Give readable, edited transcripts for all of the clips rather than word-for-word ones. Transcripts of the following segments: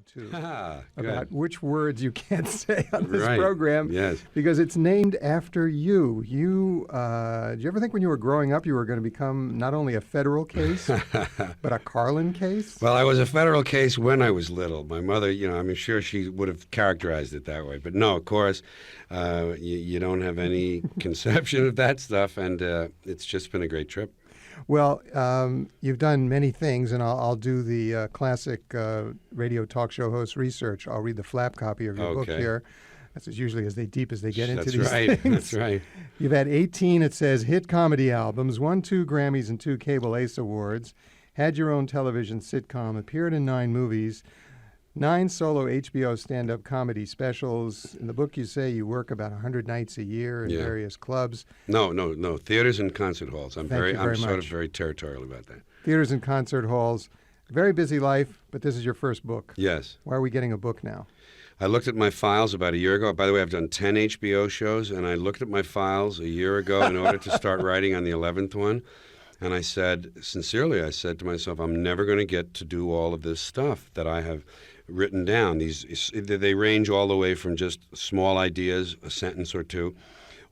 too, Good. about which words you can't say on this Right. program. Yes. Because it's named after you. Did you ever think when you were growing up you were going to become not only a federal case, but a Carlin case? Well, I was a federal case when I was little. My mother, I'm sure she would have characterized it that way. But no, of course, you don't have any conception of that stuff, and it's just been a great trip. Well, you've done many things, and I'll do the classic radio talk show host research. I'll read the flap copy of your book Okay. here. That's usually as deep as they get into That's these right. things. That's right. You've had 18, it says, hit comedy albums, won 2 Grammys and 2 Cable Ace Awards, had your own television sitcom, appeared in 9 movies, 9 solo HBO stand-up comedy specials. In the book, you say you work about 100 nights a year in various clubs. No. Theaters and concert halls. I'm Thank you very sort of much. very territorial about that. Theaters and concert halls. Very busy life, but this is your first book. Yes. Why are we getting a book now? I looked at my files about a year ago. By the way, I've done 10 HBO shows, and I looked at my files a year ago in order to start writing on the 11th one. And I said, sincerely, I said to myself, I'm never going to get to do all of this stuff that I have written down. They range all the way from just small ideas, a sentence or two,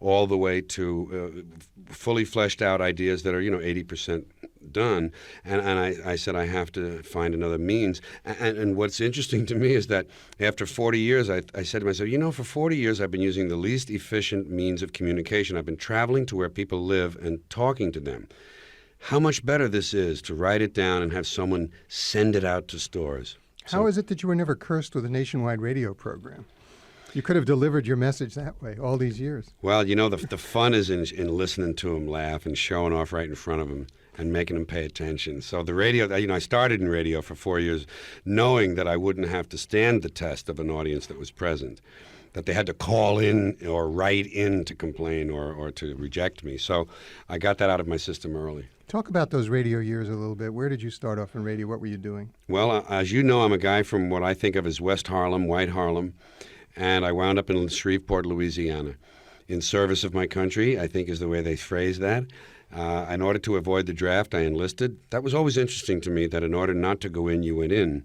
all the way to fully fleshed out ideas that are, 80% done. And I said, I have to find another means. And what's interesting to me is that after 40 years, I said to myself, for 40 years, I've been using the least efficient means of communication. I've been traveling to where people live and talking to them. How much better this is to write it down and have someone send it out to stores. How is it that you were never cursed with a nationwide radio program? You could have delivered your message that way all these years. Well, the fun is in listening to them laugh and showing off right in front of them and making them pay attention. So the radio, I started in radio for 4 years knowing that I wouldn't have to stand the test of an audience that was present, that they had to call in or write in to complain or to reject me. So I got that out of my system early. Talk about those radio years a little bit. Where did you start off in radio? What were you doing? Well, as you know, I'm a guy from what I think of as West Harlem, White Harlem, and I wound up in Shreveport, Louisiana, in service of my country, I think is the way they phrase that. In order to avoid the draft, I enlisted. That was always interesting to me, that in order not to go in, you went in.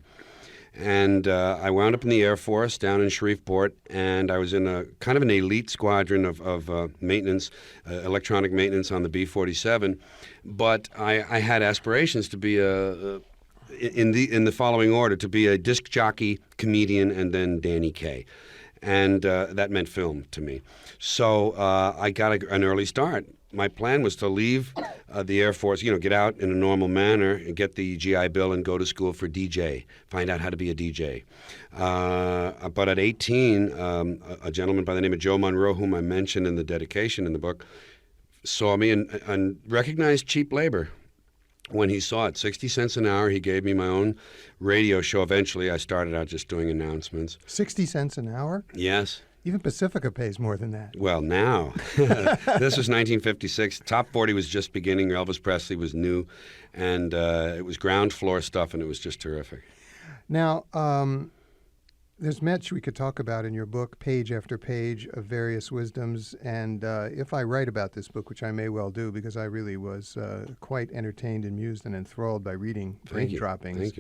And I wound up in the Air Force down in Shreveport, and I was in a kind of an elite squadron of maintenance, electronic maintenance on the B-47. But I had aspirations to be in the following order, to be a disc jockey, comedian, and then Danny Kaye. And that meant film to me. So I got an early start. My plan was to leave the Air Force, get out in a normal manner and get the GI Bill and go to school for DJ, find out how to be a DJ. But at 18, a gentleman by the name of Joe Monroe, whom I mentioned in the dedication in the book, saw me and recognized cheap labor. When he saw it, 60 cents an hour, he gave me my own radio show. Eventually, I started out just doing announcements. 60 cents an hour? Yes. Even Pacifica pays more than that. Well, now. This was 1956. Top 40 was just beginning. Elvis Presley was new. And it was ground floor stuff, and it was just terrific. Now, there's much we could talk about in your book, page after page of various wisdoms. And if I write about this book, which I may well do, because I really was quite entertained, amused, and enthralled by reading Brain Droppings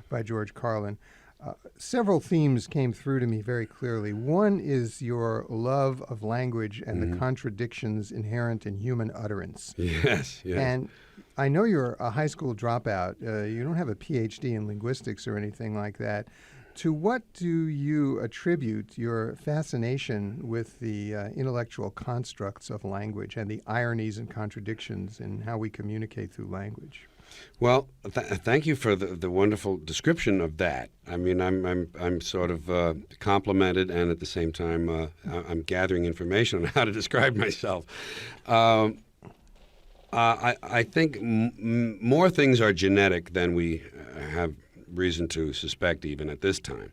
by George Carlin, several themes came through to me very clearly. One is your love of language and the contradictions inherent in human utterance. Yes. And I know you're a high school dropout. You don't have a PhD in linguistics or anything like that. To what do you attribute your fascination with the intellectual constructs of language and the ironies and contradictions in how we communicate through language? Well, thank you for the wonderful description of that. I mean, I'm sort of complimented, and at the same time, I'm gathering information on how to describe myself. I think more things are genetic than we have reason to suspect, even at this time.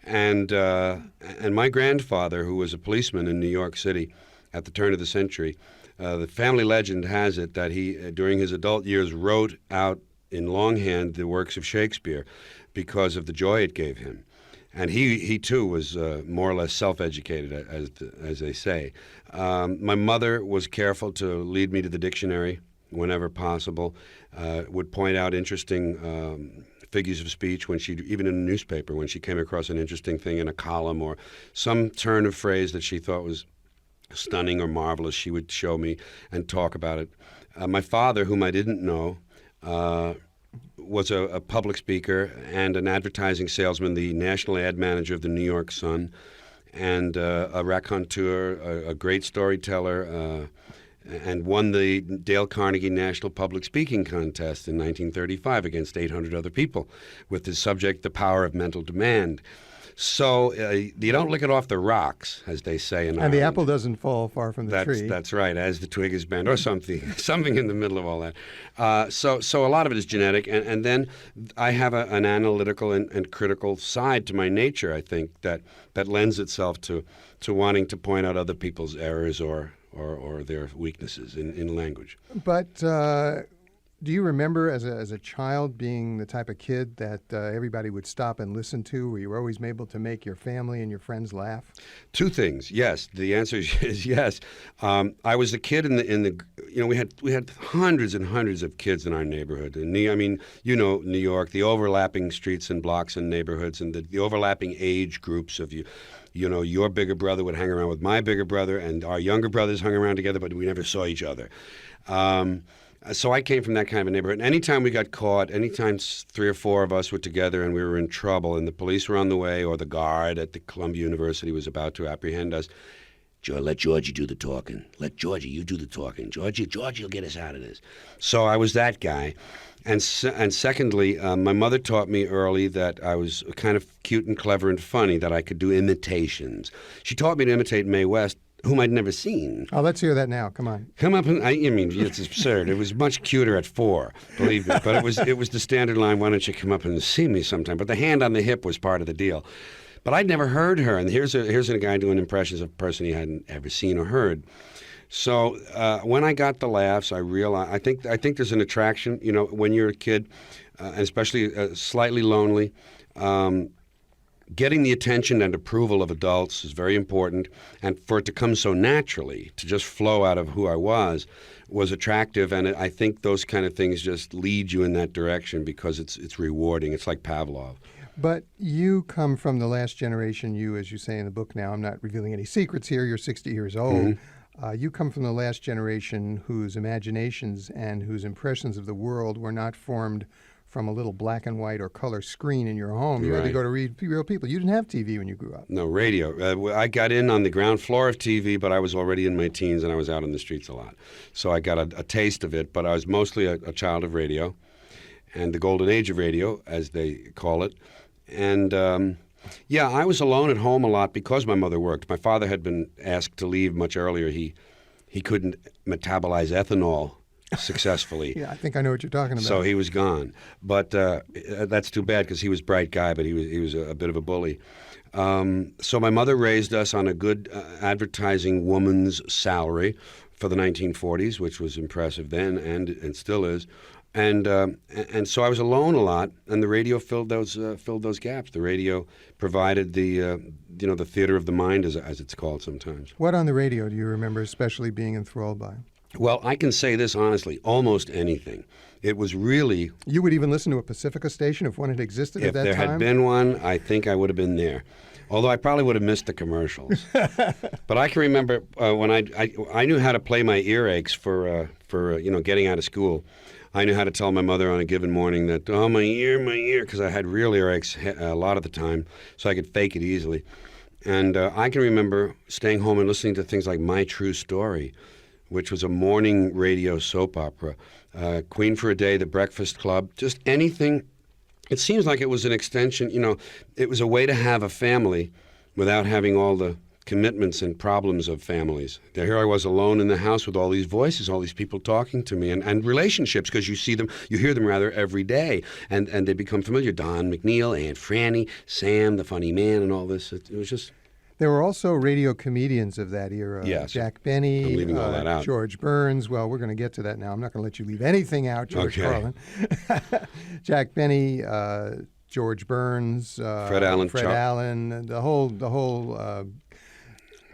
And my grandfather, who was a policeman in New York City at the turn of the century, the family legend has it that he, during his adult years, wrote out in longhand the works of Shakespeare because of the joy it gave him. And he too was more or less self-educated, as they say. My mother was careful to lead me to the dictionary whenever possible, would point out interesting figures of speech when she, even in a newspaper, when she came across an interesting thing in a column or some turn of phrase that she thought was stunning or marvelous, she would show me and talk about it. My father, whom I didn't know, was a public speaker and an advertising salesman, the national ad manager of the New York Sun, and a raconteur, a great storyteller, and won the Dale Carnegie National Public Speaking Contest in 1935 against 800 other people with the subject, The Power of Mental Demand. So you don't lick it off the rocks, as they say in Ireland. And the apple doesn't fall far from the tree. That's right, as the twig is bent, or something in the middle of all that. So a lot of it is genetic, and then I have an analytical and critical side to my nature, I think, that lends itself to wanting to point out other people's errors or their weaknesses in language. But do you remember as a child being the type of kid that everybody would stop and listen to, where you were always able to make your family and your friends laugh? Two things. Yes, the answer is yes. I was a kid in the we had hundreds and hundreds of kids in our neighborhood. And New York, the overlapping streets and blocks and neighborhoods, and the overlapping age groups of you. Your bigger brother would hang around with my bigger brother, and our younger brothers hung around together, but we never saw each other. So I came from that kind of a neighborhood. And anytime we got caught, anytime 3 or 4 of us were together and we were in trouble and the police were on the way or the guard at the Columbia University was about to apprehend us, let Georgie do the talking. Let Georgie, you do the talking. Georgie will get us out of this. So I was that guy. And secondly, my mother taught me early that I was kind of cute and clever and funny, that I could do imitations. She taught me to imitate Mae West, whom I'd never seen. Oh, let's hear that now. Come on. Come up and it's absurd. It was much cuter at 4, believe me. But it was the standard line, why don't you come up and see me sometime? But the hand on the hip was part of the deal. But I'd never heard her, and here's a guy doing impressions of a person he hadn't ever seen or heard. So when I got the laughs, I realized I think there's an attraction. When you're a kid, and especially slightly lonely. Getting the attention and approval of adults is very important, and for it to come so naturally, to just flow out of who I was attractive, and I think those kind of things just lead you in that direction because it's rewarding. It's like Pavlov. But you come from the last generation, as you say in the book now, I'm not revealing any secrets here, you're 60 years old. Mm-hmm. You come from the last generation whose imaginations and whose impressions of the world were not formed from a little black and white or color screen in your home. You had to go to read real people. You didn't have TV when you grew up. No, radio. I got in on the ground floor of TV, but I was already in my teens and I was out on the streets a lot. So I got a taste of it, but I was mostly a child of radio and the golden age of radio, as they call it. And I was alone at home a lot because my mother worked. My father had been asked to leave much earlier. He couldn't metabolize ethanol successfully. Yeah, I think I know what you're talking about. So he was gone. But that's too bad because he was a bright guy, but he was a bit of a bully. So my mother raised us on a good advertising woman's salary for the 1940s, which was impressive then and still is. And so I was alone a lot, and the radio filled those gaps. The radio provided the theater of the mind, as it's called sometimes. What on the radio do you remember especially being enthralled by? Well, I can say this honestly, almost anything. It was really... You would even listen to a Pacifica station if one had existed at that time? If there had been one, I think I would have been there. Although I probably would have missed the commercials. But I can remember when I knew how to play my earaches for getting out of school. I knew how to tell my mother on a given morning that, oh, my ear, because I had real earaches a lot of the time, so I could fake it easily. And I can remember staying home and listening to things like My True Story, which was a morning radio soap opera, Queen for a Day, The Breakfast Club, just anything. It seems like it was an extension, it was a way to have a family without having all the commitments and problems of families. Here I was alone in the house with all these voices, all these people talking to me, and relationships, because you hear them rather every day, and they become familiar. Don McNeil, Aunt Franny, Sam, the funny man, and all this. It was just... There were also radio comedians of that era. Yes. Jack Benny, I'm leaving all that out. George Burns. Well, we're going to get to that now. I'm not going to let you leave anything out, George Carlin. Jack Benny, George Burns, Fred Allen, the whole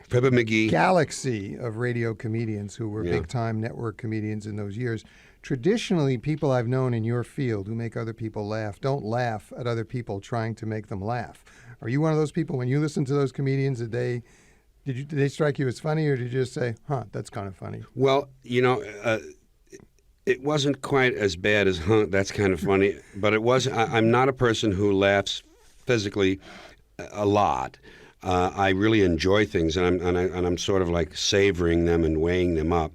Fibber McGee galaxy of radio comedians who were big-time network comedians in those years. traditionally, people I've known in your field who make other people laugh don't laugh at other people trying to make them laugh. Are you one of those people, when you listen to those comedians, did they strike you as funny, or did you just say, huh, that's kind of funny? Well, it wasn't quite as bad as, huh, that's kind of funny, but it was. I'm not a person who laughs physically a lot. I really enjoy things, and I'm sort of like savoring them and weighing them up.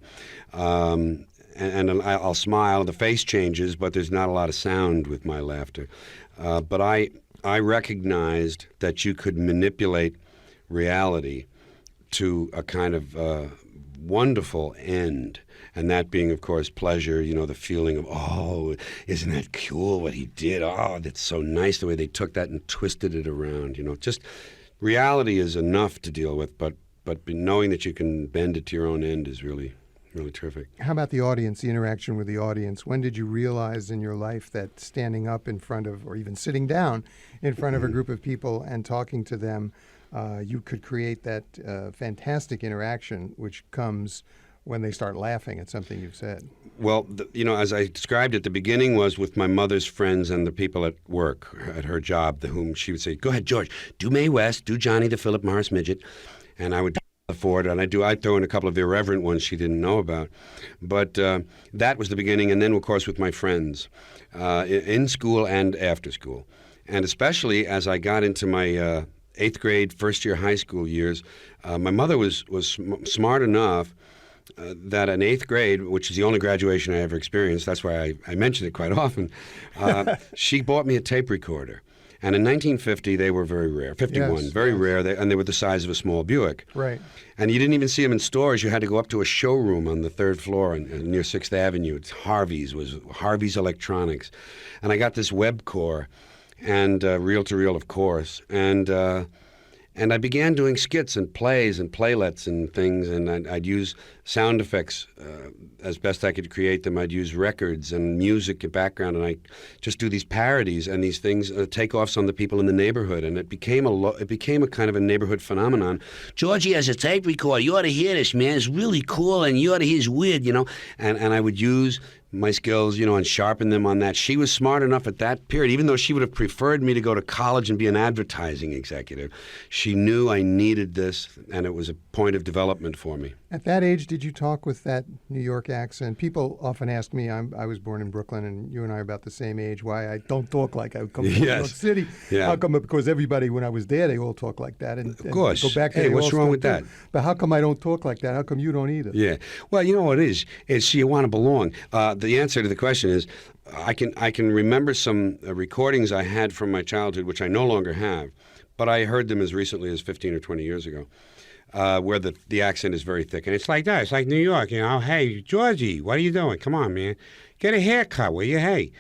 And I'll smile. The face changes, but there's not a lot of sound with my laughter. But I recognized that you could manipulate reality to a kind of wonderful end. And that being, of course, pleasure, the feeling of, oh, isn't that cool what he did? Oh, that's so nice the way they took that and twisted it around. Just reality is enough to deal with, but knowing that you can bend it to your own end is really, really terrific. How about the audience, the interaction with the audience? When did you realize in your life that standing up in front of, or even sitting down in front of a group of people and talking to them, you could create that fantastic interaction which comes when they start laughing at something you've said? Well, as I described it, the beginning was with my mother's friends and the people at work, at her job, whom she would say, go ahead, George, do Mae West, do Johnny the Philip Morris Midget. And I would do Ford, and I'd throw in a couple of irreverent ones she didn't know about. But that was the beginning, and then, of course, with my friends, in school and after school. And especially as I got into my 8th grade, first-year high school years, my mother was smart enough that in 8th grade, which is the only graduation I ever experienced, that's why I mention it quite often, she bought me a tape recorder. And in 1950, they were very rare. 51, yes, very yes. rare, and they were the size of a small Buick. Right. And you didn't even see them in stores. You had to go up to a showroom on the 3rd floor near 6th Avenue. It's Harvey's Electronics. And I got this web core, and reel-to-reel, of course. And I began doing skits and plays and playlets and things, and I'd use sound effects as best I could create them. I'd use records and music in background, and I just do these parodies and these things, takeoffs on the people in the neighborhood, and it became a kind of a neighborhood phenomenon. Georgie has a tape recorder. You ought to hear this, man. It's really cool, and you ought to hear it's weird, And I would use my skills, and sharpen them on that. She was smart enough at that period, even though she would have preferred me to go to college and be an advertising executive. She knew I needed this, and it was a point of development for me. At that age, did you talk with that New York accent? People often ask me, I was born in Brooklyn, and you and I are about the same age, why I don't talk like I come from New York City. Yeah. How come? Because everybody, when I was there, they all talk like that. And, of course. Go back hey, what's wrong with that? But how come I don't talk like that? How come you don't either? Yeah. Well, you know what it is you want to belong. The answer to the question is, I can remember some recordings I had from my childhood, which I no longer have, but I heard them as recently as 15 or 20 years ago, where the accent is very thick. And it's like that. It's like New York, Hey, Georgie, what are you doing? Come on, man. Get a haircut, will you? Hey.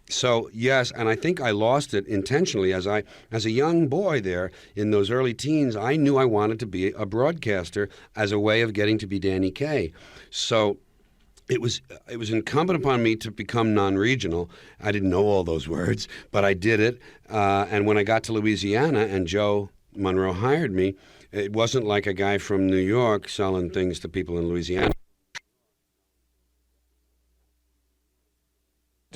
So, yes, and I think I lost it intentionally. As a young boy there in those early teens, I knew I wanted to be a broadcaster as a way of getting to be Danny Kaye. So it was incumbent upon me to become non-regional. I didn't know all those words, but I did it. And when I got to Louisiana and Joe Monroe hired me, it wasn't like a guy from New York selling things to people in Louisiana.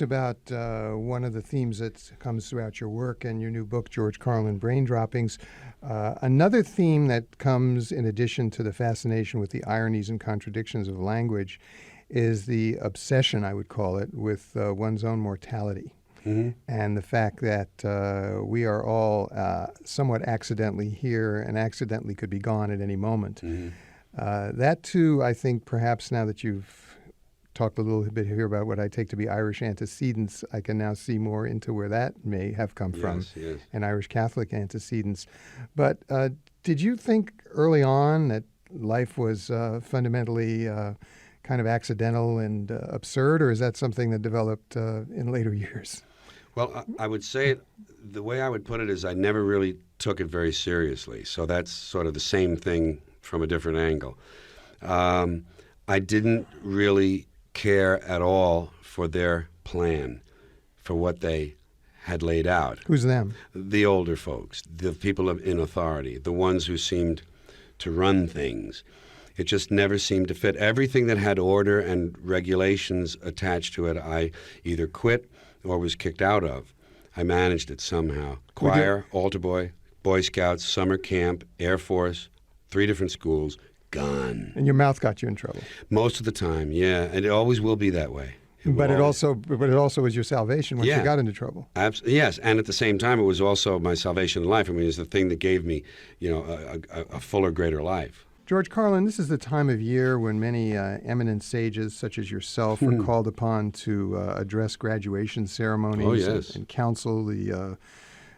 About one of the themes that comes throughout your work and your new book, George Carlin, Brain Droppings. Another theme that comes in addition to the fascination with the ironies and contradictions of language is the obsession, I would call it, with one's own mortality. Mm-hmm. And the fact that we are all somewhat accidentally here and accidentally could be gone at any moment. Mm-hmm. That, too, I think perhaps now that you've talked a little bit here about what I take to be Irish antecedents, I can now see more into where that may have come from, yes. and Irish Catholic antecedents. But did you think early on that life was fundamentally kind of accidental and absurd, or is that something that developed in later years? Well, I would say the way I would put it is I never really took it very seriously. So that's sort of the same thing from a different angle. I didn't really care at all for their plan, for what they had laid out. Who's them? The older folks, the people in authority, the ones who seemed to run things. It just never seemed to fit. Everything that had order and regulations attached to it, I either quit or was kicked out of. I managed it somehow. Choir, altar boy, Boy Scouts, summer camp, Air Force, 3 different schools, gone. And your mouth got you in trouble. Most of the time, yeah. And it always will be that way. But it also was your salvation once you got into trouble. Yes, and at the same time, it was also my salvation in life. I mean, it's the thing that gave me, a fuller, greater life. George Carlin, this is the time of year when many eminent sages, such as yourself, are called upon to address graduation ceremonies and counsel the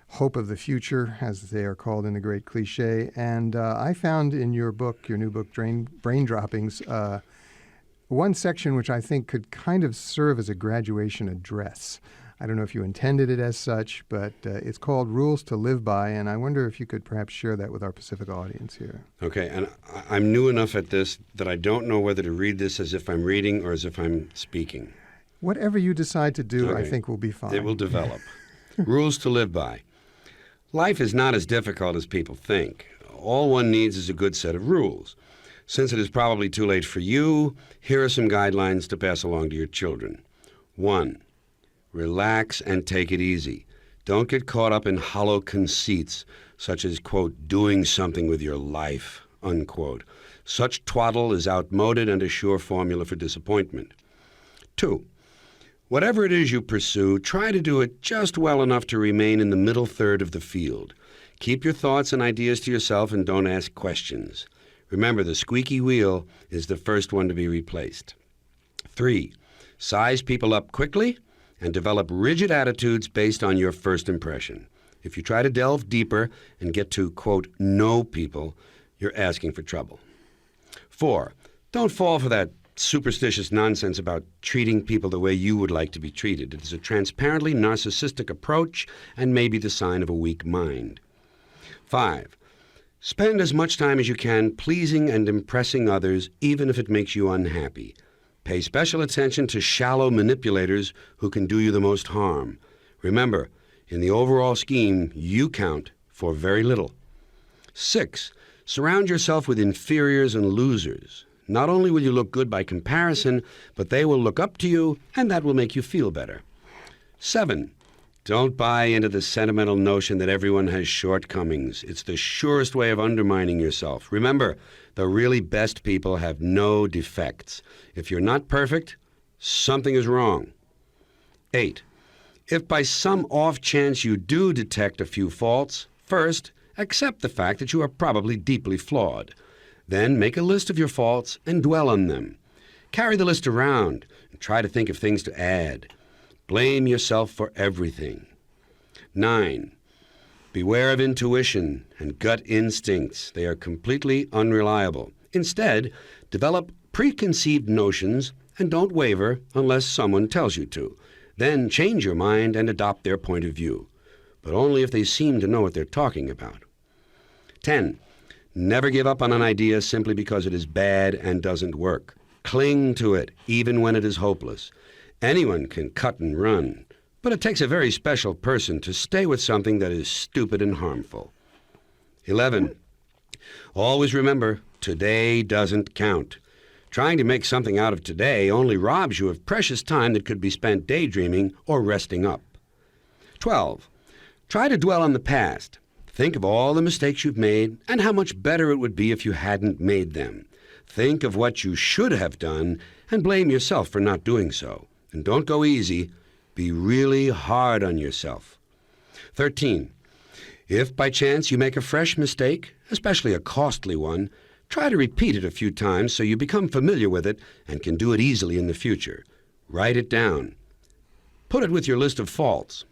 hope of the future, as they are called in the great cliche. And I found in your book, your new book, Brain Droppings, one section which I think could kind of serve as a graduation address. I don't know if you intended it as such, but it's called Rules to Live By, and I wonder if you could perhaps share that with our Pacific audience here. Okay, and I'm new enough at this that I don't know whether to read this as if I'm reading or as if I'm speaking. Whatever you decide to do, I think will be fine. It will develop. Rules to Live By. Life is not as difficult as people think. All one needs is a good set of rules. Since it is probably too late for you, here are some guidelines to pass along to your children. 1. Relax and take it easy. Don't get caught up in hollow conceits, such as, quote, doing something with your life, unquote. Such twaddle is outmoded and a sure formula for disappointment. 2. Whatever it is you pursue, try to do it just well enough to remain in the middle third of the field. Keep your thoughts and ideas to yourself and don't ask questions. Remember, the squeaky wheel is the first one to be replaced. 3. Size people up quickly and develop rigid attitudes based on your first impression. If you try to delve deeper and get to, quote, know people, you're asking for trouble. 4. Don't fall for that superstitious nonsense about treating people the way you would like to be treated. It is a transparently narcissistic approach and may be the sign of a weak mind. 5. Spend as much time as you can pleasing and impressing others, even if it makes you unhappy. Pay special attention to shallow manipulators who can do you the most harm. Remember, in the overall scheme, you count for very little. 6. Surround yourself with inferiors and losers. Not only will you look good by comparison, but they will look up to you, and that will make you feel better. 7. Don't buy into the sentimental notion that everyone has shortcomings. It's the surest way of undermining yourself. Remember, the really best people have no defects. If you're not perfect, something is wrong. 8. If by some off chance you do detect a few faults, first, accept the fact that you are probably deeply flawed. Then make a list of your faults and dwell on them. Carry the list around and try to think of things to add. Blame yourself for everything. 9. Beware of intuition and gut instincts. They are completely unreliable. Instead, develop preconceived notions and don't waver unless someone tells you to. Then change your mind and adopt their point of view, but only if they seem to know what they're talking about. 10. Never give up on an idea simply because it is bad and doesn't work. Cling to it, even when it is hopeless. Anyone can cut and run, but it takes a very special person to stay with something that is stupid and harmful. 11. Always remember, today doesn't count. Trying to make something out of today only robs you of precious time that could be spent daydreaming or resting up. 12. Try to dwell on the past. Think of all the mistakes you've made and how much better it would be if you hadn't made them. Think of what you should have done and blame yourself for not doing so. And don't go easy. Be really hard on yourself. 13. If by chance you make a fresh mistake, especially a costly one, try to repeat it a few times so you become familiar with it and can do it easily in the future. Write it down. Put it with your list of faults.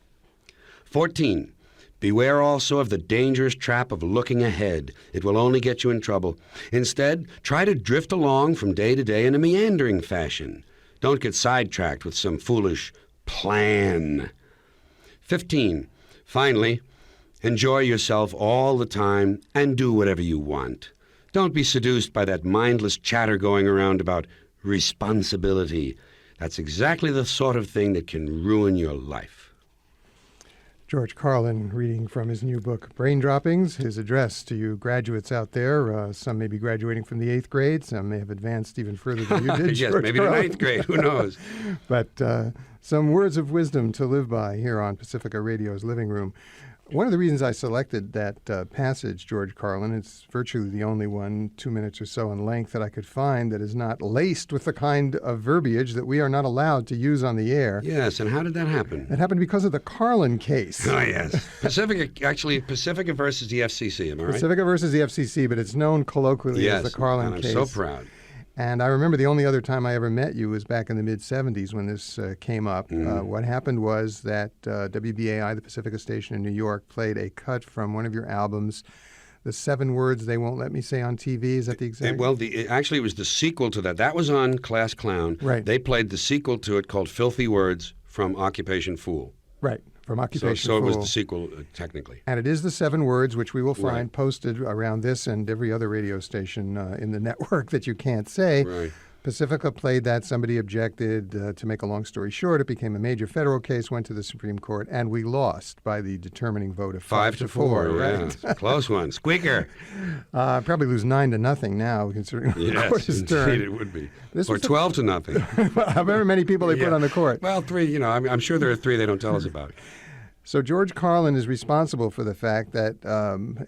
14. Beware also of the dangerous trap of looking ahead. It will only get you in trouble. Instead, try to drift along from day to day in a meandering fashion. Don't get sidetracked with some foolish plan. 15. Finally, enjoy yourself all the time and do whatever you want. Don't be seduced by that mindless chatter going around about responsibility. That's exactly the sort of thing that can ruin your life. George Carlin reading from his new book, Brain Droppings, his address to you graduates out there. Some may be graduating from the 8th grade. Some may have advanced even further than you did, Yes, George maybe Carlin. the 9th grade. Who knows? But some words of wisdom to live by here on Pacifica Radio's Living Room. One of the reasons I selected that passage, George Carlin, it's virtually the only one, 2 minutes or so in length, that I could find that is not laced with the kind of verbiage that we are not allowed to use on the air. Yes, and how did that happen? It happened because of the Carlin case. Oh, yes. Pacifica versus the FCC, am I right? Pacifica versus the FCC, but it's known colloquially as the Carlin and I'm case. so proud. And I remember the only other time I ever met you was back in the mid-'70s when this came up. What happened was that WBAI, the Pacifica station in New York, played a cut from one of your albums, The 7 Words They Won't Let Me Say on TV. Is that the exact? Actually, it was the sequel to that. That was on Class Clown. Right. They played the sequel to it called Filthy Words from Occupation Fool. Right, from Occupation So it was Fool. the sequel, technically. And it is the 7 words, which we will find Right. posted around this and every other radio station in the network that you can't say. Right. Pacifica played that. Somebody objected. To make a long story short, it became a major federal case, went to the Supreme Court, and we lost by the determining vote of 5 to 4. Right? Yeah. Close one. Squeaker. Probably lose 9-0 now, considering the court Yes, is indeed turned. it would be. This Or was the- 12 to nothing. However many people they put on the court. Well, 3, I'm sure there are 3 they don't tell us about. So George Carlin is responsible for the fact that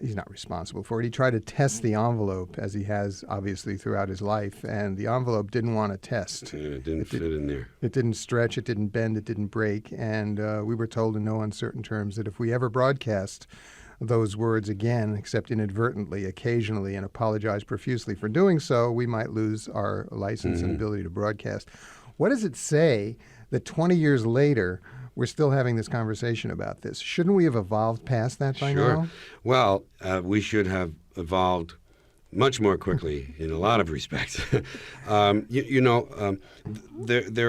he's not responsible for it. He tried to test the envelope, as he has obviously throughout his life, and the envelope didn't want to test. Yeah, it didn't fit in there. It didn't stretch, it didn't bend, it didn't break, and we were told in no uncertain terms that if we ever broadcast those words again, except inadvertently, occasionally, and apologize profusely for doing so, we might lose our license and ability to broadcast. What does it say that 20 years later we're still having this conversation about this? Shouldn't we have evolved past that by Sure. now? Well, we should have evolved much more quickly in a lot of respects. There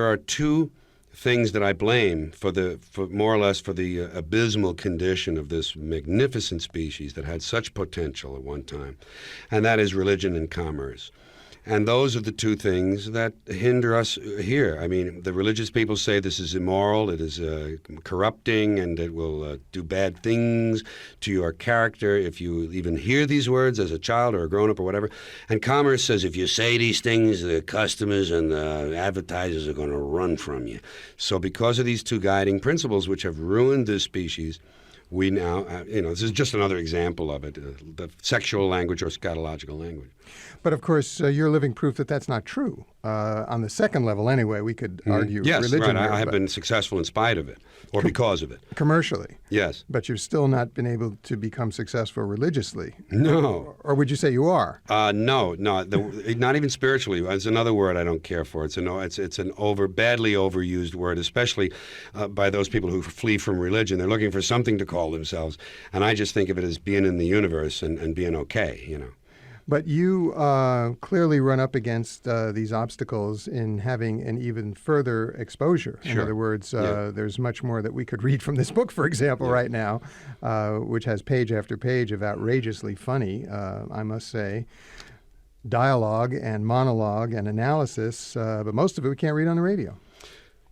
are 2 things that I blame for more or less for the abysmal condition of this magnificent species that had such potential at one time, and that is religion and commerce. And those are the 2 things that hinder us here. I mean, the religious people say this is immoral, it is corrupting, and it will do bad things to your character if you even hear these words as a child or a grown-up or whatever. And commerce says if you say these things, the customers and the advertisers are going to run from you. So because of these 2 guiding principles, which have ruined this species, we now, this is just another example of it, the sexual language or scatological language. But of course, you're living proof that that's not true. On the second level, anyway, we could argue Yes, religion. right. here, I have but been successful in spite of it, or because of it. commercially. Yes. But you've still not been able to become successful religiously. No. Or would you say you are? No, not even spiritually. It's another word I don't care for. It's an badly overused word, especially by those people who flee from religion. They're looking for something to call themselves, and I just think of it as being in the universe and being okay. But you clearly run up against these obstacles in having an even further exposure. In Sure. other words, Yeah. there's much more that we could read from this book, for example, right now, which has page after page of outrageously funny, I must say, dialogue and monologue and analysis, but most of it we can't read on the radio.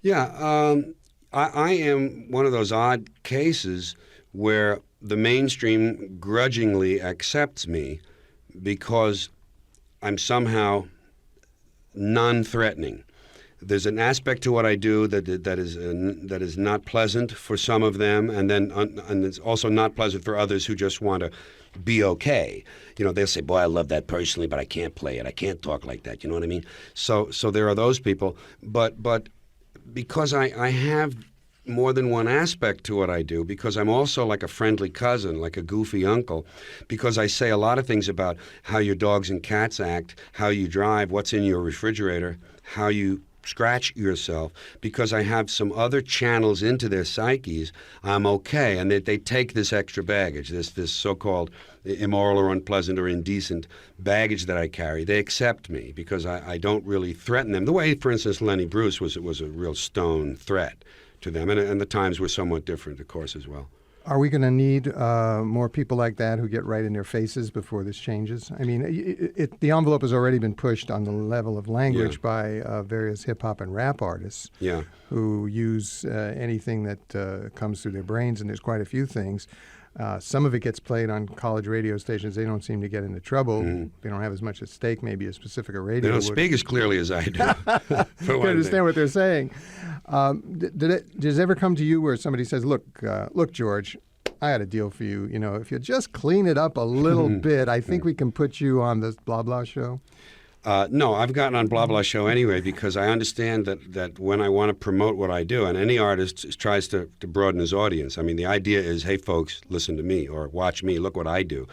Yeah, I am one of those odd cases where the mainstream grudgingly accepts me because I'm somehow non-threatening. There's an aspect to what I do that is not pleasant for some of them, and it's also not pleasant for others who just want to be okay. They'll say, "Boy, I love that personally, but I can't play it. I can't talk like that." You know what I mean? So there are those people, but because I have more than one aspect to what I do, because I'm also like a friendly cousin, like a goofy uncle, because I say a lot of things about how your dogs and cats act, how you drive, what's in your refrigerator, how you scratch yourself, because I have some other channels into their psyches, I'm okay. And they take this extra baggage, this so-called immoral or unpleasant or indecent baggage that I carry. They accept me because I don't really threaten them. The way, for instance, Lenny Bruce was a real stone threat to them, and the times were somewhat different, of course, as well. Are we going to need more people like that who get right in their faces before this changes? I mean, the envelope has already been pushed on the level of language by various hip-hop and rap artists who use anything that comes through their brains, and there's quite a few things. Some of it gets played on college radio stations. They don't seem to get into trouble. They don't have as much at stake maybe as Pacifica Radio They don't would. speak as clearly as I do. You understand what they're saying. Does it ever come to you where somebody says, look, George, I had a deal for you. You know, if you just clean it up a little bit, I think we can put you on this blah, blah show? No, I've gotten on Blah Blah Show anyway because I understand that when I want to promote what I do, and any artist tries to broaden his audience. I mean, the idea is, hey, folks, listen to me or watch me, look what I do.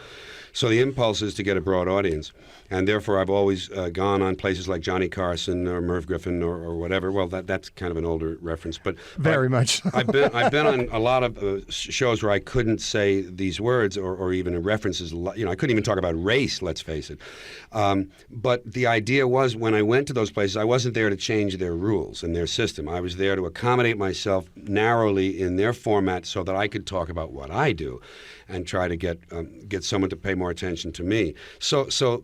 So the impulse is to get a broad audience. And therefore, I've always gone on places like Johnny Carson or Merv Griffin or whatever. Well, that's kind of an older reference, but very much. I've been on a lot of shows where I couldn't say these words or even references. You know, I couldn't even talk about race. Let's face it. But the idea was, when I went to those places, I wasn't there to change their rules and their system. I was there to accommodate myself narrowly in their format so that I could talk about what I do, and try to get someone to pay more attention to me. So.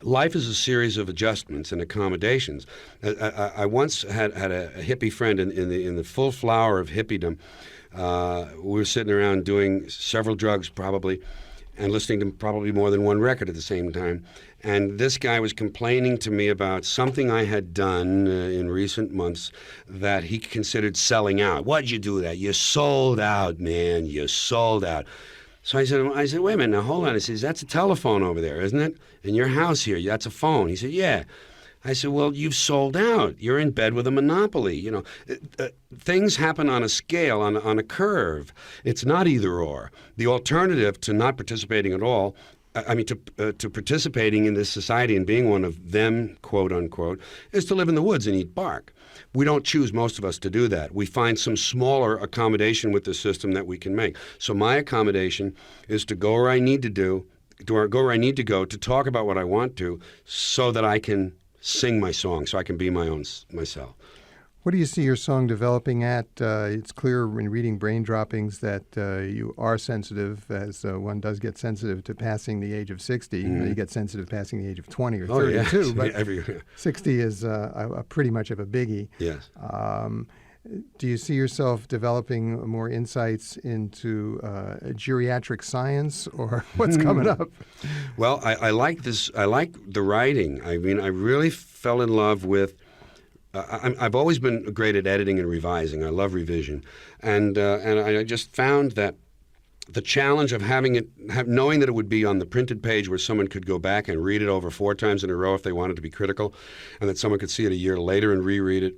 Life is a series of adjustments and accommodations. I once had a hippie friend in the full flower of hippiedom. We were sitting around doing several drugs probably, and listening to probably more than one record at the same time. And this guy was complaining to me about something I had done in recent months that he considered selling out. Why'd you do that? You sold out, man. You sold out. So I said, wait a minute, now hold on. He says, that's a telephone over there, isn't it? In your house here, that's a phone. He said, yeah. I said, well, you've sold out. You're in bed with a monopoly. You know, things happen on a scale, on a curve. It's not either or. The alternative to not participating at all, to participating in this society and being one of them, quote unquote, is to live in the woods and eat bark. We don't choose, most of us, to do that. We find some smaller accommodation with the system that we can make. So my accommodation is to go where I need to to talk about what I want to, so that I can sing my song, so I can be my own myself. What do you see your song developing at? It's clear in reading Brain Droppings that you are sensitive, as one does get sensitive to passing the age of 60. You get sensitive passing the age of 20 or 32, but 60 is pretty much of a biggie. Yes. Do you see yourself developing more insights into geriatric science, or what's coming up? Well, I like this. I like the writing. I mean, I really fell in love with. I've always been great at editing and revising. I love revision, and I just found that the challenge of knowing that it would be on the printed page where someone could go back and read it over 4 times in a row if they wanted to be critical, and that someone could see it a year later and reread it,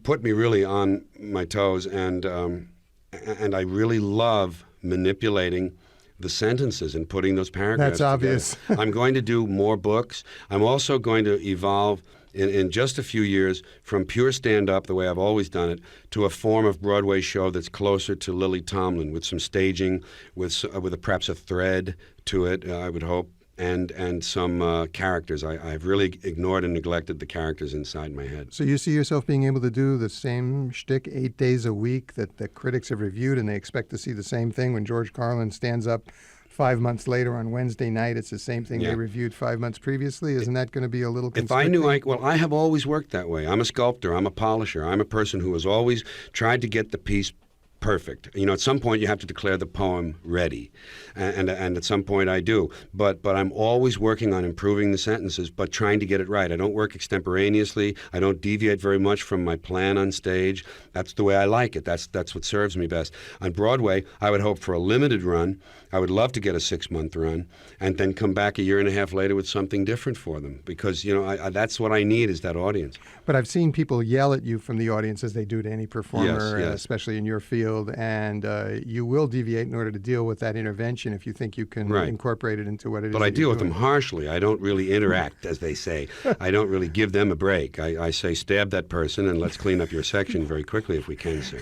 put me really on my toes. And I really love manipulating the sentences and putting those paragraphs together. That's obvious. I'm going to do more books. I'm also going to evolve in just a few years from pure stand-up, the way I've always done it, to a form of Broadway show that's closer to Lily Tomlin, with some staging, with perhaps a thread to it, I would hope, and some characters. I've really ignored and neglected the characters inside my head. So you see yourself being able to do the same shtick 8 days a week that the critics have reviewed, and they expect to see the same thing when George Carlin stands up 5 months later on Wednesday night? It's the same thing they reviewed 5 months previously. Isn't that going to be a little constricting? If I knew, I have always worked that way. I'm a sculptor. I'm a polisher. I'm a person who has always tried to get the piece perfect. You know, at some point you have to declare the poem ready, and at some point I do. But I'm always working on improving the sentences, but trying to get it right. I don't work extemporaneously. I don't deviate very much from my plan on stage. That's the way I like it. That's what serves me best. On Broadway, I would hope for a limited run. I would love to get a 6-month run, and then come back a year and a half later with something different for them. Because that's what I need, is that audience. But I've seen people yell at you from the audience, as they do to any performer, yes. Especially in your field, and you will deviate in order to deal with that intervention if you think you can incorporate it into what it is. But I deal with them harshly. I don't really interact, as they say. I don't really give them a break. I say, stab that person and let's clean up your section very quickly if we can, sir.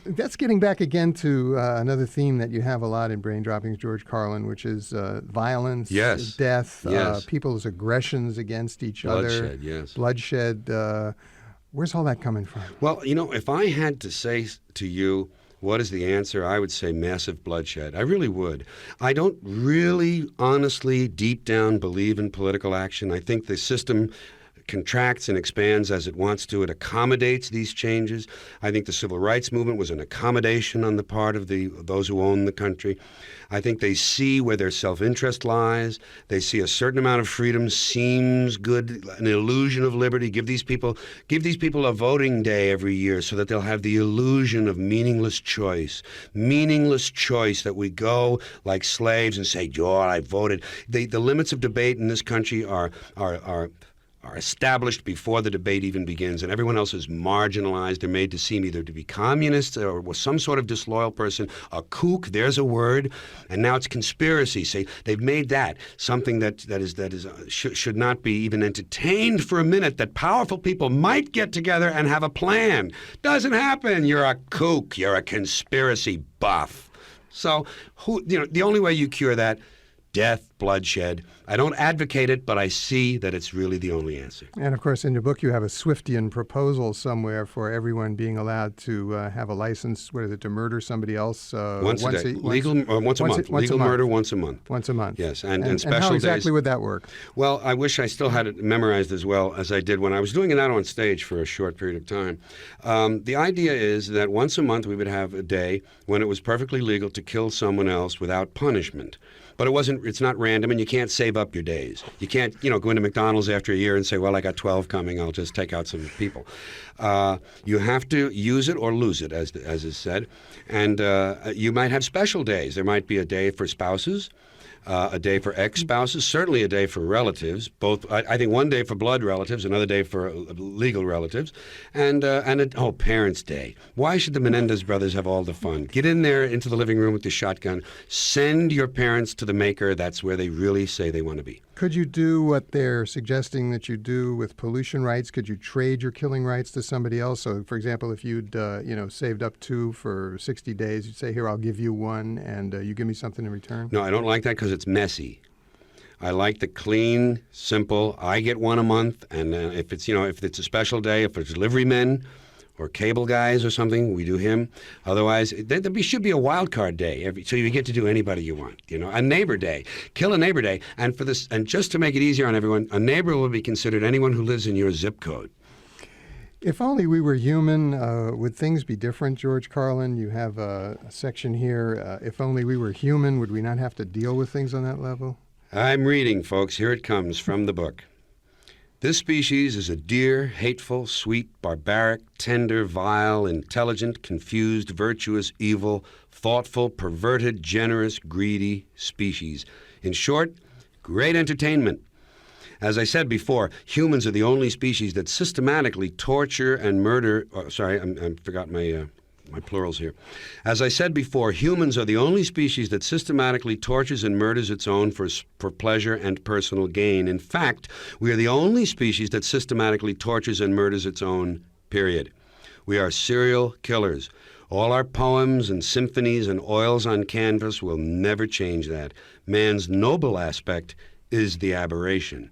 That's getting back again to another theme that you have a lot in Brain Droppings, George Carlin, which is violence, death, people's aggressions against each other. Bloodshed. Where's all that coming from? Well, if I had to say to you What is the answer? I would say massive bloodshed. I really would. I don't really, honestly, deep down believe in political action. I think the system contracts and expands as it wants to. It accommodates these changes. I think the civil rights movement was an accommodation on the part of those who own the country. I think they see where their self-interest lies. They see a certain amount of freedom seems good, an illusion of liberty. Give these people a voting day every year so that they'll have the illusion of meaningless choice that we go like slaves and say, "Oh, I voted." The limits of debate in this country are established before the debate even begins, and everyone else is marginalized. They're made to seem either to be communists or some sort of disloyal person, a kook, there's a word, and now it's conspiracy. Say they've made that something that should not be even entertained for a minute, that powerful people might get together and have a plan. Doesn't happen. You're a kook. You're a conspiracy buff. So the only way you cure that, death, bloodshed. I don't advocate it, but I see that it's really the only answer. And of course, in your book, you have a Swiftian proposal somewhere for everyone being allowed to have a license. What is it, to murder somebody else once a day? Once a month. Legal murder once a month. Once a month. Yes, and special and how days. exactly would that work? Well, I wish I still had it memorized as well as I did when I was doing it out on stage for a short period of time. The idea is that once a month we would have a day when it was perfectly legal to kill someone else without punishment. But it's not random, and you can't save up your days. You can't, go into McDonald's after a year and say, well, I got 12 coming, I'll just take out some people. You have to use it or lose it, as is said. And you might have special days. There might be a day for spouses, a day for ex-spouses, certainly a day for relatives. Both, I think, one day for blood relatives, another day for legal relatives, and Parents' Day. Why should the Menendez brothers have all the fun? Get in there into the living room with the shotgun. Send your parents to the maker. That's where they really say they want to be. Could you do what they're suggesting that you do with pollution rights? Could you trade your killing rights to somebody else? So, for example, if you'd saved up 2 for 60 days, you'd say, "Here, I'll give you 1, and you give me something in return." No, I don't like that because it's messy. I like the clean, simple. I get 1 a month, and if it's a special day, if it's delivery men or cable guys or something, we do him. Otherwise, there should be a wild card day, so you get to do anybody you want. A neighbor day, kill a neighbor day, and just to make it easier on everyone, a neighbor will be considered anyone who lives in your zip code. If only we were human, would things be different, George Carlin? You have a section here. If only we were human, would we not have to deal with things on that level? I'm reading, folks. Here it comes from the book. This species is a dear, hateful, sweet, barbaric, tender, vile, intelligent, confused, virtuous, evil, thoughtful, perverted, generous, greedy species. In short, great entertainment. As I said before, humans are the only species that systematically torture and murder. I forgot my plurals here. As I said before, humans are the only species that systematically tortures and murders its own for pleasure and personal gain. In fact, we are the only species that systematically tortures and murders its own, period. We are serial killers. All our poems and symphonies and oils on canvas will never change that. Man's noble aspect is the aberration.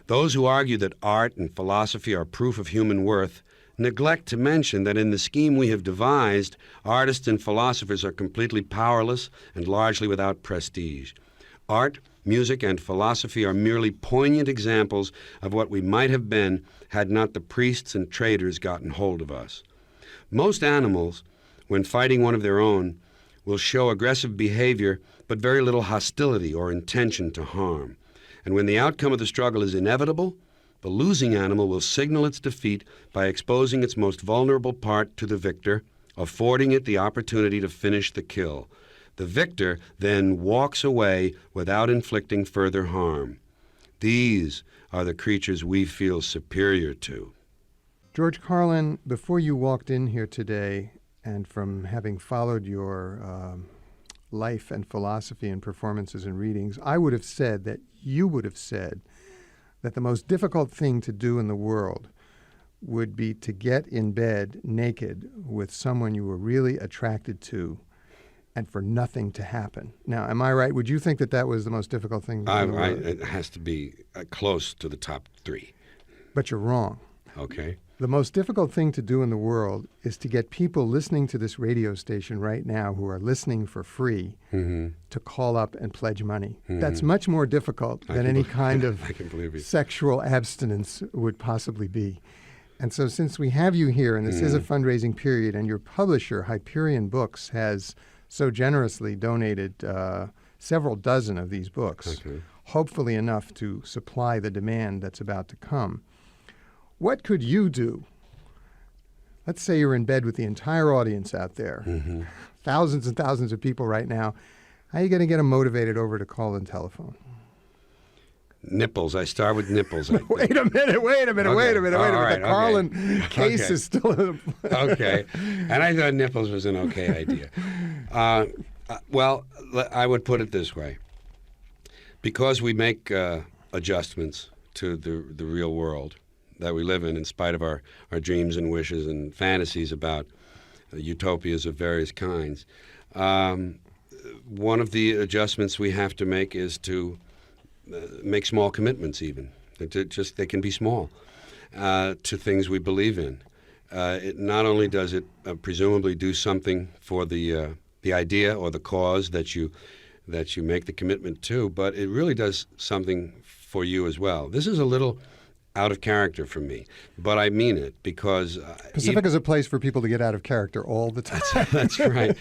Those who argue that art and philosophy are proof of human worth neglect to mention that in the scheme we have devised, artists and philosophers are completely powerless and largely without prestige. Art, music, and philosophy are merely poignant examples of what we might have been had not the priests and traders gotten hold of us. Most animals, when fighting one of their own, will show aggressive behavior but very little hostility or intention to harm. And when the outcome of the struggle is inevitable, the losing animal will signal its defeat by exposing its most vulnerable part to the victor, affording it the opportunity to finish the kill. The victor then walks away without inflicting further harm. These are the creatures we feel superior to. George Carlin, before you walked in here today, and from having followed your life and philosophy and performances and readings, I would have said that you would have said that the most difficult thing to do in the world would be to get in bed naked with someone you were really attracted to and for nothing to happen. Now, am I right? Would you think that was the most difficult thing to do in the world? It has to be close to the top 3. But you're wrong. Okay. The most difficult thing to do in the world is to get people listening to this radio station right now who are listening for free to call up and pledge money. That's much more difficult than any kind of sexual abstinence would possibly be. And so since we have you here, and this is a fundraising period, and your publisher, Hyperion Books, has so generously donated several dozen of these books, hopefully enough to supply the demand that's about to come. What could you do? Let's say you're in bed with the entire audience out there, thousands and thousands of people right now. How are you going to get them motivated over to call and telephone? Nipples. I start with nipples. Wait a minute. Right, the Carlin case is still... Okay. And I thought nipples was an okay idea. Well, I would put it this way. Because we make adjustments to the real world that we live in spite of our dreams and wishes and fantasies about utopias of various kinds, one of the adjustments we have to make is to make small commitments even. They can be small to things we believe in. It not only does it presumably do something for the idea or the cause that you make the commitment to, but it really does something for you as well. This is a little out of character for me, but I mean it because Pacific is a place for people to get out of character all the time. That's right.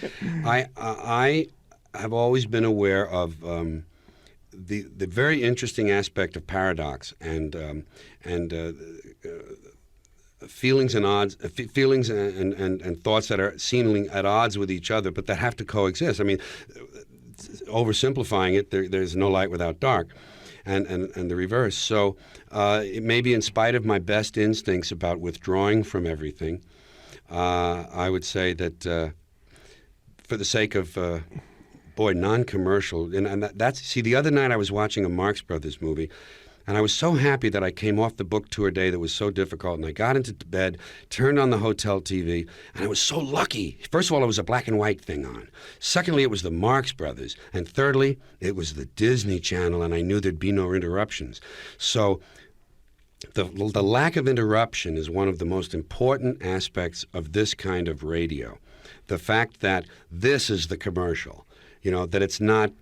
I have always been aware of the very interesting aspect of paradox and feelings and thoughts that are seemingly at odds with each other, but that have to coexist. I mean, oversimplifying it, there's no light without dark. And the reverse. So maybe in spite of my best instincts about withdrawing from everything, I would say that for the sake of, non-commercial, and that's the other night I was watching a Marx Brothers movie, and I was so happy that I came off the book tour day that was so difficult, and I got into bed, turned on the hotel TV, and I was so lucky. First of all, it was a black and white thing on. Secondly, it was the Marx Brothers. And thirdly, it was the Disney Channel, and I knew there'd be no interruptions. So the lack of interruption is one of the most important aspects of this kind of radio. The fact that this is the commercial, that it's not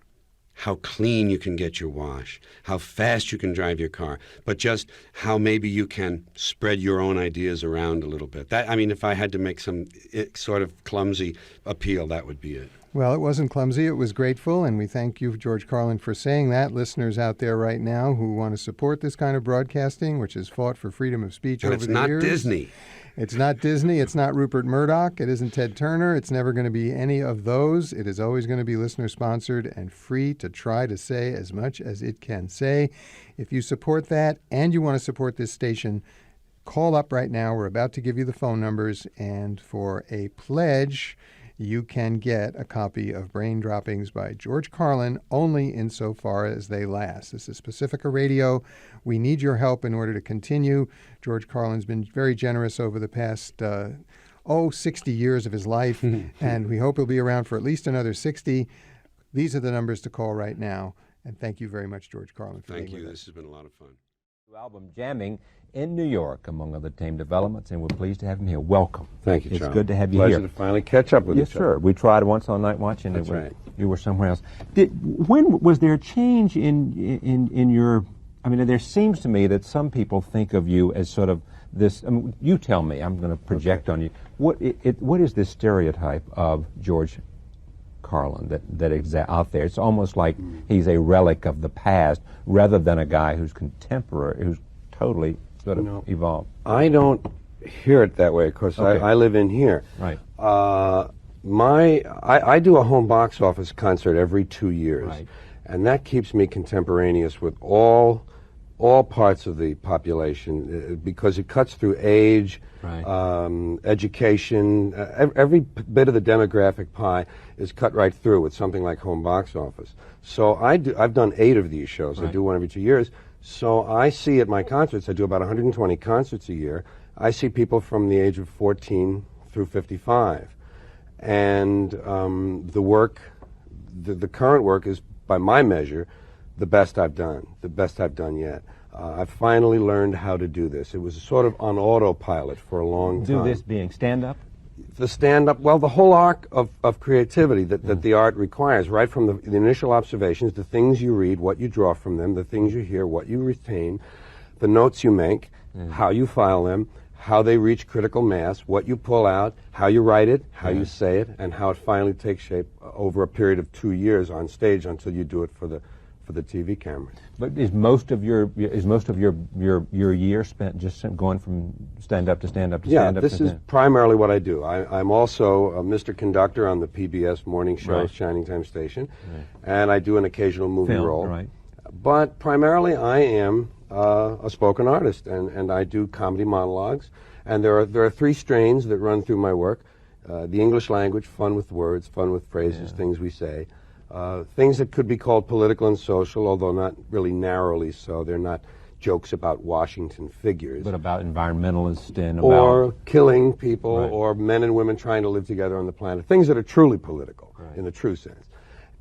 how clean you can get your wash, how fast you can drive your car, but just how maybe you can spread your own ideas around a little bit. If I had to make some sort of clumsy appeal, that would be it. Well, it wasn't clumsy. It was grateful, and we thank you, George Carlin, for saying that. Listeners out there right now who want to support this kind of broadcasting, which has fought for freedom of speech over the years. And it's not Disney. It's not Disney. It's not Rupert Murdoch. It isn't Ted Turner. It's never going to be any of those. It is always going to be listener-sponsored and free to try to say as much as it can say. If you support that and you want to support this station, call up right now. We're about to give you the phone numbers, and for a pledge, you can get a copy of Brain Droppings by George Carlin only insofar as they last. This is Pacifica Radio. We need your help in order to continue. George Carlin's been very generous over the past 60 years of his life, and we hope he'll be around for at least another 60. These are the numbers to call right now, and thank you very much, George Carlin, for being with us. Thank you. This has been a lot of fun. Album Jamming in New York, among other team developments, and we're pleased to have him here. Welcome. Thank you, It's good to have you Pleasure here. to finally catch up with Yes, each other. sir. We tried once on Night Watch, and That's right. You were somewhere else. When was there a change in your? I mean, there seems to me that some people think of you as sort of this. I mean, you tell me. I'm going to project on you. What is this stereotype of George Carlin that is out there? It's almost like he's a relic of the past, rather than a guy who's contemporary, who's totally sort of evolved. I don't hear it that way because I live in here. Right. I do a home box office concert every 2 years, Right. and that keeps me contemporaneous with all parts of the population because it cuts through age, Right. education. Every bit of the demographic pie is cut right through with something like home box office. So I've done 8 of these shows. Right. I do one every 2 years. So I see at my concerts, I do about 120 concerts a year. I see people from the age of 14 through 55. And the current work is, by my measure, the best I've done yet. I finally learned how to do this. It was sort of on autopilot for a long time. Do this being stand-up? The stand-up, well, the whole arc of creativity that the art requires, right from the initial observations, the things you read, what you draw from them, the things you hear, what you retain, the notes you make, how you file them, how they reach critical mass, what you pull out, how you write it, how you say it, and how it finally takes shape over a period of 2 years on stage until you do it for the TV camera. But is most of your year spent just going from stand-up to stand-up to stand-up? Yeah, this is primarily what I do. I'm also a Mr. Conductor on the PBS morning show, Shining Time Station, and I do an occasional movie role. Right. But primarily I am a spoken artist, and I do comedy monologues. And there are 3 strains that run through my work. The English language, fun with words, fun with phrases, things we say. Things that could be called political and social, although not really narrowly so. They're not jokes about Washington figures. But about environmentalists and or killing people, or men and women trying to live together on the planet. Things that are truly political, in the true sense.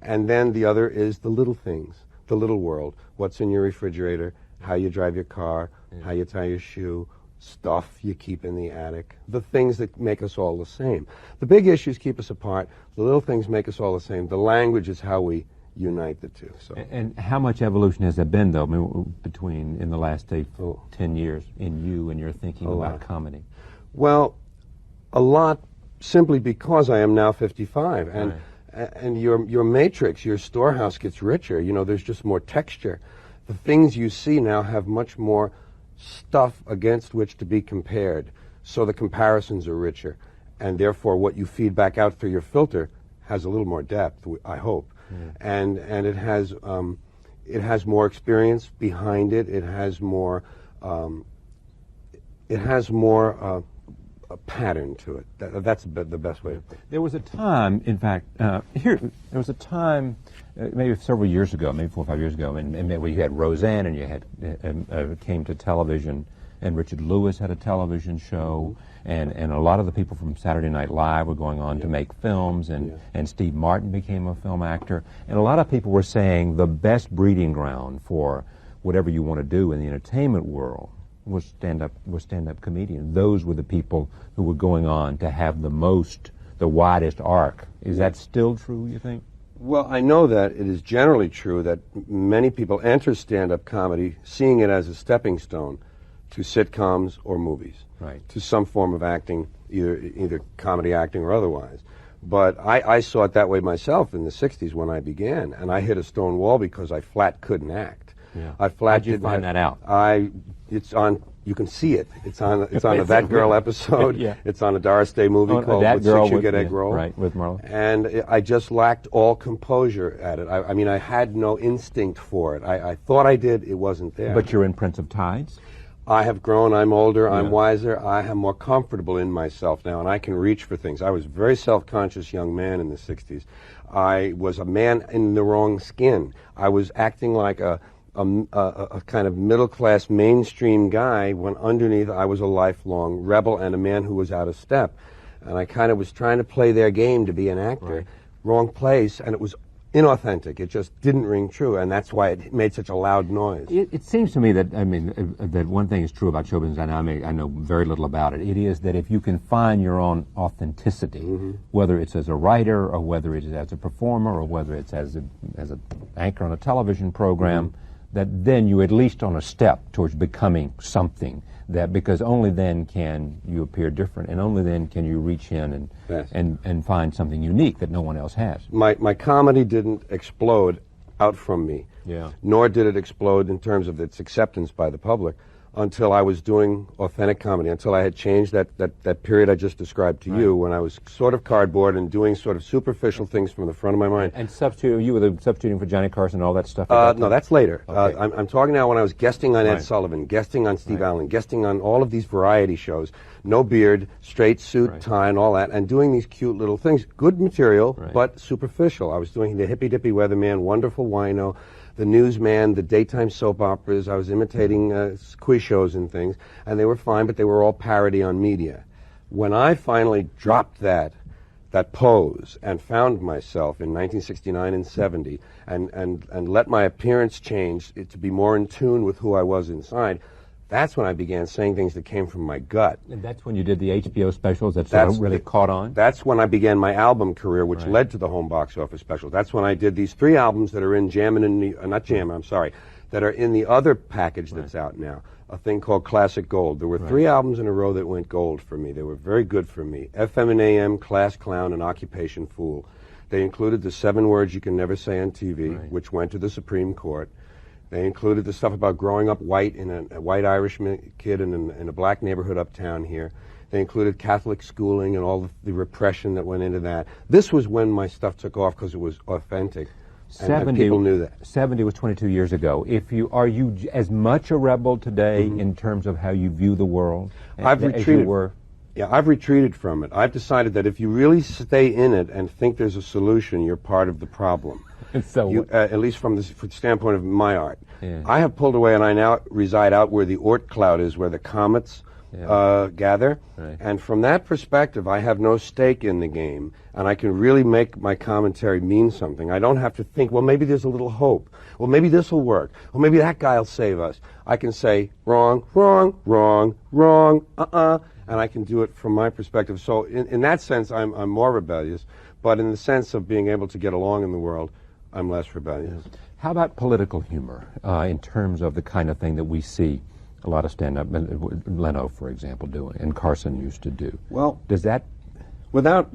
And then the other is the little things, the little world. What's in your refrigerator, how you drive your car, how you tie your shoe, stuff you keep in the attic, the things that make us all the same. The big issues keep us apart. The little things make us all the same. The language is how we unite the two. So. And how much evolution has there been, though, I mean, between in the last 10 years in you and your thinking about comedy? Well, a lot, simply because I am now 55, and your matrix, your storehouse gets richer. You know, there's just more texture. The things you see now have much more stuff against which to be compared, so the comparisons are richer, and therefore what you feed back out through your filter has a little more depth, I hope, and it has more experience behind it. It has more a pattern to it. That's the best way to put it. There was a time, in fact, there was a time, maybe several years ago, maybe 4 or 5 years ago, and maybe you had Roseanne, and you had came to television, and Richard Lewis had a television show, and a lot of the people from Saturday Night Live were going on to make films, and Steve Martin became a film actor, and a lot of people were saying the best breeding ground for whatever you want to do in the entertainment world was stand-up comedians. Those were the people who were going on to have the widest arc. Is that still true, you think? Well, I know that it is generally true that many people enter stand-up comedy seeing it as a stepping stone to sitcoms or movies, to some form of acting, either comedy acting or otherwise. But I saw it that way myself in the 60s when I began, and I hit a stone wall because I flat couldn't act. Yeah. How'd you find that out? It's on. You can see it. It's on a That Girl episode. It's on a Doris Day movie called That Girl Six You Get Egg Roll. Right, with Marla. And I just lacked all composure at it. I mean, I had no instinct for it. I thought I did. It wasn't there. But you're in Prince of Tides? I have grown. I'm older. I'm wiser. I am more comfortable in myself now, and I can reach for things. I was a very self-conscious young man in the 60s. I was a man in the wrong skin. I was acting like a kind of middle-class mainstream guy when underneath I was a lifelong rebel and a man who was out of step. And I kind of was trying to play their game to be an actor. Wrong place, and it was inauthentic. It just didn't ring true, and that's why it made such a loud noise. It seems to me that, that one thing is true about show business, and I know very little about it. It is that if you can find your own authenticity, whether it's as a writer or whether it's as a performer or whether it's as an anchor on a television program, that then you're at least on a step towards becoming something, that because only then can you appear different, and only then can you reach in and find something unique that no one else has. My comedy didn't explode out from me, nor did it explode in terms of its acceptance by the public until I was doing authentic comedy, until I had changed that period I just described to you, when I was sort of cardboard and doing sort of superficial things from the front of my mind. And you were substituting for Johnny Carson and all that stuff? No, that's later. Okay. I'm talking now when I was guesting on Ed Sullivan, guesting on Steve Allen, guesting on all of these variety shows, no beard, straight suit, tie, and all that, and doing these cute little things. Good material, but superficial. I was doing the hippy-dippy weatherman, wonderful wino, the newsman, the daytime soap operas. I was imitating quiz shows and things, and they were fine, but they were all parody on media. When I finally dropped that that pose, and found myself in 1969 and 70, and let my appearance change to be more in tune with who I was inside, that's when I began saying things that came from my gut. And that's when you did the HBO specials that sort of really caught on? That's when I began my album career, which led to the home box office specials. That's when I did these 3 albums that are in that are in the other package that's out now, a thing called Classic Gold. There were 3 albums in a row that went gold for me. They were very good for me. FM and AM, Class Clown, and Occupation Fool. They included the 7 words you can never say on TV, which went to the Supreme Court. They included the stuff about growing up white in a white Irish kid in a black neighborhood uptown here. They included Catholic schooling and all the repression that went into that. This was when my stuff took off because it was authentic. And people knew that. 70 was 22 years ago. Are you as much a rebel today in terms of how you view the world I've retreated. Yeah, I've retreated from it. I've decided that if you really stay in it and think there's a solution, you're part of the problem. So at least from the standpoint of my art. Yeah. I have pulled away, and I now reside out where the Oort cloud is, where the comets gather. Right. And from that perspective, I have no stake in the game, and I can really make my commentary mean something. I don't have to think, well, maybe there's a little hope. Well, maybe this will work. Well, maybe that guy will save us. I can say, wrong, wrong, wrong, wrong, and I can do it from my perspective. So in that sense, I'm more rebellious, but in the sense of being able to get along in the world, I'm less rebellious. How about political humor in terms of the kind of thing that we see a lot of stand-up, Leno, for example, doing, and Carson used to do? Well, does that, without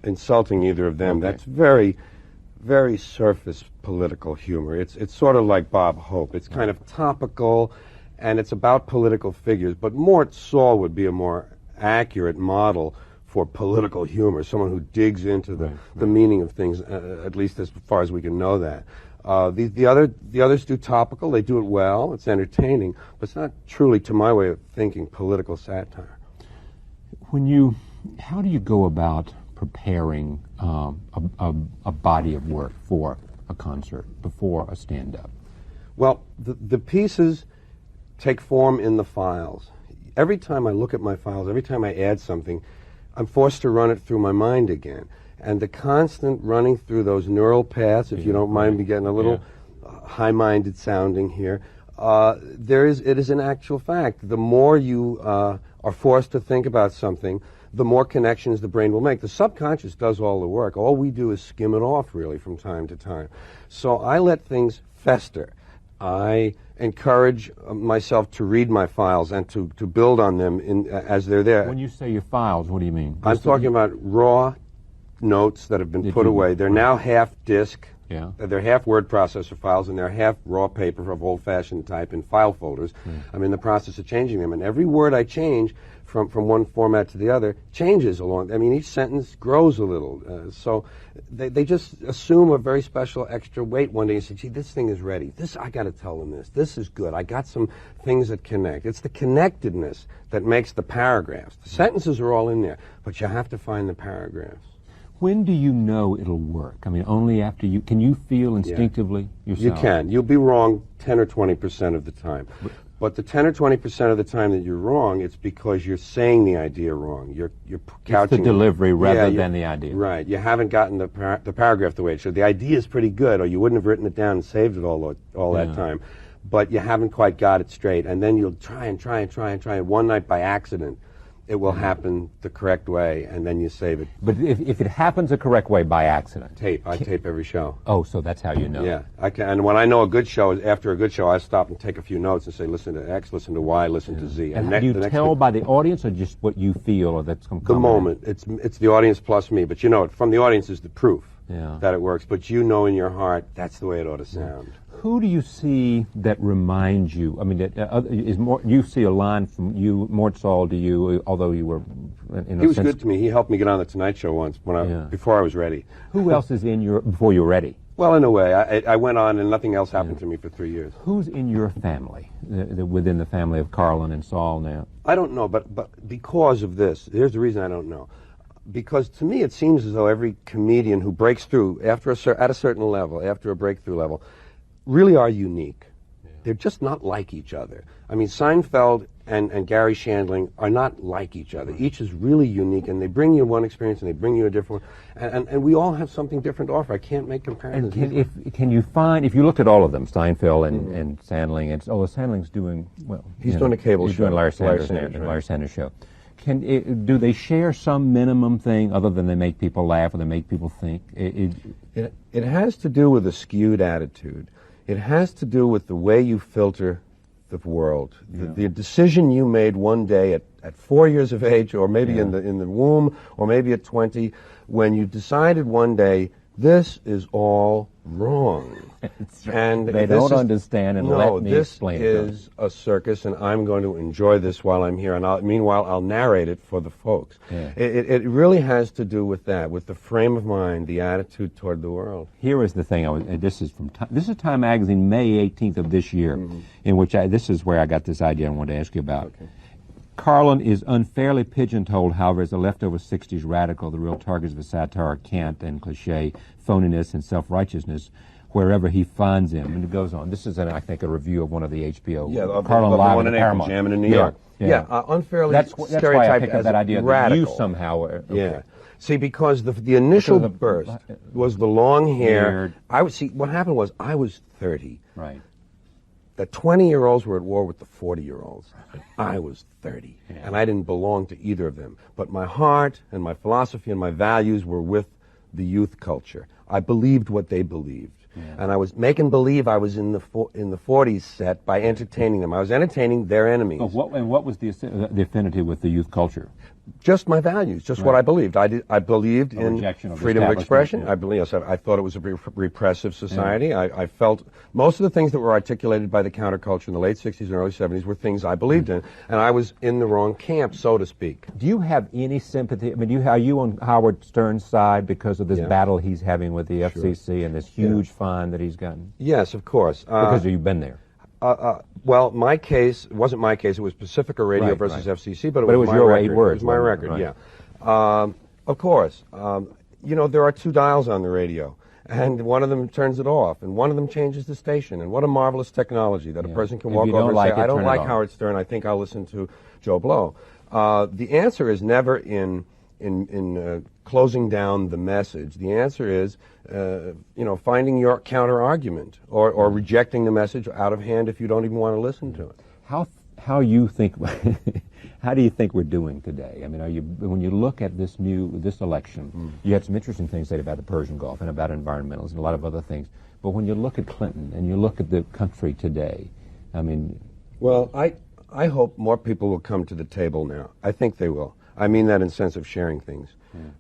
insulting either of them, that's very, very surface political humor. It's sort of like Bob Hope. It's kind of topical, and it's about political figures. But Mort Saul would be a more accurate model for political humor, someone who digs into the meaning of things, at least as far as we can know that. The others do topical. They do it well. It's entertaining, but it's not truly, to my way of thinking, political satire. How do you go about preparing a body of work for a concert, before a stand-up? Well, the pieces take form in the files. Every time I look at my files, every time I add something, I'm forced to run it through my mind again. And the constant running through those neural paths, if you don't mind me getting a little high-minded sounding here, it is an actual fact. The more you are forced to think about something, the more connections the brain will make. The subconscious does all the work. All we do is skim it off, really, from time to time. So I let things fester. I encourage myself to read my files and to build on them as they're there. When you say your files, what do you mean? I'm talking about raw notes that have been put away. They're now half disk. Yeah. They're half word processor files, and they're half raw paper of old-fashioned type in file folders. I'm in the process of changing them, and every word I change from one format to the other changes along. I mean, each sentence grows a little. So they just assume a very special extra weight one day and say, gee, this thing is ready. I got to tell them this. This is good. I got some things that connect. It's the connectedness that makes the paragraphs. The sentences are all in there, but you have to find the paragraphs. When do you know it'll work? I mean, only after can you feel instinctively yourself? You can. You'll be wrong 10 or 20% of the time. But the 10 or 20% of the time that you're wrong, it's because you're saying the idea wrong. You're couching it's the delivery rather than the idea. Right. You haven't gotten the paragraph the way it should. The idea is pretty good, or you wouldn't have written it down and saved it all that time. But you haven't quite got it straight. And then you'll try. And one night by accident, it will happen the correct way, and then you save it. But if it happens the correct way by accident? I tape every show. Oh, so that's how you know. Yeah. And when I know a good show, after a good show, I stop and take a few notes and say, listen to X, listen to Y, listen to Z. And do you tell by the audience, or just what you feel, or that's some the moment. It's the audience plus me. But from the audience is the proof that it works. But you know in your heart, that's the way it ought to sound. Who do you see that reminds you? I mean, you see a line from you, Mort Saul, to you, although you were, in a He was sense, good to me. He helped me get on the Tonight Show once before I was ready. Who else is before you're ready? Well, in a way, I went on and nothing else happened to me for 3 years. Who's in your family, within the family of Carlin and Saul now? I don't know, but because of this, here's the reason I don't know. Because to me, it seems as though every comedian who breaks through at a certain level, after a breakthrough level, really are unique. They're just not like each other. I mean, Seinfeld and Gary Shandling are not like each other. Each is really unique, and they bring you one experience and they bring you a different one. And we all have something different to offer. I can't make comparisons. And can you find, if you looked at all of them, Steinfeld and Sandling, and Sandling's doing, well, he's doing a cable he's show. Doing Larry Sanders show. Do they share some minimum thing other than they make people laugh or they make people think? It has to do with a skewed attitude. It has to do with the way you filter the world. The decision you made one day at 4 years of age, or maybe in the womb, or maybe at 20, when you decided one day, this is all wrong. And they don't understand, and let me explain it. This is a circus, and I'm going to enjoy this while I'm here. And meanwhile, I'll narrate it for the folks. Yeah. It really has to do with that, with the frame of mind, the attitude toward the world. Here is the thing. This is Time Magazine, May 18th of this year, in which this is where I got this idea I wanted to ask you about. Okay. Carlin is unfairly pigeonholed, however, as a leftover 60s radical. The real targets of his satire are cant and cliche, phoniness and self-righteousness, wherever he finds him. And it goes on. This is, I think, a review of one of the HBO. Carlin Live in Paramount. Jamming in New York. Unfairly that's why I picked up that idea radical. That you somehow are. Okay. Yeah. See, because the initial burst was the long hair. What happened was I was 30. Right. The 20-year-olds were at war with the 40-year-olds. I was 30, and I didn't belong to either of them. But my heart and my philosophy and my values were with the youth culture. I believed what they believed. And I was making believe I was in the 40s set by entertaining them. I was entertaining their enemies. But what was the affinity with the youth culture? Just my values, just what I believed. I believed in freedom of expression. Yeah. I thought it was a repressive society. Yeah. I felt most of the things that were articulated by the counterculture in the late 60s and early 70s were things I believed in, and I was in the wrong camp, so to speak. Do you have any sympathy? I mean, are you on Howard Stern's side because of this battle he's having with the FCC and this huge fine that he's gotten? Yes, of course. Because you've been there. Well, my case, it wasn't my case, it was Pacifica Radio versus FCC, but it was my your record. 8 words. It was my record, yeah. Of course. There are 2 dials on the radio, and one of them turns it off, and one of them changes the station, and what a marvelous technology that a person can walk over and say, I don't like Howard Stern, I think I'll listen to Joe Blow. The answer is never in closing down the message. The answer is, finding your counter-argument or rejecting the message out of hand if you don't even want to listen to it. How you think? How do you think we're doing today? I mean, when you look at this election, you had some interesting things said about the Persian Gulf and about environmentalism and a lot of other things. But when you look at Clinton and you look at the country today, I mean, well, I hope more people will come to the table now. I think they will. I mean that in the sense of sharing things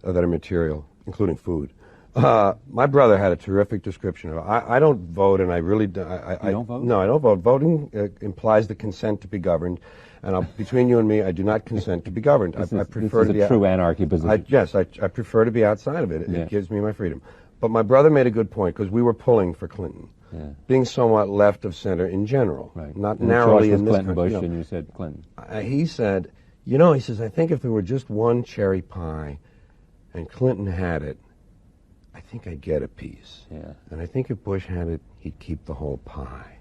that are material, including food. My brother had a terrific description of it. I don't vote, and I really don't. You don't vote? No, I don't vote. Voting implies the consent to be governed, and between you and me, I do not consent to be governed. I prefer to be a true anarchy position. Yes, I prefer to be outside of it. It gives me my freedom. But my brother made a good point, because we were pulling for Clinton, being somewhat left of center in general, not and narrowly in this Clinton country. Bush, and you said Clinton. He said, he says, I think if there were just one cherry pie, and Clinton had it, I think I'd get a piece. Yeah. And I think if Bush had it, he'd keep the whole pie.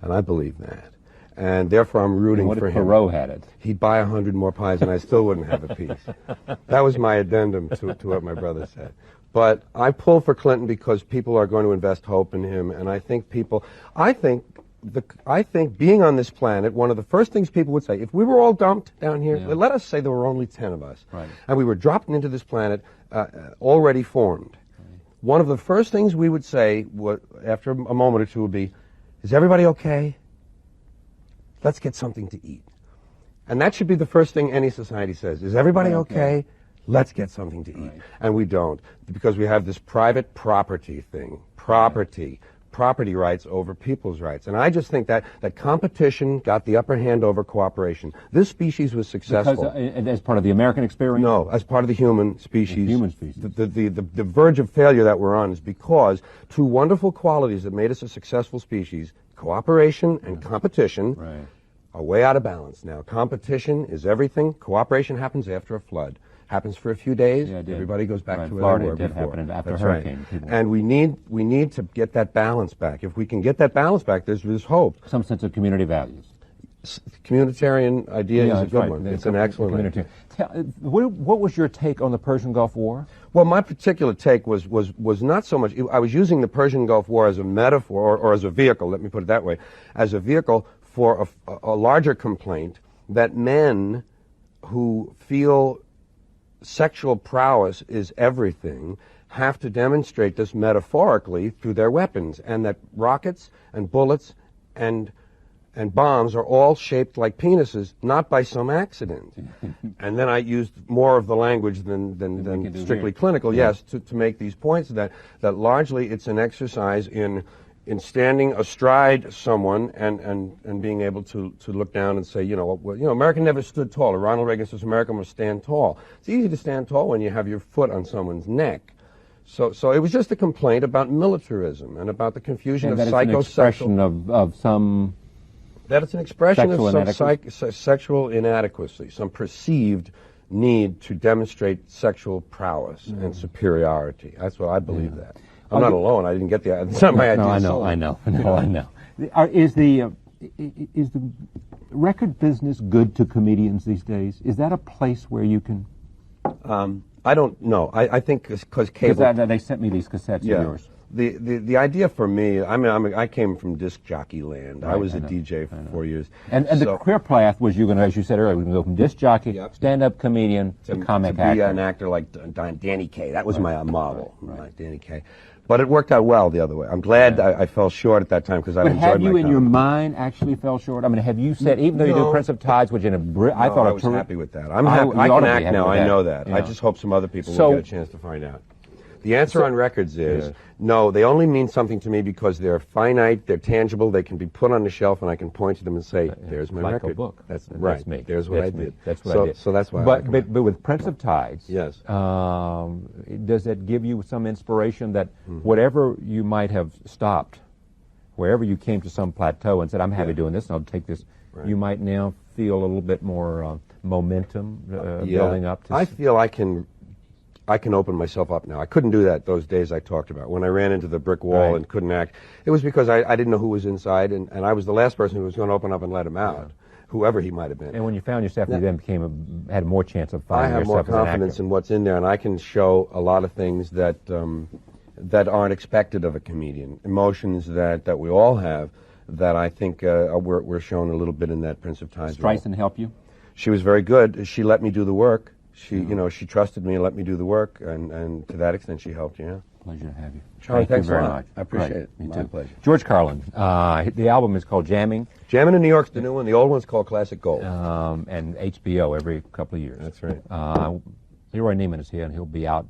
And I believe that. And therefore I'm rooting for him. What if Perot had it? He'd buy 100 more pies and I still wouldn't have a piece. That was my addendum to what my brother said. But I pull for Clinton because people are going to invest hope in him, and I think being on this planet, one of the first things people would say, if we were all dumped down here, let us say there were only 10 of us, and we were dropped into this planet already formed. One of the first things we would say, after a moment or two, would be, is everybody okay? Let's get something to eat. And that should be the first thing any society says. Is everybody okay? Let's get something to eat. And we don't, because we have this private property thing. Property rights over people's rights. And I just think that competition got the upper hand over cooperation. This species was successful. Because, as part of the American experience? No, as part of the human species. The human species. The verge of failure that we're on is because 2 wonderful qualities that made us a successful species, cooperation and competition, are way out of balance now. Competition is everything. Cooperation happens after a flood. Happens for a few days. Everybody goes back to where they were before. Did happen after That's hurricane. Right. And we need to get that balance back. If we can get that balance back, there's hope. Some sense of community values. Communitarian idea is a that's good right. one. It's an excellent idea. What was your take on the Persian Gulf War? Well, my particular take was not so much, I was using the Persian Gulf War as a metaphor, or as a vehicle, let me put it that way, as a vehicle for a larger complaint that men who feel sexual prowess is everything have to demonstrate this metaphorically through their weapons, and that rockets and bullets and bombs are all shaped like penises, not by some accident. And then I used more of the language than strictly clinical, yes, to make these points that largely it's an exercise in standing astride someone and being able to look down and say, America never stood tall. Ronald Reagan says America must stand tall. It's easy to stand tall when you have your foot on someone's neck. So it was just a complaint about militarism and about the confusion of psychosexual. That it's an expression of some sexual inadequacy, some perceived need to demonstrate sexual prowess and superiority. That's what I believe that. I'm not alone. I didn't get the. It's not my idea. I know. Is the record business good to comedians these days? Is that a place where you can? I don't know. I think because cable. They sent me these cassettes of yours. The idea for me, I came from disc jockey land. Right, I was a DJ for 4 years. And the career path was as you said earlier, we can go from disc jockey, stand-up comedian, to comic actor. To be an actor like Danny Kaye. That was my model, like Danny Kaye. But it worked out well the other way. I'm glad I fell short at that time because I enjoyed my But have you in comedy. your mind actually fell short? I mean, have you said, even though you do Prince of Tides, which I thought I was happy with that. I'm happy. I can act now. I know that. Yeah. I just hope some other people will get a chance to find out. The answer on records is no, they only mean something to me because they're finite, they're tangible, they can be put on the shelf and I can point to them and say, there's my record. A book. That's right. That's me. There's what I did. That's what I did. So that's why but with Prince of Tides, yes. Does that give you some inspiration that whatever you might have stopped, wherever you came to some plateau and said, I'm happy doing this and I'll take this, you might now feel a little bit more momentum building up to... I feel I can open myself up now. I couldn't do that those days I talked about. When I ran into the brick wall and couldn't act, it was because I didn't know who was inside, and I was the last person who was going to open up and let him out, whoever he might have been. And when you found yourself, you then had more chance of finding yourself as an actor. I have more confidence in what's in there, and I can show a lot of things that aren't expected of a comedian. Emotions that we all have that I think were shown a little bit in that Prince of Tides. Streisand help you? She was very good. She let me do the work. She trusted me and let me do the work, and to that extent, she helped. Yeah. Pleasure to have you. Charlie, Thank thanks you very a lot. much. I appreciate it. Me My too. pleasure. George Carlin. The album is called Jamming. Jamming in New York's the new one. The old one's called Classic Gold. And HBO every couple of years. That's right. Leroy Neiman is here, and he'll be out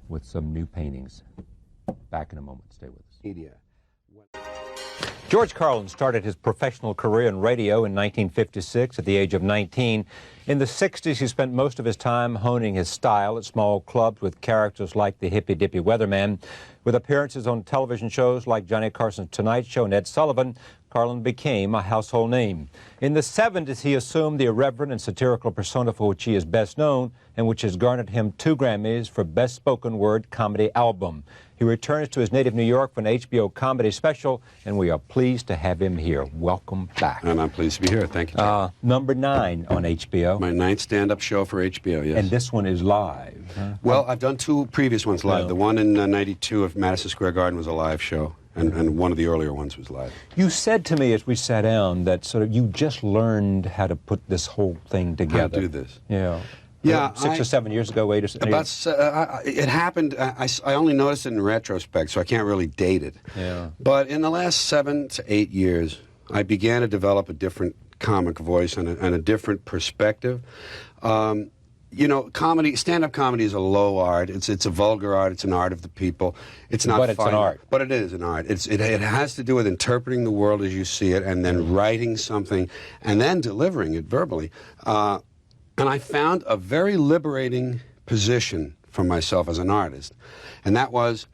with some new paintings. Back in a moment. Stay with us. Media. George Carlin started his professional career in radio in 1956 at the age of 19. In the 60s, he spent most of his time honing his style at small clubs with characters like the Hippy Dippy Weatherman. With appearances on television shows like Johnny Carson's Tonight Show and Ed Sullivan, Carlin became a household name. In the 70s, he assumed the irreverent and satirical persona for which he is best known and which has garnered him 2 Grammys for Best Spoken Word Comedy Album. He returns to his native New York for an HBO comedy special, and we are pleased to have him here. Welcome back. And I'm pleased to be here. Thank you. Number 9 on HBO. My 9th stand-up show for HBO, yes. And this one is live. Huh? Well, I've done 2 previous ones live. No. The one in '92 of Madison Square Garden was a live show, and one of the earlier ones was live. You said to me as we sat down that sort of you just learned how to put this whole thing together. How to do this. Yeah. Yeah, 6 or 7 years ago, 8 or 7 years. It happened. I only noticed it in retrospect, so I can't really date it. Yeah. But in the last 7 to 8 years, I began to develop a different comic voice and a different perspective. Comedy, stand-up comedy is a low art. It's a vulgar art. It's an art of the people. It's not. But it's an art. But it is an art. It has to do with interpreting the world as you see it, and then writing something, and then delivering it verbally. And I found a very liberating position for myself as an artist. And that was,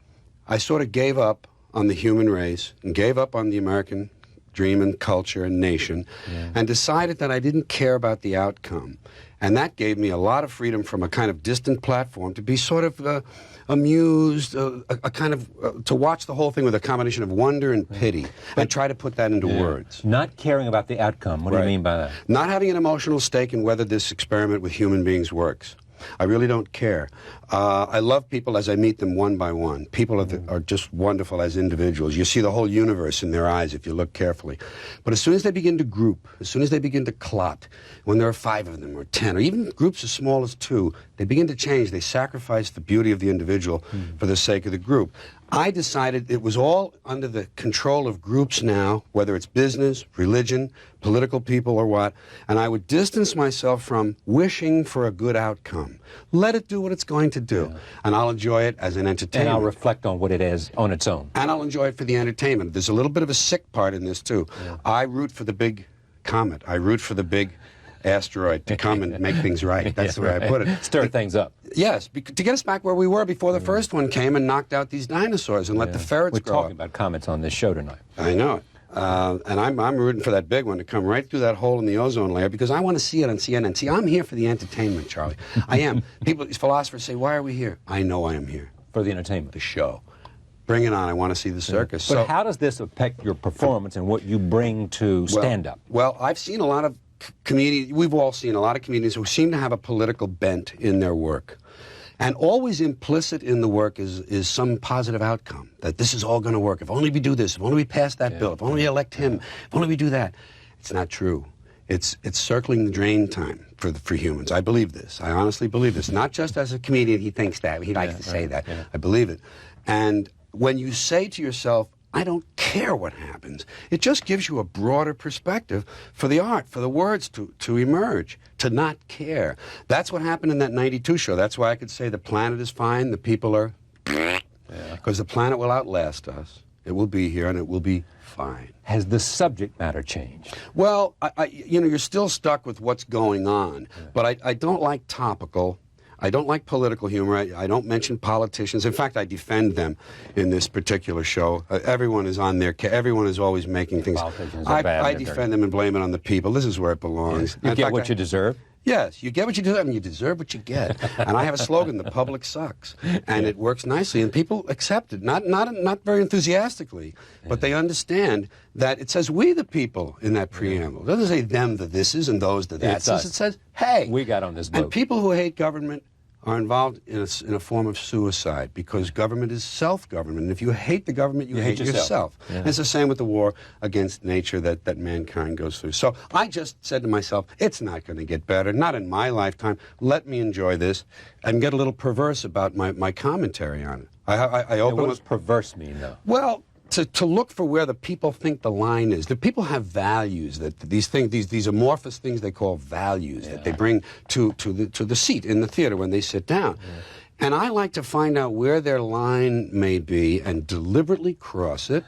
I sort of gave up on the human race and gave up on the American dream and culture and nation, and decided that I didn't care about the outcome. And that gave me a lot of freedom from a kind of distant platform to be sort of amused, a kind of, to watch the whole thing with a combination of wonder and pity, and try to put that into words. Not caring about the outcome. What do you mean by that? Not having an emotional stake in whether this experiment with human beings works. I really don't care. I love people as I meet them one by one. People are just wonderful as individuals. You see the whole universe in their eyes if you look carefully. But as soon as they begin to group, as soon as they begin to clot, when there are 5 of them or 10, or even groups as small as 2, they begin to change. They sacrifice the beauty of the individual for the sake of the group. I decided it was all under the control of groups now, whether it's business, religion, political people, or what, and I would distance myself from wishing for a good outcome. Let it do what it's going to do, and I'll enjoy it as an entertainment. And I'll reflect on what it is on its own. And I'll enjoy it for the entertainment. There's a little bit of a sick part in this, too. I root for the big comet. I root for the big asteroid to come and make things right. That's the way I put it. Stir things up. Yes, to get us back where we were before the first one came and knocked out these dinosaurs and let the ferrets We're grow up. talking about comets on this show tonight. I know it. And I'm rooting for that big one to come right through that hole in the ozone layer because I want to see it on CNN. See, I'm here for the entertainment, Charlie. I am. Philosophers say, why are we here? I know I am here. For the entertainment. The show. Bring it on. I want to see the circus. But how does this affect your performance and what you bring to stand-up? Well, I've seen a lot of comedians, we've all seen a lot of comedians who seem to have a political bent in their work. And always implicit in the work is some positive outcome, that this is all going to work. If only we do this, if only we pass that bill, if only we elect him, if only we do that. It's not true. It's circling the drain time for humans. I believe this. I honestly believe this. Not just as a comedian, he thinks that. He likes to say that. Yeah. I believe it. And when you say to yourself, I don't care what happens, it just gives you a broader perspective for the art, for the words to emerge, to not care. That's what happened in that 92 show. That's why I could say the planet is fine, the people are... Because the planet will outlast us. It will be here and it will be fine. Has the subject matter changed? Well, you're still stuck with what's going on, but I don't like topical. I don't like political humor. I don't mention politicians. In fact, I defend them in this particular show. Everyone is on their... Everyone is always making things... Politicians are bad. I defend them and blame it on the people. This is where it belongs. You get what you deserve? Yes, you get what you deserve, and you deserve what you get. And I have a slogan, the public sucks. And it works nicely, and people accept it. Not very enthusiastically, but they understand that it says we the people in that preamble. It doesn't say them the thises and those the that's. It says, hey. We got on this boat. And people who hate government are involved in a form of suicide because government is self-government. And if you hate the government, you hate yourself. Yeah. And it's the same with the war against nature that mankind goes through. So I just said to myself, it's not going to get better, not in my lifetime. Let me enjoy this and get a little perverse about my commentary on it. I open what does perverse mean, though? Well, to look for where the people think the line is. The people have values, that these things, these amorphous things they call values that they bring to the seat in the theater when they sit down. And I like to find out where their line may be and deliberately cross it,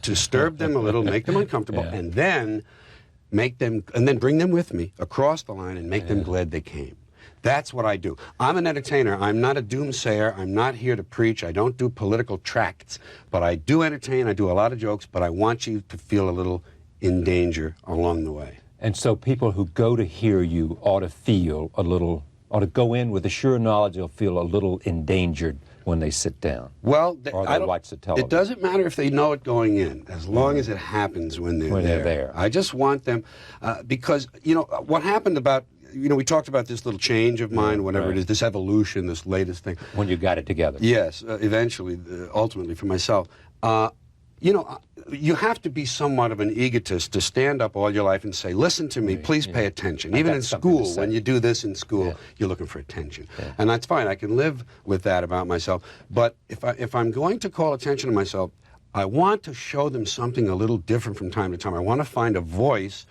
disturb them a little, make them uncomfortable, and then bring them with me across the line and make them glad they came. That's what I do. I'm an entertainer. I'm not a doomsayer. I'm not here to preach. I don't do political tracts. But I do entertain. I do a lot of jokes. But I want you to feel a little in danger along the way. And so people who go to hear you ought to go in with the sure knowledge they'll feel a little endangered when they sit down. Well, or they watch the television. It doesn't matter if they know it going in, as long as it happens when they're there. I just want them, because, what happened about... we talked about this little change of mind, whatever it is, this evolution, this latest thing. When you got it together. Yes, eventually, ultimately for myself. You have to be somewhat of an egotist to stand up all your life and say, listen to me, please pay attention. Even in school, when you do this in school, you're looking for attention. And that's fine. I can live with that about myself. But if I'm going to call attention to myself, I want to show them something a little different from time to time. I want to find a voice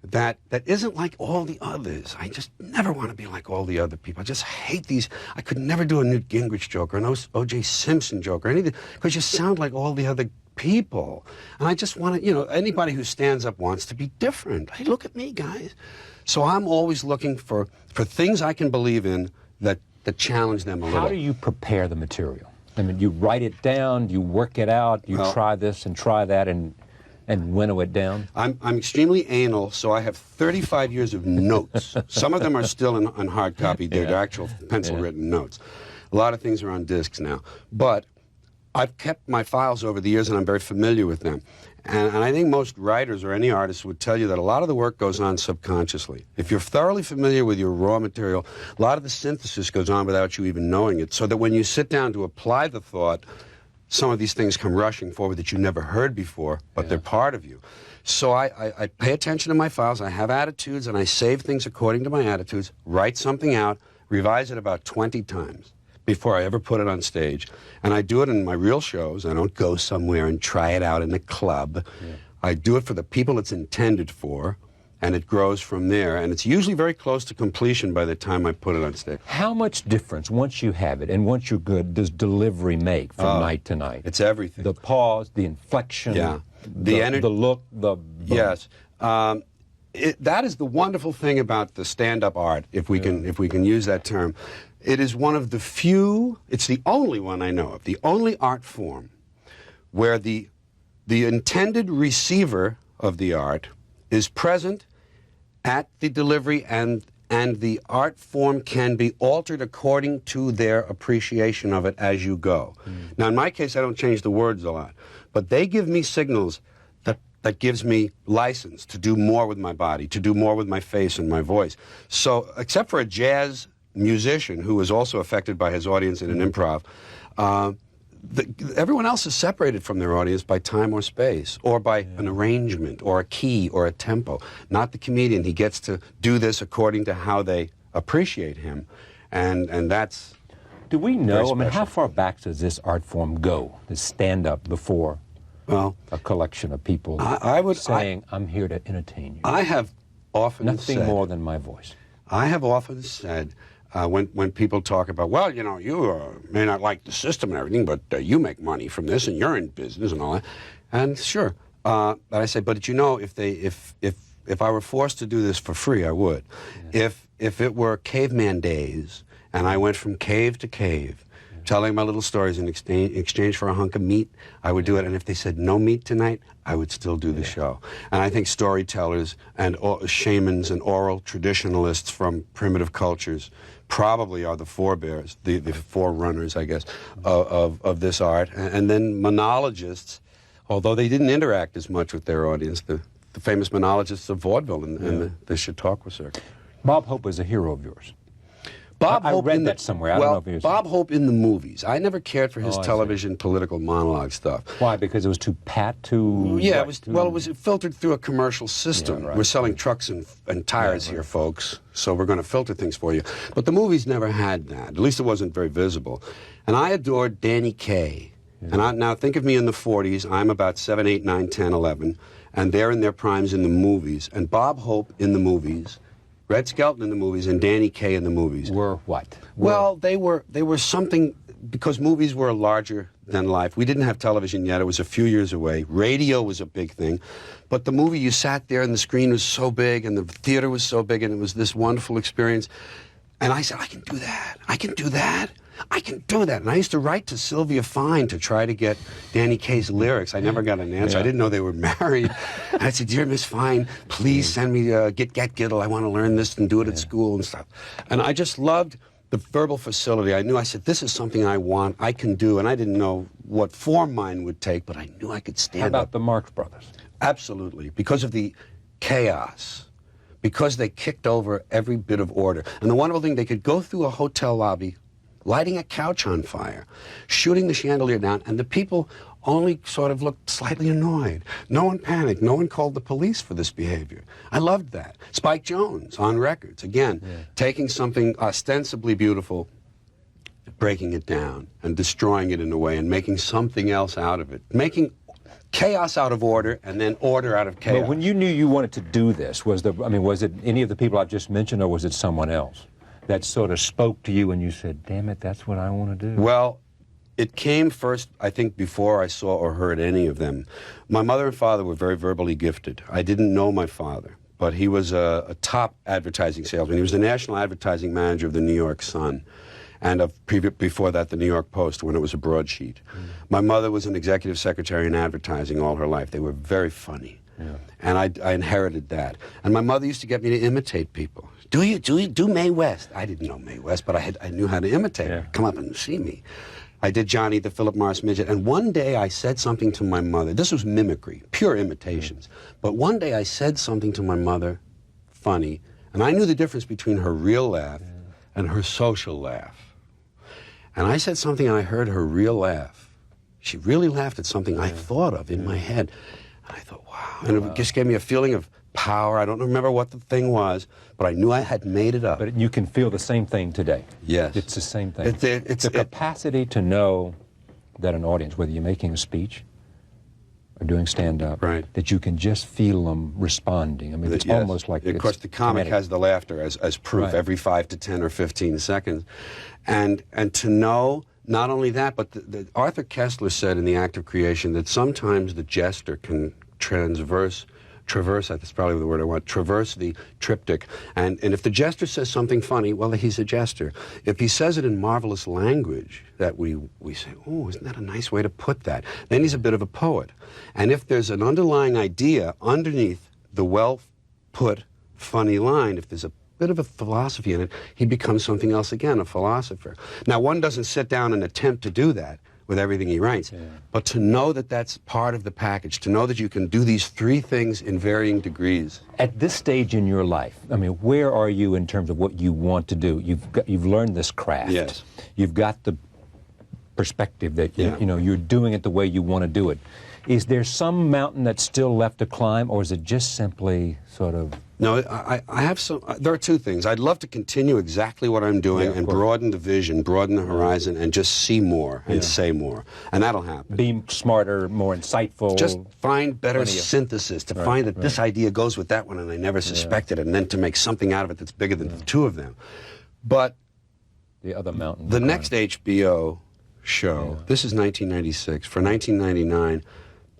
that isn't like all the others. I just never want to be like all the other people. I just hate these. I could never do a Newt Gingrich joke or an O.J. Simpson joke or anything because you sound like all the other people. And I just want to, anybody who stands up wants to be different. Hey, look at me, guys. So I'm always looking for things I can believe in that challenge them a little. How do you prepare the material? I mean, you write it down, you work it out, you try this and try that, and And winnow it down? I'm extremely anal, so I have 35 years of notes. Some of them are still in hard copy. They're actual pencil-written notes. A lot of things are on discs now. But I've kept my files over the years, and I'm very familiar with them. And I think most writers or any artist would tell you that a lot of the work goes on subconsciously. If you're thoroughly familiar with your raw material, a lot of the synthesis goes on without you even knowing it, so that when you sit down to apply the thought, some of these things come rushing forward that you never heard before, but they're part of you. So I pay attention to my files. I have attitudes, and I save things according to my attitudes, write something out, revise it about 20 times before I ever put it on stage. And I do it in my real shows. I don't go somewhere and try it out in a club. I do it for the people it's intended for, and it grows from there. And it's usually very close to completion by the time I put it on stage. How much difference, once you have it and once you're good, does delivery make from night to night? It's everything. The pause, the inflection, the energy, the look, the... Yes. That is the wonderful thing about the stand-up art, if we can use that term. It is one of the few, it's the only one I know of, the only art form where the intended receiver of the art is present at the delivery, and the art form can be altered according to their appreciation of it as you go. Now, in my case, I don't change the words a lot, but they give me signals that gives me license to do more with my body, to do more with my face and my voice. So, except for a jazz musician who is also affected by his audience in an improv, everyone else is separated from their audience by time or space, or by an arrangement, or a key, or a tempo. Not the comedian. He gets to do this according to how they appreciate him, and that's... Do we know, I mean, how far back does this art form go, the stand-up, before a collection of people saying, I'm here to entertain you? I have often Nothing said... more than my voice. I have often said... when people talk about, well, you know, you may not like the system and everything, but you make money from this and you're in business and all that. And sure, but I say, but you know, if I were forced to do this for free, I would. If it were caveman days and I went from cave to cave, telling my little stories in exchange for a hunk of meat, I would do it. And if they said no meat tonight, I would still do the show. And I think storytellers and shamans and oral traditionalists from primitive cultures probably are the forebears, the forerunners, I guess, of this art. And then monologists, although they didn't interact as much with their audience, the famous monologists of vaudeville and the Chautauqua circuit. Bob Hope is a hero of yours. I read that somewhere. I don't know if he was... Bob Hope in the movies. I never cared for his television political monologue stuff. Why? Because it was too pat, too... Yeah, it was filtered through a commercial system. We're selling trucks and tires here, folks, so we're going to filter things for you. But the movies never had that. At least it wasn't very visible. And I adored Danny Kaye. And now think of me in the 40s. I'm about 7, 8, 9, 10, 11. And they're in their primes in the movies. And Bob Hope in the movies... Red Skelton in the movies and Danny Kaye in the movies. Were what? Well, they were something, because movies were larger than life. We didn't have television yet. It was a few years away. Radio was a big thing. But the movie, you sat there and the screen was so big and the theater was so big and it was this wonderful experience. And I said, I can do that. I can do that. I can do that. And I used to write to Sylvia Fine to try to get Danny Kaye's lyrics. I never got an answer. I didn't know they were married. And I said, dear Miss Fine, please send me Get Gittle. I want to learn this and do it at school and stuff. And I just loved the verbal facility. I said, this is something I want, I can do. And I didn't know what form mine would take, but I knew I could stand up. How about the Marx Brothers? Absolutely. Because of the chaos. Because they kicked over every bit of order. And the wonderful thing, they could go through a hotel lobby, lighting a couch on fire, shooting the chandelier down, and the people only sort of looked slightly annoyed. No one panicked. No one called the police for this behavior. I loved that. Spike Jones on records, again, taking something ostensibly beautiful, breaking it down and destroying it in a way and making something else out of it. Making chaos out of order and then order out of chaos. But when you knew you wanted to do this, was it any of the people I've just mentioned, or was it someone else that sort of spoke to you and you said, damn it, that's what I want to do? Well, it came first, I think, before I saw or heard any of them. My mother and father were very verbally gifted. I didn't know my father, but he was a top advertising salesman. He was the national advertising manager of the New York Sun. and before that, the New York Post, when it was a broadsheet. My mother was an executive secretary in advertising all her life. They were very funny. Yeah. And I inherited that. And my mother used to get me to imitate people. Do Mae West. I didn't know Mae West, but I knew how to imitate her. Come up and see me. I did Johnny the Philip Morris Midget, and one day I said something to my mother. This was mimicry, pure imitations. But one day I said something to my mother, funny, and I knew the difference between her real laugh and her social laugh. And I said something and I heard her real laugh. She really laughed at something I thought of in my head. And I thought, wow. And it just gave me a feeling of power. I don't remember what the thing was, but I knew I had made it up. But you can feel the same thing today. Yes. It's the same thing. It's the capacity to know that an audience, whether you're making a speech or doing stand-up, right, that you can just feel them responding. I mean, it's almost like of course, the comic has the laughter as proof every 5 to 10 or 15 seconds. And to know not only that, but the Arthur Kessler said in The Act of Creation that sometimes the jester can traverse, that's probably the word I want, traverse the triptych. And if the jester says something funny, well, he's a jester. If he says it in marvelous language that we say, oh, isn't that a nice way to put that? Then he's a bit of a poet. And if there's an underlying idea underneath the well-put, funny line, if there's a bit of a philosophy in it, he becomes something else again, a philosopher. Now, one doesn't sit down and attempt to do that with everything he writes, but to know that that's part of the package, to know that you can do these 3 things in varying degrees. At this stage in your life, I mean, where are you in terms of what you want to do? You've learned this craft. Yes. You've got the perspective that you're doing it the way you want to do it. Is there some mountain that's still left to climb, or is it just simply sort of... No, I have some... There are 2 things. I'd love to continue exactly what I'm doing and broaden the vision, broaden the horizon, and just see more and say more. And that'll happen. Be smarter, more insightful. Just find better synthesis, to find that this idea goes with that one and I never suspected it, and then to make something out of it that's bigger than the 2 of them. But... the other mountain. The next HBO show, this is 1996. For 1999...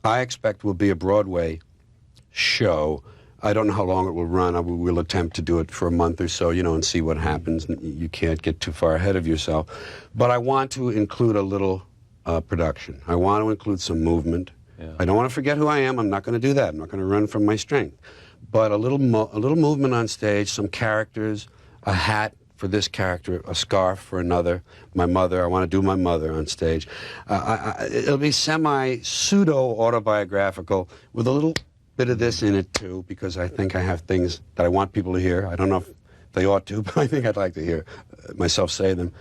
I expect will be a Broadway show. I don't know how long it will run. We'll attempt to do it for a month or so, and see what happens. You can't get too far ahead of yourself. But I want to include a little production. I want to include some movement. I don't want to forget who I am. I'm not going to do that. I'm not going to run from my strength. But a little movement on stage, some characters, a hat for this character, a scarf for another, my mother. I want to do my mother on stage. It'll be semi-pseudo-autobiographical with a little bit of this in it, too, because I think I have things that I want people to hear. I don't know if they ought to, but I think I'd like to hear myself say them.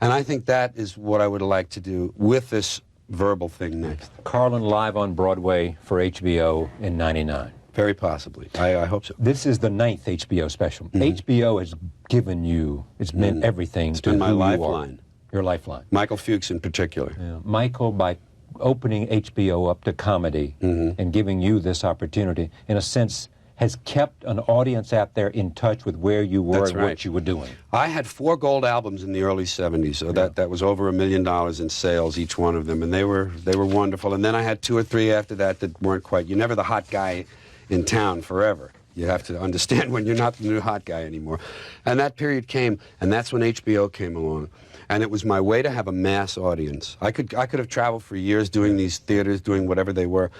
And I think that is what I would like to do with this verbal thing next. Carlin live on Broadway for HBO in '99. Very possibly. I hope so. This is the 9th HBO special. HBO has given you, it's meant everything to been my who lifeline. You are. Your lifeline. Michael Fuchs in particular. Yeah. Michael, by opening HBO up to comedy and giving you this opportunity, in a sense, has kept an audience out there in touch with where you were and what you were doing. I had 4 gold albums in the early 70s, so that was over $1 million in sales, each one of them, and they were wonderful. And then I had 2 or 3 after that weren't quite. You're never the hot guy in town forever. You have to understand when you're not the new hot guy anymore. And that period came, and that's when HBO came along. And it was my way to have a mass audience. I could have traveled for years doing these theaters, doing whatever they were,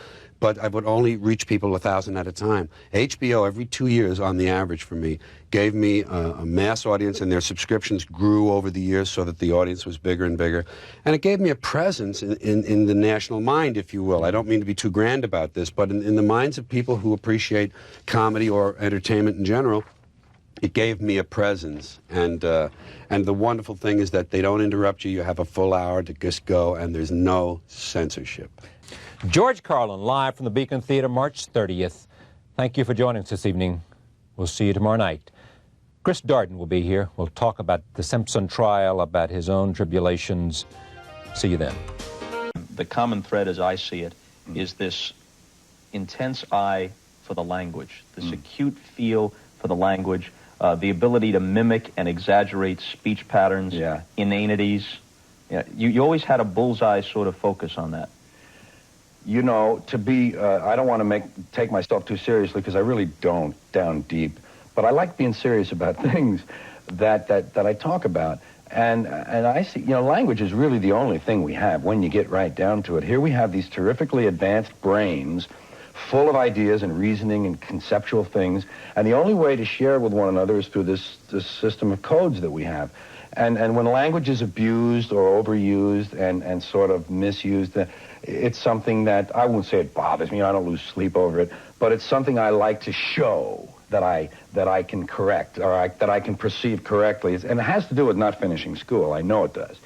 but I would only reach people 1,000 at a time. HBO, every 2 years on the average for me, gave me a mass audience, and their subscriptions grew over the years so that the audience was bigger and bigger. And it gave me a presence in the national mind, if you will. I don't mean to be too grand about this, but in the minds of people who appreciate comedy or entertainment in general, it gave me a presence. And the wonderful thing is that they don't interrupt you. You have a full hour to just go, and there's no censorship. George Carlin, live from the Beacon Theater, March 30th. Thank you for joining us this evening. We'll see you tomorrow night. Chris Darden will be here. We'll talk about the Simpson trial, about his own tribulations. See you then. The common thread, as I see it, is this intense eye for the language, this acute feel for the language, the ability to mimic and exaggerate speech patterns, inanities. You always had a bullseye sort of focus on that. You know, to be, I don't want to take myself too seriously, because I really don't, down deep. But I like being serious about things that I talk about. And I see, language is really the only thing we have when you get right down to it. Here we have these terrifically advanced brains full of ideas and reasoning and conceptual things, and the only way to share with one another is through this system of codes that we have. And when language is abused or overused and sort of misused, it's something that, I won't say it bothers me, I don't lose sleep over it, but it's something I like to show that I can correct, or that I can perceive correctly. And it has to do with not finishing school. I know it does.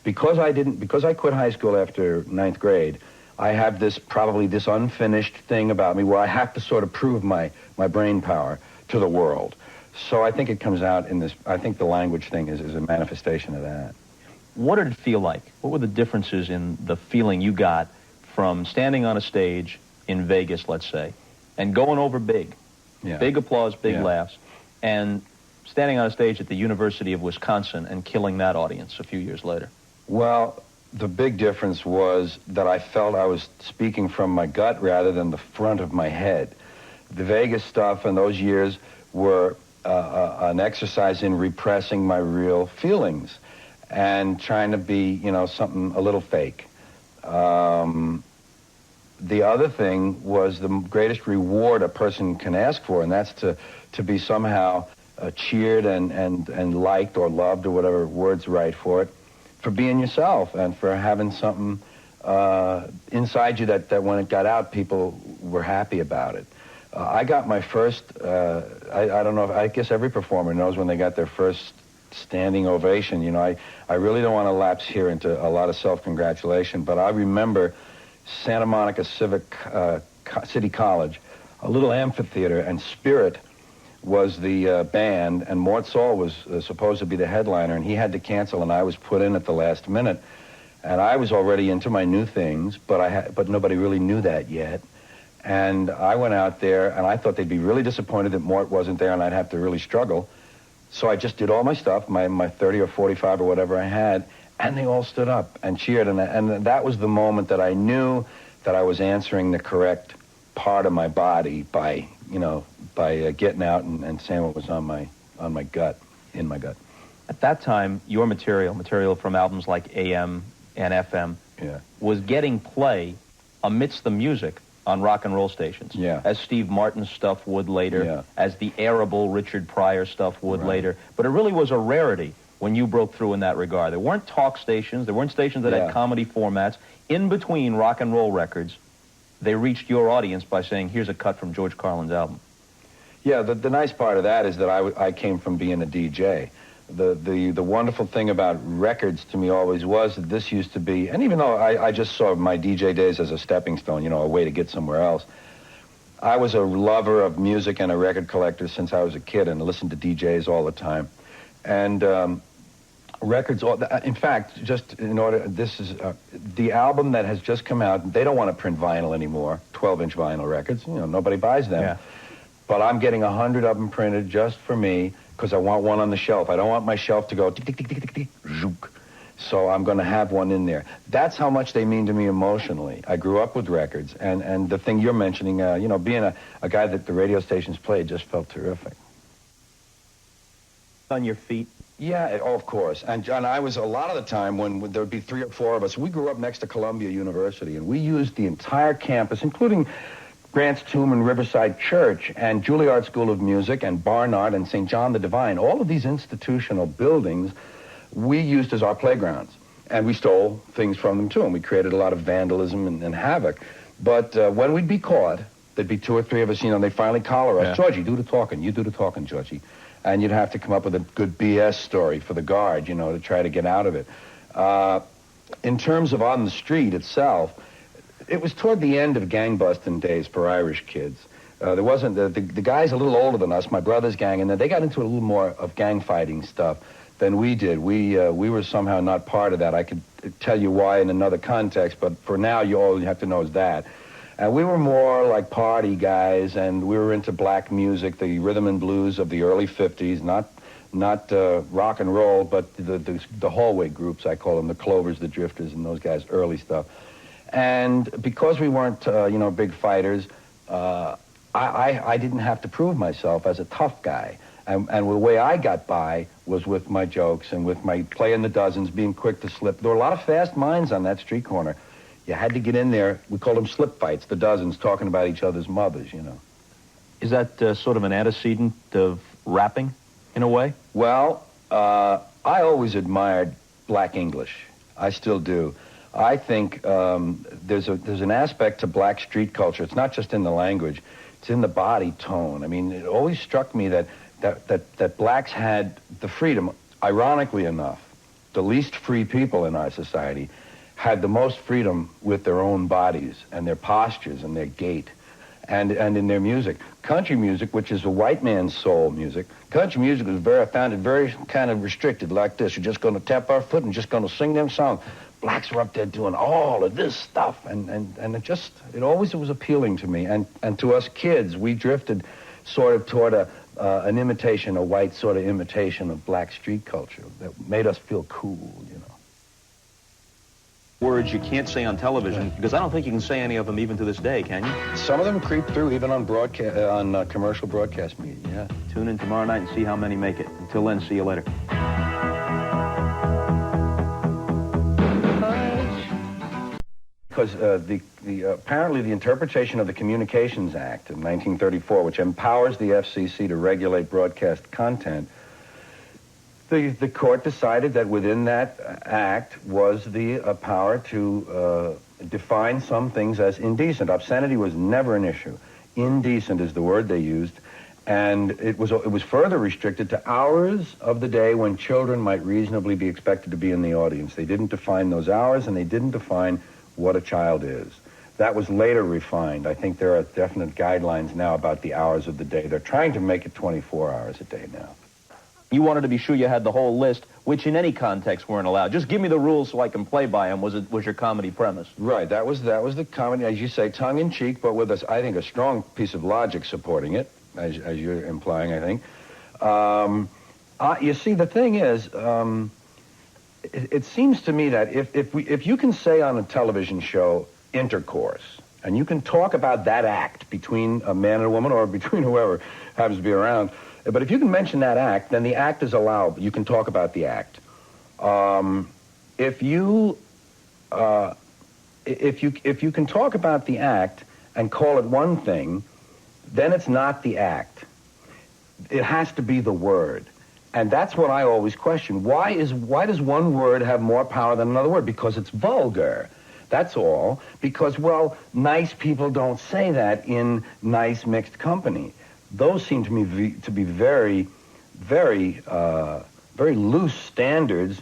Because I quit high school after 9th grade, I have probably this unfinished thing about me where I have to sort of prove my brain power to the world. So I think it comes out in this, I think the language thing is a manifestation of that. What did it feel like? What were the differences in the feeling you got from standing on a stage in Vegas, let's say, and going over big? Yeah. Big applause, big laughs, and standing on a stage at the University of Wisconsin and killing that audience a few years later? Well, the big difference was that I felt I was speaking from my gut rather than the front of my head. The Vegas stuff in those years were an exercise in repressing my real feelings and trying to be, something a little fake. The other thing was the greatest reward a person can ask for, and that's to be somehow cheered and liked or loved, or whatever word's right for it, for being yourself and for having something inside you that when it got out, people were happy about it. I got my first, I don't know, I guess every performer knows when they got their first standing ovation. I really don't want to lapse here into a lot of self-congratulation, but I remember Santa Monica City College, a little amphitheater, and Spirit was the band, and Mort Saul was supposed to be the headliner, and he had to cancel, and I was put in at the last minute. And I was already into my new things, but nobody really knew that yet. And I went out there, and I thought they'd be really disappointed that Mort wasn't there, and I'd have to really struggle. So I just did all my stuff, my 30 or 45 or whatever I had, and they all stood up and cheered. And that was the moment that I knew that I was answering the correct part of my body by getting out and saying what was on my gut, in my gut. At that time, your material from albums like AM and FM, was getting play amidst the music on rock and roll stations. Yeah. As Steve Martin's stuff would later, as the arable Richard Pryor stuff would later. But it really was a rarity when you broke through in that regard. There weren't talk stations, there weren't stations that had comedy formats. In between rock and roll records, they reached your audience by saying, here's a cut from George Carlin's album. Yeah, the nice part of that is that I came from being a DJ. The wonderful thing about records to me always was that this used to be, and even though I just saw my DJ days as a stepping stone, a way to get somewhere else, I was a lover of music and a record collector since I was a kid and listened to DJs all the time. And records, in fact, just in order, this is the album that has just come out. They don't want to print vinyl anymore, 12-inch vinyl records. Nobody buys them. Yeah. But I'm getting 100 of them printed just for me because I want one on the shelf. I don't want my shelf to go tick, tick, tick, tick, tick, tick, zook. So I'm going to have one in there. That's how much they mean to me emotionally. I grew up with records, and the thing you're mentioning, being a guy that the radio stations played just felt terrific. On your feet? Yeah, of course. And John, I was a lot of the time when there would be 3 or 4 of us. We grew up next to Columbia University, and we used the entire campus, including Grant's Tomb and Riverside Church and Juilliard School of Music and Barnard and St. John the Divine. All of these institutional buildings we used as our playgrounds. And we stole things from them, too, and we created a lot of vandalism and havoc. But when we'd be caught, there'd be 2 or 3 of us, they'd finally collar us. Yeah. Georgie, do the talking. You do the talking, Georgie. And you'd have to come up with a good BS story for the guard, to try to get out of it. In terms of on the street itself, it was toward the end of gang-busting days for Irish kids. There wasn't, the guys a little older than us, my brother's gang, and they got into a little more of gang-fighting stuff than we did. We were somehow not part of that. I could tell you why in another context, but for now, all you have to know is that. And we were more like party guys, and we were into black music, the rhythm and blues of the early 50s, not rock and roll, but the hallway groups, I call them, the Clovers, the Drifters, and those guys, early stuff. And because we weren't, big fighters, I didn't have to prove myself as a tough guy. And the way I got by was with my jokes and with my playing the dozens, being quick to slip. There were a lot of fast minds on that street corner. You had to get in there. We called them slip fights, the dozens, talking about each other's mothers, you know. Is that sort of an antecedent of rapping, in a way? Well, I always admired black English. I still do. I think there's an aspect to black street culture. It's not just in the language. It's in the body tone. I mean, it always struck me that blacks had the freedom. Ironically enough, the least free people in our society had the most freedom with their own bodies and their postures and their gait and in their music. Country music, which is a white man's soul music, country music was found it very kind of restricted like this. You're just going to tap our foot and just going to sing them songs. Blacks were up there doing all of this stuff, and it always was appealing to me. And to us kids, we drifted sort of toward an imitation, a white sort of imitation of black street culture that made us feel cool, you know. Words you can't say on television, because I don't think you can say any of them even to this day, can you? Some of them creep through even on commercial broadcast media, yeah. Tune in tomorrow night and see how many make it. Until then, see you later. Because apparently the interpretation of the Communications Act of 1934, which empowers the FCC to regulate broadcast content, the court decided that within that act was the power to define some things as indecent. Obscenity was never an issue. Indecent is the word they used, and it was further restricted to hours of the day when children might reasonably be expected to be in the audience. They didn't define those hours, and they didn't define what a child is. That was later refined. I think there are definite guidelines now about the hours of the day. They're trying to make it 24 hours a day now. You wanted to be sure you had the whole list, which in any context weren't allowed. Just give me the rules so I can play by them, was your comedy premise. Right, that was the comedy, as you say, tongue-in-cheek, but with, I think, a strong piece of logic supporting it, as you're implying, I think. You see, the thing is, it seems to me that if you can say on a television show intercourse, and you can talk about that act between a man and a woman or between whoever happens to be around, but if you can mention that act, then the act is allowable. You can talk about the act. If you can talk about the act and call it one thing, then it's not the act. It has to be the word. And that's what I always question. Why does one word have more power than another word? Because it's vulgar. That's all. Because, well, nice people don't say that in nice mixed company. Those seem to me to be very, very, very loose standards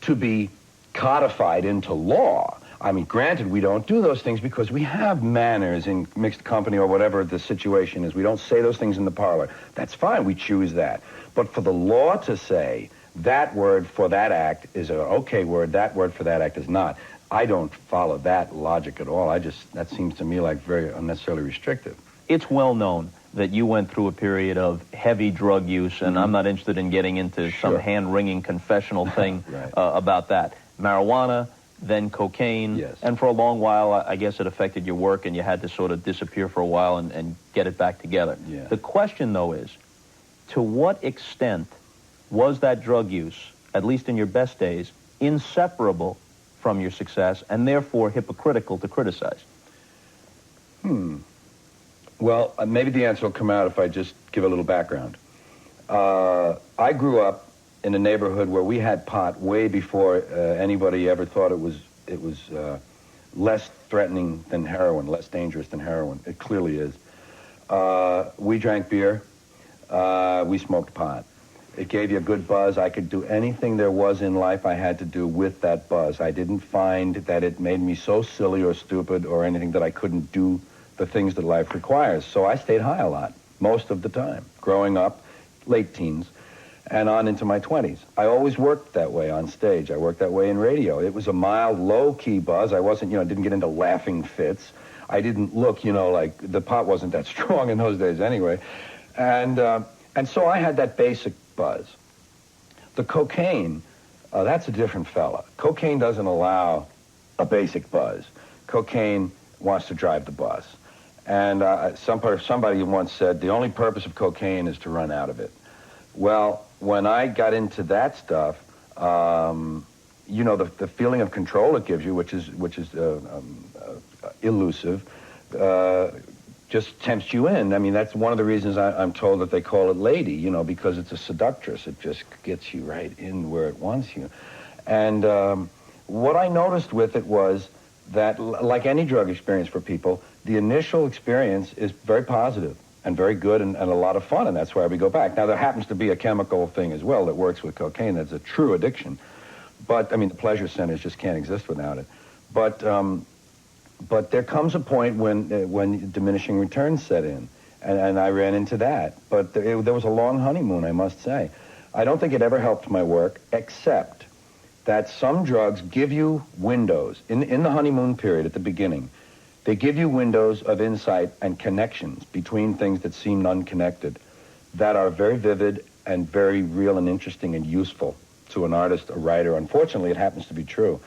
to be codified into law. I mean, granted, we don't do those things because we have manners in mixed company or whatever the situation is. We don't say those things in the parlor. That's fine. We choose that. But for the law to say that word for that act is an okay word, that word for that act is not, I don't follow that logic at all. That seems to me like very unnecessarily restrictive. It's well known that you went through a period of heavy drug use, and I'm not interested in getting into some hand-wringing confessional thing Right. About that. Marijuana, then cocaine, Yes. and for a long while, I guess it affected your work, and you had to sort of disappear for a while and get it back together. Yeah. The question, though, is, to what extent was that drug use, at least in your best days, inseparable from your success, and therefore hypocritical to criticize? Well, maybe the answer will come out if I just give a little background. I grew up in a neighborhood where we had pot way before anybody ever thought it was less threatening than heroin, less dangerous than heroin. It clearly is. We drank beer. We smoked pot. It gave you a good buzz. I could do anything there was in life I had to do with that buzz. I didn't find that it made me so silly or stupid or anything that I couldn't do the things that life requires. So I stayed high a lot, most of the time, growing up, late teens, and on into my 20s. I always worked that way on stage. I worked that way in radio. It was a mild, low-key buzz. I wasn't, didn't get into laughing fits. I didn't look, like the pot wasn't that strong in those days anyway. And so I had that basic buzz. The cocaine, that's a different fella. Cocaine doesn't allow a basic buzz. Cocaine wants to drive the bus. And somebody once said, the only purpose of cocaine is to run out of it. Well, when I got into that stuff, you know, the feeling of control it gives you, which is elusive, just tempts you in. I mean, that's one of the reasons I'm told that they call it lady, you know, because it's a seductress. It just gets you right in where it wants you. And what I noticed with it was that, like any drug experience for people, the initial experience is very positive and very good and a lot of fun, and that's why we go back. Now, there happens to be a chemical thing as well that works with cocaine that's a true addiction. But, I mean, the pleasure centers just can't exist without it. But there comes a point when diminishing returns set in, and I ran into that. But there was a long honeymoon, I must say. I don't think it ever helped my work, except that some drugs give you windows. In the honeymoon period at the beginning, they give you windows of insight and connections between things that seemed unconnected that are very vivid and very real and interesting and useful to an artist, a writer. Unfortunately, it happens to be true.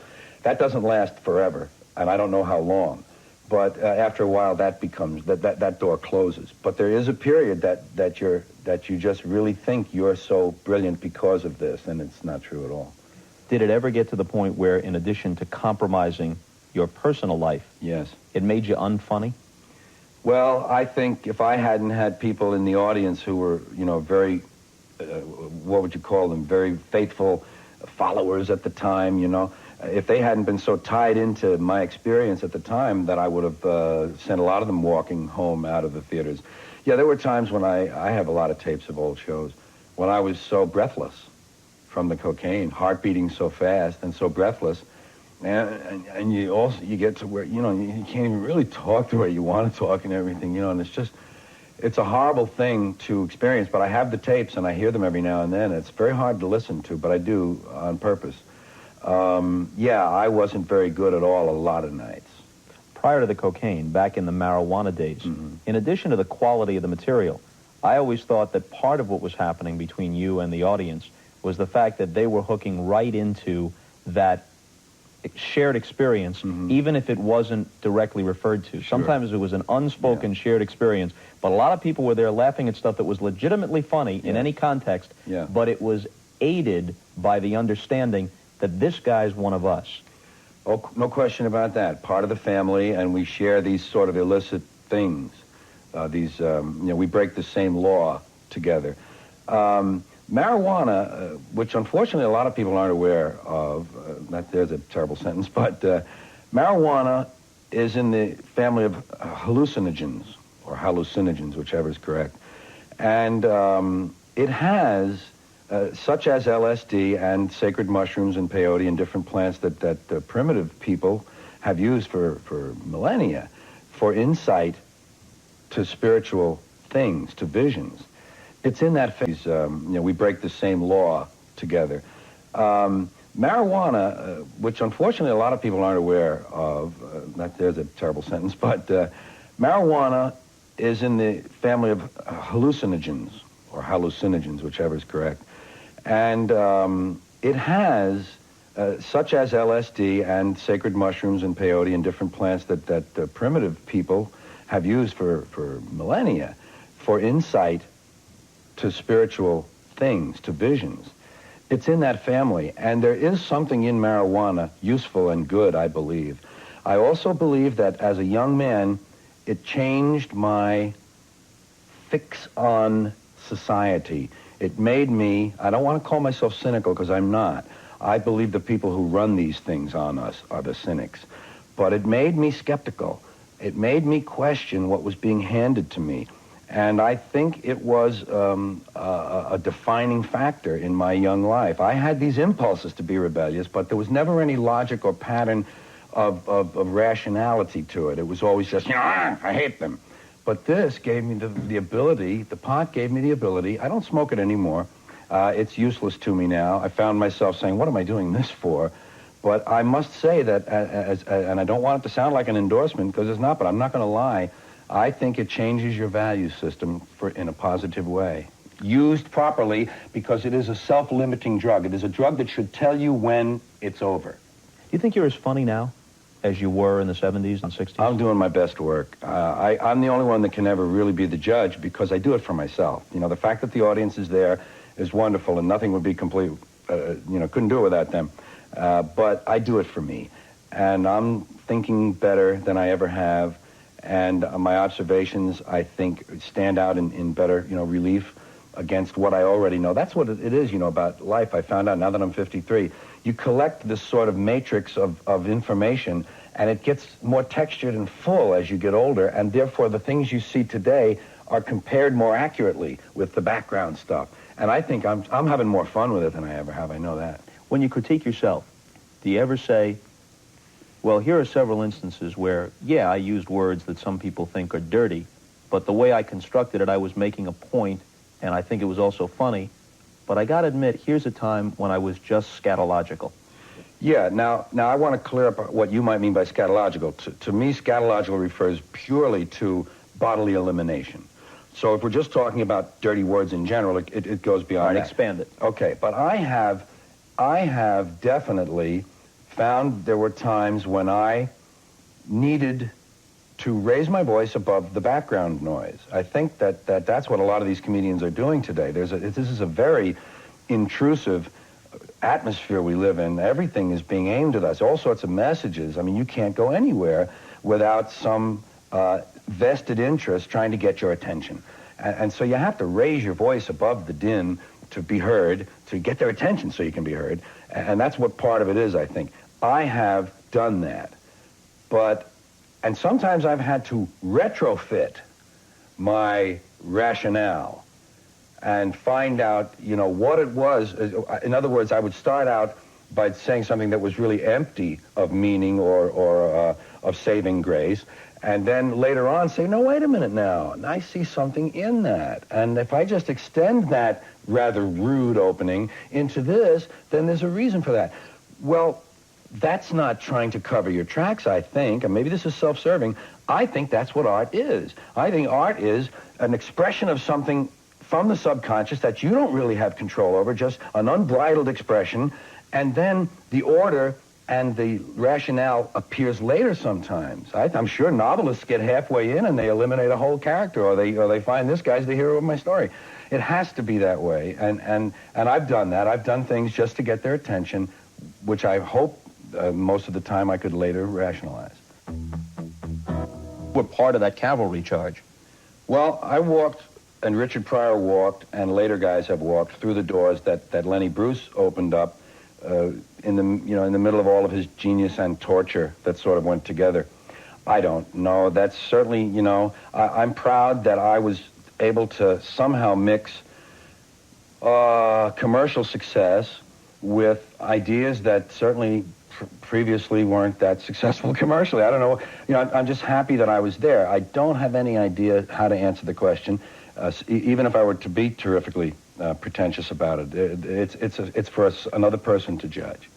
That doesn't last forever, and I don't know how long. But after a while, that door closes. But there is a period that you just really think you're so brilliant because of this, and it's not true at all. Did it ever get to the point where, in addition to compromising your personal life, yes, it made you unfunny? Well, I think if I hadn't had people in the audience who were, you know, very, what would you call them, very faithful followers at the time, you know, if they hadn't been so tied into my experience at the time, that I would have sent a lot of them walking home out of the theaters. Yeah, there were times when I have a lot of tapes of old shows, when I was so breathless from the cocaine, heart beating so fast and so breathless. And you get to where, you know, you can't even really talk the way you want to talk and everything, you know, and it's a horrible thing to experience, but I have the tapes and I hear them every now and then. It's very hard to listen to, but I do on purpose. Yeah, I wasn't very good at all a lot of nights. Prior to the cocaine, back in the marijuana days, in addition to the quality of the material, I always thought that part of what was happening between you and the audience was the fact that they were hooking right into that shared experience, even if it wasn't directly referred to. Sure. Sometimes it was an unspoken shared experience, but a lot of people were there laughing at stuff that was legitimately funny in any context, but it was aided by the understanding that this guy's one of us. Oh, no question about that. Part of the family, and we share these sort of illicit things. You know, we break the same law together. Marijuana, which unfortunately a lot of people aren't aware of, there's a terrible sentence, but marijuana is in the family of hallucinogens, or hallucinogens, whichever is correct. And it has, such as LSD and sacred mushrooms and peyote and different plants that primitive people have used for millennia, for insight to spiritual things, to visions. It's in that phase, you know, we break the same law together. Marijuana, which unfortunately a lot of people aren't aware of, there's a terrible sentence, but marijuana is in the family of hallucinogens, or hallucinogens, whichever is correct. And it has, such as LSD and sacred mushrooms and peyote and different plants that primitive people have used for millennia, for insight to spiritual things, to visions. It's in that family, and there is something in marijuana useful and good, I believe. I also believe that as a young man, it changed my fix on society. It made me, I don't want to call myself cynical because I'm not. I believe the people who run these things on us are the cynics. But it made me skeptical. It made me question what was being handed to me. And I think it was a defining factor in my young life. I had these impulses to be rebellious, but there was never any logic or pattern of rationality to it. It was always just, you know, I hate them. But this gave me the ability, the pot gave me the ability. I don't smoke it anymore. It's useless to me now. I found myself saying, what am I doing this for? But I must say that, and I don't want it to sound like an endorsement, because it's not, but I'm not going to lie, I think it changes your value system in a positive way. Used properly, because it is a self-limiting drug. It is a drug that should tell you when it's over. Do you think you're as funny now as you were in the 70s and 60s? I'm doing my best work. I'm the only one that can ever really be the judge, because I do it for myself. You know, the fact that the audience is there is wonderful, and nothing would be complete. Couldn't do it without them. But I do it for me, and I'm thinking better than I ever have, and my observations, I think, stand out in better, relief against what I already know. That's what it is, about life. I found out now that I'm 53. You collect this sort of matrix of information, and it gets more textured and full as you get older, and therefore the things you see today are compared more accurately with the background stuff. And I think I'm having more fun with it than I ever have. I know that. When you critique yourself, do you ever say, well, here are several instances where, yeah, I used words that some people think are dirty, but the way I constructed it, I was making a point, and I think it was also funny, but I got to admit, here's a time when I was just scatological. Yeah, now I want to clear up what you might mean by scatological. To me, scatological refers purely to bodily elimination. So if we're just talking about dirty words in general, it goes beyond that. Expand it. Okay, but I have definitely found there were times when I needed to raise my voice above the background noise. I think that's what a lot of these comedians are doing today. This is a very intrusive atmosphere we live in. Everything is being aimed at us, all sorts of messages. I mean, you can't go anywhere without some vested interest trying to get your attention. And so you have to raise your voice above the din to be heard, to get their attention so you can be heard. And that's what part of it is, I think. I have done that. And sometimes I've had to retrofit my rationale and find out, what it was. In other words, I would start out by saying something that was really empty of meaning or of saving grace, and then later on say, no, wait a minute now, I see something in that. And if I just extend that rather rude opening into this, then there's a reason for that. Well, that's not trying to cover your tracks, I think, and maybe this is self-serving. I think that's what art is. I think art is an expression of something from the subconscious that you don't really have control over, just an unbridled expression, and then the order and the rationale appears later sometimes. I'm sure novelists get halfway in and they eliminate a whole character, or they find this guy's the hero of my story. It has to be that way, and I've done that. I've done things just to get their attention, which I hope most of the time I could later rationalize. What part of that cavalry charge? Well, I walked, and Richard Pryor walked, and later guys have walked through the doors that Lenny Bruce opened up in the middle of all of his genius and torture that sort of went together. I don't know. That's certainly, I'm proud that I was able to somehow mix commercial success with ideas that certainly previously weren't that successful commercially. I don't know. I'm just happy that I was there. I don't have any idea how to answer the question, even if I were to be terrifically pretentious about it. It's for another person to judge.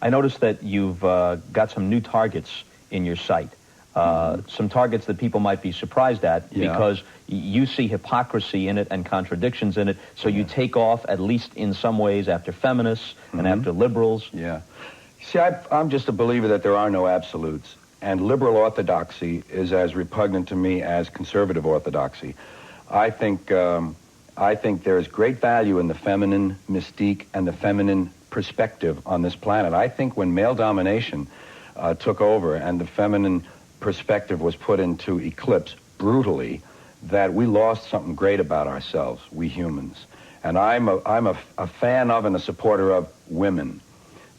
I noticed that you've got some new targets in your site. Some targets that people might be surprised at because you see hypocrisy in it and contradictions in it, so you take off, at least in some ways, after feminists and after liberals. Yeah. See, I'm just a believer that there are no absolutes, and liberal orthodoxy is as repugnant to me as conservative orthodoxy. I think there is great value in the feminine mystique and the feminine perspective on this planet. I think when male domination took over and the feminine perspective was put into eclipse brutally, that we lost something great about ourselves, we humans. And I'm a fan of and a supporter of women.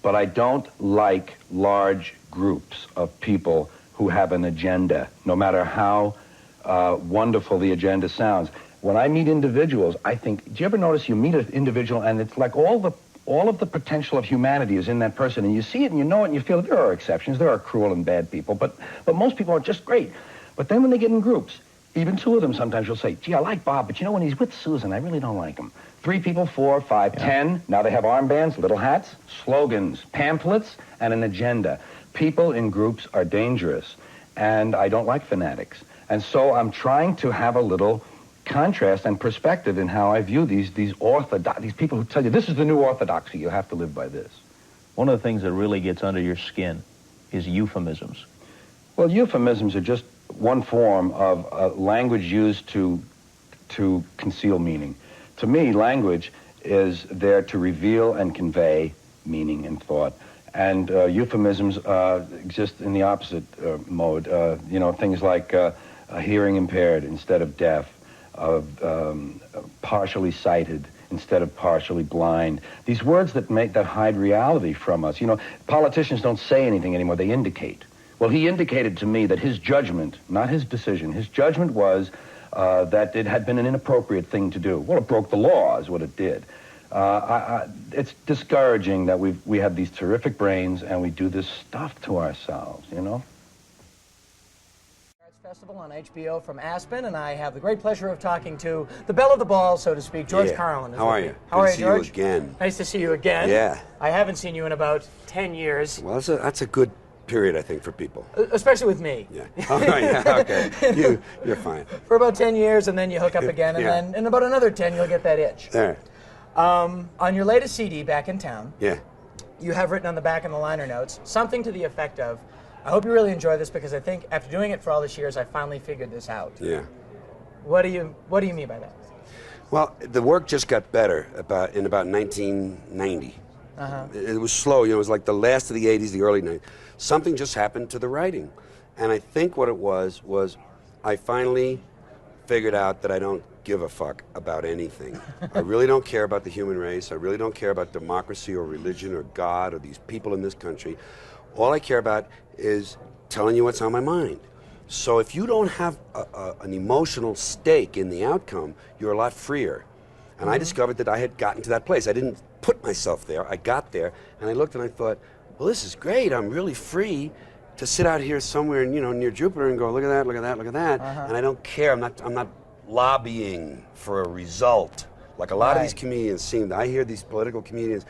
But I don't like large groups of people who have an agenda, no matter how wonderful the agenda sounds. When I meet individuals, I think, do you ever notice you meet an individual and it's like all of the potential of humanity is in that person, and you see it and you know it and you feel it. There are exceptions, there are cruel and bad people, but most people are just great. But then when they get in groups, even two of them sometimes will say, gee, I like Bob, but when he's with Susan, I really don't like him. 3 people, 4, 5, 10. Now they have armbands, little hats, slogans, pamphlets, and an agenda. People in groups are dangerous, and I don't like fanatics. And so I'm trying to have a little contrast and perspective in how I view these people who tell you, this is the new orthodoxy, you have to live by this. One of the things that really gets under your skin is euphemisms. Well, euphemisms are just one form of language used to conceal meaning. To me, language is there to reveal and convey meaning and thought. And euphemisms exist in the opposite mode. Things like hearing impaired instead of deaf, partially sighted instead of partially blind. These words that hide reality from us. Politicians don't say anything anymore, they indicate. Well, he indicated to me that his judgment, not his decision, his judgment was that it had been an inappropriate thing to do. Well, it broke the law is what it did. It's discouraging that we have these terrific brains and we do this stuff to ourselves, Arts Festival on HBO from Aspen, and I have the great pleasure of talking to the belle of the ball, so to speak, George Carlin. How are you? How are you, Good to see George? you again. Nice to see you again. Yeah. I haven't seen you in about 10 years. Well, that's a good period, I think, for people. Especially with me. Yeah. Oh, yeah, okay. You're fine. For about 10 years, and then you hook up again, and then in about another 10, you'll get that itch. There. On your latest CD, Back in Town, Yeah. you have written on the back in the liner notes something to the effect of, I hope you really enjoy this because I think after doing it for all these years, I finally figured this out. Yeah. What do you mean by that? Well, the work just got better in about 1990. It was slow, it was like the last of the 80s, the early 90s. Something just happened to the writing. And I think what it was I finally figured out that I don't give a fuck about anything. I really don't care about the human race. I really don't care about democracy or religion or God or these people in this country. All I care about is telling you what's on my mind. So if you don't have an emotional stake in the outcome, you're a lot freer. And I discovered that I had gotten to that place. I didn't put myself there. I got there, and I looked and I thought, well, this is great. I'm really free to sit out here somewhere, near Jupiter and go, look at that, look at that, look at that. And I don't care. I'm not lobbying for a result. Like a lot of these comedians I hear these political comedians,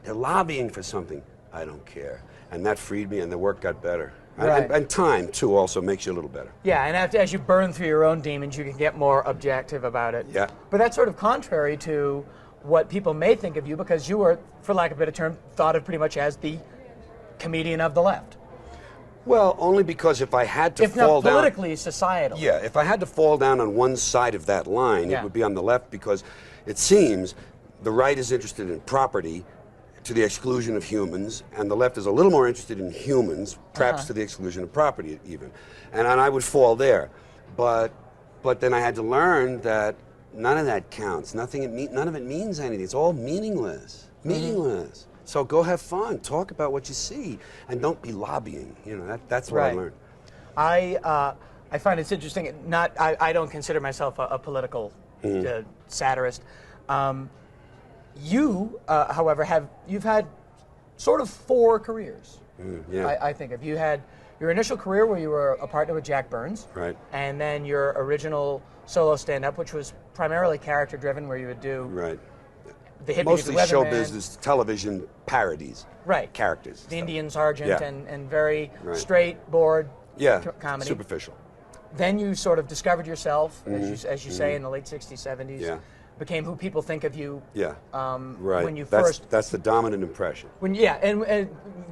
they're lobbying for something. I don't care. And that freed me, and the work got better. Right. And time, too, also makes you a little better. Yeah, and as you burn through your own demons, you can get more objective about it. Yeah. But that's sort of contrary to what people may think of you, because you were, for lack of a better term, thought of pretty much as the comedian of the left. Well, only because if I had to If fall not down... politically, societal. Yeah, if I had to fall down on one side of that line, it would be on the left, because it seems the right is interested in property to the exclusion of humans, and the left is a little more interested in humans, perhaps to the exclusion of property even. And I would fall there. But then I had to learn that none of that counts. None of it means anything. It's all meaningless. Meaningless. So go have fun. Talk about what you see, and don't be lobbying. That's what I learned. I find it's interesting. I don't consider myself a political satirist. You, however, you've had sort of 4 careers. I think of. You had your initial career where you were a partner with Jack Burns, right? And then your original solo stand-up, which was primarily character-driven, where you would do the hippie, mostly the show weatherman, business, television parodies, right? Characters, the Indian sergeant, Yeah. and very straight, bored comedy. Superficial. Then you sort of discovered yourself, as you say, in the late 60s, 70s. Yeah. Became who people think of you. Yeah. Right. When you that's the dominant impression. And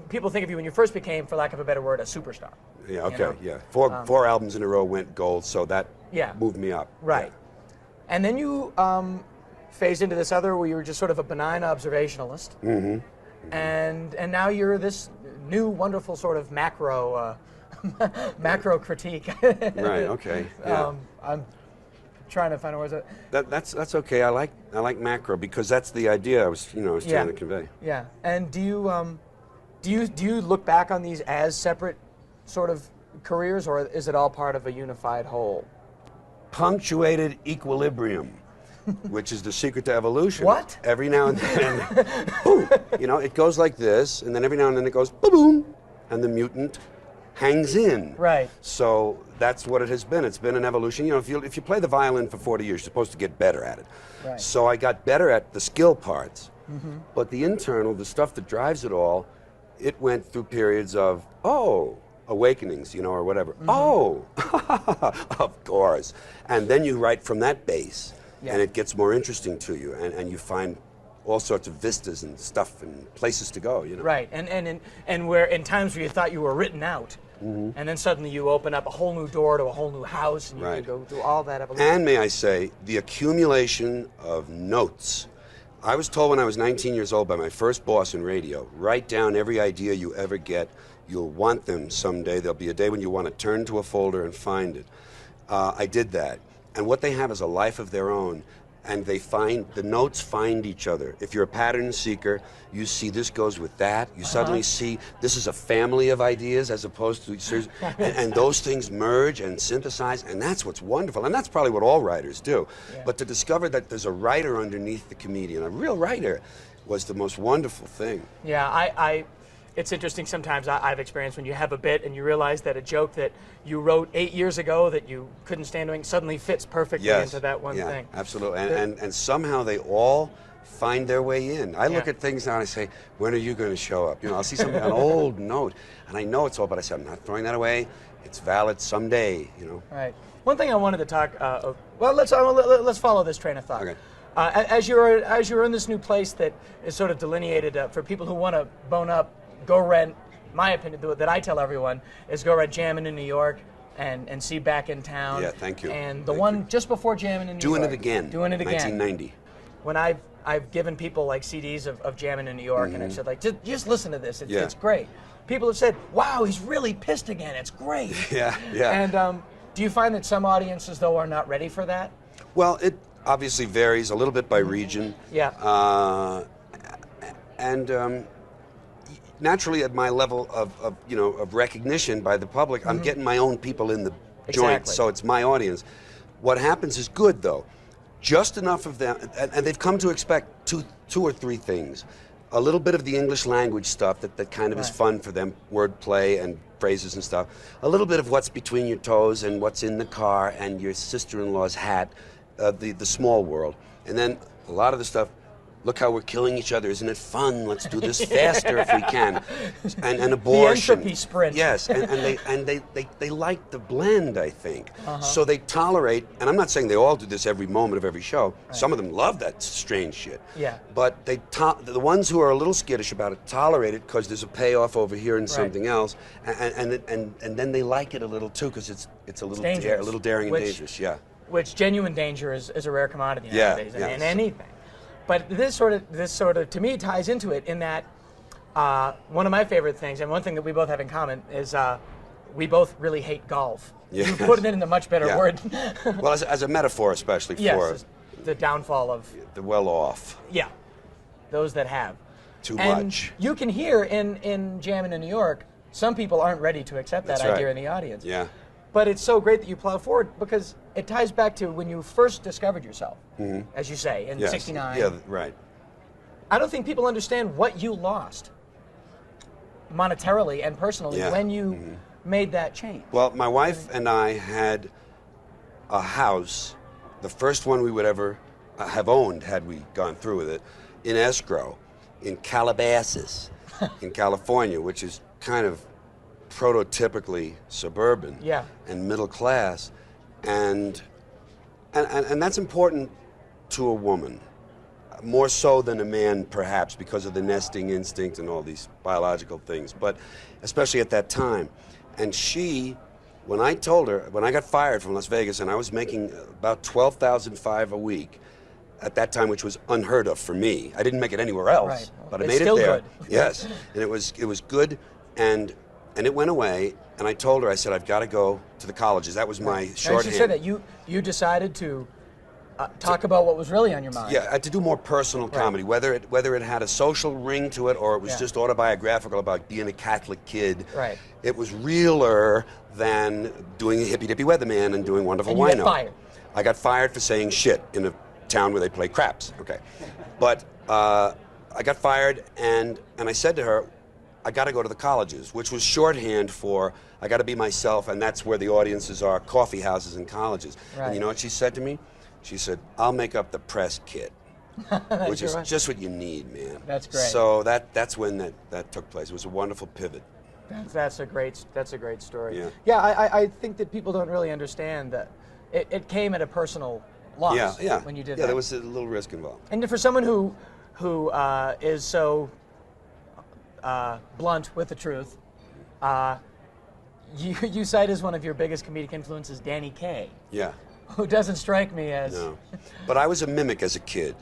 people think of you when you first became, for lack of a better word, a superstar. Yeah. Okay. Yeah. Four albums in a row went gold, so that moved me up. Right. Yeah. And then you phased into this other where you were just sort of a benign observationalist. And now you're this new wonderful sort of macro critique. Right. Okay. Yeah. I'm trying to find a word. That's okay. I like macro because that's the idea I was trying to convey. Yeah. And do you look back on these as separate sort of careers, or is it all part of a unified whole? Punctuated equilibrium, which is the secret to evolution. What? Every now and then, boom. It goes like this, and then every now and then it goes boom, and the mutant hangs in. Right. So that's what it has been. It's been an evolution. If you play the violin for 40 years, you're supposed to get better at it. Right. So I got better at the skill parts, but the internal, the stuff that drives it all, it went through periods of awakenings, or whatever. Oh, of course. And then you write from that base, and it gets more interesting to you, and you find all sorts of vistas and stuff and places to go. Right. And where in times where you thought you were written out. And then suddenly you open up a whole new door to a whole new house, and you can go through all that evolution. And may I say, the accumulation of notes. I was told when I was 19 years old by my first boss in radio, write down every idea you ever get. You'll want them someday. There'll be a day when you want to turn to a folder and find it. I did that. And what they have is a life of their own. And the notes find each other. If you're a pattern seeker, you see this goes with that. You suddenly see this is a family of ideas as opposed to, and those things merge and synthesize, and that's what's wonderful. And that's probably what all writers do. Yeah. But to discover that there's a writer underneath the comedian, a real writer, was the most wonderful thing. Yeah, it's interesting sometimes I've experienced when you have a bit and you realize that a joke that you wrote 8 years ago that you couldn't stand doing suddenly fits perfectly into that one thing. Absolutely. And somehow they all find their way in. I look at things now and I say, when are you going to show up? You know, I'll see something, an old note, and I know it's all, but I say, I'm not throwing that away. It's valid someday, you know. Right. One thing I wanted to talk, well, let's follow this train of thought. Okay. As you're in this new place that is sort of delineated for people who want to bone up, go rent, my opinion, that I tell everyone, is go rent Jammin' in New York and see Back in Town. Yeah, thank you. And the one just before Jammin' in New York. Doing it again. 1990. When I've given people like CDs of Jammin' in New York, and I've said, like, just listen to this. It's great. People have said, wow, he's really pissed again. It's great. Yeah. And do you find that some audiences, though, are not ready for that? Well, it obviously varies a little bit by region. Yeah. Naturally, at my level of recognition by the public, I'm getting my own people in the joint, so it's my audience. What happens is good, though. Just enough of them, and they've come to expect two or three things. A little bit of the English language stuff that kind of is fun for them, wordplay and phrases and stuff. A little bit of what's between your toes and what's in the car and your sister-in-law's hat, the small world. And then a lot of the stuff, look how we're killing each other. Isn't it fun? Let's do this faster if we can. And abortion. The entropy sprint. Yes, and they like the blend, I think. So they tolerate, and I'm not saying they all do this every moment of every show. Right. Some of them love that strange shit. Yeah. But the ones who are a little skittish about it tolerate it because there's a payoff over here and something else, and then they like it a little too because it's a little daring and dangerous. Yeah. Which genuine danger is a rare commodity nowadays in anything. But this sort of, to me, ties into it in that one of my favorite things, and one thing that we both have in common, is we both really hate golf. Yes. You put it in a much better word. Well, as a metaphor, especially for the downfall of the well-off. Yeah, those that have too and much. You can hear in Jammin' in New York, some people aren't ready to accept that idea in the audience. Yeah. But it's so great that you plow forward because it ties back to when you first discovered yourself, as you say, in '69. Yeah, right. I don't think people understand what you lost monetarily and personally when you made that change. Well, my wife and I had a house, the first one we would ever have owned had we gone through with it, in escrow, in Calabasas, in California, which is kind of prototypically suburban and middle class, and that's important to a woman, more so than a man perhaps because of the nesting instinct and all these biological things, but especially at that time. And she, when I told her, when I got fired from Las Vegas and I was making about $12,500 a week at that time, which was unheard of for me. I didn't make it anywhere else, but I made it there. Good. Yes, and it was good, and it went away. And I told her, I said, I've got to go to the colleges. That was my shorthand. And she said that you decided to talk about what was really on your mind. Yeah, I had to do more personal comedy, whether it had a social ring to it or it was just autobiographical about being a Catholic kid. Right. It was realer than doing a hippy dippy weatherman and doing Wonderful and you Wino. got fired. I got fired for saying shit in a town where they play craps. Okay, but I got fired and I said to her, I got to go to the colleges, which was shorthand for I got to be myself, and that's where the audiences are, coffee houses and colleges. Right. And you know what she said to me? She said, I'll make up the press kit, which is just what you need, man. That's great. So that's when that took place. It was a wonderful pivot. That's a great story. Yeah. I think that people don't really understand that it came at a personal loss when you did that. Yeah, there was a little risk involved. And for someone who is so blunt with the truth, you cite as one of your biggest comedic influences Danny Kaye. Yeah. Who doesn't strike me as... No. But I was a mimic as a kid.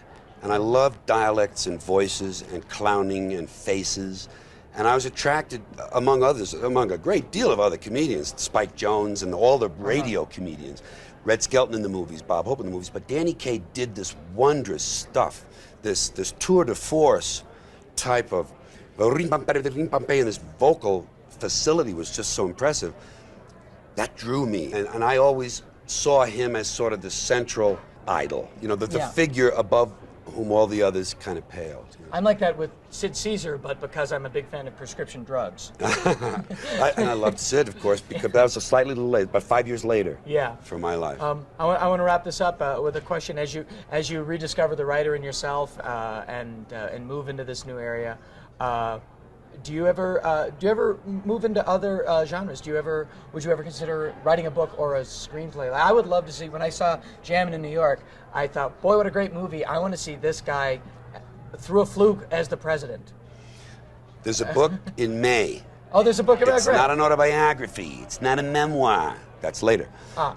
And I loved dialects and voices and clowning and faces. And I was attracted, among others, among a great deal of other comedians, Spike Jones and all the radio comedians, Red Skelton in the movies, Bob Hope in the movies. But Danny Kaye did this wondrous stuff, this tour de force type of, and this vocal facility was just so impressive. That drew me. And I always saw him as sort of the central idol, you know, the figure above whom all the others kind of paled. You know? I'm like that with Sid Caesar, but because I'm a big fan of prescription drugs. And I loved Sid, of course, because that was a slightly little late, but 5 years later for my life. I want to wrap this up with a question. As you rediscover the writer in yourself and move into this new area, do you ever move into other genres? Would you ever consider writing a book or a screenplay? I would love to see. When I saw Jammin' in New York, I thought, boy, what a great movie! I want to see this guy through a fluke as the president. There's a book in May. Oh, there's a book about It's not an autobiography. It's not a memoir. That's later.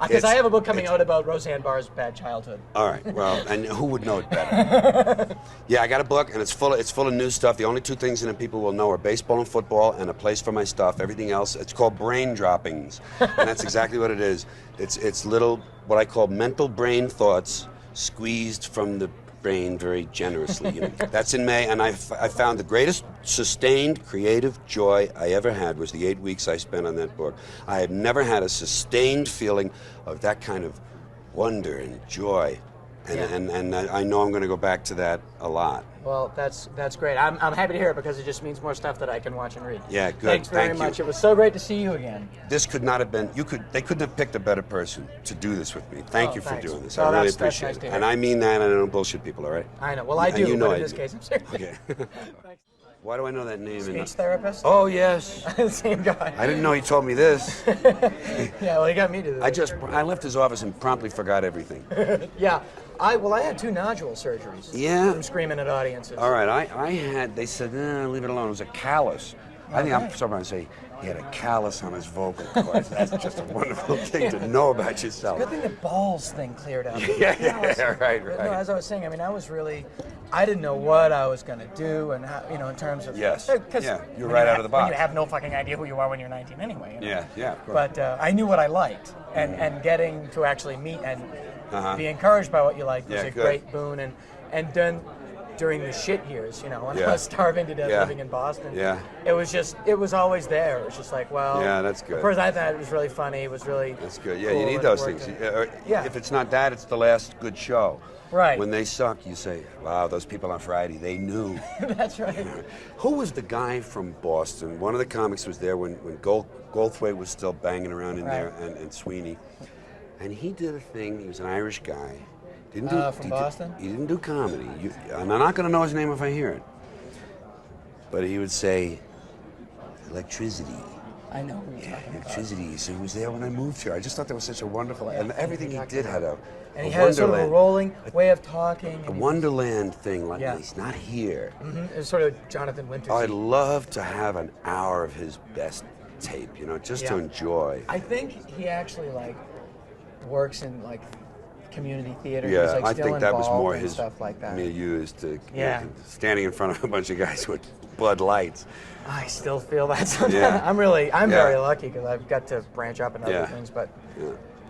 Because I have a book coming out about Roseanne Barr's bad childhood. All right. Well, and who would know it better? Yeah, I got a book, and it's full of new stuff. The only two things in it people will know are baseball and football, and a place for my stuff. Everything else, it's called Brain Droppings, and that's exactly what it is. It's little, what I call mental brain thoughts squeezed from the brain very generously. You know. That's in May, and I found the greatest sustained creative joy I ever had was the 8 weeks I spent on that book. I have never had a sustained feeling of that kind of wonder and joy, and I know I'm going to go back to that a lot. Well, that's great. I'm happy to hear it because it just means more stuff that I can watch and read. Yeah, good. Thanks very much. It was so great to see you again. This could not have been. They couldn't have picked a better person to do this with me. Thank you for thanks. doing this. Oh, I really that's appreciate nice it. to hear. And I mean that, and I don't bullshit people. All right. I know. Well, I do. You know but I in this do. case, I'm serious. Okay. Why do I know that name? Speech therapist. Oh yes. Same guy. I didn't know he told me this. Yeah, well, he got me to do this. I left his office and promptly forgot everything. Yeah. I had 2 nodule surgeries. Yeah. From screaming at audiences. All right. they said, leave it alone. It was a callus. I think I'm surprised to say he had a callus on his vocal cords. That's just a wonderful thing to know about yourself. Good thing the balls thing cleared up. Right. No, as I was saying, I mean, I didn't know what I was going to do and how, in terms of... Yes. Yeah, you're right out of the box. You have no fucking idea who you are when you're 19 anyway. You know? Yeah, of course. But I knew what I liked, and getting to actually meet and be encouraged by what you liked was a great boon. And then during the shit years, when I was starving to death living in Boston, it was always there. It was just like, well... Yeah, that's good. Of course, I thought it was really funny. It was really... That's good. Yeah, cool, you need those things. If it's not that, it's the last good show. Right. When they suck, you say, wow, those people on Friday, they knew. That's right. Who was the guy from Boston? One of the comics was there when Goldthwait was still banging around in there, and Sweeney. And he did a thing, he was an Irish guy. From Boston? He didn't do comedy. And I'm not going to know his name if I hear it. But he would say, electricity. I know who you're talking about. Electricity. So he was there when I moved here. I just thought that was such a wonderful... And everything he did had a... And he had sort of a rolling way of talking. A Wonderland thing, like he's not here. Mm-hmm. It was sort of Jonathan Winters. I'd love to have an hour of his best tape, just to enjoy. I think he actually works in community theater. Yeah, He's, I still think that was more and his stuff like that. milieu is to standing in front of a bunch of guys with Bud Lights. I still feel that sometimes. Yeah. I'm very lucky because I've got to branch up in other things. But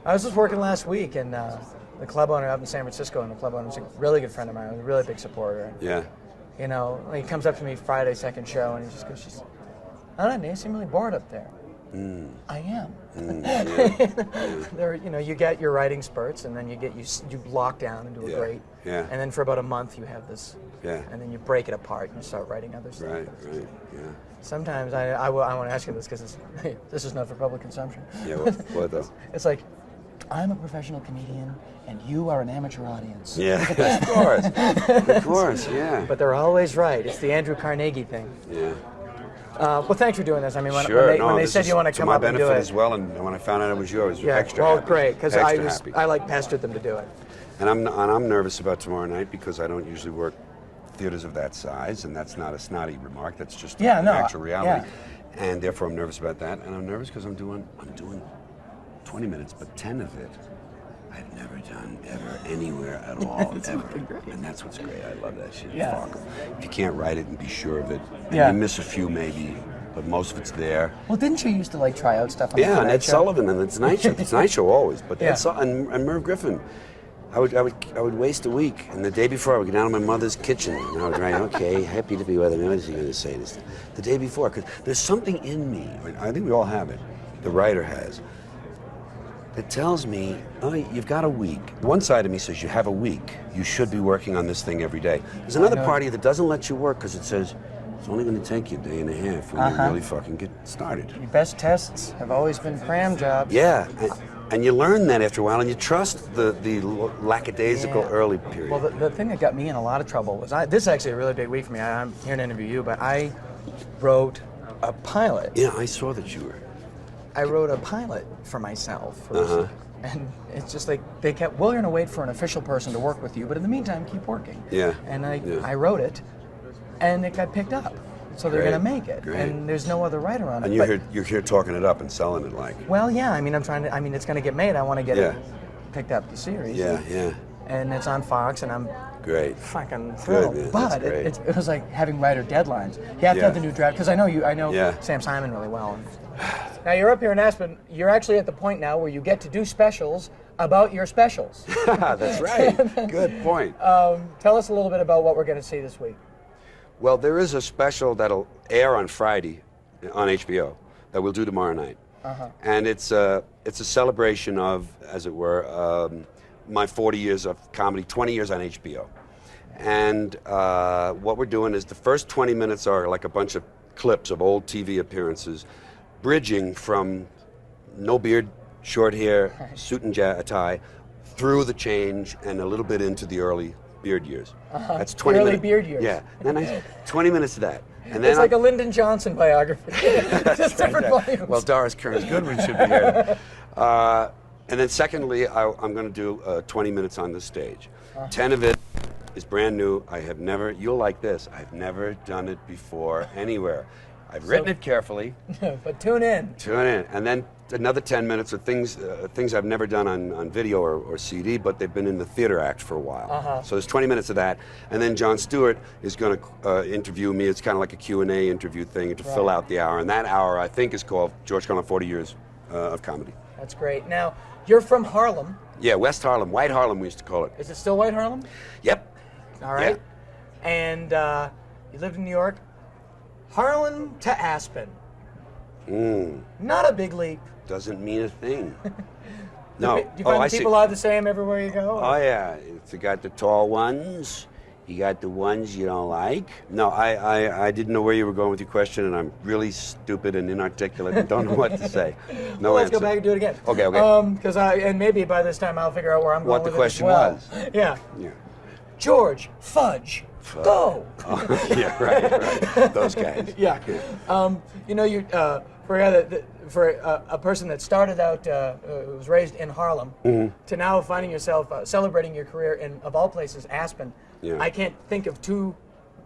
I was just working last week, and the club owner up in San Francisco, and the club owner was a really good friend of mine, a really big supporter. Yeah. He comes up to me Friday, second show, and he just goes, I don't know, you seem really bored up there. I am. There, you get your writing spurts, and then you lock down into a great. Yeah. And then for about a month you have this. Yeah. And then you break it apart and you start writing other stuff. Right. Yeah. Sometimes I want to ask you this because this is not for public consumption. Yeah. What though? It's like, I'm a professional comedian and you are an amateur audience. Yeah. Of course. Yeah. But they're always right. It's the Andrew Carnegie thing. Yeah. Well, thanks for doing this. I mean, when they said you want to come up and do it. To my benefit as well, and when I found out it was you, I was extra happy. Well, great, because happy. I pestered them to do it. And I'm nervous about tomorrow night because I don't usually work theaters of that size, and that's not a snotty remark. That's just actual reality. Yeah. And therefore, I'm nervous about that. And I'm nervous because I'm doing 20 minutes, but 10 of it, I I've never done ever anywhere at all, ever. And that's what's great. I love that shit. Yeah. Fuck 'em. If you can't write it and be sure of it, and Yeah. you miss a few maybe, but most of it's there. Well, didn't you used to like try out stuff on Yeah, the and Tonight Ed Show? Sullivan, and it's Night Show. It's Night Show always, but Yeah. and Merv Griffin. I would waste a week, and the day before I would get down to my mother's kitchen, and I would write, okay, happy to be with him. What is he going to say this? The day before, because there's something in me. I think we all have it. The writer has. That tells me, oh, you've got a week. One side of me says you have a week. You should be working on this thing every day. There's another part of you that doesn't let you work because it says it's only going to take you a day and a half when you really fucking get started. Your best tests have always been cram jobs. Yeah, and you learn that after a while, and you trust the lackadaisical early period. Well, the thing that got me in a lot of trouble was, this is actually a really big week for me. I'm here to interview you, but I wrote a pilot. Yeah, I saw that you were. I wrote a pilot for myself first. And it's just like, they kept, well, you're going to wait for an official person to work with you, but in the meantime, keep working. Yeah. And I wrote it, and it got picked up. So they're Great, going to make it. great. And there's no other writer on it. And you're here talking it up and selling it like. Well, yeah, I mean, it's going to get made. I want to get it picked up, the series. Yeah, yeah. And it's on Fox, and I'm Great. fucking thrilled. man, But that's great. it was like having writer deadlines. You have to have the new draft, because I know Sam Simon really well. Now you're up here in Aspen. You're actually at the point now where you get to do specials about your specials. That's right. Good point. Tell us a little bit about what we're going to see this week. Well, there is a special that'll air on Friday on HBO that we'll do tomorrow night. And it's a celebration of, as it were, my 40 years of comedy, 20 years on HBO. And what we're doing is the first 20 minutes are like a bunch of clips of old TV appearances, bridging from no beard, short hair, suit and tie, through the change and a little bit into the early beard years. That's 20 Early minutes. beard years. Yeah. Then 20 minutes of that. And then It's like a Lyndon Johnson biography. Just different volumes. Well, Doris Kearns Goodwin should be here. And then secondly, I'm going to do 20 minutes on the stage. 10 of it is brand new. You'll like this, I've never done it before anywhere. I've written it carefully. But tune in. And then another 10 minutes of things I've never done on video or CD, but they've been in the theater act for a while. So there's 20 minutes of that. And then Jon Stewart is going to interview me. It's kind of like a Q&A interview thing to fill out the hour. And that hour, I think, is called George Carlin 40 Years of Comedy. That's great. Now, you're from Harlem. Yeah, West Harlem. White Harlem, we used to call it. Is it still White Harlem? Yep. All right. And you lived in New York. Harlem to Aspen. Not a big leap. Doesn't mean a thing. No. Do you find the people are the same everywhere you go? Oh, yeah. You got the tall ones. You got the ones you don't like. No, I didn't know where you were going with your question, and I'm really stupid and inarticulate and don't know what to say. No Let's answer. go back and do it again. Okay, okay. Because and maybe by this time I'll figure out where I'm going What the with question it as well. was. Yeah. Yeah. George, Fudge, go. Yeah, right. Those guys. Yeah. You for a person that started out, was raised in Harlem, to now finding yourself celebrating your career in, of all places, Aspen. Yeah. I can't think of two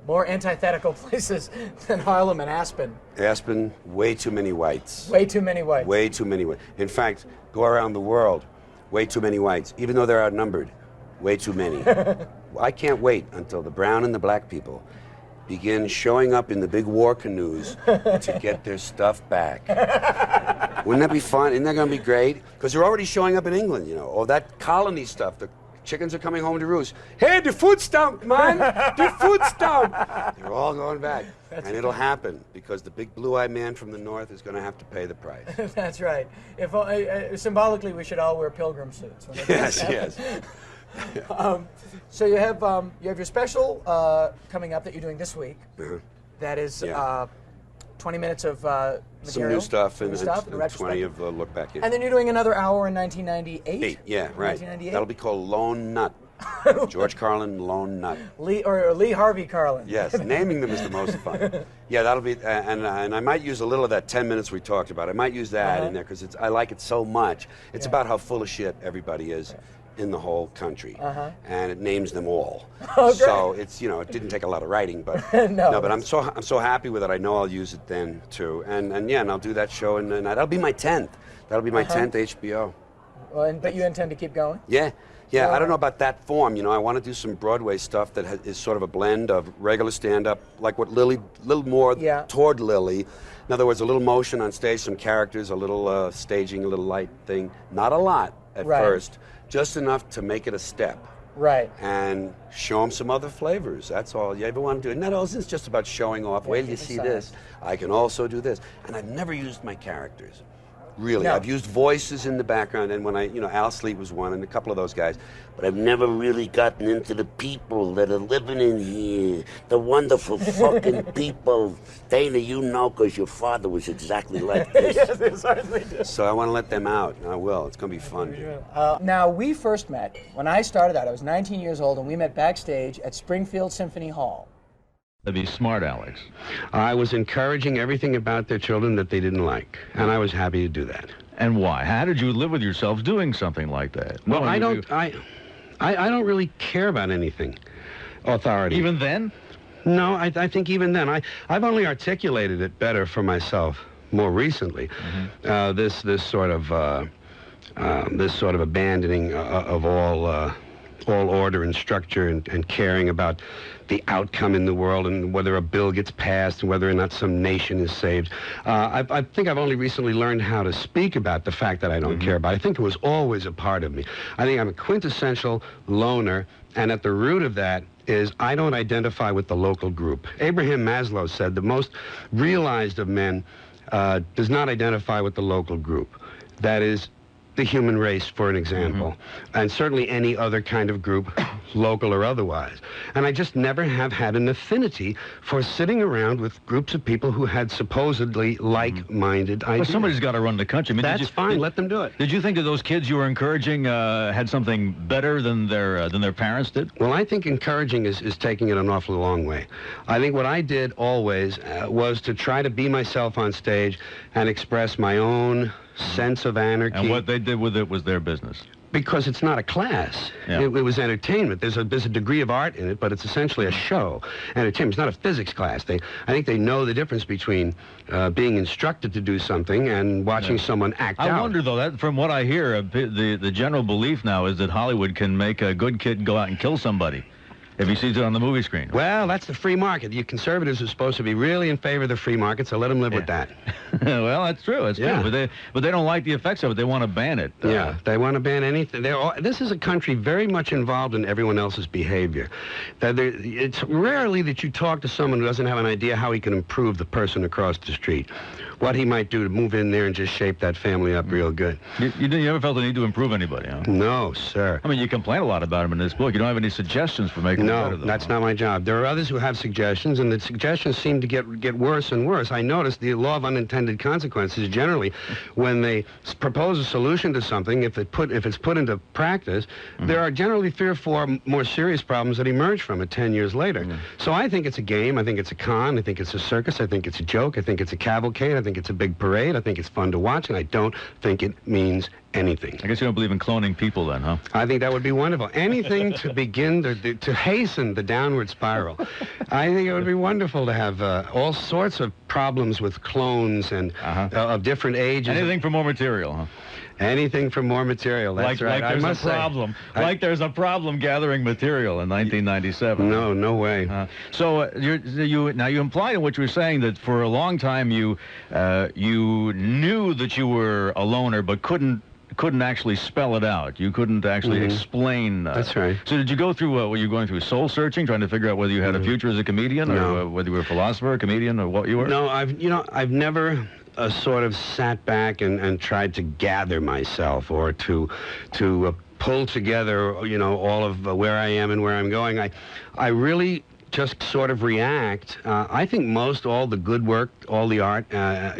more antithetical places than Harlem and Aspen. Aspen, way too many whites. Way too many whites. Way too many whites. In fact, go around the world, way too many whites. Even though they're outnumbered, way too many. I can't wait until the brown and the black people begin showing up in the big war canoes to get their stuff back. Wouldn't that be fun? Isn't that going to be great? Because they're already showing up in England, or that colony stuff. The chickens are coming home to roost. Hey, the food stamp, man! The food stamp! They're all going back. And it'll happen because the big blue-eyed man from the north is going to have to pay the price. That's right. If symbolically, we should all wear pilgrim suits. when it Yes, happens. yes. So you have your special coming up that you're doing this week. That is 20 minutes of material. Some new stuff and retrospective. 20 of look back in. And then you're doing another hour in 1998. Yeah, right. 1998. That'll be called Lone Nut. George Carlin, Lone Nut. Lee Harvey Carlin. Yes, naming them is the most fun. Yeah, that'll be, and I might use a little of that 10 minutes we talked about. I might use that in there because I like it so much. It's about how full of shit everybody is in the whole country, and it names them all. Oh, so it's it didn't take a lot of writing, but but I'm so happy with it. I know I'll use it then too, and I'll do that show, and that'll be my 10th. That'll be my 10th HBO. Well, but you intend to keep going? Yeah. Yeah, I don't know about that form. You know, I want to do some Broadway stuff that is sort of a blend of regular stand-up, like what Lily, a little more toward Lily. In other words, a little motion on stage, some characters, a little staging, a little light thing. Not a lot at first, just enough to make it a step. Right. And show them some other flavors. That's all you ever want to do. Not all this is just about showing off. Wait till you see this. I can also do this. And I've never used my characters. Really, I've used voices in the background, and when Al Sleet was one, and a couple of those guys, but I've never really gotten into the people that are living in here, the wonderful fucking people. Dana, you know, because your father was exactly like this. Yes, they certainly do. So I want to let them out, and I will. It's going to be fun. Now, we first met, when I started out, I was 19 years old, and we met backstage at Springfield Symphony Hall. That'd be smart, Alex. I was encouraging everything about their children that they didn't like, and I was happy to do that. And why? How did you live with yourselves doing something like that? Well, I don't really care about anything. Authority. Even then? No, I think even then. I've only articulated it better for myself more recently. This sort of abandoning of all order and structure and caring about the outcome in the world and whether a bill gets passed and whether or not some nation is saved. I think I've only recently learned how to speak about the fact that I don't care about it. I think it was always a part of me. I think I'm a quintessential loner, and at the root of that is I don't identify with the local group. Abraham Maslow said the most realized of men does not identify with the local group. That is the human race, for an example, and certainly any other kind of group, local or otherwise. And I just never have had an affinity for sitting around with groups of people who had supposedly like-minded ideas. Well, somebody's got to run the country. I mean, that's fine. Let them do it. Did you think that those kids you were encouraging had something better than their parents did? Well, I think encouraging is taking it an awfully long way. I think what I did always was to try to be myself on stage and express my own sense of anarchy. And what they did with it was their business. Because it's not a class. Yeah. It was entertainment. There's a degree of art in it, but it's essentially a show. Entertainment. It's not a physics class. I think they know the difference between being instructed to do something and watching someone act out. I wonder, though, that from what I hear, the general belief now is that Hollywood can make a good kid go out and kill somebody if he sees it on the movie screen. Well, that's the free market. You conservatives are supposed to be really in favor of the free market, so let them live with that. Well, that's true. It's true. But they don't like the effects of it. They want to ban it. Yeah, they want to ban anything. This is a country very much involved in everyone else's behavior. It's rarely that you talk to someone who doesn't have an idea how he can improve the person across the street, what he might do to move in there and just shape that family up real good. You ever felt the need to improve anybody, huh? No, sir. I mean, you complain a lot about him in this book. You don't have any suggestions for making it better, though. No, that's not my job. There are others who have suggestions, and the suggestions seem to get worse and worse. I noticed the law of unintended consequences generally, when they propose a solution to something, if it's put into practice, there are generally 3 or 4 more serious problems that emerge from it 10 years later. So I think it's a game. I think it's a con. I think it's a circus. I think it's a joke. I think it's a cavalcade. I think it's a big parade. I think it's fun to watch, and I don't think it means anything. I guess you don't believe in cloning people then, huh? I think that would be wonderful. Anything to begin to hasten the downward spiral. I think it would be wonderful to have all sorts of problems with clones and of different ages. Anything for more material, huh? Anything for more material. That's right. Like there's a problem. Like there's a problem gathering material in 1997. No way. So you implied in what you were saying that for a long time you knew that you were a loner, but couldn't actually spell it out. You couldn't actually explain. That's right. So did you go through, were you going through soul searching, trying to figure out whether you had a future as a comedian, or whether you were a philosopher, a comedian, or what you were? No, I've never sort of sat back and tried to gather myself or to pull together, all of where I am and where I'm going. I really just sort of react. I think all the good work, all the art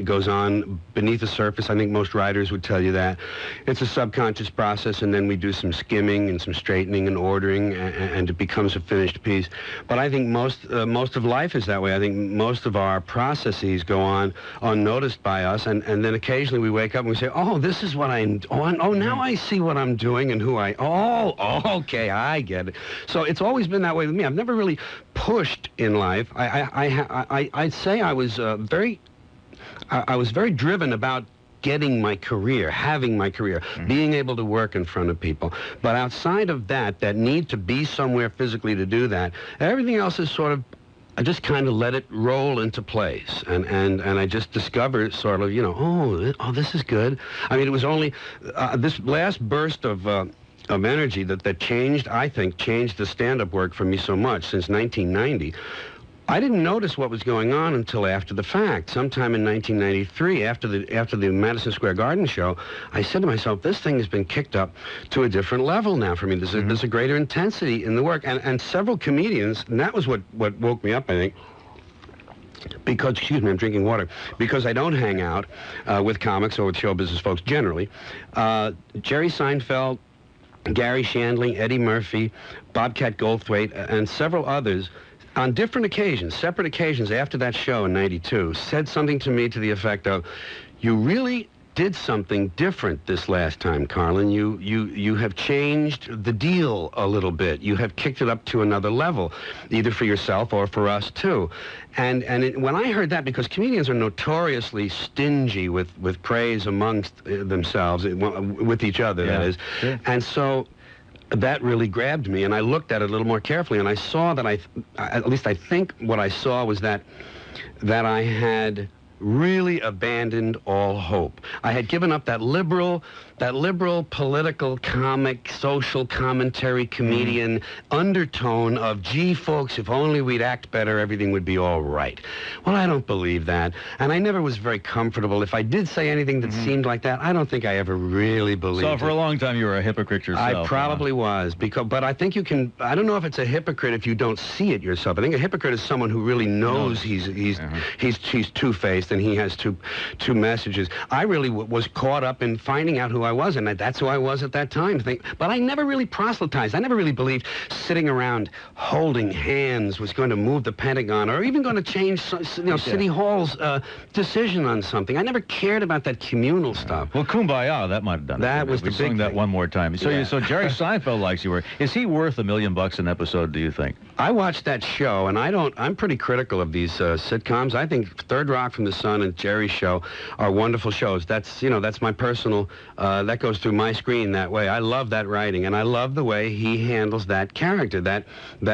goes on beneath the surface. I think most writers would tell you that. It's a subconscious process, and then we do some skimming and some straightening and ordering, and it becomes a finished piece. But I think most of life is that way. I think most of our processes go on unnoticed by us, and then occasionally we wake up and we say, oh, this is what I'm on. Oh, now I see what I'm doing and who okay, I get it. So it's always been that way with me. I've never really pushed in life. I'd say I was very driven about getting my career, having my career, being able to work in front of people. But outside of that need to be somewhere physically to do that, everything else is sort of, I just kind of let it roll into place, and I just discovered sort of, you know, oh, this is good. I mean, it was only this last burst of energy that changed, I think, changed the stand-up work for me so much since 1990. I didn't notice what was going on until after the fact. Sometime in 1993, after the Madison Square Garden show, I said to myself, this thing has been kicked up to a different level now for me. There's a greater intensity in the work. And several comedians, and that was what woke me up, I think, because, excuse me, I'm drinking water, because I don't hang out with comics or with show business folks generally. Jerry Seinfeld, Gary Shandling, Eddie Murphy, Bobcat Goldthwait, and several others, on different occasions, separate occasions after that show in '92, said something to me to the effect of, you really did something different this last time, Carlin. You have changed the deal a little bit. You have kicked it up to another level, either for yourself or for us too. And when I heard that, because comedians are notoriously stingy with praise amongst themselves, with each other, that is. Sure. And so that really grabbed me, and I looked at it a little more carefully, and I saw that at least I think what I saw was that I had really abandoned all hope. I had given up that liberal political comic, social commentary comedian undertone of, gee, folks, if only we'd act better, everything would be all right. Well, I don't believe that, and I never was very comfortable. If I did say anything that seemed like that, I don't think I ever really believed So for a long time, you were a hypocrite yourself. I probably was, but I think you can, I don't know if it's a hypocrite if you don't see it yourself. I think a hypocrite is someone who really knows he's two-faced and he has two messages. I really was caught up in finding out who I was, and that's who I was at that time. But I never really proselytized. I never really believed sitting around holding hands was going to move the Pentagon or even going to change City Hall's decision on something. I never cared about that communal stuff. Well, Kumbaya, that might have done it. That was the big thing. That one more time. So, so Jerry Seinfeld likes you. Is he worth $1 million an episode, do you think? I watched that show, and I'm pretty critical of these sitcoms. I think Third Rock from the Sun and Jerry's Show are wonderful shows. That's my personal, that goes through my screen that way. I love that writing, and I love the way he handles that character, that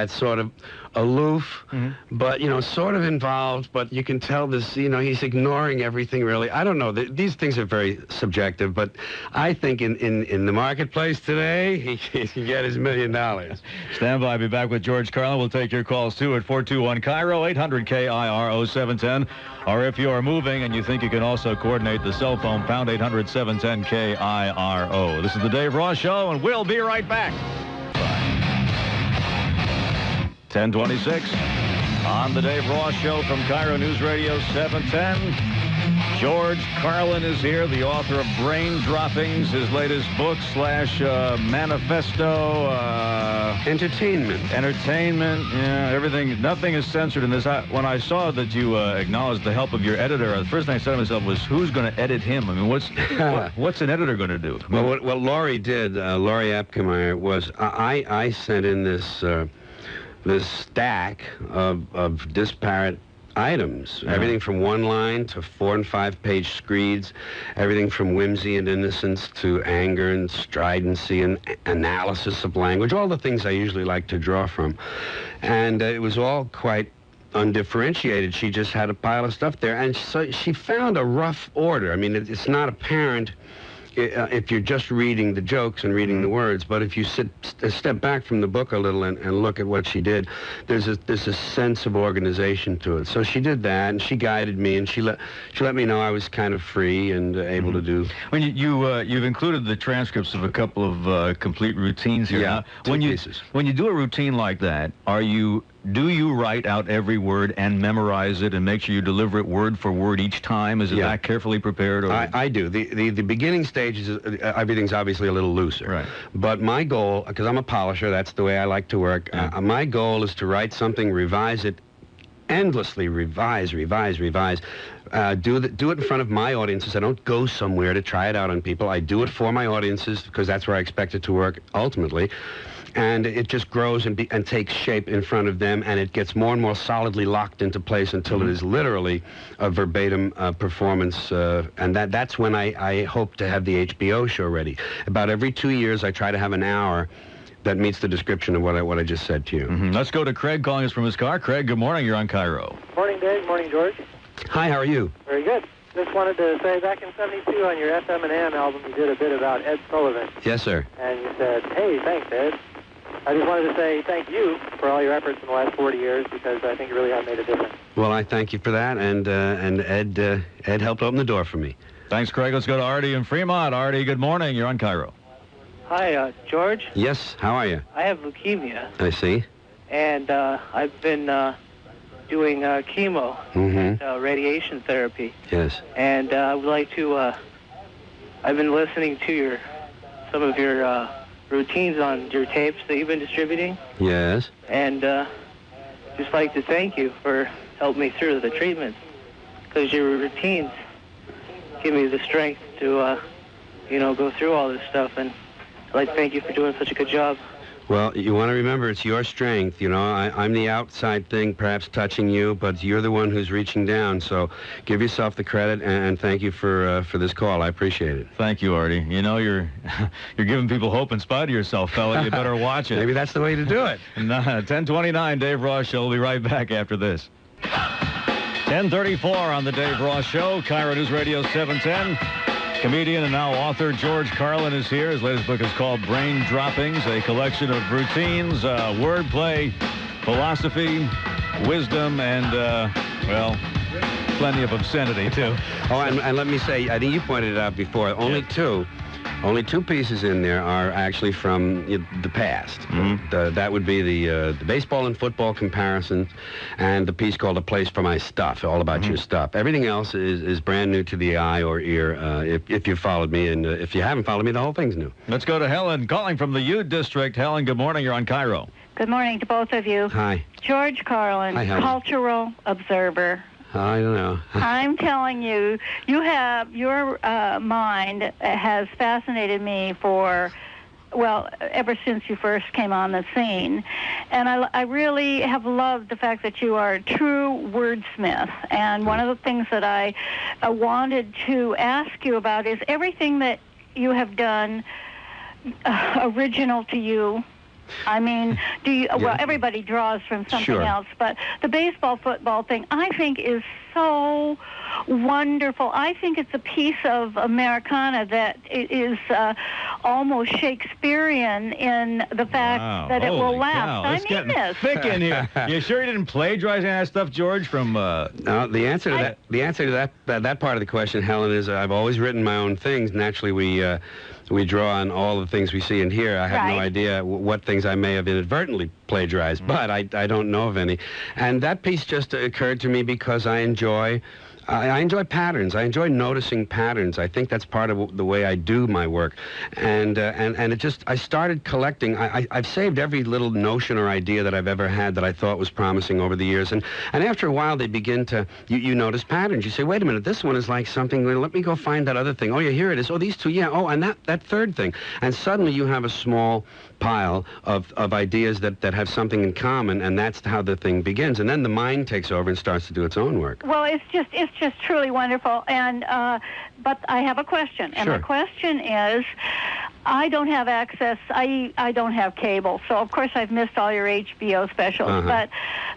sort of aloof, but, sort of involved, but you can tell this, he's ignoring everything, really. I don't know. These things are very subjective, but I think in the marketplace today, he can get his $1 million. Stand by. I'll be back with George Carlin. We'll take your calls, too, at 421-KIRO, 800-KIRO-710. Or if you are moving and you think you can also coordinate the cell phone, pound 800-710-KIRO. This is the Dave Ross Show, and we'll be right back. 1026 on the Dave Ross Show from Cairo News Radio 710. George Carlin is here, the author of Brain Droppings, his latest book / manifesto. Entertainment, yeah, everything. Nothing is censored in this. When I saw that you acknowledged the help of your editor, the first thing I said to myself was, who's going to edit him? I mean, what's an editor going to do? Well, what Laurie did, Laurie Apkemeyer, was I sent in this stack of disparate items, everything from one line to 4- and 5-page screeds, everything from whimsy and innocence to anger and stridency and analysis of language, all the things I usually like to draw from. And it was all quite undifferentiated. She just had a pile of stuff there, and so she found a rough order. I mean, it's not apparent if you're just reading the jokes and reading the words, but if you step back from the book a little and look at what she did, there's a sense of organization to it. So she did that, and she guided me, and she let me know I was kind of free and able to do. When you've included the transcripts of a couple of complete routines here. Yeah, When you do a routine like that, do you write out every word and memorize it and make sure you deliver it word for word each time? Is it that carefully prepared? Or? I do. The beginning stages, everything's obviously a little looser. Right. But my goal, because I'm a polisher, that's the way I like to work, my goal is to write something, revise it, endlessly revise. Do it in front of my audiences. I don't go somewhere to try it out on people. I do it for my audiences because that's where I expect it to work ultimately. and it just grows and takes shape in front of them, and it gets more and more solidly locked into place until it is literally a verbatim performance, and that's when I hope to have the HBO show ready. About every 2 years, I try to have an hour that meets the description of what I just said to you. Let's go to Craig calling us from his car. Craig, good morning. You're on Cairo. Morning, Dave. Morning, George. Hi, how are you? Very good. Just wanted to say, back in '72 on your FM&M album, you did a bit about Ed Sullivan. Yes, sir. And you said, hey, thanks, Ed. I just wanted to say thank you for all your efforts in the last 40 years, because I think you really have made a difference. Well, I thank you for that, and Ed helped open the door for me. Thanks, Craig. Let's go to Artie in Fremont. Artie, good morning. You're on Cairo. Hi, George. Yes, how are you? I have leukemia, I see. and I've been doing chemo and radiation therapy. Yes. And I would like to, I've been listening to some of your routines on your tapes that you've been distributing, Yes. and just like to thank you for helping me through the treatments, because your routines give me the strength to, go through all this stuff, and I'd like to thank you for doing such a good job. Well, you want to remember it's your strength. I'm the outside thing perhaps touching you, but you're the one who's reaching down. So give yourself the credit, and thank you for this call. I appreciate it. Thank you, Artie. You're giving people hope in spite of yourself, fella. You better watch it. Maybe that's the way to do it. 10:29, Dave Ross Show. We'll be right back after this. 10:34 on the Dave Ross Show, Cairo News Radio 710. Comedian and now author George Carlin is here. His latest book is called Brain Droppings, a collection of routines, wordplay, philosophy, wisdom, and, plenty of obscenity, too. Oh, and let me say, I think you pointed it out before, only two pieces in there are actually from the past. That would be the baseball and football comparisons, and the piece called A Place for My Stuff, all about your stuff. Everything else is brand new to the eye or ear, if you followed me, and if you haven't followed me, the whole thing's new. Let's go to Helen, calling from the U District. Helen, good morning. You're on Cairo. Good morning to both of you. Hi. George Carlin, Hi, Helen. cultural observer. I don't know. I'm telling you, your mind has fascinated me ever since you first came on the scene. And I really have loved the fact that you are a true wordsmith. And one of the things that I wanted to ask you about is everything that you have done original to you. I mean, well, everybody draws from something else, but the baseball, football thing, I think, is so wonderful. I think it's a piece of Americana that is almost Shakespearean in the fact that it will last. I mean this. Thick in here. You sure you didn't plagiarize any of that stuff, George? From no, the answer to that part of the question, Helen, is I've always written my own things. Naturally, we draw on all the things we see and hear. I have no idea what things I may have inadvertently plagiarized, but I don't know of any. And that piece just occurred to me because I enjoy patterns. I enjoy noticing patterns. I think that's part of the way I do my work. And it just, I started collecting. I've saved every little notion or idea that I've ever had that I thought was promising over the years. And after a while, they begin to, you notice patterns. You say, wait a minute, this one is like something. Let me go find that other thing. Oh, yeah, here it is. Oh, these two, yeah. Oh, and that third thing. And suddenly you have a small pile of ideas that have something in common, and that's how the thing begins. And then the mind takes over and starts to do its own work. Well, it's just truly wonderful. And but I have a question, and the question is, I don't have access. I don't have cable, so of course I've missed all your HBO specials. But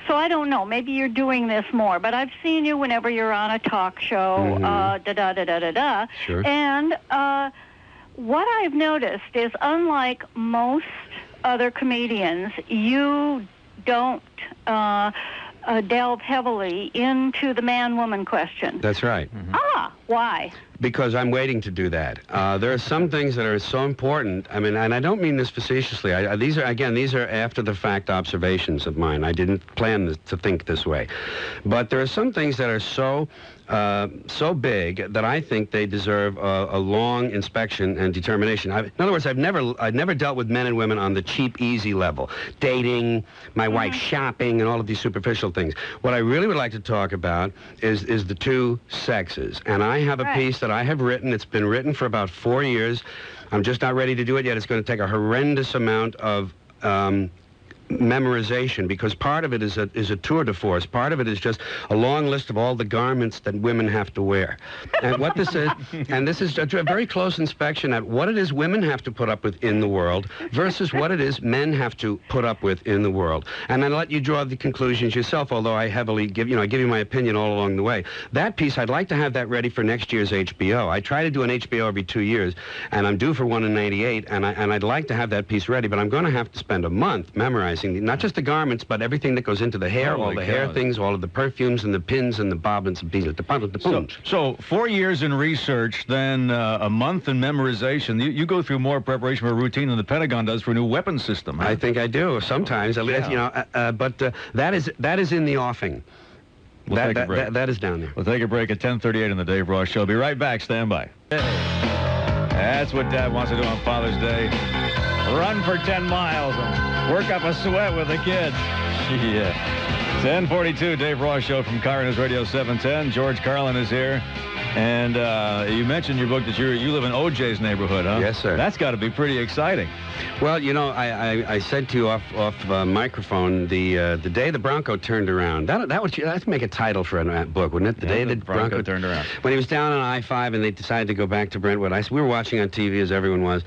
so I don't know. Maybe you're doing this more, but I've seen you whenever you're on a talk show. Sure. And what I've noticed is, unlike most other comedians, you don't delve heavily into the man-woman question. That's right. Why? Because I'm waiting to do that. There are some things that are so important. I mean, and I don't mean this facetiously. These are after-the-fact observations of mine. I didn't plan to think this way. But there are some things that are so big that I think they deserve a long inspection and determination. In other words, I've never dealt with men and women on the cheap, easy level. Dating, my wife shopping, and all of these superficial things. What I really would like to talk about is the two sexes. And I have a piece that I have written. It's been written for about 4 years. I'm just not ready to do it yet. It's going to take a horrendous amount of memorization, because part of it is a tour de force. Part of it is just a long list of all the garments that women have to wear. And what this is, and this is a very close inspection at what it is women have to put up with in the world versus what it is men have to put up with in the world. And then let you draw the conclusions yourself, although I heavily give you my opinion all along the way. That piece, I'd like to have that ready for next year's HBO. I try to do an HBO every 2 years, and I'm due for one in '98, and I'd like to have that piece ready, but I'm going to have to spend a month memorizing not just the garments, but everything that goes into the hair, all the hair things, all of the perfumes and the pins and the bobbins and pieces, the pooms. So 4 years in research, then a month in memorization. You go through more preparation for a routine than the Pentagon does for a new weapons system. Huh? I think I do sometimes. But that is in the offing. That is down there. We'll take a break at 10:38 on the Dave Ross Show. Be right back. Stand by. That's what Dad wants to do on Father's Day. Run for 10 miles and work up a sweat with the kids. Yeah. 10:42, Dave Ross Show from Carlin Radio 710. George Carlin is here. And you mentioned in your book that you live in OJ's neighborhood, huh? Yes, sir. That's got to be pretty exciting. Well, I said to you off microphone the day the Bronco turned around. That'd make a title for a book, wouldn't it? The day the Bronco turned around. When he was down on I-5 and they decided to go back to Brentwood. We were watching on TV as everyone was.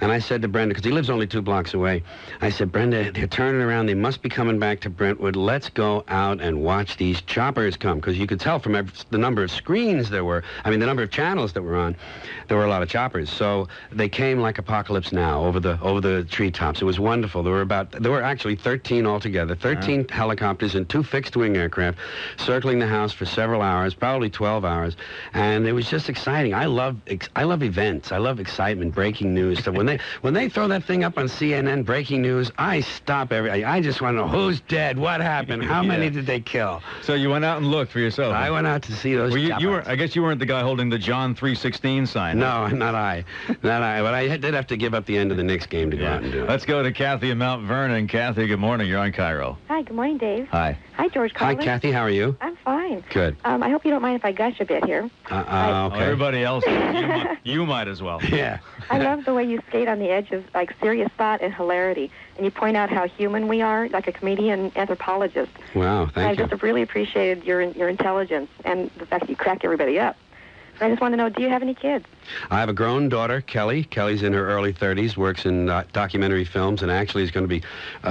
And I said to Brenda, because he lives only 2 blocks away, I said, Brenda, they're turning around. They must be coming back to Brentwood. Let's go out and watch these choppers come. Because you could tell from the number of screens there were, the number of channels that were on, there were a lot of choppers. So they came like Apocalypse Now over the treetops. It was wonderful. There were actually 13 altogether, 13 helicopters and 2 fixed-wing aircraft circling the house for several hours, probably 12 hours. And it was just exciting. I love events. I love excitement, breaking news. So when they throw that thing up on CNN, breaking news, I stop I just want to know who's dead, what happened, how many did they kill. So you went out and looked for yourself. I went out to see those. Well, I guess you weren't the guy holding the John 3:16 sign. No, not I. But I did have to give up the end of the Knicks game to go out and do it. Let's go to Kathy in Mount Vernon. Kathy, good morning. You're on Cairo. Hi, good morning, Dave. Hi. Hi, George Carlin. Hi, Kathy. How are you? I'm fine. Good. I hope you don't mind if I gush a bit here. Okay. Everybody else, you might as well. Yeah. I love the way you skate on the edge of serious thought and hilarity, and you point out how human we are, like a comedian anthropologist. Wow, thank you. I just really appreciated your intelligence and the fact that you cracked everybody up. I just want to know, do you have any kids? I have a grown daughter, Kelly. Kelly's in her early 30s, works in documentary films, and actually is going to be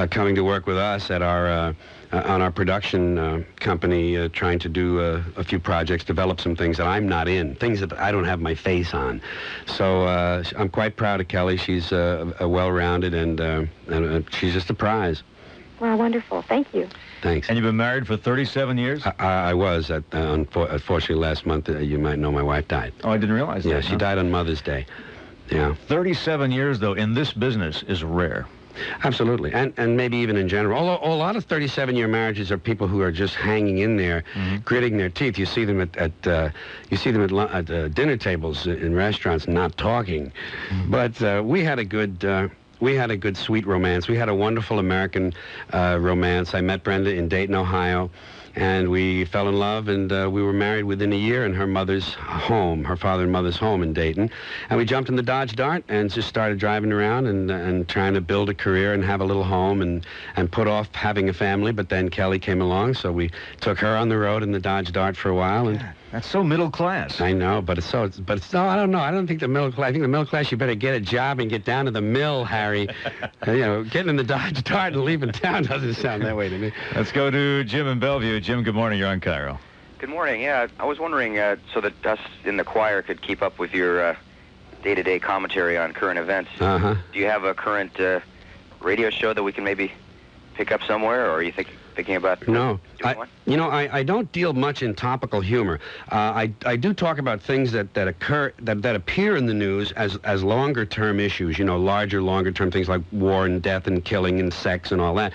coming to work with us at our on our production company, trying to do a few projects, develop some things that I'm not in, things that I don't have my face on. So I'm quite proud of Kelly. She's a well-rounded, and she's just a prize. Wow, wonderful. Thank you. Thanks. And you've been married for 37 years? I was. Unfortunately, last month, you might know my wife died. Oh, I didn't realize that. Yeah, she died on Mother's Day. Yeah. 37 years, though, in this business is rare. Absolutely, and maybe even in general. Although a lot of 37-year marriages are people who are just hanging in there, gritting their teeth. You see them at dinner tables in restaurants, not talking. But we had a good, sweet romance. We had a wonderful American romance. I met Brenda in Dayton, Ohio, and we fell in love, and we were married within a year in her mother's home, her father and mother's home in Dayton. And we jumped in the Dodge Dart and just started driving around and trying to build a career and have a little home and put off having a family. But then Kelly came along, so we took her on the road in the Dodge Dart for a while. And that's so middle class. I know, but it's I don't know. I don't think the middle class. I think the middle class, you better get a job and get down to the mill, Harry. Getting in the Dodge Dart and leaving town doesn't sound that way to me. Let's go to Jim in Bellevue. Jim, good morning. You're on Cairo. Good morning. Yeah, I was wondering, so that us in the choir could keep up with your day-to-day commentary on current events. Uh-huh. Do you have a current radio show that we can maybe pick up somewhere, or are you thinking about doing one? I don't deal much in topical humor. I do talk about things that occur, that appear in the news as longer-term issues, larger, longer-term things like war and death and killing and sex and all that.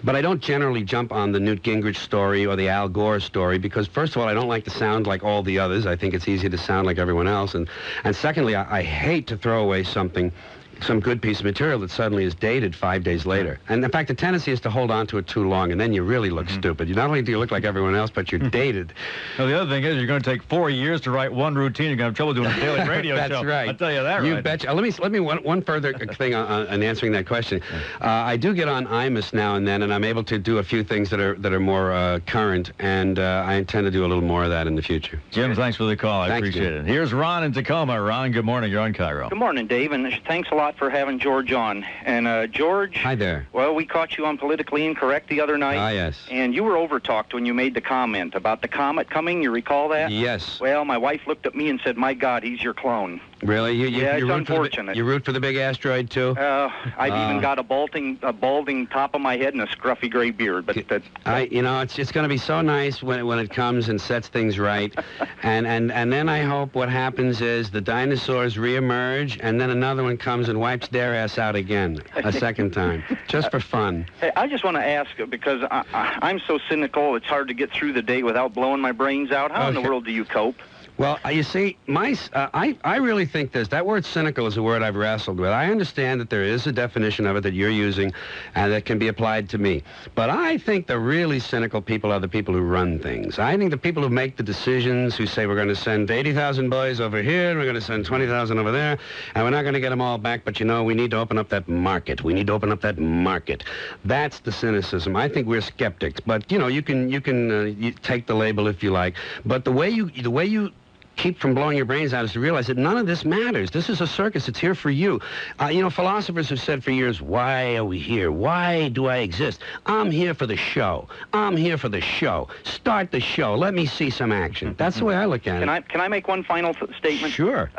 But I don't generally jump on the Newt Gingrich story or the Al Gore story because, first of all, I don't like to sound like all the others. I think it's easy to sound like everyone else. And secondly, I hate to throw away something some good piece of material that suddenly is dated 5 days later. And in fact, the tendency is to hold on to it too long, and then you really look stupid. Not only do you look like everyone else, but you're dated. Well, the other thing is you're going to take 4 years to write one routine. You're going to have trouble doing a daily radio show. That's right. I'll tell you that You right. betcha. Let me one further thing on answering that question. I do get on Imus now and then, and I'm able to do a few things that are more current, and I intend to do a little more of that in the future. Jim, thanks for the call. I appreciate it. Here's Ron in Tacoma. Ron, good morning. You're on Cairo. Good morning, Dave, and thanks a lot for having George on. And George... Hi there. Well, we caught you on Politically Incorrect the other night. Ah, yes. And you were overtalked when you made the comment about the comet coming. You recall that? Yes. Well, my wife looked at me and said, "My God, he's your clone." Really? Yeah, it's unfortunate. You root for the big asteroid, too? I've even got a balding top of my head and a scruffy gray beard. But it's going to be so nice when it comes and sets things right. and then I hope what happens is the dinosaurs reemerge, and then another one comes and wipes their ass out again a second time, just for fun. Hey, I just want to ask, because I'm so cynical, it's hard to get through the day without blowing my brains out. How in the world do you cope? Well, you see, I really think that word cynical is a word I've wrestled with. I understand that there is a definition of it that you're using and that can be applied to me. But I think the really cynical people are the people who run things. I think the people who make the decisions, who say we're going to send 80,000 boys over here and we're going to send 20,000 over there, and we're not going to get them all back, but we need to open up that market. We need to open up that market. That's the cynicism. I think we're skeptics. But, you can take the label if you like. But the way you keep from blowing your brains out is to realize that none of this matters. This is a circus. It's here for you. Philosophers have said for years, why are we here? Why do I exist? I'm here for the show. I'm here for the show. Start the show. Let me see some action. That's the way I look at it. Can I make one final statement? Sure.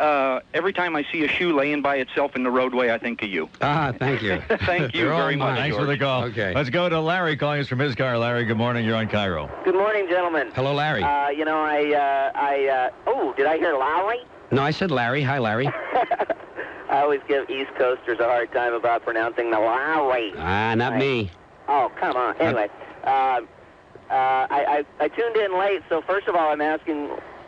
Every time I see a shoe laying by itself in the roadway, I think of you. Thank you. Thank you very much, Thanks George. for the call. Okay. Let's go to Larry calling us from his car. Larry, good morning. You're on Cairo. Good morning, gentlemen. Hello, Larry. Did I hear Lowry? No, I said Larry. Hi, Larry. I always give East Coasters a hard time about pronouncing the Lowry. Not me. Oh, come on. Anyway, I tuned in late, so first of all, I'm asking,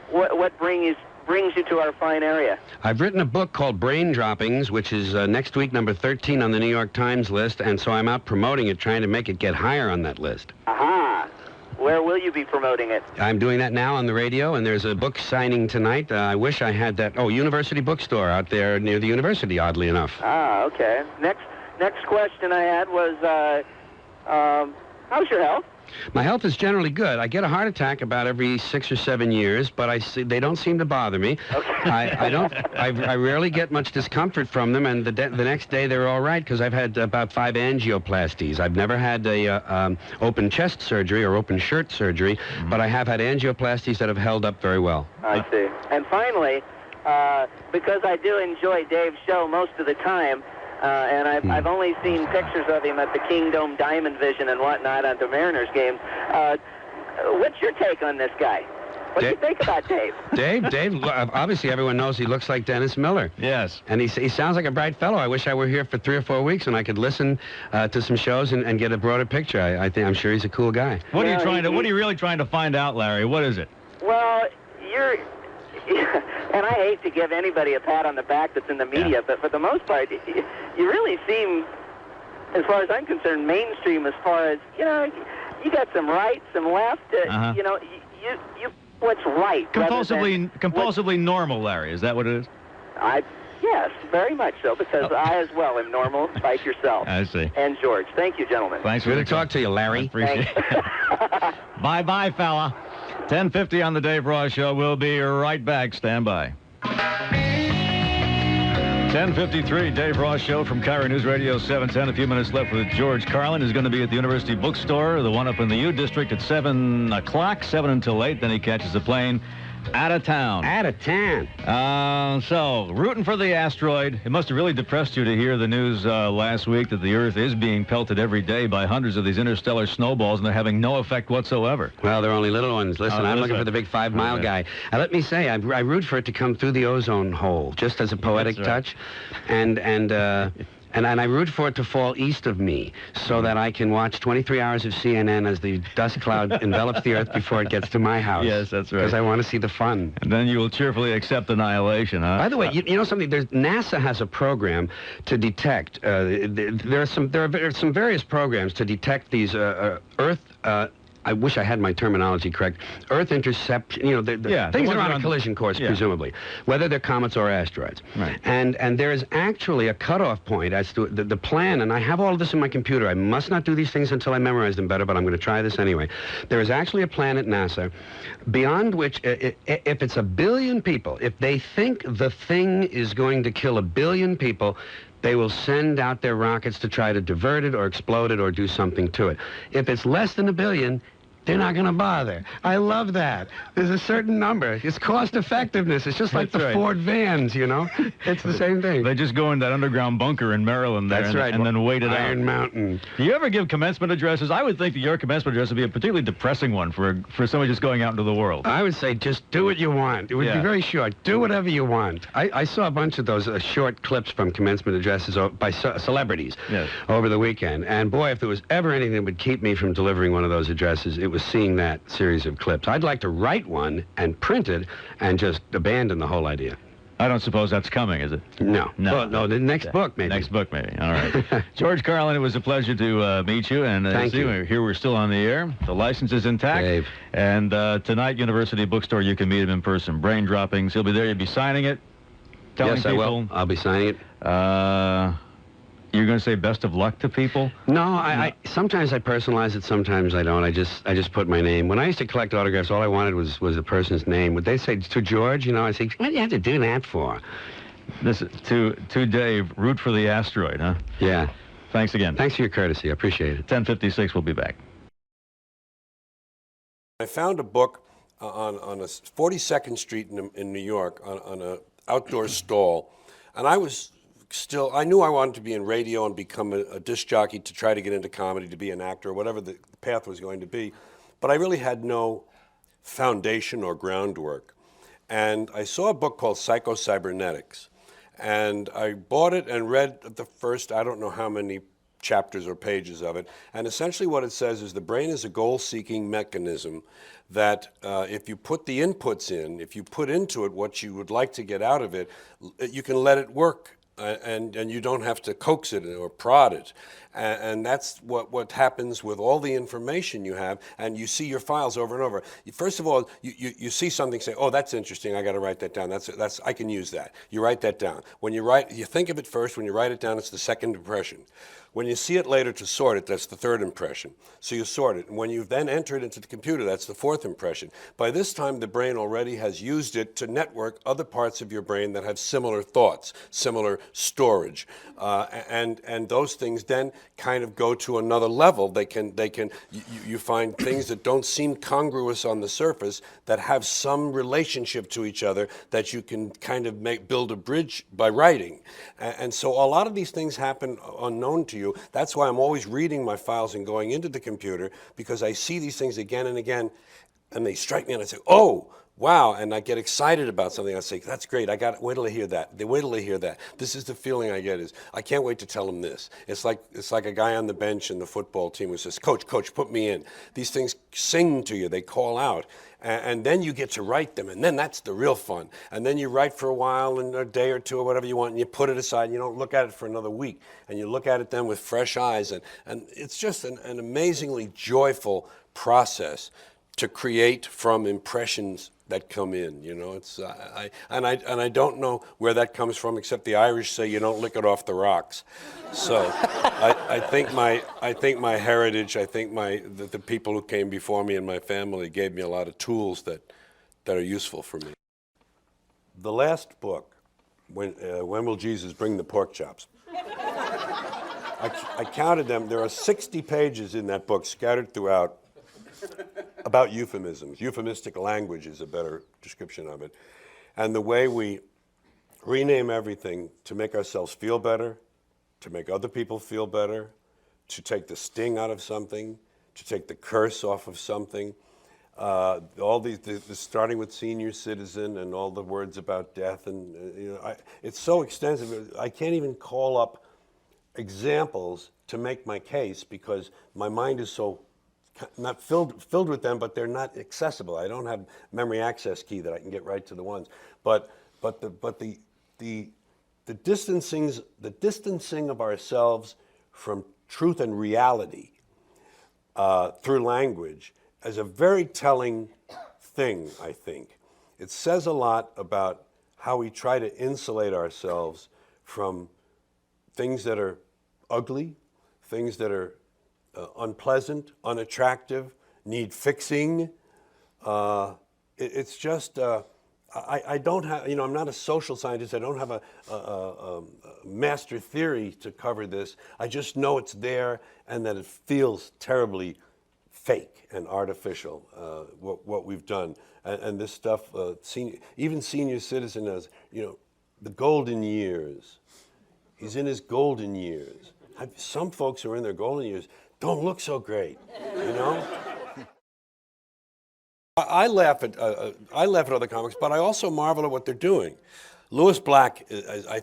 what brings you to our fine area? I've written a book called Brain Droppings, which is next week number 13 on the New York Times list, and so I'm out promoting it, trying to make it get higher on that list. Aha. Where will you be promoting it? I'm doing that now on the radio, and there's a book signing tonight. I wish I had that. Oh, University Bookstore out there near the university, oddly enough. Ah, okay. Next question I had was, how's your health? My health is generally good. I get a heart attack about every 6 or 7 years, but they don't seem to bother me. Okay. I rarely get much discomfort from them, and the next day they're all right because I've had about 5 angioplasties. I've never had a open chest surgery or open shirt surgery, but I have had angioplasties that have held up very well. I see. And finally, because I do enjoy Dave's show most of the time, and I've only seen pictures of him at the Kingdom Diamond Vision and whatnot at the Mariners games. What's your take on this guy? What do you think about Dave? Dave, obviously everyone knows he looks like Dennis Miller. Yes. And he sounds like a bright fellow. I wish I were here for 3 or 4 weeks and I could listen to some shows and get a broader picture. I'm sure he's a cool guy. What are you really trying to find out, Larry? What is it? Well, and I hate to give anybody a pat on the back that's in the media, but for the most part, you really seem, as far as I'm concerned, mainstream as far as, you got some right, some left, you what's right. Compulsively normal, Larry. Is that what it is? Yes, very much so, because I as well am normal, like yourself. I see. And George. Thank you, gentlemen. Thanks. Good to talk to you, Larry. Appreciate it. Bye-bye, fella. 10:50 on the Dave Ross Show. We'll be right back. Stand by. 10:53, Dave Ross Show from Cairo News Radio 710. A few minutes left with George Carlin, who's going to be at the University Bookstore, the one up in the U District at 7 o'clock, 7 until 8. Then he catches a plane out of town. Out of town. So, rooting for the asteroid. It must have really depressed you to hear the news last week that the Earth is being pelted every day by hundreds of these interstellar snowballs, and they're having no effect whatsoever. Well, they're only little ones. Listen, I'm looking for the big 5-mile guy. Let me say, I root for it to come through the ozone hole, just as a poetic touch. And And I root for it to fall east of me so that I can watch 23 hours of CNN as the dust cloud envelops the Earth before it gets to my house. Yes, that's right. Because I want to see the fun. And then you will cheerfully accept annihilation, huh? By the way, you know something? NASA has a program to detect. There are some various programs to detect these Earth. I wish I had my terminology correct. Earth interception, you know, the things that are on a collision course, presumably, whether they're comets or asteroids. Right. And there is actually a cutoff point as to the plan, and I have all of this in my computer. I must not do these things until I memorize them better, but I'm going to try this anyway. There is actually a plan at NASA beyond which, if it's 1 billion people, if they think the thing is going to kill 1 billion people, they will send out their rockets to try to divert it or explode it or do something to it. If it's less than 1 billion, they're not going to bother. I love that. There's a certain number. It's cost effectiveness. It's just like the Ford vans, you know? It's the same thing. They just go in that underground bunker in Maryland there and then wait it out. Iron Mountain. Do you ever give commencement addresses? I would think that your commencement address would be a particularly depressing one for somebody just going out into the world. I would say just do what you want. It would be very short. Do whatever you want. I saw a bunch of those short clips from commencement addresses by celebrities over the weekend. And boy, if there was ever anything that would keep me from delivering one of those addresses, it was seeing that series of clips. I'd like to write one and print it and just abandon the whole idea. I don't suppose that's coming, is it? No. Well, no, the next book, maybe. Next book, maybe. All right. George Carlin, it was a pleasure to meet you. And Thank you. Here we're still on the air. The license is intact. Dave. And tonight, University Bookstore, you can meet him in person. Brain Droppings. He'll be there. You'll be signing it. Telling Yes, I will. I'll be signing it. You're going to say best of luck to people? No, I sometimes I personalize it, sometimes I don't. I just put my name. When I used to collect autographs, all I wanted was the person's name. Would they say to George? You know, I say, what do you have to do that for? This to Dave, root for the asteroid, huh? Yeah. Thanks again. Thanks for your courtesy. I appreciate it. 10:56. We'll be back. I found a book on a 42nd Street in New York on an outdoor stall, and I knew I wanted to be in radio and become a disc jockey to try to get into comedy, to be an actor, or whatever the path was going to be. But I really had no foundation or groundwork. And I saw a book called Psycho-Cybernetics. And I bought it and read the first, I don't know how many chapters or pages of it. And essentially what it says is the brain is a goal-seeking mechanism that if you put the inputs in, if you put into it what you would like to get out of it, you can let it work. And you don't have to coax it or prod it. And that's what happens with all the information you have, and you see your files over and over. First of all, you see something, say, oh, that's interesting, I got to write that down. That's I can use that. You write that down. When you think of it first, when you write it down, it's the second impression. When you see it later to sort it, that's the third impression. So you sort it. And when you then enter it into the computer, that's the fourth impression. By this time, the brain already has used it to network other parts of your brain that have similar thoughts, similar storage. And those things then kind of go to another level. You find things that don't seem congruous on the surface that have some relationship to each other that you can kind of build a bridge by writing. And so a lot of these things happen unknown to you. That's why I'm always reading my files and going into the computer, because I see these things again and again, and they strike me and I say, oh, wow, and I get excited about something. I say, that's great, wait till I hear that. Wait till I hear that. This is the feeling I get, is I can't wait to tell them this. It's like a guy on the bench in the football team who says, coach, put me in. These things sing to you, they call out. And then you get to write them, and then that's the real fun. And then you write for a while, and a day or two, or whatever you want, and you put it aside, and you don't look at it for another week. And you look at it then with fresh eyes, and it's just an amazingly joyful process to create from impressions that come in. You know, it's I don't know where that comes from, except the Irish say you don't lick it off the rocks. So I think my heritage, I think the people who came before me and my family gave me a lot of tools that are useful for me. The last book, When Will Jesus Bring the Pork Chops? I counted them. There are 60 pages in that book scattered throughout about euphemisms. Euphemistic language is a better description of it. And the way we rename everything to make ourselves feel better, to make other people feel better, to take the sting out of something, to take the curse off of something. All these, starting with senior citizen and all the words about death, and it's so extensive. I can't even call up examples to make my case because my mind is so not filled with them, but they're not accessible. I don't have memory access key that I can get right to the ones. But the distancing of ourselves from truth and reality through language is a very telling thing, I think. It says a lot about how we try to insulate ourselves from things that are ugly, things that are unpleasant, unattractive, need fixing. It's just, I don't have, I'm not a social scientist. I don't have a master theory to cover this. I just know it's there and that it feels terribly fake and artificial, what we've done. And this stuff, even senior citizen has, the golden years. He's in his golden years. Some folks who are in their golden years don't look so great, I laugh at other comics, but I also marvel at what they're doing. Lewis Black, I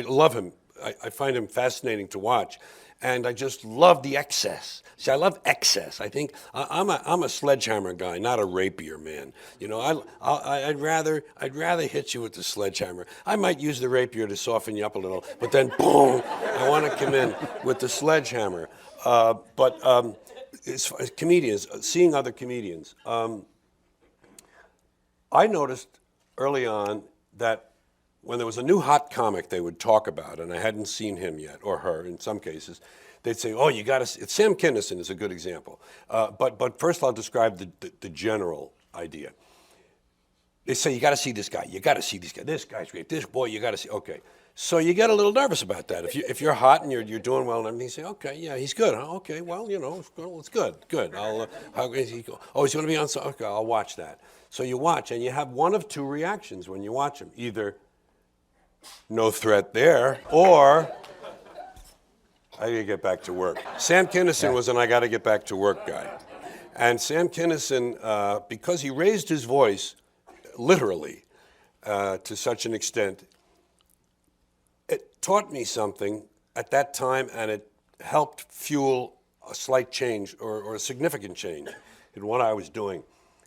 love him. I find him fascinating to watch, and I just love the excess. See, I love excess. I think I'm a sledgehammer guy, not a rapier man. I'd rather hit you with the sledgehammer. I might use the rapier to soften you up a little, but then boom, I want to come in with the sledgehammer. As comedians, seeing other comedians, I noticed early on that when there was a new hot comic they would talk about, and I hadn't seen him yet, or her in some cases, they'd say, oh, you got to see, Sam Kinison is a good example. But first I'll describe the general idea. They say, you got to see this guy, you got to see this guy, this guy's great, this boy, you got to see, okay. So you get a little nervous about that. If you're hot and you're doing well and everything, you say, okay, yeah, he's good, huh? Okay, well, it's good. How is he go? Oh, he's going to be on, okay, I'll watch that. So you watch, and you have one of two reactions when you watch him. Either no threat there, or I gotta get back to work. Sam Kinison was an I gotta get back to work guy. And Sam Kinison, because he raised his voice, literally, to such an extent, it taught me something at that time, and it helped fuel a slight change or a significant change in what I was doing.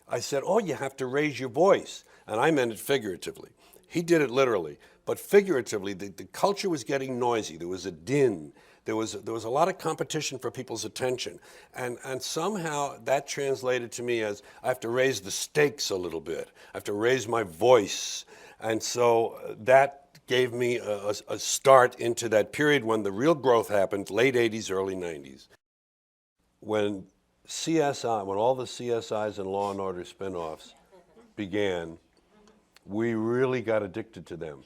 I said, oh, you have to raise your voice. And I meant it figuratively. He did it literally. But figuratively, the culture was getting noisy. There was a din. There was a lot of competition for people's attention. And somehow that translated to me as I have to raise the stakes a little bit. I have to raise my voice. And so that gave me a start into that period when the real growth happened, late 80s, early 90s. When CSI, when all the CSIs and Law and Order spinoffs began, we really got addicted to them.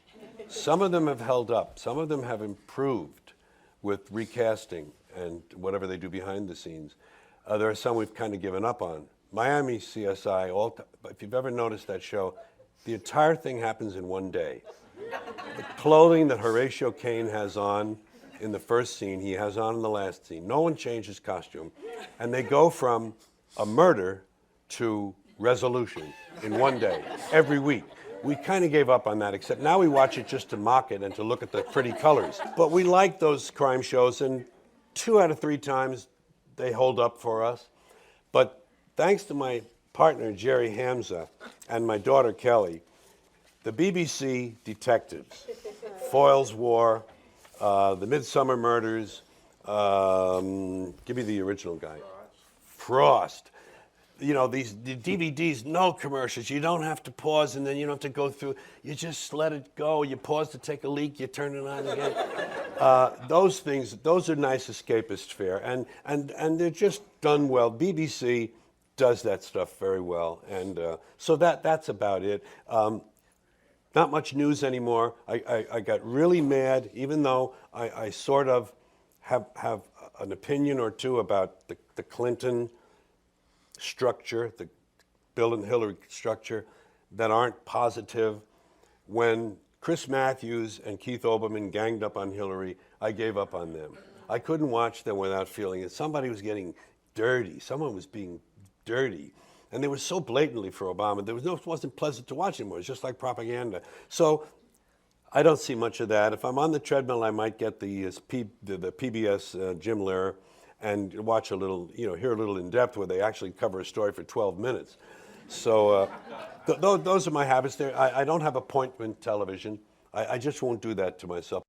Some of them have held up. Some of them have improved with recasting and whatever they do behind the scenes. There are some we've kind of given up on. Miami CSI, if you've ever noticed that show, the entire thing happens in one day. The clothing that Horatio Caine has on in the first scene, he has on in the last scene. No one changes costume. And they go from a murder to resolution in one day, every week. We kind of gave up on that, except now we watch it just to mock it and to look at the pretty colors. But we like those crime shows, and 2 out of 3 times they hold up for us. But thanks to my partner, Jerry Hamza, and my daughter, Kelly, the BBC detectives, Foyle's War, the Midsummer Murders, give me the original guy, Frost. These DVDs, no commercials. You don't have to pause, and then you don't have to go through. You just let it go. You pause to take a leak. You turn it on again. Those things, those are nice escapist fare, and they're just done well. BBC does that stuff very well, and so that's about it. Not much news anymore. I got really mad, even though I sort of have an opinion or two about the Clinton structure, the Bill and Hillary structure, that aren't positive. When Chris Matthews and Keith Olbermann ganged up on Hillary, I gave up on them. I couldn't watch them without feeling that somebody was getting dirty. Someone was being dirty. And they were so blatantly for Obama. It wasn't pleasant to watch anymore. It was just like propaganda. So I don't see much of that. If I'm on the treadmill, I might get the PBS Jim Lehrer and watch a little, hear a little in depth where they actually cover a story for 12 minutes. So those are my habits there. I don't have appointment television. I just won't do that to myself.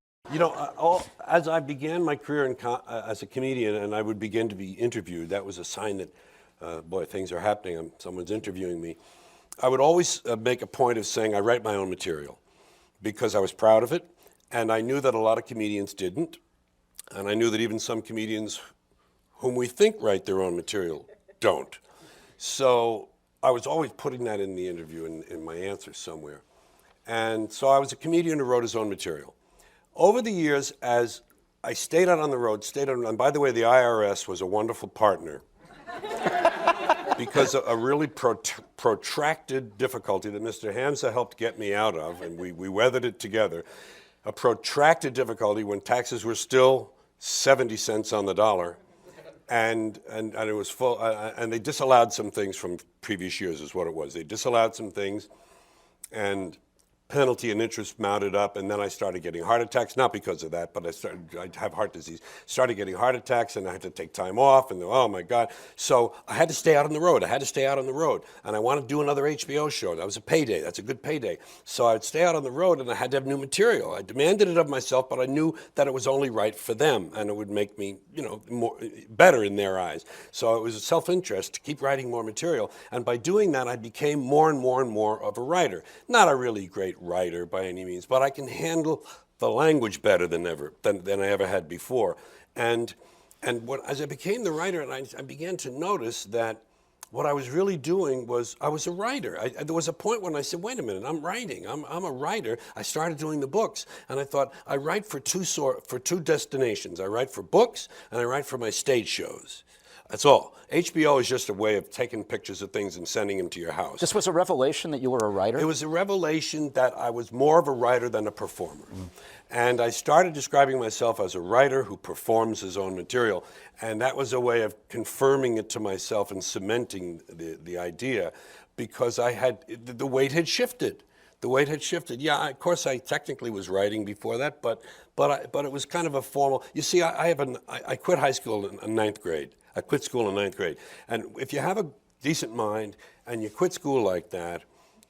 As I began my career as a comedian and I would begin to be interviewed, that was a sign that, boy, things are happening. Someone's interviewing me. I would always make a point of saying I write my own material because I was proud of it, and I knew that a lot of comedians didn't, and I knew that even some comedians whom we think write their own material don't. So I was always putting that in the interview in my answers somewhere. And so I was a comedian who wrote his own material. Over the years, as I stayed out on the road, and by the way, the IRS was a wonderful partner because a really protracted difficulty that Mr. Hamza helped get me out of, and we weathered it together, a protracted difficulty when taxes were still 70 cents on the dollar, and it was full, and they disallowed some things from previous years is what it was. They disallowed some things, and penalty and interest mounted up, and then I started getting heart attacks, not because of that, but I have heart disease. Started getting heart attacks, and I had to take time off, and oh my God. So I had to stay out on the road. And I wanted to do another HBO show. That was a payday. That's a good payday. So I'd stay out on the road, and I had to have new material. I demanded it of myself, but I knew that it was only right for them, and it would make me, better in their eyes. So it was a self-interest to keep writing more material, and by doing that, I became more and more and more of a writer. Not a really great writer by any means, but I can handle the language better than I ever had before. And as I became the writer, and I began to notice that what I was really doing was I was a writer. There was a point when I said, wait a minute, I'm writing. I'm a writer. I started doing the books, and I thought I write for two destinations. I write for books, and I write for my stage shows. That's all. HBO is just a way of taking pictures of things and sending them to your house. This was a revelation that you were a writer? It was a revelation that I was more of a writer than a performer. And I started describing myself as a writer who performs his own material. And that was a way of confirming it to myself and cementing the idea, because the weight had shifted. The weight had shifted. Yeah, of course, I technically was writing before that, but it was kind of a formal. You see, I quit high school in ninth grade. I quit school in ninth grade. And if you have a decent mind and you quit school like that,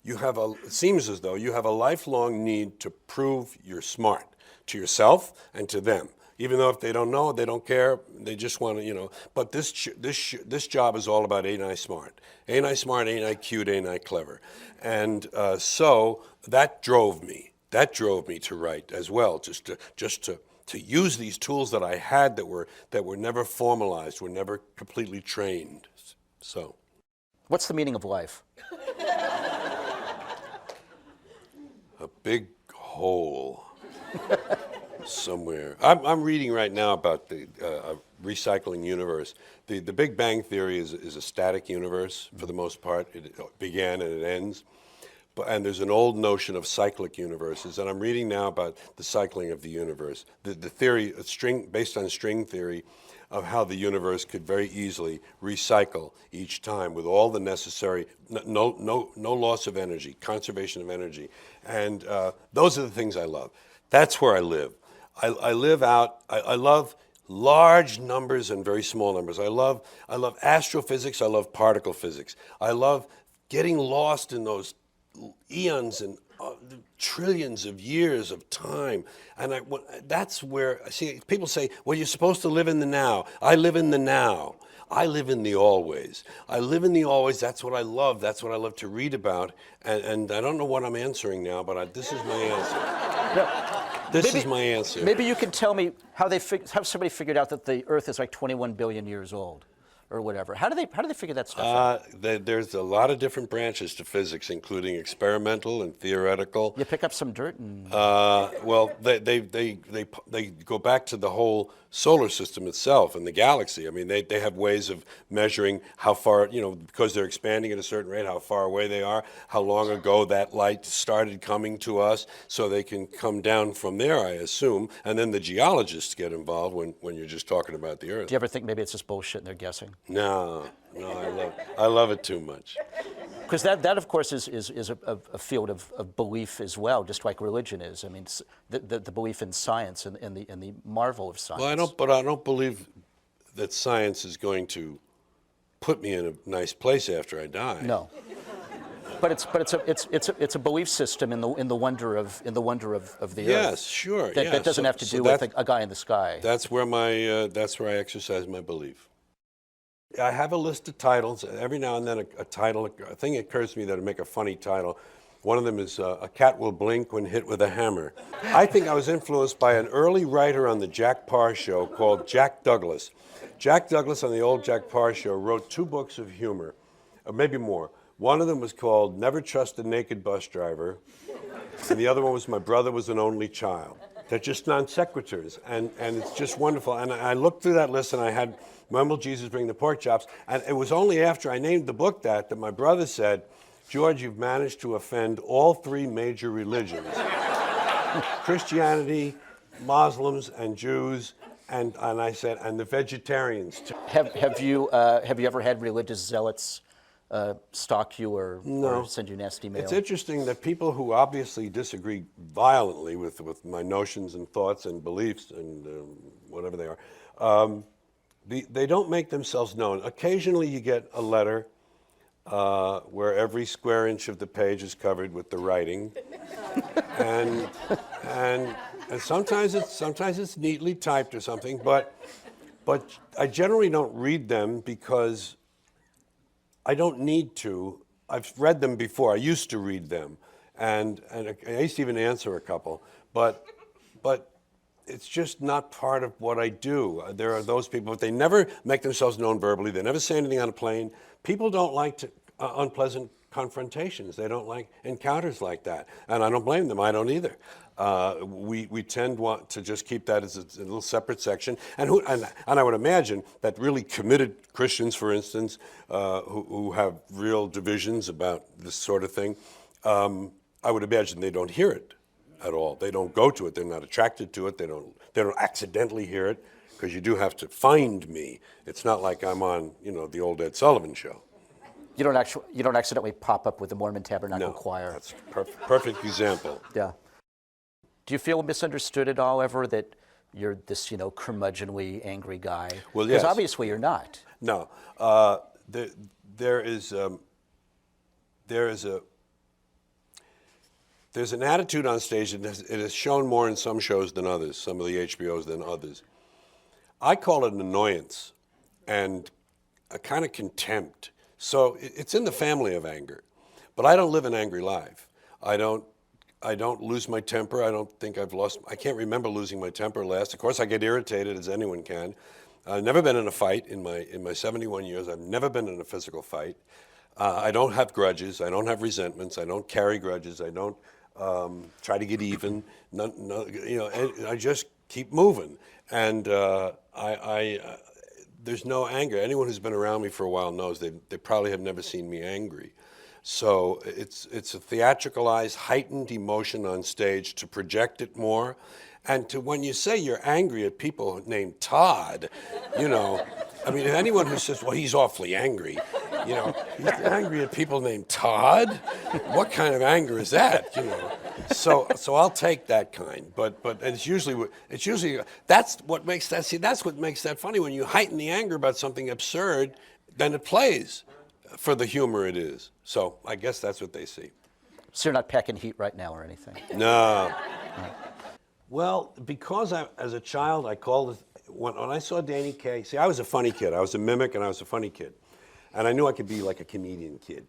it seems as though you have a lifelong need to prove you're smart to yourself and to them. Even though if they don't know, they don't care, they just want to, But this job is all about ain't I smart? Ain't I smart, ain't I cute, ain't I clever? And so that drove me. That drove me to write as well, just to use these tools that I had that were never formalized, were never completely trained. So, what's the meaning of life? A big hole somewhere. I'm reading right now about the recycling universe. The Big Bang Theory is a static universe for the most part. It began and it ends. And there's an old notion of cyclic universes, and I'm reading now about the cycling of the universe. The theory, based on string theory, of how the universe could very easily recycle each time with all the necessary, no loss of energy, conservation of energy, and those are the things I love. That's where I live. I love large numbers and very small numbers. I love astrophysics. I love particle physics. I love getting lost in those eons and trillions of years of time, and that's where people say, well, you're supposed to live in the now. I live in the now. I live in the always. I live in the always. That's what I love. That's what I love to read about, and I don't know what I'm answering now, but this is my answer. This is my answer. Maybe you can tell me how somebody figured out that the Earth is like 21 billion years old, or whatever. How do they figure that stuff out? There's a lot of different branches to physics, including experimental and theoretical. You pick up some dirt and. Well, they go back to the whole solar system itself and the galaxy. I mean, they have ways of measuring how far, because they're expanding at a certain rate, how far away they are, how long ago that light started coming to us, so they can come down from there, I assume. And then the geologists get involved when you're just talking about the Earth. Do you ever think maybe it's just bullshit and they're guessing? No, I love it too much. Because that, of course, is a field of belief as well, just like religion is. I mean, the belief in science and the marvel of science. Well, I don't believe that science is going to put me in a nice place after I die. No. But it's a belief system in the wonder of the earth. Yes, sure. That doesn't have to do with a guy in the sky. That's where I exercise my belief. I have a list of titles. Every now and then a thing occurs to me that would make a funny title. One of them is A Cat Will Blink When Hit with a Hammer. I think I was influenced by an early writer on the Jack Parr Show called Jack Douglas. Jack Douglas on the old Jack Parr Show wrote 2 books of humor, or maybe more. One of them was called Never Trust a Naked Bus Driver, and the other one was My Brother Was an Only Child. They're just non sequiturs, and it's just wonderful. And I looked through that list, and I had When Will Jesus Bring the Pork Chops? And it was only after I named the book that my brother said, George, you've managed to offend all 3 major religions. Christianity, Muslims, and Jews, and I said, and the vegetarians too. Have you ever had religious zealots stalk you or send you nasty mail? It's interesting that people who obviously disagree violently with my notions and thoughts and beliefs and whatever they are, they don't make themselves known. Occasionally you get a letter where every square inch of the page is covered with the writing, and sometimes it's neatly typed or something, but I generally don't read them because I don't need to. I've read them before. I used to read them, and I used to even answer a couple, but it's just not part of what I do. There are those people, but they never make themselves known verbally. They never say anything on a plane. People don't like unpleasant confrontations. They don't like encounters like that, and I don't blame them. I don't either. We tend to just keep that as a little separate section, and I would imagine that really committed Christians, for instance, who have real divisions about this sort of thing, I would imagine they don't hear it at all. They don't go to it. They're not attracted to it. They don't accidentally hear it, because you do have to find me. It's not like I'm on the old Ed Sullivan Show. You don't accidentally pop up with the Mormon Tabernacle Choir. That's a perfect example. Yeah. Do you feel misunderstood at all ever that you're this, curmudgeonly, angry guy? Well, yes. Because obviously you're not. No. There's an attitude on stage, and it is shown more in some shows than others, some of the HBOs than others. I call it an annoyance and a kind of contempt. So it's in the family of anger, but I don't live an angry life. I don't lose my temper. I can't remember losing my temper last. Of course, I get irritated, as anyone can. I've never been in a fight in my 71 years. I've never been in a physical fight. I don't have grudges. I don't have resentments. I don't carry grudges. I don't try to get even. I just keep moving. And there's no anger. Anyone who's been around me for a while knows they probably have never seen me angry. So it's a theatricalized, heightened emotion on stage to project it more. And when you say you're angry at people named Todd, if anyone who says, well, he's awfully angry, he's angry at people named Todd? What kind of anger is that, So I'll take that kind, but it's usually that's what makes that funny. When you heighten the anger about something absurd, then it plays for the humor it is. So I guess that's what they see. So you're not packing heat right now or anything? No. Well, because as a child, I called it, when I saw Danny Kaye, I was a funny kid. I was a mimic and I was a funny kid. And I knew I could be like a comedian kid.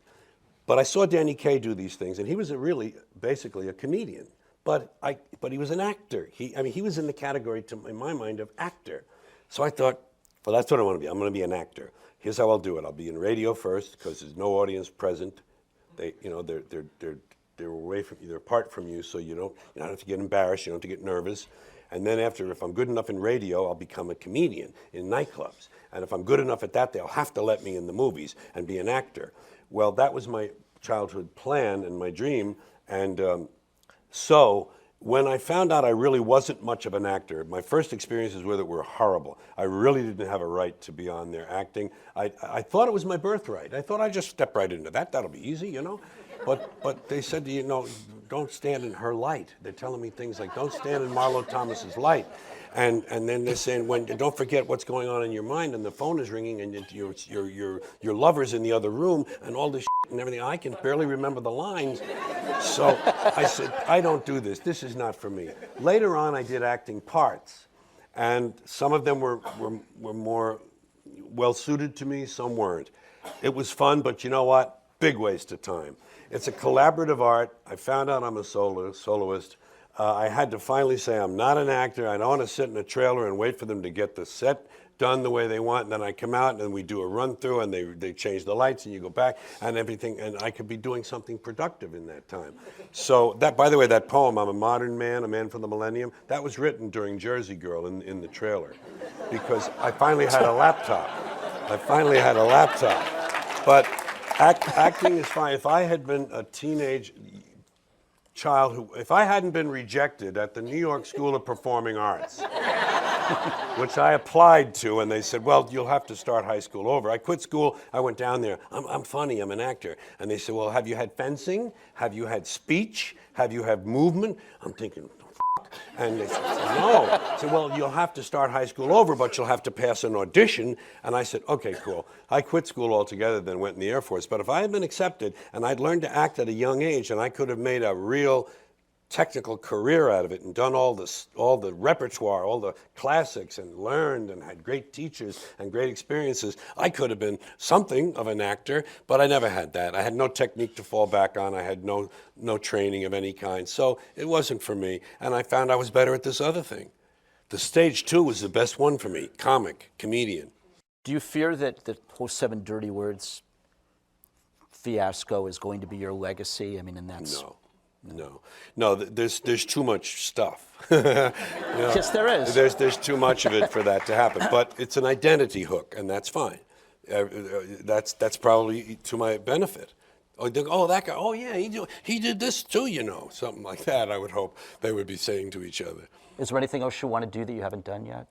But I saw Danny Kaye do these things, and he was basically a comedian. But he was an actor. He was in the category, in my mind, of actor. So I thought, well, that's what I want to be. I'm going to be an actor. Here's how I'll do it. I'll be in radio first, because there's no audience present. They're away from you. They're apart from you, so you don't have to get embarrassed. You don't have to get nervous. And then if I'm good enough in radio, I'll become a comedian in nightclubs. And if I'm good enough at that, they'll have to let me in the movies and be an actor. Well, that was my childhood plan and my dream. And so when I found out I really wasn't much of an actor, my first experiences with it were horrible. I really didn't have a right to be on there acting. I thought it was my birthright. I thought I'd just step right into that. That'll be easy, you know. But they said, you know, don't stand in her light. They're telling me things like, don't stand in Marlo Thomas's light. And then they're saying, don't forget what's going on in your mind, and the phone is ringing, and your lover's in the other room, and all this shit and everything. I can barely remember the lines. So I said, I don't do this. This is not for me. Later on, I did acting parts, and some of them were more well-suited to me, some weren't. It was fun, but you know what? Big waste of time. It's a collaborative art. I found out I'm a soloist. I had to finally say I'm not an actor. I don't want to sit in a trailer and wait for them to get the set done the way they want, and then I come out and we do a run through and they change the lights and you go back and everything, and I could be doing something productive in that time. So that, by the way, that poem, I'm a modern man, a man from the millennium, that was written during Jersey Girl in the trailer, because I finally had a laptop. But acting is fine. If I had been a teenage child if I hadn't been rejected at the New York School of Performing Arts, which I applied to, and they said, well, you'll have to start high school over. I quit school, I went down there, I'm funny, I'm an actor. And they said, well, have you had fencing? Have you had speech? Have you had movement? I'm thinking, and they said, no. I said, well, you'll have to start high school over, but you'll have to pass an audition. And I said, okay, cool. I quit school altogether, then went in the Air Force. But if I had been accepted and I'd learned to act at a young age, and I could have made a real technical career out of it and done all the repertoire, all the classics, and learned and had great teachers and great experiences, I could have been something of an actor, but I never had that. I had no technique to fall back on. I had no training of any kind. So it wasn't for me, and I found I was better at this other thing. The stage 2 was the best one for me, comedian. Do you fear that the whole 7 Dirty Words fiasco is going to be your legacy? I mean, and that's... No. There's too much stuff. Yes, there is. There's too much of it for that to happen. But it's an identity hook, and that's fine. That's probably to my benefit. Oh, that guy. Oh, yeah, he did this too, you know. Something like that. I would hope they would be saying to each other. Is there anything else you want to do that you haven't done yet?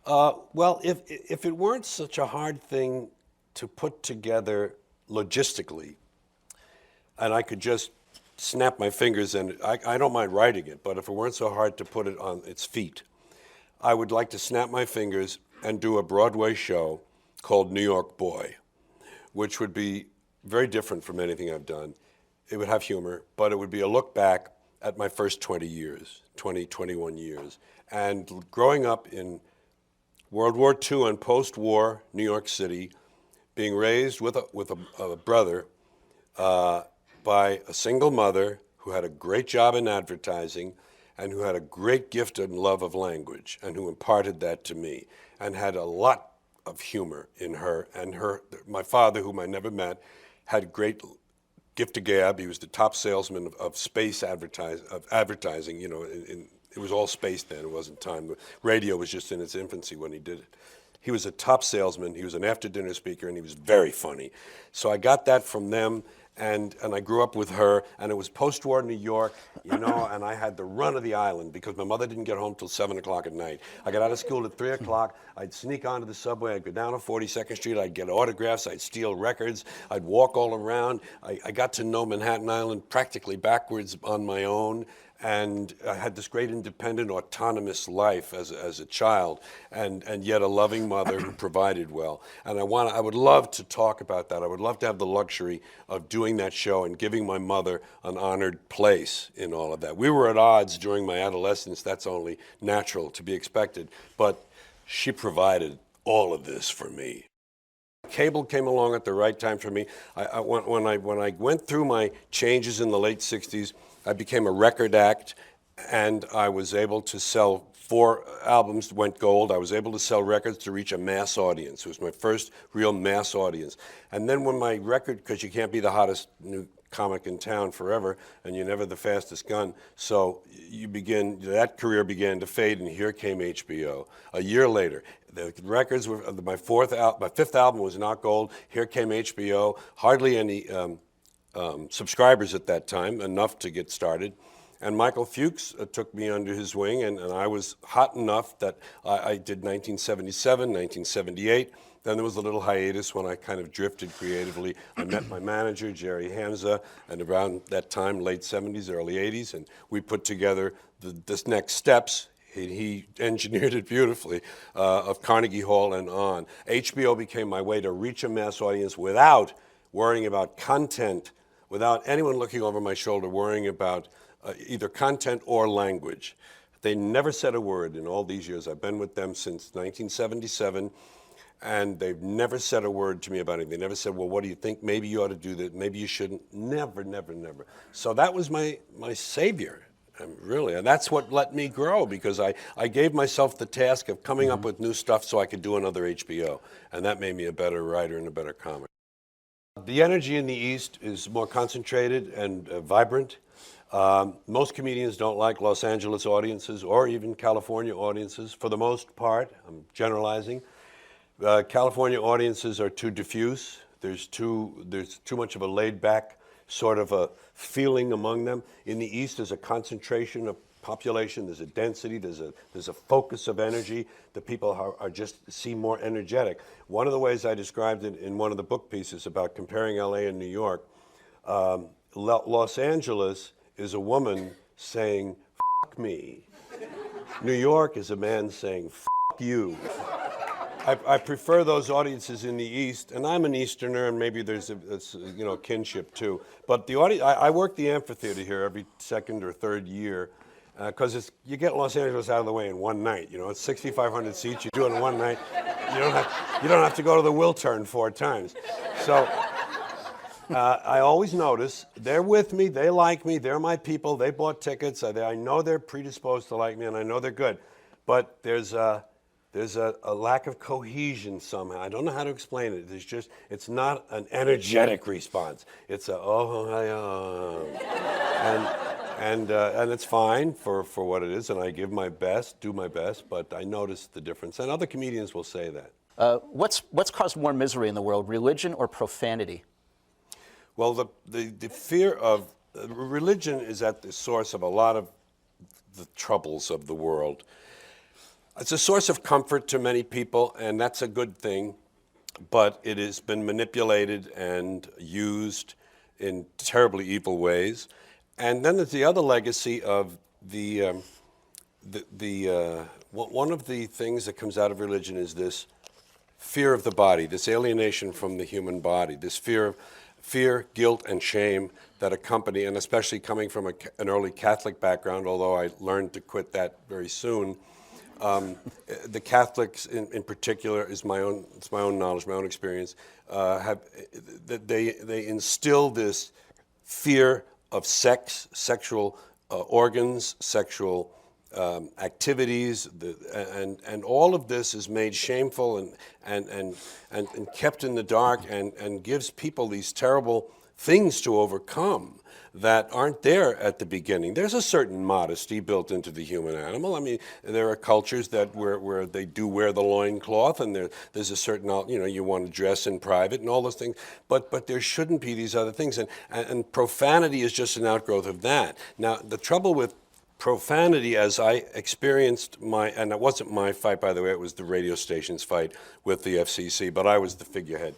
Well, if it weren't such a hard thing to put together logistically, and I could just snap my fingers, and I don't mind writing it, but if it weren't so hard to put it on its feet, I would like to snap my fingers and do a Broadway show called New York Boy, which would be very different from anything I've done. It would have humor, but it would be a look back at my first 21 years. And growing up in World War II and post-war New York City, being raised with a brother, by a single mother who had a great job in advertising and who had a great gift and love of language and who imparted that to me and had a lot of humor in her. And my father, whom I never met, had great gift of gab. He was the top salesman of space advertising. You know, it was all space then. It wasn't time. The radio was just in its infancy when he did it. He was a top salesman. He was an after-dinner speaker, and he was very funny. So I got that from them. And I grew up with her, and it was post-war New York, you know, and I had the run of the island because my mother didn't get home till 7 o'clock at night. I got out of school at 3 o'clock. I'd sneak onto the subway. I'd go down to 42nd Street. I'd get autographs. I'd steal records. I'd walk all around. I got to know Manhattan Island practically backwards on my own. And I had this great independent, autonomous life as a child, and yet a loving mother who provided well. And I would love to talk about that. I would love to have the luxury of doing that show and giving my mother an honored place in all of that. We were at odds during my adolescence. That's only natural to be expected. But she provided all of this for me. Cable came along at the right time for me. When I went through my changes in the late 60s, I became a record act, and I was able to sell 4 albums, went gold. I was able to sell records to reach a mass audience. It was my first real mass audience. And then when my record, because you can't be the hottest new comic in town forever, and you're never the fastest gun, so that career began to fade, and here came HBO. A year later, the records were, my 5th album was not gold. Here came HBO, hardly any subscribers at that time, enough to get started. And Michael Fuchs took me under his wing, and I was hot enough that I did 1977, 1978. Then there was a little hiatus when I kind of drifted creatively. I met my manager, Jerry Hamza, and around that time, late 70s, early 80s, and we put together this next steps. He engineered it beautifully, of Carnegie Hall and on. HBO became my way to reach a mass audience without worrying about content, without anyone looking over my shoulder worrying about either content or language. They never said a word in all these years. I've been with them since 1977. And they've never said a word to me about anything. They never said, well, what do you think? Maybe you ought to do that. Maybe you shouldn't. Never, never, never. So that was my savior, really. And that's what let me grow, because I gave myself the task of coming up with new stuff so I could do another HBO. And that made me a better writer and a better comic. The energy in the East is more concentrated and vibrant. Most comedians don't like Los Angeles audiences or even California audiences, for the most part. I'm generalizing. California audiences are too diffuse. There's too much of a laid-back sort of a feeling among them. In the East, there's a concentration of population. There's a density. There's a focus of energy. The people are just seem more energetic. One of the ways I described it in one of the book pieces about comparing L.A. and New York, Los Angeles is a woman saying "fuck me." New York is a man saying "fuck you." I prefer those audiences in the East, and I'm an Easterner, and maybe there's a kinship too. But the audience, I work the amphitheater here every second or third year, because you get Los Angeles out of the way in one night. It's 6,500 seats. You do it in one night. You don't have to go to the Wiltern 4 times. So I always notice they're with me. They like me. They're my people. They bought tickets. I know they're predisposed to like me, and I know they're good. But there's a lack of cohesion somehow. I don't know how to explain it. It's not an energetic response. It's and it's fine for what it is, and I give my best, do my best, but I notice the difference. And other comedians will say that. What's caused more misery in the world, religion or profanity? Well, the fear of religion is at the source of a lot of the troubles of the world. It's a source of comfort to many people, and that's a good thing, but it has been manipulated and used in terribly evil ways. And then there's the other legacy of one of the things that comes out of religion is this fear of the body, this alienation from the human body, this fear, guilt, and shame that accompany, and especially coming from an early Catholic background, although I learned to quit that very soon. The Catholics, in particular, it's my own knowledge, my own experience, they instill this fear of sex, sexual organs, sexual activities, and all of this is made shameful and kept in the dark, and gives people these terrible things to overcome that aren't there at the beginning. There's a certain modesty built into the human animal. I mean, there are cultures that where they do wear the loincloth, and there's a certain, you want to dress in private and all those things, but there shouldn't be these other things, and profanity is just an outgrowth of that. Now, the trouble with profanity, as I experienced and it wasn't my fight, by the way, it was the radio station's fight with the FCC, but I was the figurehead.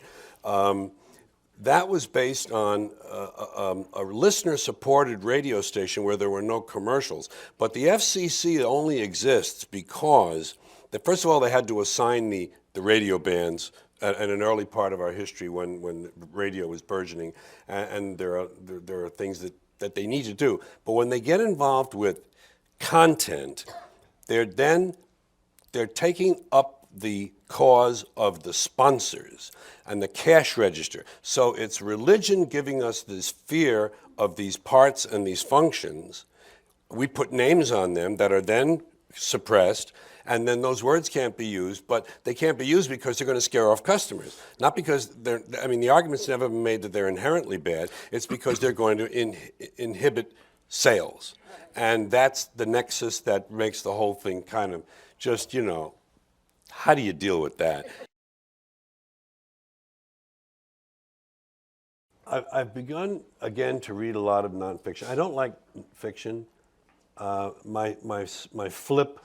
That was based on a listener-supported radio station where there were no commercials. But the FCC only exists because, first of all, they had to assign the radio bands at an early part of our history when radio was burgeoning, and there are things that they need to do. But when they get involved with content, they're taking up the cause of the sponsors and the cash register. So it's religion giving us this fear of these parts and these functions. We put names on them that are then suppressed, and then those words can't be used, but they can't be used because they're going to scare off customers. Not because the argument's never been made that they're inherently bad. It's because they're going to inhibit sales. And that's the nexus that makes the whole thing kind of just, how do you deal with that? I've begun, again, to read a lot of nonfiction. I don't like fiction. My flip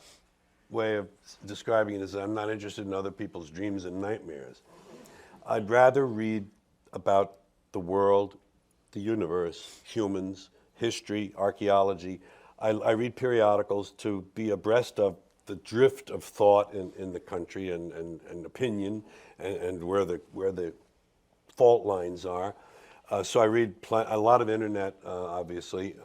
way of describing it is I'm not interested in other people's dreams and nightmares. I'd rather read about the world, the universe, humans, history, archaeology. I read periodicals to be abreast of the drift of thought in the country and opinion and where the fault lines are. So I read a lot of internet, obviously,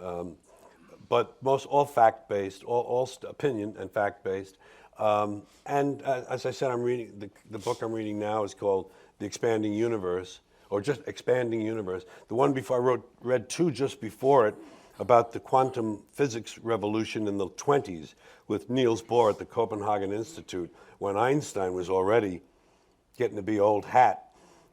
but most all fact-based, all opinion and fact-based. And as I said, I'm reading the book I'm reading now is called The Expanding Universe, or just Expanding Universe. The one before I read two just before it about the quantum physics revolution in the 20s with Niels Bohr at the Copenhagen Institute, when Einstein was already getting to be old hat,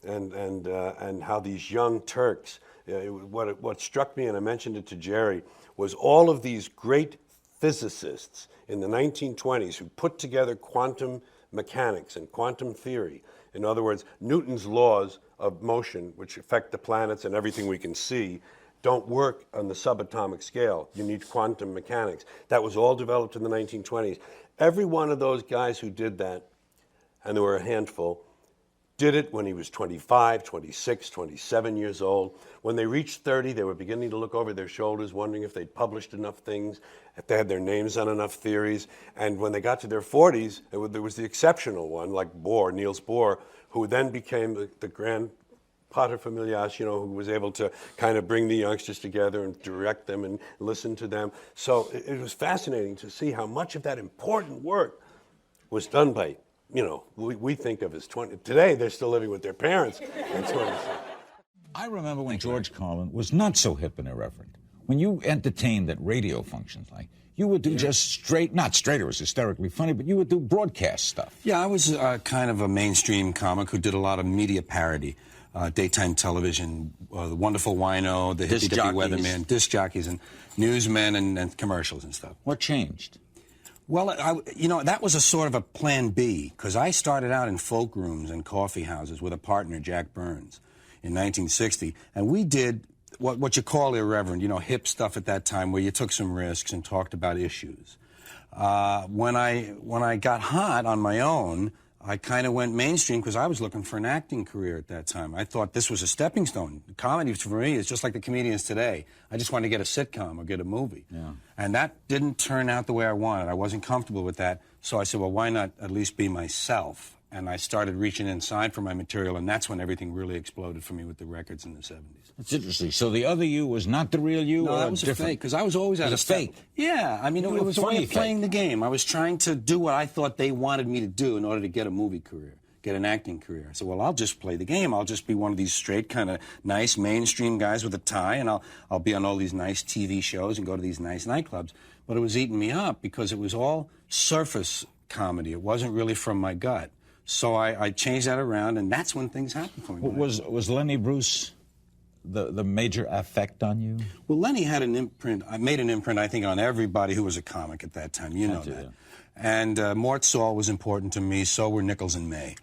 and how these young Turks, what struck me, and I mentioned it to Jerry, was all of these great physicists in the 1920s who put together quantum mechanics and quantum theory. In other words, Newton's laws of motion, which affect the planets and everything we can see, don't work on the subatomic scale. You need quantum mechanics. That was all developed in the 1920s. Every one of those guys who did that, and there were a handful, did it when he was 25, 26, 27 years old. When they reached 30, they were beginning to look over their shoulders, wondering if they'd published enough things, if they had their names on enough theories. And when they got to their 40s, there was the exceptional one, like Bohr, Niels Bohr, who then became the grand paterfamilias, who was able to kind of bring the youngsters together and direct them and listen to them. So it was fascinating to see how much of that important work was done by, we think of as 20. Today, they're still living with their parents at 26. I remember when George Carlin was not so hip and irreverent. When you entertained at radio functions, you would do just not straight, it was hysterically funny, but you would do broadcast stuff. Yeah, I was kind of a mainstream comic who did a lot of media parody. Daytime television, the Wonderful Wino, the Hippie Dippy Weatherman, disc jockeys, and newsmen and commercials and stuff. What changed? Well, that was a sort of a plan B, because I started out in folk rooms and coffee houses with a partner, Jack Burns, in 1960, and we did what you call irreverent, hip stuff at that time, where you took some risks and talked about issues. When I got hot on my own, I kind of went mainstream because I was looking for an acting career at that time. I thought this was a stepping stone. Comedy, for me, is just like the comedians today. I just wanted to get a sitcom or get a movie. Yeah. And that didn't turn out the way I wanted. I wasn't comfortable with that. So I said, well, why not at least be myself? And I started reaching inside for my material, and that's when everything really exploded for me with the records in the 70s. That's interesting. So the other you was not the real you? No, or that was a fake, because I was always out of fake. Yeah, I mean, it was a way of playing the game. I was trying to do what I thought they wanted me to do in order to get a movie career, get an acting career. I said, well, I'll just play the game. I'll just be one of these straight, kind of nice mainstream guys with a tie, and I'll be on all these nice TV shows and go to these nice nightclubs. But it was eating me up because it was all surface comedy. It wasn't really from my gut. So I changed that around, and that's when things happened for me. Was Lenny Bruce the major effect on you? Well, Lenny had an imprint. I made an imprint, I think, on everybody who was a comic at that time. You know that. And Mort Saul was important to me. So were Nichols and May.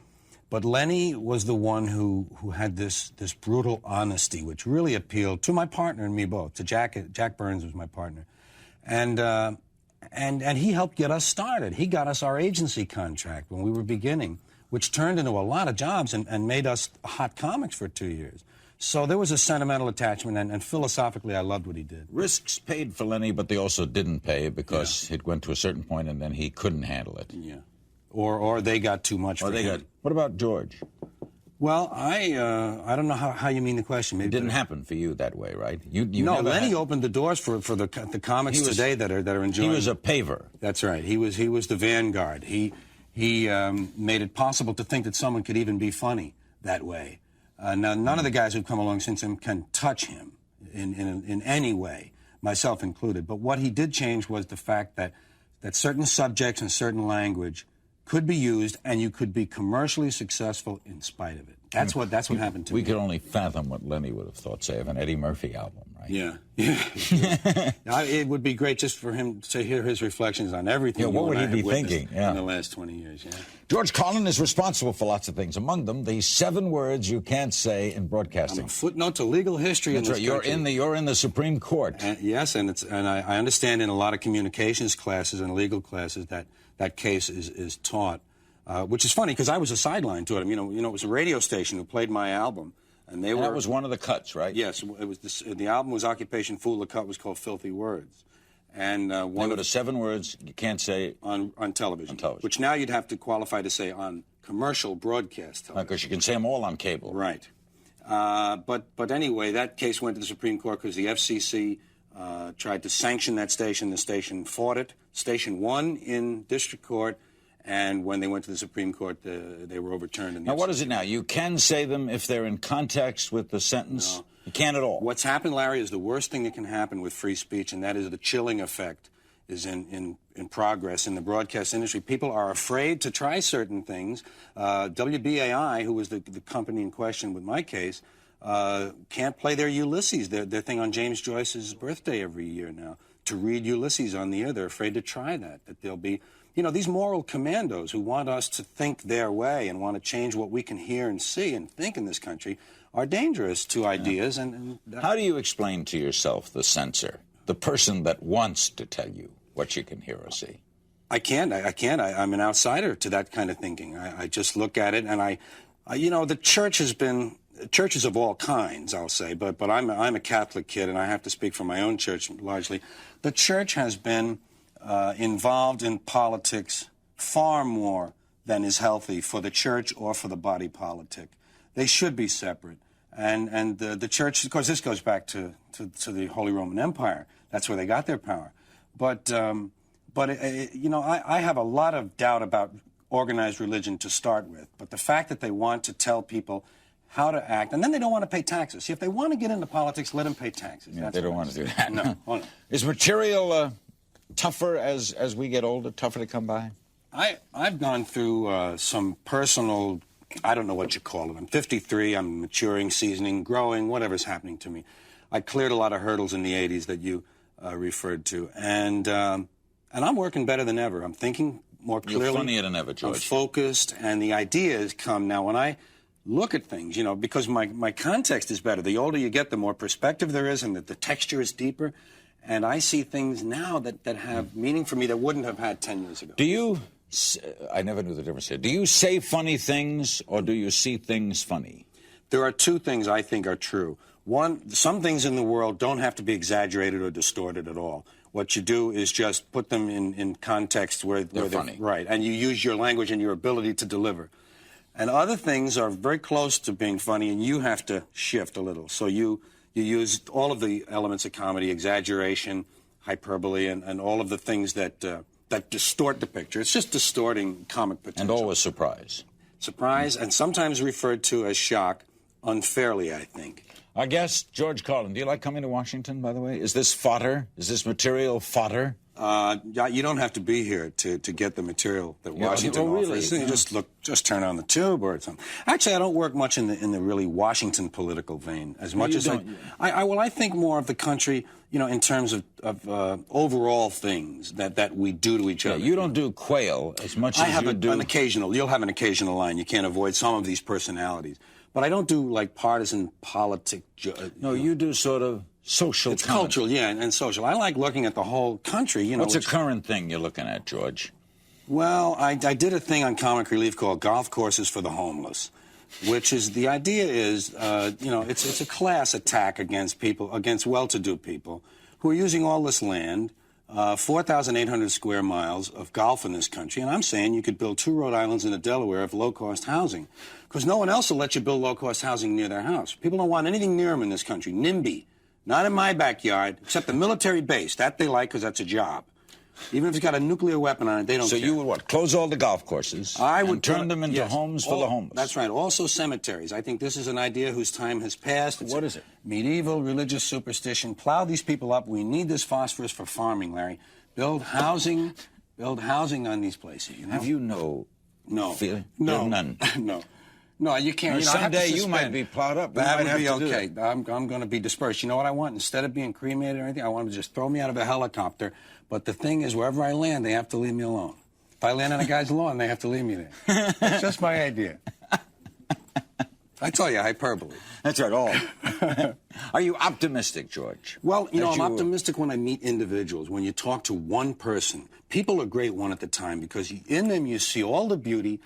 But Lenny was the one who had this brutal honesty, which really appealed to my partner and me both. To Jack Burns was my partner, and he helped get us started. He got us our agency contract when we were beginning, which turned into a lot of jobs and made us hot comics for 2 years. So there was a sentimental attachment, and philosophically, I loved what he did. Risks paid for Lenny, but they also didn't pay because it went to a certain point and then he couldn't handle it. Yeah. Or they got too much for him. What about George? Well, I don't know how you mean the question. Maybe it didn't happen for you that way, right? You no, Lenny opened the doors for the comics today that are enjoying. He was a paver. That's right. He was the vanguard. He made it possible to think that someone could even be funny that way. Now, none of the guys who've come along since him can touch him in any way, myself included. But what he did change was the fact that certain subjects and certain language could be used, and you could be commercially successful in spite of it. That's what happened to me. We could only fathom what Lenny would have thought, say, of an Eddie Murphy album, right? Yeah. It would be great just for him to hear his reflections on everything. Yeah, what would he be witnessed thinking? Yeah. in the last 20 years? Yeah. George Carlin is responsible for lots of things. Among them, the 7 words you can't say in broadcasting. I'm a footnote to legal history That's in this right. country. You're in the Supreme Court. Yes, and I understand in a lot of communications classes and legal classes that case is taught, which is funny because I was a sideline to it. You know, it was a radio station who played my album. And that was one of the cuts, right? Yes, it was. The album was Occupation Fool. The cut was called Filthy Words, and one of the 7 words you can't say on television. Which now you'd have to qualify to say on commercial broadcast television. Because you can say them all on cable. Right. But anyway, that case went to the Supreme Court because the FCC tried to sanction that station. The station fought it. Station won in district court. And when they went to the Supreme Court, they were overturned. Now, what is it now? You can say them if they're in context with the sentence? No. You can't at all? What's happened, Larry, is the worst thing that can happen with free speech, and that is the chilling effect is in progress in the broadcast industry. People are afraid to try certain things. WBAI, who was the company in question with my case, can't play their Ulysses, their thing on James Joyce's birthday every year now, to read Ulysses on the air. They're afraid to try that there'll be... You know, these moral commandos who want us to think their way and want to change what we can hear and see and think in this country are dangerous to ideas. How do you explain to yourself the censor, the person that wants to tell you what you can hear or see? I can't. I'm an outsider to that kind of thinking. I just look at it, and you know, the church has been... Churches of all kinds, I'll say, but I'm a Catholic kid, and I have to speak for my own church largely. The church has been... involved in politics far more than is healthy for the church or for the body politic. They should be separate. And the church, of course, this goes back to the Holy Roman Empire. That's where they got their power. But you know, I have a lot of doubt about organized religion to start with. But the fact that they want to tell people how to act, and then they don't want to pay taxes. See, if they want to get into politics, let them pay taxes. Yeah, they don't want to do that. No. Oh, no. Is material... tougher as we get older, tougher to come by? I've gone through some personal, I don't know what you call it. I'm 53, I'm maturing, seasoning, growing, whatever's happening to me. I cleared a lot of hurdles in the 80s that you referred to. And I'm working better than ever. I'm thinking more clearly. You're funnier than ever, George. I'm focused, and the ideas come now when I look at things, you know, because my context is better. The older you get, the more perspective there is, and the texture is deeper. And I see things now that have meaning for me that wouldn't have had 10 years ago. Do you, I never knew the difference here, do you say funny things or do you see things funny? There are 2 things I think are true. One, some things in the world don't have to be exaggerated or distorted at all. What you do is just put them in context where they're funny. Right, and you use your language and your ability to deliver. And other things are very close to being funny, and you have to shift a little. So you use all of the elements of comedy, exaggeration, hyperbole, and all of the things that distort the picture. It's just distorting comic potential. And always surprise. Surprise, and sometimes referred to as shock, unfairly, I think. Our guest, George Carlin. Do you like coming to Washington, by the way? Is this fodder? Is this material fodder? You don't have to be here to get the material that Washington offers. You just turn on the tube or something. Actually, I don't work much in the really Washington political vein as much as I think more of the country, you know, in terms of overall things that we do to each other. You don't do quail as much as you do. You'll have an occasional line. You can't avoid some of these personalities. But I don't do, like, partisan politic... No, you do sort of social It's cultural, yeah, and social. I like looking at the whole country, you know. What's a current thing you're looking at, George? Well, I did a thing on Comic Relief called Golf Courses for the Homeless, which is, the idea is, you know, it's a class attack against people, against well-to-do people who are using all this land, 4,800 square miles of golf in this country, and I'm saying you could build 2 Rhode Islands and a Delaware of low-cost housing, because no one else will let you build low-cost housing near their house. People don't want anything near them in this country. NIMBY, not in my backyard, except the military base. That they like because that's a job. Even if it's got a nuclear weapon on it, they don't care. So you would what? Close all the golf courses? I would turn them into homes for the homeless. That's right. Also cemeteries. I think this is an idea whose time has passed. What is it? Medieval religious superstition. Plow these people up. We need this phosphorus for farming, Larry. Build housing on these places. You know? Have you no feeling? No. None. No. No, you can't. Now, You know, I have to someday you might suspend. be plowed up. We That might would have be to do okay. that. I'm going to be dispersed. You know what I want? Instead of being cremated or anything, I want them to just throw me out of a helicopter. But the thing is, wherever I land, they have to leave me alone. If I land on a guy's lawn, they have to leave me there. That's just my idea. I tell you, hyperbole. That's right, all. Are you optimistic, George? Well, you know, That I'm optimistic when I meet individuals. When you talk to one person, people are great one at a time because in them you see all the beauty,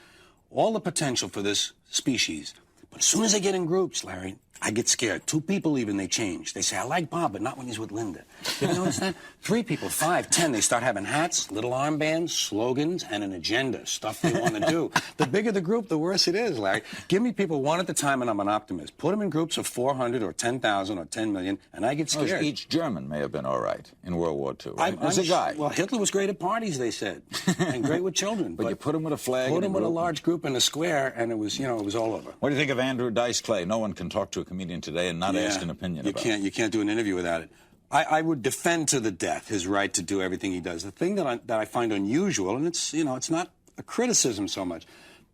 all the potential for this species. But as soon as they get in groups, Larry, I get scared. 2 people even, they change. They say, I like Bob, but not when he's with Linda. You ever notice that? 3 people, 5, 10, they start having hats, little armbands, slogans, and an agenda, stuff they want to do. The bigger the group, the worse it is, Larry. Give me people one at a time, and I'm an optimist. Put them in groups of 400 or 10,000 or 10 million, and I get scared. Each German may have been all right in World War II, right? As a guy. Well, Hitler was great at parties, they said, and great with children. But you put him with a flag. Put him with a large group in a square, and it was, you know, it was all over. What do you think of Andrew Dice Clay? No one can talk to a comedian today and not ask an opinion about it. You can't do an interview without it. I would defend to the death his right to do everything he does. The thing that I find unusual, and it's, you know, it's not a criticism so much,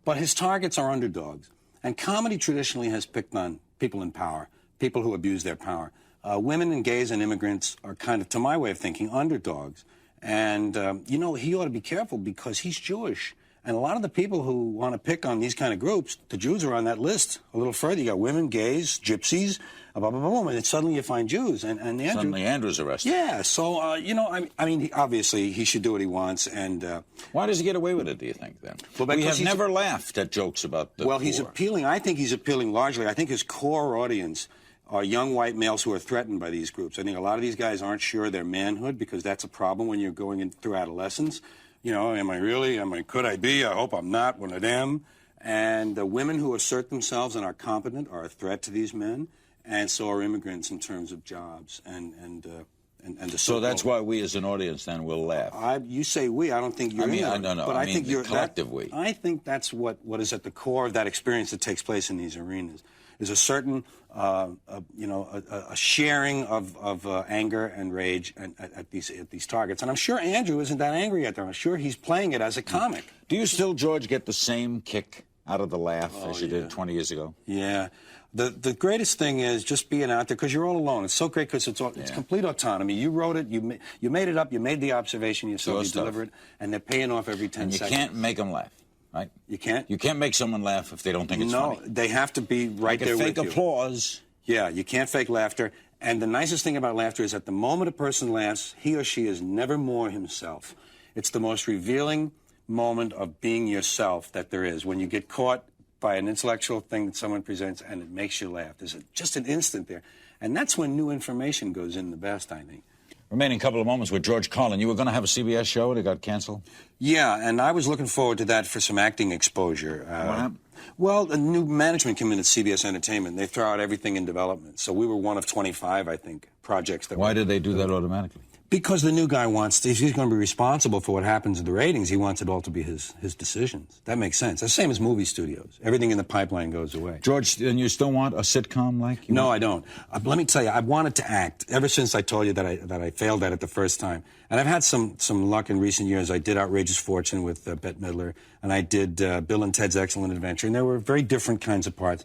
but his targets are underdogs. And comedy traditionally has picked on people in power, people who abuse their power. Women and gays and immigrants are kind of, to my way of thinking, underdogs. And, you know, he ought to be careful because he's Jewish. And a lot of the people who want to pick on these kind of groups, the Jews are on that list a little further. You got women, gays, gypsies, blah, blah, blah, and then suddenly you find Jews. And suddenly Andrew's arrested. Yeah, so, you know, I mean, obviously he should do what he wants. And why does he get away with it, do you think, then? Well, we have never laughed at jokes about the Well, poor. he's appealing. I think he's appealing largely. I think his core audience are young white males who are threatened by these groups. I think a lot of these guys aren't sure of their manhood because that's a problem when you're going through adolescence. You know, am I really? Could I be? I hope I'm not one of them. And the women who assert themselves and are competent are a threat to these men, and so are immigrants in terms of jobs and the So that's why we as an audience then will laugh. You say we. I don't think you're. No. But I think the you're collective we. I think that's what is at the core of that experience that takes place in these arenas. Is a certain, you know, a sharing of anger and rage at these targets. And I'm sure Andrew isn't that angry at them. I'm sure he's playing it as a comic. Do you still, George, get the same kick out of the laugh as you did 20 years ago? Yeah. The greatest thing is just being out there because you're all alone. It's so great because it's complete autonomy. You wrote it, you made it up, you made the observation yourself, you deliver it, and they're paying off every 10 seconds. You can't make them laugh. Right? You can't? You can't make someone laugh if they don't think it's funny. No, they have to be right there with you. Fake applause. Yeah, you can't fake laughter. And the nicest thing about laughter is at the moment a person laughs, he or she is never more himself. It's the most revealing moment of being yourself that there is. When you get caught by an intellectual thing that someone presents and it makes you laugh. There's just an instant there. And that's when new information goes in the best, I think. Remaining couple of moments with George Carlin. You were going to have a CBS show, and it got canceled? Yeah, and I was looking forward to that for some acting exposure. What happened? Well, a new management came in at CBS Entertainment. They throw out everything in development. So we were one of 25, I think, projects that Why did they do that automatically? Because the new guy wants to, if he's going to be responsible for what happens in the ratings, he wants it all to be his decisions. That makes sense. That's the same as movie studios. Everything in the pipeline goes away. George, and you still want a sitcom like you? No, I don't. Let me tell you, I wanted to act ever since I told you that I failed at it the first time. And I've had some luck in recent years. I did Outrageous Fortune with Bette Midler, and I did Bill and Ted's Excellent Adventure, and there were very different kinds of parts.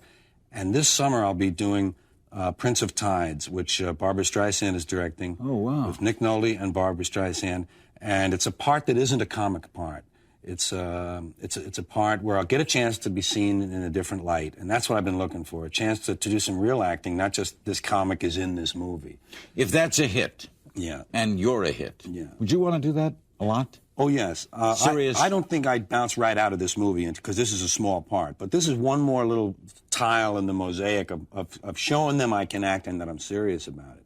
And this summer I'll be doing Prince of Tides, which Barbra Streisand is directing. Oh, wow. With Nick Nolte and Barbra Streisand. And it's a part that isn't a comic part. It's a part where I'll get a chance to be seen in a different light. And that's what I've been looking for, a chance to do some real acting, not just this comic is in this movie. If that's a hit, yeah, and you're a hit, yeah, would you want to do that a lot? Oh, yes. Serious? I don't think I'd bounce right out of this movie because this is a small part. But this is one more little tile in the mosaic of showing them I can act and that I'm serious about it.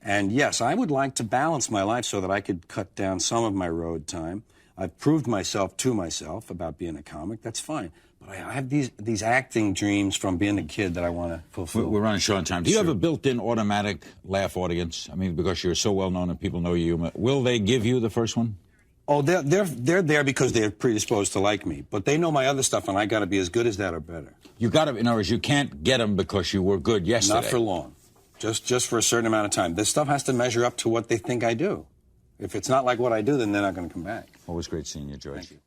And, yes, I would like to balance my life so that I could cut down some of my road time. I've proved myself to myself about being a comic. That's fine. But I have these acting dreams from being a kid that I want to fulfill. We're running short on time. Do you have a built-in automatic laugh audience? I mean, because you're so well-known and people know you. Will they give you the first one? Oh, they're there because they're predisposed to like me, but they know my other stuff, and I got to be as good as that or better. You got to, in other words, you can't get them because you were good yesterday. Not for long, just for a certain amount of time. This stuff has to measure up to what they think I do. If it's not like what I do, then they're not going to come back. Always great seeing you, George. Thank you.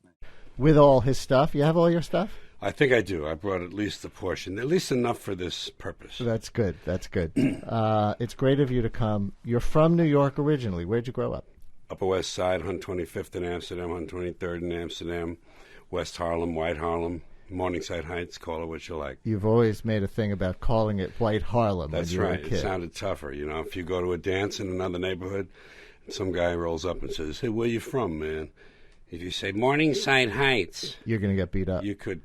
With all his stuff, you have all your stuff? I think I do. I brought at least a portion, at least enough for this purpose. That's good. That's good. It's great of you to come. You're from New York originally. Where'd you grow up? Upper West Side, 125th in Amsterdam, 123rd in Amsterdam, West Harlem, White Harlem, Morningside Heights, call it what you like. You've always made a thing about calling it White Harlem That's when you were right. a kid. It sounded tougher. You know, if you go to a dance in another neighborhood, some guy rolls up and says, "Hey, where you from, man?" If you say Morningside Heights, you're going to get beat up. You could.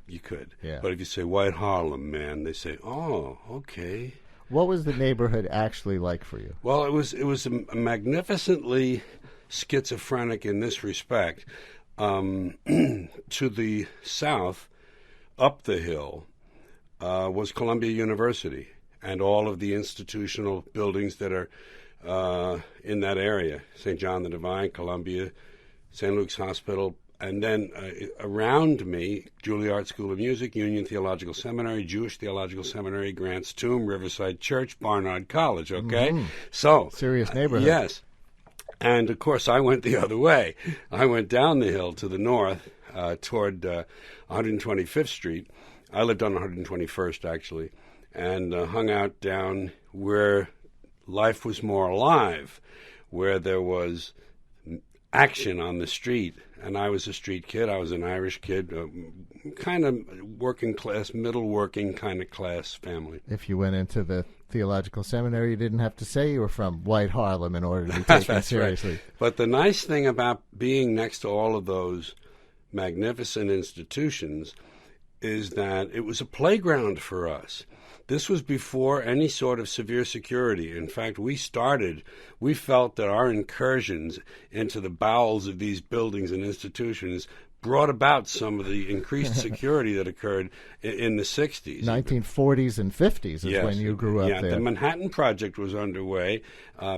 Yeah. But if you say White Harlem, man, they say, "Oh, okay." What was the neighborhood actually like for you? Well, it was magnificently schizophrenic in this respect. To the south, up the hill, was Columbia University and all of the institutional buildings that are in that area: St. John the Divine, Columbia, St. Luke's Hospital, and then around me, Juilliard School of Music, Union Theological Seminary, Jewish Theological Seminary, Grant's Tomb, Riverside Church, Barnard College, okay? Mm-hmm. So, serious neighborhood. Yes. And, of course, I went the other way. I went down the hill to the north toward 125th Street. I lived on 121st, actually, and hung out down where life was more alive, where there was action on the street. And I was a street kid. I was an Irish kid, kind of working class, middle working kind of class family. If you went into the theological seminary, you didn't have to say you were from White Harlem in order to be taken seriously. Right. But the nice thing about being next to all of those magnificent institutions is that it was a playground for us. This was before any sort of severe security. In fact, we felt that our incursions into the bowels of these buildings and institutions brought about some of the increased security that occurred in the 60s. 1940s and 50s is when you grew up there. The Manhattan Project was underway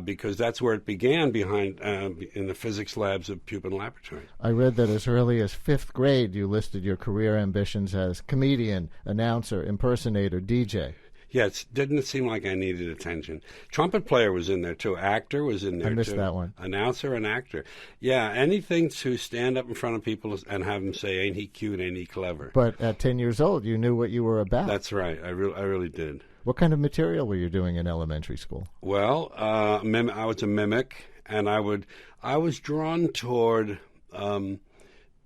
because that's where it began behind in the physics labs of Pupin Laboratory. I read that as early as 5th grade you listed your career ambitions as comedian, announcer, impersonator, DJ. Yes, didn't it seem like I needed attention? Trumpet player was in there, too. Actor was in there, too. I missed that one. Announcer and actor. Yeah, anything to stand up in front of people and have them say, "Ain't he cute, ain't he clever?" But at 10 years old, you knew what you were about. That's right. I really did. What kind of material were you doing in elementary school? Well, I was a mimic, and I was drawn toward the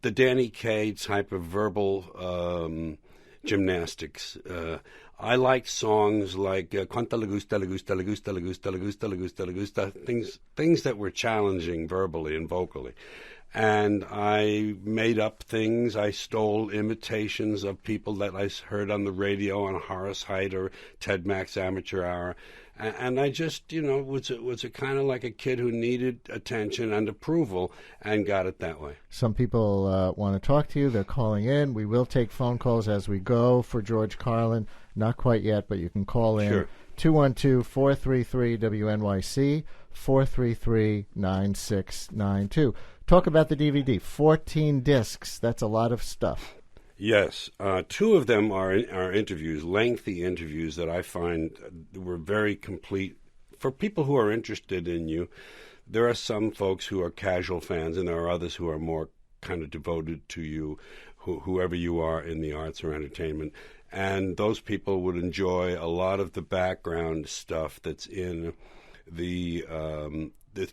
Danny Kaye type of verbal gymnastics. I liked songs like "Quanta le gusta, le gusta, le gusta, le gusta, le gusta, le gusta, le gusta," things that were challenging verbally and vocally. And I made up things. I stole imitations of people that I heard on the radio on Horace Heidt or Ted Mack's Amateur Hour. And I just, was a kind of like a kid who needed attention and approval and got it that way. Some people want to talk to you. They're calling in. We will take phone calls as we go for George Carlin. Not quite yet, but you can call in. Sure. 212-433-WNYC, 433-9692. Talk about the DVD. 14 discs. That's a lot of stuff. Yes. 2 of them are interviews, lengthy interviews that I find were very complete. For people who are interested in you, there are some folks who are casual fans, and there are others who are more kind of devoted to you, whoever you are in the arts or entertainment. And those people would enjoy a lot of the background stuff that's in the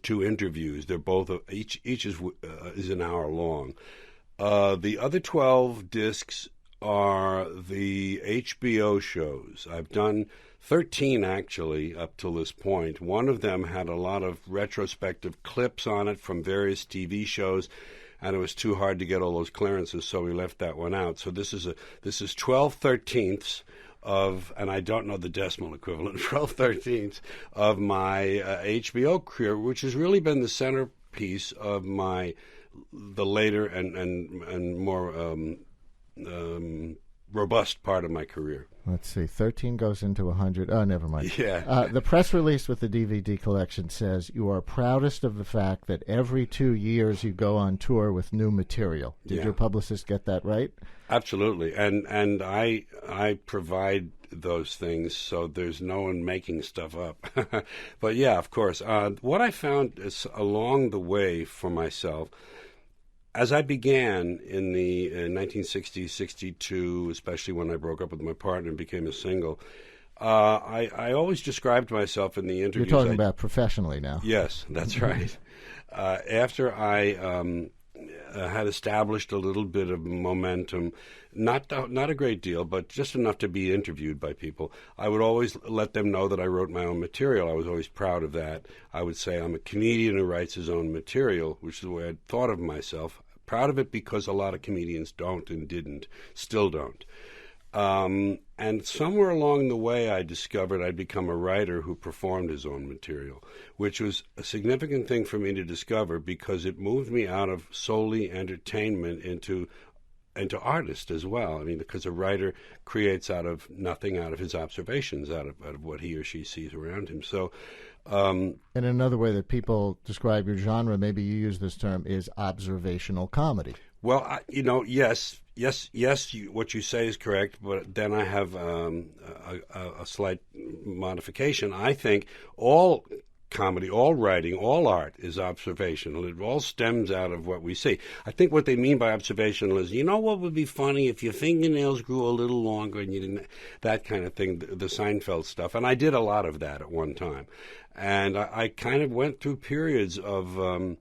2 interviews. They're both each is an hour long. The other 12 discs are the HBO shows. I've done 13 actually up till this point. One of them had a lot of retrospective clips on it from various TV shows, and it was too hard to get all those clearances, so we left that one out. So this is 12/13ths of, and I don't know the decimal equivalent, 12/13ths of my HBO career, which has really been the centerpiece of the later and more robust part of my career. Let's see. 13 goes into 100. Oh, never mind. Yeah. The press release with the DVD collection says you are proudest of the fact that every 2 years you go on tour with new material. Did your publicist get that right? Absolutely. And I provide those things, so there's no one making stuff up. But yeah, of course. What I found is along the way for myself, as I began in the 1960s, 62, especially when I broke up with my partner and became a single, I always described myself in the interviews. You're talking about professionally now. Yes, that's right. After I had established a little bit of momentum, not a great deal, but just enough to be interviewed by people, I would always let them know that I wrote my own material. I was always proud of that. I would say I'm a comedian who writes his own material, which is the way I'd thought of myself. Proud of it because a lot of comedians don't and didn't, still don't. And somewhere along the way, I discovered I'd become a writer who performed his own material, which was a significant thing for me to discover because it moved me out of solely entertainment into artist as well. I mean, because a writer creates out of nothing, out of his observations, out of what he or she sees around him. So, and another way that people describe your genre, maybe you use this term, is observational comedy. Well, yes, what you say is correct, but then I have a slight modification. I think all comedy, all writing, all art is observational. It all stems out of what we see. I think what they mean by observational is, what would be funny if your fingernails grew a little longer and you didn't, that kind of thing, the Seinfeld stuff. And I did a lot of that at one time. And I kind of went through periods of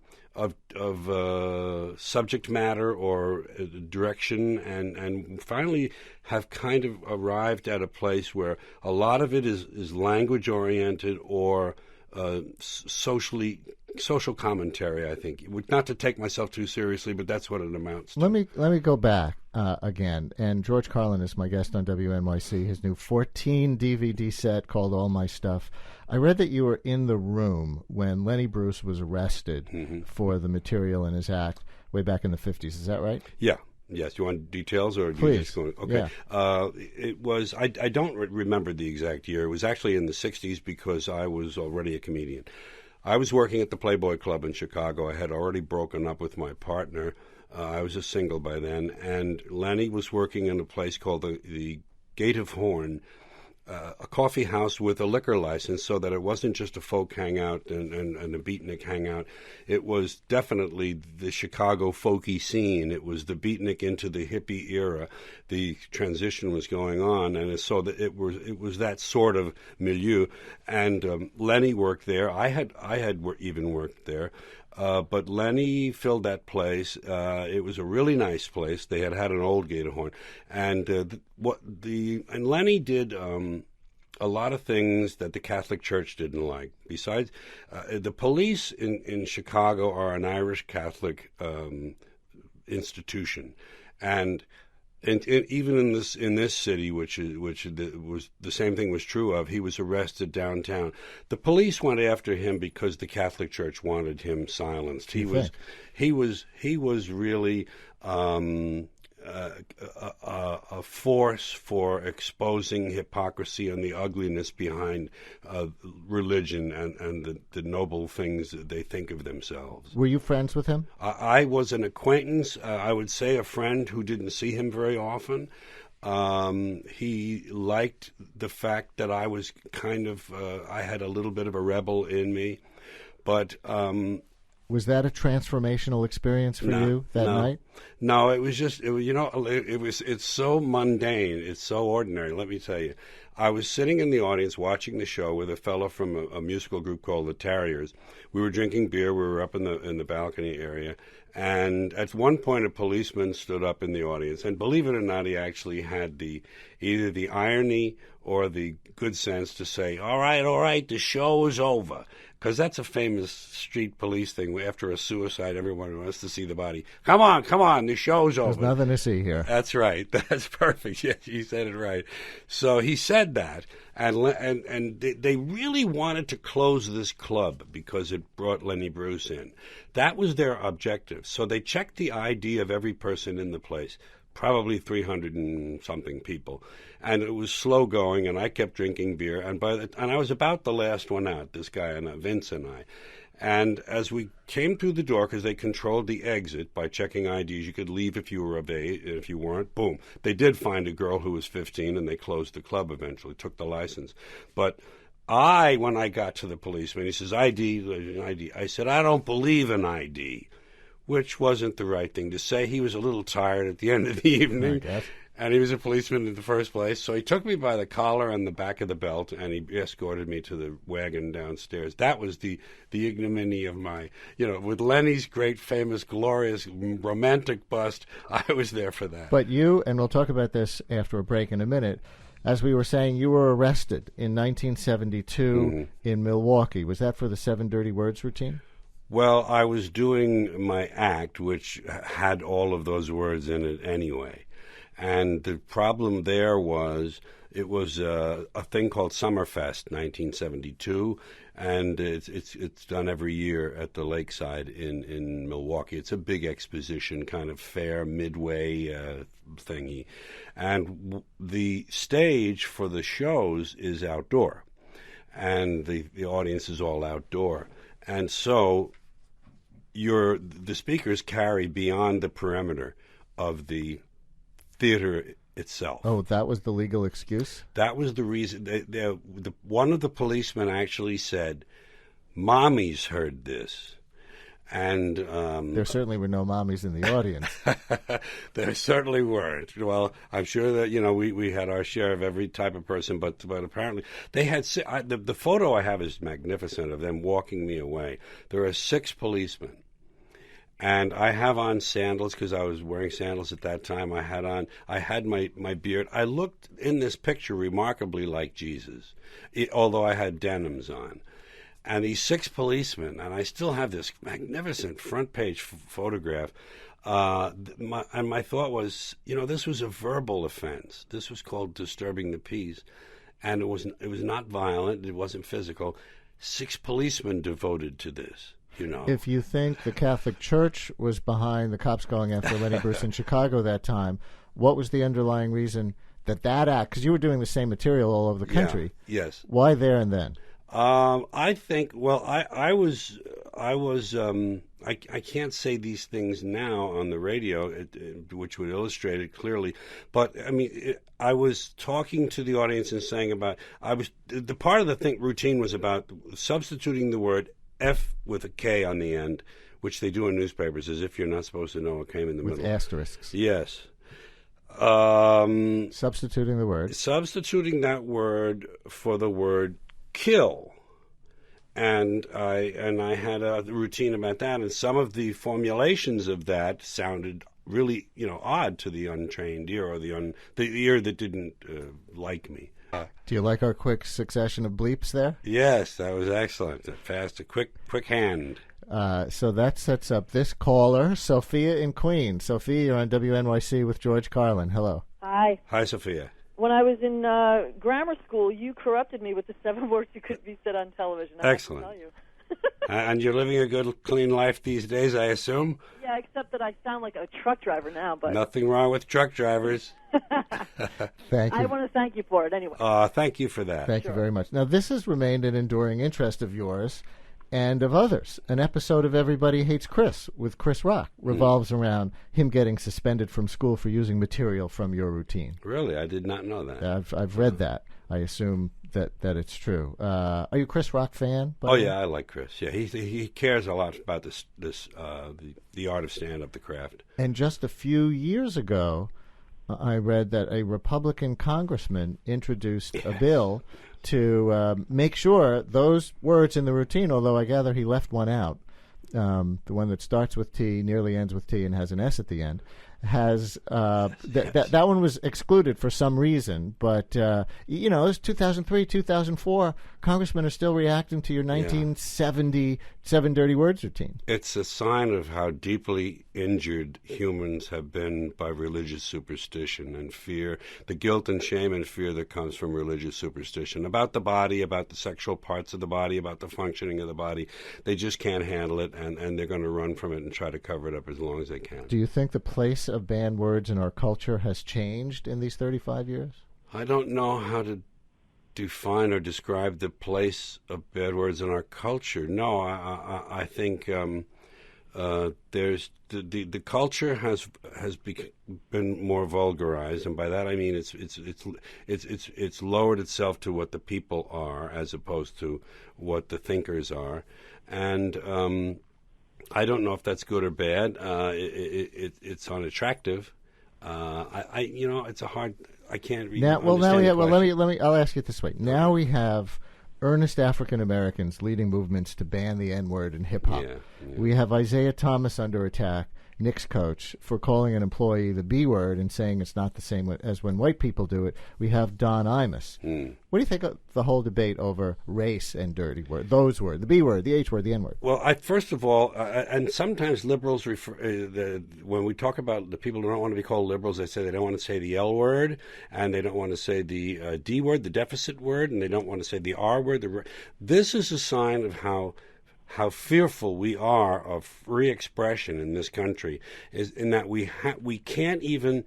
subject matter or direction, and finally have kind of arrived at a place where a lot of it is language oriented or social commentary. I think, not to take myself too seriously, but that's what it amounts to. Let me go back again. And George Carlin is my guest on WNYC. His new 14 DVD set called All My Stuff. I read that you were in the room when Lenny Bruce was arrested for the material in his act way back in the 50s. Is that right? Yeah. Yes. You want details, or please? You just going, okay. Yeah. It was. I don't remember the exact year. It was actually in the 60s because I was already a comedian. I was working at the Playboy Club in Chicago. I had already broken up with my partner. I was a single by then, and Lenny was working in a place called the Gate of Horn, a coffee house with a liquor license, so that it wasn't just a folk hangout and a beatnik hangout. It was definitely the Chicago folky scene. It was the beatnik into the hippie era. The transition was going on, and so that it was that sort of milieu. And Lenny worked there. I had even worked there. But Lenny filled that place. It was a really nice place. They had an old Gate of Horn, and Lenny did a lot of things that the Catholic Church didn't like. Besides, the police in Chicago are an Irish Catholic institution, and even in this city, which was the same thing was true of. He was arrested downtown. The police went after him because the Catholic Church wanted him silenced. He was really a force for exposing hypocrisy and the ugliness behind religion and the noble things that they think of themselves. Were you friends with him? I was an acquaintance. I would say a friend who didn't see him very often. He liked the fact that I was kind of, I had a little bit of a rebel in me, but was that a transformational experience for you that night? No, it was just, it's so mundane. It's so ordinary. Let me tell you. I was sitting in the audience watching the show with a fellow from a musical group called the Tarriers. We were drinking beer. We were up in the balcony area. And at one point, a policeman stood up in the audience. And believe it or not, he actually had either the irony or the good sense to say, all right, the show is over. Because that's a famous street police thing. After a suicide, everyone wants to see the body. Come on, the show's over. There's nothing to see here. That's right. That's perfect. Yes, you said it right. So he said that, and they really wanted to close this club because it brought Lenny Bruce in. That was their objective. So they checked the ID of every person in the place. Probably 300 and something people, and it was slow going. And I kept drinking beer, and I was about the last one out. This guy and Vince and I, and as we came through the door, because they controlled the exit by checking IDs, you could leave if you were of age. If you weren't, boom. They did find a girl who was 15, and they closed the club eventually, took the license. But when I got to the policeman, he says ID. I said I don't believe in ID. which wasn't the right thing to say. He was a little tired at the end of the evening, and he was a policeman in the first place. So he took me by the collar and the back of the belt, and he escorted me to the wagon downstairs. That was the ignominy of my, with Lenny's great, famous, glorious, romantic bust. I was there for that. But you, and we'll talk about this after a break in a minute, as we were saying, you were arrested in 1972 in Milwaukee. Was that for the 7 Dirty Words routine? Well, I was doing my act, which had all of those words in it anyway. And the problem there was it was a thing called Summerfest, 1972, and it's done every year at the Lakeside in Milwaukee. It's a big exposition kind of fair, midway thingy. And the stage for the shows is outdoor, and the audience is all outdoor. And so the speakers carry beyond the perimeter of the theater itself. Oh, that was the legal excuse? That was the reason. One of the policemen actually said, "Mommies heard this." And there certainly were no mommies in the audience. There certainly weren't. Well, I'm sure that we had our share of every type of person, but apparently they had. The photo I have is magnificent of them walking me away. There are 6 policemen, and I have on sandals because I was wearing sandals at that time. I had my beard. I looked in this picture remarkably like Jesus, although I had denims on. And these 6 policemen, and I still have this magnificent front page photograph. My thought was, this was a verbal offense. This was called disturbing the peace, and it was not violent. It wasn't physical. 6 policemen devoted to this. If you think the Catholic Church was behind the cops going after Lenny Bruce in Chicago that time, what was the underlying reason that act? Because you were doing the same material all over the country. Yeah, yes. Why there and then? I think. Well, I can't say these things now on the radio, which would illustrate it clearly. But I mean, I was talking to the audience and saying the part of the routine was about substituting the word F with a K on the end, which they do in newspapers, as if you're not supposed to know what came in the middle. With asterisks. Yes. Substituting the word. Substituting that word for the word kill. And I had a routine about that, and some of the formulations of that sounded really, odd to the untrained ear, or the ear that didn't like me. Do you like our quick succession of bleeps there? Yes, that was excellent. Fast, a quick hand. So that sets up this caller, Sophia in Queens. Sophia, you're on WNYC with George Carlin. Hello. Hi. Hi, Sophia. When I was in grammar school, you corrupted me with the 7 words you couldn't be said on television. Excellent. I have to tell you. And you're living a good, clean life these days, I assume? Yeah, except that I sound like a truck driver now. But nothing wrong with truck drivers. Thank you. I want to thank you for it anyway. Thank you for that. Thank you very much. Now, this has remained an enduring interest of yours and of others. An episode of Everybody Hates Chris with Chris Rock revolves around him getting suspended from school for using material from your routine. Really? I did not know that. I've read that. I assume that it's true. Are you a Chris Rock fan? Oh yeah, I like Chris. Yeah, he cares a lot about the art of stand-up, the craft. And just a few years ago, I read that a Republican congressman introduced a bill to make sure those words in the routine, although I gather he left one out, the one that starts with T, nearly ends with T, and has an S at the end, has that one was excluded for some reason. But it was 2003, 2004. Congressmen are still reacting to your 1970 7 Dirty Words routine. It's a sign of how deeply injured humans have been by religious superstition and fear, the guilt and shame and fear that comes from religious superstition about the body, about the sexual parts of the body, about the functioning of the body. They just can't handle it, and they're going to run from it and try to cover it up as long as they can. Do you think the place of banned words in our culture has changed in these 35 years? I don't know how to define or describe the place of bad words in our culture. No, I think there's the culture has been more vulgarized, and by that I mean it's lowered itself to what the people are as opposed to what the thinkers are, and I don't know if that's good or bad. It's unattractive. It's a hard. I can't read. Now, let me. I'll ask you it this way. Now we have earnest African Americans leading movements to ban the N-word in hip hop. We have Isaiah Thomas under attack, Knicks coach, for calling an employee the B word and saying it's not the same as when white people do it. We have Don Imus. What do you think of the whole debate over race and dirty word? Those words, the B word, the H word, the N word. Well, first of all, and sometimes liberals refer when we talk about the people who don't want to be called liberals, they say they don't want to say the L word, and they don't want to say the D word, the deficit word, and they don't want to say the R word. This is a sign of how fearful we are of free expression in this country, is in that we can't even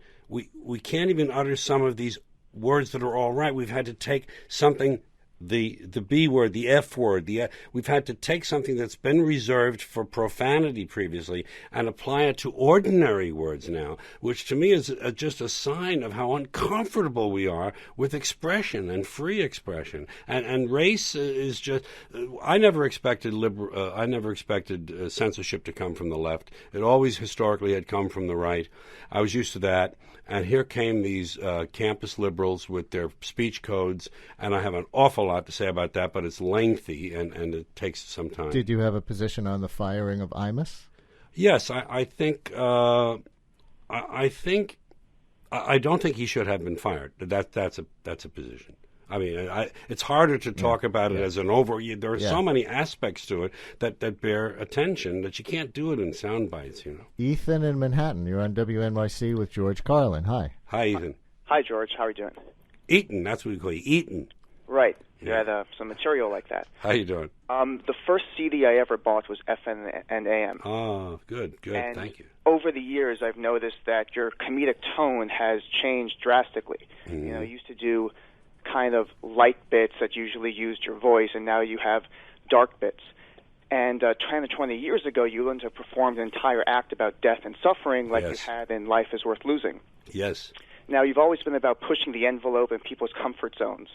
utter some of these words that are all right. We've had to take something, the B word, the F word, we've had to take something that's been reserved for profanity previously and apply it to ordinary words now, which to me is just a sign of how uncomfortable we are with expression and free expression. And race is just. I never expected censorship to come from the left. It always historically had come from the right. I was used to that. And here came these campus liberals with their speech codes, and I have an awful lot to say about that, but it's lengthy and it takes some time. Did you have a position on the firing of Imus? Yes, I think I don't think he should have been fired. That's a position. I mean, it's harder to talk about it as an there are so many aspects to it that bear attention that you can't do it in sound bites, Ethan in Manhattan, you're on WNYC with George Carlin. Hi. Hi, Ethan. Hi, George. How are you doing? Eaton, that's what we call you. Eaton. Right. You had some material like that. How you doing? The first CD I ever bought was FM and AM. Oh, good. And thank you. Over the years, I've noticed that your comedic tone has changed drastically. Mm-hmm. You used to do kind of light bits that usually used your voice, and now you have dark bits. And 10 or 20 years ago, you learned to perform an entire act about death and suffering like you had in Life is Worth Losing. Yes. Now, you've always been about pushing the envelope in people's comfort zones.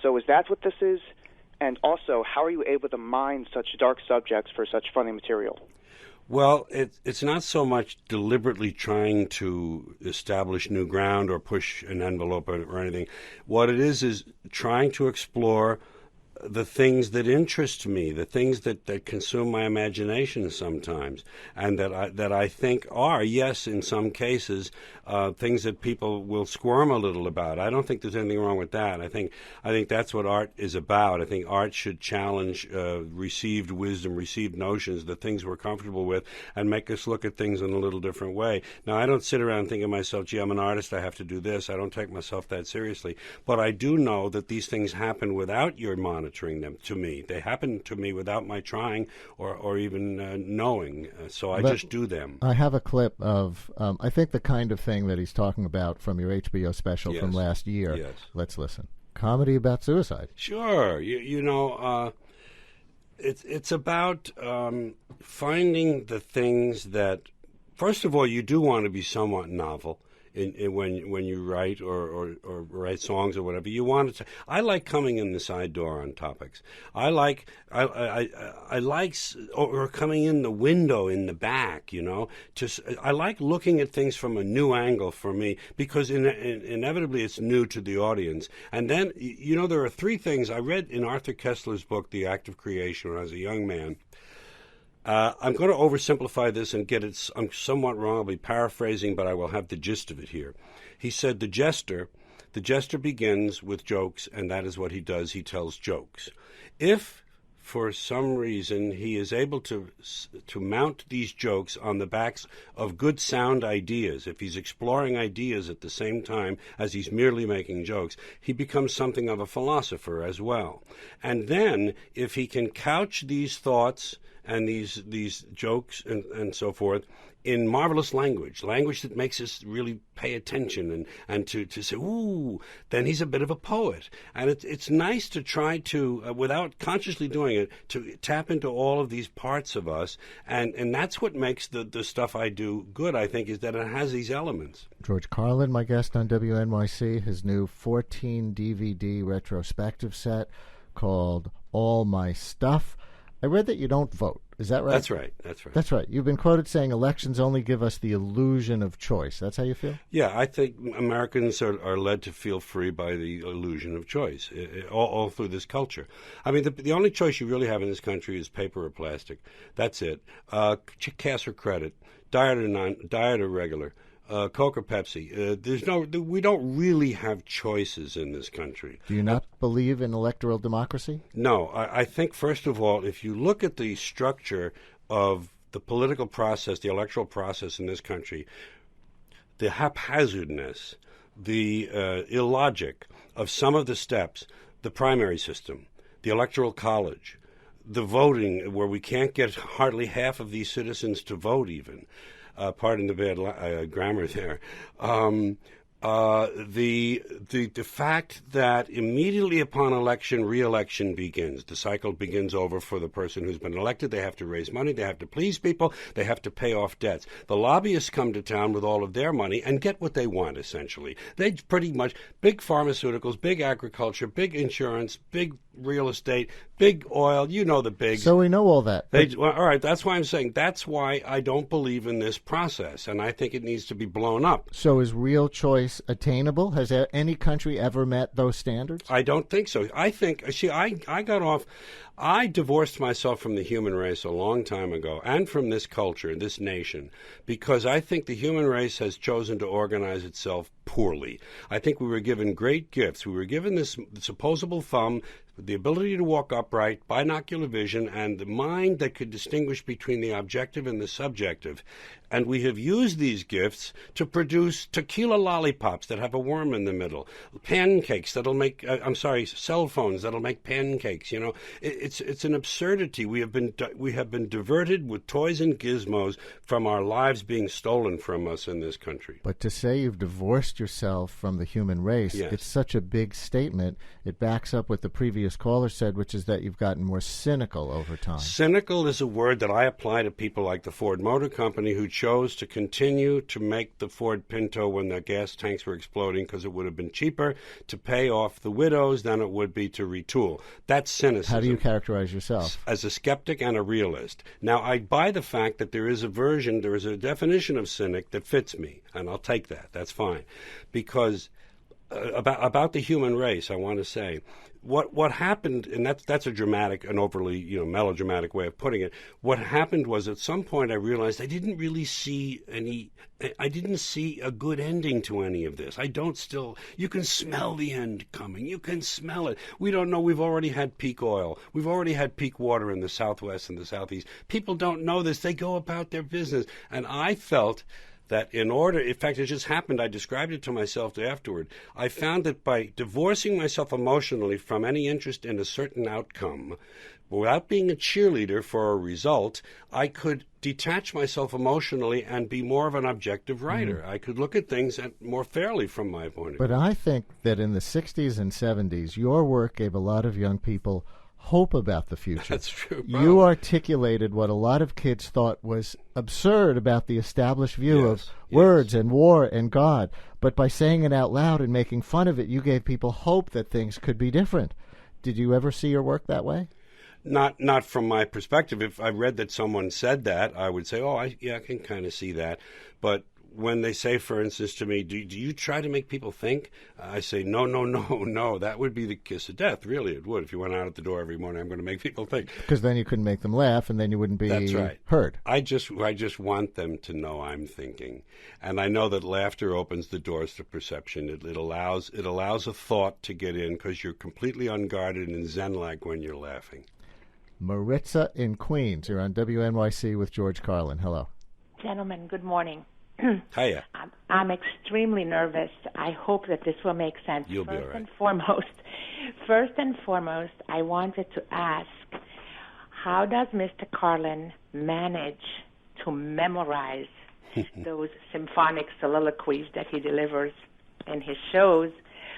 So is that what this is? And also, how are you able to mine such dark subjects for such funny material? Well, it's not so much deliberately trying to establish new ground or push an envelope or anything. What it is trying to explore the things that interest me, the things that consume my imagination sometimes, and that I think are, yes, in some cases, things that people will squirm a little about. I don't think there's anything wrong with that. I think that's what art is about. I think art should challenge received wisdom, received notions, the things we're comfortable with, and make us look at things in a little different way. Now, I don't sit around and think of myself, gee, I'm an artist, I have to do this. I don't take myself that seriously. But I do know that these things happen without your monitoring them to me. They happen to me without my trying or even knowing. So I just do them. I have a clip of, I think, the kind of thing that he's talking about from your HBO special from last year. Yes. Let's listen. Comedy about suicide. Sure. It's about finding the things that, first of all, you do want to be somewhat novel. When you write or write songs or whatever, you want to. I like coming in the side door on topics. I like or coming in the window in the back. I like looking at things from a new angle for me because inevitably it's new to the audience. And then there are three things I read in Arthur Koestler's book, The Act of Creation, when I was a young man. I'm going to oversimplify this and get it. I'm somewhat wrong. I'll be paraphrasing, but I will have the gist of it here. He said the jester begins with jokes, and that is what he does. He tells jokes. If for some reason he is able to mount these jokes on the backs of good sound ideas, if he's exploring ideas at the same time as he's merely making jokes, he becomes something of a philosopher as well. And then if he can couch these thoughts and these jokes and so forth in marvelous language that makes us really pay attention and to say, ooh, then he's a bit of a poet. And it's nice to try to, without consciously doing it, to tap into all of these parts of us. And that's what makes the stuff I do good, I think, is that it has these elements. George Carlin, my guest on WNYC, his new 14 DVD retrospective set called All My Stuff. I read that you don't vote. Is that right? That's right. That's right. That's right. You've been quoted saying elections only give us the illusion of choice. That's how you feel? Yeah, I think Americans are led to feel free by the illusion of choice all through this culture. I mean, the only choice you really have in this country is paper or plastic. That's it. Cash or credit, diet or regular. Coke or Pepsi. We don't really have choices in this country. Do you not believe in electoral democracy? No. I think, first of all, if you look at the structure of the political process, the electoral process in this country, the haphazardness, the illogic of some of the steps, the primary system, the electoral college, the voting where we can't get hardly half of these citizens to vote even, pardon the bad grammar there. The fact that immediately upon election, re-election begins. The cycle begins over for the person who's been elected. They have to raise money. They have to please people. They have to pay off debts. The lobbyists come to town with all of their money and get what they want, essentially. They pretty much, big pharmaceuticals, big agriculture, big insurance, big real estate, big oil, you know the bigs. So we know all that. Well, all right, that's why I'm saying that's why I don't believe in this process, and I think it needs to be blown up. So is real choice attainable? Has any country ever met those standards? I don't think so. I think, I divorced myself from the human race a long time ago and from this culture, this nation, because I think the human race has chosen to organize itself poorly. I think we were given great gifts. We were given this opposable thumb, the ability to walk upright, binocular vision, and the mind that could distinguish between the objective and the subjective. And we have used these gifts to produce tequila lollipops that have a worm in the middle, pancakes that'll make, cell phones that'll make pancakes. You know, it's an absurdity. We have been diverted with toys and gizmos from our lives being stolen from us in this country. But to say you've divorced yourself from the human race, yes. It's such a big statement. It backs up what the previous caller said, which is that you've gotten more cynical over time. Cynical is a word that I apply to people like the Ford Motor Company, who chose to continue to make the Ford Pinto when the gas tanks were exploding because it would have been cheaper to pay off the widows than it would be to retool. That's cynicism. How do you characterize yourself? As a skeptic and a realist. Now, I buy the fact that there is a definition of cynic that fits me, and I'll take that. That's fine. Because about the human race, I want to say, what happened, and that's an overly melodramatic way of putting it. What happened was, at some point I realized I didn't see a good ending to any of this. You can smell the end coming. You can smell it. We don't know. We've already had peak oil. We've already had peak water in the Southwest and the Southeast. People don't know this. They go about their business. And I felt that in fact, it just happened, I described it to myself afterward, I found that by divorcing myself emotionally from any interest in a certain outcome, without being a cheerleader for a result, I could detach myself emotionally and be more of an objective writer. I could look at things more fairly from my point of view. But I think that in the 60s and 70s, your work gave a lot of young people hope about the future. That's true. You articulated what a lot of kids thought was absurd about the established view of words and war and God. But by saying it out loud and making fun of it, you gave people hope that things could be different. Did you ever see your work that way? Not from my perspective. If I read that someone said that, I would say, I can kind of see that. But when they say, for instance, to me, do you try to make people think? I say, no. That would be the kiss of death. Really, it would. If you went out at the door every morning, I'm going to make people think. Because then you couldn't make them laugh, and then you wouldn't be heard. I just want them to know I'm thinking. And I know that laughter opens the doors to perception. It allows a thought to get in because you're completely unguarded and zen-like when you're laughing. Maritza in Queens. You're on WNYC with George Carlin. Hello. Gentlemen, good morning. Hiya. I'm extremely nervous. I hope that this will make sense. You'll be all right. First and foremost, I wanted to ask, how does Mr. Carlin manage to memorize those symphonic soliloquies that he delivers in his shows?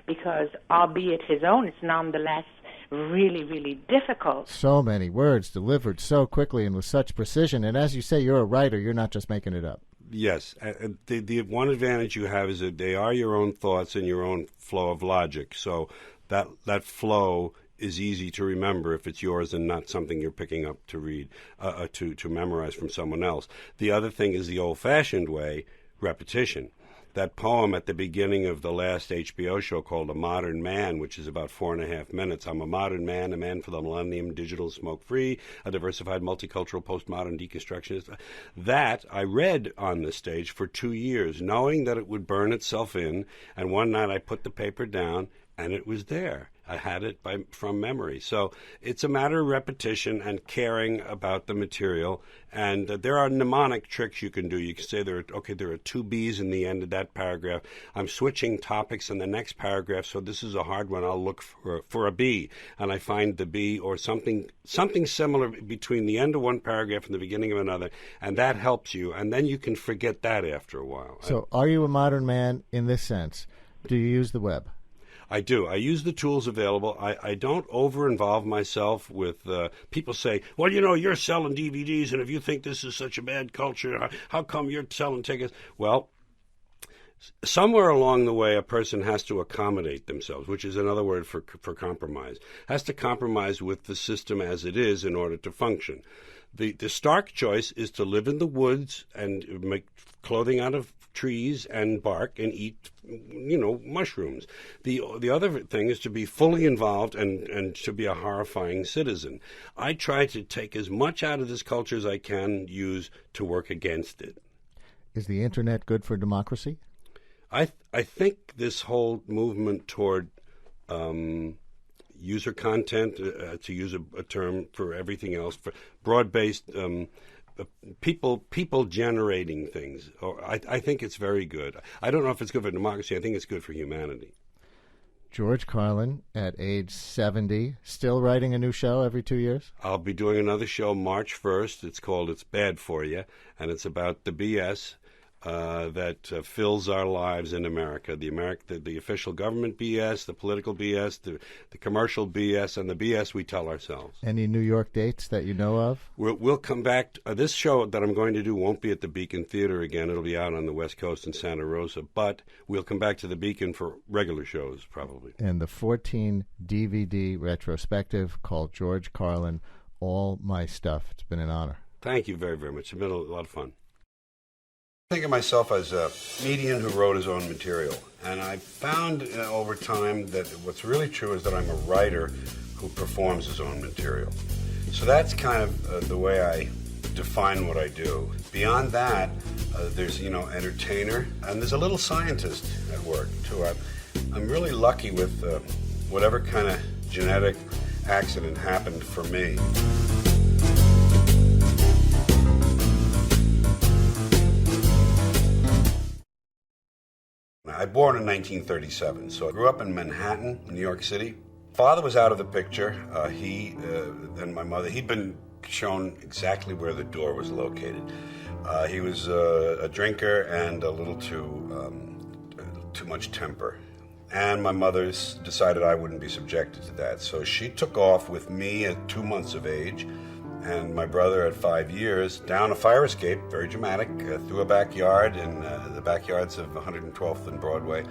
Because, albeit his own, it's nonetheless really, really difficult. So many words delivered so quickly and with such precision. And as you say, you're a writer. You're not just making it up. Yes. The one advantage you have is that they are your own thoughts and your own flow of logic. So that flow is easy to remember if it's yours and not something you're picking up to read, to memorize from someone else. The other thing is the old-fashioned way, repetition. That poem at the beginning of the last HBO show called A Modern Man, which is about 4.5 minutes. I'm a modern man, a man for the millennium, digital, smoke-free, a diversified, multicultural, postmodern deconstructionist. That I read on the stage for 2 years, knowing that it would burn itself in, and one night I put the paper down, and it was there. I had it from memory. So it's a matter of repetition and caring about the material. And there are mnemonic tricks you can do. You can say there are 2 B's in the end of that paragraph. I'm switching topics in the next paragraph, so this is a hard one. I'll look for a B, and I find the B or something similar between the end of one paragraph and the beginning of another, and that helps you. And then you can forget that after a while. So are you a modern man in this sense? Do you use the web? I do. I use the tools available. I don't over-involve myself with people say, well, you're selling DVDs, and if you think this is such a bad culture, how come you're selling tickets? Well, somewhere along the way, a person has to accommodate themselves, which is another word for compromise, has to compromise with the system as it is in order to function. The stark choice is to live in the woods and make clothing out of trees and bark and eat, mushrooms. The other thing is to be fully involved and to be a horrifying citizen. I try to take as much out of this culture as I can use to work against it. Is the internet good for democracy? I think this whole movement toward user content, to use a term for everything else, for broad-based people generating things. I think it's very good. I don't know if it's good for democracy. I think it's good for humanity. George Carlin, at age 70, still writing a new show every 2 years? I'll be doing another show March 1st. It's called It's Bad For You, and it's about the BS that fills our lives in America. The official government BS, the political BS, the commercial BS, and the BS we tell ourselves. Any New York dates that you know of? We'll come back. This show that I'm going to do won't be at the Beacon Theater again. It'll be out on the West Coast in Santa Rosa. But we'll come back to the Beacon for regular shows, probably. And the 14 DVD retrospective called George Carlin, All My Stuff. It's been an honor. Thank you very, very much. It's been a lot of fun. I think of myself as a comedian who wrote his own material, and I found over time that what's really true is that I'm a writer who performs his own material. So that's kind of the way I define what I do. Beyond that, there's entertainer, and there's a little scientist at work too. I'm really lucky with whatever kind of genetic accident happened for me. I was born in 1937, so I grew up in Manhattan, New York City. Father was out of the picture. He and my mother, he'd been shown exactly where the door was located. He was a drinker and a little too much temper. And my mother decided I wouldn't be subjected to that. So she took off with me at 2 months of age and my brother at 5 years down a fire escape, very dramatic, through a backyard in the backyards of 112th and Broadway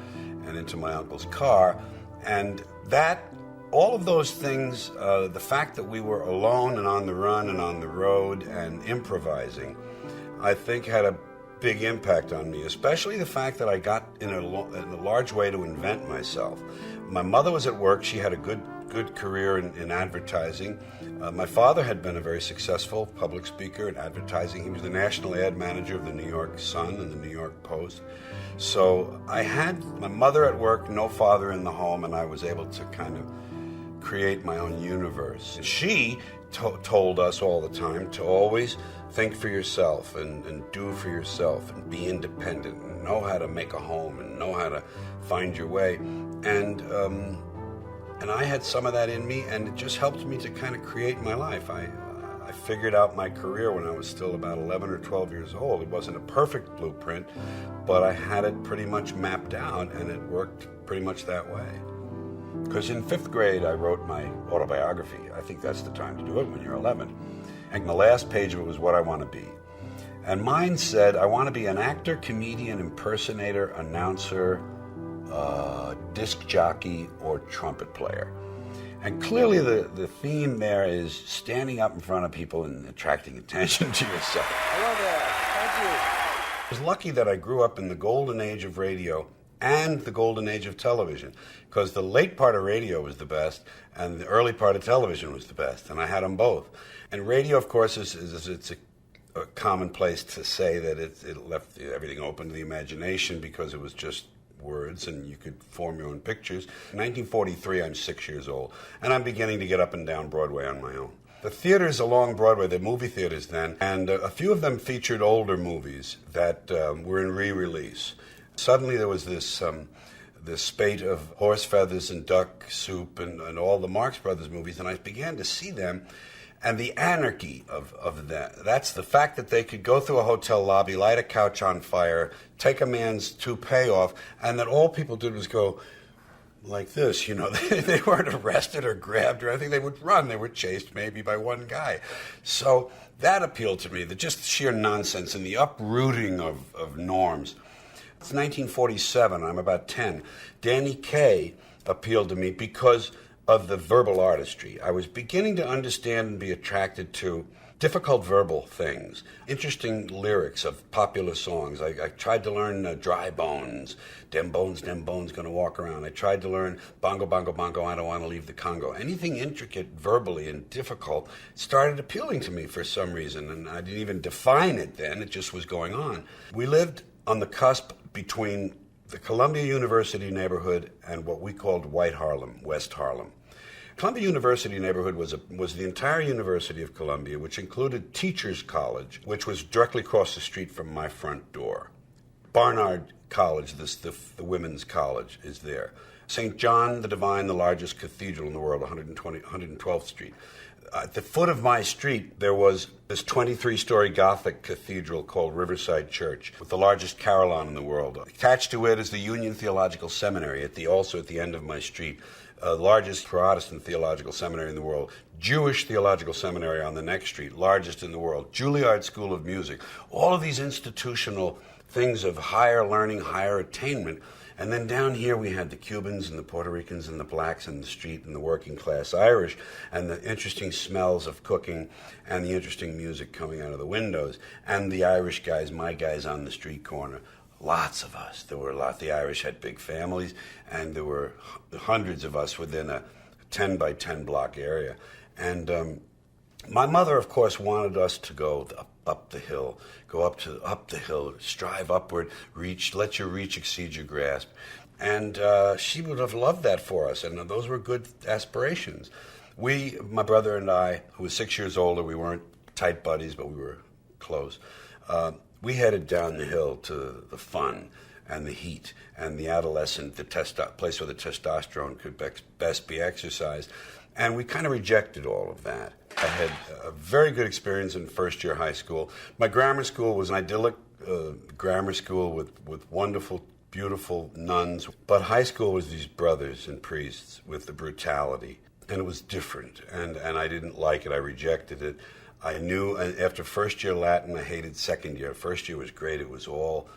and into my uncle's car. And all of those things, the fact that we were alone and on the run and on the road and improvising, I think had a big impact on me, especially the fact that I got in a large way to invent myself. My mother was at work. She had a good career in advertising. My father had been a very successful public speaker in advertising. He was the national ad manager of the New York Sun and the New York Post. So I had my mother at work, no father in the home, and I was able to kind of create my own universe. She told us all the time to always think for yourself and do for yourself and be independent and know how to make a home and know how to find your way. And I had some of that in me, and it just helped me to kind of create my life. I figured out my career when I was still about 11 or 12 years old. It wasn't a perfect blueprint, but I had it pretty much mapped out, and it worked pretty much that way. Because in 5th grade, I wrote my autobiography. I think that's the time to do it, when you're 11. And the last page of it was what I want to be. And mine said, I want to be an actor, comedian, impersonator, announcer, disc jockey, or trumpet player. And clearly the theme there is standing up in front of people and attracting attention to yourself. Hello there. Thank you. I was lucky that I grew up in the golden age of radio and the golden age of television, because the late part of radio was the best and the early part of television was the best, and I had them both. And radio, of course, it's a commonplace to say that it left everything open to the imagination because it was just words and you could form your own pictures. In 1943, I'm 6 years old, and I'm beginning to get up and down Broadway on my own. The theaters along Broadway, the movie theaters then, and a few of them featured older movies that were in re-release. Suddenly there was this spate of Horse Feathers and Duck Soup and all the Marx Brothers movies, and I began to see them. And the anarchy of that, that's the fact that they could go through a hotel lobby, light a couch on fire, take a man's toupee off, and that all people did was go like this, you know. They weren't arrested or grabbed or anything. They would run. They were chased maybe by one guy. So that appealed to me, the just sheer nonsense and the uprooting of norms. It's 1947. I'm about 10. Danny Kaye appealed to me because of the verbal artistry. I was beginning to understand and be attracted to difficult verbal things, interesting lyrics of popular songs. I tried to learn Dry Bones, dem bones, gonna walk around. I tried to learn Bongo, Bongo, Bongo, I don't want to leave the Congo. Anything intricate verbally and difficult started appealing to me for some reason, and I didn't even define it then, it just was going on. We lived on the cusp between the Columbia University neighborhood and what we called White Harlem, West Harlem. Columbia University neighborhood was the entire University of Columbia, which included Teachers College, which was directly across the street from my front door. Barnard College, the women's college, is there. St. John the Divine, the largest cathedral in the world, 112th Street. At the foot of my street, there was this 23-story Gothic cathedral called Riverside Church, with the largest carillon in the world. Attached to it is the Union Theological Seminary, also at the end of my street, largest Protestant theological seminary in the world. Jewish Theological Seminary on the next street, largest in the world. Juilliard School of Music. All of these institutional things of higher learning, higher attainment. And then down here we had the Cubans and the Puerto Ricans and the blacks in the street and the working class Irish and the interesting smells of cooking and the interesting music coming out of the windows and the Irish guys, my guys on the street corner. Lots of us. There were a lot. The Irish had big families, and there were hundreds of us within a 10 by 10 block area. And my mother, of course, wanted us to go up the hill, go up the hill, strive upward, let your reach exceed your grasp. And she would have loved that for us, and those were good aspirations. My brother and I, who was 6 years older, we weren't tight buddies, but we were close. We headed down the hill to the fun and the heat and the adolescent, place where the testosterone could best be exercised. And we kind of rejected all of that. I had a very good experience in first year high school. My grammar school was an idyllic grammar school with wonderful, beautiful nuns. But high school was these brothers and priests with the brutality. And it was different. And I didn't like it. I rejected it. I knew after first year Latin, I hated second year. First year was great. It was all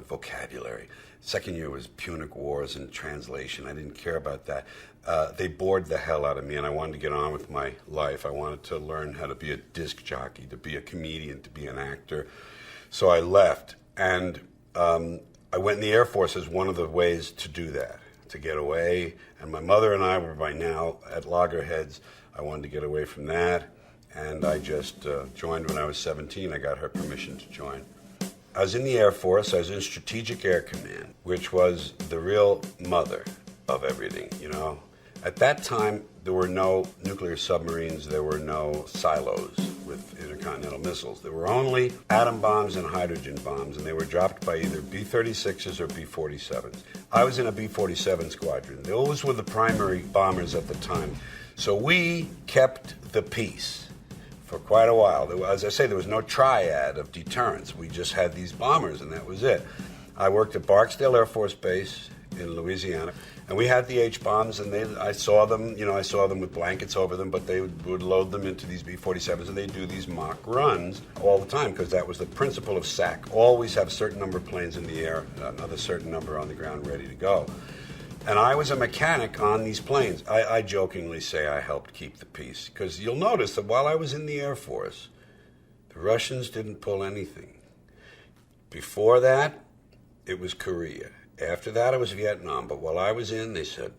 vocabulary. Second year was Punic Wars and translation. I didn't care about that. They bored the hell out of me, and I wanted to get on with my life. I wanted to learn how to be a disc jockey, to be a comedian, to be an actor. So I left, and I went in the Air Force as one of the ways to do that, to get away. And my mother and I were by now at loggerheads. I wanted to get away from that. And I just joined when I was 17. I got her permission to join. I was in the Air Force. I was in Strategic Air Command, which was the real mother of everything, you know. At that time, there were no nuclear submarines. There were no silos with intercontinental missiles. There were only atom bombs and hydrogen bombs, and they were dropped by either B-36s or B-47s. I was in a B-47 squadron. Those were the primary bombers at the time. So we kept the peace for quite a while. As I say, there was no triad of deterrence. We just had these bombers, and that was it. I worked at Barksdale Air Force Base in Louisiana, and we had the H-bombs, and I saw them with blankets over them, but they would load them into these B-47s, and they'd do these mock runs all the time, because that was the principle of SAC. Always have a certain number of planes in the air, another certain number on the ground ready to go. And I was a mechanic on these planes. I jokingly say I helped keep the peace, because you'll notice that while I was in the Air Force, the Russians didn't pull anything. Before that, it was Korea. After that, it was Vietnam. But while I was in, they said,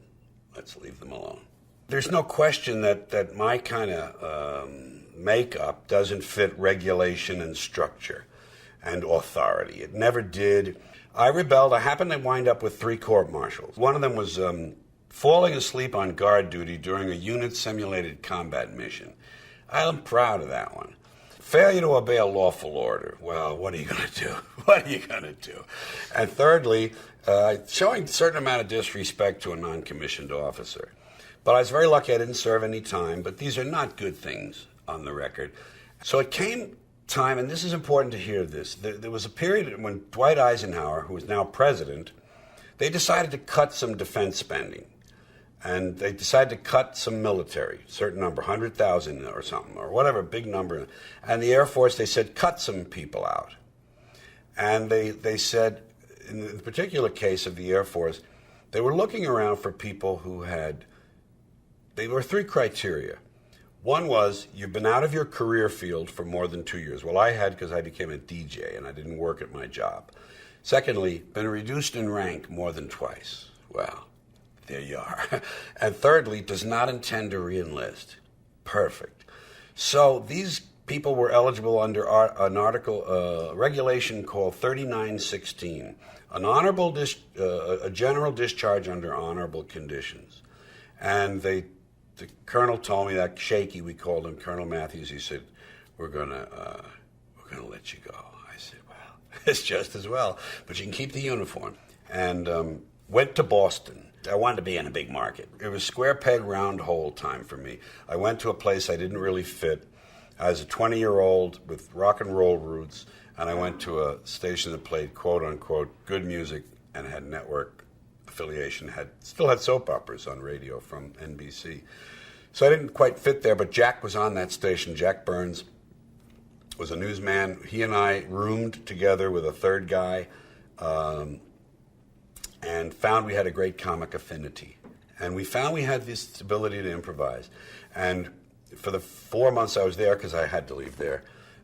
let's leave them alone. There's no question that my kind of makeup doesn't fit regulation and structure and authority. It never did. I rebelled. I happened to wind up with 3 court-martials. One of them was falling asleep on guard duty during a unit-simulated combat mission. I'm proud of that one. Failure to obey a lawful order. Well, what are you going to do? What are you going to do? And thirdly, showing a certain amount of disrespect to a non-commissioned officer. But I was very lucky I didn't serve any time, but these are not good things on the record. So it came time, and this is important to hear this, there was a period when Dwight Eisenhower, who is now president, they decided to cut some defense spending. And they decided to cut some military, certain number, 100,000 or something, or whatever, big number. And the Air Force, they said, cut some people out. And they said, in the particular case of the Air Force, they were looking around for people who had, there were 3 criteria. One was, you've been out of your career field for more than 2 years. Well, I had, because I became a DJ and I didn't work at my job. Secondly, been reduced in rank more than twice. Well, there you are. And thirdly, does not intend to re-enlist. Perfect. So these people were eligible under an article, regulation called 3916, an honorable a general discharge under honorable conditions. And the colonel told me, that shaky, we called him Colonel Matthews, he said, we're gonna let you go. I said, well, it's just as well, but you can keep the uniform. And went to Boston. I wanted to be in a big market. It was square peg, round hole time for me. I went to a place I didn't really fit. I was a 20-year-old with rock and roll roots, and I went to a station that played quote-unquote good music and had network affiliation, still had soap operas on radio from NBC. So I didn't quite fit there, but Jack was on that station. Jack Burns was a newsman. He and I roomed together with a third guy, and found we had a great comic affinity. And we found we had this ability to improvise. And for the 4 months I was there, because I had to leave there,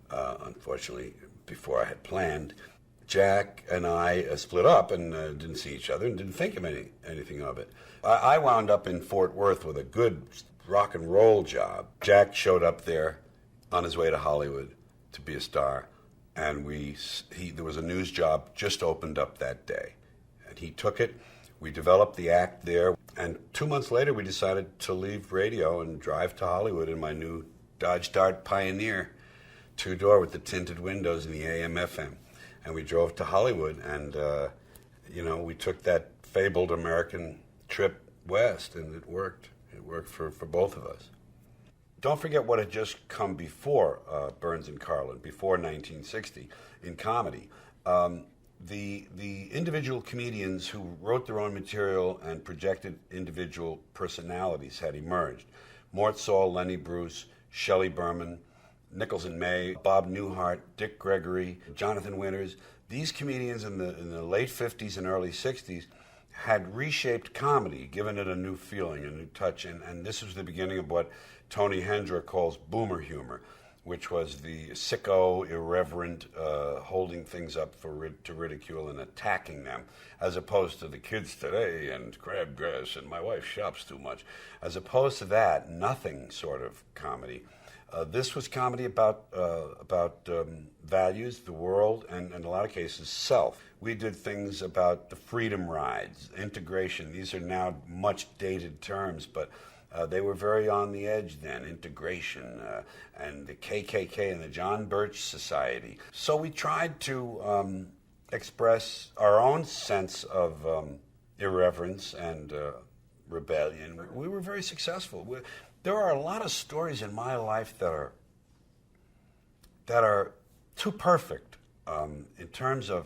unfortunately, before I had planned, Jack and I split up and didn't see each other and didn't think of anything of it. I wound up in Fort Worth with a good rock and roll job. Jack showed up there on his way to Hollywood to be a star, and there was a news job just opened up that day. He took it, we developed the act there, and 2 months later we decided to leave radio and drive to Hollywood in my new Dodge Dart Pioneer, 2-door with the tinted windows and the AM/FM. And we drove to Hollywood, and we took that fabled American trip west, and it worked. It worked for both of us. Don't forget what had just come before Burns and Carlin, before 1960, in comedy. The individual comedians who wrote their own material and projected individual personalities had emerged. Mort Saul, Lenny Bruce, Shelley Berman, Nichols and May, Bob Newhart, Dick Gregory, Jonathan Winters. These comedians in the late 50s and early 60s had reshaped comedy, given it a new feeling, a new touch, and this was the beginning of what Tony Hendra calls boomer humor, which was the sicko, irreverent, holding things up to ridicule and attacking them, as opposed to the kids today and crabgrass and my wife shops too much. As opposed to that, nothing sort of comedy. This was comedy about values, the world, and in a lot of cases, self. We did things about the freedom rides, integration. These are now much dated terms, but they were very on the edge then, integration, and the KKK and the John Birch Society. So we tried to express our own sense of irreverence and rebellion. We were very successful. There are a lot of stories in my life that are too perfect in terms of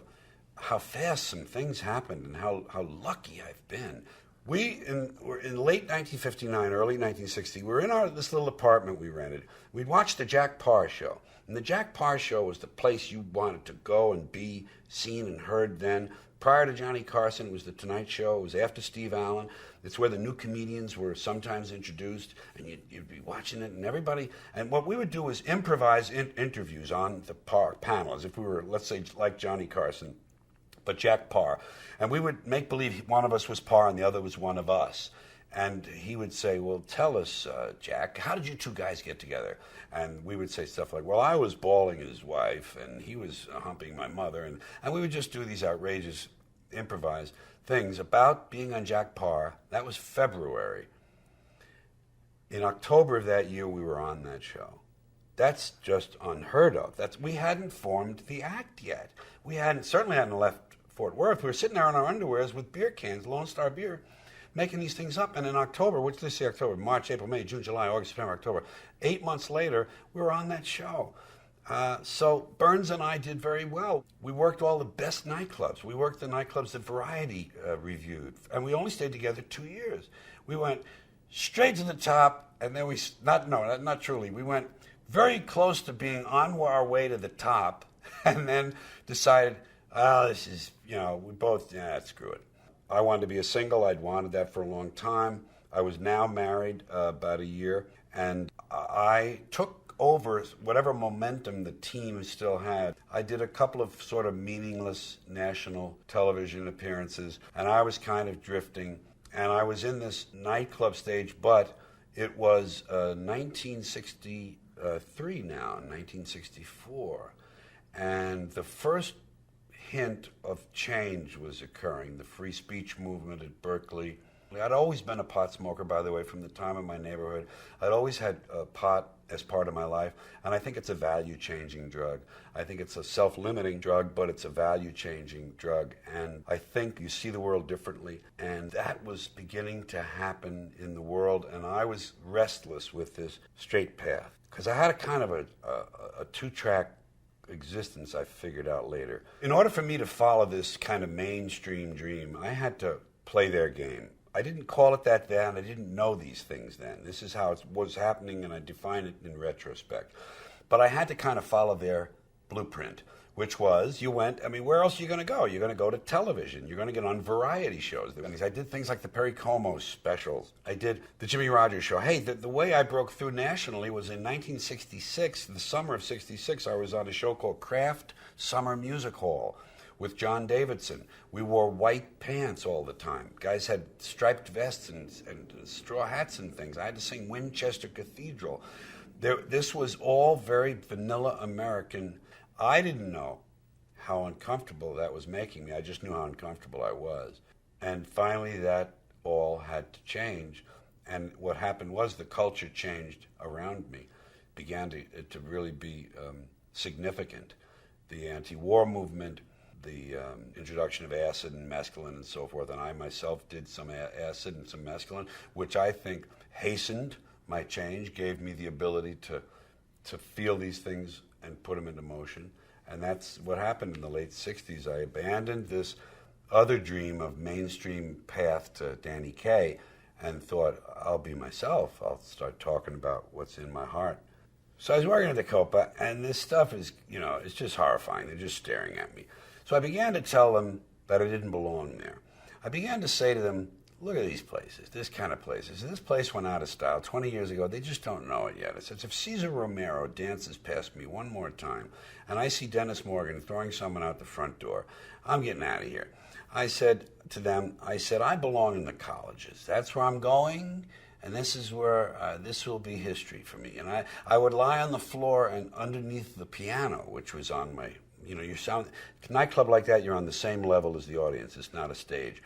how fast some things happened and how lucky I've been. We, in late 1959, early 1960, we were in this little apartment we rented. We'd watched the Jack Paar Show. And the Jack Paar Show was the place you wanted to go and be seen and heard then. prior to Johnny Carson, it was The Tonight Show. It was after Steve Allen. It's where the new comedians were sometimes introduced, and you'd be watching it, and everybody. And what we would do is improvise interviews on the panel, as if we were, let's say, like Johnny Carson, but Jack Parr. And we would make believe one of us was Parr and the other was one of us. And he would say, well, tell us, Jack, how did you two guys get together? And we would say stuff like, well, I was bawling his wife, and he was humping my mother. And we would just do these outrageous, improvised things about being on Jack Parr. That was February. In October of that year, we were on that show. That's just unheard of. We hadn't formed the act yet. We certainly hadn't left Fort Worth. We were sitting there in our underwears with beer cans, Lone Star beer, making these things up. And in October, which they say October, March, April, May, June, July, August, September, October, 8 months later, we were on that show. So Burns and I did very well. We worked all the best nightclubs. We worked the nightclubs that Variety reviewed. And we only stayed together 2 years. We went straight to the top, and then not truly. We went very close to being on our way to the top, and then decided, this is, we both, screw it. I wanted to be a single. I'd wanted that for a long time. I was now married about a year, and I took over whatever momentum the team still had. I did a couple of sort of meaningless national television appearances, and I was kind of drifting, and I was in this nightclub stage, but it was 1963 now, 1964, and the first hint of change was occurring. The free speech movement at Berkeley. I'd always been a pot smoker, by the way, from the time in my neighborhood. I'd always had pot as part of my life, and I think it's a value-changing drug. I think it's a self-limiting drug, but it's a value-changing drug, and I think you see the world differently, and that was beginning to happen in the world, and I was restless with this straight path, because I had a kind of a two-track existence I figured out later. In order for me to follow this kind of mainstream dream, I had to play their game. I didn't call it that then. I didn't know these things then. This is how it was happening, and I define it in retrospect. But I had to kind of follow their blueprint, which was, where else are you going to go? You're going to go to television. You're going to get on variety shows. I did things like the Perry Como specials. I did the Jimmy Rogers show. Hey, the way I broke through nationally was in 1966, the summer of 66, I was on a show called Kraft Summer Music Hall with John Davidson. We wore white pants all the time. Guys had striped vests and straw hats and things. I had to sing Winchester Cathedral. This was all very vanilla American. I didn't know how uncomfortable that was making me. I just knew how uncomfortable I was. And finally, that all had to change. And what happened was the culture changed around me, began to really be significant. The anti-war movement, the introduction of acid and mescaline and so forth. And I myself did some acid and some mescaline, which I think hastened my change, gave me the ability to feel these things and put them into motion. And that's what happened in the late 60s. I abandoned this other dream of mainstream path to Danny Kaye and thought, I'll be myself. I'll start talking about what's in my heart. So I was working at the Copa, and this stuff is, it's just horrifying. They're just staring at me. So I began to tell them that I didn't belong there. I began to say to them, look at these places, this kind of places. This place went out of style 20 years ago. They just don't know it yet. I said, if Cesar Romero dances past me one more time and I see Dennis Morgan throwing someone out the front door, I'm getting out of here. I said to them, I belong in the colleges. That's where I'm going, and this is where this will be history for me. And I would lie on the floor and underneath the piano, which was on my, nightclub like that, you're on the same level as the audience. It's not a stage.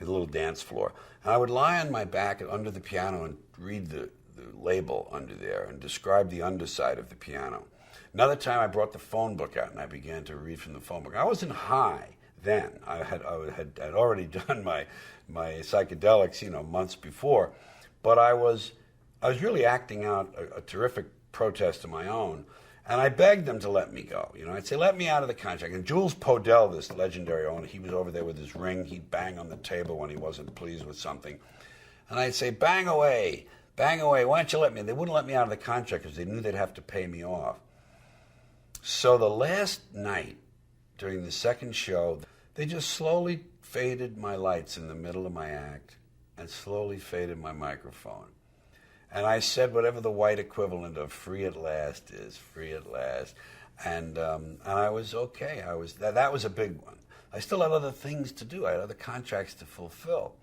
A little dance floor. And I would lie on my back under the piano and read the label under there and describe the underside of the piano. Another time I brought the phone book out and I began to read from the phone book. I wasn't high then. I had already done my psychedelics, months before, but I was really acting out a terrific protest of my own. And I begged them to let me go. I'd say, let me out of the contract. And Jules Podell, this legendary owner, he was over there with his ring. He'd bang on the table when he wasn't pleased with something. And I'd say, bang away, why don't you let me? And they wouldn't let me out of the contract because they knew they'd have to pay me off. So the last night, during the second show, They just slowly faded my lights in the middle of my act and slowly faded my microphone. And I said whatever the white equivalent of free at last is, free at last. And I was okay. That was a big one. I still had other things to do. I had other contracts to fulfill.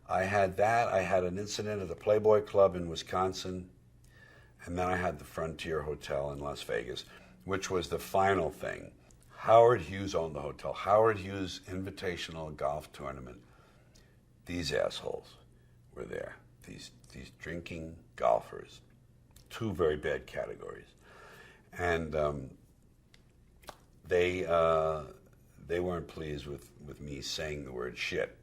I had that. I had an incident at the Playboy Club in Wisconsin. And then I had the Frontier Hotel in Las Vegas, which was the final thing. Howard Hughes owned the hotel. Howard Hughes Invitational Golf Tournament. These assholes were there. These drinking golfers. Two very bad categories. And they weren't pleased with me saying the word shit.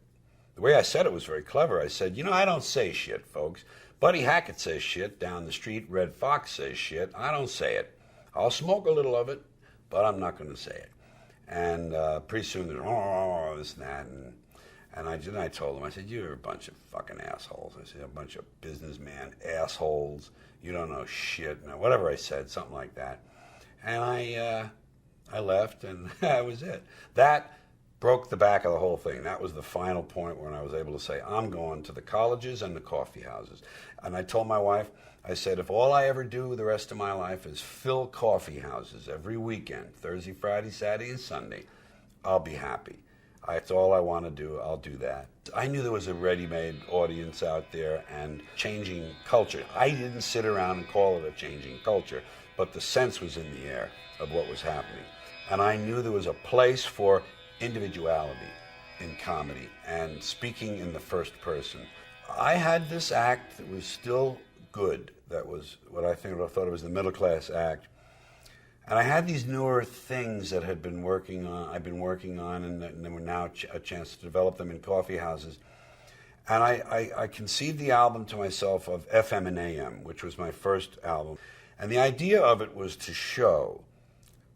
The way I said it was very clever. I said, I don't say shit, folks. Buddy Hackett says shit down the street. Red Fox says shit. I don't say it. I'll smoke a little of it, but I'm not going to say it. And pretty soon there's this and that. And I told them, I said, you're a bunch of fucking assholes. I said, a bunch of businessman assholes. You don't know shit. Now, whatever I said, something like that. And I left, and that was it. That broke the back of the whole thing. That was the final point when I was able to say, I'm going to the colleges and the coffee houses. And I told my wife, I said, if all I ever do the rest of my life is fill coffee houses every weekend, Thursday, Friday, Saturday, and Sunday, I'll be happy. That's all I want to do. I'll do that. I knew there was a ready-made audience out there and changing culture. I didn't sit around and call it a changing culture, but the sense was in the air of what was happening. And I knew there was a place for individuality in comedy and speaking in the first person. I had this act that was still good. That was what I thought it was the middle-class act. And I had these newer things that I've been working on, and there were now a chance to develop them in coffee houses. And I conceived the album to myself of FM and AM, which was my first album. And the idea of it was to show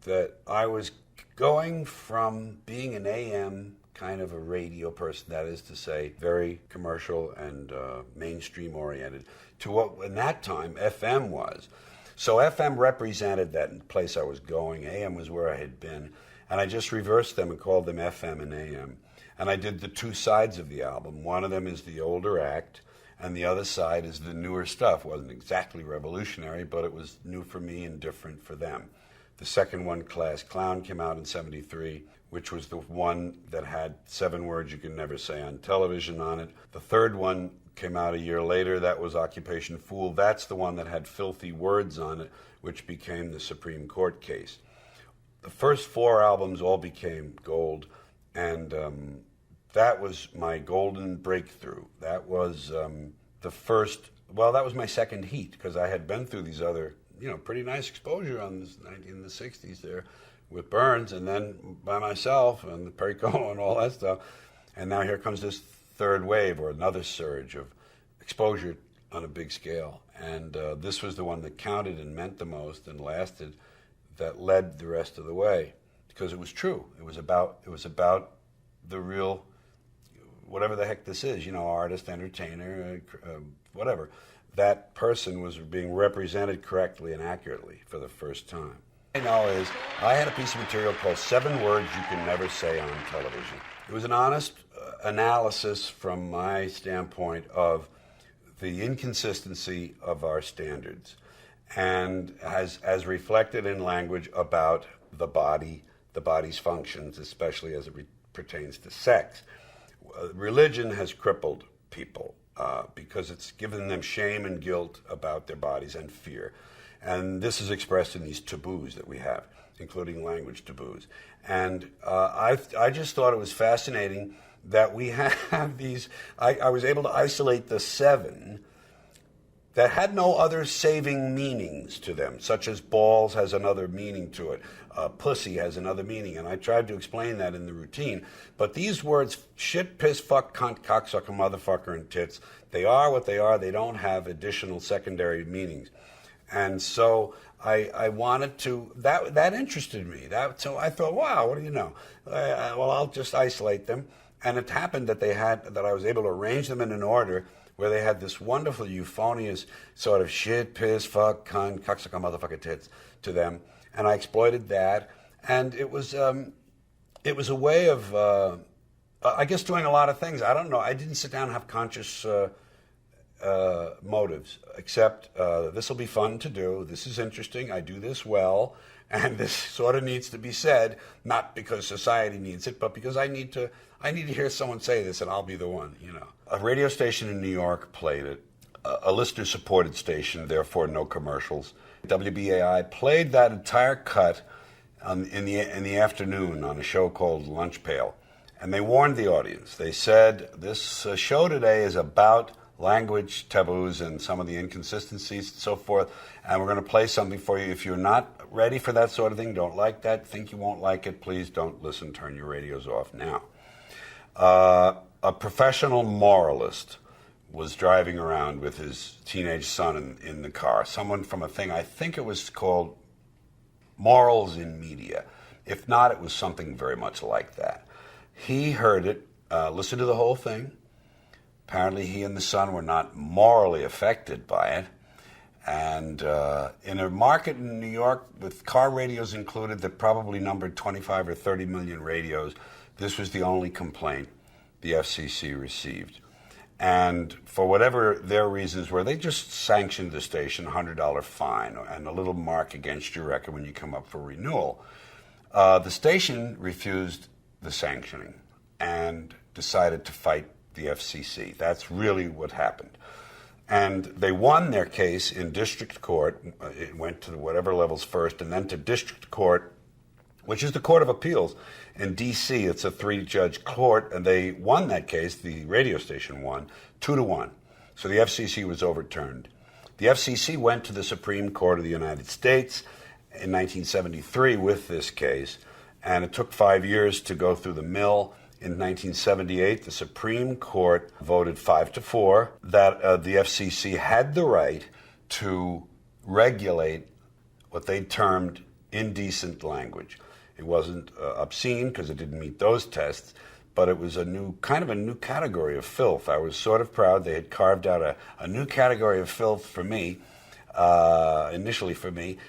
that I was going from being an AM kind of a radio person, that is to say, very commercial and mainstream oriented, to what in that time FM was. So FM represented that place I was going. AM was where I had been. And I just reversed them and called them FM and AM. And I did the two sides of the album. One of them is the older act, and the other side is the newer stuff. It wasn't exactly revolutionary, but it was new for me and different for them. The second one, Class Clown, came out in '73, which was the one that had 7 words you can never say on television on it. The third one came out a year later. That was Occupation Fool. That's the one that had filthy words on it, which became the Supreme Court case. The first 4 albums all became gold, and that was my golden breakthrough. That was that was my second heat, because I had been through these other, pretty nice exposure on this in the 60s there with Burns, and then by myself and the Perico and all that stuff. And now here comes this third wave, or another surge of exposure on a big scale. And this was the one that counted and meant the most and lasted, that led the rest of the way, because it was true. It was about the real, whatever the heck this is, artist, entertainer, whatever. That person was being represented correctly and accurately for the first time. What I know is I had a piece of material called 7 Words You Can Never Say on Television. It was an honest analysis from my standpoint of the inconsistency of our standards, and as reflected in language about the body, the body's functions, especially as it pertains to sex. Religion has crippled people because it's given them shame and guilt about their bodies and fear. And this is expressed in these taboos that we have, including language taboos. And I just thought it was fascinating that we have these. I was able to isolate the 7 that had no other saving meanings to them, such as balls has another meaning to it, pussy has another meaning, and I tried to explain that in the routine. But these words, shit, piss, fuck, cunt, cocksucker, motherfucker, and tits, they are what they are. They don't have additional secondary meanings. And so I wanted to, that interested me. So I thought, wow, what do you know? Well, I'll just isolate them. And it happened that I was able to arrange them in an order where they had this wonderful euphonious sort of shit, piss, fuck, cunt, cocksucker, motherfucker, tits to them. And I exploited that. And it was it was a way of, I guess, doing a lot of things. I don't know. I didn't sit down and have conscious motives, except this will be fun to do. This is interesting. I do this well. And this sort of needs to be said, not because society needs it, but because I need to hear someone say this, and I'll be the one, you know. A radio station in New York played it, a listener-supported station, therefore no commercials. WBAI played that entire cut in the afternoon on a show called Lunch Pail, and they warned the audience. They said, this show today is about language taboos and some of the inconsistencies and so forth, and we're going to play something for you. If you're not ready for that sort of thing, don't like that, think you won't like it, please don't listen, turn your radios off now. A professional moralist was driving around with his teenage son in the car, someone from a thing, I think it was called Morals in Media. If not, it was something very much like that. He heard it, listened to the whole thing. Apparently he and the son were not morally affected by it. And in a market in New York with car radios included that probably numbered 25 or 30 million radios, this was the only complaint the FCC received. And for whatever their reasons were, they just sanctioned the station, $100 fine, and a little mark against your record when you come up for renewal. The station refused the sanctioning and decided to fight the FCC. That's really what happened. And they won their case in district court. It went to whatever levels first, and then to district court, which is the Court of Appeals. In D.C., it's a 3-judge court, and they won that case. The radio station won 2-1. So the FCC was overturned. The FCC went to the Supreme Court of the United States in 1973 with this case, and it took 5 years to go through the mill. In 1978, the Supreme Court voted 5-4 that the FCC had the right to regulate what they termed indecent language. It wasn't obscene because it didn't meet those tests, but it was a new category of filth. I was sort of proud they had carved out a new category of filth for me, initially for me,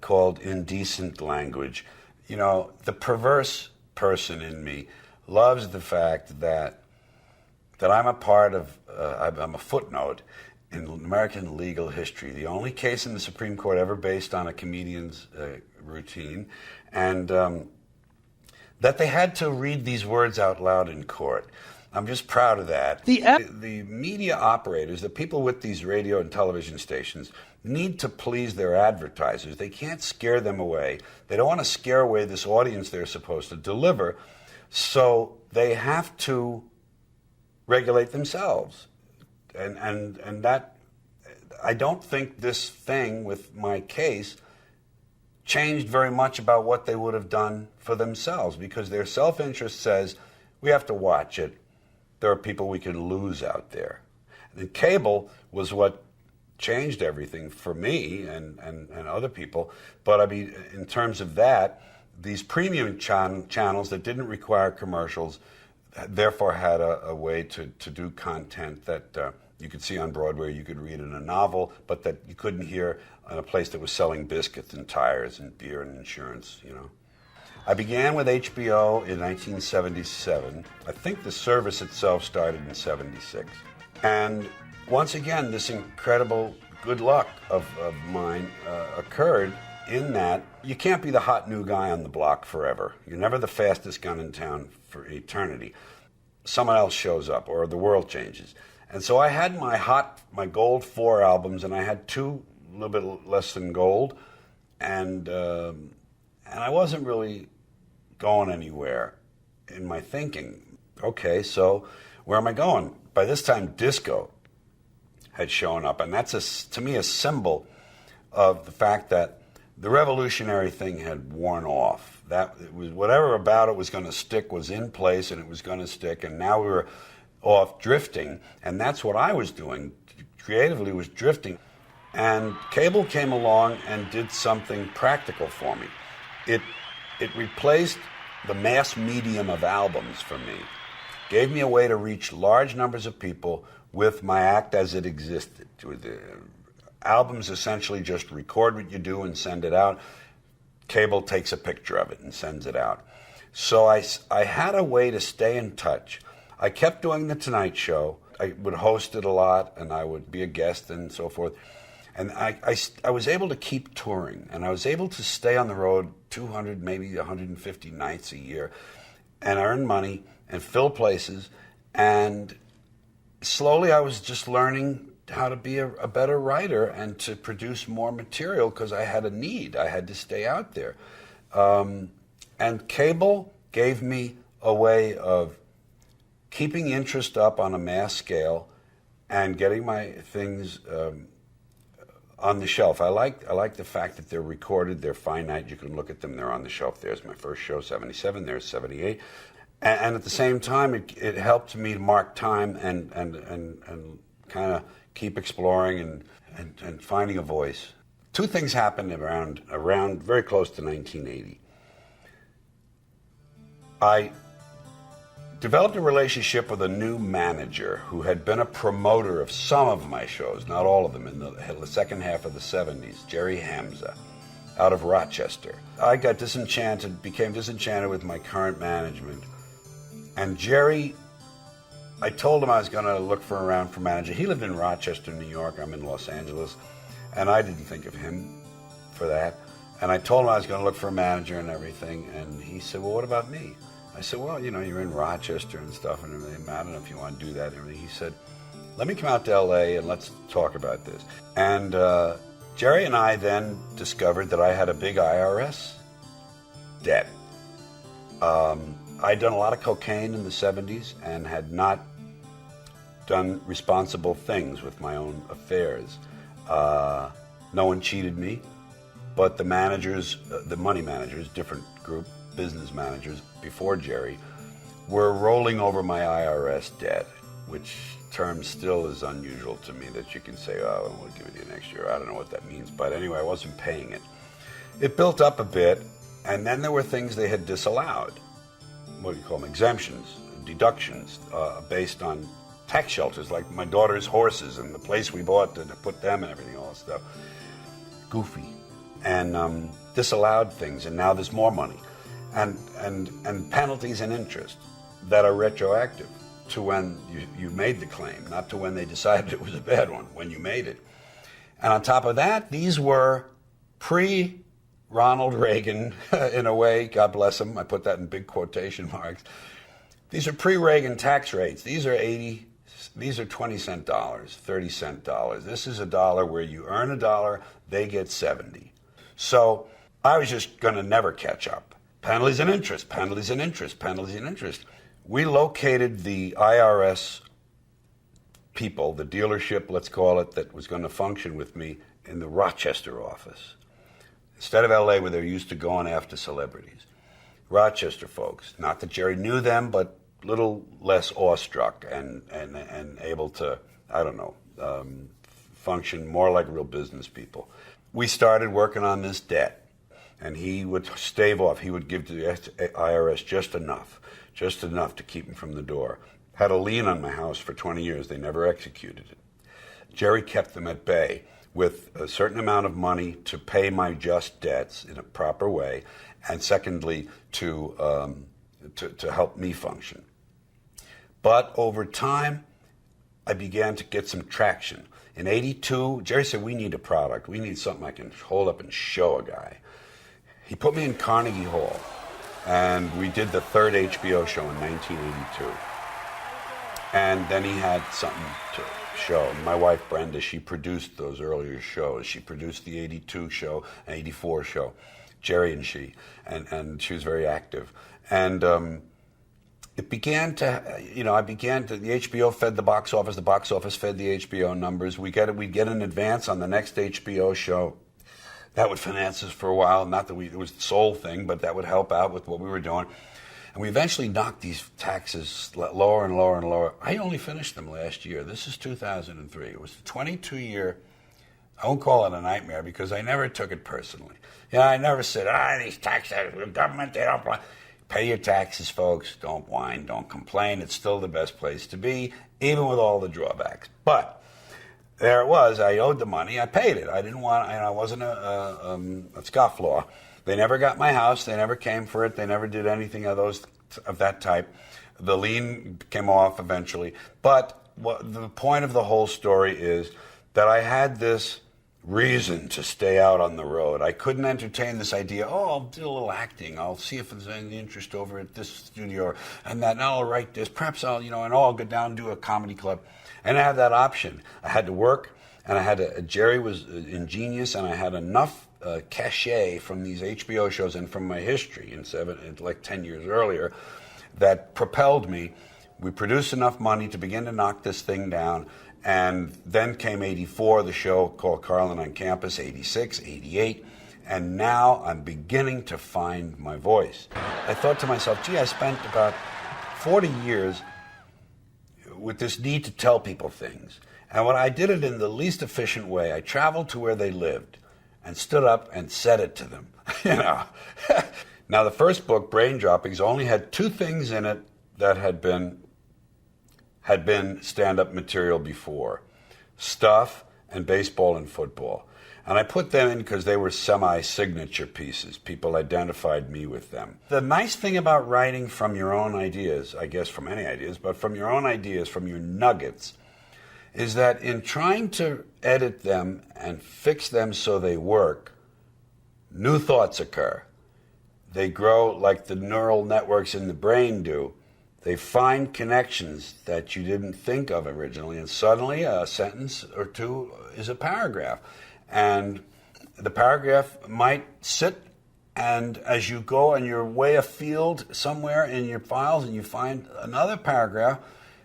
called indecent language. You know, the perverse person in me loves the fact that I'm a part of, I'm a footnote in American legal history, the only case in the Supreme Court ever based on a comedian's routine, and that they had to read these words out loud in court. I'm just proud of that. The media operators, the people with these radio and television stations, need to please their advertisers. They can't scare them away. They don't want to scare away this audience they're supposed to deliver. So they have to regulate themselves. And that, I don't think this thing with my case changed very much about what they would have done for themselves, because their self-interest says, we have to watch it. There are people we can lose out there. The cable was what changed everything for me and other people. But I mean, in terms of that, these premium channels that didn't require commercials therefore had a way to do content that you could see on Broadway, you could read in a novel, but that you couldn't hear in a place that was selling biscuits and tires and beer and insurance, you know. I began with HBO in 1977. I think the service itself started in 76. And once again, this incredible good luck of mine occurred in that you can't be the hot new guy on the block forever. You're never the fastest gun in town for eternity. Someone else shows up or the world changes. And so I had my gold 4 albums, and I had 2 a little bit less than gold, and I wasn't really going anywhere in my thinking. Okay, so where am I going? By this time, disco had shown up, and that's to me a symbol of the fact that the revolutionary thing had worn off. That it was whatever about it was going to stick was in place, and it was going to stick, and now we were off drifting, and that's what I was doing creatively, was drifting. And cable came along and did something practical for me. It replaced the mass medium of albums for me, gave me a way to reach large numbers of people with my act as it existed. Albums essentially just record what you do and send it out. Cable takes a picture of it and sends it out. So I had a way to stay in touch. I kept doing The Tonight Show. I would host it a lot, and I would be a guest and so forth. And I was able to keep touring, and I was able to stay on the road 200, maybe 150 nights a year, and earn money and fill places. And slowly I was just learning how to be a better writer and to produce more material because I had a need. I had to stay out there. And cable gave me a way of keeping interest up on a mass scale and getting my things on the shelf. I like the fact that they're recorded, they're finite, you can look at them, they're on the shelf. There's my first show, 77, there's 78. And at the same time, it helped me to mark time and kind of keep exploring and finding a voice. Two things happened around very close to 1980. I developed a relationship with a new manager who had been a promoter of some of my shows, not all of them, in the second half of the 70s, Jerry Hamza, out of Rochester. I got became disenchanted with my current management. And Jerry, I told him I was going to look around for manager. He lived in Rochester, New York. I'm in Los Angeles. And I didn't think of him for that. And I told him I was going to look for a manager and everything. And he said, well, what about me? I said, well, you're in Rochester and stuff and everything. I don't know if you want to do that and everything. He said, let me come out to L.A. and let's talk about this. And Jerry and I discovered that I had a big IRS debt. I'd done a lot of cocaine in the 70s and had not done responsible things with my own affairs. No one cheated me, but the managers, the money managers, different group, business managers before Jerry, were rolling over my IRS debt, which term still is unusual to me that you can say, oh, we'll give it to you next year. I don't know what that means, but anyway, I wasn't paying it. It built up a bit, and then there were things they had disallowed. What do you call them? Exemptions, deductions, based on tax shelters, like my daughter's horses and the place we bought to put them and everything, all that stuff. Goofy. And disallowed things, and now there's more money. And penalties and interest that are retroactive to when you made the claim, not to when they decided it was a bad one, when you made it. And on top of that, these were pre-Ronald Reagan, in a way, God bless him, I put that in big quotation marks. These are pre-Reagan tax rates. These are 20-cent dollars, 30-cent dollars. This is a dollar where you earn a dollar, they get 70. So I was just going to never catch up. Penalties and interest, penalties and interest, penalties and interest. We located the IRS people, the dealership, let's call it, that was going to function with me in the Rochester office. Instead of L.A., where they're used to going after celebrities. Rochester folks. Not that Jerry knew them, but a little less awestruck and able to, function more like real business people. We started working on this debt. And he would stave off. He would give to the IRS just enough to keep him from the door. Had a lien on my house for 20 years. They never executed it. Jerry kept them at bay with a certain amount of money to pay my just debts in a proper way, and secondly, to help me function. But over time, I began to get some traction. In '82, Jerry said, we need a product. We need something I can hold up and show a guy. He put me in Carnegie Hall, and we did the third HBO show in 1982. And then he had something to show. My wife, Brenda, she produced those earlier shows. She produced the 82 show, 84 show, Jerry and she, and she was very active. And it began to, the HBO fed the box office fed the HBO numbers. We'd get an advance on the next HBO show. That would finance us for a while. Not that it was the sole thing, but that would help out with what we were doing. And we eventually knocked these taxes lower and lower and lower. I only finished them last year. This is 2003. It was a 22-year, I won't call it a nightmare because I never took it personally. I never said, these taxes, the government, they don't pay your taxes, folks. Don't whine, don't complain. It's still the best place to be, even with all the drawbacks. But there it was. I owed the money. I paid it. I didn't want. I wasn't a scofflaw. They never got my house. They never came for it. They never did anything of that type. The lien came off eventually. But the point of the whole story is that I had this reason to stay out on the road. I couldn't entertain this idea, I'll do a little acting. I'll see if there's any interest over at this studio and that, and I'll write this. Perhaps I'll go down and do a comedy club. And I had that option. I had to work, and I had to, Jerry was ingenious, and I had enough cachet from these HBO shows and from my history like 10 years earlier that propelled me. We produced enough money to begin to knock this thing down. And then came 84, the show called Carlin on Campus, 86, 88, and now I'm beginning to find my voice. I thought to myself, gee, I spent about 40 years with this need to tell people things. And when I did it in the least efficient way, I traveled to where they lived and stood up and said it to them. Now, the first book, Brain Droppings, only had 2 things in it that had been stand-up material before: stuff and baseball and football. And I put them in because they were semi-signature pieces. People identified me with them. The nice thing about writing from your own ideas, I guess from any ideas, but from your own ideas, from your nuggets, is that in trying to edit them and fix them so they work, new thoughts occur. They grow like the neural networks in the brain do. They find connections that you didn't think of originally, and suddenly a sentence or two is a paragraph. And the paragraph might sit, and as you go and you're way afield somewhere in your files and you find another paragraph,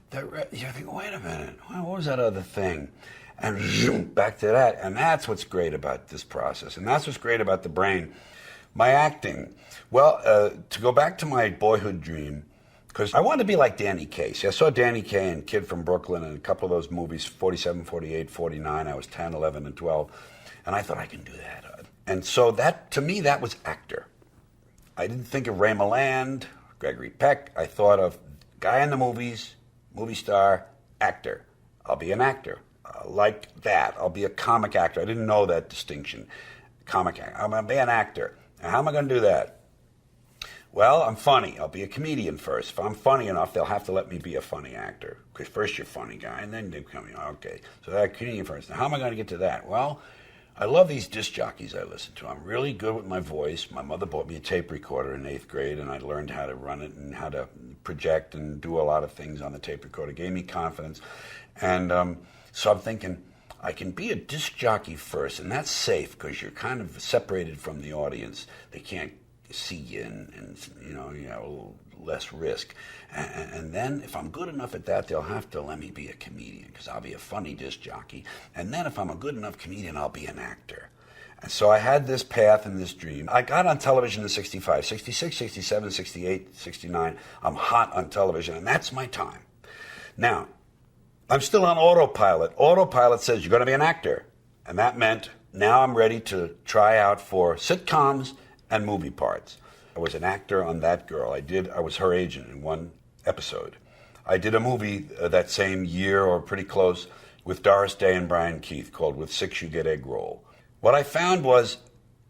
that you think, wait a minute, what was that other thing? And zoom, back to that. And that's what's great about this process. And that's what's great about the brain. My acting. Well, to go back to my boyhood dream, because I wanted to be like Danny Kaye. See, I saw Danny Kaye and Kid from Brooklyn and a couple of those movies, 47, 48, 49. I was 10, 11, and 12. And I thought I can do that. And so that, to me, that was actor. I didn't think of Ray Milland, Gregory Peck. I thought of guy in the movies, movie star, actor. I'll be an actor. Like that. I'll be a comic actor. I didn't know that distinction. Comic actor. I'm going to be an actor. Now, how am I going to do that? Well, I'm funny. I'll be a comedian first. If I'm funny enough, they'll have to let me be a funny actor. Because first you're a funny guy, and then they become, okay. So that comedian first. Now, how am I going to get to that? Well, I love these disc jockeys I listen to. I'm really good with my voice. My mother bought me a tape recorder in 8th grade, and I learned how to run it and how to project and do a lot of things on the tape recorder. It gave me confidence. And so I'm thinking, I can be a disc jockey first, and that's safe because you're kind of separated from the audience. They can't see you, and you have a little less risk. And then if I'm good enough at that, they'll have to let me be a comedian because I'll be a funny disc jockey. And then if I'm a good enough comedian, I'll be an actor. And so I had this path and this dream. I got on television in 65, 66, 67, 68, 69. I'm hot on television, and that's my time. Now, I'm still on autopilot. Autopilot says you're going to be an actor. And that meant now I'm ready to try out for sitcoms and movie parts. I was an actor on That Girl. I was her agent in one episode. I did a movie that same year or pretty close with Doris Day and Brian Keith called With Six You Get Egg Roll. What I found was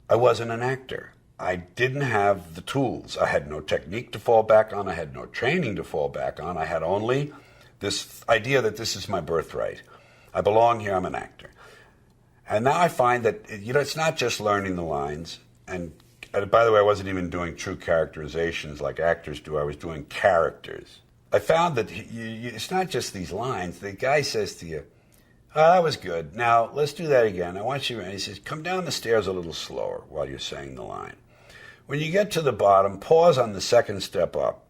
I wasn't an actor. I didn't have the tools. I had no technique to fall back on. I had no training to fall back on. I had only this idea that this is my birthright. I belong here. I'm an actor. And now I find that, it's not just learning the lines. And by the way, I wasn't even doing true characterizations like actors do. I was doing characters. I found that it's not just these lines. The guy says to you, oh, that was good. Now, let's do that again. I want you, and he says, come down the stairs a little slower while you're saying the line. When you get to the bottom, pause on the second step up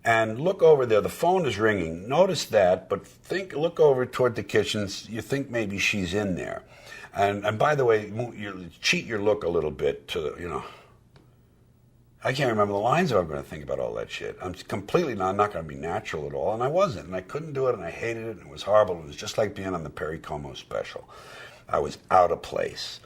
and look over there. The phone is ringing. Notice that, but look over toward the kitchen. You think maybe she's in there. And by the way, cheat your look a little bit to, I can't remember the lines if I'm going to think about all that shit. I'm completely not going to be natural at all, and I wasn't, and I couldn't do it, and I hated it, and it was horrible. It was just like being on the Perry Como special. I was out of place,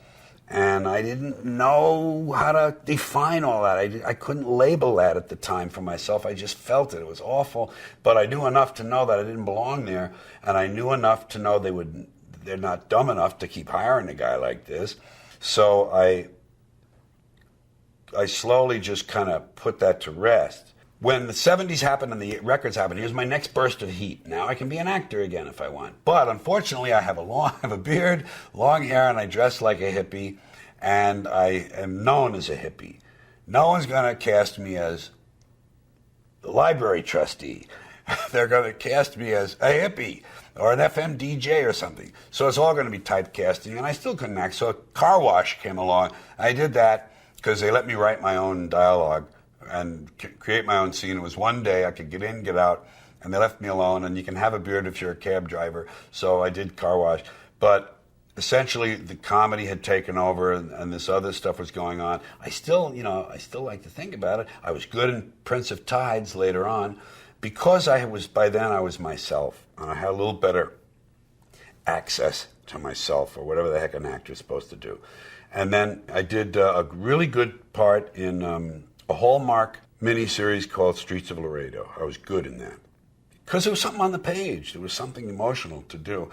and I didn't know how to define all that. I couldn't label that at the time for myself. I just felt it. It was awful, but I knew enough to know that I didn't belong there, and I knew enough to know they they're not dumb enough to keep hiring a guy like this. So I slowly just kind of put that to rest. When the 70s happened and the records happened, here's my next burst of heat. Now I can be an actor again if I want. But unfortunately, I have a beard, long hair, and I dress like a hippie, and I am known as a hippie. No one's going to cast me as the library trustee. They're going to cast me as a hippie or an FM DJ or something. So it's all going to be typecasting, and I still couldn't act. So a car wash came along. I did that because they let me write my own dialogue and create my own scene. It was one day I could get in, get out, and they left me alone. And you can have a beard if you're a cab driver. So I did car wash. But essentially, the comedy had taken over, and this other stuff was going on. I still like to think about it. I was good in Prince of Tides later on, because by then I was myself, and I had a little better access to myself, or whatever the heck an actor's supposed to do. And then I did a really good part in a Hallmark miniseries called Streets of Laredo. I was good in that because there was something on the page. There was something emotional to do.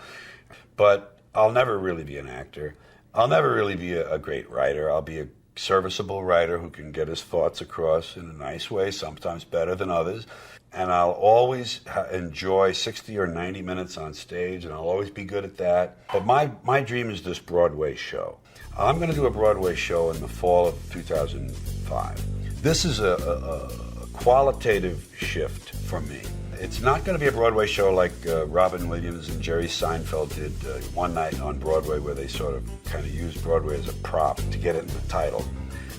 But I'll never really be an actor. I'll never really be a great writer. I'll be a serviceable writer who can get his thoughts across in a nice way, sometimes better than others. And I'll always enjoy 60 or 90 minutes on stage, and I'll always be good at that. But my dream is this Broadway show. I'm going to do a Broadway show in the fall of 2005. This is a qualitative shift for me. It's not going to be a Broadway show like Robin Williams and Jerry Seinfeld did one night on Broadway, where they sort of kind of used Broadway as a prop to get it in the title.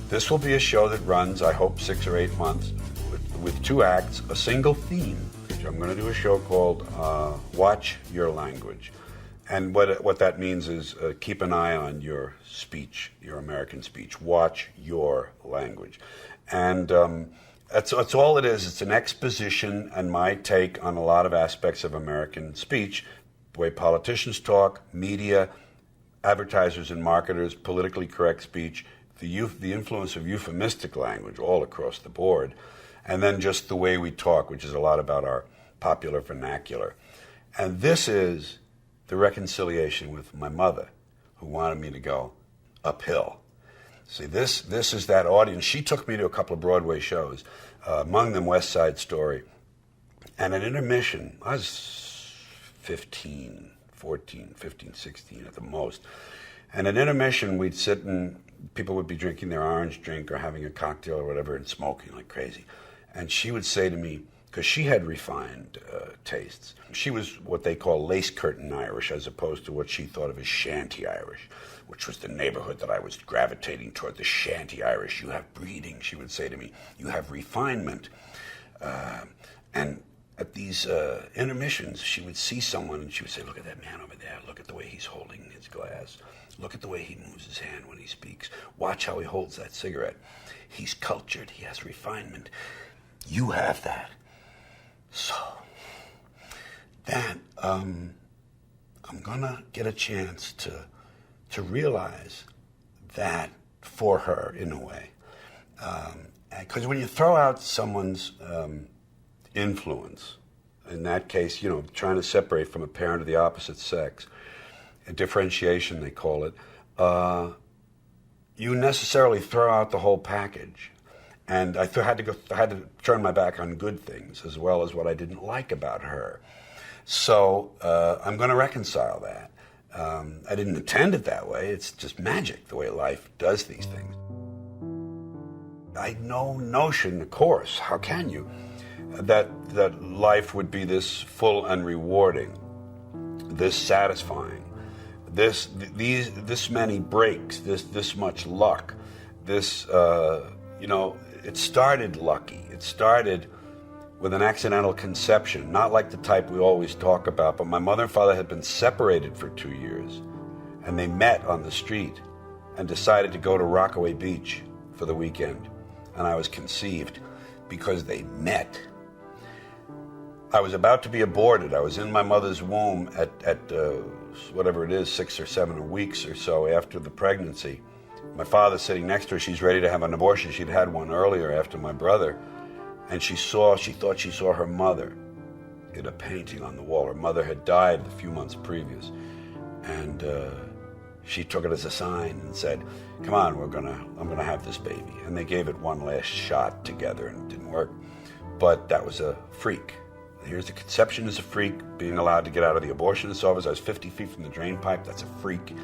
This will be a show that runs, I hope, 6 or 8 months with 2 acts, a single theme. I'm going to do a show called Watch Your Language. And what that means is keep an eye on your speech, your American speech. Watch your language. And that's all it is. It's an exposition and my take on a lot of aspects of American speech, the way politicians talk, media, advertisers and marketers, politically correct speech, the influence of euphemistic language all across the board, and then just the way we talk, which is a lot about our popular vernacular. And this is the reconciliation with my mother, who wanted me to go uphill. See, this is that audience. She took me to a couple of Broadway shows, among them West Side Story. And at intermission, I was 15, 16 at the most. And at intermission, we'd sit and people would be drinking their orange drink or having a cocktail or whatever and smoking like crazy. And she would say to me, because she had refined tastes. She was what they call lace curtain Irish, as opposed to what she thought of as shanty Irish, which was the neighborhood that I was gravitating toward, the shanty Irish. You have breeding, she would say to me. You have refinement. And at these intermissions, she would see someone and she would say, look at that man over there. Look at the way he's holding his glass. Look at the way he moves his hand when he speaks. Watch how he holds that cigarette. He's cultured. He has refinement. You have that. So that I'm gonna get a chance to realize that for her in a way, because when you throw out someone's influence, in that case, trying to separate from a parent of the opposite sex, a differentiation they call it, you necessarily throw out the whole package. And I had to turn my back on good things as well as what I didn't like about her. So I'm going to reconcile that. I didn't intend it that way. It's just magic, the way life does these things. I had no notion, of course, how can you, that life would be this full and rewarding, this satisfying, this many breaks, this much luck, this, it started lucky. It started with an accidental conception, not like the type we always talk about, but my mother and father had been separated for 2 years, and they met on the street and decided to go to Rockaway Beach for the weekend, and I was conceived because they met. I was about to be aborted. I was in my mother's womb at whatever it is, 6 or 7 weeks or so after the pregnancy. My father's sitting next to her. She's ready to have an abortion. She'd had one earlier after my brother. And she thought she saw her mother in a painting on the wall. Her mother had died a few months previous. And she took it as a sign and said, come on, I'm gonna have this baby. And they gave it one last shot together, and it didn't work. But that was a freak. Here's the conception as a freak, being allowed to get out of the abortionist's office. I was 50 feet from the drain pipe. That's a freak.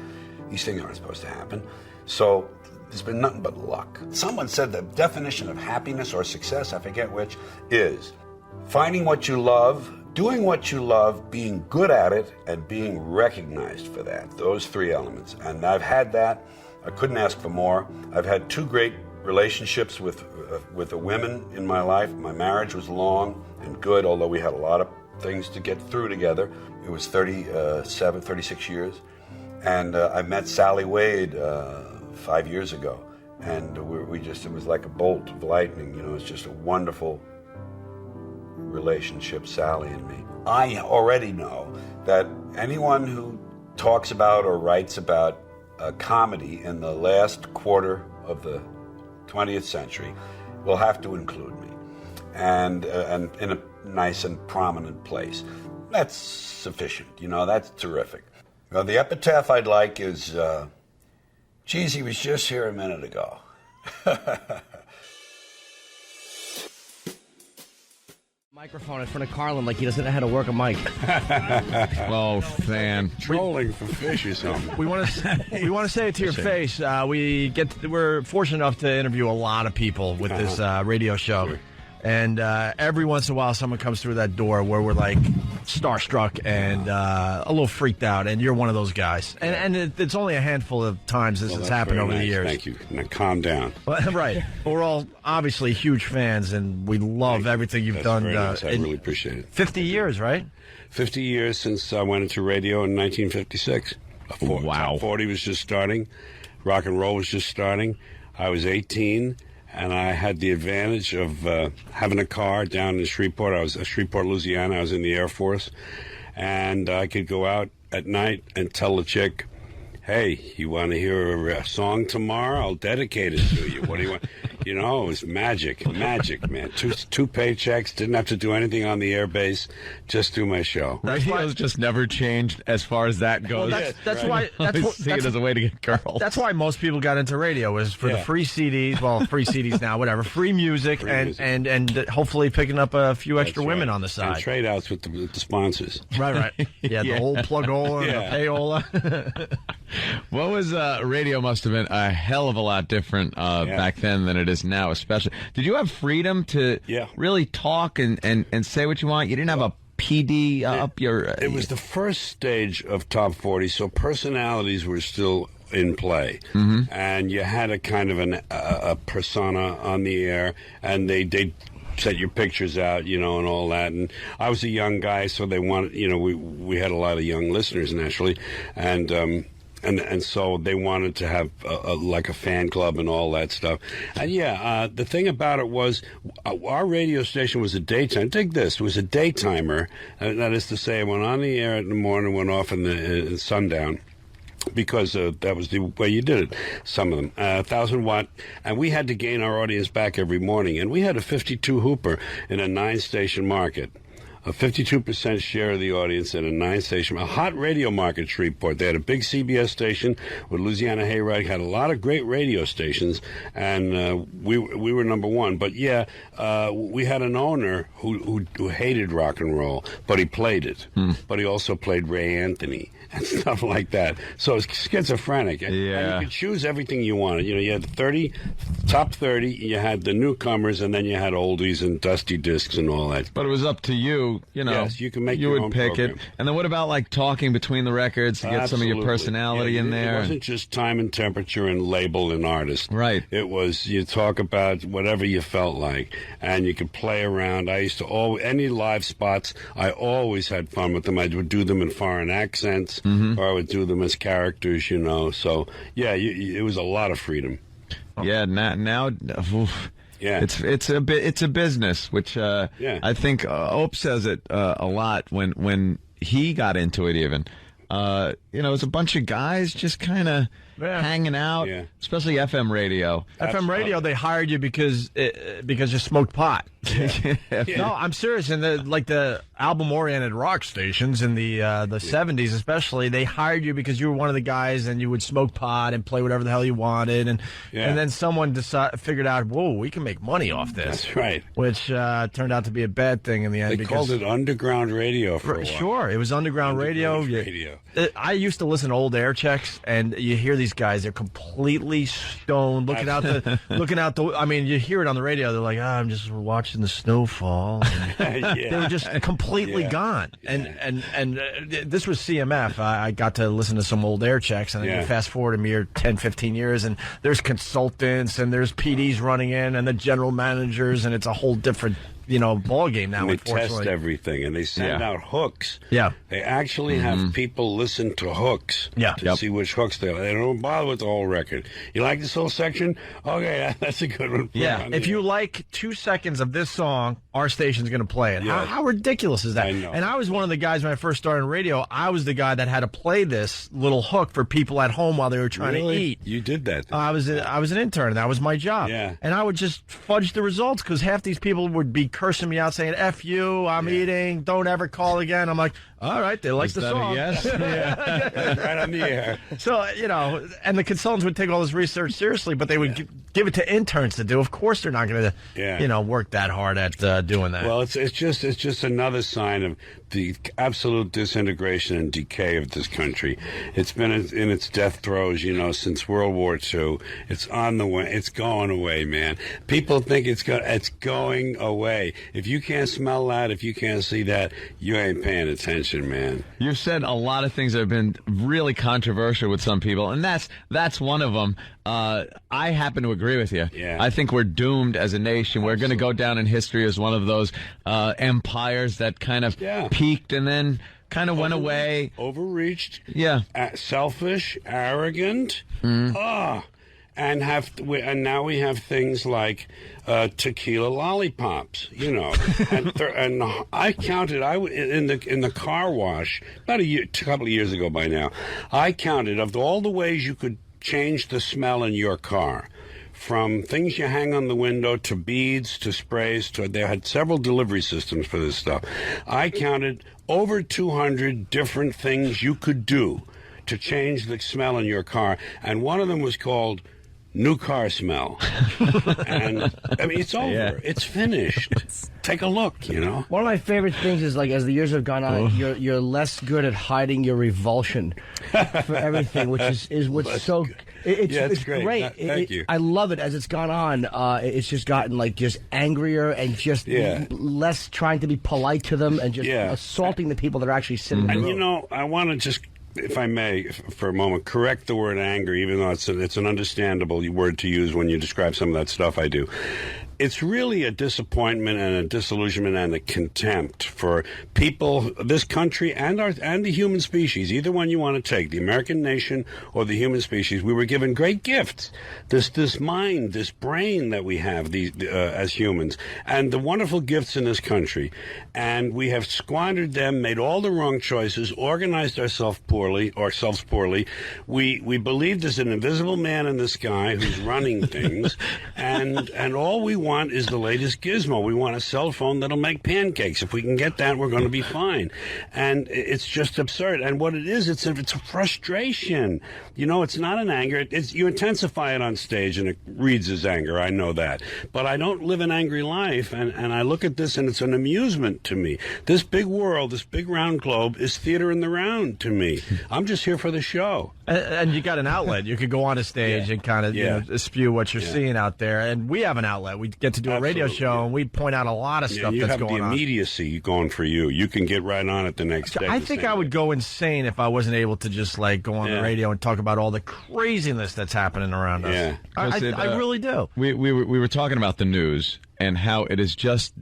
These things aren't supposed to happen. So there's been nothing but luck. Someone said the definition of happiness or success, I forget which, is finding what you love, doing what you love, being good at it, and being recognized for that. Those three elements. And I've had that. I couldn't ask for more. I've had two great relationships with the women in my life. My marriage was long and good, although we had a lot of things to get through together. It was 36 years. And I met Sally Wade 5 years ago. And it was like a bolt of lightning. You know, it's just a wonderful relationship, Sally and me. I already know that anyone who talks about or writes about comedy in the last quarter of the 20th century will have to include me, and in a nice and prominent place. That's sufficient, you know, that's terrific. Well, the epitaph I'd like is, geez, he was just here a minute ago. Microphone in front of Carlin like he doesn't know how to work a mic. Oh, fan. Trolling for fish or something. We want to say it to your face. We're fortunate enough to interview a lot of people with this radio show. Sure. And every once in a while, someone comes through that door where we're like starstruck and a little freaked out, and you're one of those guys. And it's only a handful of times this has happened over the years. Thank you. Now calm down. Right. We're all obviously huge fans, and we love everything you've done. Very nice. I really appreciate it. 50 years, right? 50 years since I went into radio in 1956. Wow. Top 40 was just starting. Rock and roll was just starting. I was 18. And I had the advantage of having a car down in Shreveport. I was in Shreveport, Louisiana. I was in the Air Force. And I could go out at night and tell the chick, hey, you want to hear a song tomorrow? I'll dedicate it to you. What do you want? You know, it was magic, man. Two paychecks, didn't have to do anything on the air base, just do my show. Radio's just never changed as far as that goes. Well, that's why. That's see it as a way to get girls. That's why most people got into radio, is for the free CDs. Well, free CDs now, whatever. Free music, and hopefully picking up a few extra women on the side. And trade outs with the sponsors. Right. Yeah, the whole plug-ola and the payola. What was radio must have been a hell of a lot different back then than it is now, especially. Did you have freedom to really talk and say what you want? You didn't have a PD up your... It was the first stage of Top 40, so personalities were still in play. Mm-hmm. And you had a kind of a persona on the air, and they set your pictures out, you know, and all that. And I was a young guy, so they wanted, you know, we had a lot of young listeners naturally, and so they wanted to have like a fan club and all that stuff. And the thing about it was our radio station was a daytime. Dig this, it was a daytimer. That is to say, it went on the air in the morning, went off in sundown. Because that was the way you did it, some of them. 1,000 watt. And we had to gain our audience back every morning. And we had a 52 hooper in a 9-station market. A 52% share of the audience in a 9-station, a hot radio market, Shreveport. They had a big CBS station with Louisiana Hayride, had a lot of great radio stations, and we were number one. But we had an owner who hated rock and roll, but he played it. But he also played Ray Anthony and stuff like that. So it's schizophrenic. And you could choose everything you wanted. You know, you had top 30, you had the newcomers, and then you had oldies and dusty discs and all that. But it was up to you. You know, yes, you can make you your would own pick program. it. And then what about like talking between the records to get some of your personality in there? It wasn't just time and temperature and label and artist. Right. It was you talk about whatever you felt like, and you could play around. I used to any live spots. I always had fun with them. I would do them in foreign accents, or I would do them as characters. You know, so it was a lot of freedom. Yeah. Now. Oof. Yeah, it's a business, which I think Ope says it a lot when he got into it. Even it was a bunch of guys just kind of hanging out, especially FM radio. FM radio, they hired you because you smoked pot. No, I'm serious. And the album-oriented rock stations in the 70s especially, they hired you because you were one of the guys and you would smoke pot and play whatever the hell you wanted. And then someone figured out, whoa, we can make money off this. That's right. Which turned out to be a bad thing in the end. They called it underground radio for a while. Sure, it was underground radio. I used to listen to old air checks, and you hear these guys, they're completely stoned, looking out the, I mean, you hear it on the radio, they're like, I'm just watching the snowfall. They were just completely gone. And this was CMF. I got to listen to some old air checks, and then you fast forward a mere 10, 15 years, and there's consultants, and there's PDs running in, and the general managers, and it's a whole different ball game now. They test everything, and they send out hooks. Yeah, they actually have people listen to hooks. To see which hooks they don't bother with the whole record. You like this whole section? Okay, that's a good one. Yeah, if you like 2 seconds of this song, our station's going to play it. How ridiculous is that? I know. And I was one of the guys when I first started in radio. I was the guy that had to play this little hook for people at home while they were trying to eat. You did that. I was an intern, and that was my job. Yeah. And I would just fudge the results because half these people would be cursing me out saying, F you, I'm eating, don't ever call again. I'm like, all right, they like the song. Yes? Right on the air. So, and the consultants would take all this research seriously, but they would give it to interns to do. Of course they're not going to, work that hard at doing that. Well, it's just another sign of the absolute disintegration and decay of this country. It's been in its death throes, since World War II. It's on the way. It's going away, man. People think it's going away. If you can't smell that, if you can't see that, you ain't paying attention, man. You've said a lot of things that have been really controversial with some people, and that's one of them. I happen to agree with you. Yeah. I think we're doomed as a nation. We're going to go down in history as one of those empires that kind of peaked and then kind of went away. Overreached. Yeah. Selfish, arrogant. Mm. And now we have things like tequila lollipops, and I counted. In the car wash about a couple of years ago by now. I counted of all the ways you could change the smell in your car. From things you hang on the window to beads to sprays they had several delivery systems for this stuff. I counted over 200 different things you could do to change the smell in your car, and one of them was called new car smell. And I mean, it's over. Yeah. It's finished. Take a look, One of my favorite things is, as the years have gone on, you're less good at hiding your revulsion for everything, which is what's so good. It's great. Thank you. I love it as it's gone on. It's just gotten just angrier and just less trying to be polite to them and just assaulting the people that are actually sitting in the room. And I want to just, if I may, for a moment, correct the word anger, even though it's an understandable word to use when you describe some of that stuff I do. It's really a disappointment and a disillusionment and a contempt for people, this country, and the human species, either one you want to take, the American nation or the human species. We were given great gifts, this mind, this brain that we have as humans, and the wonderful gifts in this country. And we have squandered them, made all the wrong choices, organized ourselves poorly. We believe there's an invisible man in the sky who's running things, and all we want is the latest gizmo. We want a cell phone that'll make pancakes. If we can get that, we're going to be fine. And it's just absurd. And what it is, it's a frustration. It's not an anger. You intensify it on stage, and it reads as anger. I know that. But I don't live an angry life, and I look at this, and it's an amusement to me. This big world, this big round globe, is theater in the round to me. I'm just here for the show. And you got an outlet. You could go on a stage and kind of spew what you're seeing out there. And we have an outlet. We get to do a radio show, and we point out a lot of stuff that's going on. You have the immediacy going for you. You can get right on it the next day. I think I would go insane if I wasn't able to just go on the radio and talk about all the craziness that's happening around us. Yeah. I really do. We were talking about the news and how it is just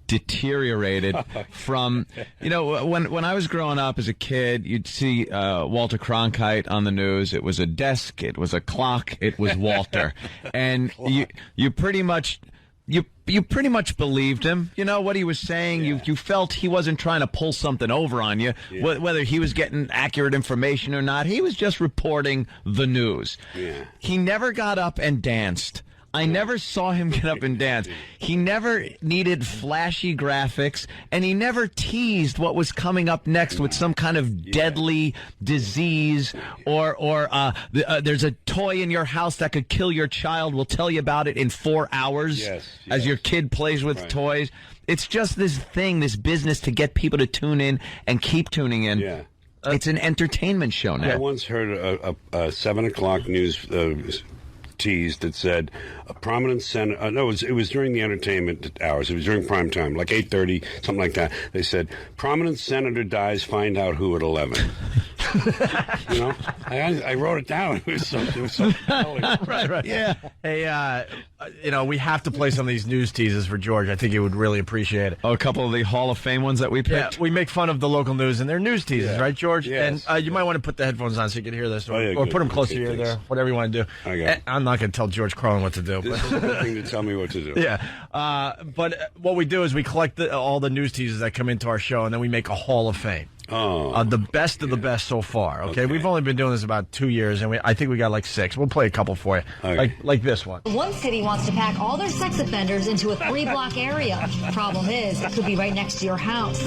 deteriorated from, when I was growing up as a kid, you'd see Walter Cronkite on the news. It was a desk, it was a clock, it was Walter. And you pretty much you pretty much believed him. You know what he was saying. Yeah. You felt he wasn't trying to pull something over on you, whether he was getting accurate information or not. He was just reporting the news. Yeah. He never got up and danced. I never saw him get up and dance. He never needed flashy graphics, and he never teased what was coming up next with some kind of deadly disease or there's a toy in your house that could kill your child. We'll tell you about it in 4 hours as your kid plays with toys. It's just this thing, this business to get people to tune in and keep tuning in. Yeah. It's an entertainment show now. I once heard a 7 o'clock news tease that said a prominent senator. No, it was during the entertainment hours. It was during prime time, like 8:30, something like that. They said prominent senator dies. Find out who at 11. You know, I wrote it down. It was so right. Yeah. Hey, we have to play some of these news teases for George. I think he would really appreciate it. Oh, a couple of the Hall of Fame ones that we picked. Yeah, we make fun of the local news and their news teases, right, George? Yes. And you might want to put the headphones on so you can hear this, or put them close to your ear there, whatever you want to do. Okay. I'm not going to tell George Carlin what to do. This is the thing to tell me what to do. Yeah. But what we do is we collect all the news teases that come into our show, and then we make a Hall of Fame. Oh. The best of the best so far. Okay? We've only been doing this about 2 years, and I think we got like 6. We'll play a couple for you, like this one. One city wants to pack all their sex offenders into a 3-block area. Problem is, it could be right next to your house.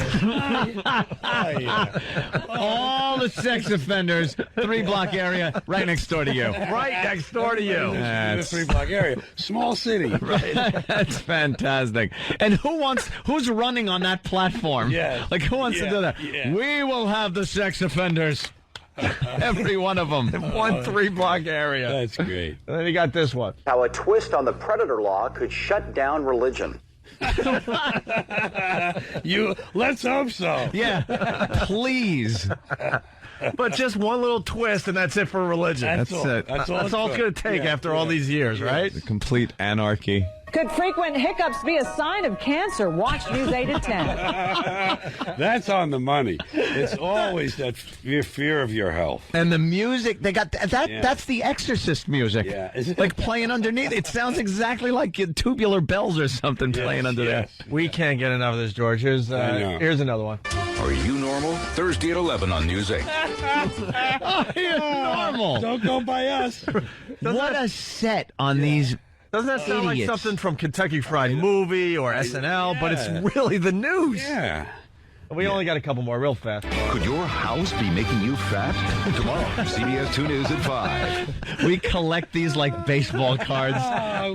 All the sex offenders, 3-block area, right next door to you. Right next door to you. That's a 3-block area. Small city. Right. That's fantastic. And who's running on that platform? Yes. Like, who wants to do that? Yeah. We will have the sex offenders. Every one of them. One 3-block area. That's great. And then you got this one. How a twist on the predator law could shut down religion. Let's hope so. Yeah. Please. But just one little twist, and that's it for religion. That's it. That's all it's going to take after all these years, right? The complete anarchy. Could frequent hiccups be a sign of cancer? Watch News 8 at 10. That's on the money. It's always that fear of your health. And the music, they got that. That's the Exorcist music. Yeah. Like playing underneath. It sounds exactly like Tubular Bells or something playing under there. We can't get enough of this, George. Here's another one. Are you normal? Thursday at 11 on News 8. You're normal. Don't go by us. What a set on these. Doesn't that sound like something from Kentucky Fried Movie or SNL? But it's really the news. Yeah. We only got a couple more real fast. Could your house be making you fat? Tomorrow, CBS 2 News at 5. We collect these like baseball cards.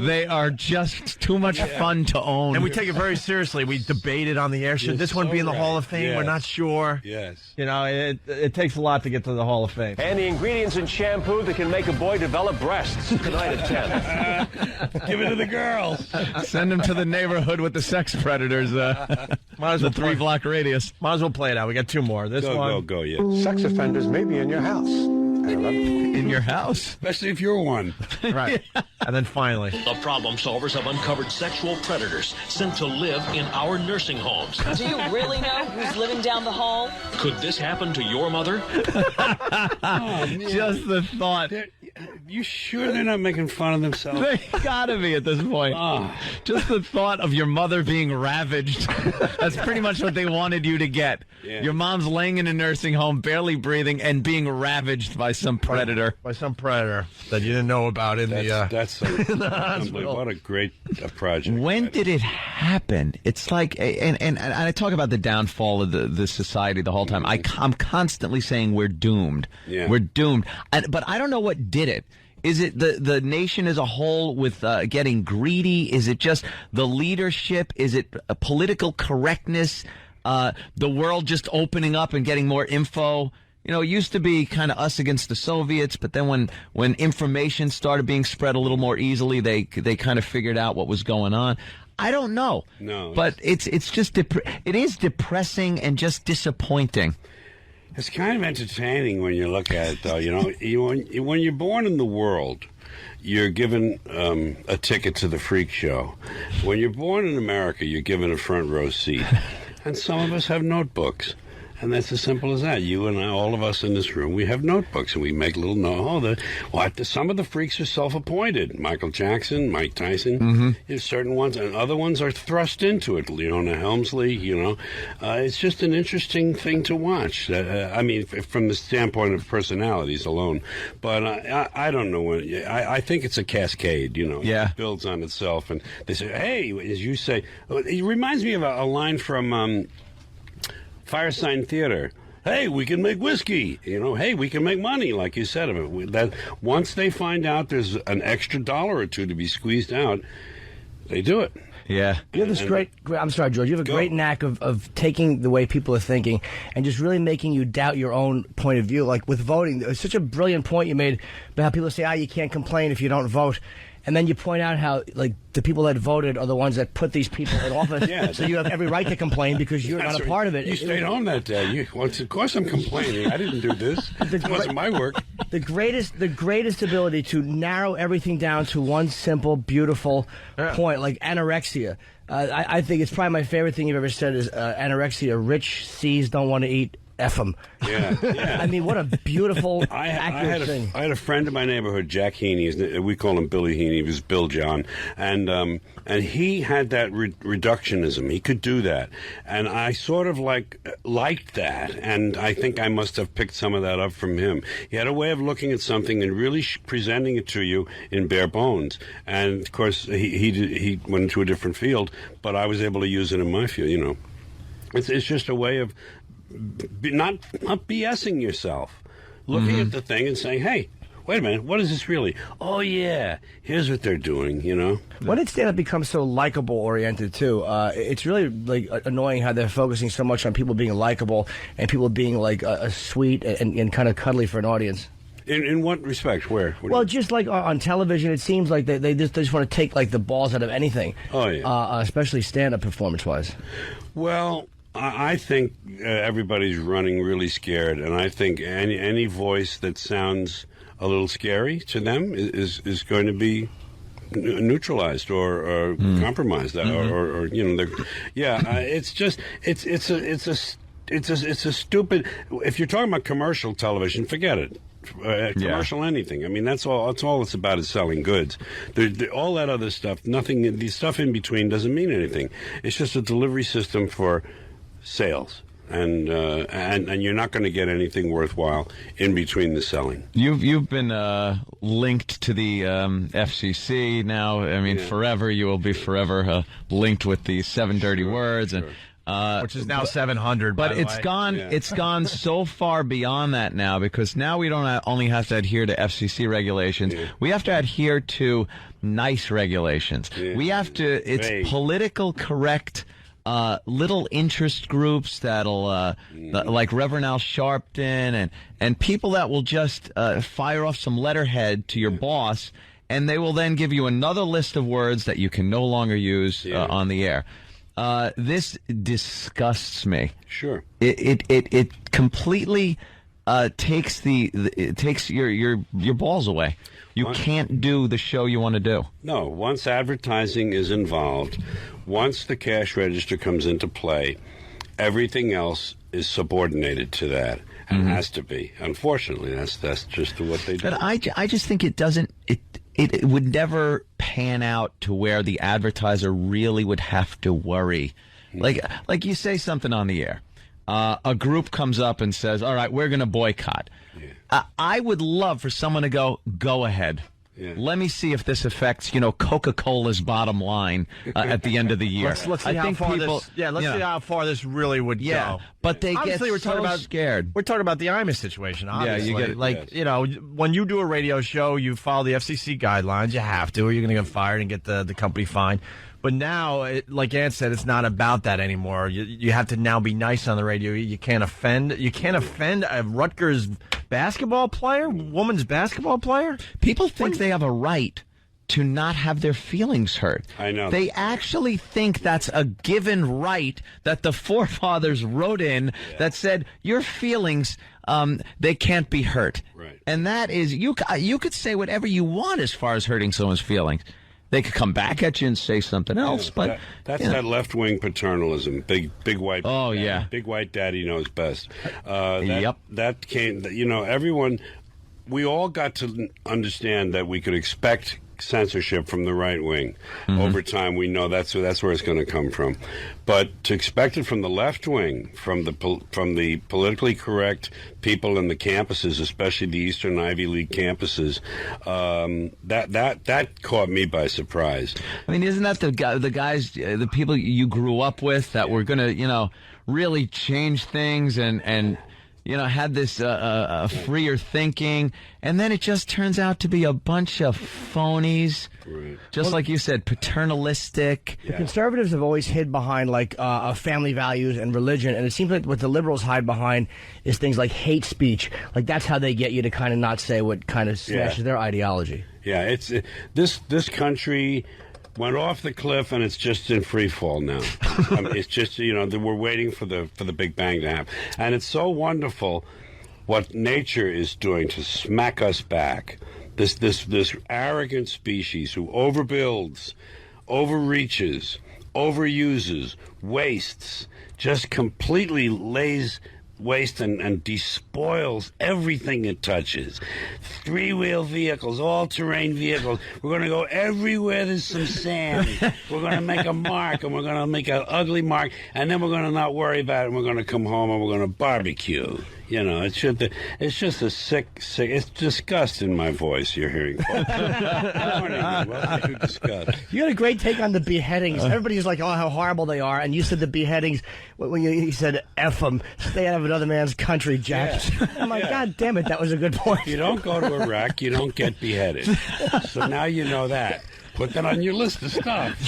They are just too much fun to own. And we take it very seriously. We debate it on the air. Should this one be in the Hall of Fame? Yes. We're not sure. Yes. You know, it takes a lot to get to the Hall of Fame. And the ingredients in shampoo that can make a boy develop breasts. Tonight at 10. Give it to the girls. Send them to the neighborhood with the sex predators. The 3-block radius. Might as well play it out. We got 2 more. This one. Go, yeah. Sex offenders may be in your house. In your house? Especially if you're one. Right. And then finally. The problem solvers have uncovered sexual predators sent to live in our nursing homes. Do you really know who's living down the hall? Could this happen to your mother? Just the thought. You sure they're not making fun of themselves? They gotta be at this point. Just the thought of your mother being ravaged. That's pretty much what they wanted you to get. Yeah. Your mom's laying in a nursing home, barely breathing, and being ravaged by some predator. By some predator that you didn't know about in that's the hospital. What a great project. When did it happen? It's like, and I talk about the downfall of the society the whole time. I'm constantly saying we're doomed. Yeah. We're doomed. But I don't know what did it. Is it the nation as a whole with getting greedy? Is it just the leadership? Is it political correctness? The world just opening up and getting more info? You know, it used to be kind of us against the Soviets, but then when information started being spread a little more easily, they kind of figured out what was going on. I don't know. No. But it's just it is depressing and just disappointing. It's kind of entertaining when you look at it, though. You know, when you're born in the world, you're given a ticket to the freak show. When you're born in America, you're given a front row seat. And some of us have notebooks. And that's as simple as that. You and I, all of us in this room, we have notebooks, and we make little some of the freaks are self-appointed. Michael Jackson, Mike Tyson, there's certain ones, and other ones are thrust into it. Leona Helmsley, it's just an interesting thing to watch. I mean, from the standpoint of personalities alone. But I don't know. I think it's a cascade, It builds on itself. And they say, hey, as you say, it reminds me of a line from Firesign Theater. Hey, we can make whiskey. Hey, we can make money, like you said. That once they find out there's an extra $1 or $2 to be squeezed out, they do it. Yeah. You have this great, I'm sorry, George, you have a great knack of taking the way people are thinking and just really making you doubt your own point of view. Like with voting, it's such a brilliant point you made about how people say, you can't complain if you don't vote. And then you point out how, like, the people that voted are the ones that put these people in office. So you have every right to complain because you're not a part of it. You stayed home that day. Of course I'm complaining. I didn't do this. It wasn't my work. The greatest ability to narrow everything down to one simple, beautiful point, like anorexia. I think it's probably my favorite thing you've ever said is anorexia. Rich C's don't want to eat. F them. Yeah. I mean, what a beautiful, accurate thing. I had a friend in my neighborhood, Jack Heaney. We call him Billy Heaney. He was Bill John. And he had that reductionism. He could do that. And I sort of liked that. And I think I must have picked some of that up from him. He had a way of looking at something and really presenting it to you in bare bones. And, of course, he went into a different field, but I was able to use it in my field, It's just a way of not BSing yourself, looking at the thing and saying, hey, wait a minute, what is this really? Oh, yeah, here's what they're doing, When did stand-up become so likable-oriented, too? It's really, annoying how they're focusing so much on people being likable and people being, a sweet and kind of cuddly for an audience. In what respect? Where? Well, just like on television, it seems like they just want to take, the balls out of anything. Oh, yeah. Especially stand-up performance-wise. Well, I think everybody's running really scared, and I think any voice that sounds a little scary to them is going to be neutralized or compromised, it's a stupid. If you're talking about commercial television, forget it. Commercial anything. I mean, that's all it's about is selling goods. All that other stuff, nothing. The stuff in between doesn't mean anything. It's just a delivery system for sales, and you're not going to get anything worthwhile in between the selling. You've been linked to the FCC now. I mean, forever you will be forever linked with the 7 dirty words and. Which is now 700, but it's gone. Yeah. It's gone so far beyond that now because now we don't only have to adhere to FCC regulations. Yeah. We have to adhere to nice regulations. Yeah. We have to. It's political correct. Little interest groups that'll like Reverend Al Sharpton and people that will just fire off some letterhead to your boss, and they will then give you another list of words that you can no longer use on the air. This disgusts me. Sure. It completely takes takes your balls away. You can't do the show you want to do. No, once advertising is involved, once the cash register comes into play, everything else is subordinated to that and has to be. Unfortunately, that's just what they do. But I just think it doesn't. It would never pan out to where the advertiser really would have to worry. Like you say something on the air. A group comes up and says, all right, we're going to boycott. Yeah. I would love for someone to go ahead. Yeah. Let me see if this affects, Coca-Cola's bottom line at the end of the year. Let's see how far see how far this really would go. But they get scared. We're talking about the IMA situation, obviously. Yeah, when you do a radio show, you follow the FCC guidelines. You have to, or you're going to get fired and get the company fined. But now, like Ann said, it's not about that anymore. You have to now be nice on the radio. You can't offend. You can't offend a Rutgers basketball player, women's basketball player. People think they have a right to not have their feelings hurt. I know. They actually think that's a given right that the forefathers wrote in that said your feelings they can't be hurt. Right. And that is you could say whatever you want as far as hurting someone's feelings. They could come back at you and say something else, but that's that left-wing paternalism. Big white. Oh, yeah. Big white daddy knows best. Yep. That came. Everyone. We all got to understand that we could expect censorship from the right wing. Over time, we know that's where it's going to come from. But to expect it from the left wing, from the politically correct people in the campuses, especially the Eastern Ivy League campuses, that caught me by surprise. I mean, isn't that the guys, the people you grew up with that were going to, really change things and had this freer thinking, and then it just turns out to be a bunch of phonies, just like you said, paternalistic. The conservatives have always hid behind family values and religion, and it seems like what the liberals hide behind is things like hate speech. Like that's how they get you to kind of not say what kind of smashes their ideology. Yeah, it's this country went off the cliff, and it's just in free fall now. It's just we're waiting for the Big Bang to happen, and it's so wonderful what nature is doing to smack us back. This arrogant species who overbuilds, overreaches, overuses, wastes, just completely lays waste and despoils everything it touches. Three-wheel vehicles, all-terrain vehicles. We're going to go everywhere there's some sand. We're going to make a mark, and we're going to make an ugly mark, and then we're going to not worry about it, and we're going to come home, and we're going to barbecue. It's just a sick. It's disgust in my voice you're hearing. Good morning. Welcome to Disgust. You had a great take on the beheadings. Everybody's like, oh, how horrible they are. And you said the beheadings, when you said, F them, stay out of another man's country, Jack. Yeah. I'm like, God damn it, that was a good point. If you don't go to Iraq, you don't get beheaded. So now you know that. Put that on your list of stuff.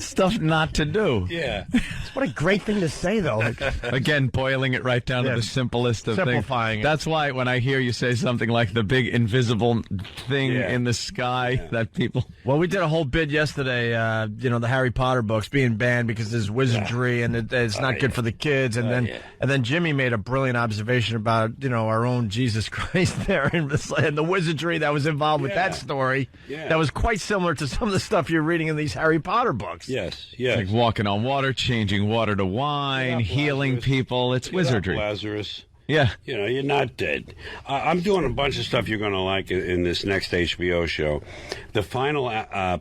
Stuff not to do. Yeah. What a great thing to say, though. Again, boiling it right down to the simplest of things. Simplifying it. That's why when I hear you say something like the big invisible thing in the sky, that people... Well, we did a whole bid yesterday, the Harry Potter books being banned because there's wizardry and it's not good for the kids. And then Jimmy made a brilliant observation about, our own Jesus Christ there and the wizardry that was involved with that story. Yeah. That was quite similar to some of the stuff you're reading in these Harry Potter books. Yes. Like walking on water, changing water to wine, healing Lazarus. People. It's wizardry. Lazarus. Yeah. You're not dead. I'm doing a bunch of stuff you're going to like in this next HBO show. The final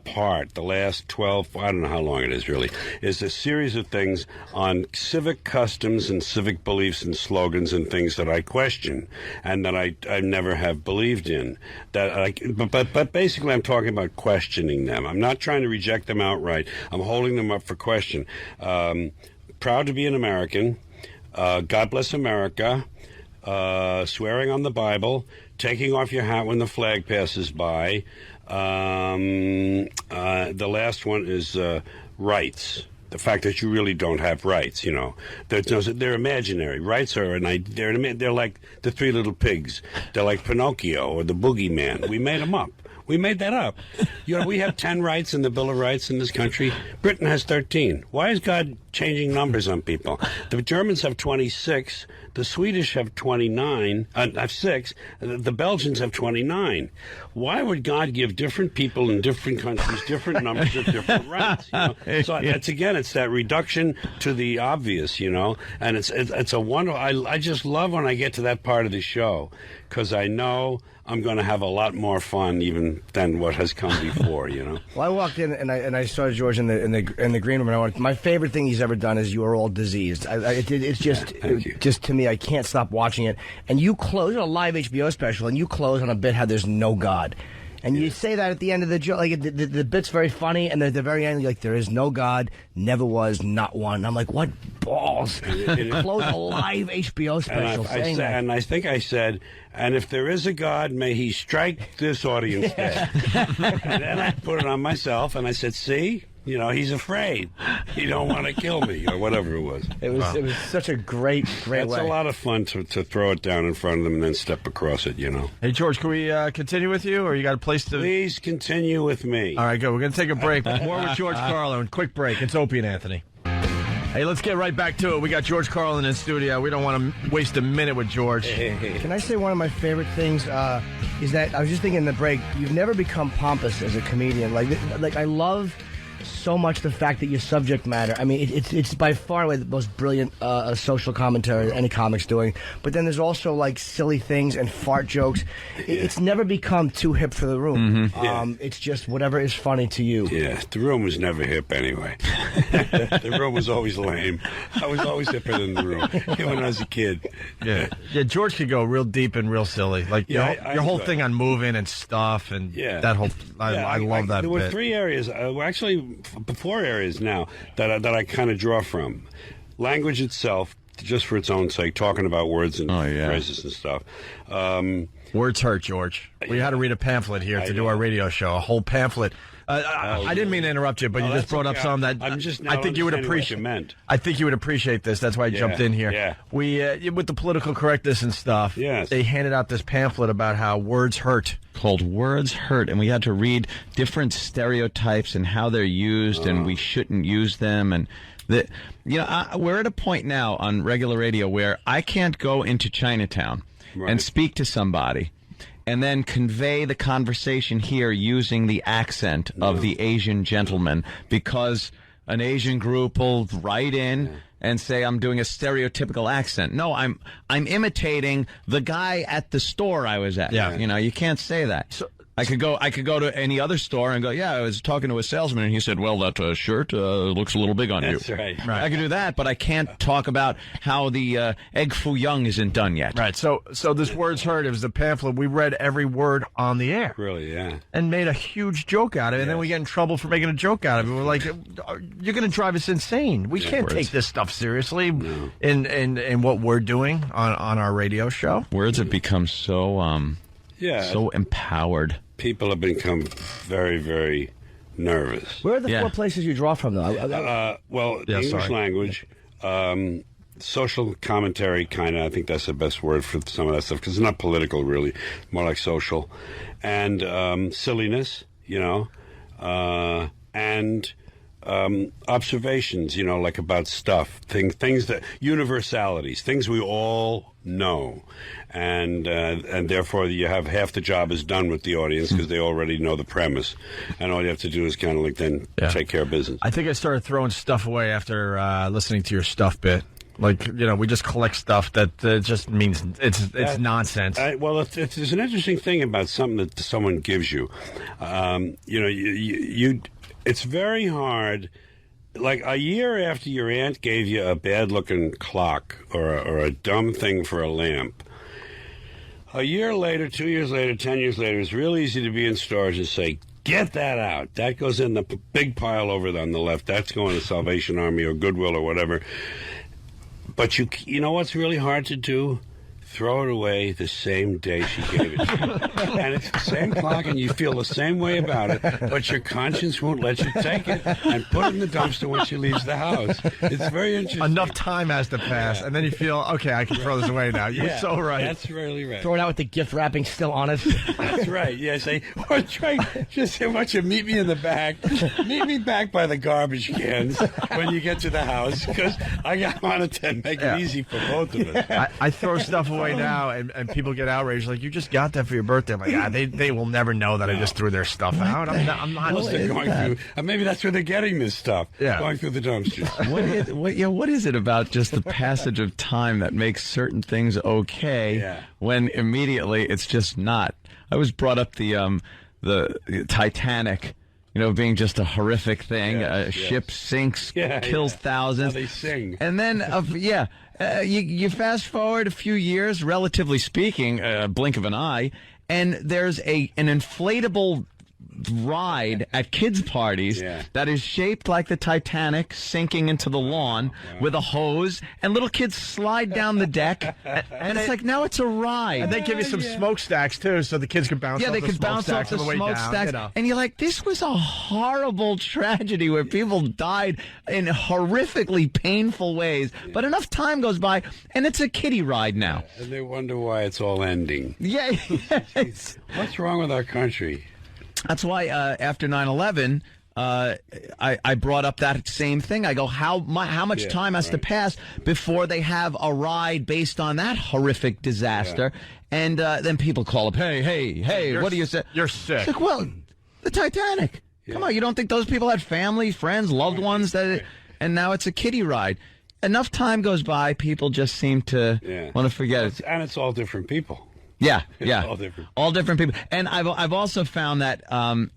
part, the last 12, I don't know how long it is really, is a series of things on civic customs and civic beliefs and slogans and things that I question and that I never have believed in. But basically I'm talking about questioning them. I'm not trying to reject them outright. I'm holding them up for question. Proud to be an American. God bless America. Swearing on the Bible, taking off your hat when the flag passes by. The last one is rights. The fact that you really don't have rights, they're imaginary. Rights are they're like the Three Little Pigs. They're like Pinocchio or the Boogeyman. We made them up. We made that up. We have 10 rights in the Bill of Rights in this country. Britain has 13. Why is God changing numbers on people? The Germans have 26. The Swedish have 29. Have 6. The Belgians have 29. Why would God give different people in different countries different numbers of different rights? So it's that reduction to the obvious, and it's a wonder. I just love when I get to that part of the show because I know I'm going to have a lot more fun even than what has come before, Well, I walked in and I saw George in the green room, and my favorite thing he's ever done is You Are All Diseased. It's just to me, I can't stop watching it. And you close a live HBO special, and you close on a bit how there's no God. And you say that at the end of the joke, like the bit's very funny, and at the very end, you're like, there is no God, never was, not one. And I'm like, what balls? Close a live HBO special saying that. And I think I said, and if there is a God, may he strike this audience dead. And then I put it on myself, and I said, see? He's afraid. He don't want to kill me, or whatever it was. It was such a great way. It's a lot of fun to throw it down in front of them and then step across it, Hey, George, can we continue with you, or you got a place to... Please continue with me. All right, good. We're going to take a break. More with George Carlin. Quick break. It's Opie and Anthony. Hey, let's get right back to it. We got George Carlin in studio. We don't want to waste a minute with George. Can I say one of my favorite things? is that I was just thinking in the break, you've never become pompous as a comedian. Like I love so much the fact that your subject matter. I mean, it's by far away the most brilliant social commentary any comic's doing. But then there's also like silly things and fart jokes. It's never become too hip for the room. It's just whatever is funny to you. Yeah, the room was never hip anyway. The room was always lame. I was always hipper than the room, even when I was a kid. Yeah, George could go real deep and real silly. Like your whole thing on moving and stuff, and that whole. I love that. There were 3 areas. Actually, 4 areas now that I kind of draw from. Language itself, just for its own sake, talking about words and phrases and stuff. Words hurt, George. We had to read a pamphlet here to do our radio show. A whole pamphlet. I didn't mean to interrupt you, but you just brought up some that I think you would appreciate. I think you would appreciate this. That's why I jumped in here. Yeah. We with the political correctness and stuff. Yes. They handed out this pamphlet about how words hurt. Called Words Hurt, and we had to read different stereotypes and how they're used, and we shouldn't use them. And we're at a point now on regular radio where I can't go into Chinatown and speak to somebody and then convey the conversation here using the accent of the Asian gentleman, because an Asian group will write in and say I'm doing a stereotypical accent. No, I'm imitating the guy at the store I was at. Yeah. You can't say that. So, I could go to any other store and go, I was talking to a salesman and he said, well, that shirt looks a little big on you. That's right. I could do that, but I can't talk about how the egg foo young isn't done yet. Right. So this Words Hurt, it was the pamphlet. We read every word on the air. Really, yeah. And made a huge joke out of it, and then we get in trouble for making a joke out of it. We're like, you're going to drive us insane. We can't take this stuff seriously in what we're doing on our radio show. Words have become so so empowered. People have become very, very nervous. Where are the 4 places you draw from, though? English language, social commentary, kind of. I think that's the best word for some of that stuff, because it's not political, really. More like social. And silliness, and observations, like about stuff, things that universalities, things we all know, and therefore you have half the job is done with the audience because they already know the premise, and all you have to do is kind of like then take care of business. I think I started throwing stuff away after listening to your stuff bit. Like, we just collect stuff that just means it's nonsense. There's an interesting thing about something that someone gives you. It's very hard. Like a year after your aunt gave you a bad-looking clock or a dumb thing for a lamp, a year later, 2 years later, 10 years later, it's real easy to be in stores and say, get that out. That goes in the big pile over on the left. That's going to Salvation Army or Goodwill or whatever. But you know what's really hard to do? Throw it away the same day she gave it to you. And it's the same clock, and you feel the same way about it, but your conscience won't let you take it and put it in the dumpster when she leaves the house. It's very interesting. Enough time has to pass, and then you feel, okay, I can throw this away now. You're so right. That's really right. Throw it out with the gift wrapping still on it. That's right. Yeah, say, or try, just say, why don't you meet me in the back? Meet me back by the garbage cans when you get to the house, because I wanted to make it easy for both of us. I throw stuff away now, and people get outraged. Like, you just got that for your birthday. I'm like, they will never know that I just threw their stuff out. I'm not going through. Maybe that's where they're getting this stuff. Yeah, going through the dumpsters. What is it about just the passage of time that makes certain things okay when immediately it's just not? I was brought up the Titanic. Being just a horrific thing. A ship sinks, kills thousands. How they sing. And then, you fast forward a few years, relatively speaking, a blink of an eye, and there's an inflatable ride at kids' parties that is shaped like the Titanic sinking into the lawn with a hose, and little kids slide down the deck, and it's like, now it's a ride. And they give you some smokestacks, too, so the kids can bounce off the smokestacks on the way down. And you're like, this was a horrible tragedy where people died in horrifically painful ways, but enough time goes by, and it's a kiddie ride now. And they wonder why it's all ending. Yes. What's wrong with our country? That's why after 9/11, I brought up that same thing. I go, how much time has to pass before they have a ride based on that horrific disaster? Yeah. And then people call up, hey, what do you say? You're sick. It's like, well, the Titanic. Yeah. Come on, you don't think those people had family, friends, loved ones and now it's a kiddie ride? Enough time goes by, people just seem to want to forget it. And it's all different people. Yeah. All different people. And I've also found that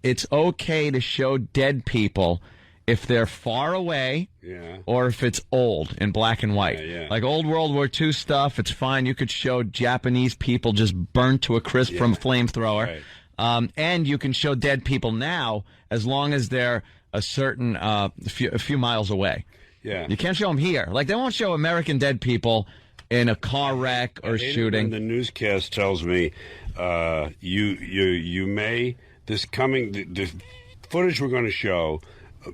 it's okay to show dead people if they're far away or if it's old in black and white. Yeah. Like old World War II stuff, it's fine. You could show Japanese people just burnt to a crisp from a flamethrower. Right. And you can show dead people now as long as they're a certain a few miles away. Yeah. You can't show them here. Like they won't show American dead people in a car wreck or shooting. The newscast tells me you may the footage we're going to show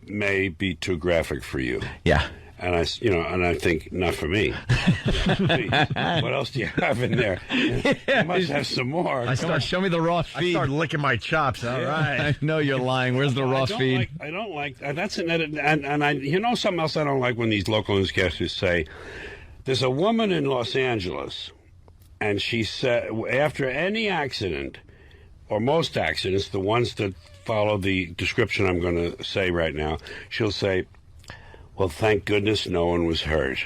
may be too graphic for you. Yeah. And I think not for me. Please. What else do you have in there? You must have some more. Show me the raw feed. I start licking my chops. All right. I know you're lying. Where's the raw feed? I don't like that's an edit. And I something else I don't like when these local newscasters say. There's a woman in Los Angeles, and she said after any accident, or most accidents, the ones that follow the description I'm going to say right now, she'll say, well, thank goodness no one was hurt.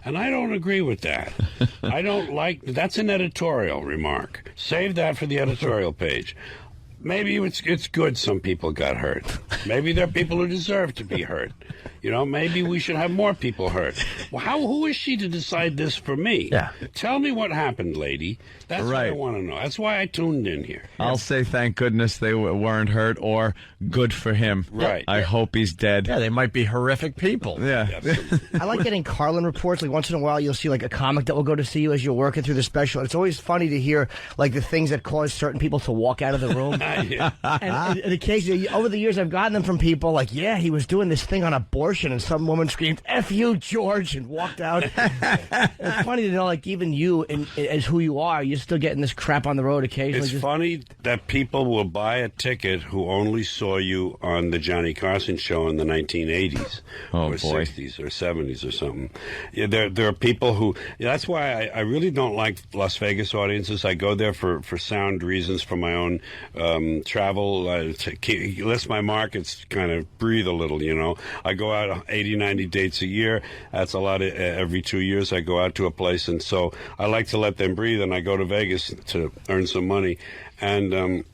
And I don't agree with that. I don't like that's an editorial remark. Save that for the editorial page. Maybe it's good some people got hurt. Maybe there are people who deserve to be hurt. Maybe we should have more people hurt. Well, who is she to decide this for me? Yeah. Tell me what happened, lady. That's what I want to know. That's why I tuned in here. I'll say thank goodness they weren't hurt, or good for him. Right. I hope he's dead. Yeah, they might be horrific people. Yeah. I like getting Carlin reports. Like once in a while, you'll see like a comic that will go to see you as you're working through the special. It's always funny to hear like the things that cause certain people to walk out of the room. And occasionally, over the years, I've gotten them from people like, he was doing this thing on abortion, and some woman screamed, F you, George, and walked out. It's funny to know, like, even you, as who you are, you're still getting this crap on the road occasionally. It's funny that people will buy a ticket who only saw you on the Johnny Carson show in the 1980s or 60s or 70s or something. Yeah, there are people who... that's why I really don't like Las Vegas audiences. I go there for sound reasons, for my own travel, to list my markets, kind of breathe a little, I go out 80, 90 dates a year. That's a lot. Every 2 years I go out to a place, and so I like to let them breathe, and I go to Vegas to earn some money. And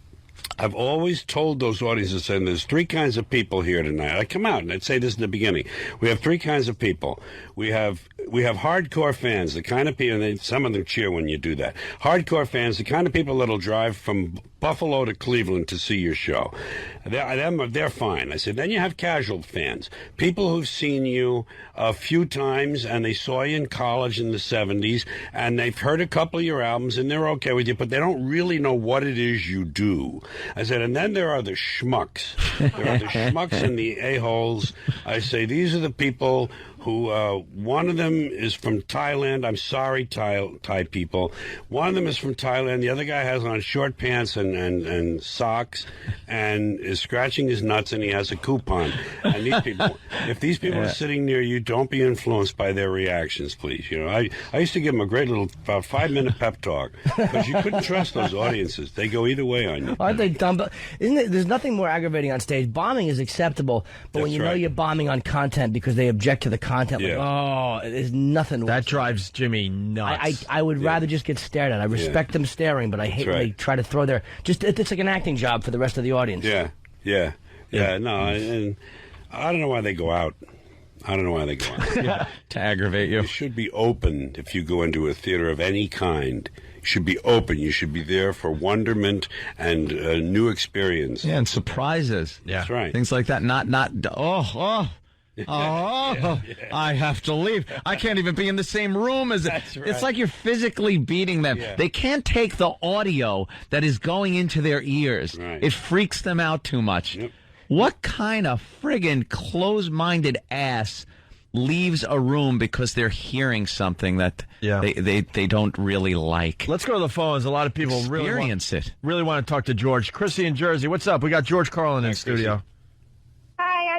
I've always told those audiences, and there's three kinds of people here tonight. I come out and I'd say this in the beginning. We have three kinds of people. We have hardcore fans, the kind of people, and some of them cheer when you do that. Hardcore fans, the kind of people that'll drive from Buffalo to Cleveland to see your show. They're fine. I said, then you have casual fans, people who've seen you a few times, and they saw you in college in the 70s, and they've heard a couple of your albums, and they're okay with you, but they don't really know what it is you do. I said, and then there are the schmucks. There are the schmucks and the a-holes. I say, these are the people who, one of them is from Thailand. I'm sorry, Thai people. One of them is from Thailand. The other guy has on short pants and socks and is scratching his nuts, and he has a coupon. And these people, if these people are sitting near you, don't be influenced by their reactions, please. I used to give them a great little, about 5-minute pep talk, because you couldn't trust those audiences. They go either way on you. Aren't they dumb? There's nothing more aggravating on stage. Bombing is acceptable, but when you know you're bombing on content because they object to the content, there's nothing. That drives Jimmy nuts. I would rather just get stared at. I respect them staring, but I hate when they try to throw their... It's like an acting job for the rest of the audience. Yeah. No, and I don't know why they go out. To aggravate you. You should be open if you go into a theater of any kind. You should be open. You should be there for wonderment and new experience. Yeah, and surprises. Yeah. That's right. Things like that. I have to leave. I can't even be in the same room as it. Right. It's like you're physically beating them. Yeah. They can't take the audio that is going into their ears. Right. It freaks them out too much. Yep. What kind of friggin' closed-minded ass leaves a room because they're hearing something that they don't really like? Let's go to the phones. A lot of people really want to talk to George. Chrissy in Jersey, what's up? We got George Carlin in studio.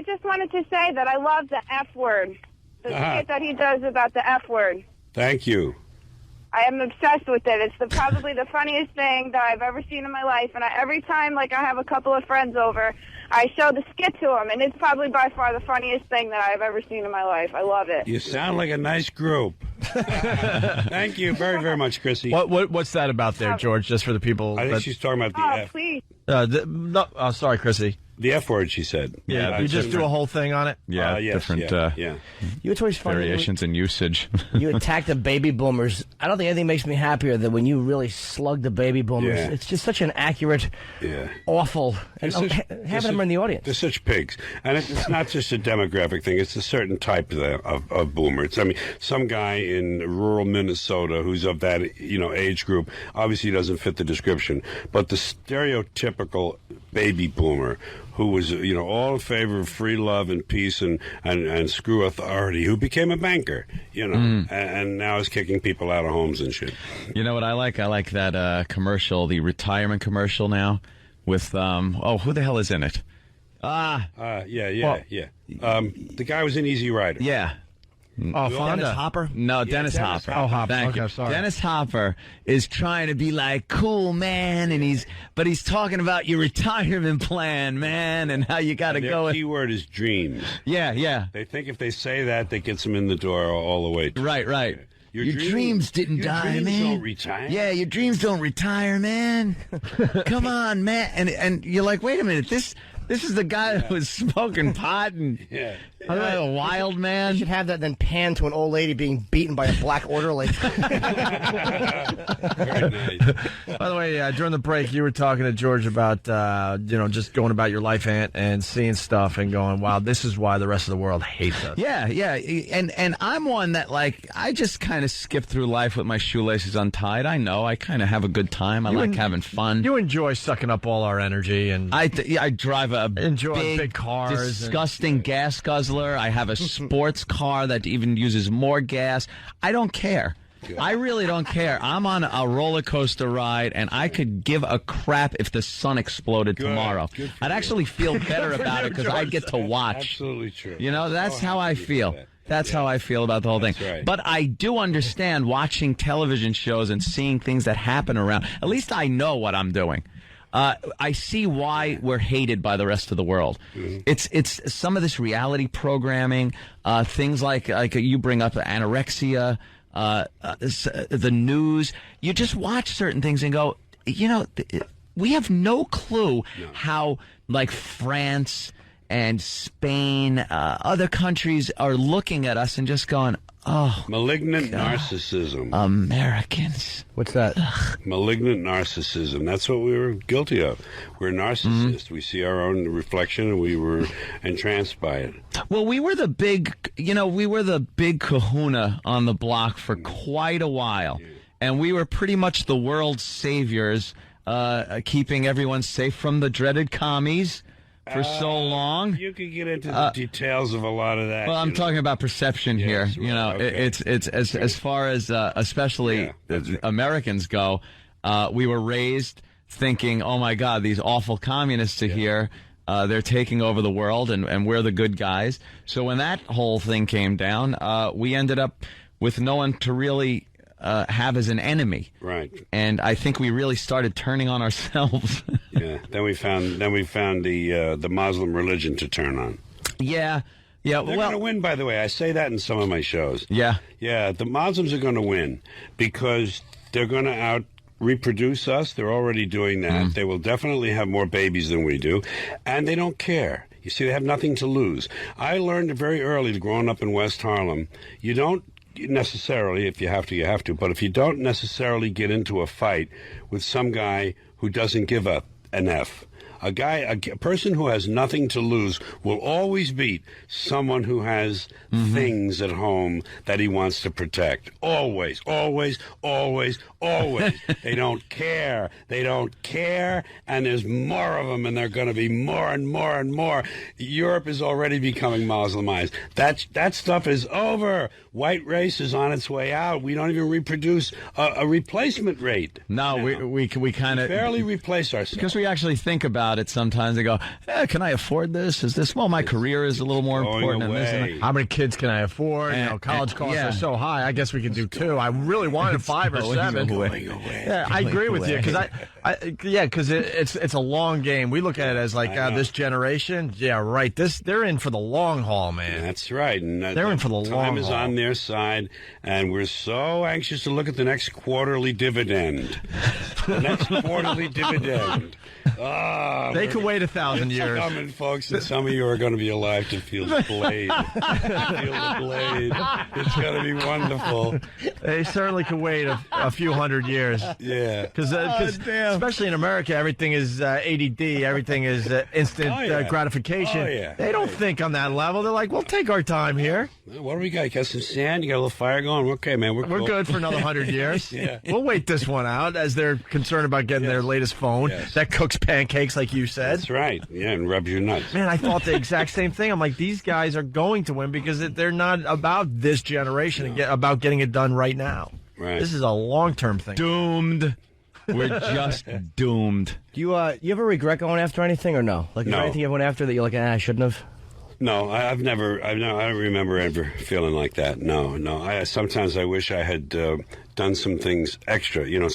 just wanted to say that I love the F word. The skit that he does about the F word. Thank you. I am obsessed with it. It's probably the funniest thing that I've ever seen in my life. And every time, I have a couple of friends over, I show the skit to them, and it's probably by far the funniest thing that I've ever seen in my life. I love it. You sound like a nice group. Thank you very, very much, Chrissy. What's that about there, George? Just for the people. I think she's talking about the F. Please. Sorry, Chrissy. The F word, she said. Yeah, you just do a whole thing on it? Yeah, yes, different yeah. You know, it's always funny. variations in usage. You attack the baby boomers. I don't think anything makes me happier than when you really slug the baby boomers. Yeah. It's just such an accurate, awful, and having them in the audience. They're such pigs. And it's not just a demographic thing. It's a certain type of boomers. I mean, some guy in rural Minnesota who's of that, age group obviously doesn't fit the description. But the stereotypical baby boomer who was, all in favor of free love and peace and screw authority, who became a banker, and now is kicking people out of homes and shit. You know what I like? I like that commercial, the retirement commercial now with, who the hell is in it? The guy was in Easy Rider. Yeah. Oh, Fonda. Dennis Hopper? No, Dennis Hopper. Oh, Hopper. Thank you. Sorry. Dennis Hopper is trying to be like, cool, man, but he's talking about your retirement plan, man, and how you got to go. Their key word is dreams. Yeah. They think if they say that gets them in the door all the way. Right. Your dreams didn't die, dreams man. Don't retire. Yeah, your dreams don't retire, man. Come on, man. And you're like, wait a minute, this is the guy who was smoking pot and a wild man. You should have that then pan to an old lady being beaten by a black orderly. Very nice. By the way, during the break, you were talking to George about, just going about your life and seeing stuff and going, wow, this is why the rest of the world hates us. Yeah. And I'm one that, I just kind of skip through life with my shoelaces untied. I know. I kind of have a good time. I like having fun. You enjoy sucking up all our energy. And I drive a big cars. Disgusting gas guzzler. I have a sports car that even uses more gas. I don't care. I really don't care. I'm on a roller coaster ride, and I could give a crap if the sun exploded tomorrow. I'd actually feel better about it because I'd get to watch. Absolutely true. That's how I feel. That's how I feel about the whole thing. Right. But I do understand watching television shows and seeing things that happen around. At least I know what I'm doing. I see why we're hated by the rest of the world. Mm-hmm. It's some of this reality programming, things like you bring up anorexia, the news. You just watch certain things and go, we have no clue how France and Spain, other countries are looking at us and just going, oh, malignant narcissism. Americans. What's that? Malignant narcissism. That's what we were guilty of. We're narcissists. Mm-hmm. We see our own reflection, and we were entranced by it. Well, we were the big kahuna on the block for quite a while, and we were pretty much the world's saviors, keeping everyone safe from the dreaded commies. For so long, you could get into the details of a lot of that. Well, I'm talking about perception here. Okay. It's as far as especially Americans go. We were raised thinking, "Oh my God, these awful communists are here. They're taking over the world, and we're the good guys." So when that whole thing came down, we ended up with no one to really have as an enemy. Right. And I think we really started turning on ourselves. Yeah. Then we found the Muslim religion to turn on. Yeah. Yeah. They're going to win, by the way. I say that in some of my shows. Yeah. Yeah. The Muslims are going to win because they're going to reproduce us. They're already doing that. They will definitely have more babies than we do, and they don't care. You see, they have nothing to lose. I learned very early, growing up in West Harlem, you don't necessarily, if you have to, you have to, but if you don't necessarily get into a fight with some guy who doesn't give an F, a person who has nothing to lose will always beat someone who has things at home that he wants to protect. Always, always, always, always. They don't care. They don't care, and there's more of them, and they're going to be more and more and more. Europe is already becoming Muslimized. That stuff is over. White race is on its way out. We don't even reproduce a replacement rate. No, we kind of barely replace ourselves. Because we actually think about about it sometimes. They go, can I afford this? Is this, well, my career is a little more important than this. How many kids can I afford? College costs are so high. I guess we can do 2. I really wanted 5 or 7. Yeah, I agree with you because it's a long game. We look at it as like this generation. Yeah, right. They're in for the long haul, man. That's right. And they're in for the long haul. Time is on their side, and we're so anxious to look at the next quarterly dividend. The next quarterly dividend. They could wait 1,000 years. It's coming, folks, and some of you are going to be alive to feel the blade. Feel the blade. It's going to be wonderful. They certainly could wait a few hundred years. Yeah. Because especially in America, everything is ADD. Everything is instant gratification. Oh, yeah. They don't think on that level. They're like, we'll take our time here. What do we got? You got some sand? You got a little fire going? Okay, man. We're cool. Good for another 100 years. Yeah. We'll wait this one out as they're concerned about getting their latest phone that cooks pancakes, like you said. That's right. Yeah, and rubs your nuts. Man, I thought the exact same thing. I'm like, these guys are going to win because they're not about this generation and about getting it done right now. Right. This is a long-term thing. Doomed. We're just doomed. Do you ever regret going after anything or no? Like, is there anything you went after that you're like, I shouldn't have? No, I don't remember ever feeling like that. No. Sometimes I wish I had done some things extra. You know,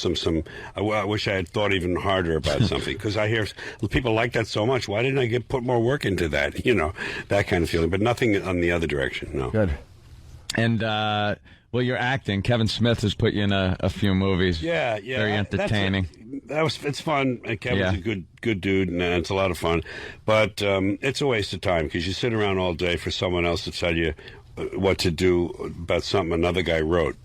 I wish I had thought even harder about something because I hear people like that so much. Why didn't I put more work into that? You know, that kind of feeling. But nothing on the other direction. No. Good. And well, you're acting. Kevin Smith has put you in a few movies. Yeah. Very entertaining. It's fun. Kevin's a good dude, and it's a lot of fun. But it's a waste of time because you sit around all day for someone else to tell you what to do about something another guy wrote.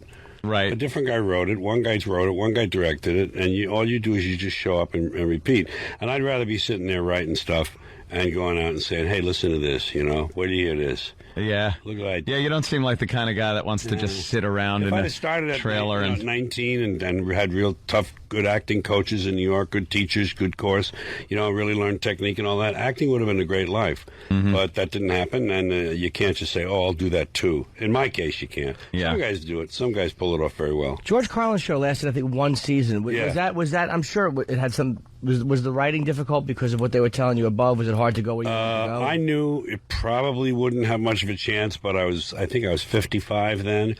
Right. A different guy wrote it. One guy wrote it. One guy directed it. And all you do is you just show up and repeat. And I'd rather be sitting there writing stuff and going out and saying, hey, listen to this, you know. Where do you hear this? Yeah. Look what I did. Yeah, you don't seem like the kind of guy that wants to just sit around in a trailer. At 19 and had real tough, good acting coaches in New York, good teachers, good course, you know, really learned technique and all that, acting would have been a great life. Mm-hmm. But that didn't happen, and you can't just say, oh, I'll do that too. In my case, you can't. Yeah. Some guys do it. Some guys pull it off very well. George Carlin's show lasted, I think, 1 season. Was that? I'm sure it had some. Was the writing difficult because of what they were telling you above? Was it hard to go where you wanted to go? I knew it probably wouldn't have much of a chance, but I think I was 55 then,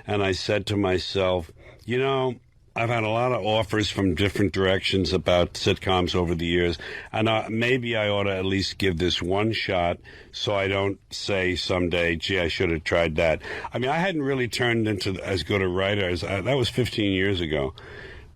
and I said to myself, you know, I've had a lot of offers from different directions about sitcoms over the years, and maybe I ought to at least give this one shot so I don't say someday, gee, I should have tried that. I mean, I hadn't really turned into as good a writer as that was 15 years ago.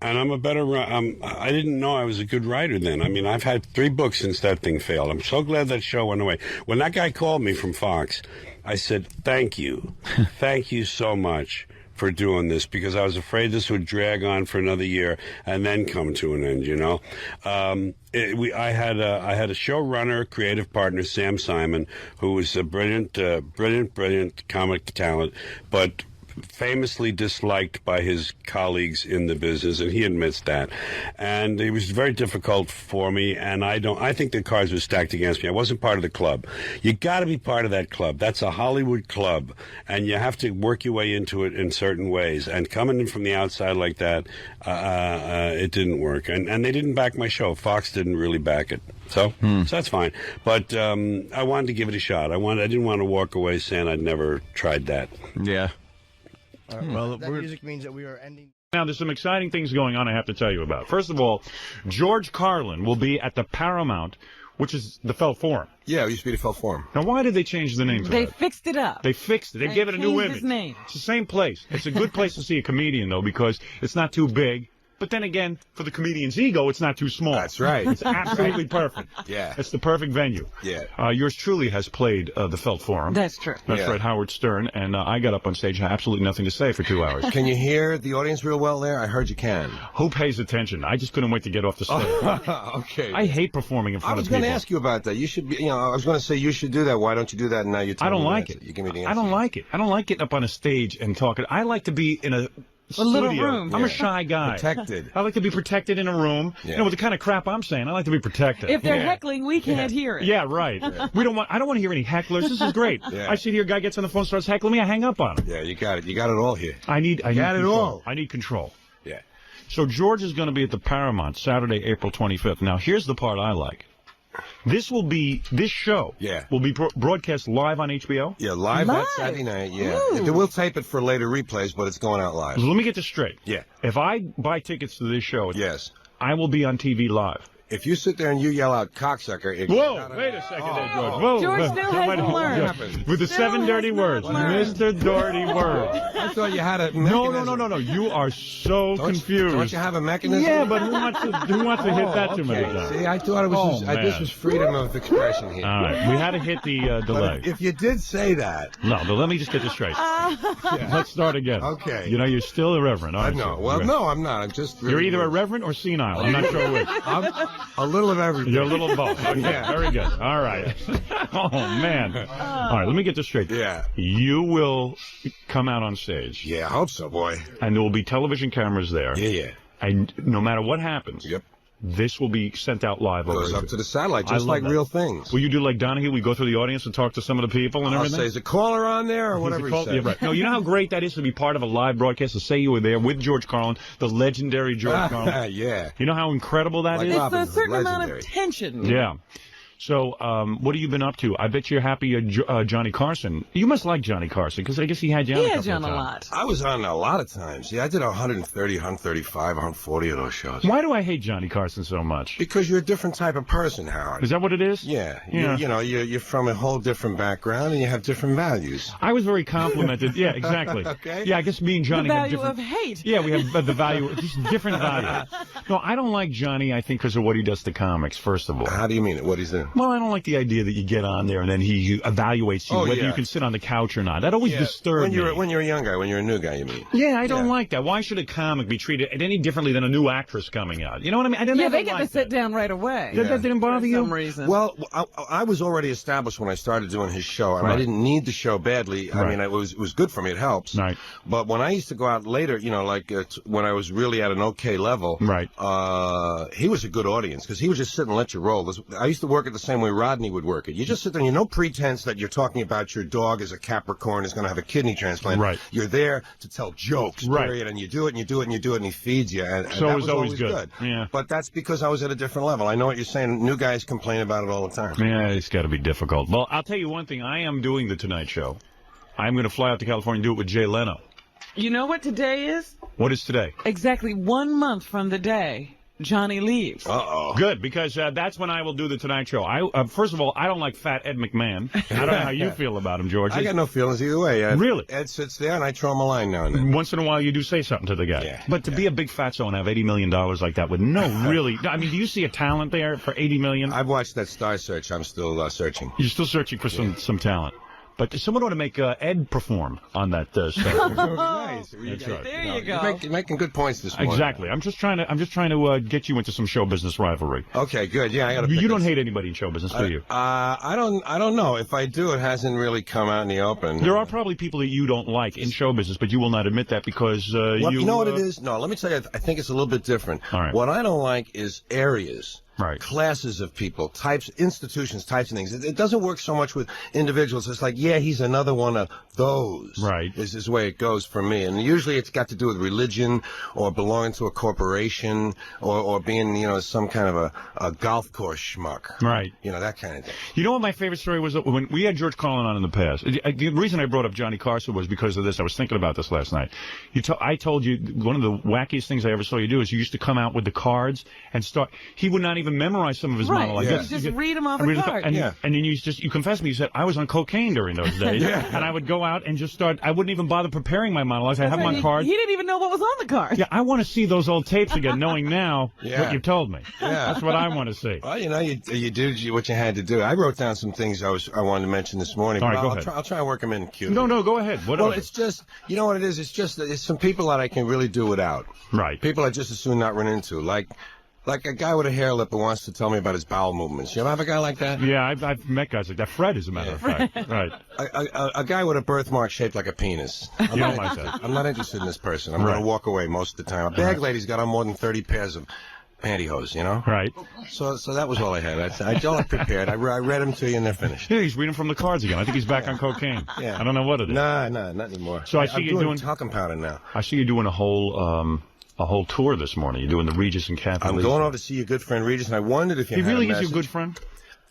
And I'm a better. I didn't know I was a good writer then. I mean, I've had 3 books since that thing failed. I'm so glad that show went away. When that guy called me from Fox, I said, "Thank you, thank you so much for doing this," because I was afraid this would drag on for another year and then come to an end. You know, I had a showrunner, creative partner, Sam Simon, who was a brilliant comic talent, but famously disliked by his colleagues in the business, and he admits that. And it was very difficult for me, and I think the cards were stacked against me. I wasn't part of the club. You got to be part of that club. That's a Hollywood club, and you have to work your way into it in certain ways. And coming in from the outside like that, it didn't work. And they didn't back my show. Fox didn't really back it. So that's fine. But I wanted to give it a shot. I didn't want to walk away saying I'd never tried that. Yeah. Well, that music means that we are ending. Now, there's some exciting things going on I have to tell you about. First of all, George Carlin will be at the Paramount, which is the Felt Forum. Yeah, it used to be the Felt Forum. Now, why did they change the name to They that? fixed it up. They fixed it. They gave it a new changed image. his name. It's the same place. It's a good place to see a comedian, though, because it's not too big. But then again, for the comedian's ego, it's not too small. That's right. It's absolutely perfect. Yeah. It's the perfect venue. Yeah. Yours truly has played the Felt Forum. That's true. That's right, Howard Stern. And I got up on stage and had absolutely nothing to say for 2 hours. Can you hear the audience real well there? I heard you can. Who pays attention? I just couldn't wait to get off the stage. Okay. I hate performing in front of people. I was going to ask you about that. You should be, I was going to say you should do that. Why don't you do that? And now you're telling me I don't like it. You give me the answer. I don't like it. I don't like getting up on a stage and talking. I like to be in a little room. I'm a shy guy. Protected. I like to be protected in a room. Yeah. You know, with the kind of crap I'm saying, I like to be protected. If they're heckling, we can't hear it. Yeah, right. I don't want to hear any hecklers. This is great. Yeah. I sit here, guy gets on the phone, starts heckling me, I hang up on him. Yeah, you got it. You got it all here. I need got it control. all. I need control. Yeah. So George is going to be at the Paramount Saturday, April 25th. Now, here's the part I like. This show will be broadcast live on HBO? Yeah, live that Saturday night, We'll tape it for later replays, but it's going out live. So let me get this straight. Yeah. If I buy tickets to this show, I will be on TV live. If you sit there and you yell out cocksucker... Whoa, wait a second there, George. Whoa. George still hasn't learned. With the 7 dirty words. Mr. Dirty Words. I thought you had a mechanism. No. You are so confused. Don't you have a mechanism? Yeah, but who wants to hit that too many times? See, I thought it was this was freedom of expression here. All right, we had to hit the delay. If you did say that... No, but let me just get this straight. Let's start again. Okay. You know, you're still irreverent, aren't you? No, well, no, I'm not. I'm just... You're either irreverent or senile. I'm not sure which. A little of everything. You're a little of both. Okay, very good. All right. Oh, man. All right, let me get this straight. Yeah. You will come out on stage. Yeah, I hope so, boy. And there will be television cameras there. Yeah. And no matter what happens, this will be sent out live. Goes up to the satellite, just like Real Things. Will you do like Donahue? We go through the audience and talk to some of the people and everything? I'll say, is a caller on there or whatever he says? Yeah, right. No, you know how great that is to be part of a live broadcast, to say you were there with George Carlin, the legendary George Carlin. Yeah. You know how incredible that is? It's a certain amount of tension. Yeah. So, what have you been up to? I bet you're happy Johnny Carson. You must like Johnny Carson, because I guess he had you on a couple of times. a lot. I was on a lot of times. Yeah, I did 130, 135, 140 of those shows. Why do I hate Johnny Carson so much? Because you're a different type of person, Howard. Is that what it is? Yeah. You're from a whole different background, and you have different values. I was very complimented. Yeah, exactly. Okay. Yeah, I guess me and Johnny have different... The value of hate. Yeah, we have the value, just different values. No, I don't like Johnny, I think, because of what he does to comics, first of all. How do you mean it? What he's doing? Well, I don't like the idea that you get on there and then he evaluates you, whether you can sit on the couch or not. That always disturbs me. When you're a young guy, when you're a new guy, you mean? Yeah, I don't like that. Why should a comic be treated any differently than a new actress coming out? You know what I mean? They get to sit down right away. That didn't bother you? For some reason. Well, I was already established when I started doing his show, and I didn't need the show badly. I mean, it was good for me. It helps. Right. But when I used to go out later, when I was really at an okay level, he was a good audience because he would just sit and let you roll. I used to work it the same way Rodney would work it. You just sit there and no pretense that you're talking about your dog as a Capricorn is going to have a kidney transplant. Right. You're there to tell jokes, period, and you do it and you do it and you do it and he feeds you. And so that it was always good. Yeah. But that's because I was at a different level. I know what you're saying. New guys complain about it all the time. Yeah, it's got to be difficult. Well, I'll tell you one thing. I am doing the Tonight Show. I'm going to fly out to California and do it with Jay Leno. You know what today is? What is today? Exactly 1 month from the day Johnny leaves. Uh-oh. Good, because that's when I will do the Tonight Show. First of all, I don't like fat Ed McMahon. I don't know how you feel about him, George. I got no feelings either way. Really? Ed sits there, and I throw him a line now and then. Once in a while, you do say something to the guy. Yeah. But to be a big fatso and have $80 million like that with no really... I mean, do you see a talent there for $80 million? I've watched that Star Search. I'm still searching. You're still searching for some talent. But someone ought to make Ed perform on that stuff. Nice. That's right. There you go. You're making good points this morning. Exactly. I'm just trying to get you into some show business rivalry. Okay, good. Yeah, I got to. You don't hate anybody in show business, do you? I don't know. If I do, it hasn't really come out in the open. There are probably people that you don't like in show business, but you will not admit that because you know what it is? No, let me tell you. I think it's a little bit different. All right. What I don't like is areas. Right. Classes of people, types, institutions, types of things. It doesn't work so much with individuals. It's like, yeah, he's another one of those. Right. This is the way it goes for me. And usually it's got to do with religion or belonging to a corporation or being, some kind of a golf course schmuck. Right. That kind of thing. You know what my favorite story was? When we had George Carlin on in the past. The reason I brought up Johnny Carson was because of this. I was thinking about this last night. I told you one of the wackiest things I ever saw you do is you used to come out with the cards and start. He would not even memorize some of his monologues. Yeah. Just read them off a card. And then you confessed to me. You said, I was on cocaine during those days. And I would go out and just start. I wouldn't even bother preparing my monologues. I'd have my cards. He didn't even know what was on the card. Yeah, I want to see those old tapes again, knowing now what you told me. Yeah. That's what I want to see. Well, you did what you had to do. I wrote down some things I wanted to mention this morning. All right, go ahead. I'll try and work them in Q. No, go ahead. Well, it's just, you know what it is? It's just, it's some people that I can really do without. Right. People I just as soon not run into. Like a guy with a hair lip who wants to tell me about his bowel movements. You ever have a guy like that? Yeah, I've met guys like that. Fred, as a matter of fact. Right. A guy with a birthmark shaped like a penis. You don't like that. I'm not interested in this person. I'm going to walk away most of the time. A bag lady's got on more than 30 pairs of pantyhose, Right. So that was all I had. I all prepared. I read them to you and they're finished. Yeah, he's reading from the cards again. I think he's back on cocaine. Yeah. I don't know what it is. Nah, not anymore. So I'm doing talcum powder now. I see you doing a whole tour this morning. You're doing the Regis and Kathy. I'm going over to see your good friend Regis, and I wondered if you He had really a is message. your good friend?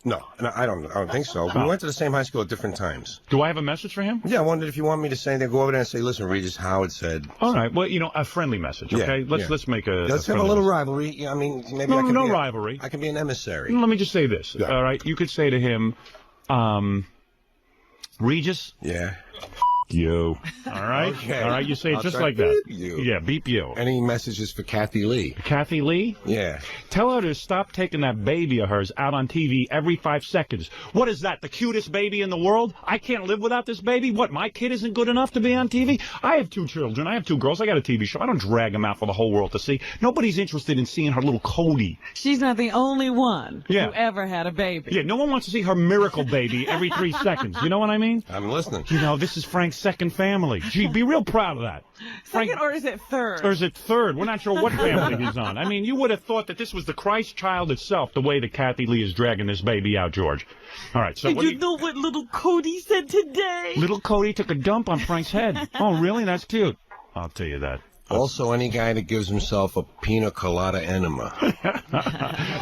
No, I don't think so. We went to the same high school at different times. Do I have a message for him? Yeah, I wondered if you want me to say anything. Go over there and say, listen, Regis, Howard said. All right. Well, a friendly message. Okay. Let's make a. Let's have a little rivalry. I mean, maybe I can no rivalry. I can be an emissary. Let me just say this. Yeah. All right. You could say to him, Regis. Yeah. You. All right? Okay. All right, you say it just like that. You. Yeah, beep you. Any messages for Kathy Lee? Kathy Lee? Yeah. Tell her to stop taking that baby of hers out on TV every 5 seconds. What is that, the cutest baby in the world? I can't live without this baby? What, my kid isn't good enough to be on TV? I have 2 children. I have 2 girls. I got a TV show. I don't drag them out for the whole world to see. Nobody's interested in seeing her little Cody. She's not the only one who ever had a baby. Yeah, no one wants to see her miracle baby every 3 seconds. You know what I mean? I'm listening. This is Frank's second family. Gee, be real proud of that. Second, or is it third? Or is it third? We're not sure what family he's on. I mean, you would have thought that this was the Christ child itself, the way that Kathy Lee is dragging this baby out, George. All right, so Did you know what little Cody said today? Little Cody took a dump on Frank's head. Oh, really? That's cute. I'll tell you that. Also, any guy that gives himself a pina colada enema.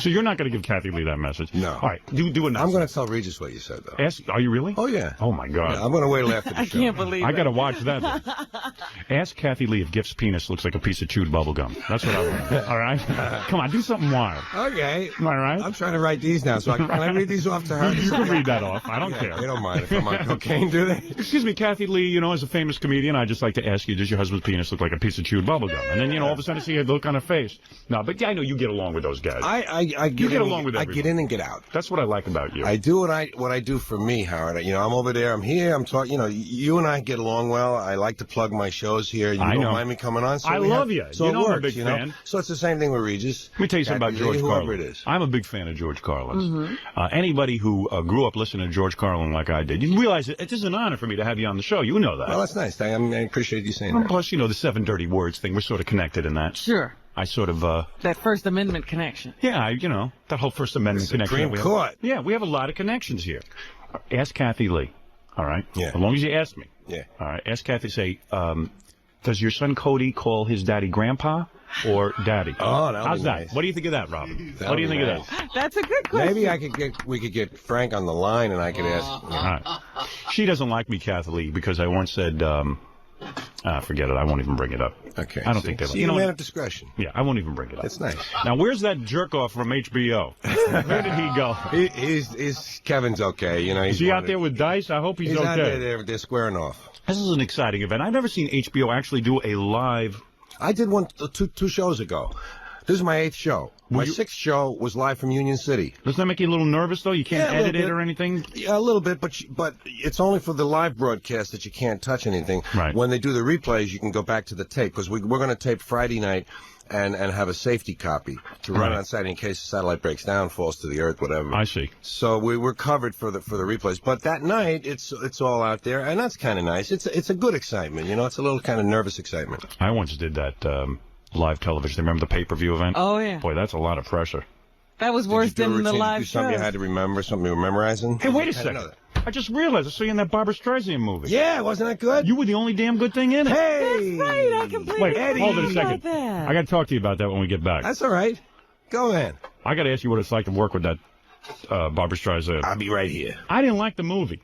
So you're not going to give Kathy Lee that message? No. All right, do it. I'm going to tell Regis what you said, though. Are you really? Oh, yeah. Oh, my God. Yeah, I'm going to wait till after the show. I can't believe it. I got to watch that. Ask Kathy Lee if Gift's penis looks like a piece of chewed bubble gum. That's what I want. All right? Come on, do something wild. Okay. Am I right? I'm trying to write these now, so can I read these off to her? You can read that off. I don't care. They don't mind if I'm on cocaine, do they? Excuse me, Kathy Lee, as a famous comedian, I'd just like to ask you, does your husband's penis look like a piece of chewed bubble gum? And then, all of a sudden, see a look on her face. No, but I know you get along with those guys. I get along with everyone. I get in and get out. That's what I like about you. I do what I do for me, Howard. I'm over there. I'm here. I'm talking. You and I get along well. I like to plug my shows here. You don't mind me coming on. So I love you. So you it know works, I'm a big fan. So it's the same thing with Regis. Let me tell you something about George Carlin. Whoever it is. I'm a big fan of George Carlin. Anybody who grew up listening to George Carlin like I did, you realize it is an honor for me to have you on the show. You know that. Well, that's nice. I appreciate you saying that. Plus, the 7 dirty words thing. We're sort of connected in that. Sure. I sort of that First Amendment connection. Yeah, that whole First Amendment connection. Supreme Court. Yeah, we have a lot of connections here. Ask Kathy Lee. All right. Yeah. As long as you ask me. Yeah. All right. Ask Kathy. Say, does your son Cody call his daddy Grandpa or Daddy? Oh, how's that? Nice. What do you think of that, Robin? What do you think of that? That's a good question. Maybe we could get Frank on the line, and I could ask. All right. She doesn't like me, Kathy Lee, because I once said. Forget it. I won't even bring it up. Okay. I don't think they like it. Man of discretion. Yeah, I won't even bring it up. That's nice. Now, where's that jerk off from HBO? Where did he go? He's Kevin's okay. Is he out there with Dice? I hope he's okay. Out there. They're squaring off. This is an exciting event. I've never seen HBO actually do a live. I did one 2 shows ago. This is my 8th show. My 6th show was live from Union City. Doesn't that make you a little nervous, though? You can't edit it or anything? Yeah, a little bit, but it's only for the live broadcast that you can't touch anything. Right. When they do the replays, you can go back to the tape, because we're going to tape Friday night and have a safety copy to run on Saturday in case the satellite breaks down, falls to the earth, whatever. I see. So we're covered for the replays. But that night, it's all out there, and that's kind of nice. It's a good excitement, It's a little kind of nervous excitement. I once did that live television. Remember the pay-per-view event? Oh, yeah. Boy, that's a lot of pressure. That was worse than the live show. Something you had to remember, something you were memorizing? Hey, wait a second. I just realized I saw you in that Barbra Streisand movie. Yeah, wasn't that good? You were the only damn good thing in it. Hey! That's right, I completely Wait, hold it a second. That. I got to talk to you about that when we get back. That's all right. Go in. I got to ask you what it's like to work with that Barbra Streisand. I'll be right here. I didn't like the movie.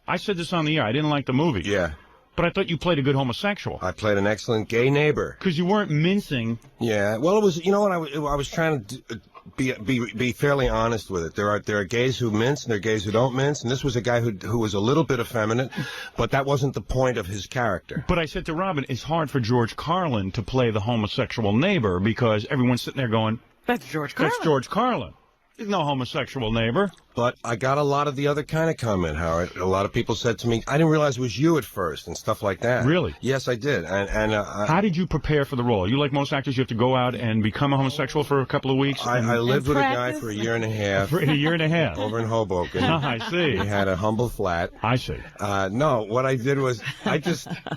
I said this on the air. I didn't like the movie. Yeah. But I thought you played a good homosexual. I played an excellent gay neighbor. Because you weren't mincing. Yeah. Well, it was. You know what? I was trying to be fairly honest with it. There are gays who mince and there are gays who don't mince, and this was a guy who was a little bit effeminate, but that wasn't the point of his character. But I said to Robin, it's hard for George Carlin to play the homosexual neighbor because everyone's sitting there going, "That's George Carlin." That's George Carlin. There's no homosexual neighbor. But I got a lot of the other kind of comment, Howard. A lot of people said to me, I didn't realize it was you at first and stuff like that. Really? Yes, I did. And how did you prepare for the role? You like most actors, you have to go out and become a homosexual for a couple of weeks? I lived with a guy for a year and a half. For a year and a half? Over in Hoboken. I see. He had a humble flat. I see. No, what I did was,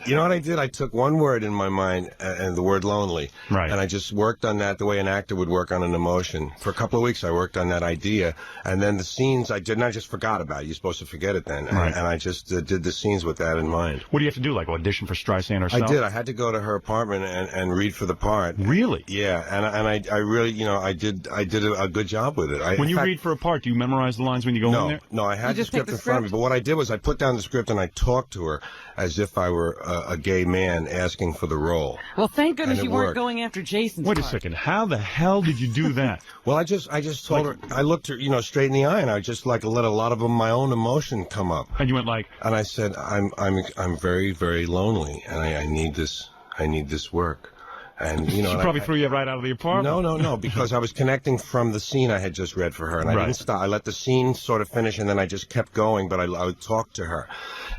you know what I did? I took one word in my mind, and the word lonely. Right. And I just worked on that the way an actor would work on an emotion. For a couple of weeks, I worked on behind that idea. And then the scenes, I just forgot about it. You're supposed to forget it then. Right. And I just did the scenes with that in mind. What do you have to do, like audition for Streisand herself? I did. I had to go to her apartment and read for the part. Really? Yeah, and I really, I did a good job with it. When you read for a part, do you memorize the lines when you go in there? No, I had the script in front of me. But what I did was I put down the script and I talked to her as if I were a gay man asking for the role. Well, thank goodness And it you weren't worked. going after Jason's Wait a part. second. How the hell did you do that? Well, I just told her. I looked her, straight in the eye, and I just let a lot of my own emotion come up. And you went like, and I said, I'm very, very lonely, and I need this work. And she probably threw you right out of the apartment. No, because I was connecting from the scene I had just read for her, and I didn't stop. I let the scene sort of finish, and then I just kept going. But I would talk to her,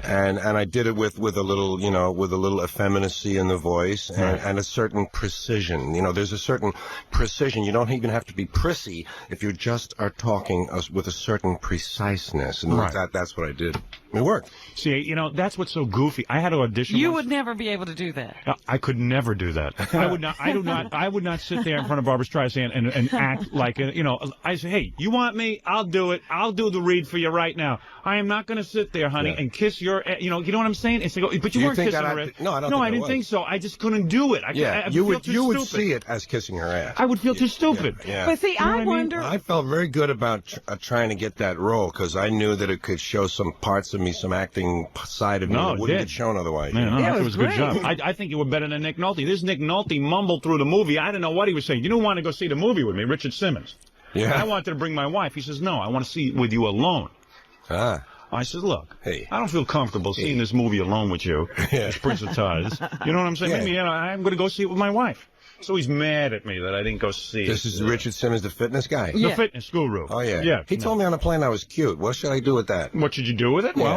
and I did it with a little, with a little effeminacy in the voice and a certain precision. There's a certain precision. You don't even have to be prissy if you just are talking with a certain preciseness, and that's what I did. It worked. See, that's what's so goofy. I had to audition. You would never be able to do that. I could never do that. I would not sit there in front of Barbra Streisand and act like I say, hey, you want me? I'll do it. I'll do the read for you right now. I am not going to sit there, honey, and kiss your, you know what I'm saying? It's like, but you weren't kissing her ass. No, I didn't think so. I just couldn't do it. You would see it as kissing her ass. I would feel too stupid. Yeah. But see, I wonder. I felt very good about trying to get that role because I knew that it could show some parts of me, some acting side of me that wouldn't get shown otherwise. It was a good job. I think you were better than Nick Nolte. This Nick Nolte mumbled through the movie. I didn't know what he was saying. You don't want to go see the movie with me, Richard Simmons. Yeah. I wanted to bring my wife. He says, no, I want to see it with you alone. I said, look, I don't feel comfortable seeing this movie alone with you. It's Prince of Tides. You know what I'm saying? Maybe I'm going to go see it with my wife. So he's mad at me that I didn't go see it. This is Richard Simmons, the fitness guy? The fitness guru. Oh, yeah. He told me on the plane I was cute. What should I do with that? What should you do with it? Yeah. Well,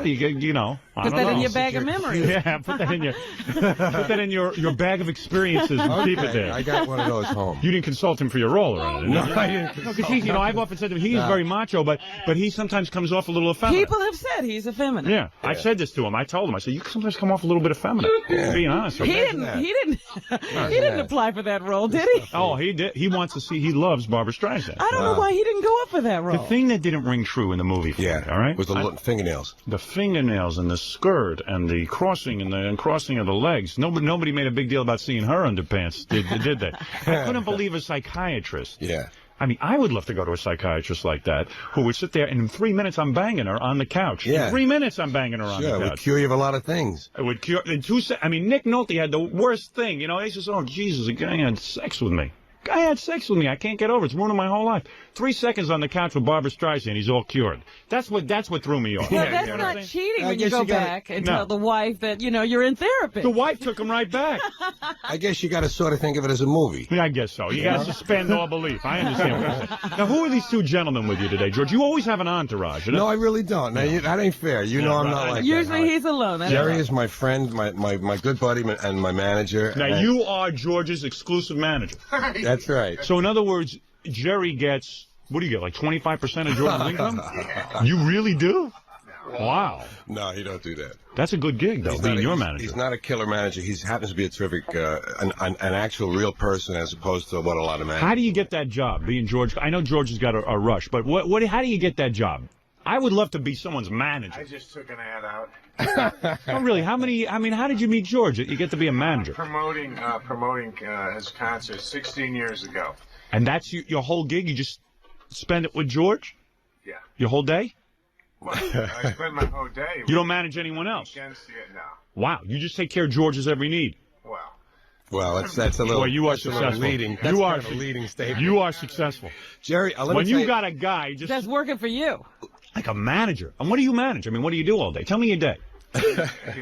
I put don't that know. in your bag of memories. Yeah, put that in your bag of experiences and keep it there. I got one of those home. You didn't consult him for your role or anything. No, I didn't. Because I've often said to him, he's very macho, but he sometimes comes off a little effeminate. People have said he's effeminate. Yeah, I've said this to him. I told him, I said, you sometimes come off a little bit effeminate. Being honest. He didn't apply for that role, did he? Oh, he did. He wants to see. He loves Barbra Streisand. I don't know why he didn't go up for that role. The thing that didn't ring true in the movie for me, all right? Was the fingernails. The fingernails and the skirt and the crossing and crossing of the legs. Nobody made a big deal about seeing her underpants, did they? I couldn't believe a psychiatrist. Yeah. I mean, I would love to go to a psychiatrist like that who would sit there and in 3 minutes I'm banging her on the couch. Yeah. In 3 minutes I'm banging her on the couch. Sure, it would cure you of a lot of things. It would cure. In 2 seconds. I mean, Nick Nolte had the worst thing. He says, "Oh Jesus, a guy had sex with me. Guy had sex with me. I can't get over it. It's ruining my whole life." 3 seconds on the couch with Barbra Streisand, he's all cured. That's what threw me off. Well, that's not cheating when you go back and tell the wife that, you're in therapy. The wife took him right back. I guess you got to sort of think of it as a movie. Yeah, I guess so. You got to suspend all belief. I understand what you're saying. Now, who are these 2 gentlemen with you today, George? You always have an entourage. No, I really don't. Now, that ain't fair. I'm not like that. Usually he's alone. Jerry is my friend, my good buddy, and my manager. Now, you are George's exclusive manager. That's right. So, in other words, Jerry gets, what do you get, like 25% of George's income? You really do? Wow. No, you don't do that. That's a good gig, though, being your manager. He's not a killer manager. He happens to be a terrific, an actual real person as opposed to what a lot of managers. How do you get that job, being George? I know George has got a rush, but how do you get that job? I would love to be someone's manager. I just took an ad out. Oh, really? How did you meet George? You get to be a manager. Promoting his concert 16 years ago. And that's your whole gig? You just spend it with George? Yeah. Your whole day? Well, I spend my whole day. You don't manage anyone else? No. Wow, you just take care of George's every need. Well, that's a little. Well, you are successful. Leading. You are a leading statement. You are successul, Jerry. When you got a guy that's working for you, like a manager. And what do you manage? I mean, what do you do all day? Tell me your day.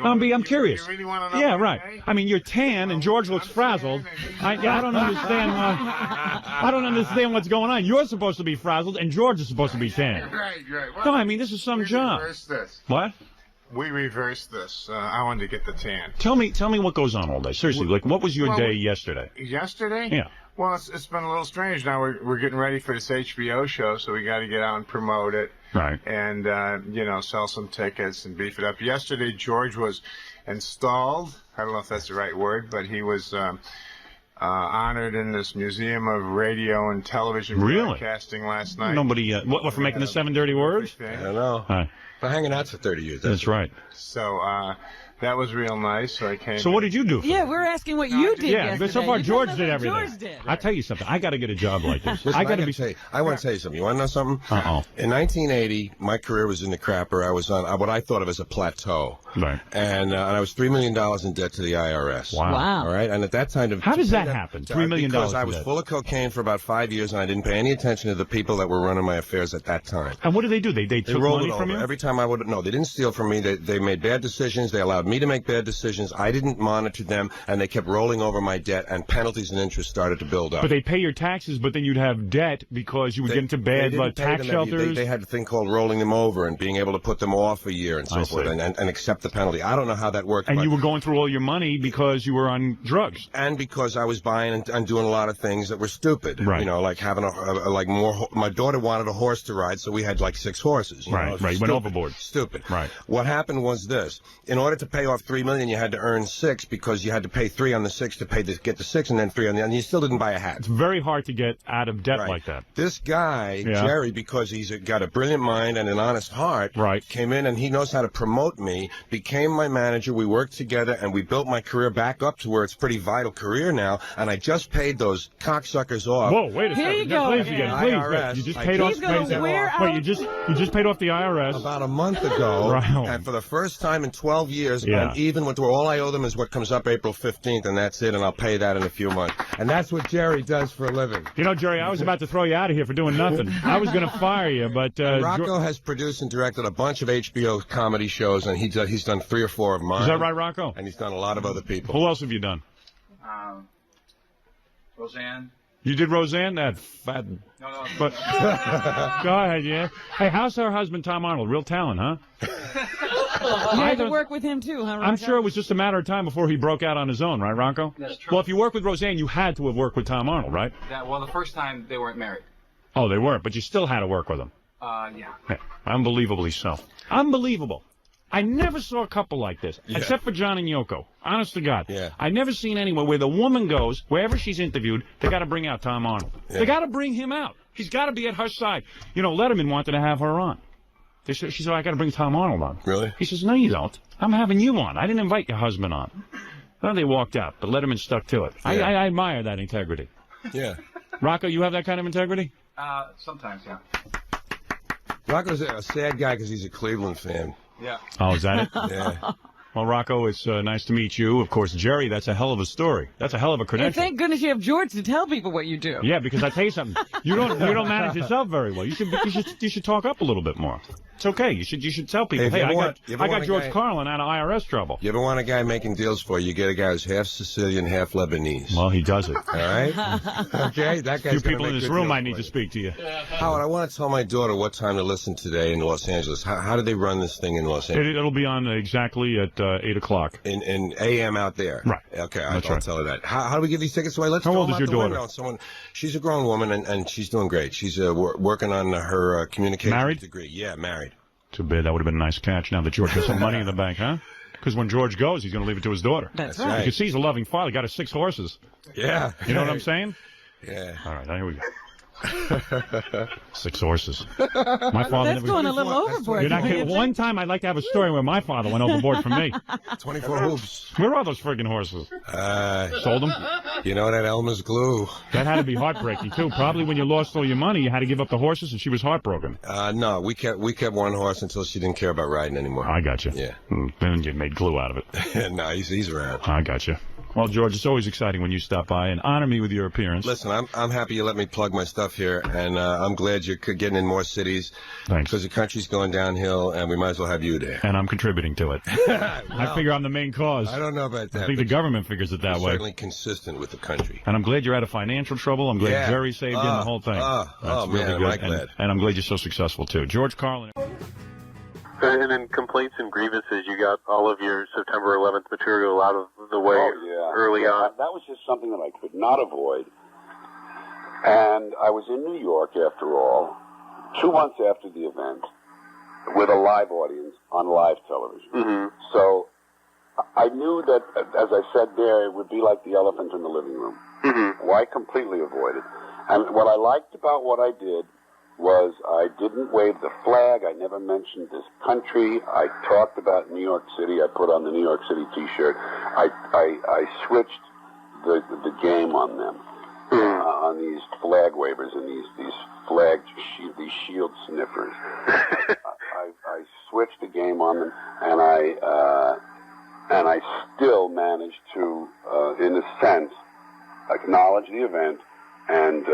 I'm curious. You really want to know? Yeah, right. I mean, you're tan and George looks frazzled. I don't understand. I don't understand what's going on. You're supposed to be frazzled and George is supposed to be tan. Right. Well, No, I mean, this is some job. Reverse this. What? We reversed this. I wanted to get the tan. Tell me what goes on all day. Seriously, like what was your day yesterday? Yesterday? Yeah. Well, it's been a little strange. Now we're getting ready for this HBO show, so we got to get out and promote it. Right. And sell some tickets and beef it up. Yesterday, George was installed. I don't know if that's the right word, but he was honored in this Museum of Radio and Television Broadcasting last night. Nobody, what, for making the 7 dirty words? I don't know. Hi. For hanging out for 30 years. That's right. So, that was real nice. So I came. So what did you do? Yeah, we're asking what you did Yeah, yesterday. but so far You George told did us what everything. George did. I'll tell you something. I got to get a job like this. Listen, I got to be. I want to tell you something. You want to know something? Uh-oh. In 1980, my career was in the crapper. I was on what I thought of as a plateau. Right. And I was $3 million in debt to the IRS. Wow. All right. And at that time, How does that happen? $3 million. Because I in was debt. full of cocaine for about 5 years, and I didn't pay any attention to the people that were running my affairs at that time. And what did they do? They took rolled money it from over. you? Every time I would. No, they didn't steal from me. They made bad decisions. They allowed me to make bad decisions. I didn't monitor them, and they kept rolling over my debt, and penalties and interest started to build up. But they pay your taxes, but then you'd have debt because you would get into bad tax shelters. They had a thing called rolling them over and being able to put them off a year and so forth, and accept the penalty. I don't know how that worked. And you were going through all your money because you were on drugs. And because I was buying and doing a lot of things that were stupid. Right. You know, like having more. My daughter wanted a horse to ride, so we had like 6 horses. You know, Right. Went overboard. Stupid. Right. What happened was this: in order to pay off $3 million, you had to earn 6 because you had to pay 3 on the 6 to get the 6, and then 3 on the. And you still didn't buy a hat. It's very hard to get out of debt like that. This guy, Yeah. Jerry, because he's got a brilliant mind and an honest heart, came in and he knows how to promote me, became my manager. We worked together and we built my career back up to where it's a pretty vital career now. And I just paid those cocksuckers off. Whoa, wait a second. Here you go. Please again. Please. IRS. You just paid off. Wait, you just paid off the IRS about a month ago. Right. And for the first time in 12 years, Yeah. I'm even with all I owe them is what comes up April 15th, and that's it. And I'll pay that in a few months. And that's what Jerry does for a living. You know, Jerry, I was about to throw you out of here for doing nothing. I was going to fire you, but Rocco has produced and directed a bunch of HBO comedy shows, and he's done 3 or 4 of mine. Is that right, Rocco? And he's done a lot of other people. Who else have you done? Roseanne. You did Roseanne? That fat. No. But go ahead, yeah. Hey, how's her husband, Tom Arnold? Real talent, huh? You had to work with him too, huh, Rocco? I'm sure it was just a matter of time before he broke out on his own, right, Rocco? That's true. Well, if you worked with Roseanne, you had to have worked with Tom Arnold, right? Well, the first time they weren't married. Oh, they weren't, but you still had to work with him. Yeah. Yeah, unbelievably so. Unbelievable. I never saw a couple like this, except for John and Yoko. Honest to God. Yeah. I never seen anyone where the woman goes, wherever she's interviewed, they got to bring out Tom Arnold. Yeah. They got to bring him out. He's got to be at her side. You know, Letterman wanted to have her on. She said, I got to bring Tom Arnold on. Really? He says, no, you don't. I'm having you on. I didn't invite your husband on. Then they walked out, but Letterman stuck to it. Yeah. I admire that integrity. Yeah. Rocco, you have that kind of integrity? Sometimes, yeah. Rocco's a sad guy because he's a Cleveland fan. Yeah. Oh, is that it? Yeah. Well, Rocco, it's nice to meet you. Of course, Jerry, that's a hell of a story. That's a hell of a And credential. thank goodness you have George to tell people what you do. Yeah, because I tell you something, you don't manage yourself very well. You should talk up a little bit more. It's okay. You should tell people, Hey, I got George Carlin out of IRS trouble. You ever want a guy making deals for you? You get a guy who's half Sicilian, half Lebanese. Well, he does it. All right. Okay, that guy's Few gonna people make in this good room deals might need for to you. speak to you. Howard, I want to tell my daughter what time to listen today in Los Angeles. How do they run this thing in Los Angeles? It'll be on exactly at 8 o'clock. In AM out there. Right. Okay, That's I'll right. tell her that. How do we give these tickets away? Let's How throw old them is out your the daughter? window. She's a grown woman, and she's doing great. She's working on her communication Married? degree. Yeah, married. Too bad. That would have been a nice catch now that George has some money in the bank, huh? Because when George goes, he's going to leave it to his daughter. That's right. You can see he's a loving father. Got his 6 horses. Yeah. You know what I'm saying? Yeah. All right, here we go. 6 horses. My father That's never. going a little overboard. You're not kidding. One time, I'd like to have a story where my father went overboard for me. 24 hoops. Where are those friggin' horses? Sold them? You know that Elmer's glue. That had to be heartbreaking too. Probably when you lost all your money, you had to give up the horses, and she was heartbroken. No, we kept one horse until she didn't care about riding anymore. I got you. Yeah. Then you made glue out of it. No, he's around. I got you. Well, George, it's always exciting when you stop by and honor me with your appearance. Listen, I'm happy you let me plug my stuff here, and I'm glad you're getting in more cities. Thanks. Because the country's going downhill, and we might as well have you there. And I'm contributing to it. I figure I'm the main cause. I don't know about that. I think the government figures it that way. Certainly consistent with the country. And I'm glad you're out of financial trouble. I'm glad Jerry saved you in the whole thing. That's really man, good. am I glad. And I'm glad you're so successful too. George Carlin. And in complaints and grievances, you got all of your September 11th material out of the way early on. That was just something that I could not avoid. And I was in New York, after all, 2 months after the event, with a live audience on live television. Mm-hmm. So I knew that, as I said there, it would be like the elephant in the living room. Why completely avoid it? And what I liked about what I did was I didn't wave the flag. I never mentioned this country. I talked about New York City. I put on the New York City T-shirt. I switched the game on them, on these flag wavers and these shield sniffers. I switched the game on them, and I still managed to, in a sense, acknowledge the event and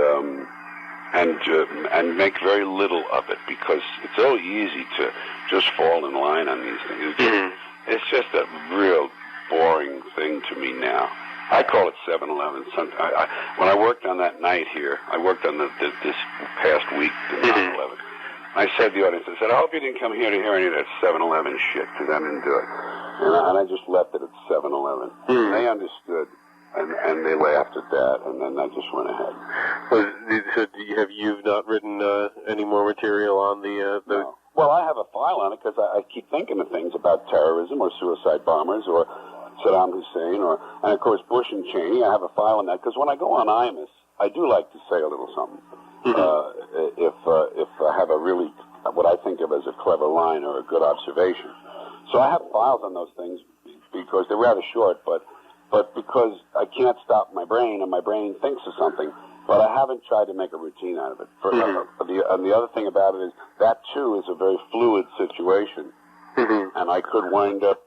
make very little of it, because it's so easy to just fall in line on these things. It's just a real boring thing to me now. I call it 7-Eleven. When I worked on that night here, I worked on this past week, the 9/11. I said to the audience, I said, I hope you didn't come here to hear any of that 7-Eleven shit, because I didn't do it. And I just left it at 7-Eleven. They understood. And they laughed at that, and then I just went ahead. So have you not written any more material on the? No. Well, I have a file on it because I keep thinking of things about terrorism or suicide bombers or Saddam Hussein and of course Bush and Cheney. I have a file on that because when I go on IMUS, I do like to say a little something. If I have a really what I think of as a clever line or a good observation, so I have files on those things because they're rather short, but because I can't stop my brain, and my brain thinks of something, but I haven't tried to make a routine out of it. And the other thing about it is that, too, is a very fluid situation. And I could wind up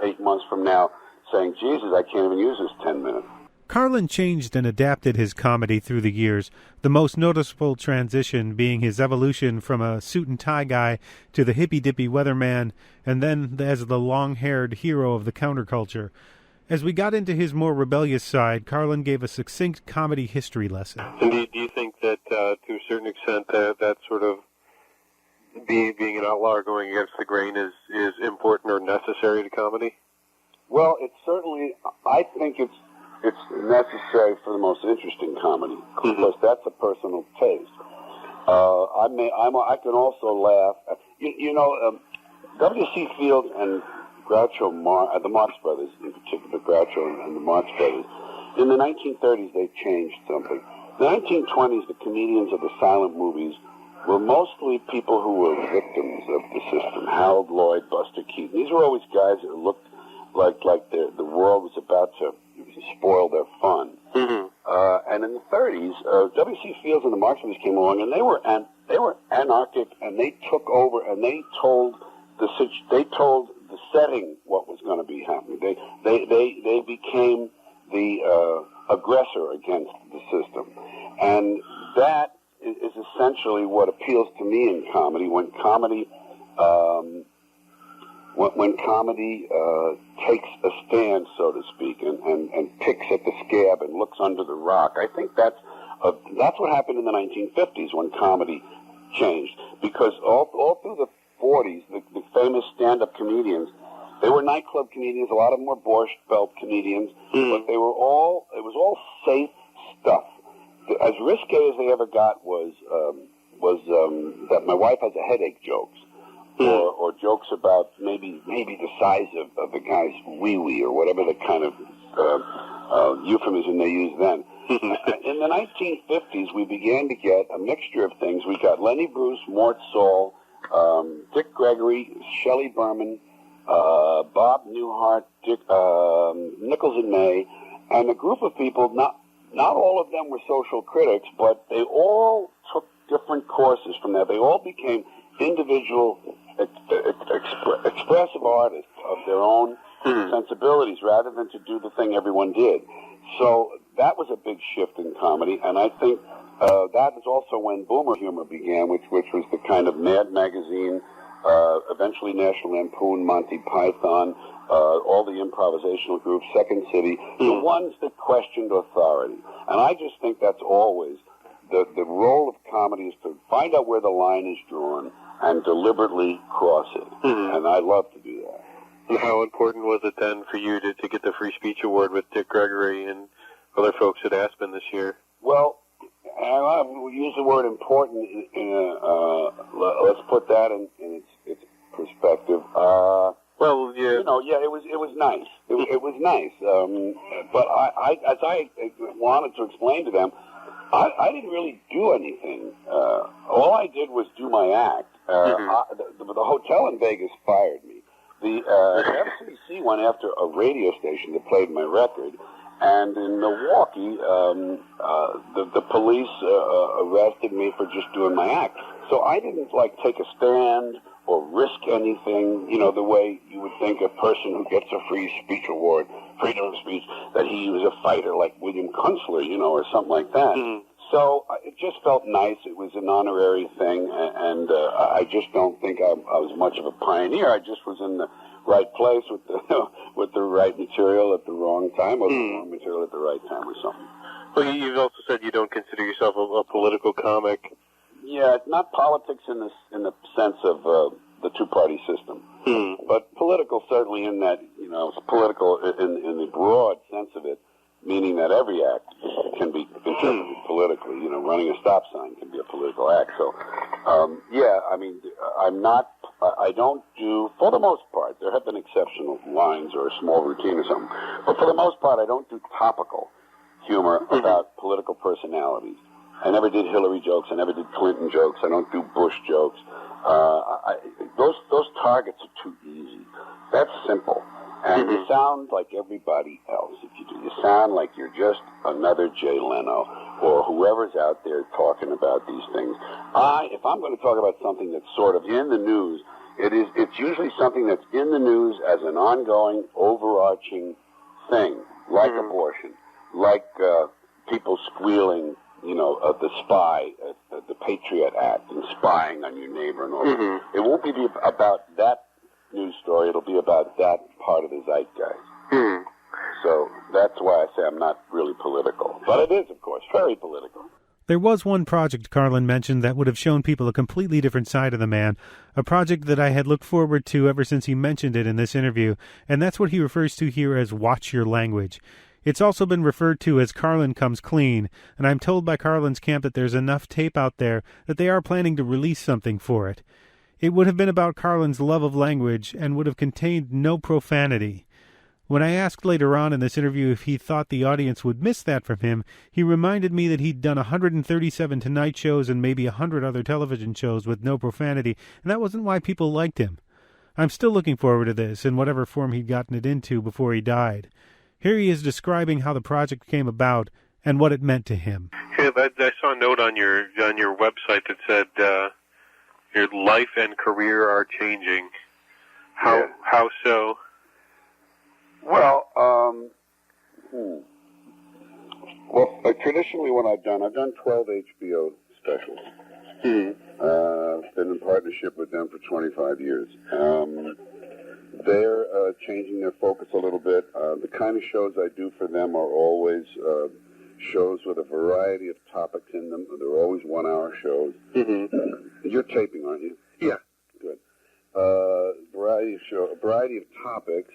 8 months from now saying, Jesus, I can't even use this 10 minutes. Carlin changed and adapted his comedy through the years, the most noticeable transition being his evolution from a suit-and-tie guy to the hippy-dippy weatherman, and then as the long-haired hero of the counterculture. As we got into his more rebellious side, Carlin gave a succinct comedy history lesson. And do you think that, to a certain extent, that sort of being an outlaw or going against the grain is important or necessary to comedy? Well, it's certainly, I think it's necessary for the most interesting comedy, because that's a personal taste. I can also laugh. W.C. Fields and Groucho the Marx Brothers, in particular, Groucho and the Marx Brothers, in the 1930s, they changed something. In the 1920s, the comedians of the silent movies were mostly people who were victims of the system. Harold Lloyd, Buster Keaton. These were always guys that looked like the world was about to spoil their fun. And in the 30s, W.C. Fields and the Marx Brothers came along, and they were anarchic, and they took over, and they told the setting what was going to be happening. They became the aggressor against the system, and that is essentially what appeals to me in comedy. When comedy takes a stand, so to speak, and picks at the scab and looks under the rock, I think that's what happened in the 1950s when comedy changed, because all through the 40s, the famous stand-up comedians, they were nightclub comedians. A lot of them were Borscht Belt comedians, but it was all safe stuff. As risque as they ever got was that my wife has a headache jokes, or jokes about maybe the size of the guy's wee-wee, or whatever the kind of euphemism they used then. In the 1950s, we began to get a mixture of things. We got Lenny Bruce, Mort Saul, Dick Gregory, Shelley Berman, Bob Newhart, Nichols and May, and a group of people. Not all of them were social critics, but they all took different courses from that. They all became individual, expressive artists of their own sensibilities, rather than to do the thing everyone did. So that was a big shift in comedy, and I think that is also when Boomer humor began, which was the kind of Mad Magazine, eventually National Lampoon, Monty Python, all the improvisational groups, Second City, the ones that questioned authority. And I just think that's always the role of comedy, is to find out where the line is drawn and deliberately cross it. And I love to do that. And how important was it then for you to get the Free Speech Award with Dick Gregory and other folks at Aspen this year? Well, I use the word important. Let's put that in its perspective. Well, yeah. You know, yeah, it was nice. It was nice. But as I wanted to explain to them, I didn't really do anything. All I did was do my act. The hotel in Vegas fired me. The FCC went after a radio station that played my record, and in Milwaukee, the police arrested me for just doing my act. So I didn't take a stand or risk anything, you know, the way you would think a person who gets a free speech award, freedom of speech, that he was a fighter like William Kunstler, you know, or something like that. So it just felt nice. It was an honorary thing, and I just don't think I was much of a pioneer. I just was in the right place with the right material at the wrong time, or the wrong material at the right time, or something. Well, you've also said you don't consider yourself a political comic. Yeah, it's not politics in the sense of the two-party system, but political certainly in that, you know, it's political in the broad sense of it, meaning that every act can be interpreted politically. You know, running a stop sign can be a political act. So, yeah, I mean, I don't do, for the most part, there have been exceptional lines or a small routine or something, but for the most part, I don't do topical humor about political personalities. I never did Hillary jokes. I never did Clinton jokes. I don't do Bush jokes. Those targets are too easy. That's simple. And you sound like everybody else if you do. You sound like you're just another Jay Leno or whoever's out there talking about these things. If I'm going to talk about something that's sort of in the news, it's usually something that's in the news as an ongoing, overarching thing, like abortion, like people squealing, you know, of the spy, the Patriot Act, and spying on your neighbor and all that. It won't be about that news story. It'll be about that part of the zeitgeist. So that's why I say I'm not really political. But it is, of course, very political. There was one project Carlin mentioned that would have shown people a completely different side of the man, a project that I had looked forward to ever since he mentioned it in this interview, and that's what he refers to here as Watch Your Language. It's also been referred to as Carlin Comes Clean, and I'm told by Carlin's camp that there's enough tape out there that they are planning to release something for it. It would have been about Carlin's love of language and would have contained no profanity. When I asked later on in this interview if he thought the audience would miss that from him, he reminded me that he'd done 137 Tonight shows and maybe 100 other television shows with no profanity, and that wasn't why people liked him. I'm still looking forward to this, in whatever form he'd gotten it into before he died. Here he is describing how the project came about and what it meant to him. Yeah, I saw a note on your website that said your life and career are changing. How so? Well, traditionally what I've done 12 HBO specials. Been in partnership with them for 25 years. They're changing their focus a little bit. The kind of shows I do for them are always shows with a variety of topics in them. They're always 1-hour shows. You're taping, aren't you? Yeah. Good. Variety of topics.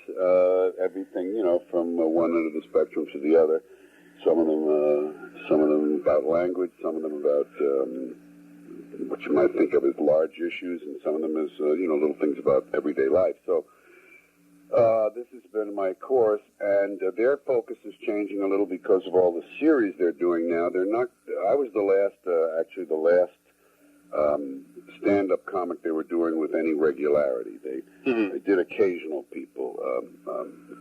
Everything, you know, from one end of the spectrum to the other. Some of them about language. Some of them about what you might think of as large issues, and some of them as little things about everyday life. So. This has been my course, and their focus is changing a little because of all the series they're doing now. They're not. I was the last stand-up comic they were doing with any regularity. They did occasional people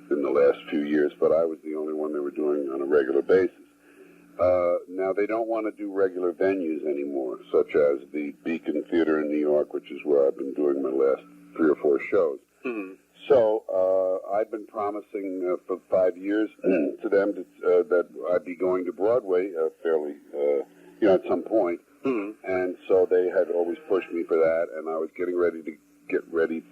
in the last few years, but I was the only one they were doing on a regular basis. Now they don't want to do regular venues anymore, such as the Beacon Theater in New York, which is where I've been doing my last 3 or 4 shows. So I've been promising for 5 years to them that I'd be going to Broadway fairly, at some point. And so they had always pushed me for that, and I was getting ready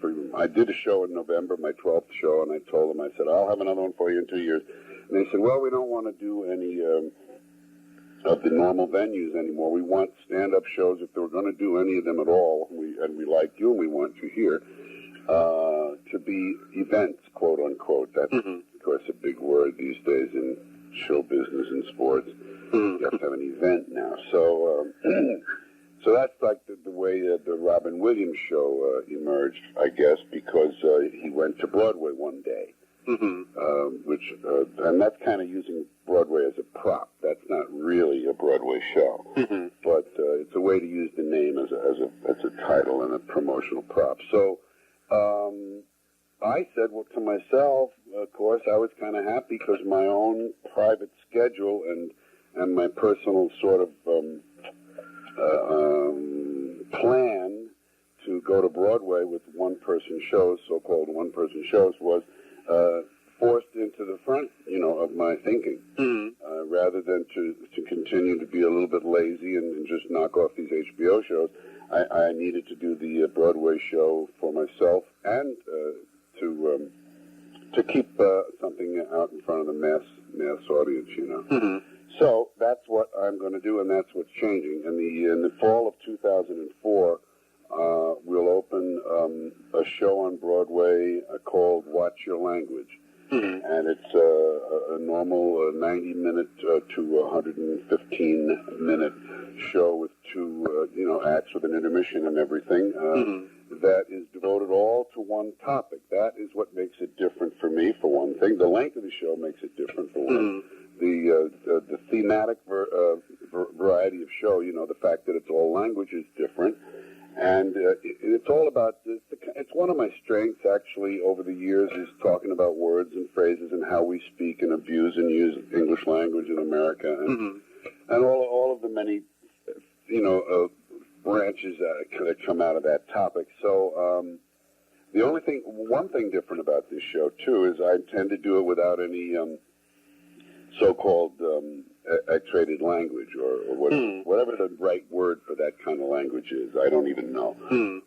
for. I did a show in November, my 12th show, and I told them, I said, I'll have another one for you in 2 years. And they said, well, we don't want to do any of the normal venues anymore. We want stand-up shows. If they were going to do any of them at all, and we like you and we want you here. To be events, quote unquote. That's, of course, a big word these days in show business and sports. You have to have an event now. So that's like the way the Robin Williams show emerged, I guess, because he went to Broadway one day. And that's kind of using Broadway as a prop. That's not really a Broadway show, but it's a way to use the name as a title and a promotional prop. So I said, well, to myself, of course, I was kind of happy because my own private schedule and my personal sort of plan to go to Broadway with one-person shows, so-called one-person shows, was forced into the front, of my thinking, rather than to continue to be a little bit lazy and just knock off these HBO shows. I needed to do the Broadway show for myself and to keep something out in front of the mass audience, So that's what I'm going to do, and that's what's changing. In the fall of 2004, we'll open a show on Broadway called Watch Your Language. And it's a normal 90-minute to 115-minute show with two, acts with an intermission and everything. That is devoted all to one topic. That is what makes it different for me, for one thing. The length of the show makes it different, for one. The thematic variety of show, the fact that it's all language is different. And it's all about, it's one of my strengths, actually, over the years, is talking about words and phrases and how we speak and abuse and use English language in America. And all of the many, branches that come out of that topic. So one thing different about this show, too, is I intend to do it without any so-called X-rated language or whatever the right word for that kind of language is. I don't even know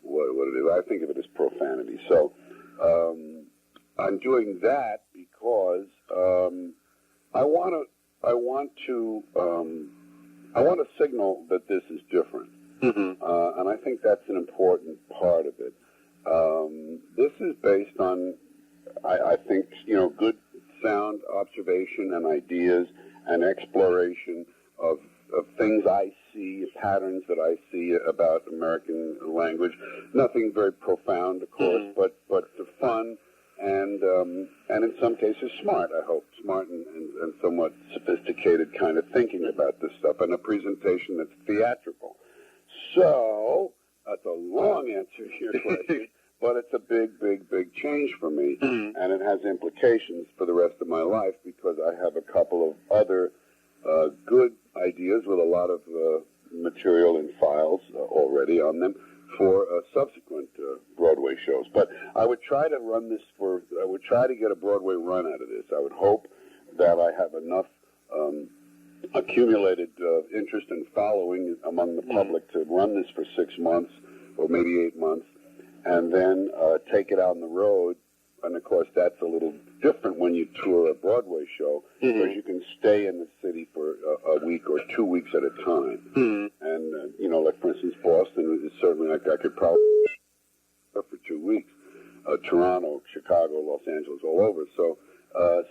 what it is. I think of it as profanity. So I'm doing that because I want to signal that this is different, and I think that's an important part of it. This is based on, I think, good sound observation and ideas and exploration of things I see, patterns that I see about American language. Nothing very profound, of course, but fun and in some cases smart, I hope. Smart and somewhat sophisticated kind of thinking about this stuff, and a presentation that's theatrical. So, that's a long answer to your question. But it's a big change for me, and it has implications for the rest of my life because I have a couple of other good ideas with a lot of material and files already on them for subsequent Broadway shows. But I would try to get a Broadway run out of this. I would hope that I have enough accumulated interest and following among the public to run this for 6 months or maybe 8 months. And then take it out on the road. And, of course, that's a little different when you tour a Broadway show because you can stay in the city for a week or 2 weeks at a time. And, like, for instance, Boston is certainly, I could probably for 2 weeks. Toronto, Chicago, Los Angeles, all over. So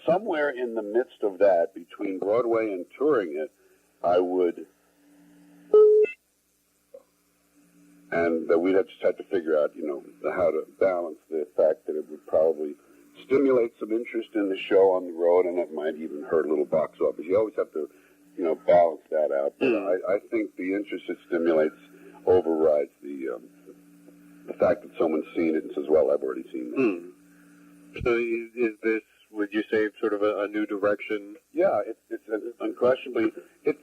somewhere in the midst of that, between Broadway and touring it, I would... And we'd just have to figure out, how to balance the fact that it would probably stimulate some interest in the show on the road, and it might even hurt a little box office. You always have to, balance that out. But I think the interest it stimulates overrides the fact that someone's seen it and says, "Well, I've already seen that." So is this, would you say, sort of a new direction? Yeah, it's unquestionably.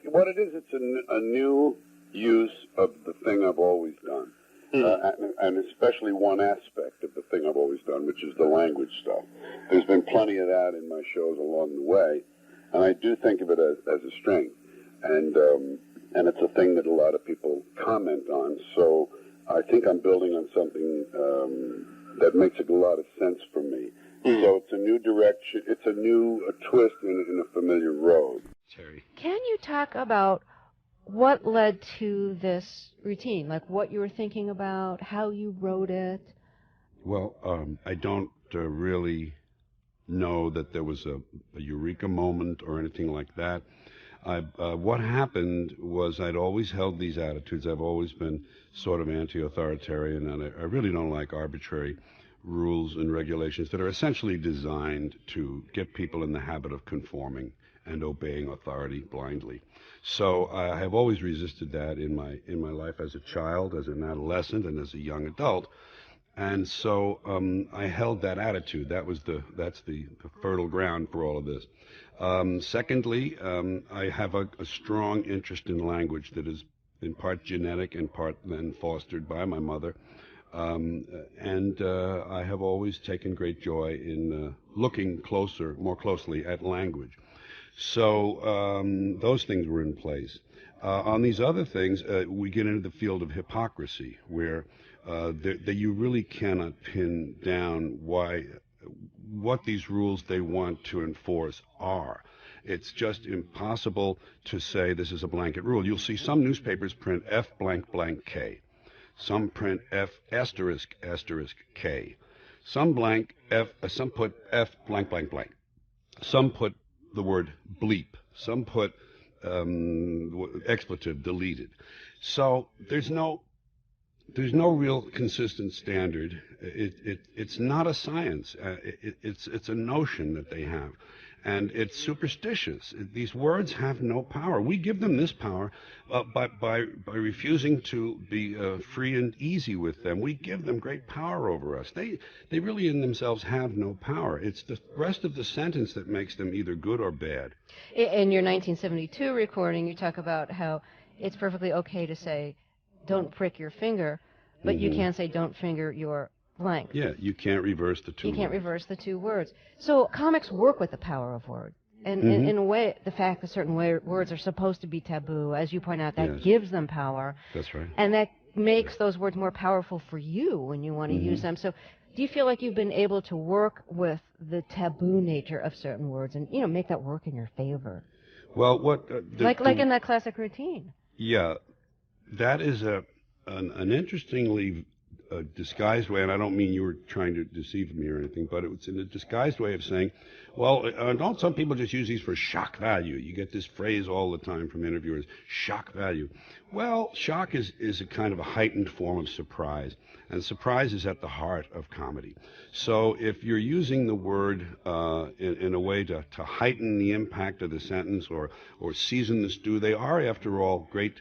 What it is, it's a new use of the thing I've always done, and especially one aspect of the thing I've always done, which is the language stuff. There's been plenty of that in my shows along the way, and I do think of it as a strength, and it's a thing that a lot of people comment on. So I think I'm building on something that makes a lot of sense for me. So it's a new direction. It's a twist in a familiar road. Terry, can you talk about what led to this routine, like what you were thinking about, how you wrote it? Well, I don't really know that there was a eureka moment or anything like that. What happened was I'd always held these attitudes. I've always been sort of anti-authoritarian, and I really don't like arbitrary rules and regulations that are essentially designed to get people in the habit of conforming and obeying authority blindly. So I have always resisted that in my life as a child, as an adolescent, and as a young adult. And so I held that attitude. That's the fertile ground for all of this. Secondly, I have a strong interest in language that is in part genetic and part then fostered by my mother. And I have always taken great joy in looking more closely at language. So those things were in place. On these other things, we get into the field of hypocrisy, where that you really cannot pin down what these rules they want to enforce are. It's just impossible to say this is a blanket rule. You'll see some newspapers print F blank blank K. Some print F asterisk asterisk K. Some put F blank blank blank. Some put the word bleep. Some put expletive deleted. So there's no real consistent standard. It's not a science. It's a notion that they have, and it's superstitious. These words have no power. We give them this power by refusing to be free and easy with them. We give them great power over us. They really in themselves have no power. It's the rest of the sentence that makes them either good or bad. In your 1972 recording, you talk about how it's perfectly okay to say, "Don't prick your finger," but you can't say, "Don't finger your blank." Yeah, you can't reverse the two You can't words. reverse the two words. So comics work with the power of words. And in a way, the fact that certain words are supposed to be taboo, as you point out, that gives them power. That's right. And that makes those words more powerful for you when you want to use them. So do you feel like you've been able to work with the taboo nature of certain words and, make that work in your favor? Well, like in that classic routine. Yeah, that is an interestingly disguised way, and I don't mean you were trying to deceive me or anything, but it's in a disguised way of saying, well, don't some people just use these for shock value? You get this phrase all the time from interviewers, shock value. Well, shock is a kind of a heightened form of surprise, and surprise is at the heart of comedy. So if you're using the word in a way to heighten the impact of the sentence or season the stew, they are, after all, great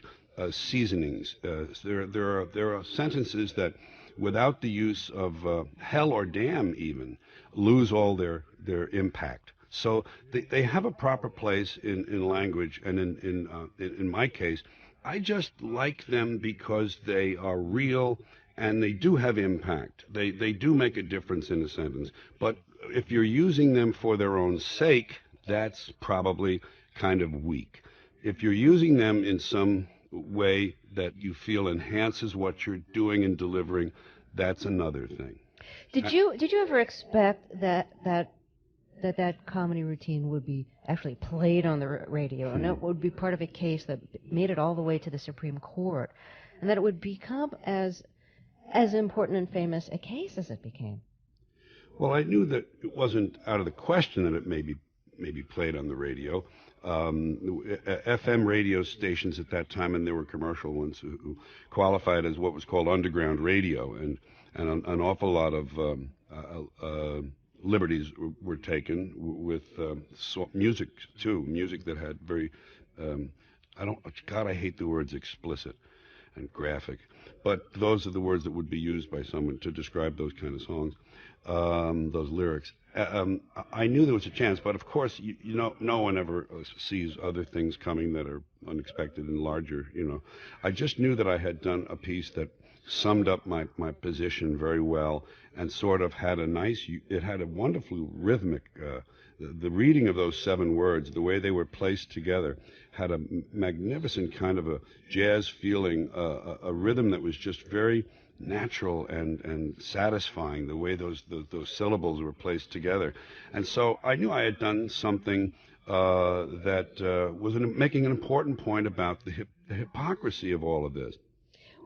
seasonings. There are sentences that, without the use of hell or damn even, lose all their impact. So they have a proper place in language, and in my case, I just like them because they are real and they do have impact. They do make a difference in a sentence. But if you're using them for their own sake, that's probably kind of weak. If you're using them in some way that you feel enhances what you're doing and delivering, that's another thing. Did you ever expect that comedy routine would be actually played on the radio, and it would be part of a case that made it all the way to the Supreme Court, and that it would become as important and famous a case as it became? Well, I knew that it wasn't out of the question that it may be played on the radio. FM radio stations at that time, and there were commercial ones who qualified as what was called underground radio, and an awful lot of liberties were taken with music too. Music that had very I hate the words explicit and graphic, but those are the words that would be used by someone to describe those kind of songs, those lyrics. I knew there was a chance, but of course, no one ever sees other things coming that are unexpected and larger. I just knew that I had done a piece that summed up my position very well, and sort of had it had a wonderfully rhythmic, the reading of those 7 words, the way they were placed together, had a magnificent kind of a jazz feeling, a rhythm that was just very natural and satisfying, the way those syllables were placed together. And so I knew I had done something that was making an important point about the hypocrisy of all of this.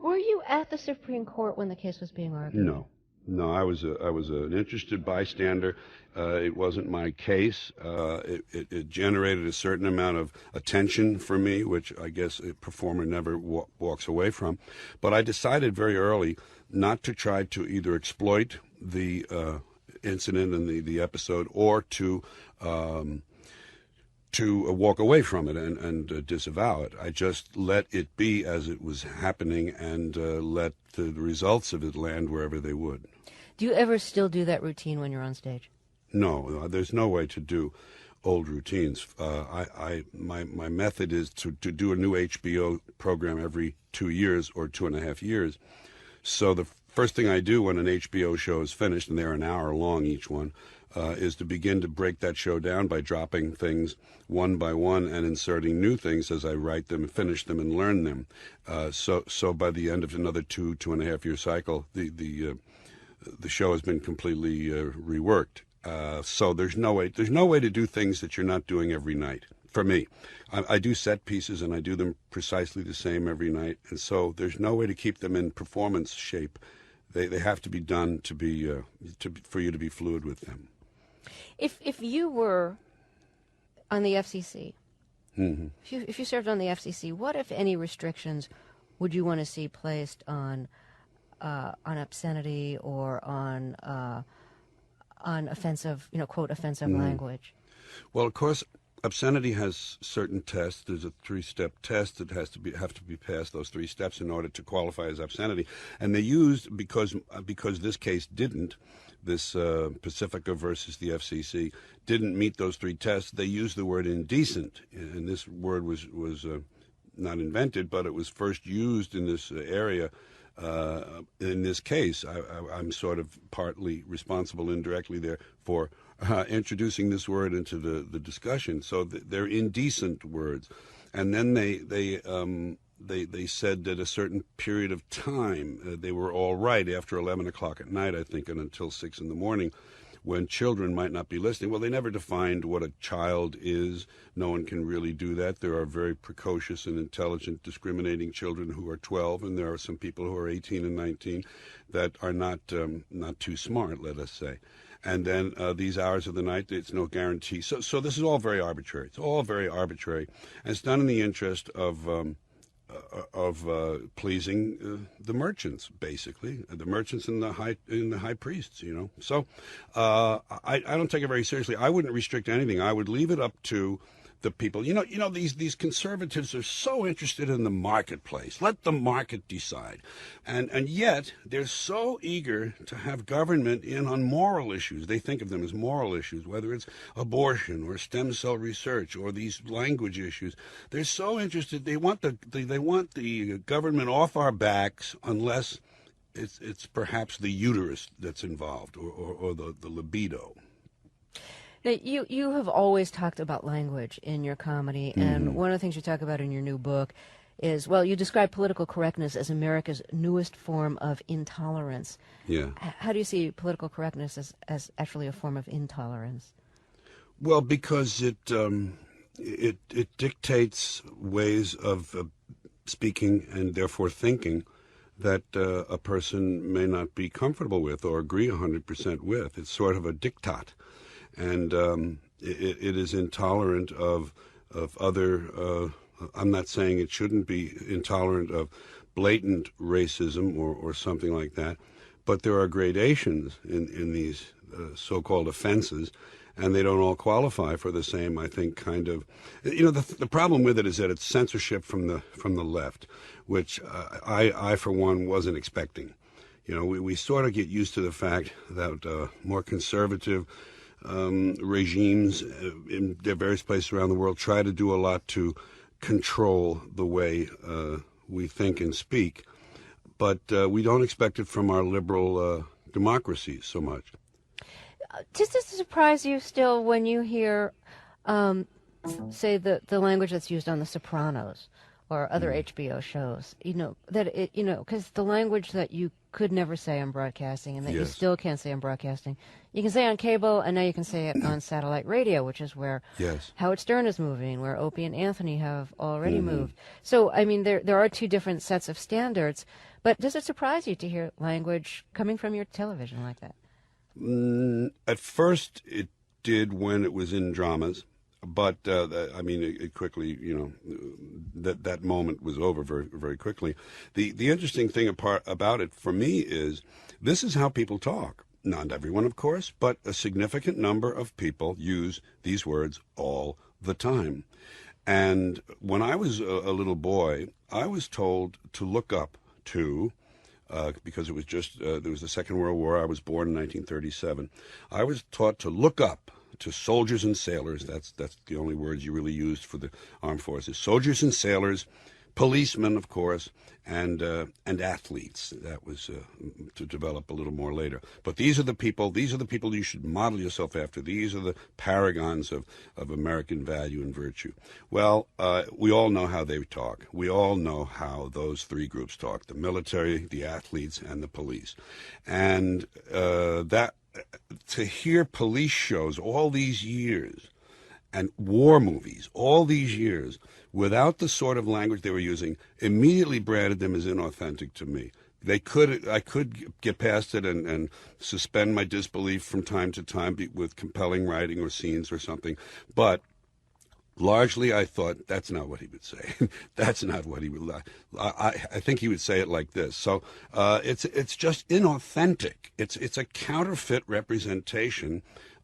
Were you at the Supreme Court when the case was being argued? No. No, I was an interested bystander. It wasn't my case. It generated a certain amount of attention for me, which I guess a performer never walks away from. But I decided very early not to try to either exploit the incident and the episode, or to walk away from it and disavow it. I just let it be as it was happening, and let the results of it land wherever they would. Do you ever still do that routine when you're on stage? No, there's no way to do old routines. My method is to do a new HBO program every 2 years or 2.5 years. So the first thing I do when an HBO show is finished, and they're an hour long each one, is to begin to break that show down by dropping things one by one and inserting new things as I write them, finish them, and learn them. So by the end of another 2.5 year cycle, the show has been completely reworked. So there's no way to do things that you're not doing every night. For me, I do set pieces, and I do them precisely the same every night, and so there's no way to keep them in performance shape. They have to be done for you to be fluid with them. If you were on the FCC, mm-hmm. if you served on the FCC, what, if any, restrictions would you want to see placed on obscenity or on offensive, quote, offensive language? Well, of course, obscenity has certain tests. There's a 3-step test that have to be passed, those 3 steps, in order to qualify as obscenity. And they used, because this case didn't, this Pacifica versus the FCC didn't meet those 3 tests, they used the word indecent. And this word was not invented, but it was first used in this area. In this case, I'm sort of partly responsible indirectly there for introducing this word into the discussion. So they're indecent words. And then they said that a certain period of time they were all right after 11 o'clock at night, I think, and until 6 in the morning, when children might not be listening. Well, they never defined what a child is. No one can really do that. There are very precocious and intelligent, discriminating children who are 12, and there are some people who are 18 and 19 that are not too smart, let us say. And then these hours of the night, it's no guarantee. So this is all very arbitrary. It's all very arbitrary, and it's done in the interest of pleasing the merchants, basically, the merchants and the high priests, So I don't take it very seriously. I wouldn't restrict anything. I would leave it up to the people. These conservatives are so interested in the marketplace. Let the market decide. And yet they're so eager to have government in on moral issues. They think of them as moral issues, whether it's abortion or stem cell research or these language issues. They're so interested. They want the government off our backs, unless it's perhaps the uterus that's involved, or the libido. Now, you have always talked about language in your comedy, and one of the things you talk about in your new book is, well, you describe political correctness as America's newest form of intolerance. Yeah. How do you see political correctness as actually a form of intolerance? Well, because it dictates ways of speaking and therefore thinking that a person may not be comfortable with or agree 100% with. It's sort of a diktat. And it is intolerant of other. I'm not saying it shouldn't be intolerant of blatant racism or something like that, but there are gradations in these so-called offenses, and they don't all qualify for the same, I think, kind of. The problem with it is that it's censorship from the left, which I for one wasn't expecting. We sort of get used to the fact that more conservative regimes in their various places around the world try to do a lot to control the way we think and speak, but we don't expect it from our liberal democracies so much. Does this surprise you still when you hear, say, the language that's used on The Sopranos, or other HBO shows, that it, because the language that you could never say on broadcasting and that you Yes. still can't say on broadcasting, you can say on cable, and now you can say it on satellite radio, which is where Yes. Howard Stern is moving, where Opie and Anthony have already Mhm. moved. So, I mean, there are two different sets of standards, but does it surprise you to hear language coming from your television like that? At first, it did when it was in dramas, but I mean, it quickly, that moment was over very, very quickly. The interesting thing about it for me is this is how people talk. Not everyone, of course, but a significant number of people use these words all the time. And when I was a little boy, I was told to look up to, because it was just, there was the Second World War. I was born in 1937. I was taught to look up to soldiers and sailors. That's the only words you really used for the armed forces. Soldiers and sailors, policemen, of course, and athletes. That was to develop a little more later. But these are the people you should model yourself after. These are the paragons of American value and virtue. Well, we all know how they talk. We all know how those three groups talk: the military, the athletes, and the police. And to hear police shows all these years and war movies all these years without the sort of language they were using immediately branded them as inauthentic to me. I could get past it and suspend my disbelief from time to time with compelling writing or scenes or something, but largely I thought that's not what he would say. That's not what he would. I think he would say it like this. So it's just inauthentic. It's a counterfeit representation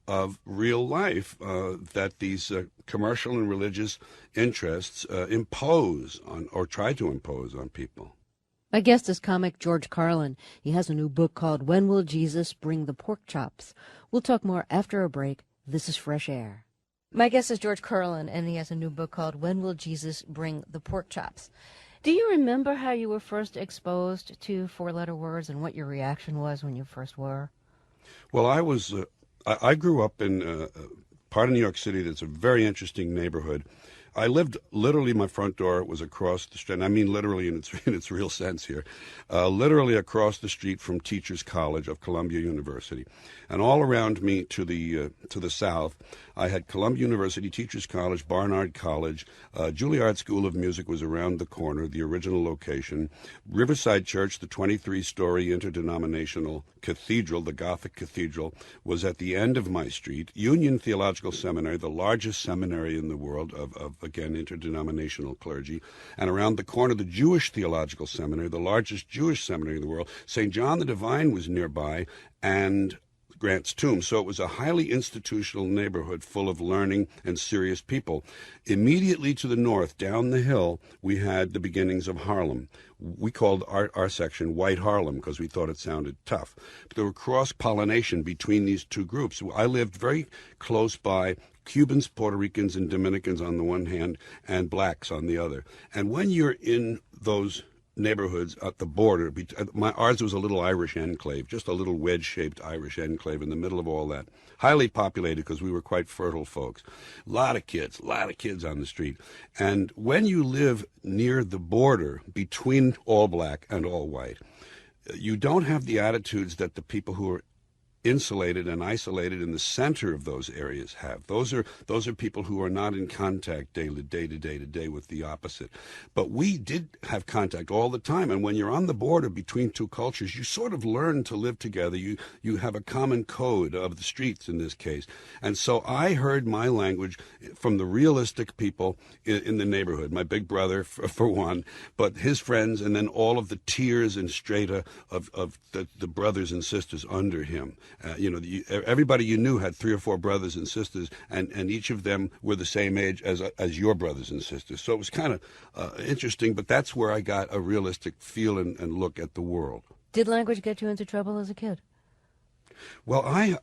of real life that these commercial and religious interests impose on, or try to impose on people. My guest is comic George Carlin. He has a new book called When Will Jesus Bring the Pork Chops? We'll talk more after a break. This is Fresh Air. My guest is George Carlin, and he has a new book called When Will Jesus Bring the Pork Chops? Do you remember how you were first exposed to four-letter words and what your reaction was when you first were? Well, I grew up in part of New York City that's a very interesting neighborhood. I lived literally, my front door was across the street, and I mean literally in its real sense here, literally across the street from Teachers College of Columbia University. And all around me to the south, I had Columbia University, Teachers College, Barnard College, Juilliard School of Music was around the corner, the original location. Riverside Church, the 23-story interdenominational cathedral, the Gothic cathedral, was at the end of my street. Union Theological Seminary, the largest seminary in the world of again, interdenominational clergy. And around the corner, the Jewish Theological Seminary, the largest Jewish seminary in the world. St. John the Divine was nearby, and Grant's Tomb. So it was a highly institutional neighborhood full of learning and serious people. Immediately to the north, down the hill, we had the beginnings of Harlem. We called our section White Harlem because we thought it sounded tough. But there were cross-pollination between these two groups. I lived very close by Cubans, Puerto Ricans, and Dominicans on the one hand, and blacks on the other. And when you're in those neighborhoods at the border, ours was a little Irish enclave, just a little wedge-shaped Irish enclave in the middle of all that. Highly populated because we were quite fertile folks. A lot of kids on the street. And when you live near the border between all black and all white, you don't have the attitudes that the people who are insulated and isolated in the center of those areas have. Those are people who are not in contact day to day with the opposite. But we did have contact all the time, and when you're on the border between two cultures, you sort of learn to live together. You have a common code of the streets in this case. And so I heard my language from the realistic people in the neighborhood, my big brother for one, but his friends, and then all of the tiers and strata of the brothers and sisters under him. Everybody you knew had 3 or 4 brothers and sisters, and each of them were the same age as your brothers and sisters. So it was kind of interesting, but that's where I got a realistic feel and look at the world. Did language get you into trouble as a kid? Well, I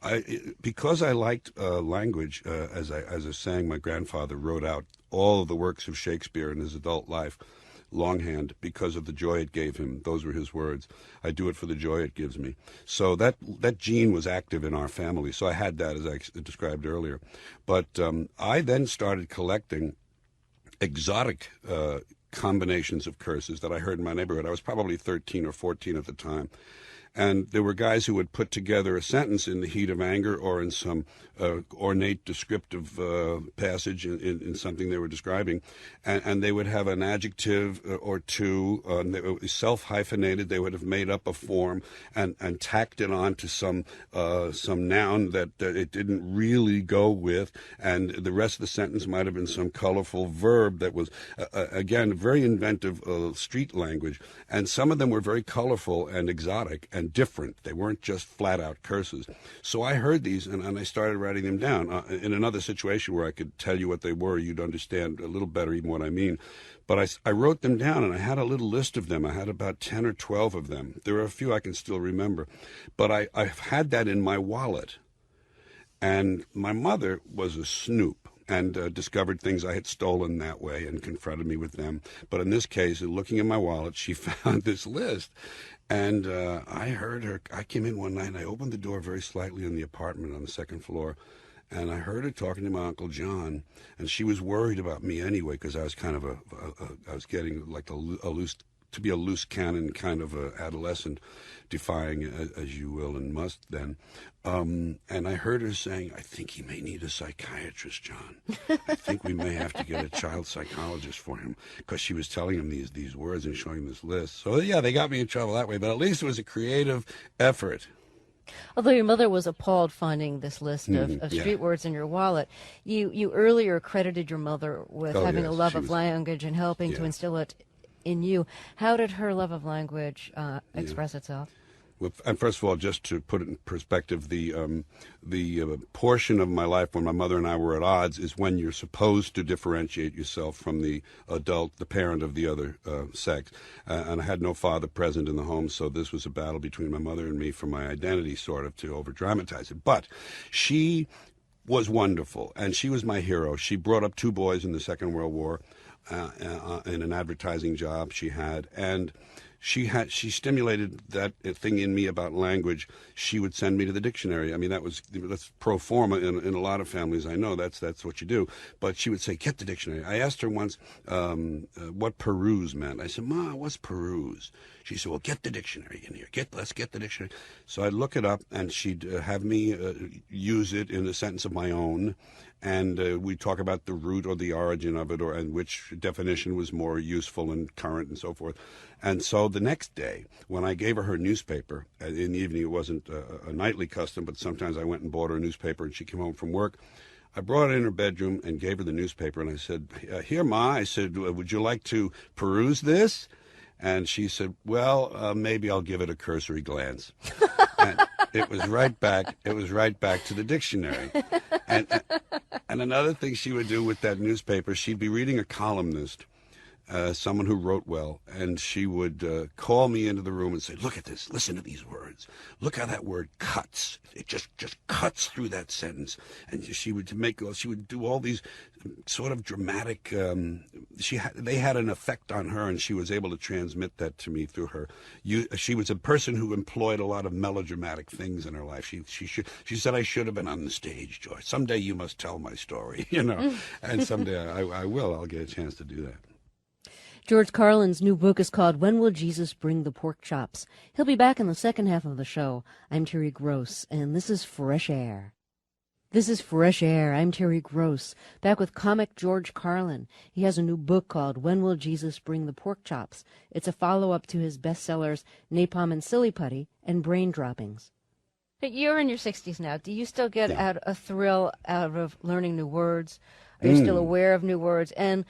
because I liked language, as I was saying, my grandfather wrote out all of the works of Shakespeare in his adult life, longhand, because of the joy it gave him. Those were his words. I do it for the joy it gives me. So that gene was active in our family. So I had that, as I described earlier. But I then started collecting exotic combinations of curses that I heard in my neighborhood. I was probably 13 or 14 at the time. And there were guys who would put together a sentence in the heat of anger or in some ornate descriptive passage in something they were describing, and they would have an adjective or two, self-hyphenated. They would have made up a form and tacked it on to some noun that it didn't really go with, and the rest of the sentence might have been some colorful verb that was, again, very inventive street language. And some of them were very colorful and exotic and different. They weren't just flat-out curses. So I heard these, and I started writing them down. In another situation where I could tell you what they were, you'd understand a little better even what I mean. But I wrote them down, and I had a little list of them. I had about 10 or 12 of them. There are a few I can still remember. But I've had that in my wallet. And my mother was a snoop and discovered things I had stolen that way and confronted me with them. But in this case, looking in my wallet, she found this list. And I heard her. I came in one night, and I opened the door very slightly in the apartment on the second floor, and I heard her talking to my Uncle John, and she was worried about me anyway, because I was kind of I was getting like a loose cannon kind of a adolescent, defying as you will and must then. And I heard her saying, "I think he may need a psychiatrist, John. I think we may have to get a child psychologist for him," because she was telling him these words and showing him this list. So yeah, they got me in trouble that way, but at least it was a creative effort. Although your mother was appalled finding this list of street words in your wallet, you earlier credited your mother with having a love of language and helping to instill it in you. How did her love of language express itself? Well, and first of all, just to put it in perspective, the portion of my life when my mother and I were at odds is when you're supposed to differentiate yourself from the adult, the parent of the other sex. And I had no father present in the home, so this was a battle between my mother and me for my identity, sort of, to over-dramatize it. But she was wonderful, and she was my hero. She brought up 2 boys in the Second World War in an advertising job she had, and she stimulated that thing in me about language. She would send me to the dictionary. I mean, that's pro forma in a lot of families. I know that's what you do. But she would say, "Get the dictionary." I asked her once what peruse meant. I said, "Ma, what's peruse?" She said, "Well, get the dictionary in here. Let's get the dictionary." So I'd look it up, and she'd have me use it in a sentence of my own. And we'd talk about the root or the origin of it, and which definition was more useful and current and so forth. And so the next day, when I gave her newspaper, in the evening, it wasn't a nightly custom, but sometimes I went and bought her a newspaper, and she came home from work. I brought it in her bedroom and gave her the newspaper, and I said, "Here, Ma," I said, "would you like to peruse this?" And she said, "Well, maybe I'll give it a cursory glance." And it was right back to the dictionary. And another thing she would do with that newspaper, she'd be reading a columnist, someone who wrote well, and she would call me into the room and say, "Look at this, listen to these words. Look how that word cuts. It just cuts through that sentence." And she would do all these sort of dramatic, they had an effect on her, and she was able to transmit that to me through her. She was a person who employed a lot of melodramatic things in her life. She said, "I should have been on the stage, George. Someday you must tell my story," and someday I will. I'll get a chance to do that. George Carlin's new book is called When Will Jesus Bring the Pork Chops? He'll be back in the second half of the show. I'm Terry Gross, and this is Fresh Air. This is Fresh Air. I'm Terry Gross, back with comic George Carlin. He has a new book called When Will Jesus Bring the Pork Chops? It's a follow-up to his bestsellers Napalm and Silly Putty and Brain Droppings. But you're in your 60s now. Do you still get a thrill out of learning new words? Are you still aware of new words? And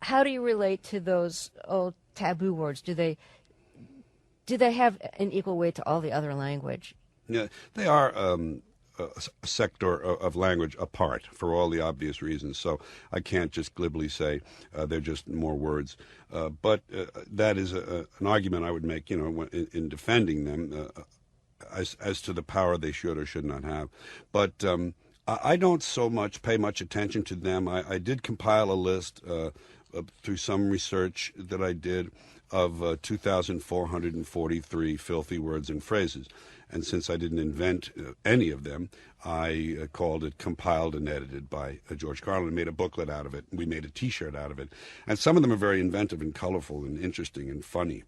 how do you relate to those old taboo words? Do they have an equal weight to all the other language? Yeah, they are a sector of language apart for all the obvious reasons. So I can't just glibly say they're just more words. But that is an argument I would make, in defending them as to the power they should or should not have. But I don't so much pay much attention to them. I did compile a list through some research that I did of 2,443 filthy words and phrases. And since I didn't invent any of them, I called it Compiled and Edited by George Carlin, and made a booklet out of it. We made a T-shirt out of it. And some of them are very inventive and colorful and interesting and funny.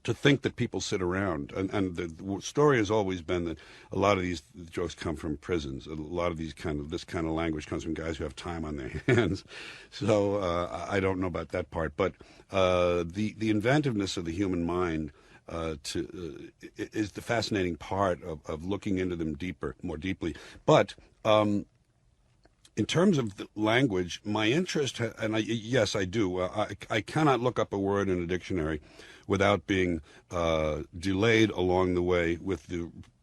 To think that people sit around, and the story has always been that a lot of these jokes come from prisons. A lot of this kind of language comes from guys who have time on their hands. So I don't know about that part, but the inventiveness of the human mind is the fascinating part of looking into them more deeply. But in terms of the language, my interest, yes, I do. I cannot look up a word in a dictionary without being delayed along the way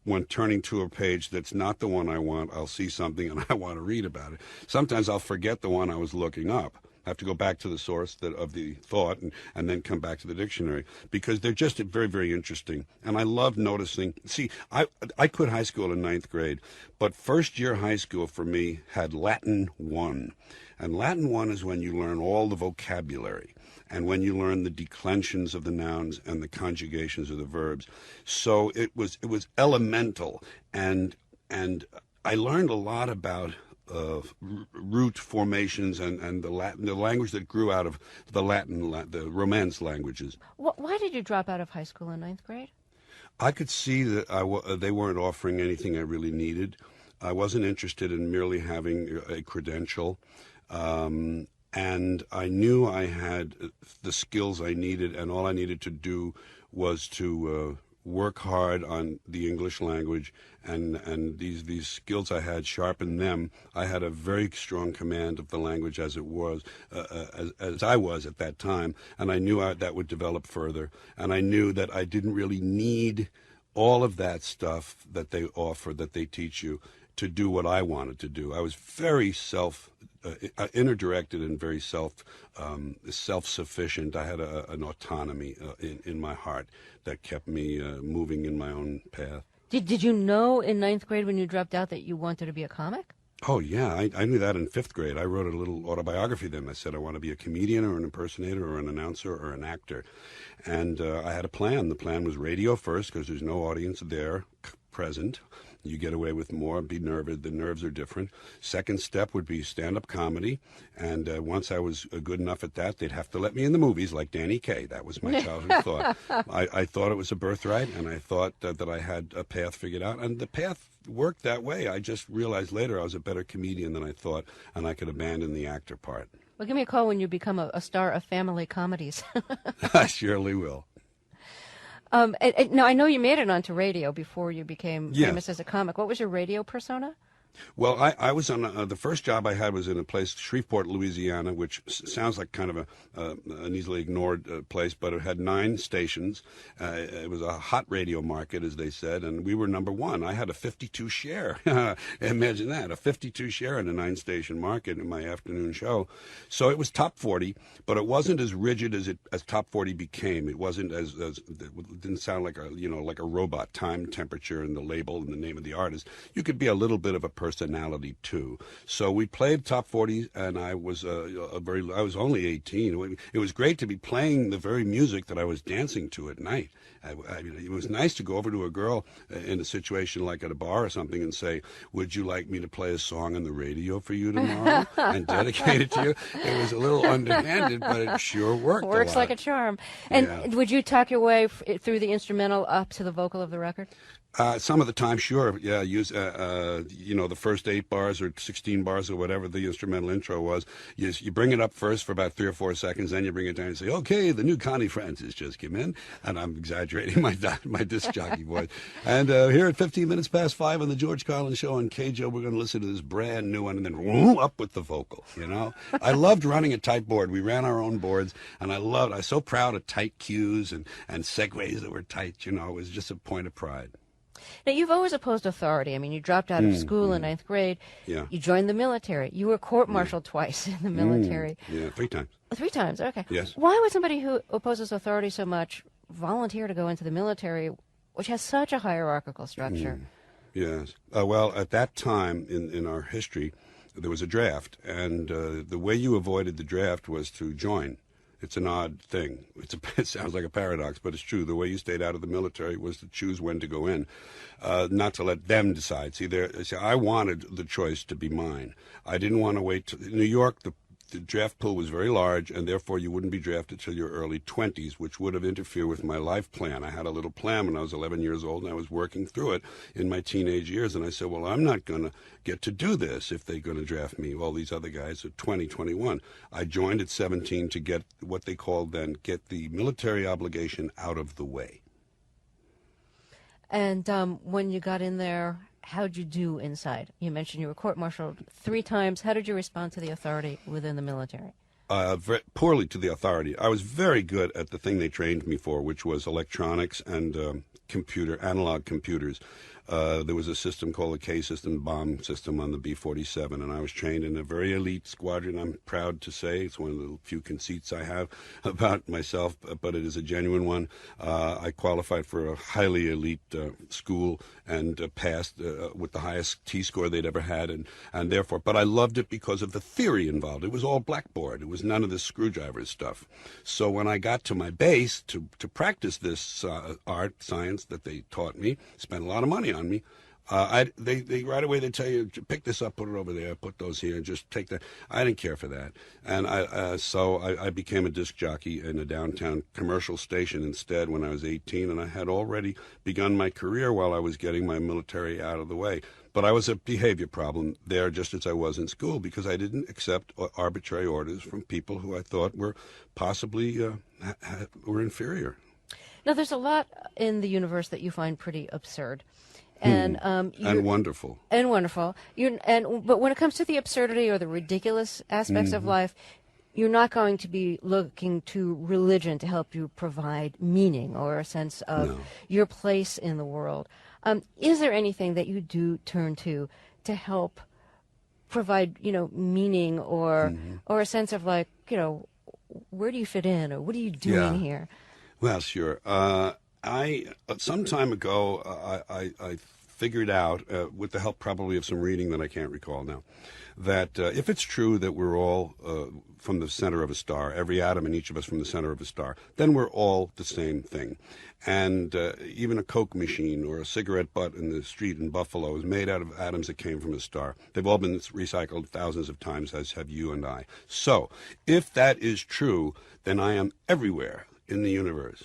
when turning to a page that's not the one I want. I'll see something and I want to read about it. Sometimes I'll forget the one I was looking up. I have to go back to the source of the thought and then come back to the dictionary, because they're just very, very interesting. And I love noticing. See, I quit high school in 9th grade, but first year high school for me had Latin 1. And Latin 1 is when you learn all the vocabulary, and when you learn the declensions of the nouns and the conjugations of the verbs. So it was elemental, and I learned a lot about root formations and the language that grew out of the the Romance languages. Why did you drop out of high school in 9th grade? I could see that they weren't offering anything I really needed. I wasn't interested in merely having a credential. And I knew I had the skills I needed, and all I needed to do was to work hard on the English language, and these skills I had, sharpen them. I had a very strong command of the language as it was, as I was at that time, and I knew that would develop further. And I knew that I didn't really need all of that stuff that they offer, that they teach you, to do what I wanted to do. I was very inner-directed and very self-sufficient. I had an autonomy in my heart that kept me moving in my own path. Did you know in 9th grade when you dropped out that you wanted to be a comic? Oh, yeah. I knew that in 5th grade. I wrote a little autobiography then. I said I want to be a comedian or an impersonator or an announcer or an actor. And I had a plan. The plan was radio first, because there's no audience there present. You get away with more, be nervous. The nerves are different. Second step would be stand-up comedy. And once I was good enough at that, they'd have to let me in the movies like Danny Kaye. That was my childhood thought. I thought it was a birthright, and I thought that I had a path figured out. And the path worked that way. I just realized later I was a better comedian than I thought, and I could abandon the actor part. Well, give me a call when you become a star of family comedies. I surely will. Now, I know you made it onto radio before you became famous as a comic. What was your radio persona? Well, I was on the first job I had was in a place, Shreveport, Louisiana, which sounds like kind of an easily ignored place, but it had 9 stations. It was a hot radio market, as they said, and we were number 1. I had a 52 share. Imagine that, a 52 share in a 9-station market in my afternoon show. So it was top 40, but it wasn't as rigid as top 40 became. It wasn't it didn't sound like a robot, time, temperature, and the label and the name of the artist. You could be a little bit of a personality too. So we played top 40, and I was I was only 18. It was great to be playing the very music that I was dancing to at night. It was nice to go over to a girl in a situation like at a bar or something and say, "Would you like me to play a song on the radio for you tomorrow and dedicate it to you?" It was a little underhanded, but it sure worked. Works like a charm. And would you talk your way through the instrumental up to the vocal of the record? Some of the time, sure. Yeah, use the first 8 bars or 16 bars or whatever the instrumental intro was. You bring it up first for about 3 or 4 seconds, then you bring it down and say, "Okay, the new Connie Francis just came in," and I'm exaggerating my disc jockey voice. And here at 15 minutes past 5 on the George Carlin Show on KJO, we're going to listen to this brand new one, and then whoo, up with the vocal. I loved running a tight board. We ran our own boards, and I was so proud of tight cues and segues that were tight. It was just a point of pride. Now, you've always opposed authority. I mean, you dropped out of school in 9th grade. Yeah. You joined the military. You were court-martialed twice in the military. Yeah, 3 times. 3 times, okay. Yes. Why would somebody who opposes authority so much volunteer to go into the military, which has such a hierarchical structure? Yes. Well, at that time in our history, there was a draft, and the way you avoided the draft was to join. It's an odd thing. It sounds like a paradox, but it's true. The way you stayed out of the military was to choose when to go in, not to let them decide. See, I wanted the choice to be mine. I didn't want to wait. In New York, the draft pool was very large, and therefore you wouldn't be drafted till your early 20s, which would have interfered with my life plan. I had a little plan when I was 11 years old, and I was working through it in my teenage years. And I said, well, I'm not going to get to do this if they're going to draft me. All these other guys are 20, 21. I joined at 17 to get what they called then, get the military obligation out of the way. And when you got in there, how'd you do inside? You mentioned you were court-martialed 3 times. How did you respond to the authority within the military? Very poorly to the authority. I was very good at the thing they trained me for, which was electronics and analog computers. There was a system called the K system, bomb system on the B-47, and I was trained in a very elite squadron. I'm proud to say it's one of the few conceits I have about myself, but it is a genuine one. I qualified for a highly elite school and passed with the highest T-score they'd ever had, and therefore, but I loved it because of the theory involved. It was all blackboard. It was none of this screwdriver stuff. So when I got to my base to practice this art, science that they taught me, spent a lot of money on me. They right away they tell you, pick this up, put it over there, put those here, and just take that. I didn't care for that, and so I became a disc jockey in a downtown commercial station instead when I was 18, and I had already begun my career while I was getting my military out of the way. But I was a behavior problem there, just as I was in school, because I didn't accept arbitrary orders from people who I thought were possibly were inferior. Now, there's a lot in the universe that you find pretty absurd. And wonderful. And wonderful. But when it comes to the absurdity or the ridiculous aspects of life, you're not going to be looking to religion to help you provide meaning or a sense of your place in the world. Is there anything that you do turn to help provide, meaning or a sense of like, where do you fit in or what are you doing here? Well, sure. Some time ago, I figured out, with the help probably of some reading that I can't recall now, that if it's true that we're all from the center of a star, every atom in each of us from the center of a star, then we're all the same thing. And even a Coke machine or a cigarette butt in the street in Buffalo is made out of atoms that came from a star. They've all been recycled thousands of times, as have you and I. So if that is true, then I am everywhere in the universe.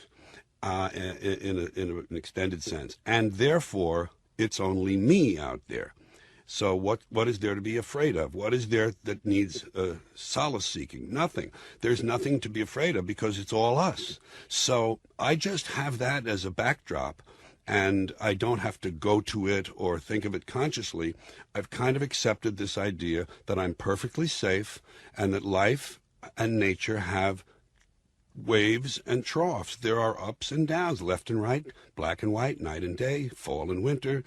In an extended sense, and therefore it's only me out there. So what is there to be afraid of? What is there that needs solace seeking? Nothing. There's nothing to be afraid of because it's all us. So I just have that as a backdrop, and I don't have to go to it or think of it consciously. I've kind of accepted this idea that I'm perfectly safe and that life and nature have waves and troughs. There are ups and downs, left and right, black and white, night and day, fall and winter,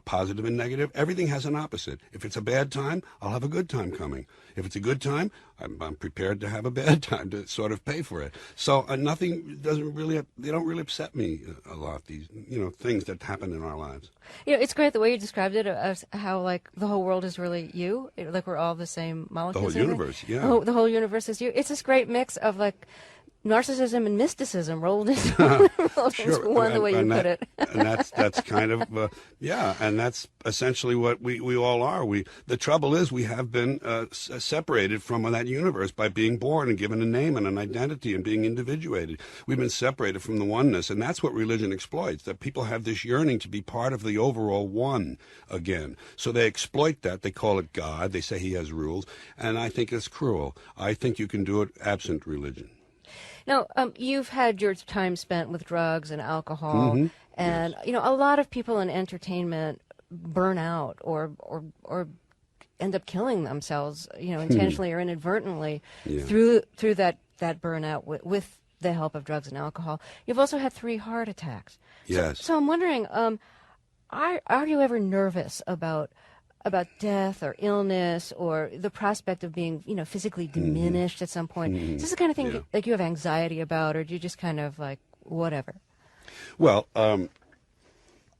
positive and negative. Everything has an opposite. If it's a bad time, I'll have a good time coming. If it's a good time, I'm prepared to have a bad time to sort of pay for it. So they don't really upset me a lot, these things that happen in our lives. It's great the way you described it, as how like the whole world is really you, like we're all the same molecules. The whole universe, yeah. The whole universe is you. It's this great mix of like narcissism and mysticism rolled into one, the way you put it. And that's kind of, and that's essentially what we all are. The trouble is we have been separated from that universe by being born and given a name and an identity and being individuated. We've been separated from the oneness, and that's what religion exploits, that people have this yearning to be part of the overall one again. So they exploit that. They call it God. They say he has rules, and I think it's cruel. I think you can do it absent religion. Now, you've had your time spent with drugs and alcohol, and a lot of people in entertainment burn out or end up killing themselves, intentionally or inadvertently through that burnout with the help of drugs and alcohol. You've also had 3 heart attacks. Yes. So I'm wondering, are you ever nervous about death or illness or the prospect of being, physically diminished at some point? Is this the kind of thing like you have anxiety about, or do you just kind of like whatever? Well,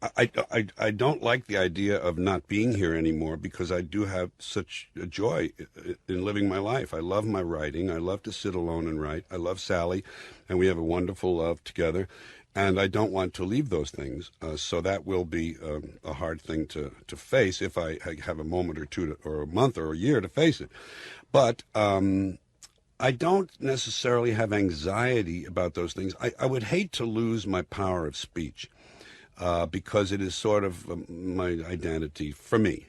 I don't like the idea of not being here anymore because I do have such a joy in living my life. I love my writing. I love to sit alone and write. I love Sally, and we have a wonderful love together. And I don't want to leave those things. So that will be a hard thing to face if I have a moment or two or a month or a year to face it. But I don't necessarily have anxiety about those things. I would hate to lose my power of speech. Because it is sort of my identity for me.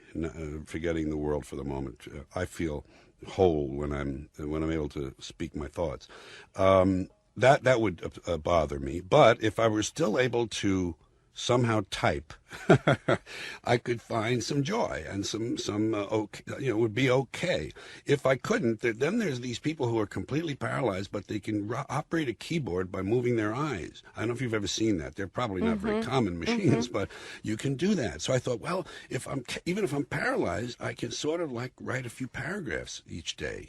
Forgetting the world for the moment, I feel whole when I'm able to speak my thoughts. That would bother me. But if I were still able to somehow type, I could find some joy and some okay, would be okay. If I couldn't, then there's these people who are completely paralyzed, but they can operate a keyboard by moving their eyes. I don't know if you've ever seen that. They're probably not very common machines, but you can do that. So I thought, well, even if I'm paralyzed, I can sort of like write a few paragraphs each day,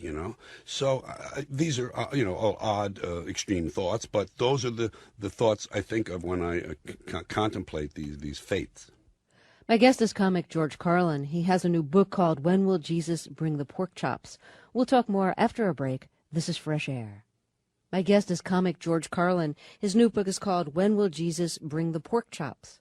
So these are all odd, extreme thoughts, but those are the thoughts I think of when I contemplate these fates. My guest is comic George Carlin. He has a new book called When Will Jesus Bring the Pork Chops? We'll talk more after a break. This is Fresh Air. My guest is comic George Carlin. His new book is called When Will Jesus Bring the Pork Chops?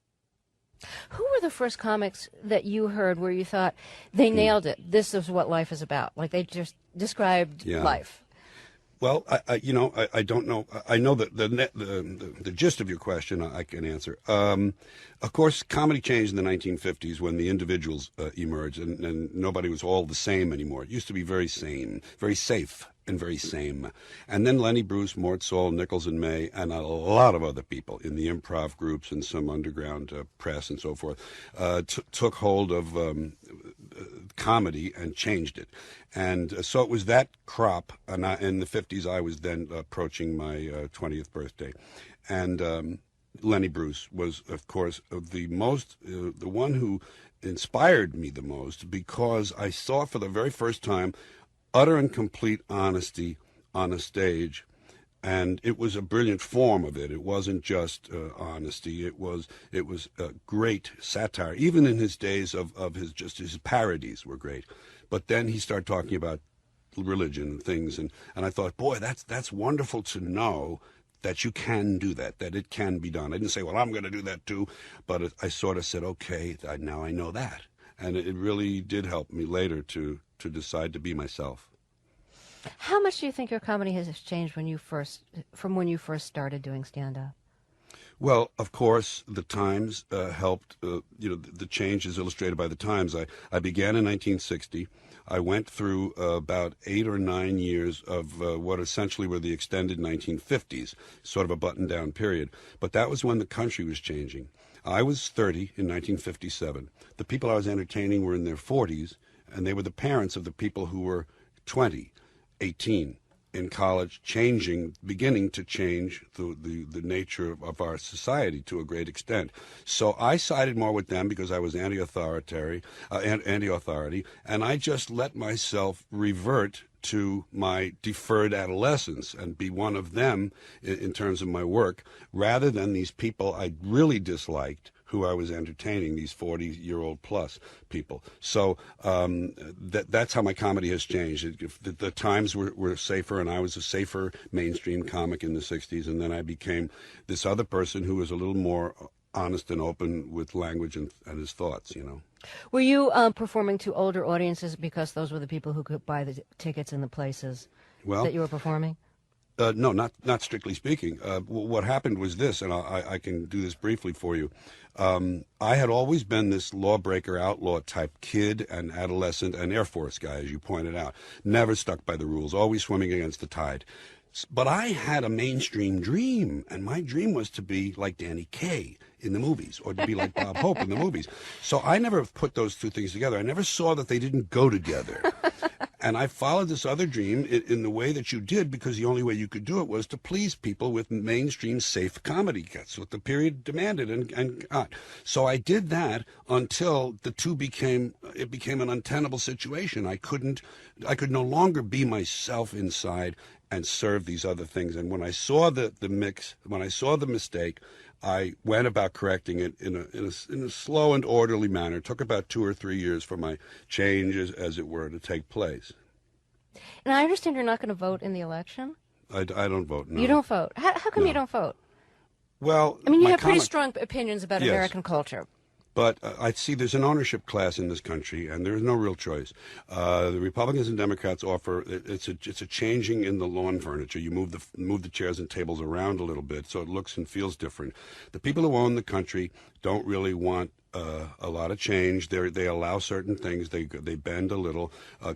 Who were the first comics that you heard where you thought they nailed it? This is what life is about. Like they just described life. Well, I don't know. I know that the gist of your question I can answer. Of course, comedy changed in the 1950s when the individuals emerged, and nobody was all the same anymore. It used to be very sane, very safe, and very same. And then Lenny Bruce, Mort Saul, Nichols and May, and a lot of other people in the improv groups and some underground press and so forth took hold of comedy and changed it. And so it was that crop. And in the 50s, I was then approaching my 20th birthday. And Lenny Bruce was, of course, the one who inspired me the most, because I saw for the very first time utter and complete honesty on a stage. And it was a brilliant form of it. It wasn't just honesty. It was great satire. Even in his days of his parodies were great. But then he started talking about religion and things, and I thought, boy, that's wonderful to know that you can do that it can be done. I didn't say, well, I'm going to do that too, but I sort of said, okay, now I know that, and it really did help me later to decide to be myself. How much do you think your comedy has changed from when you first started doing stand-up? Well, of course, the Times helped. The change is illustrated by the Times. I began in 1960. I went through about 8 or 9 years of what essentially were the extended 1950s, sort of a button-down period. But that was when the country was changing. I was 30 in 1957. The people I was entertaining were in their 40s, and they were the parents of the people who were 20, 18. In college, beginning to change the nature of our society to a great extent. So I sided more with them because I was anti-authority, and I just let myself revert to my deferred adolescence and be one of them in terms of my work, rather than these people I really disliked who I was entertaining, these 40-year-old plus people. So that's how my comedy has changed. The times were safer, and I was a safer mainstream comic in the 60s, and then I became this other person who was a little more honest and open with language and his thoughts, Were you performing to older audiences because those were the people who could buy the tickets in the places that you were performing? No, not strictly speaking. What happened was this, and I can do this briefly for you. I had always been this lawbreaker, outlaw type kid and adolescent and Air Force guy, as you pointed out. Never stuck by the rules, always swimming against the tide. But I had a mainstream dream, and my dream was to be like Danny Kaye in the movies, or to be like Bob Hope in the movies. So I never put those two things together. I never saw that they didn't go together. And I followed this other dream in the way that you did, because the only way you could do it was to please people with mainstream safe comedy. That's what the period demanded and got. So I did that until the two became an untenable situation. I could no longer be myself inside and serve these other things. And when I saw the mix, when I saw the mistake, I went about correcting it in a slow and orderly manner. It took about 2 or 3 years for my change, as it were, to take place. And I understand you're not going to vote in the election? I don't vote, no. You don't vote? How come you don't vote? Well, I mean, you my have pretty comic- strong opinions about Yes. American culture. But I see there's an ownership class in this country, and there is no real choice. The Republicans and Democrats offer it's a changing in the lawn furniture. You move the chairs and tables around a little bit so it looks and feels different. The people who own the country don't really want a lot of change. They allow certain things. They bend a little.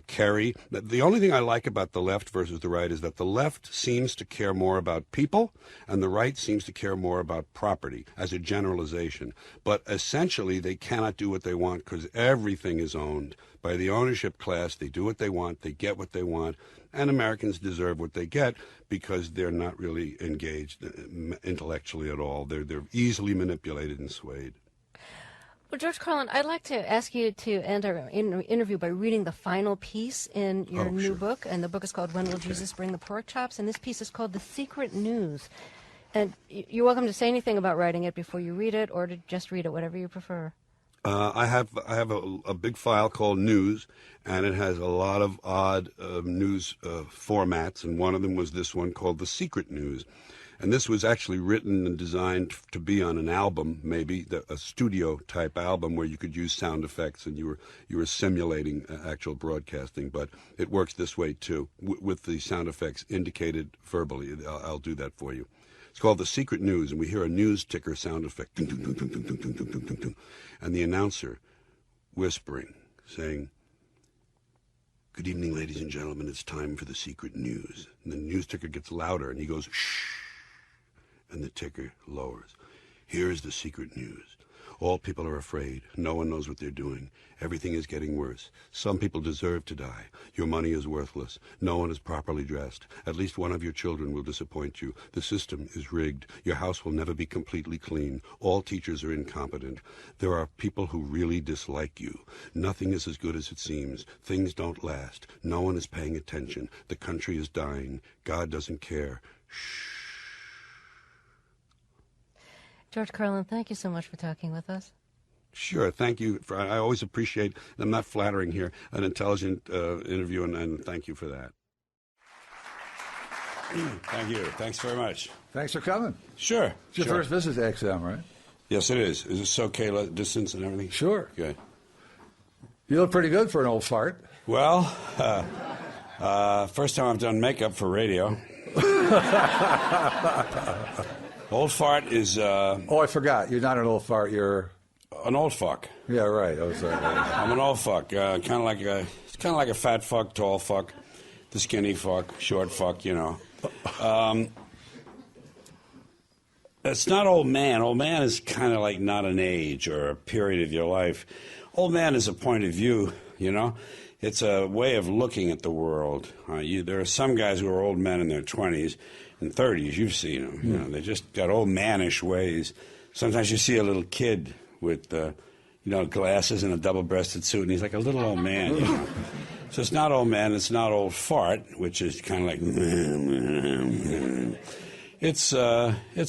Kerry. The only thing I like about the left versus the right is that the left seems to care more about people, and the right seems to care more about property, as a generalization. But essentially, they cannot do what they want because everything is owned by the ownership class. They do what they want. They get what they want. And Americans deserve what they get because they're not really engaged intellectually at all. They're easily manipulated and swayed. Well, George Carlin, I'd like to ask you to end our interview by reading the final piece in your new book. And the book is called When Will Jesus Bring the Pork Chops? And this piece is called The Secret News. And you're welcome to say anything about writing it before you read it, or to just read it, whatever you prefer. I have a big file called News, and it has a lot of odd news formats, and one of them was this one called The Secret News. And this was actually written and designed to be on an album, maybe a studio-type album where you could use sound effects and you were simulating actual broadcasting. But it works this way, too, with the sound effects indicated verbally. I'll do that for you. It's called The Secret News, and we hear a news ticker sound effect, ding, ding, ding, ding, ding, ding, ding, ding, ding, ding, and the announcer whispering, saying, "Good evening, ladies and gentlemen, it's time for The Secret News." And the news ticker gets louder, and he goes, "Shh," and the ticker lowers. "Here is the secret news. All people are afraid. No one knows what they're doing. Everything is getting worse. Some people deserve to die. Your money is worthless. No one is properly dressed. At least one of your children will disappoint you. The system is rigged. Your house will never be completely clean. All teachers are incompetent. There are people who really dislike you. Nothing is as good as it seems. Things don't last. No one is paying attention. The country is dying. God doesn't care. Shh." George Carlin, thank you so much for talking with us. Sure, thank you. I always appreciate, and I'm not flattering here, an intelligent interview, and thank you for that. Thank you. Thanks very much. Thanks for coming. Sure. It's your first visit to XM, right? Yes, it is. Is this okay, distance and everything? Sure. Good. You look pretty good for an old fart. Well, first time I've done makeup for radio. Old fart is... oh, I forgot. You're not an old fart. You're... an old fuck. Yeah, right. I was sorry. I'm an old fuck. It's kind of like a fat fuck, tall fuck, the skinny fuck, short fuck, you know. It's not old man. Old man is kind of like not an age or a period of your life. Old man is a point of view, you know. It's a way of looking at the world. There are some guys who are old men in their 20s and 30s. You've seen them. You know, they just got old mannish ways. Sometimes you see a little kid with, glasses and a double-breasted suit, and he's like a little old man. You know? So it's not old man. It's not old fart, which is kind of like... It's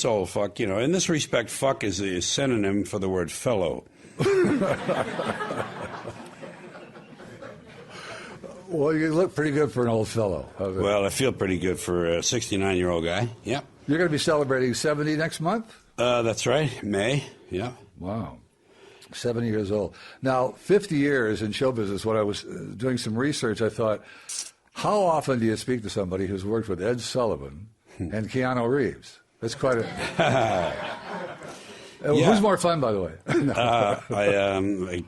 old fuck, you know. In this respect, fuck is a synonym for the word fellow. Well, you look pretty good for an old fellow. Well, I feel pretty good for a 69-year-old guy. Yep. You're going to be celebrating 70 next month? That's right. May. Yeah. Wow. 70 years old. Now, 50 years in show business, when I was doing some research, I thought, how often do you speak to somebody who's worked with Ed Sullivan and Keanu Reeves? That's quite a... Who's more fun, by the way?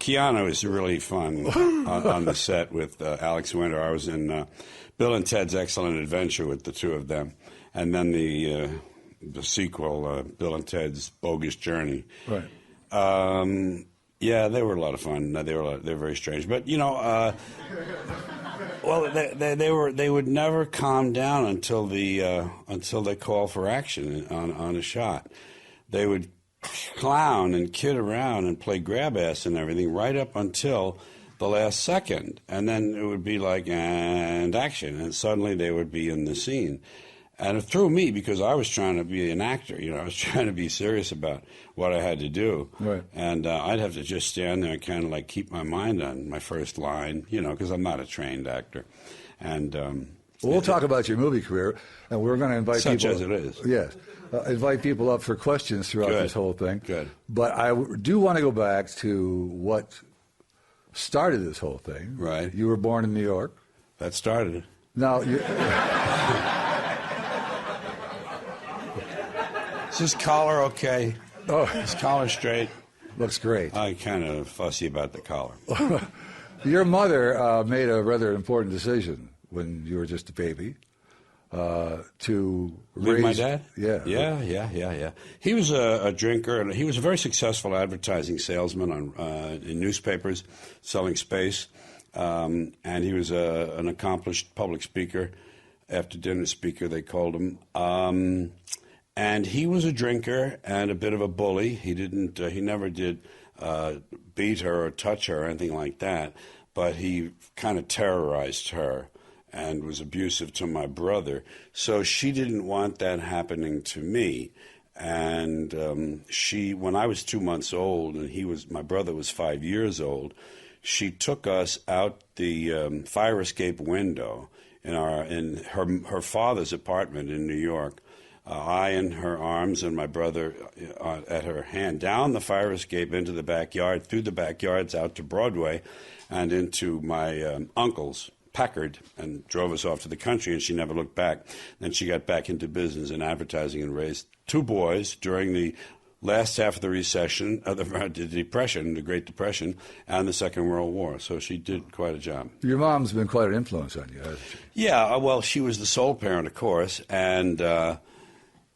Keanu is really fun on the set with Alex Winter. I was in Bill and Ted's Excellent Adventure with the two of them, and then the sequel, Bill and Ted's Bogus Journey. Right. Yeah, they were a lot of fun. They're very strange, but you know, well, they would never calm down until they call for action on a shot. They would clown and kid around and play grab ass and everything right up until the last second, and then it would be like and action, and suddenly they would be in the scene. And it threw me because I was trying to be an actor. You know, I was trying to be serious about what I had to do. Right. And I'd have to just stand there and kind of like keep my mind on my first line, you know, because I'm not a trained actor. And well, we'll talk about your movie career, and we're going to invite such people. as it is. Yes. Invite people up for questions throughout Good. this whole thing. Good. But I do want to go back to what started this whole thing. Right. You were born in New York. That started it. Now, is this collar okay? Oh, is collar straight? Looks great. I'm kind of fussy about the collar. Your mother made a rather important decision when you were just a baby to Leave raise my dad? Yeah. He was a drinker, and he was a very successful advertising salesman in newspapers, selling space. And he was an accomplished public speaker, after dinner speaker, they called him. And he was a drinker and a bit of a bully. He never did beat her or touch her or anything like that, but he kind of terrorized her and was abusive to my brother. So she didn't want that happening to me. And when I was 2 months old and my brother was 5 years old, she took us out the fire escape window in her father's apartment in New York. I in her arms and my brother at her hand, down the fire escape into the backyard, through the backyards out to Broadway, and into my uncle's Packard, and drove us off to the country, and she never looked back. Then she got back into business in advertising and raised 2 boys during the last half of the recession, the Depression, the Great Depression, and the Second World War. So she did quite a job. Your mom's been quite an influence on you, hasn't she? Yeah, well, she was the sole parent, of course, and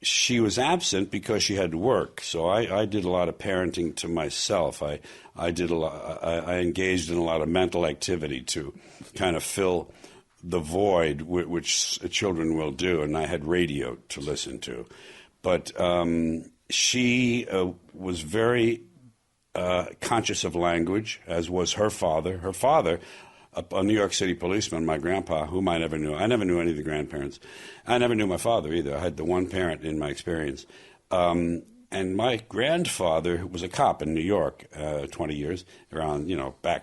she was absent because she had to work. So I did a lot of parenting to myself. I engaged in a lot of mental activity to kind of fill the void which children will do, and I had radio to listen to. But she was very conscious of language, as was her father. Her father, a New York City policeman, my grandpa, whom I never knew. I never knew any of the grandparents. I never knew my father either. I had the one parent in my experience. And my grandfather was a cop in New York, 20 years, around,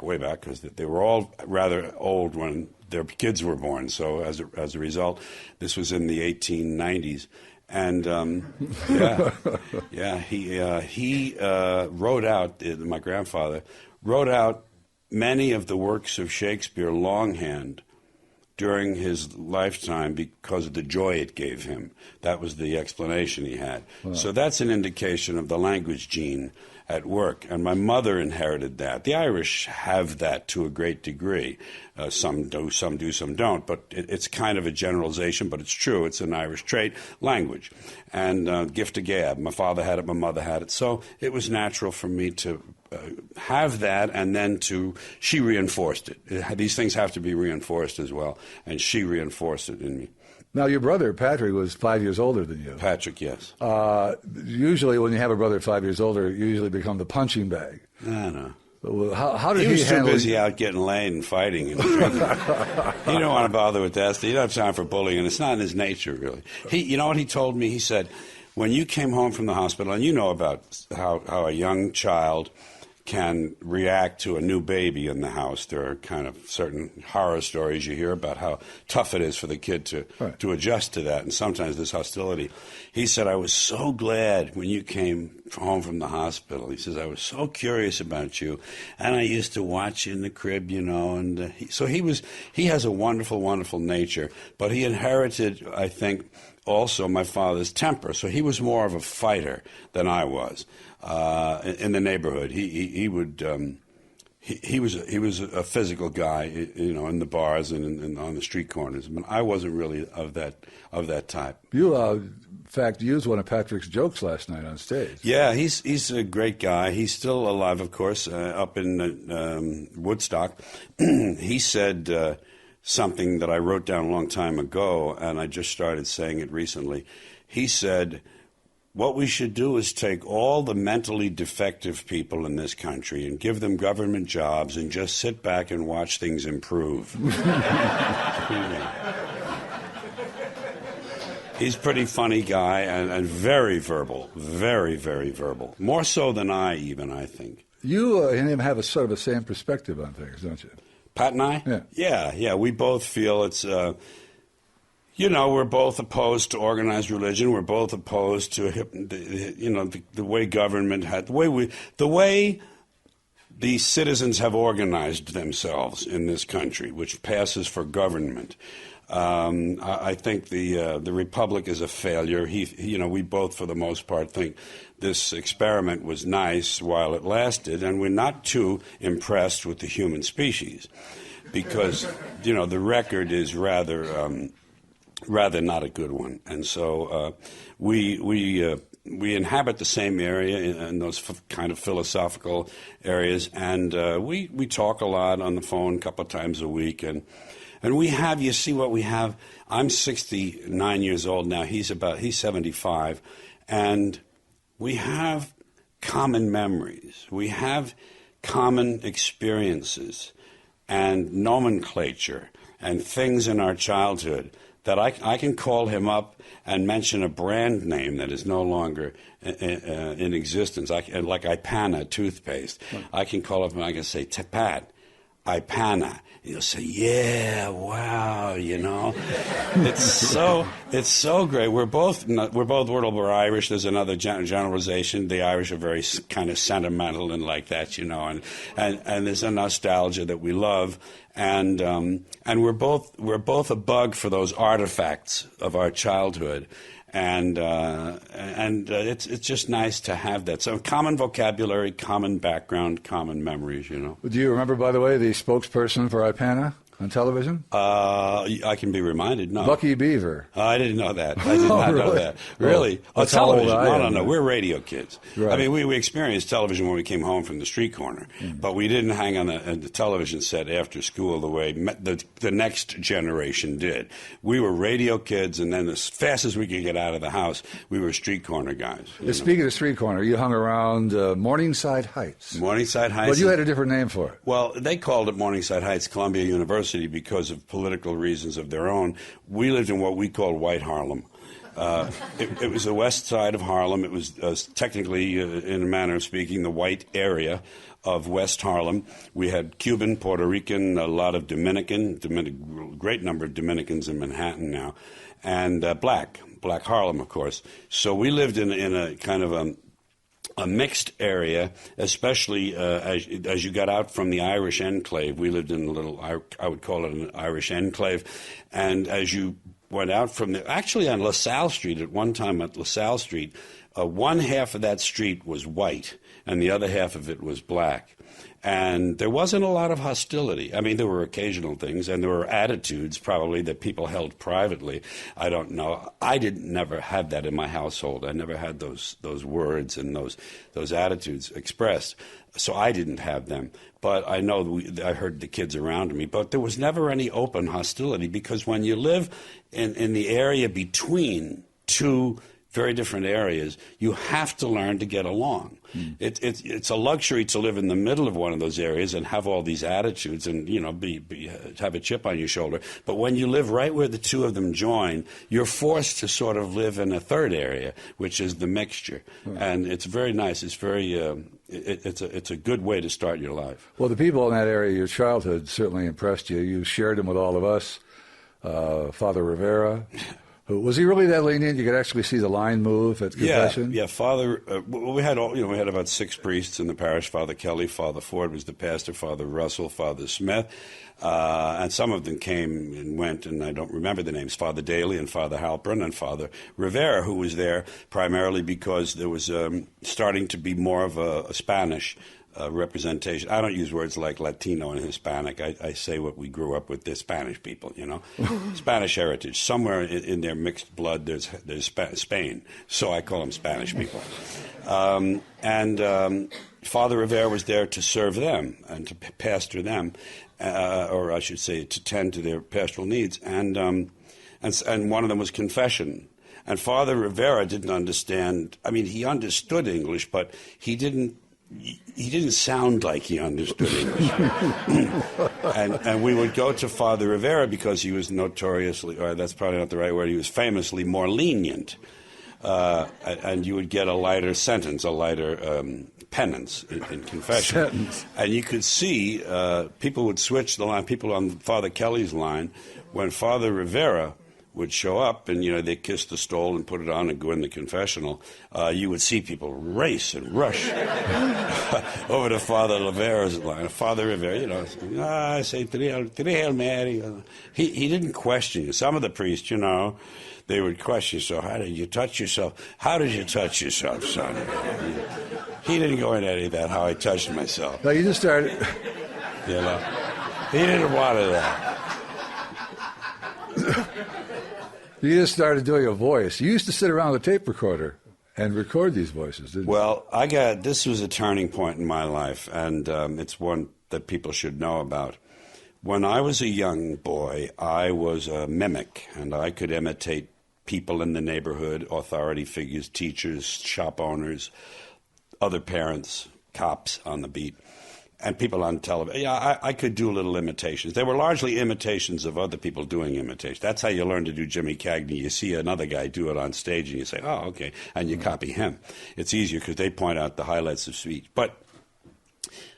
way back, because they were all rather old when their kids were born. So as a result, this was in the 1890s. And he wrote out, my grandfather wrote out many of the works of Shakespeare longhand during his lifetime because of the joy it gave him. That was the explanation he had. Wow. So that's an indication of the language gene at work. And my mother inherited that. The Irish have that to a great degree. Some do, some don't. But it's kind of a generalization, but it's true. It's an Irish trait, language. And gift of gab. My father had it, my mother had it. So it was natural for me to have that, and then she reinforced it. These things have to be reinforced as well, and she reinforced it in me. Now, your brother, Patrick, was 5 years older than you. Patrick, yes. Usually when you have a brother 5 years older, you usually become the punching bag. No. Well, how did he was handle too busy out getting laid and fighting and drinking. He don't want to bother with that. He don't have time for bullying, and it's not in his nature, really. You know what he told me? He said, when you came home from the hospital, and you know about how a young child can react to a new baby in the house. There are kind of certain horror stories you hear about how tough it is for the kid to adjust to that, and sometimes this hostility. He said, I was so glad when you came home from the hospital. He says, I was so curious about you, and I used to watch you in the crib, and so he has a wonderful, wonderful nature, but he inherited, I think, also my father's temper. So he was more of a fighter than I was. In the neighborhood, he was a physical guy, in the bars and on the street corners. But I wasn't really of that type. You, in fact, used one of Patrick's jokes last night on stage. Yeah, he's a great guy. He's still alive, of course, up in Woodstock. He said something that I wrote down a long time ago, and I just started saying it recently. He said, what we should do is take all the mentally defective people in this country and give them government jobs and just sit back and watch things improve. He's a pretty funny guy and very verbal, very, very verbal. More so than I even, I think. You and him have a sort of the same perspective on things, don't you? Pat and I? Yeah. We both feel it's, we're both opposed to organized religion. We're both opposed to, the way government had, the way the citizens have organized themselves in this country, which passes for government. I think the republic is a failure. We both, for the most part, think this experiment was nice while it lasted, and we're not too impressed with the human species, because the record is rather not a good one. And so we inhabit the same area in those kind of philosophical areas, and we talk a lot on the phone a couple of times a week, and we have, you see what we have. I'm 69 years old now. He's 75, and we have common memories. We have common experiences and nomenclature and things in our childhood that I can call him up and mention a brand name that is no longer in existence. Like Ipana toothpaste. I can call up and I can say, Pat, Ipana. He'll say, yeah, wow, It's so great. We're both we're Irish. There's another generalization. The Irish are very kind of sentimental and like that, and there's a nostalgia that we love. And we're both a bug for those artifacts of our childhood. And it's just nice to have that. So common vocabulary, common background, common memories, Do you remember, by the way, the spokesperson for Ipana on television? I can be reminded. No, Bucky Beaver. I didn't know that. I did not know that. Really? Well, television? No. Right. We're radio kids. Right. I mean, we experienced television when we came home from the street corner, but we didn't hang on the television set after school the way the next generation did. We were radio kids, and then as fast as we could get out of the house, we were street corner guys. Speaking of street corner, you hung around Morningside Heights. Morningside Heights. But you had a different name for it. Well, they called it Morningside Heights Columbia University because of political reasons of their own. We lived in what we called White Harlem. It was the west side of Harlem. It was technically, in a manner of speaking, the white area of West Harlem. We had Cuban, Puerto Rican, a lot of Dominican, great number of Dominicans in Manhattan now, and black Harlem, of course. So we lived in a kind of a mixed area, especially as you got out from the Irish enclave. We lived in a little, I would call it an Irish enclave, and as you went out from actually on LaSalle Street, at one time at LaSalle Street, one half of that street was white, and the other half of it was black. And there wasn't a lot of hostility. I mean, there were occasional things, and there were attitudes probably that people held privately. I don't know. I never had that in my household. I never had those words and those attitudes expressed. So I didn't have them. But I know I heard the kids around me. But there was never any open hostility, because when you live in the area between two very different areas, you have to learn to get along. It's a luxury to live in the middle of one of those areas and have all these attitudes and have a chip on your shoulder. But when you live right where the two of them join, you're forced to sort of live in a third area, which is the mixture. And it's very nice. It's very it's a good way to start your life. Well, the people in that area, your childhood certainly impressed you. You shared them with all of us. Father Rivera. Was he really that lenient? You could actually see the line move at confession? Yeah. Father, we had about 6 priests in the parish. Father Kelly, Father Ford was the pastor, Father Russell, Father Smith, and some of them came and went, and I don't remember the names, Father Daly and Father Halpern and Father Rivera, who was there primarily because there was starting to be more of a Spanish representation. I don't use words like Latino and Hispanic. I say what we grew up with. They're Spanish people, Spanish heritage. Somewhere in their mixed blood, there's Spain. So I call them Spanish people. And Father Rivera was there to serve them and to pastor them, or I should say, to tend to their pastoral needs. And one of them was confession. And Father Rivera didn't understand. I mean, he understood English, but he didn't he didn't sound like he understood English. and we would go to Father Rivera because he was notoriously, or that's probably not the right word, he was famously more lenient. And you would get a lighter sentence, a lighter penance in confession. Sentence. And you could see people would switch the line, people on Father Kelly's line, when Father Rivera would show up and, they kiss the stole and put it on and go in the confessional, you would see people race and rush over to Father Rivera's line. Father Rivera, I say, today Hail Mary. He didn't question you. Some of the priests, they would question, so how did you touch yourself? How did you touch yourself, son? He didn't go into any of that, how I touched myself. No, you just started. He didn't want that. You just started doing a voice. You used to sit around with a tape recorder and record these voices, didn't you? Well, this was a turning point in my life, and it's one that people should know about. When I was a young boy, I was a mimic, and I could imitate people in the neighborhood, authority figures, teachers, shop owners, other parents, cops on the beat, and people on television. Yeah, I could do little imitations. They were largely imitations of other people doing imitations. That's how you learn to do Jimmy Cagney. You see another guy do it on stage, and you say, oh, okay, and you copy him. It's easier because they point out the highlights of speech. But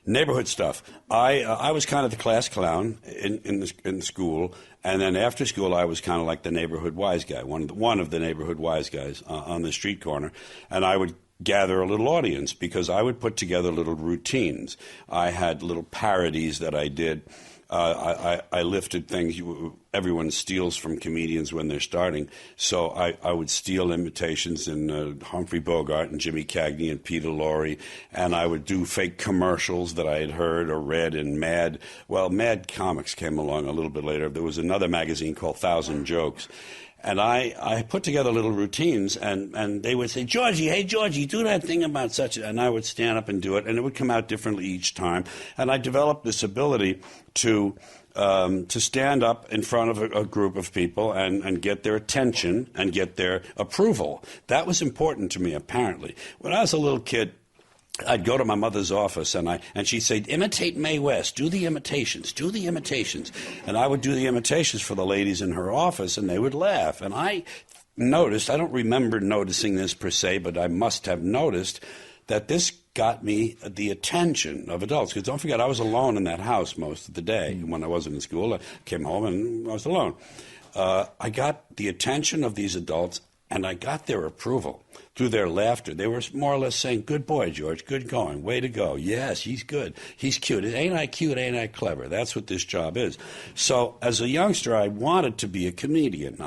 neighborhood stuff. I was kind of the class clown in school, and then after school I was kind of like the neighborhood wise guy, one of the neighborhood wise guys on the street corner, and I would gather a little audience because I would put together little routines. I had little parodies that I did. I lifted things everyone steals from comedians when they're starting. So I would steal imitations in Humphrey Bogart and Jimmy Cagney and Peter Lorre, and I would do fake commercials that I had heard or read in Mad. Well, Mad Comics came along a little bit later. There was another magazine called 1,000 Jokes. And I put together little routines, and they would say, Georgie, hey, Georgie, do that thing about such, and I would stand up and do it, and it would come out differently each time. And I developed this ability to stand up in front of a group of people and get their attention and get their approval. That was important to me, apparently. When I was a little kid, I'd go to my mother's office, and she'd say, imitate Mae West, do the imitations. And I would do the imitations for the ladies in her office, and they would laugh. And I noticed, I don't remember noticing this per se, but I must have noticed that this got me the attention of adults. Because don't forget, I was alone in that house most of the day. When I wasn't in school, I came home and I was alone. I got the attention of these adults, and I got their approval through their laughter. They were more or less saying, good boy, George, good going, way to go. Yes, he's good, he's cute. Ain't I cute, ain't I clever? That's what this job is. So as a youngster, I wanted to be a comedian.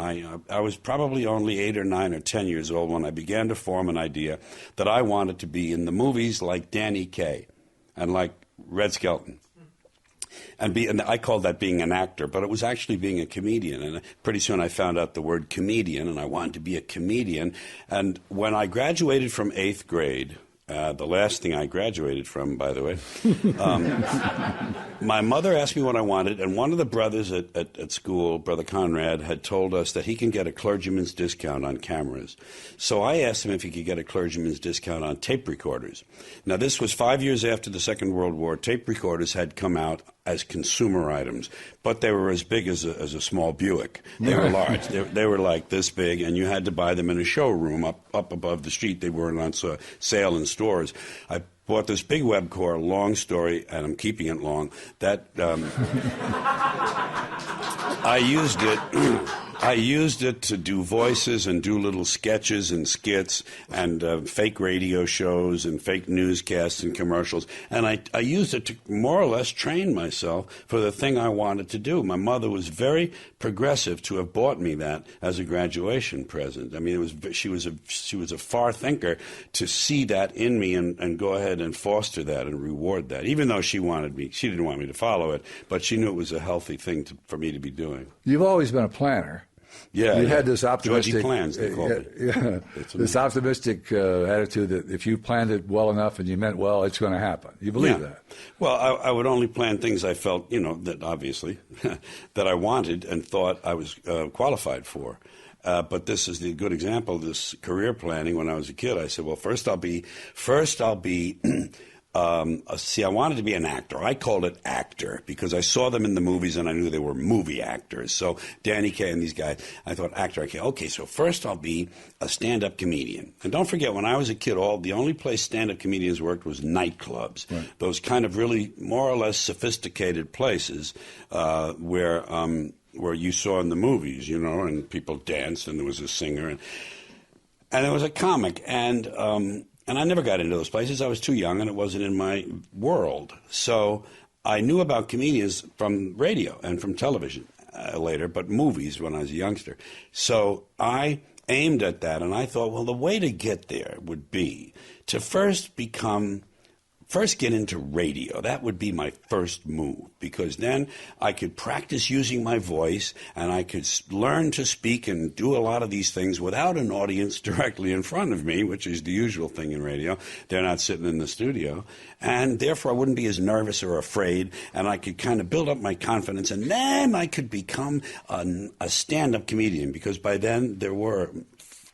I was probably only 8 or 9 or 10 years old when I began to form an idea that I wanted to be in the movies like Danny Kaye and like Red Skelton. And I called that being an actor, but it was actually being a comedian. And pretty soon I found out the word comedian, and I wanted to be a comedian. And when I graduated from 8th grade, the last thing I graduated from, by the way, my mother asked me what I wanted, and one of the brothers at school, Brother Conrad, had told us that he can get a clergyman's discount on cameras. So I asked him if he could get a clergyman's discount on tape recorders. Now, this was 5 years after the Second World War. Tape recorders had come out as consumer items, but they were as big as a small Buick. They were large. They were like this big, and you had to buy them in a showroom up above the street. They weren't on sale in stores. I bought this big Webcor, long story, and I'm keeping it long, that I used it. I used it to do voices and do little sketches and skits and fake radio shows and fake newscasts and commercials. And I used it to more or less train myself for the thing I wanted to do. My mother was very progressive to have bought me that as a graduation present. I mean, she was a far thinker to see that in me and go ahead and foster that and reward that. Even though she didn't want me to follow it, but she knew it was a healthy thing for me to be doing. You've always been a planner. Yeah, you had this optimistic, Georgie plans, they called it. This optimistic attitude that if you planned it well enough and you meant well, it's going to happen. You believe that? Well, I would only plan things I felt, that obviously, that I wanted and thought I was qualified for. But this is the good example of this career planning. When I was a kid, I said, well, first I'll be See, I wanted to be an actor. I called it actor because I saw them in the movies and I knew they were movie actors. So Danny Kaye and these guys, I thought actor. Okay, so first I'll be a stand-up comedian. And don't forget, when I was a kid, the only place stand-up comedians worked was nightclubs. Right. Those kind of really more or less sophisticated places where you saw in the movies, you know, and people danced and there was a singer and there was a comic and I never got into those places. I was too young, and it wasn't in my world. So I knew about comedians from radio and from television later, but movies when I was a youngster. So I aimed at that, and I thought, well, the way to get there would be to first get into radio. That would be my first move, because then I could practice using my voice and I could learn to speak and do a lot of these things without an audience directly in front of me, which is the usual thing in radio. They're not sitting in the studio. And therefore I wouldn't be as nervous or afraid, and I could kind of build up my confidence, and then I could become a stand-up comedian, because by then there were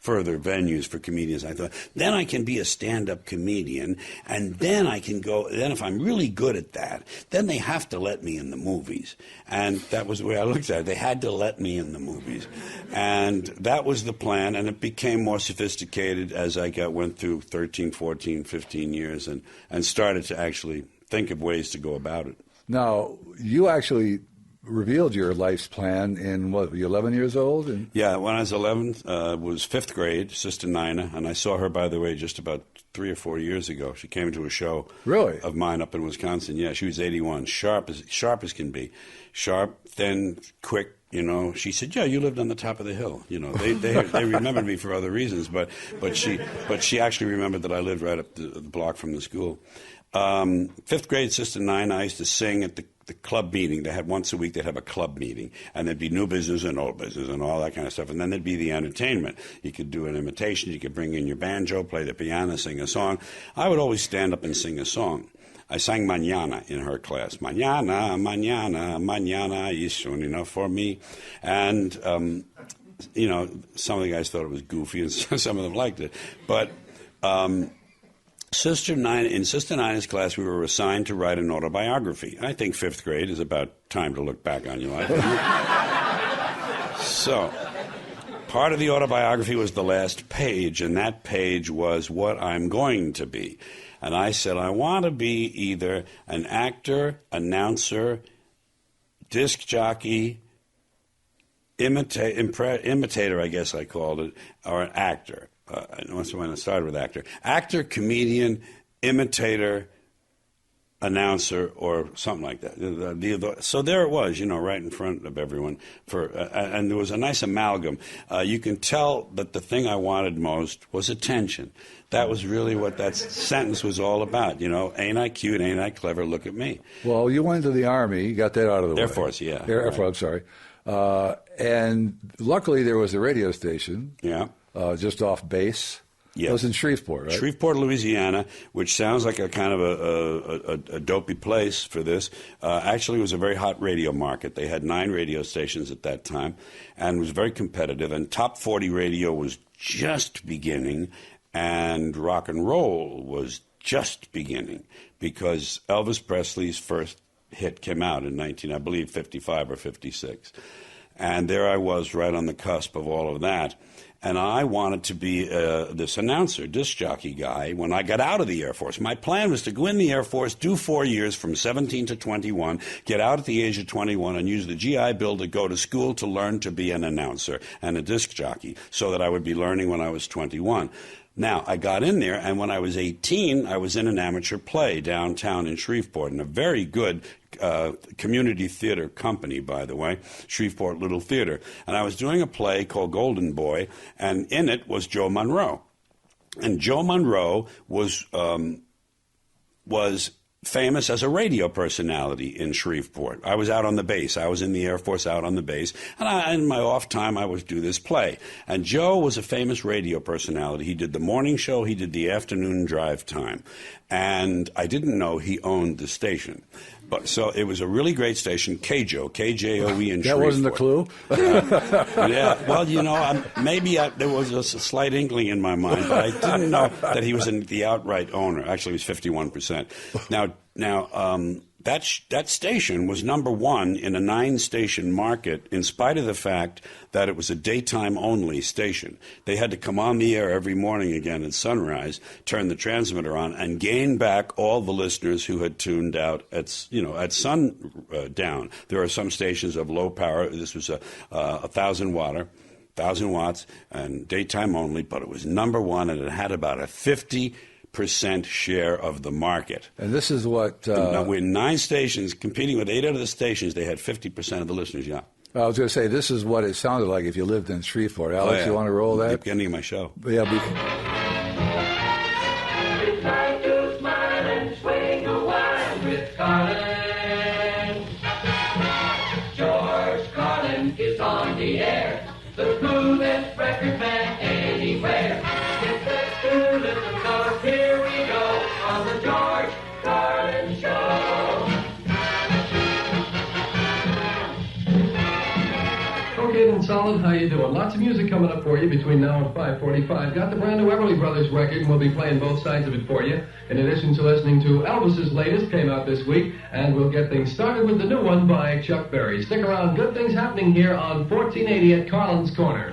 further venues for comedians. I thought, then I can be a stand-up comedian, and then I can go, then if I'm really good at that, then they have to let me in the movies. And that was the way I looked at it. They had to let me in the movies. And that was the plan, and it became more sophisticated as I went through 13, 14, 15 years and started to actually think of ways to go about it. Now, you actually revealed your life's plan in, what, were you 11 years old? Yeah, when I was 11, was fifth grade, Sister Nina, and I saw her, by the way, just about 3 or 4 years ago. She came to a show of mine up in Wisconsin. Yeah, she was 81, sharp as can be. Sharp, thin, quick, you know. She said, yeah, you lived on the top of the hill. You know, they remembered me for other reasons, but she actually remembered that I lived right up the block from the school. Fifth grade, Sister Nina, I used to sing at the club meeting. They had once a week, they'd have a club meeting, and there'd be new business and old business and all that kind of stuff. And then there'd be the entertainment. You could do an imitation, you could bring in your banjo, play the piano, sing a song. I would always stand up and sing a song. I sang Mañana in her class. Mañana, mañana, mañana is soon enough for me. And, you know, some of the guys thought it was goofy, and some of them liked it. But Sister Nina's class, we were assigned to write an autobiography. I think fifth grade is about time to look back on your life. So, part of the autobiography was the last page, and that page was what I'm going to be. And I said, I want to be either an actor, announcer, disc jockey, imitator, I guess I called it, or an actor. I must have started with actor. Actor, comedian, imitator, announcer, or something like that. So there it was, you know, right in front of everyone. And there was a nice amalgam. You can tell that the thing I wanted most was attention. That was really what that sentence was all about. You know, ain't I cute, ain't I clever, look at me. Well, you went to the Army, you got that out of the way. Air Force, yeah. Air Force, I'm sorry. And luckily there was a radio station. Yeah. Just off base. Yeah. It was in Shreveport, right? Shreveport, Louisiana, which sounds like a kind of a dopey place for this. Actually, it was a very hot radio market. They had 9 radio stations at that time, and it was very competitive. And top 40 radio was just beginning, and rock and roll was just beginning, because Elvis Presley's first hit came out in 55 or 56. And there I was right on the cusp of all of that. And I wanted to be this announcer, disc jockey guy when I got out of the Air Force. My plan was to go in the Air Force, do 4 years from 17 to 21, get out at the age of 21, and use the GI Bill to go to school to learn to be an announcer and a disc jockey, so that I would be learning when I was 21. Now, I got in there, and when I was 18, I was in an amateur play downtown in Shreveport, in a very good community theater company, by the way, Shreveport Little Theater. And I was doing a play called Golden Boy, and in it was Joe Monroe. And Joe Monroe was famous as a radio personality in Shreveport. I was out on the base. I was in the Air Force out on the base. And in my off time, I would do this play. And Joe was a famous radio personality. He did the morning show. He did the afternoon drive time. And I didn't know he owned the station. But so it was a really great station, KJOE, KJOE in That wasn't the clue? Yeah, well, maybe there was a slight inkling in my mind, but I didn't know that he was the outright owner. Actually, he was 51%. Now, that station was number one in a 9-station market, in spite of the fact that it was a daytime-only station. They had to come on the air every morning again at sunrise, turn the transmitter on, and gain back all the listeners who had tuned out at sundown. There are some stations of low power. This was a 1,000 watts, and daytime only, but it was number one, and it had about a 50% share of the market. And this is what... with 9 stations, competing with 8 other stations, they had 50% of the listeners, yeah. I was going to say, this is what it sounded like if you lived in Shreveport. Alex, you want to roll that? The beginning of my show. Yeah, It's time to smile and swing a while with Carlin. George Carlin is on the air, the smoothest record man anywhere. Get set to listen, so here we go on the George Carlin Show. Okay, then, Solid, how you doing? Lots of music coming up for you between now and 5:45. Got the brand new Everly Brothers record, and we'll be playing both sides of it for you. In addition to listening to Elvis's latest, came out this week, and we'll get things started with the new one by Chuck Berry. Stick around, good things happening here on 1480 at Carlin's Corner.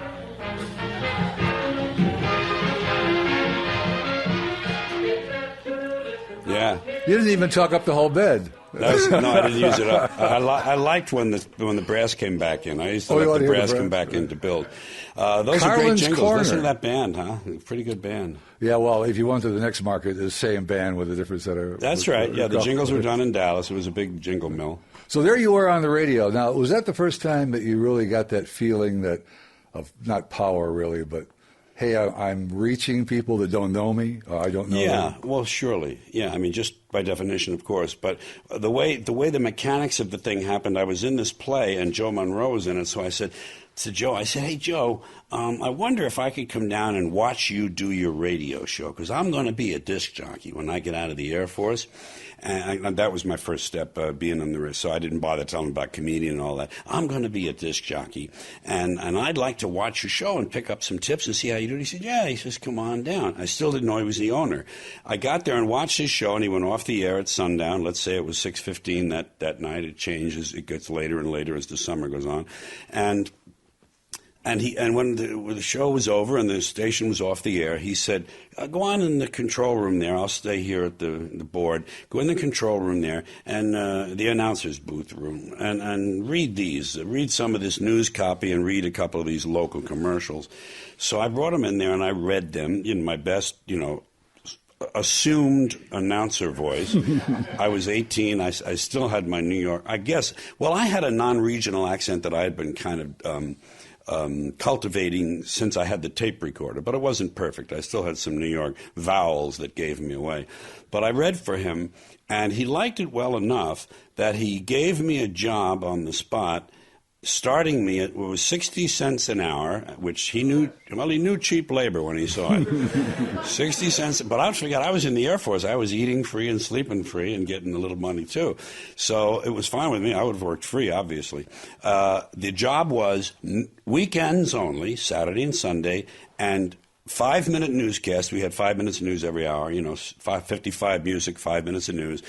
Yeah. You didn't even talk up the whole bed. No, I didn't use it up. I liked when the brass came back in. I used to let the brass come back in to build. Those are great jingles. Corner. Listen to that band, huh? Pretty good band. Yeah, well, if you went to the next market, it's the same band with a different set of... That's right. Yeah, the jingles were done in Dallas. It was a big jingle mill. So there you were on the radio. Now, was that the first time that you really got that feeling of not power really, but... Hey, I'm reaching people that don't know me. I don't know them. Well, surely. Yeah, I mean, just by definition, of course. But the way the mechanics of the thing happened, I was in this play, and Joe Monroe was in it. So I said to Joe, hey, Joe, I wonder if I could come down and watch you do your radio show, because I'm going to be a disc jockey when I get out of the Air Force. And that was my first step, being on the radio. So I didn't bother telling him about comedian and all that. I'm going to be a disc jockey, and I'd like to watch your show and pick up some tips and see how you do it. He said, yeah. He says, come on down. I still didn't know he was the owner. I got there and watched his show, and he went off the air at sundown. Let's say it was 6:15 that night. It changes. It gets later and later as the summer goes on. And when the show was over and the station was off the air, he said, go on in the control room there. I'll stay here at the board. Go in the control room there and the announcer's booth room and read these. Read some of this news copy and read a couple of these local commercials. So I brought him in there and I read them in my best, assumed announcer voice. I was 18. I still had my New York, I guess. Well, I had a non-regional accent that I had been kind of... cultivating since I had the tape recorder, but it wasn't perfect. I still had some New York vowels that gave me away. But I read for him, and he liked it well enough that he gave me a job on the spot, starting me at, it was 60 cents an hour, which he knew cheap labor when he saw it. 60 cents, but I forgot I was in the Air Force. I was eating free and sleeping free and getting a little money too. So it was fine with me. I would have worked free, obviously. The job was weekends only, Saturday and Sunday, and 5-minute newscast. We had 5 minutes of news every hour, 55 music, 5 minutes of news.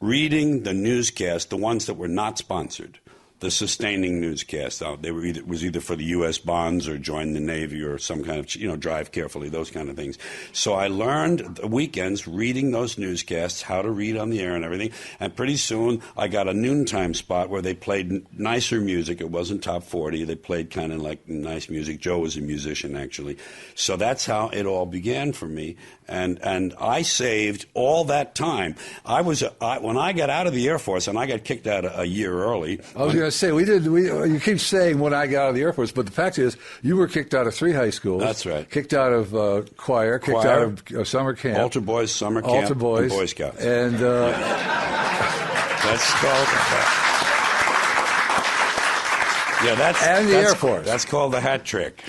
Reading the newscast, the ones that were not sponsored. The sustaining newscast. They were was either for the U.S. bonds or join the Navy or some kind of, drive carefully, those kind of things. So I learned the weekends reading those newscasts, how to read on the air and everything. And pretty soon I got a noontime spot where they played nicer music. It wasn't top 40. They played kind of like nice music. Joe was a musician, actually. So that's how it all began for me. And I saved all that time. When I got out of the Air Force, and I got kicked out a year early. I was going to say, you keep saying when I got out of the Air Force, but the fact is, you were kicked out of 3 high schools. That's right. Kicked out of choir, kicked out of summer camp. Altar Boys, summer camp, Altar Boys, and Boy Scouts. And that's called... Yeah, and the Air Force. That's called the hat trick.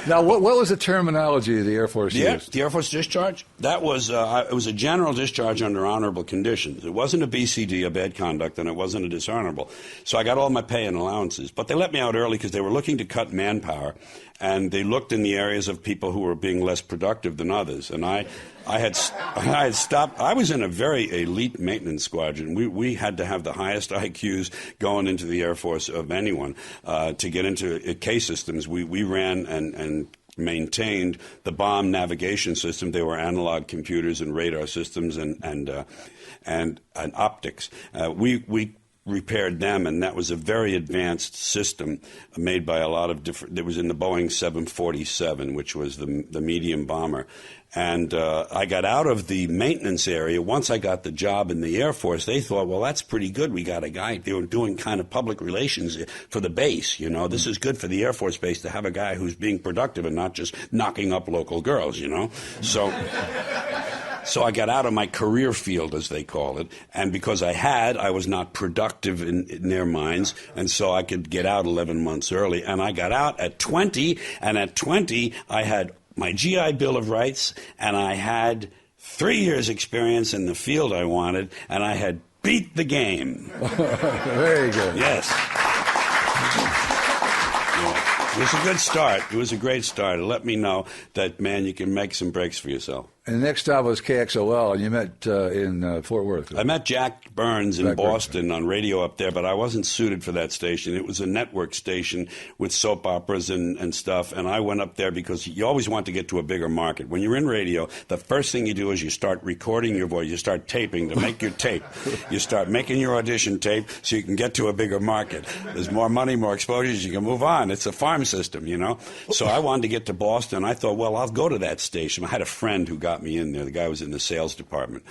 Now, what was the terminology the Air Force used? The Air Force discharge? That was, it was a general discharge under honorable conditions. It wasn't a BCD, a bad conduct, and it wasn't a dishonorable. So I got all my pay and allowances. But they let me out early because they were looking to cut manpower, and they looked in the areas of people who were being less productive than others. And I had stopped. I was in a very elite maintenance squadron. We had to have the highest IQs going into the Air Force of anyone to get into K systems. We ran and maintained the bomb navigation system. They were analog computers and radar systems and optics. We repaired them, and that was a very advanced system made by a lot of different. It was in the Boeing 747, which was the medium bomber. And I got out of the maintenance area. Once I got the job in the Air Force, they thought, well, that's pretty good. We got a guy. They were doing kind of public relations for the base. You know, this is good for the Air Force base to have a guy who's being productive and not just knocking up local girls, you know. So I got out of my career field, as they call it, and because I was not productive in their minds, and so I could get out 11 months early. And I got out at 20, and at 20 I had my GI Bill of Rights, and I had 3 years experience in the field I wanted, and I had beat the game. Very good. Yes. It was a good start. It was a great start. It let me know that, man, you can make some breaks for yourself. And the next stop was KXOL, and you met in Fort Worth. I met Jack Burns in Boston on radio up there, but I wasn't suited for that station. It was a network station with soap operas and stuff, and I went up there because you always want to get to a bigger market. When you're in radio, the first thing you do is you start recording your voice. You start taping to make your tape. You start making your audition tape so you can get to a bigger market. There's more money, more exposures, you can move on. It's a farm system, you know. So I wanted to get to Boston. I thought, well, I'll go to that station. I had a friend who got me in there. The guy was in the sales department.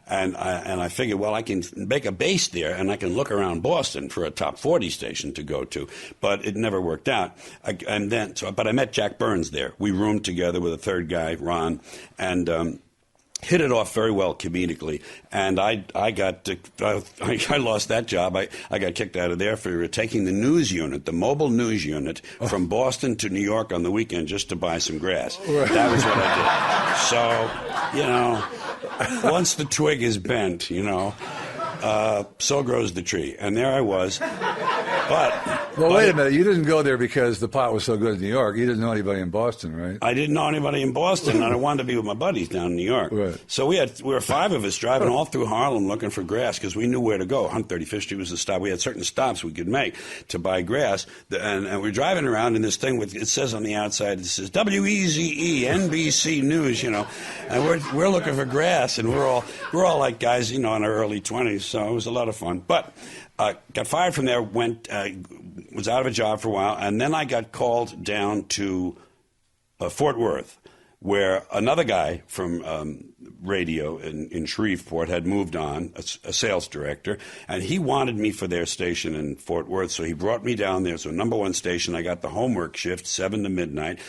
And I figured, well, I can make a base there and I can look around Boston for a top 40 station to go to. But it never worked out. But I met Jack Burns there. We roomed together with a third guy, Ron, and hit it off very well comedically, and I lost that job. I got kicked out of there for taking the news unit, the mobile news unit, from Boston to New York on the weekend just to buy some grass. Right. That was what I did. So, you know, once the twig is bent, you know, so grows the tree. And there I was. Well, wait a minute. You didn't go there because the pot was so good in New York. You didn't know anybody in Boston, right? I didn't know anybody in Boston, and I wanted to be with my buddies down in New York. Right. So we were 5 of us driving all through Harlem looking for grass because we knew where to go. 135th Street was the stop. We had certain stops we could make to buy grass, and we're driving around in this thing with, it says on the outside, it says WEZE, NBC News, you know, and we're looking for grass, and we're all like guys, you know, in our early 20s. So it was a lot of fun, but. Got fired from there, was out of a job for a while, and then I got called down to Fort Worth, where another guy from radio in Shreveport had moved on, a sales director, and he wanted me for their station in Fort Worth, so he brought me down there. So #1 station, I got the homework shift, 7 to midnight,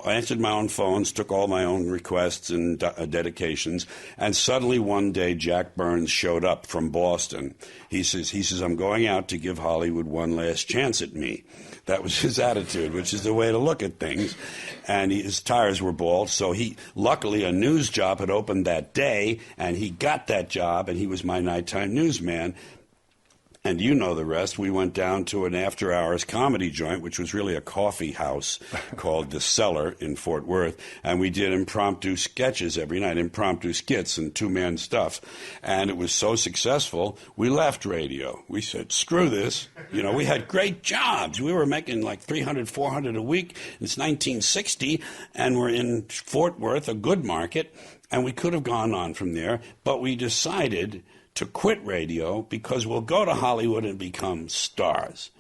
answered my own phones, took all my own requests and dedications, and suddenly one day Jack Burns showed up from Boston. He says, I'm going out to give Hollywood one last chance at me. That was his attitude, which is the way to look at things. And his tires were bald, so luckily a news job had opened that day, and he got that job, and he was my nighttime newsman. And you know the rest. We went down to an after-hours comedy joint, which was really a coffee house called The Cellar in Fort Worth. And we did impromptu sketches every night, impromptu skits and two-man stuff. And it was so successful, we left radio. We said, screw this. You know, we had great jobs. We were making like $300, $400 a week. It's 1960, and we're in Fort Worth, a good market. And we could have gone on from there, but we decided to quit radio because we'll go to Hollywood and become stars.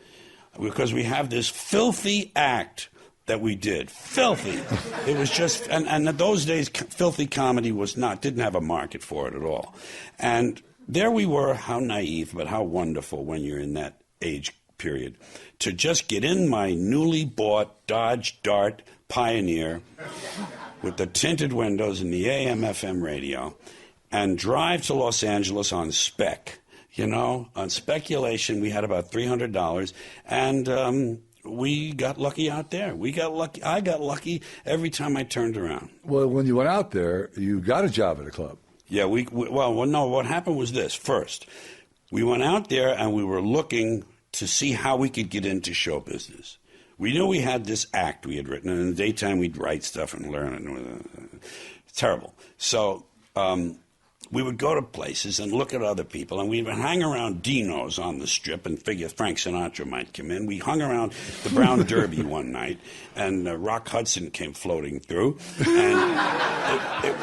Because we have this filthy act that we did. Filthy. It was just, and in those days, filthy comedy didn't have a market for it at all. And there we were, how naive, but how wonderful when you're in that age period, to just get in my newly bought Dodge Dart Pioneer with the tinted windows and the AM/FM radio, and drive to Los Angeles on spec. You know, on speculation, we had about $300, and we got lucky out there. We got lucky. I got lucky every time I turned around. Well, when you went out there, you got a job at a club. Yeah, no, what happened was this. First, we went out there and we were looking to see how we could get into show business. We knew we had this act we had written, and in the daytime we'd write stuff and learn it. Terrible. So we would go to places and look at other people, and we would hang around Dino's on the Strip and figure Frank Sinatra might come in. We hung around the Brown Derby one night, and Rock Hudson came floating through, and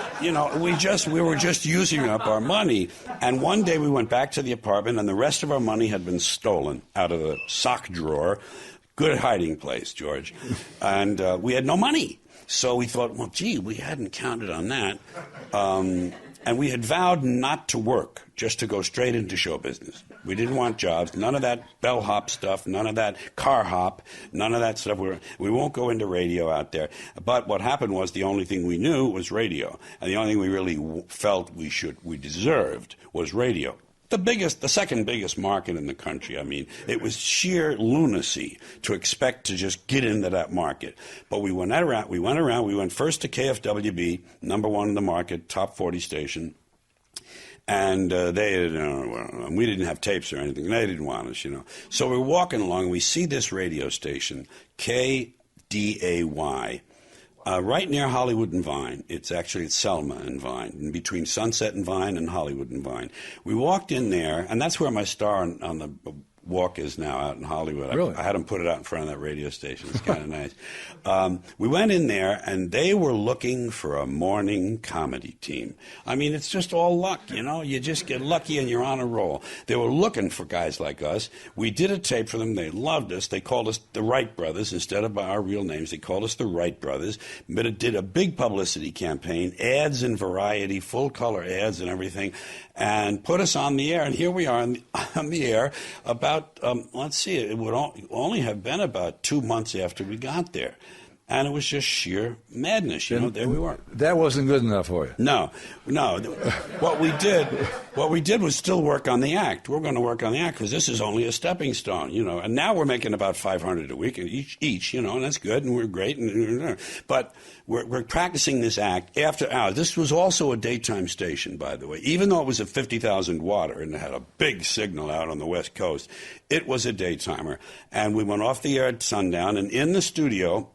we were just using up our money. And one day we went back to the apartment, and the rest of our money had been stolen out of the sock drawer. Good hiding place, George. And we had no money. So we thought, well, gee, we hadn't counted on that. And we had vowed not to work, just to go straight into show business. We didn't want jobs, none of that bellhop stuff, none of that car hop, none of that stuff. We won't go into radio out there. But what happened was the only thing we knew was radio. And the only thing we really felt we deserved was radio. The second biggest market in the country. I mean, it was sheer lunacy to expect to just get into that market. But we went around. We went first to KFWB, number one in the market, top 40 station. And we didn't have tapes or anything. They didn't want us, So we're walking along, and we see this radio station, KDAY. Right near Hollywood and Vine. It's Selma and Vine, in between Sunset and Vine and Hollywood and Vine. We walked in there, and that's where my star on the walk is now, out in Hollywood. Really? I had them put it out in front of that radio station. It's kind of nice. We went in there, and they were looking for a morning comedy team. I mean, it's just all luck, You just get lucky, and you're on a roll. They were looking for guys like us. We did a tape for them. They loved us. They called us the Wright Brothers instead of by our real names. They called us the Wright Brothers. But it did a big publicity campaign, ads in Variety, full-color ads and everything, and put us on the air. And here we are on the air about, it would only have been about 2 months after we got there. And it was just sheer madness, there we were. That wasn't good enough for you? No. What we did was still work on the act. We're going to work on the act because this is only a stepping stone, And now we're making about $500 a week each, and that's good, and we're great. But we're practicing this act after hours. This was also a daytime station, by the way. Even though it was a 50,000 watt and it had a big signal out on the West Coast, it was a daytimer. And we went off the air at sundown, and in the studio,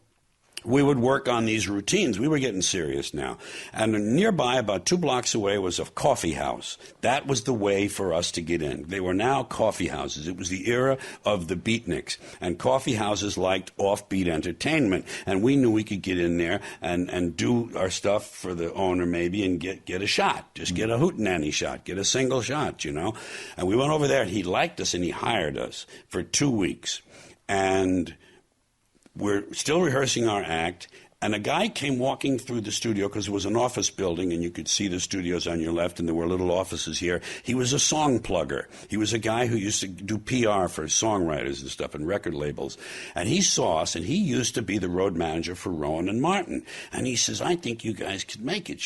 we would work on these routines. We were getting serious now. And nearby, about 2 blocks away, was a coffee house. That was the way for us to get in. They were now coffee houses. It was the era of the beatniks. And coffee houses liked offbeat entertainment. And we knew we could get in there and do our stuff for the owner maybe and get a shot. Just get a hootenanny shot. Get a single shot, And we went over there, and he liked us, and he hired us for 2 weeks. And we're still rehearsing our act, and a guy came walking through the studio because it was an office building, and you could see the studios on your left, and there were little offices here. He was a song plugger. He was a guy who used to do PR for songwriters and stuff and record labels. And he saw us, and he used to be the road manager for Rowan and Martin. And he says, I think you guys could make it,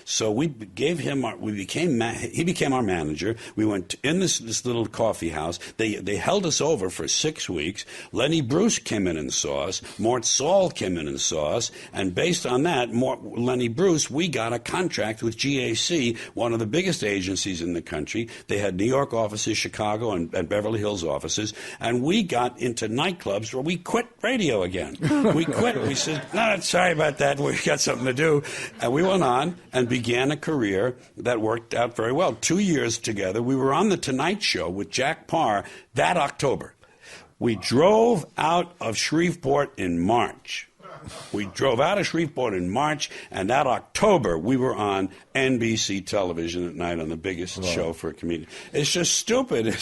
So we gave him he became our manager. We went in this little coffee house. They held us over for 6 weeks. Lenny Bruce came in and saw us. Mort Saul came in and saw us. And based on that, Lenny Bruce, we got a contract with GAC, one of the biggest agencies in the country. They had New York offices, Chicago, and Beverly Hills offices. And we got into nightclubs where we quit radio again. We quit. We said, no, sorry about that. We got something to do. And we went on and began a career that worked out very well. 2 years together. We were on The Tonight Show with Jack Parr that October. We drove out of Shreveport in March. And that October, we were on NBC television at night on the biggest show for a comedian. It's just stupid, But,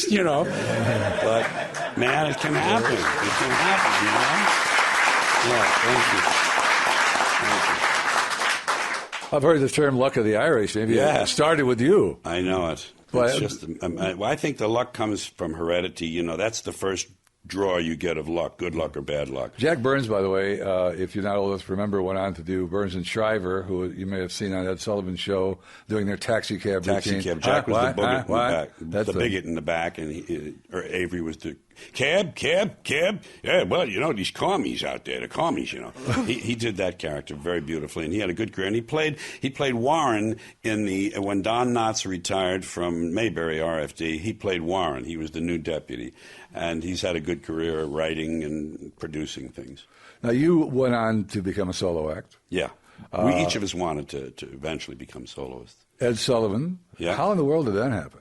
man, it can happen. It can happen, Yeah, thank you. I've heard the term luck of the Irish. Maybe it started with you. I know it. But it's just, I think the luck comes from heredity. That's the first draw you get of luck, good luck or bad luck. Jack Burns, by the way, if you're not old enough to remember, went on to do Burns and Shriver, who you may have seen on Ed Sullivan's show, doing their taxi cab routine. Jack was the bigot in the back, and Avery was the cab. Yeah, well, you know, these commies out there, the commies, you know. He did that character very beautifully, and he had a good career. And he played Warren when Don Knotts retired from Mayberry RFD. He played Warren. He was the new deputy, and he's had a good career writing and producing things. Now, you went on to become a solo act. Yeah. Each of us wanted to eventually become soloists. Ed Sullivan. Yeah. How in the world did that happen?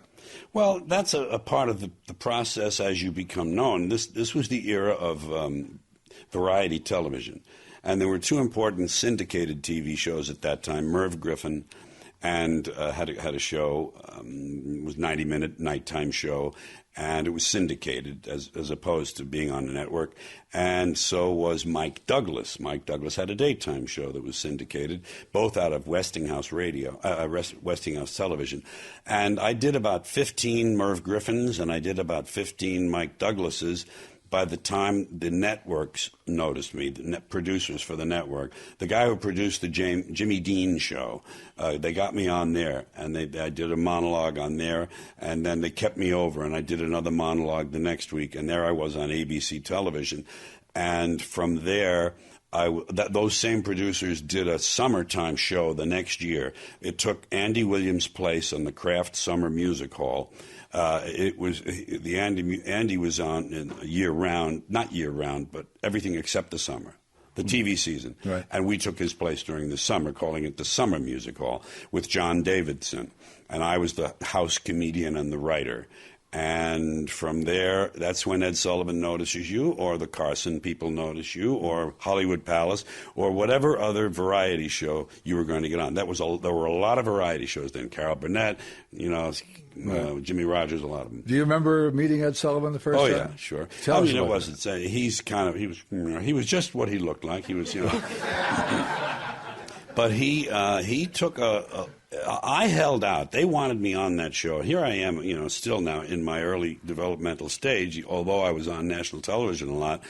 Well, that's a part of the process as you become known. This was the era of variety television. And there were two important syndicated TV shows at that time. Merv Griffin and had a show, it was a 90-minute nighttime show, and it was syndicated as opposed to being on the network. And so was Mike Douglas. Mike Douglas had a daytime show that was syndicated, both out of Westinghouse Westinghouse Television. And I did about 15 Merv Griffins, and I did about 15 Mike Douglases. By the time the networks noticed me, the producers for the network, the guy who produced the Jimmy Dean show, they got me on there, and I did a monologue on there, and then they kept me over, and I did another monologue the next week, and there I was on ABC television. And from there, those same producers did a summertime show the next year. It took Andy Williams' place on the Kraft Summer Music Hall. It was Andy was on year round, not year round, but everything except the summer, the TV season. Right. And we took his place during the summer, calling it the Summer Music Hall with John Davidson. And I was the house comedian and the writer. And from there, that's when Ed Sullivan notices you, or the Carson people notice you, or Hollywood Palace, or whatever other variety show you were going to get on. There were a lot of variety shows then. Carol Burnett, you know, Jimmy Rogers, a lot of them. Do you remember meeting Ed Sullivan the first time? Oh yeah, sure. Tell us it about wasn't. He was just what he looked like. He was, you know. But he took I held out. They wanted me on that show. Here I am, you know, still now in my early developmental stage, although I was on national television a lot.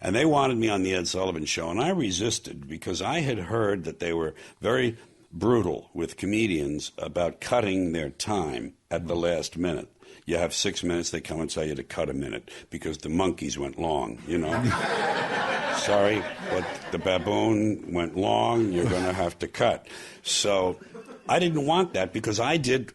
And they wanted me on the Ed Sullivan Show, and I resisted because I had heard that they were very brutal with comedians about cutting their time at the last minute. You have 6 minutes, they come and tell you to cut a minute because the monkeys went long, you know. Sorry, but the baboon went long, you're going to have to cut. So I didn't want that because I did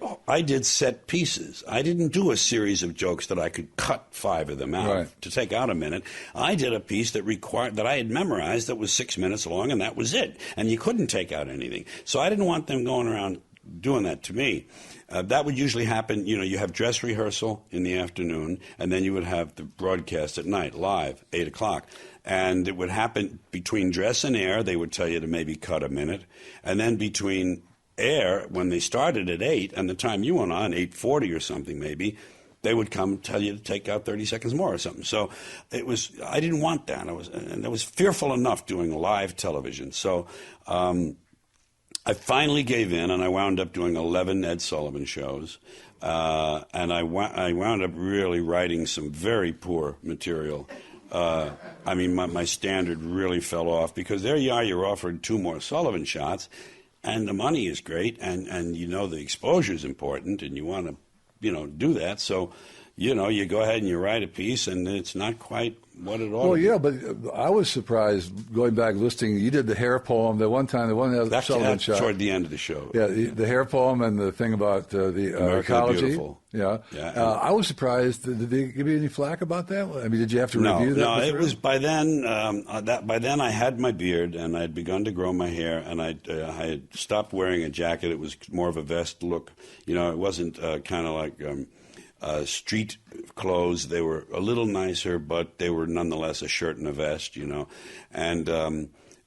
set pieces. I didn't do a series of jokes that I could cut 5 of them out to take out a minute. I did a piece that I had memorized that was 6 minutes long, and that was it. And you couldn't take out anything. So I didn't want them going around doing that to me. That would usually happen, you know, you have dress rehearsal in the afternoon, and then you would have the broadcast at night, live, 8 o'clock. And it would happen between dress and air, they would tell you to maybe cut a minute. And then between air, when they started at 8, and the time you went on, 8:40 or something maybe, they would come and tell you to take out 30 seconds more or something. So I didn't want that. I was fearful enough doing live television. So I finally gave in, and I wound up doing 11 Ed Sullivan shows. And I wound up really writing some very poor material. I mean, my standard really fell off because there you are, you're offered 2 more Sullivan shots, and the money is great, and you know the exposure is important, and you want to, you know, do that. So, you know, you go ahead and you write a piece, and it's not quite what it ought to be. Well, yeah, but I was surprised going back listening. You did the hair poem, the one that Sullivan shot. Toward the end of the show. Yeah, the hair poem and the thing about the ecology. Beautiful. Yeah. I was surprised. Did they give you any flack about that? I mean, did you have to review that? No, it was by then. By then, I had my beard and I had begun to grow my hair, and I had stopped wearing a jacket. It was more of a vest look. You know, it wasn't kind of like street clothes. They were a little nicer, but they were nonetheless a shirt and a vest. You know, and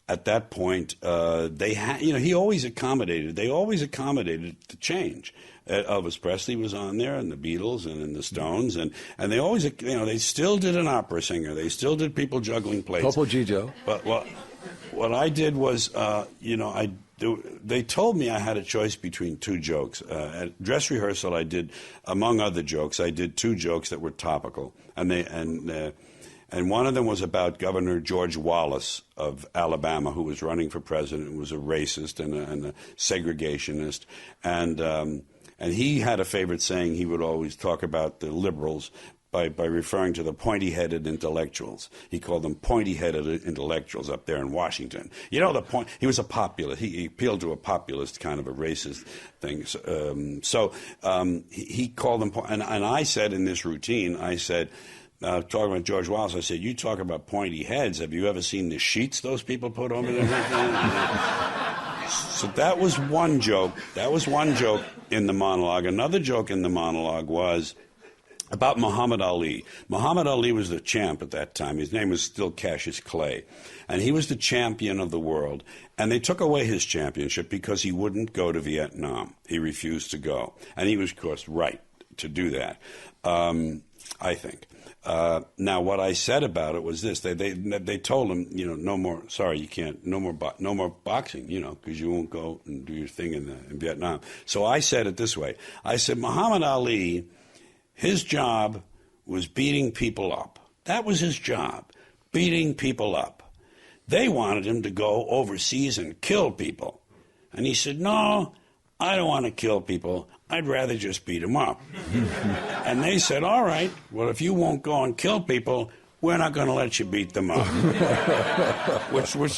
at that point, they had. You know, he always accommodated. They always accommodated the change. Elvis Presley was on there, and the Beatles, and the Stones, and they always, you know, they still did an opera singer. They still did people juggling plates. Topo Gigio. But what I did was, you know, they told me I had a choice between 2 jokes. At dress rehearsal, I did, among other jokes, I did 2 jokes that were topical, and one of them was about Governor George Wallace of Alabama, who was running for president, and was a racist and a segregationist, and he had a favorite saying. He would always talk about the liberals by referring to the pointy-headed intellectuals. He called them pointy-headed intellectuals up there in Washington. You know, he was a populist. He appealed to a populist kind of a racist thing. He called them, and I said in this routine, I said, talking about George Wallace, I said, you talk about pointy heads. Have you ever seen the sheets those people put over their head? So that was one joke. That was one joke in the monologue. Another joke in the monologue was about Muhammad Ali. Muhammad Ali was the champ at that time. His name was still Cassius Clay. And he was the champion of the world. And they took away his championship because he wouldn't go to Vietnam. He refused to go. And he was, of course, right to do that, I think. Now, what I said about it was this: they told him, you know, no more. Sorry, you can't. No more boxing. You know, because you won't go and do your thing in Vietnam. So I said it this way: I said Muhammad Ali, his job was beating people up. That was his job, beating people up. They wanted him to go overseas and kill people, and he said, no, I don't want to kill people. I'd rather just beat them up. And they said, all right, well, if you won't go and kill people, we're not going to let you beat them up.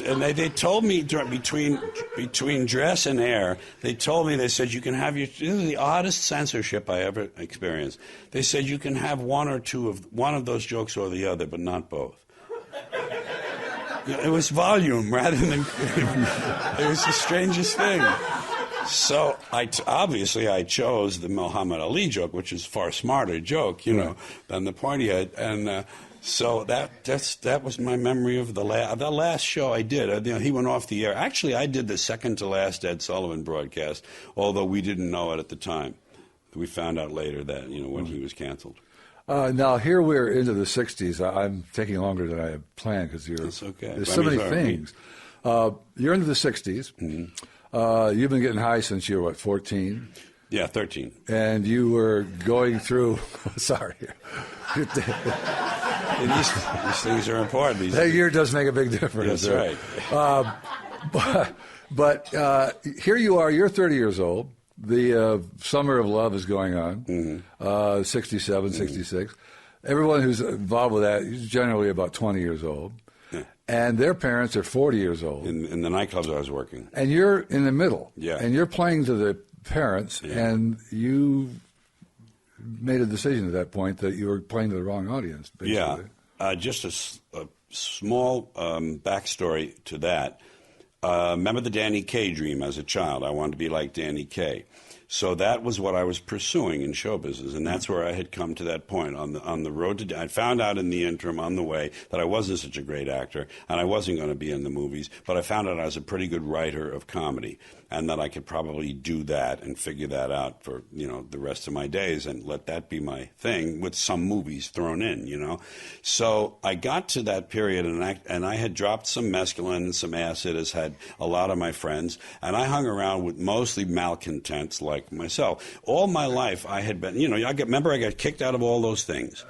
And they told me between dress and air, they told me, they said, you can have this is the oddest censorship I ever experienced. They said, you can have one of those jokes or the other, but not both. It was volume rather than, it was the strangest thing. So obviously I chose the Muhammad Ali joke, which is a far smarter joke, you know, than the pointy head. And so that was my memory of the last show I did. He went off the air. Actually, I did the second to last Ed Sullivan broadcast, although we didn't know it at the time. We found out later that, you know, when he was canceled. Now, here we're into the 60s. I'm taking longer than I had planned because That's okay. There's so many things. You're into the 60s. Mm-hmm. You've been getting high since you were, 14? Yeah, 13. And you were going through, sorry. These things are important. That year does make a big difference. That's right. But here you are, you're 30 years old. The Summer of Love is going on, 67, 66. Everyone who's involved with that is generally about 20 years old. And their parents are 40 years old. In the nightclubs I was working. And you're in the middle. Yeah. And you're playing to the parents, and you made a decision at that point that you were playing to the wrong audience, basically. Yeah. Just a small backstory to that. Remember the Danny Kaye dream as a child? I wanted to be like Danny Kaye. So that was what I was pursuing in show business, and that's where I had come to that point on the road to. I found out in the interim on the way that I wasn't such a great actor, and I wasn't going to be in the movies. But I found out I was a pretty good writer of comedy, and that I could probably do that and figure that out for the rest of my days, and let that be my thing with some movies thrown in. So I got to that period, and I had dropped some mescaline and some acid, as had a lot of my friends, and I hung around with mostly malcontents like myself. All my life I had been, I got kicked out of all those things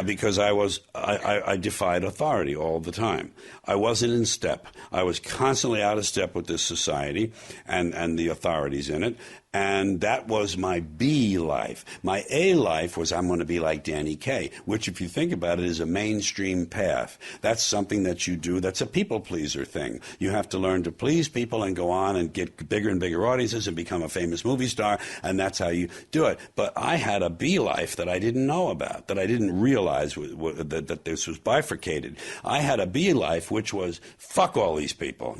because I defied authority all the time. I wasn't in step. I was constantly out of step with this society and the authorities in it. And that was my B life. My A life was I'm going to be like Danny Kaye, which, if you think about it, is a mainstream path. That's something that you do. That's a people pleaser thing. You have to learn to please people and go on and get bigger and bigger audiences and become a famous movie star, and that's how you do it. But I had a B life that I didn't know about, that I didn't realize that this was bifurcated. I had a B life, which was fuck all these people,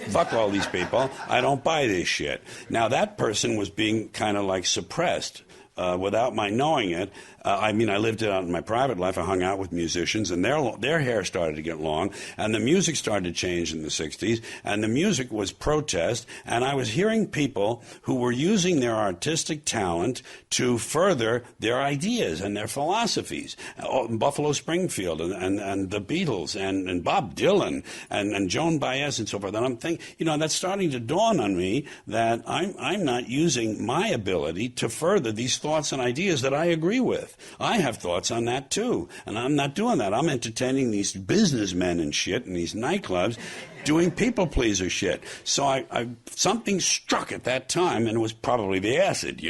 fuck all these people. I don't buy this shit. Now that person was being kind of like suppressed without my knowing it. I lived it out in my private life. I hung out with musicians, and their hair started to get long, and the music started to change in the 60s, and the music was protest, and I was hearing people who were using their artistic talent to further their ideas and their philosophies. Buffalo Springfield and the Beatles and Bob Dylan and Joan Baez and so forth. And I'm thinking, that's starting to dawn on me that I'm not using my ability to further these thoughts and ideas that I agree with. I have thoughts on that too, and I'm not doing that. I'm entertaining these businessmen and shit in these nightclubs doing people pleaser shit. So I something struck at that time, and it was probably the acid,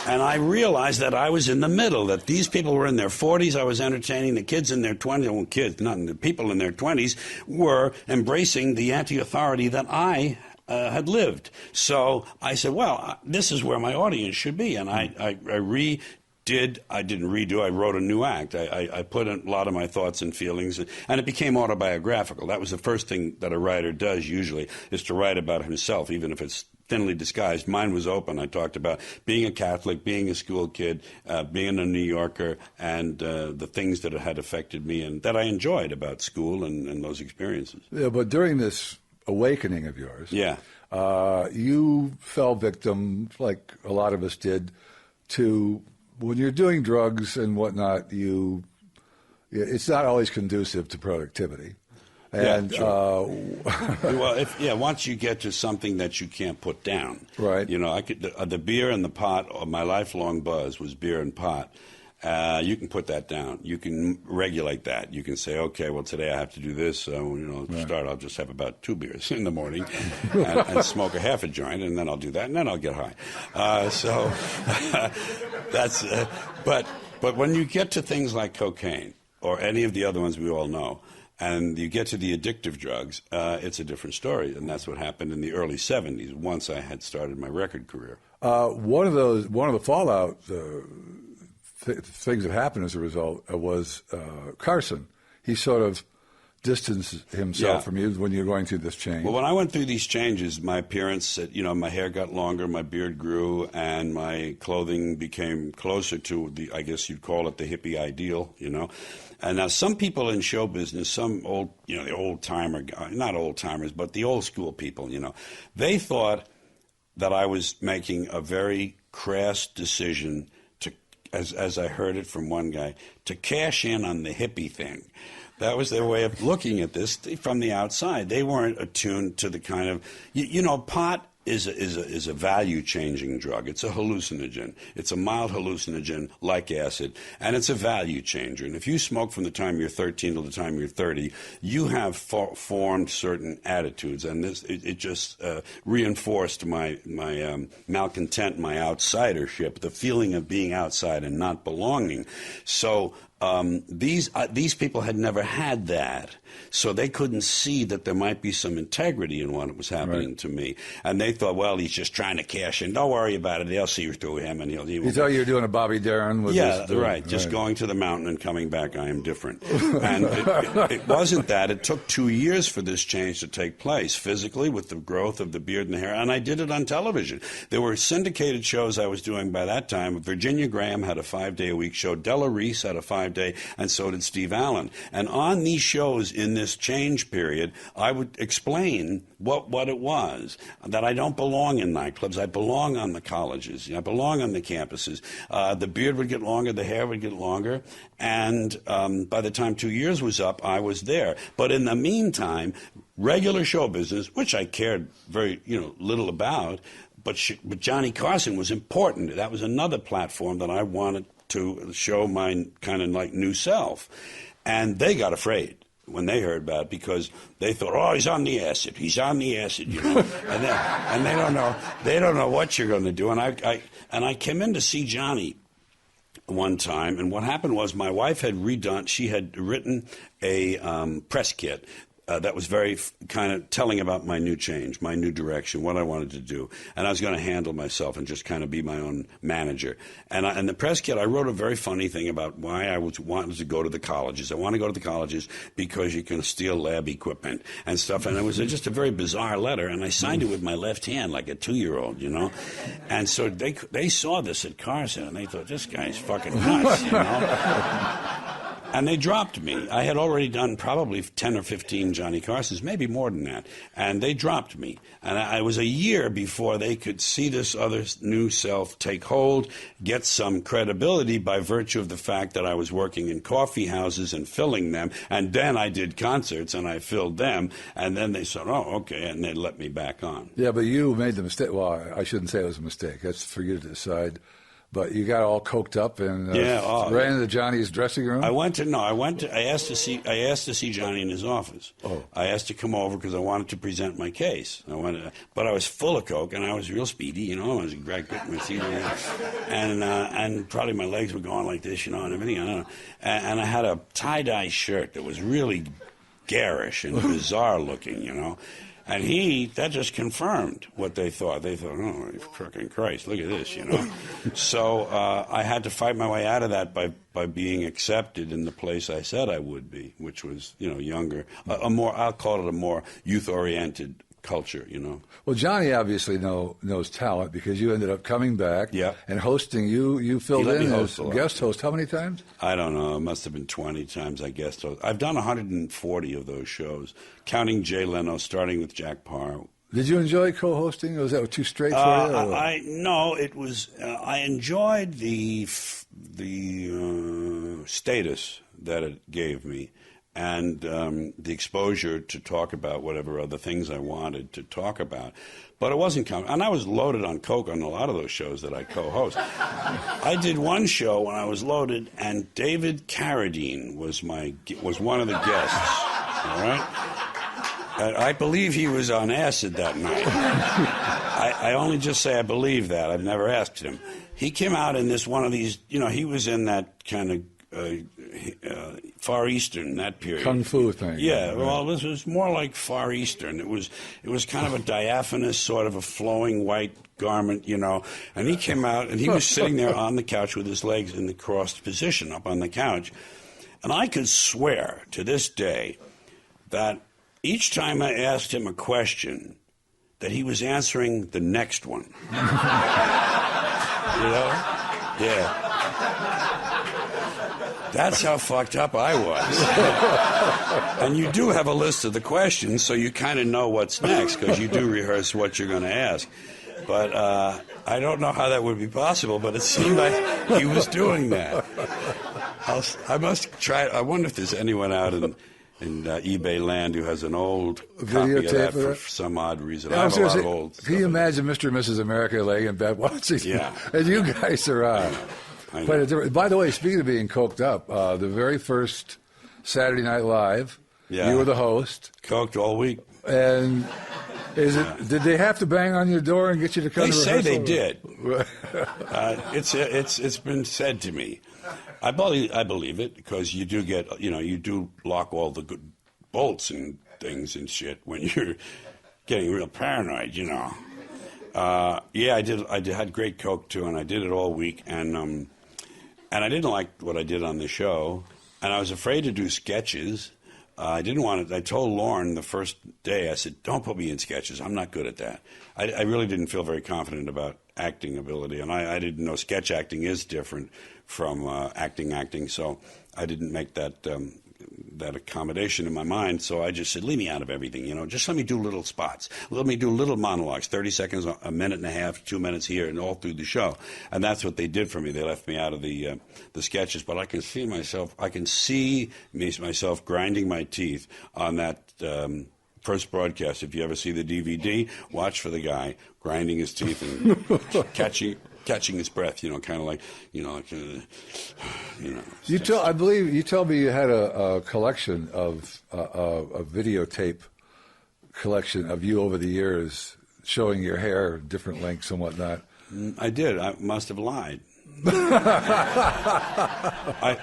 And I realized that I was in the middle, that these people were in their 40s, I was entertaining the kids in their 20s, well, kids, not the people in their 20s, were embracing the anti-authority that I had lived. So I said, well, this is where my audience should be. And I didn't redo, I wrote a new act. I put in a lot of my thoughts and feelings, and it became autobiographical. That was the first thing that a writer does usually, is to write about himself, even if it's thinly disguised. Mine was open. I talked about being a Catholic, being a school kid, being a New Yorker, and the things that had affected me and that I enjoyed about school and those experiences. Yeah, but during this awakening of yours, you fell victim, like a lot of us did, to when you're doing drugs and whatnot, it's not always conducive to productivity. And once you get to something that you can't put down, right? You know, the beer and the pot. My lifelong buzz was beer and pot. You can put that down. You can regulate that. You can say, okay, well, today I have to do this. So, I'll just have about 2 beers in the morning and smoke a half a joint, and then I'll do that, and then I'll get high. That's. But when you get to things like cocaine or any of the other ones we all know, and you get to the addictive drugs, it's a different story, and that's what happened in the early 70s. Once I had started my record career, one of the fallout things that happened as a result was Carson. He sort of distanced himself from you when you're going through this change. Well, when I went through these changes, my appearance, my hair got longer, my beard grew, and my clothing became closer to I guess you'd call it the hippie ideal, And now some people in show business, some old, the old-timer, not old-timers, but the old-school people, they thought that I was making a very crass decision to, as I heard it from one guy, to cash in on the hippie thing. That was their way of looking at this from the outside. They weren't attuned to the kind of, pot is a value-changing drug. It's a hallucinogen. It's a mild hallucinogen like acid, and it's a value changer. And if you smoke from the time you're 13 till the time you're 30, you have formed certain attitudes, and it just reinforced my malcontent, my outsidership, the feeling of being outside and not belonging. So these people had never had that, so they couldn't see that there might be some integrity in what was happening to me, and they thought, well, he's just trying to cash in. Don't worry about it; they'll see through him, and he You thought you were doing a Bobby Darin with this? Right. Just going to the mountain and coming back, I am different. And it wasn't that. It took 2 years for this change to take place, physically, with the growth of the beard and the hair, and I did it on television. There were syndicated shows I was doing by that time. Virginia Graham had a 5-day-a-week show. Della Reese had a 5-day, and so did Steve Allen. And on these shows in this change period, I would explain what it was, that I don't belong in nightclubs. I belong on the colleges. I belong on the campuses. The beard would get longer, the hair would get longer, and by the time 2 years was up, I was there. But in the meantime, regular show business, which I cared very little about, but Johnny Carson was important. That was another platform that I wanted to show my kind of like new self. And they got afraid when they heard about it, because they thought, oh, he's on the acid, and they don't know what you're going to do. And I came in to see Johnny one time, and what happened was my wife had she had written a press kit that was very kind of telling about my new change, my new direction, what I wanted to do. And I was going to handle myself and just kind of be my own manager. And the press kit, I wrote a very funny thing about why I wanted to go to the colleges. I want to go to the colleges because you can steal lab equipment and stuff. And it was just a very bizarre letter. And I signed it with my left hand like a 2-year-old, And so they saw this at Carson, and they thought, this guy's fucking nuts, And they dropped me. I had already done probably 10 or 15 Johnny Carsons, maybe more than that. And they dropped me. And I was a year before they could see this other new self take hold, get some credibility by virtue of the fact that I was working in coffee houses and filling them. And then I did concerts and I filled them. And then they said, oh, okay. And they let me back on. Yeah, but you made the mistake. Well, I shouldn't say it was a mistake. That's for you to decide. but you got all coked up and ran into Johnny's dressing room. I asked to see Johnny in his office. Oh. I asked to come over because I wanted to present my case. But I was full of coke and I was real speedy, I was grabbing my seat and probably my legs were going like this, and everything. I don't know. And I had a tie-dye shirt that was really garish and bizarre looking, And that just confirmed what they thought. They thought, oh, fucking Christ, look at this, So I had to fight my way out of that by being accepted in the place I said I would be, which was, younger, I'll call it a more youth-oriented culture, Well, Johnny obviously knows talent because you ended up coming back and hosting. You filled in as guest host how many times? I don't know. It must have been 20 times I guest host. I've done 140 of those shows, counting Jay Leno, starting with Jack Parr. Did you enjoy co-hosting, or was that too straight for you? No, it was. I enjoyed the status that it gave me. And the exposure to talk about whatever other things I wanted to talk about. But it wasn't coming. And I was loaded on coke on a lot of those shows that I co-host. I did one show when I was loaded, and David Carradine was one of the guests. All right? And I believe he was on acid that night. I only just say I believe that. I've never asked him. He came out in one of these, he was in that kind of Far Eastern, that period. Kung Fu thing. Yeah, well, this was more like Far Eastern. It was kind of a diaphanous, sort of a flowing white garment, And he came out, and he was sitting there on the couch with his legs in the crossed position up on the couch. And I could swear to this day that each time I asked him a question, that he was answering the next one. Yeah. That's how fucked up I was. And you do have a list of the questions, so you kind of know what's next, because you do rehearse what you're going to ask. But I don't know how that would be possible, but it seemed like he was doing that. I must try. I wonder if there's anyone out in eBay land who has an old copy of that for some odd reason. I have a lot of old stuff. Can you imagine Mr. and Mrs. America laying in bed watching? Yeah. And you guys are on. Quite a different. By the way, speaking of being coked up, the very first Saturday Night Live, you were the host. Coked all week. And did they have to bang on your door and get you to come to rehearsal? They say they did. It's been said to me. I believe it, because you do get, you do lock all the good bolts and things and shit when you're getting real paranoid, I did. I had great coke too, and I did it all week. And I didn't like what I did on the show, and I was afraid to do sketches. I didn't want to. I told Lauren the first day, I said, "Don't put me in sketches. I'm not good at that." I really didn't feel very confident about acting ability, and I didn't know sketch acting is different from acting. So I didn't make that accommodation in my mind, so I just said, leave me out of everything, just let me do little spots. Let me do little monologues, 30 seconds, a minute and a half, 2 minutes here, and all through the show. And that's what they did for me. They left me out of the sketches, but I can see myself grinding my teeth on that first broadcast. If you ever see the DVD, watch for the guy grinding his teeth and catching his breath, kind of like, I believe you told me you had a collection of a videotape collection of you over the years, showing your hair, different lengths and whatnot. I did. I must have lied.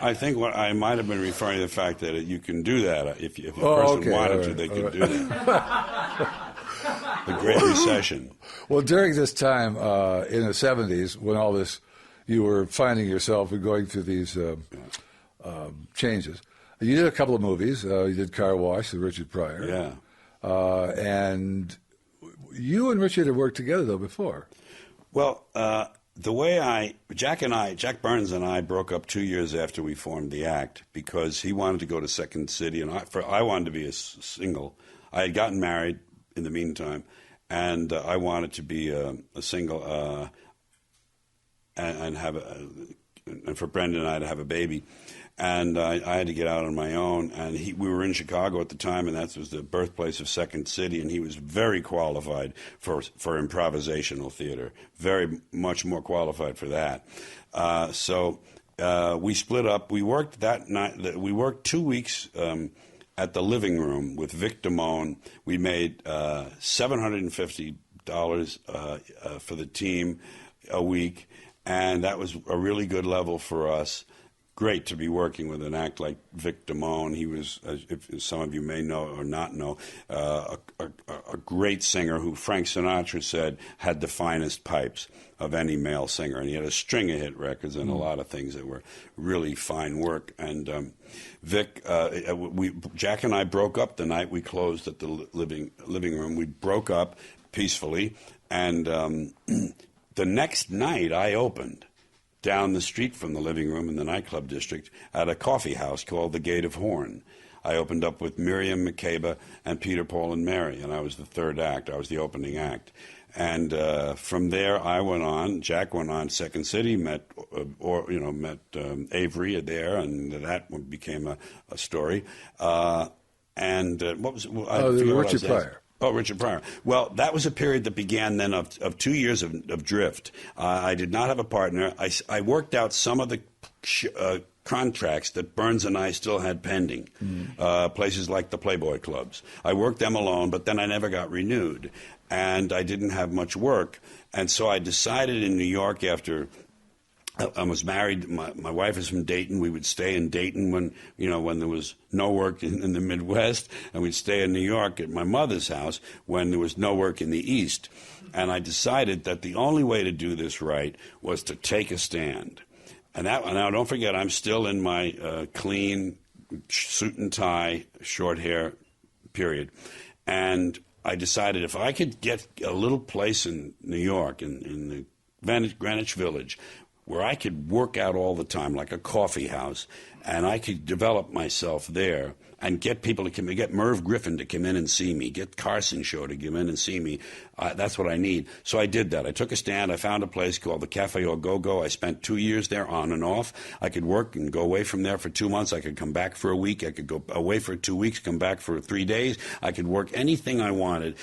I think what I might have been referring to the fact that you can do that if a person wanted to, they could do that. The Great Recession. Well, during this time in the 70s, when all this, you were finding yourself and going through these changes, you did a couple of movies. You did Car Wash with Richard Pryor. Yeah. And you and Richard had worked together, though, before. Well, the way Jack Burns and I broke up 2 years after we formed the act, because he wanted to go to Second City, and I wanted to be a single. I had gotten married in the meantime, and I wanted to be a single and for Brendan and I to have a baby. And I had to get out on my own. And we were in Chicago at the time, and that was the birthplace of Second City. And he was very qualified for improvisational theater, very much more qualified for that. So we split up. We worked that night. We worked 2 weeks at the Living Room with Vic Damone. We made $750 for the team a week, and that was a really good level for us. Great to be working with an act like Vic Damone. He was, if some of you may know or not know, a great singer who Frank Sinatra said had the finest pipes of any male singer. And he had a string of hit records and a lot of things that were really fine work. And Vic, Jack and I broke up the night we closed at the living room. We broke up peacefully. And the next night I opened down the street from the Living Room in the nightclub district at a coffee house called the Gate of Horn. I opened up with Miriam Makeba and Peter, Paul, and Mary, and I was the third act. I was the opening act. And from there, I went on. Jack went on Second City, met Avery there, and that became a story. And what was Richard Pryor. Oh, Richard Pryor. Well, that was a period that began then of 2 years of drift. I did not have a partner. I worked out some of the contracts that Burns and I still had pending, places like the Playboy clubs. I worked them alone, but then I never got renewed, and I didn't have much work. And so I decided in New York after I was married. My wife is from Dayton. We would stay in Dayton when there was no work in the Midwest, and we'd stay in New York at my mother's house when there was no work in the East. And I decided that the only way to do this right was to take a stand. And now, don't forget, I'm still in my clean suit and tie, short hair period. And I decided if I could get a little place in New York, in the Greenwich Village, where I could work out all the time like a coffee house, and I could develop myself there and get people to come in, get Merv Griffin to come in and see me, get Carson Show to come in and see me. That's what I need. So I did that. I took a stand. I found a place called the Cafe Au Go-Go. I spent 2 years there on and off. I could work and go away from there for 2 months. I could come back for a week. I could go away for 2 weeks, come back for 3 days. I could work anything I wanted.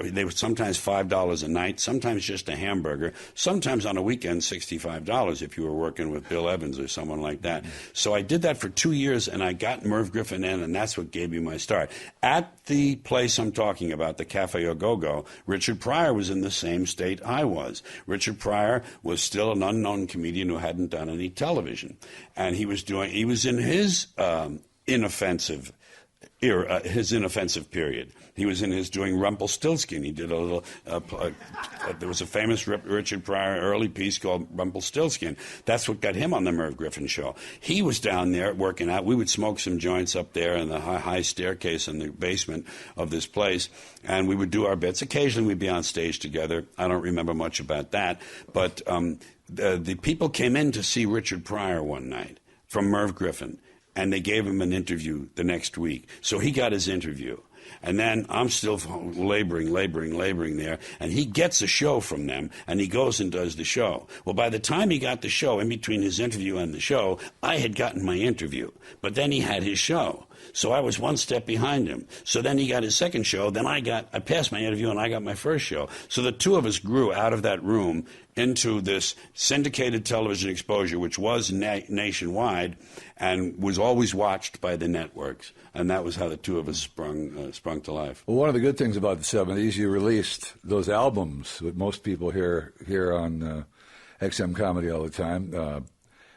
They were sometimes $5 a night, sometimes just a hamburger, sometimes on a weekend $65 if you were working with Bill Evans or someone like that. So I did that for 2 years, and I got Merv Griffin in, and that's what gave me my start. At the place I'm talking about, the Cafe Au Go-Go, Richard Pryor was in the same state I was. Richard Pryor was still an unknown comedian who hadn't done any television, and he was in his inoffensive era, his inoffensive period. He was in his doing Rumpelstiltskin. He did a little, there was a famous Richard Pryor early piece called Rumpelstiltskin. That's what got him on the Merv Griffin Show. He was down there working out. We would smoke some joints up there in the high staircase in the basement of this place, and we would do our bits. Occasionally we'd be on stage together. I don't remember much about that, but the people came in to see Richard Pryor one night from Merv Griffin, and they gave him an interview the next week. So he got his interview. And then I'm still laboring there. And he gets a show from them, and he goes and does the show. Well, by the time he got the show, in between his interview and the show, I had gotten my interview. But then he had his show. So I was one step behind him. So then he got his second show. Then I passed my interview, and I got my first show. So the two of us grew out of that room into this syndicated television exposure, which was nationwide and was always watched by the networks. And that was how the two of us sprung to life. Well, one of the good things about the 70s, you released those albums that most people hear on XM Comedy all the time.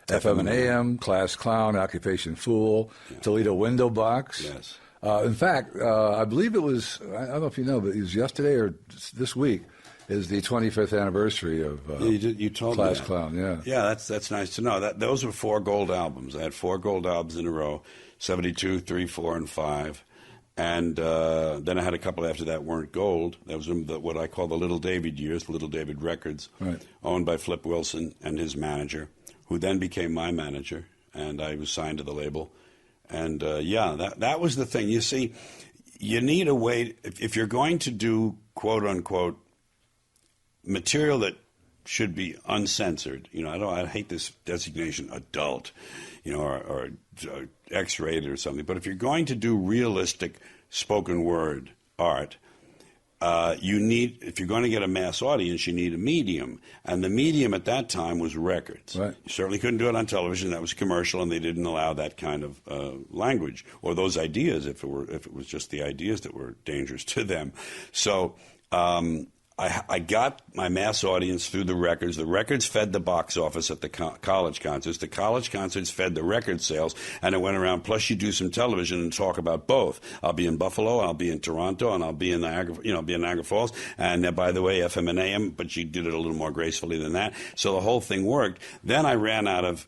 FM and AM, Class Clown, Occupation Fool, Toledo Window Box. Yes. In fact, I believe it was, I don't know if you know, but it was yesterday or this week is the 25th anniversary of you told Class me Clown. Yeah. Yeah, that's nice to know. Those were 4 gold albums. I had 4 gold albums in a row, 72, 3, 4, and 5. And then I had a couple after that weren't gold. That was what I call the Little David years, Little David Records, owned by Flip Wilson and his manager, who then became my manager, and I was signed to the label. And, that was the thing. You see, you need a way, if you're going to do, quote-unquote, material that should be uncensored. I hate this designation adult, or X-rated or something. But if you're going to do realistic spoken word art, if you're going to get a mass audience, you need a medium. And the medium at that time was records. Right. You certainly couldn't do it on television. That was commercial, and they didn't allow that kind of language or those ideas if it was just the ideas that were dangerous to them. So I got my mass audience through the records. The records fed the box office at the college concerts. The college concerts fed the record sales, and it went around. Plus, you do some television and talk about both. I'll be in Buffalo, I'll be in Toronto, and I'll be in Niagara Falls. And by the way, FM and AM, but you did it a little more gracefully than that. So the whole thing worked. Then I ran out of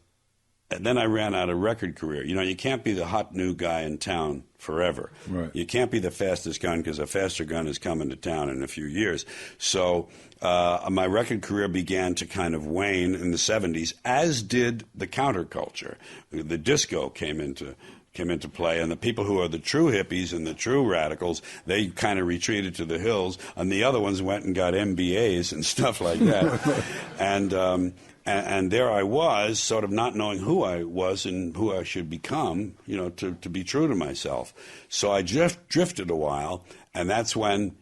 record career. You can't be the hot new guy in town forever. Right. You can't be the fastest gun, because a faster gun is coming to town in a few years. So my record career began to kind of wane in the 70s, as did the counterculture. The disco came into play, and the people who are the true hippies and the true radicals, they kind of retreated to the hills, and the other ones went and got MBAs and stuff like that. And there I was, sort of not knowing who I was and who I should become, to be true to myself. So I drifted a while, and that's when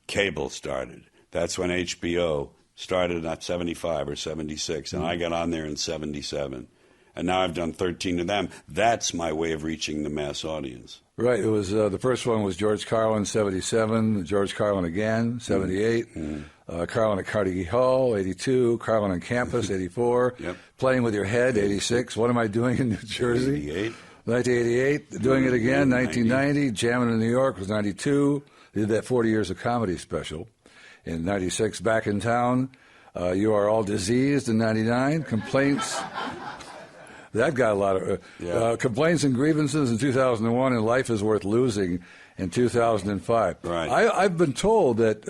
cable started. That's when HBO started at 75 or 76, and I got on there in 77. And now I've done 13 of them. That's my way of reaching the mass audience. Right. It was the first one was George Carlin, 77. George Carlin again, 78. Carlin at Carnegie Hall, 82. Carlin on Campus, 84. Yep. Playing with Your Head, 86. What Am I Doing in New Jersey? 88. 1988. Doing It Again, 1990. Jamming in New York was 92. They did that 40 Years of Comedy special. In 96, Back in Town. You Are All Diseased in 99. Complaints. That got a lot of complaints and grievances in 2001, and Life is Worth Losing in 2005. Right. I've been told that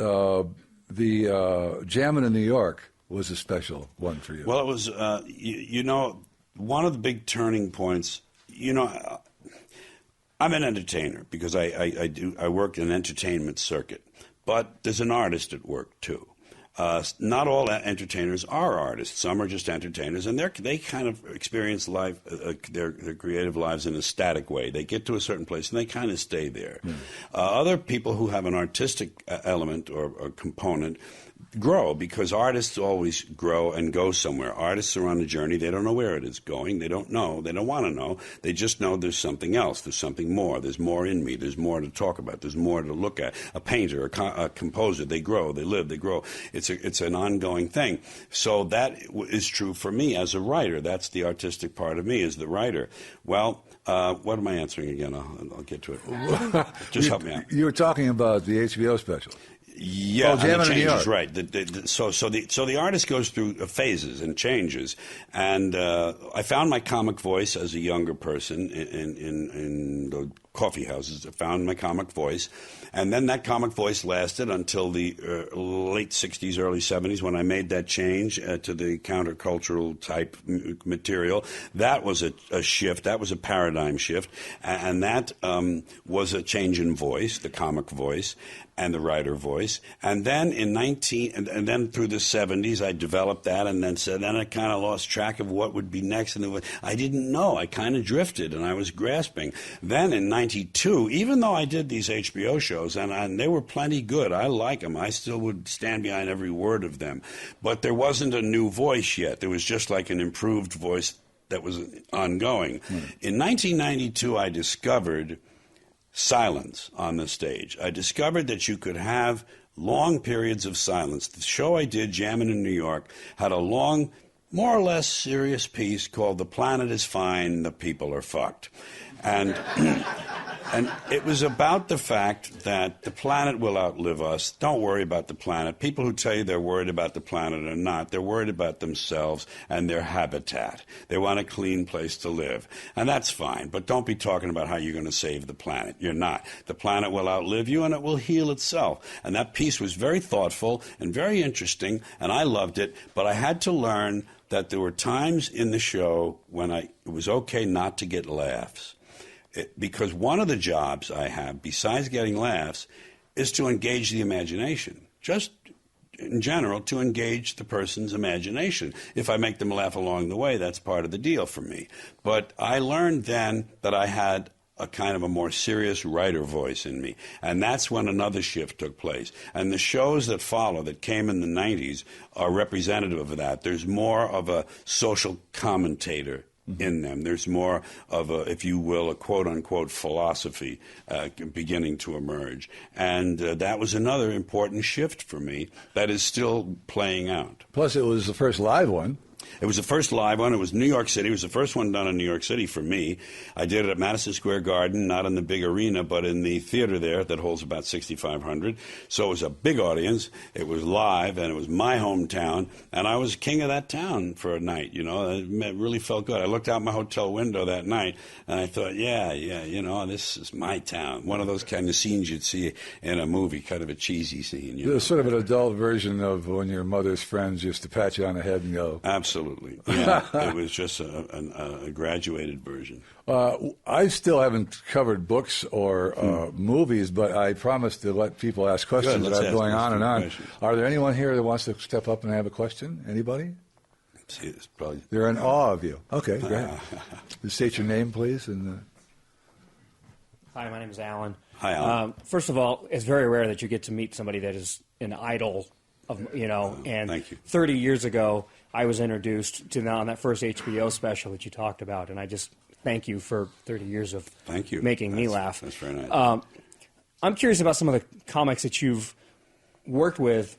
the Jammin' in New York was a special one for you. Well, it was, one of the big turning points. I'm an entertainer because I work in an entertainment circuit, but there's an artist at work too. Not all entertainers are artists. Some are just entertainers, and they kind of experience life, their creative lives in a static way. They get to a certain place, and they kind of stay there. Other people who have an artistic element or component grow, because artists always grow and go somewhere. Artists are on a journey. They don't know where it is going. They don't know. They don't want to know. They just know there's something else. There's something more. There's more in me. There's more to talk about. There's more to look at. A painter, a composer, they grow, they live, they grow. It's an ongoing thing. So that is true for me as a writer. That's the artistic part of me, is the writer. Well, what am I answering again? I'll get to it. Just help me out. You were talking about the HBO special. Yeah, and the changes, right. So the artist goes through phases and changes, and I found my comic voice as a younger person in the coffee houses. I found my comic voice, and then that comic voice lasted until the late 60s, early 70s, when I made that change to the countercultural type material. That was a shift. That was a paradigm shift, and that was a change in voice, the comic voice and the writer voice. And then and then through the 70s, I developed that, and then I kind of lost track of what would be next, and I didn't know. I kind of drifted, and I was grasping. Then in 92, even though I did these HBO shows, and they were plenty good, I like them. I still would stand behind every word of them. But there wasn't a new voice yet. There was just like an improved voice that was ongoing. In 1992, I discovered silence on the stage. I discovered that you could have long periods of silence. The show I did, Jammin' in New York, had a long, more or less serious piece called "The Planet is Fine, the People are Fucked." And and it was about the fact that the planet will outlive us. Don't worry about the planet. People who tell you they're worried about the planet are not. They're worried about themselves and their habitat. They want a clean place to live. And that's fine. But don't be talking about how you're going to save the planet. You're not. The planet will outlive you, and it will heal itself. And that piece was very thoughtful and very interesting, and I loved it. But I had to learn that there were times in the show when it was okay not to get laughs. Because one of the jobs I have, besides getting laughs, is to engage the imagination. Just in general, to engage the person's imagination. If I make them laugh along the way, that's part of the deal for me. But I learned then that I had a kind of a more serious writer voice in me. And that's when another shift took place. And the shows that follow, that came in the 90s, are representative of that. There's more of a social commentator in them. There's more of a, if you will, a quote-unquote philosophy beginning to emerge. And that was another important shift for me that is still playing out. Plus, it was the first live one. It was the first live one. It was New York City. It was the first one done in New York City for me. I did it at Madison Square Garden, not in the big arena, but in the theater there that holds about 6,500. So it was a big audience. It was live, and it was my hometown, and I was king of that town for a night. You know, it really felt good. I looked out my hotel window that night, and I thought, yeah, you know, this is my town. One of those kind of scenes you'd see in a movie, kind of a cheesy scene. It was sort of an adult version of when your mother's friends used to pat you on the head and go. Absolutely. Yeah, it was just a graduated version. I still haven't covered books or movies, but I promised to let people ask questions without going on and on. Are there anyone here that wants to step up and have a question? Anybody? See, it's probably... They're in awe of you. Okay, great. State your name, please. And Hi, my name is Alan. Hi, Alan. First of all, it's very rare that you get to meet somebody that is an idol of, you know, and thank you. 30 years ago, I was introduced to on that first HBO special that you talked about, and I just thank you for 30 years of making me laugh. That's very nice. I'm curious about some of the comics that you've worked with.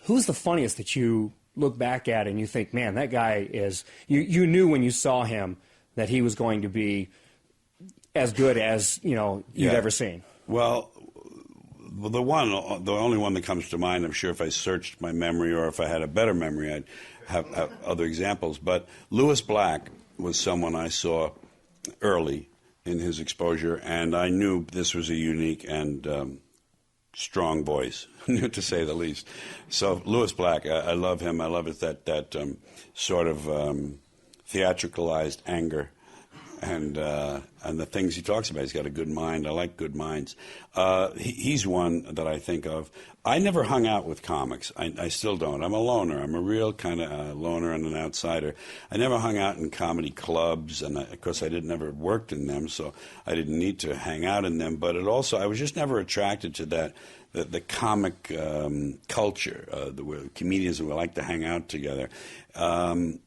Who's the funniest that you look back at and you think, man, that guy is, you knew when you saw him that he was going to be as good as, you know, you'd ever seen? Well, the only one that comes to mind, I'm sure if I searched my memory or if I had a better memory, I'd have other examples. But Lewis Black was someone I saw early in his exposure, and I knew this was a unique and strong voice, to say the least. So Lewis Black, I love him. I love it that sort of theatricalized anger. And the things he talks about, he's got a good mind. I like good minds. He's one that I think of. I never hung out with comics. I still don't. I'm a loner. I'm a real kind of loner and an outsider. I never hung out in comedy clubs, and of course I never worked in them, so I didn't need to hang out in them. But I was just never attracted to that. The comic culture, the comedians who like to hang out together.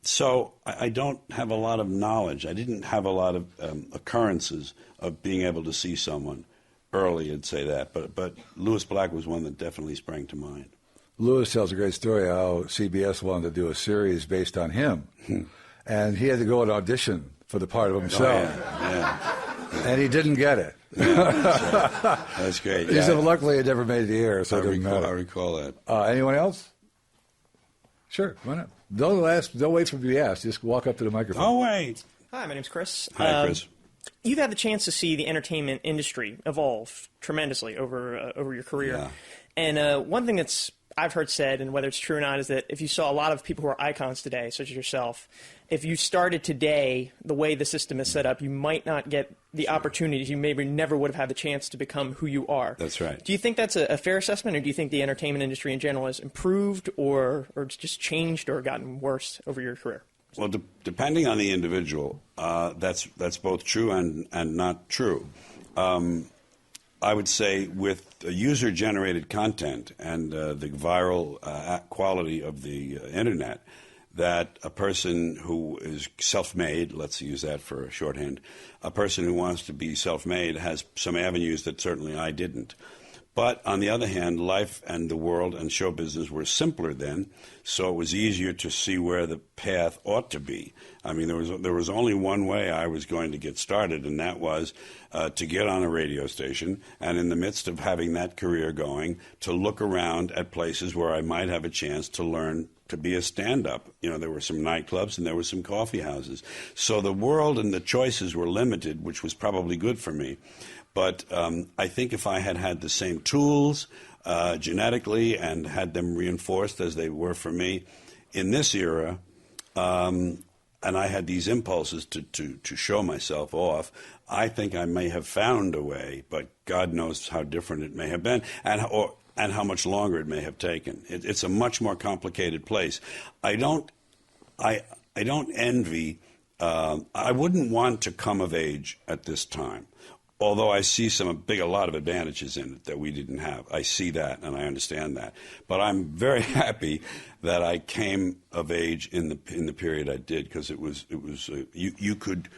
So I don't have a lot of knowledge. I didn't have a lot of occurrences of being able to see someone early and say that. But Lewis Black was one that definitely sprang to mind. Lewis tells a great story how CBS wanted to do a series based on him. And he had to go and audition for the part of himself. Oh, yeah. And he didn't get it. That's great. He said, luckily it never made the air, so it didn't matter. I recall that. Anyone else? Sure, why not? Don't wait for me to be asked. Just walk up to the microphone. Oh, wait. Hi, my name's Chris. Hi, Chris. You've had the chance to see the entertainment industry evolve tremendously over your career. Yeah. And one thing that's I've heard said, and whether it's true or not, is that if you saw a lot of people who are icons today, such as yourself, if you started today the way the system is set up, you might not get the opportunities. You maybe never would have had the chance to become who you are. That's right. Do you think that's a fair assessment, or do you think the entertainment industry in general has improved or just changed or gotten worse over your career? Well, depending on the individual, that's both true and not true. I would say with user-generated content and the viral quality of the Internet, that a person who is self-made, let's use that for a shorthand, a person who wants to be self-made has some avenues that certainly I didn't. But on the other hand, life and the world and show business were simpler then, so it was easier to see where the path ought to be. I mean, there was only one way I was going to get started, and that was to get on a radio station, and in the midst of having that career going, to look around at places where I might have a chance to learn to be a stand-up. You know, there were some nightclubs and there were some coffee houses. So the world and the choices were limited, which was probably good for me. But I think if I had had the same tools genetically and had them reinforced as they were for me in this era, and I had these impulses to show myself off, I think I may have found a way, but God knows how different it may have been. And and how much longer it may have taken. It's a much more complicated place. I don't envy. I wouldn't want to come of age at this time. Although I see a lot of advantages in it that we didn't have. I see that and I understand that. But I'm very happy that I came of age in the period I did, because you could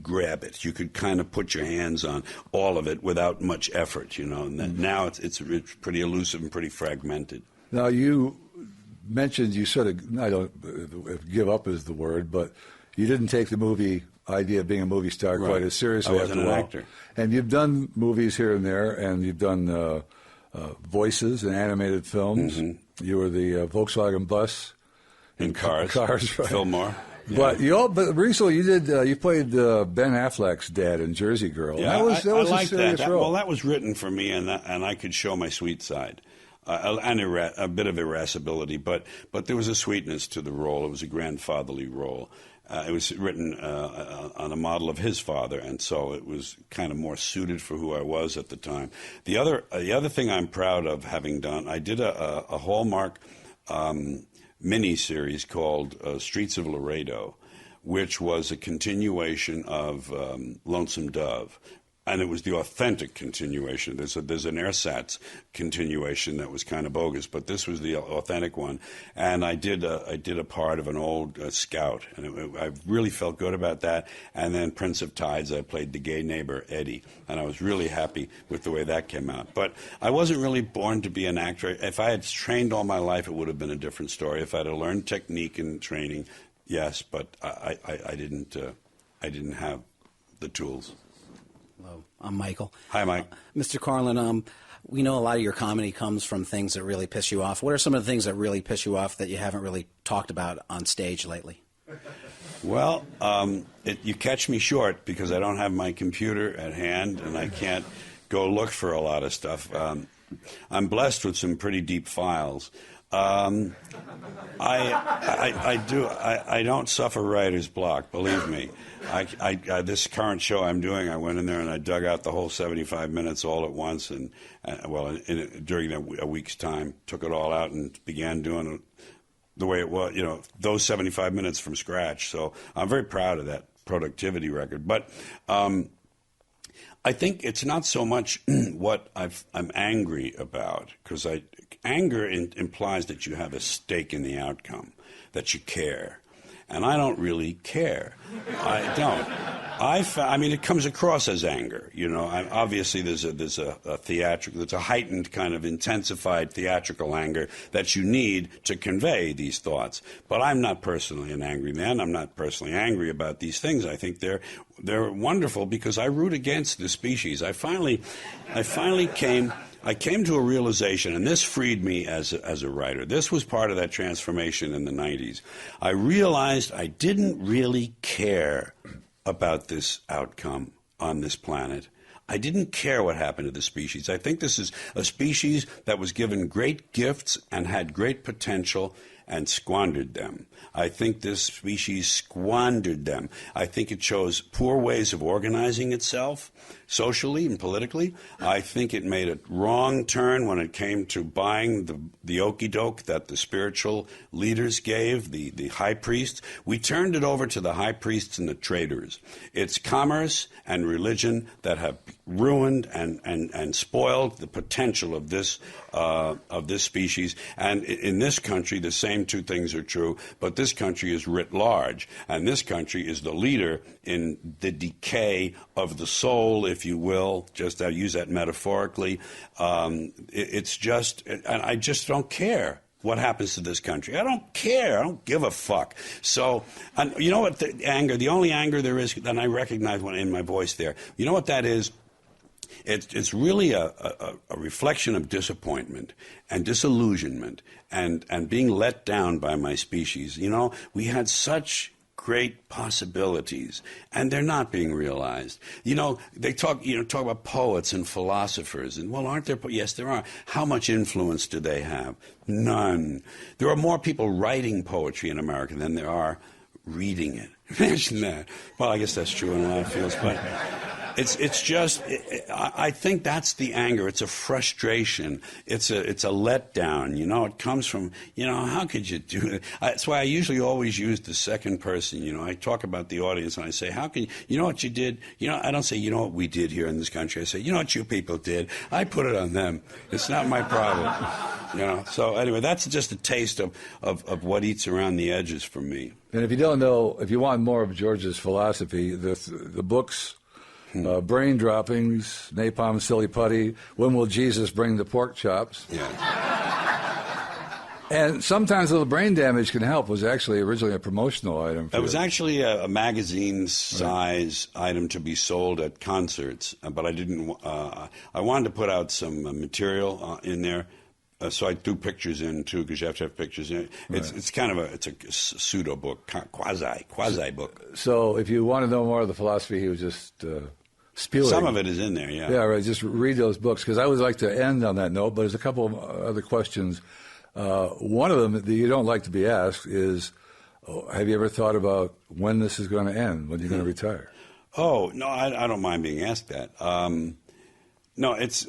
grab it. You could kind of put your hands on all of it without much effort, And then now it's pretty elusive and pretty fragmented. Now you mentioned, you sort of, I don't give up is the word, but you didn't take the idea of being a movie star quite as seriously. I wasn't an actor. And you've done movies here and there, and you've done voices in animated films. Mm-hmm. You were the Volkswagen bus in Cars, right? Fillmore. Yeah. But recently you played Ben Affleck's dad in Jersey Girl. Yeah, that was a serious role. Well, that was written for me, and I could show my sweet side. And a bit of irascibility, but there was a sweetness to the role. It was a grandfatherly role. It was written on a model of his father, and so it was kind of more suited for who I was at the time. The other thing I'm proud of having done, I did a Hallmark mini-series called Streets of Laredo, which was a continuation of Lonesome Dove. And it was the authentic continuation. There's an ersatz continuation that was kind of bogus, but this was the authentic one. And I did a part of an old scout, and I really felt good about that. And then Prince of Tides, I played the gay neighbor Eddie, and I was really happy with the way that came out. But I wasn't really born to be an actor. If I had trained all my life, it would have been a different story. If I had learned technique and training, yes, but I didn't have the tools. Hello, I'm Michael. Hi, Mike. Mr. Carlin, we know a lot of your comedy comes from things that really piss you off. What are some of the things that really piss you off that you haven't really talked about on stage lately? Well, you catch me short because I don't have my computer at hand and I can't go look for a lot of stuff. I'm blessed with some pretty deep files. I don't suffer writer's block, believe me. This current show I'm doing, I went in there and I dug out the whole 75 minutes all at once, and during a week's time, took it all out and began doing it the way it was, those 75 minutes from scratch. So I'm very proud of that productivity record. But I think it's not so much what I'm angry about, because anger implies that you have a stake in the outcome, that you care. And I don't really care. I don't. I mean, it comes across as anger. Obviously, there's a heightened kind of intensified theatrical anger that you need to convey these thoughts. But I'm not personally an angry man. I'm not personally angry about these things. I think they're wonderful because I root against the species. I finally came to a realization, and this freed me as a writer. This was part of that transformation in the 90s. I realized I didn't really care about this outcome on this planet. I didn't care what happened to the species. I think this is a species that was given great gifts and had great potential and squandered them. I think this species squandered them. I think it chose poor ways of organizing itself, socially and politically. I think it made a wrong turn when it came to buying the okey-doke that the spiritual leaders gave, the high priests. We turned it over to the high priests and the traders. It's commerce and religion that have ruined and spoiled the potential of this species. And in this country, the same two things are true, but this country is writ large, and this country is the leader in the decay of the soul, if you will, just I use that metaphorically. It's just, and I just don't care what happens to this country. I don't care. I don't give a fuck. So, and you know what, the only anger there is, and I recognize one in my voice there, you know what that is? It's really a reflection of disappointment and disillusionment and being let down by my species. We had such great possibilities, and they're not being realized. They talk about poets and philosophers, and well, aren't there? Yes, there are. How much influence do they have? None. There are more people writing poetry in America than there are reading it. Imagine that. Well, I guess that's true in a lot of fields, but It's just, I think that's the anger. It's a frustration. It's a letdown. You know, it comes from, you know, how could you do it? That's why I usually always use the second person. You know, I talk about the audience and I say, how can you know what you did? You know, I don't say, you know what we did here in this country. I say, you know what you people did? I put it on them. It's not my problem. You know, so anyway, that's just a taste of what eats around the edges for me. And if you don't know, if you want more of George's philosophy, the books, Brain Droppings, Napalm, Silly Putty, When Will Jesus Bring the Pork Chops? Yeah. And sometimes a little brain damage can help was actually originally a promotional item. It was actually a magazine-size item to be sold at concerts, but I didn't. I wanted to put out some material in there. So I threw pictures in too, because you have to have pictures in it. It's kind of a pseudo book, quasi book. So if you want to know more of the philosophy, he was just spewing. Some of it is in there, yeah. Yeah, right. Just read those books, because I always like to end on that note. But there's a couple of other questions. One of them that you don't like to be asked is, have you ever thought about when this is going to end? When you're going to retire? Oh no, I don't mind being asked that. No, it's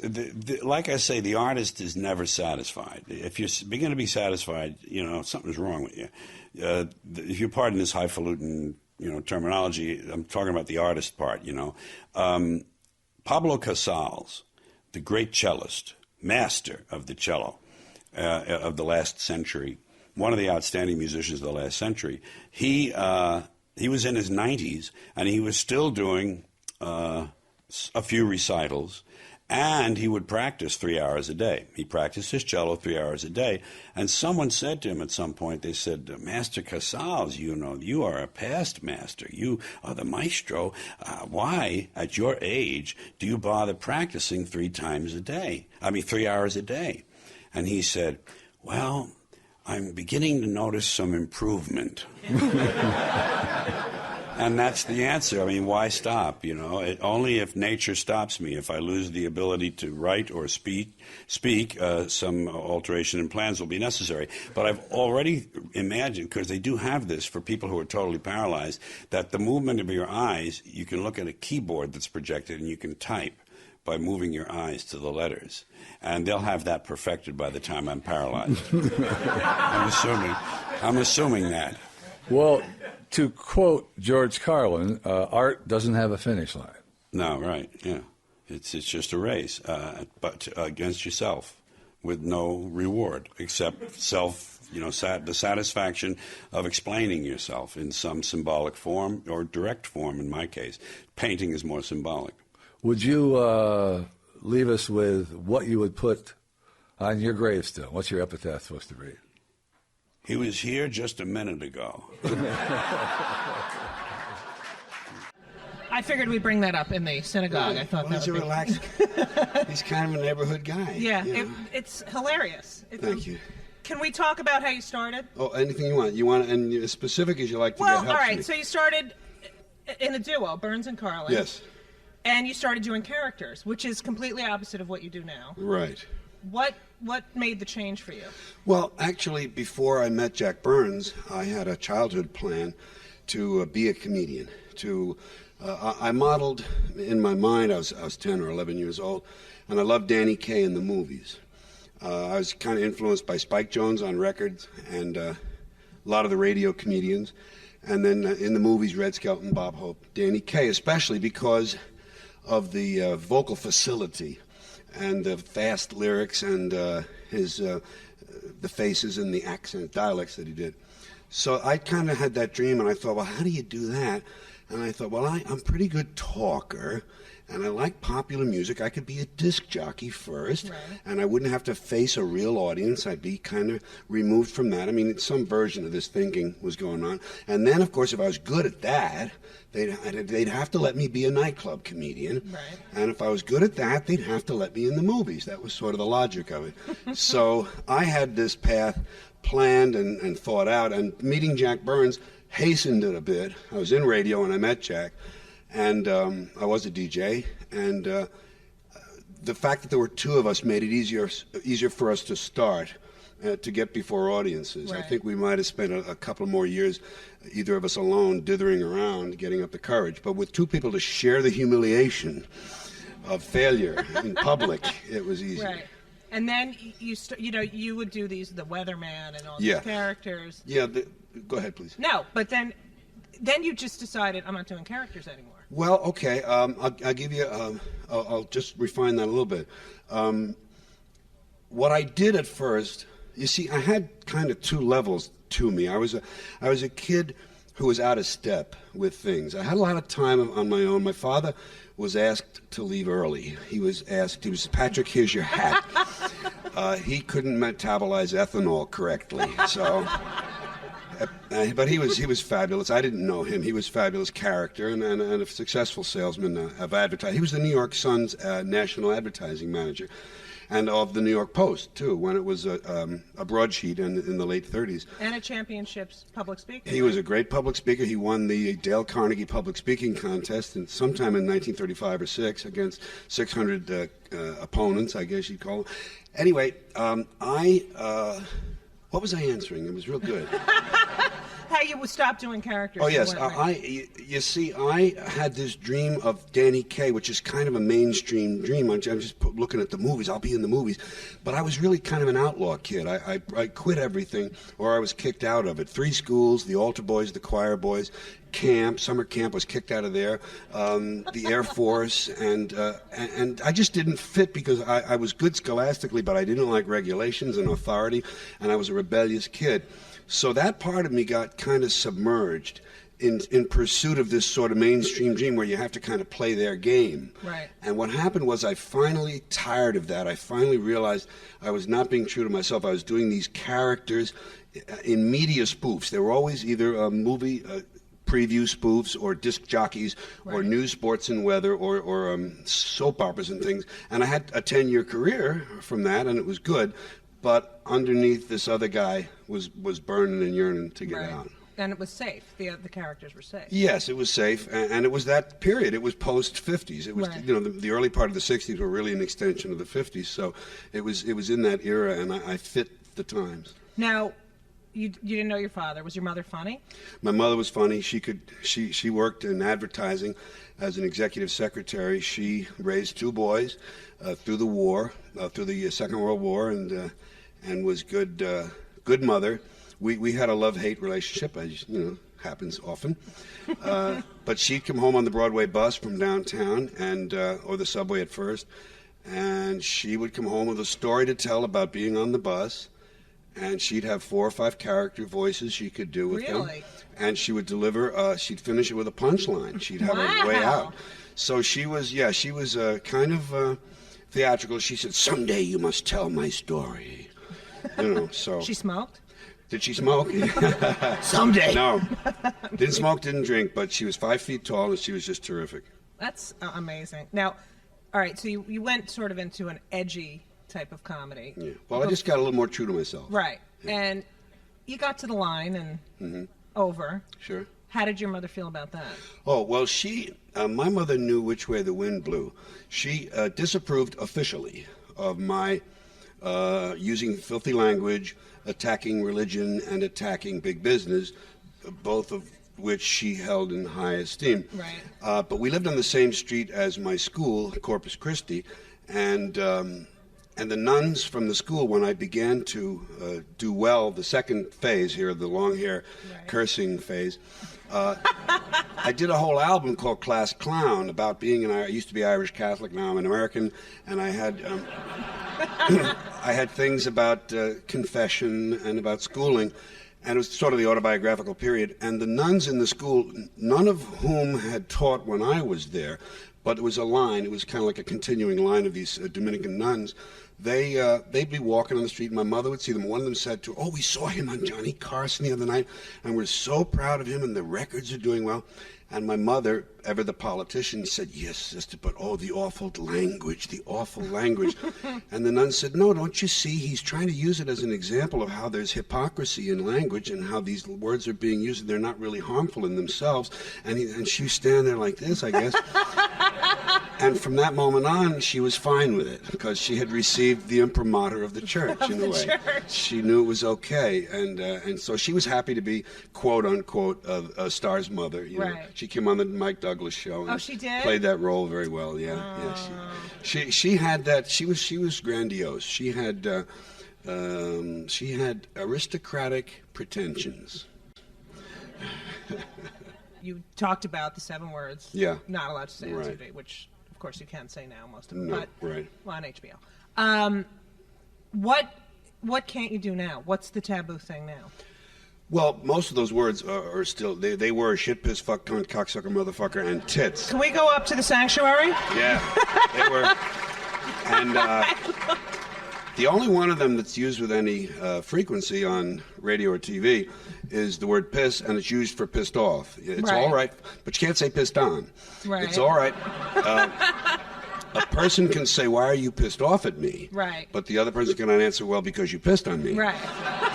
like I say, the artist is never satisfied. If you're going to be satisfied, you know, something's wrong with you. If you pardon this highfalutin, you know, terminology, I'm talking about the artist part, you know. Pablo Casals, the great cellist, master of the cello of the last century, one of the outstanding musicians of the last century, he was in his 90s, and he was still doing a few recitals. And he would practice 3 hours a day. He practiced his cello 3 hours a day. And someone said to him at some point, they said, Master Casals, you know, you are a past master. You are the maestro. Why, at your age, do you bother practicing 3 hours a day? And he said, well, I'm beginning to notice some improvement. And that's the answer. I mean, why stop? You know, only if nature stops me. If I lose the ability to write or speak, some alteration in plans will be necessary. But I've already imagined, because they do have this for people who are totally paralyzed, that the movement of your eyes, you can look at a keyboard that's projected and you can type by moving your eyes to the letters. And they'll have that perfected by the time I'm paralyzed. I'm assuming that. Well, to quote George Carlin, art doesn't have a finish line. No, right, yeah. It's just a race, but against yourself, with no reward except self, you know, the satisfaction of explaining yourself in some symbolic form or direct form. In my case, painting is more symbolic. Would you leave us with what you would put on your gravestone? What's your epitaph supposed to read? He was here just a minute ago. I figured we'd bring that up in the synagogue. I thought that would be relaxed. He's kind of a neighborhood guy. Yeah, you know? it's hilarious. Thank you. Can we talk about how you started? Oh, anything you want. You want, and as specific as you like to get help. All right. So you started in a duo, Burns and Carlin. Yes. And you started doing characters, which is completely opposite of what you do now. Right. What made the change for you? Well, actually, before I met Jack Burns, I had a childhood plan to be a comedian. I modeled in my mind. I was 10 or 11 years old, and I loved Danny Kaye in the movies. I was kind of influenced by Spike Jones on records and a lot of the radio comedians, and then in the movies, Red Skelton, Bob Hope, Danny Kaye, especially because of the vocal facility and the fast lyrics and the faces and the accent dialects that he did. So I kind of had that dream, and I thought, well, how do you do that? And I thought, well, I'm a pretty good talker, and I like popular music. I could be a disc jockey first, and I wouldn't have to face a real audience. I'd be kind of removed from that. I mean, some version of this thinking was going on. And then, of course, if I was good at that, they'd have to let me be a nightclub comedian. Right. And if I was good at that, they'd have to let me in the movies. That was sort of the logic of it. So I had this path planned and thought out, and meeting Jack Burns hastened it a bit. I was in radio when I met Jack, and I was a DJ, and the fact that there were two of us made it easier for us to start. to get before audiences. I Right. think we might have spent a couple more years, either of us alone, dithering around, getting up the courage. But with two people to share the humiliation of failure in public, it was easy. Right. And then you would do the weatherman and all Yeah. these characters. Yeah, go ahead, please. No, but then you just decided I'm not doing characters anymore. Well, okay. I'll give you. I'll just refine that a little bit. What I did at first, you see, I had kind of two levels to me. I was a kid who was out of step with things. I had a lot of time on my own. My father was asked to leave early. He was Patrick, here's your hat. He couldn't metabolize ethanol correctly, so. But he was fabulous. I didn't know him. He was a fabulous character and a successful salesman of advertising. He was the New York Sun's national advertising manager, and of the New York Post too, when it was a broadsheet in the late 30s. And a championships public speaker. He was a great public speaker. He won the Dale Carnegie Public Speaking Contest sometime in 1935 or 6 against 600 opponents, I guess you'd call them. Anyway, what was I answering? It was real good. How you would stop doing characters. Oh, yes. and You see, I had this dream of Danny Kaye, which is kind of a mainstream dream. I'm just looking at the movies. I'll be in the movies. But I was really kind of an outlaw kid. I quit everything, or I was kicked out of it. 3 schools, the altar boys, the choir boys, summer camp, was kicked out of there, the Air Force, and I just didn't fit because I was good scholastically, but I didn't like regulations and authority, and I was a rebellious kid. So that part of me got kind of submerged in pursuit of this sort of mainstream dream where you have to kind of play their game. Right. And what happened was I finally tired of that. I finally realized I was not being true to myself. I was doing these characters in media spoofs. They were always either movie preview spoofs or disc jockeys or news, sports, and weather or soap operas and things. And I had a 10-year career from that, and it was good. But underneath, this other guy was burning and yearning to get out. And it was safe. The characters were safe. Yes, it was safe, and it was that period. It was post-50s. It was, the early part of the 60s were really an extension of the 50s. So it was in that era, and I fit the times. Now, you didn't know your father. Was your mother funny? My mother was funny. She worked in advertising as an executive secretary. She raised 2 boys through the war, through the Second World War, and was good mother. We had a love-hate relationship, as happens often. But she'd come home on the Broadway bus from downtown, or the subway at first, and she would come home with a story to tell about being on the bus, and she'd have 4 or 5 character voices she could do with them. And she would deliver, she'd finish it with a punchline. She'd have a way out. So she was kind of theatrical. She said, "Someday you must tell my story." So. She smoked? Did she smoke? Someday. No. Didn't smoke, didn't drink, but she was 5 feet tall and she was just terrific. That's amazing. Now, all right, so you went sort of into an edgy type of comedy. Yeah. Well, I just got a little more true to myself. Right. Yeah. And you got to the line and over. Sure. How did your mother feel about that? Oh, well, my mother knew which way the wind blew. She disapproved officially of my using filthy language, attacking religion, and attacking big business, both of which she held in high esteem. Right. But we lived on the same street as my school, Corpus Christi, and the nuns from the school, when I began to do well, the second phase here, the long hair cursing phase, I did a whole album called Class Clown about being I used to be Irish Catholic, now I'm an American, and I had I had things about confession and about schooling, and it was sort of the autobiographical period. And the nuns in the school, none of whom had taught when I was there, but it was a line. It was kind of like a continuing line of these Dominican nuns. They'd be walking on the street, and my mother would see them. One of them said to her, "Oh, we saw him on Johnny Carson the other night, and we're so proud of him, and the records are doing well." And my mother, ever the politician, said, "Yes, sister, but the awful language, the awful language." And the nun said, "No, don't you see? He's trying to use it as an example of how there's hypocrisy in language and how these words are being used, and they're not really harmful in themselves." And she was standing there like this, I guess. And from that moment on, she was fine with it because she had received the imprimatur of the church in a way. She knew it was okay, and so she was happy to be quote unquote a star's mother. You know? She came on the Mike Douglas show. And she did? Played that role very well. Yeah, she had that. She was grandiose. She had aristocratic pretensions. You talked about the 7 words. Yeah. Not allowed to say on Right. TV, which of course you can't say now, most of them. No, but, right. Well, on HBO. What can't you do now? What's the taboo thing now? Well, most of those words are still, they were shit, piss, fuck, cunt, cocksucker, motherfucker, and tits. Can we go up to the sanctuary? Yeah, they were. And the only one of them that's used with any frequency on radio or TV is the word piss, and it's used for pissed off. It's all right, but you can't say pissed on. Right. It's all right. A person can say, why are you pissed off at me? Right. But the other person cannot answer, well, because you pissed on me. Right.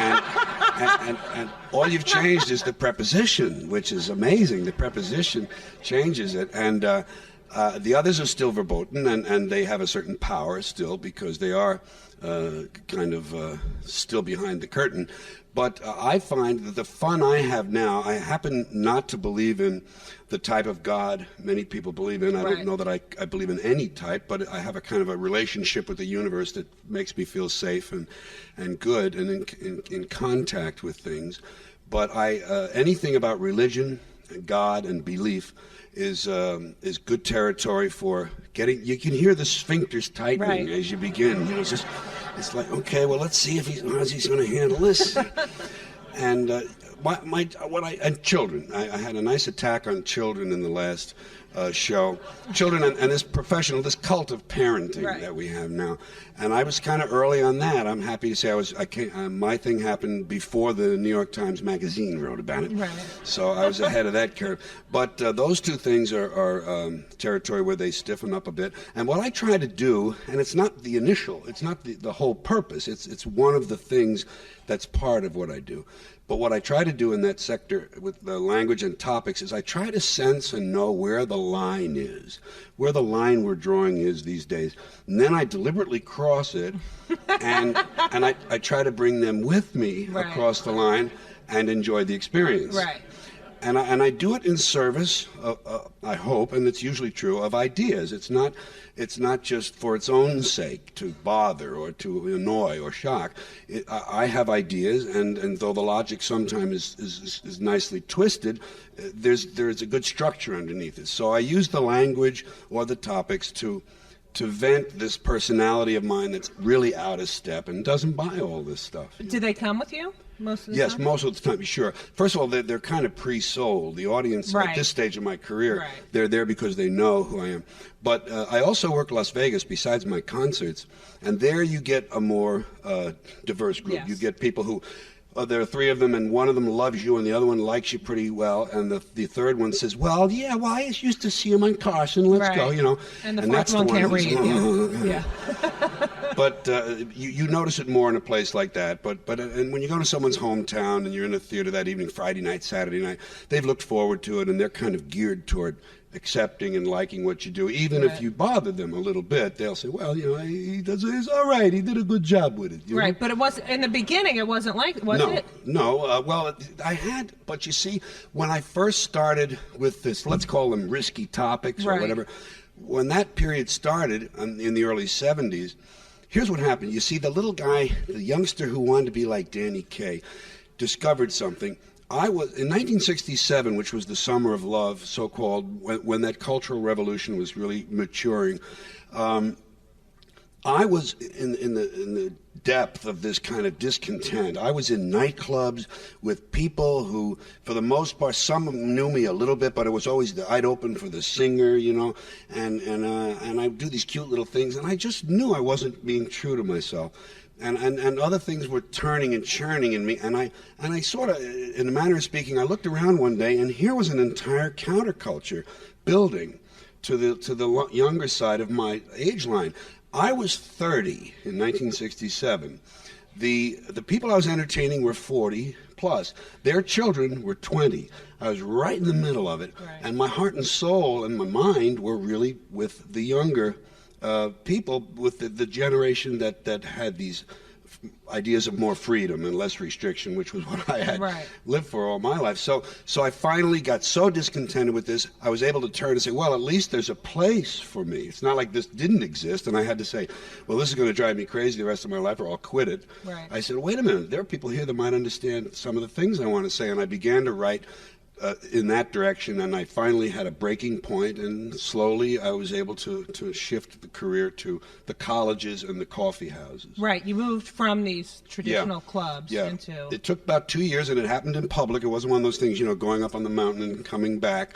And all you've changed is the preposition, which is amazing. The preposition changes it. And the others are still verboten, and they have a certain power still because they are kind of still behind the curtain. But I find that the fun I have now, I happen not to believe in the type of God many people believe in. I don't know that I believe in any type, but I have a kind of a relationship with the universe that makes me feel safe and good and in contact with things. But anything about religion, and God, and belief is good territory for getting. You can hear the sphincters tightening as you begin. You know, it's like, okay, well, let's see how's he's going to handle this. And and children. I had a nice attack on children in the last show. Children and this this cult of parenting that we have now. And I was kind of early on that. I'm happy to say my thing happened before the New York Times Magazine wrote about it. Right. So I was ahead of that curve. But those two things are territory where they stiffen up a bit. And what I try to do, and it's not the initial, it's not the whole purpose, it's one of the things that's part of what I do. But what I try to do in that sector with the language and topics is I try to sense and know where the line is, where the line we're drawing is these days. And then I deliberately cross it, and I try to bring them with me across the line and enjoy the experience. Right. And I do it in service, I hope, and it's usually true, of ideas. It's not just for its own sake to bother or to annoy or shock. I have ideas, and though the logic sometimes is nicely twisted, there's a good structure underneath it. So I use the language or the topics to vent this personality of mine that's really out of step and doesn't buy all this stuff. Do they come with you most of the time? Yes, most of the time, sure. First of all, they're kind of pre-sold. The audience at this stage of my career, they're there because they know who I am. But I also work Las Vegas besides my concerts, and there you get a more diverse group. Yes. You get people who... there are 3 of them, and one of them loves you, and the other one likes you pretty well, and the third one says, "Well, yeah, well, I used to see him on Carlin. Let's go," you know. And the fourth one can't read. Yeah. But you notice it more in a place like that. But and when you go to someone's hometown and you're in a theater that evening, Friday night, Saturday night, they've looked forward to it, and they're kind of geared toward accepting and liking what you do. Even if you bother them a little bit, they'll say, "Well, you know, he's all right. He did a good job with it." Right, but it wasn't in the beginning. It wasn't like, was it? No. Well, I had, but you see, when I first started with this, let's call them risky topics or whatever. When that period started in the early '70s, here's what happened. You see, the little guy, the youngster who wanted to be like Danny Kaye, discovered something. I was in 1967, which was the summer of love, so-called, when that cultural revolution was really maturing. I was in the depth of this kind of discontent. I was in nightclubs with people who, for the most part, some of them knew me a little bit, but it was always I'd open for the singer, you know, and I'd do these cute little things, and I just knew I wasn't being true to myself. And other things were turning and churning in me, and I sort of, in a manner of speaking, I looked around one day, and here was an entire counterculture building to the younger side of my age line. I was 30 in 1967. The people I was entertaining were 40 plus. Their children were 20. I was right in the middle of it, and my heart and soul and my mind were really with the younger people, with the generation that had these ideas of more freedom and less restriction, which was what I had lived for all my life. So I finally got so discontented with this, I was able to turn and say, well, at least there's a place for me. It's not like this didn't exist, and I had to say, well, this is going to drive me crazy the rest of my life, or I'll quit it. I said, wait a minute, there are people here that might understand some of the things I want to say, and I began to write in that direction, and I finally had a breaking point, and slowly I was able to shift the career to the colleges and the coffee houses. Right, you moved from these traditional clubs into... It took about 2 years, and it happened in public. It wasn't one of those things, going up on the mountain and coming back.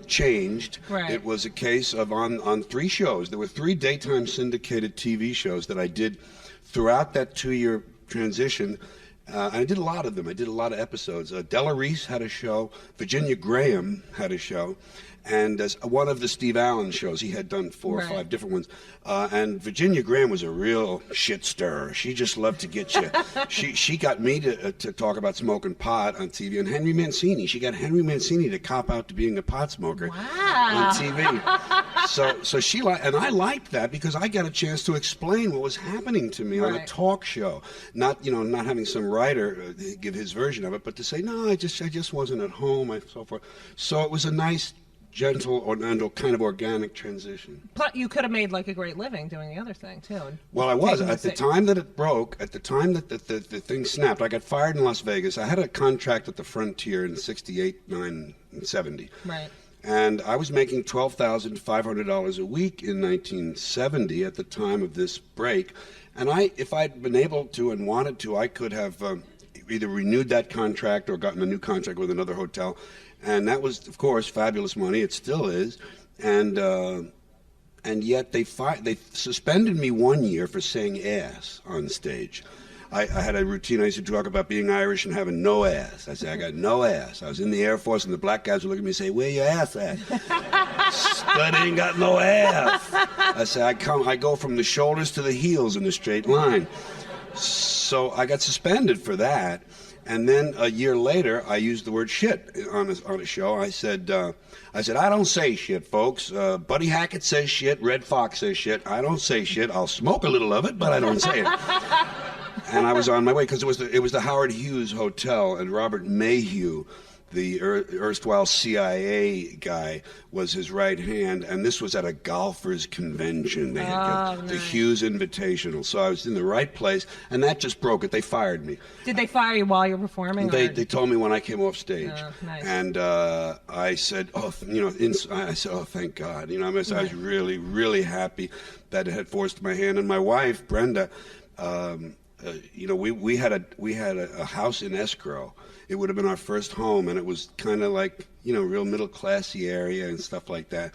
Changed. It was a case of on 3 shows. There were 3 daytime syndicated TV shows that I did throughout that 2-year transition. And I did a lot of them. I did a lot of episodes. Della Reese had a show. Virginia Graham had a show. And as one of the Steve Allen shows, he had done 4 or 5 different ones. And Virginia Graham was a real shit stirrer. She just loved to get you. She got me to talk about smoking pot on TV. And Henry Mancini, she got Henry Mancini to cop out to being a pot smoker on TV. So she and I liked that because I got a chance to explain what was happening to me on a talk show. Not not having some writer give his version of it, but to say no, I just wasn't at home and so forth. So it was a nice, gentle and kind of organic transition. But you could have made like a great living doing the other thing too. Well, I was at the time that it broke. At the time that the thing snapped, I got fired in Las Vegas. I had a contract at the Frontier in '68, '9, and '70. Right. And I was making $12,500 a week in 1970 at the time of this break. And if I'd been able to and wanted to, I could have either renewed that contract or gotten a new contract with another hotel. And that was, of course, fabulous money. It still is. And yet they suspended me 1 year for saying ass on stage. I had a routine. I used to talk about being Irish and having no ass. I said, I got no ass. I was in the Air Force, and the black guys would look at me and say, where your ass at? Stud ain't got no ass. I said, I go from the shoulders to the heels in a straight line. So I got suspended for that. And then a year later, I used the word shit on a show. I said, I don't say shit, folks. Buddy Hackett says shit. Red Fox says shit. I don't say shit. I'll smoke a little of it, but I don't say it. And I was on my way because it was the Howard Hughes Hotel, and Robert Mayhew, the erstwhile CIA guy, was his right hand, and this was at a golfers convention. They had the Hughes Invitational, so I was in the right place, and that just broke it. They fired me. Did they fire you while you were performing? They told me when I came off stage, nice. And I said, I said, oh, thank God. I was really, really happy that it had forced my hand, and my wife, Brenda. We had a house in escrow. It would have been our first home, and it was kind of like, real middle-classy area and stuff like that.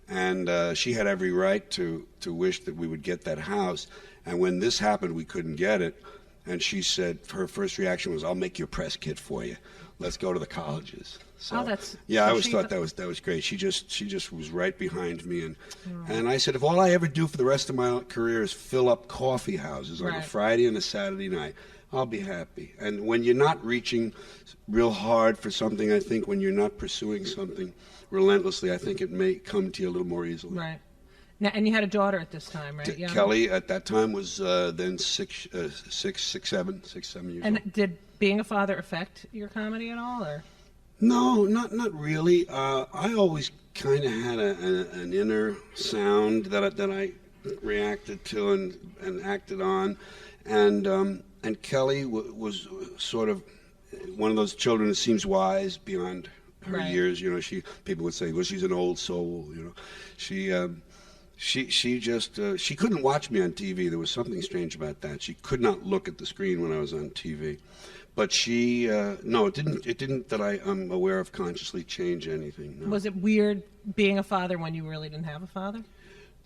And she had every right to wish that we would get that house. And when this happened, we couldn't get it. And she said, her first reaction was, I'll make your press kit for you. Let's go to the colleges. So, I always thought that was great. She just was right behind me, and I said, if all I ever do for the rest of my career is fill up coffee houses on a Friday and a Saturday night, I'll be happy. And when you're not reaching real hard for something, I think when you're not pursuing something relentlessly, I think it may come to you a little more easily. Right. Now, and you had a daughter at this time, right? Kelly at that time was then 7 years old. And did being a father affect your comedy at all, or? No, not really. I always kind of had an inner sound that I reacted to and acted on, and Kelly was sort of one of those children that seems wise beyond her years. People would say, well, she's an old soul. She couldn't watch me on TV. There was something strange about that. She could not look at the screen when I was on TV. But it didn't that I'm aware of consciously change anything. No. Was it weird being a father when you really didn't have a father?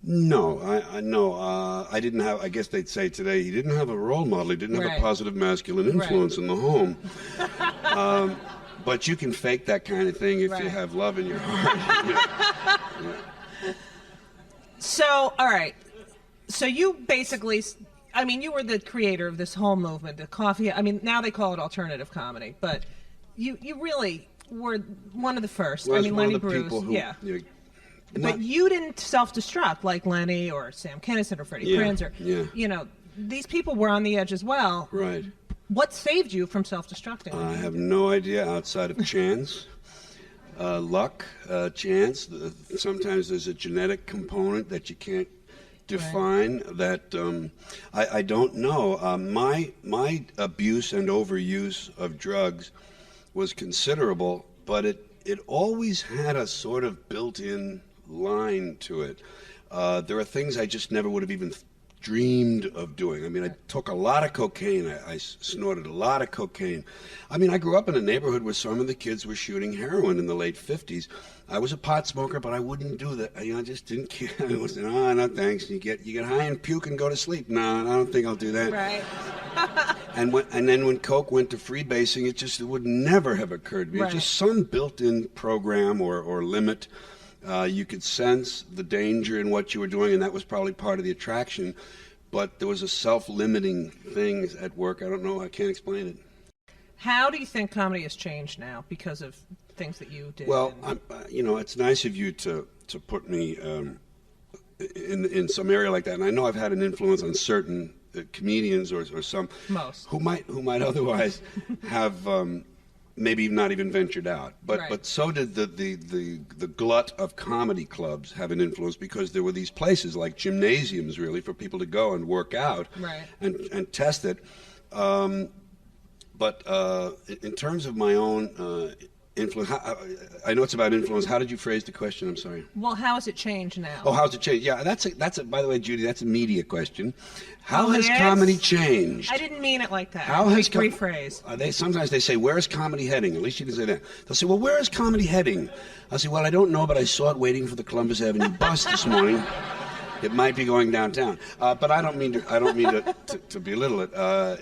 No, I didn't have. I guess they'd say today he didn't have a role model. He didn't have a positive masculine influence in the home. But you can fake that kind of thing if you have love in your heart. So, all right. So you basically, I mean, you were the creator of this whole movement, the coffee. I mean, now they call it alternative comedy, but you really were one of the first. Well, I mean, one Lenny of the Bruce, people who, yeah. Not- But you didn't self-destruct like Lenny or Sam Kinison or Freddie Prinze or, you know, these people were on the edge as well. Right. What saved you from self-destructing? I have no idea outside of chance, luck, chance. Sometimes there's a genetic component that you can't define. That I don't know. My abuse and overuse of drugs was considerable, but it always had a sort of built-in line to it. There are things I just never would have even dreamed of doing. I mean, I took a lot of cocaine. I snorted a lot of cocaine. I mean, I grew up in a neighborhood where some of the kids were shooting heroin in the late 50s. I was a pot smoker, but I wouldn't do that. I just didn't care. I was, no, thanks. You get high and puke and go to sleep. No, I don't think I'll do that. Right. And then when coke went to freebasing, it would never have occurred to me. Right. It's just some built-in program or limit. You could sense the danger in what you were doing, and that was probably part of the attraction. But there was a self-limiting thing at work. I don't know. I can't explain it. How do you think comedy has changed now because of things that you did? Well, it's nice of you to put me in some area like that, and I know I've had an influence on certain comedians or some most who might otherwise have. Maybe not even ventured out, but so did the glut of comedy clubs have an influence, because there were these places like gymnasiums really for people to go and work out and test it. But in terms of my own influence, I know it's about influence. How did you phrase the question? I'm sorry. Well, how has it changed now? Oh, how's it changed? Yeah, that's by the way, Judy, that's a media question. How has comedy changed? I didn't mean it like that. How has rephrase? Sometimes they say, "Where is comedy heading?" At least you didn't say that. They'll say, "Well, where is comedy heading?" I'll say, "Well, I don't know, but I saw it waiting for the Columbus Avenue bus this morning. It might be going downtown." But I don't mean to belittle it.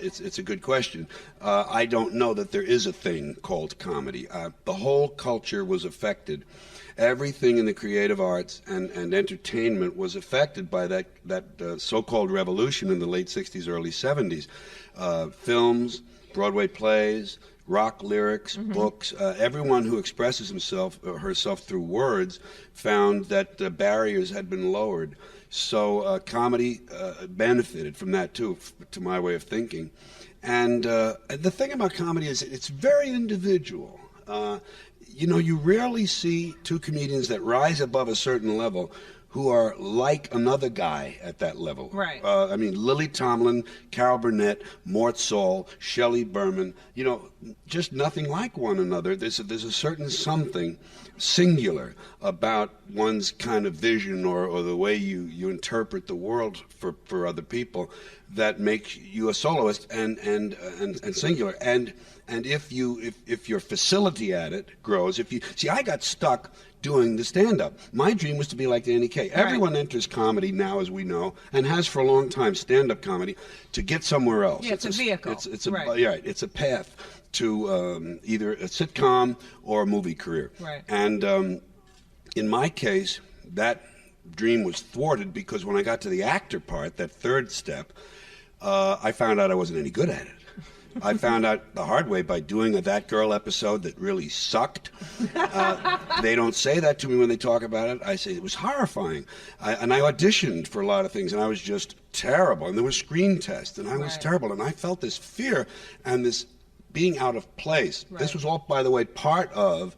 It's a good question. I don't know that there is a thing called comedy. The whole culture was affected. Everything in the creative arts and entertainment was affected by that so-called revolution in the late 60s, early 70s. Films, Broadway plays, rock lyrics, books. Everyone who expresses himself or herself through words found that barriers had been lowered. So comedy benefited from that too, to my way of thinking. And the thing about comedy is it's very individual. You rarely see two comedians that rise above a certain level who are like another guy at that level. Right. I mean, Lily Tomlin, Carol Burnett, Mort Saul, Shelley Berman, just nothing like one another. There's a certain something singular about one's kind of vision or the way you interpret the world for other people that makes you a soloist and singular. And if your facility at it grows, I got stuck doing the stand-up. My dream was to be like Danny Kaye. Everyone enters comedy now, as we know, and has for a long time, stand-up comedy, to get somewhere else. Yeah, it's a vehicle. It's a path to either a sitcom or a movie career. Right. And in my case, that dream was thwarted because when I got to the actor part, that third step, I found out I wasn't any good at it. I found out the hard way by doing a That Girl episode that really sucked. They don't say that to me when they talk about it. I say it was horrifying. And I auditioned for a lot of things, and I was just terrible. And there was screen tests, and I was terrible. And I felt this fear and this being out of place. This was all, by the way, part of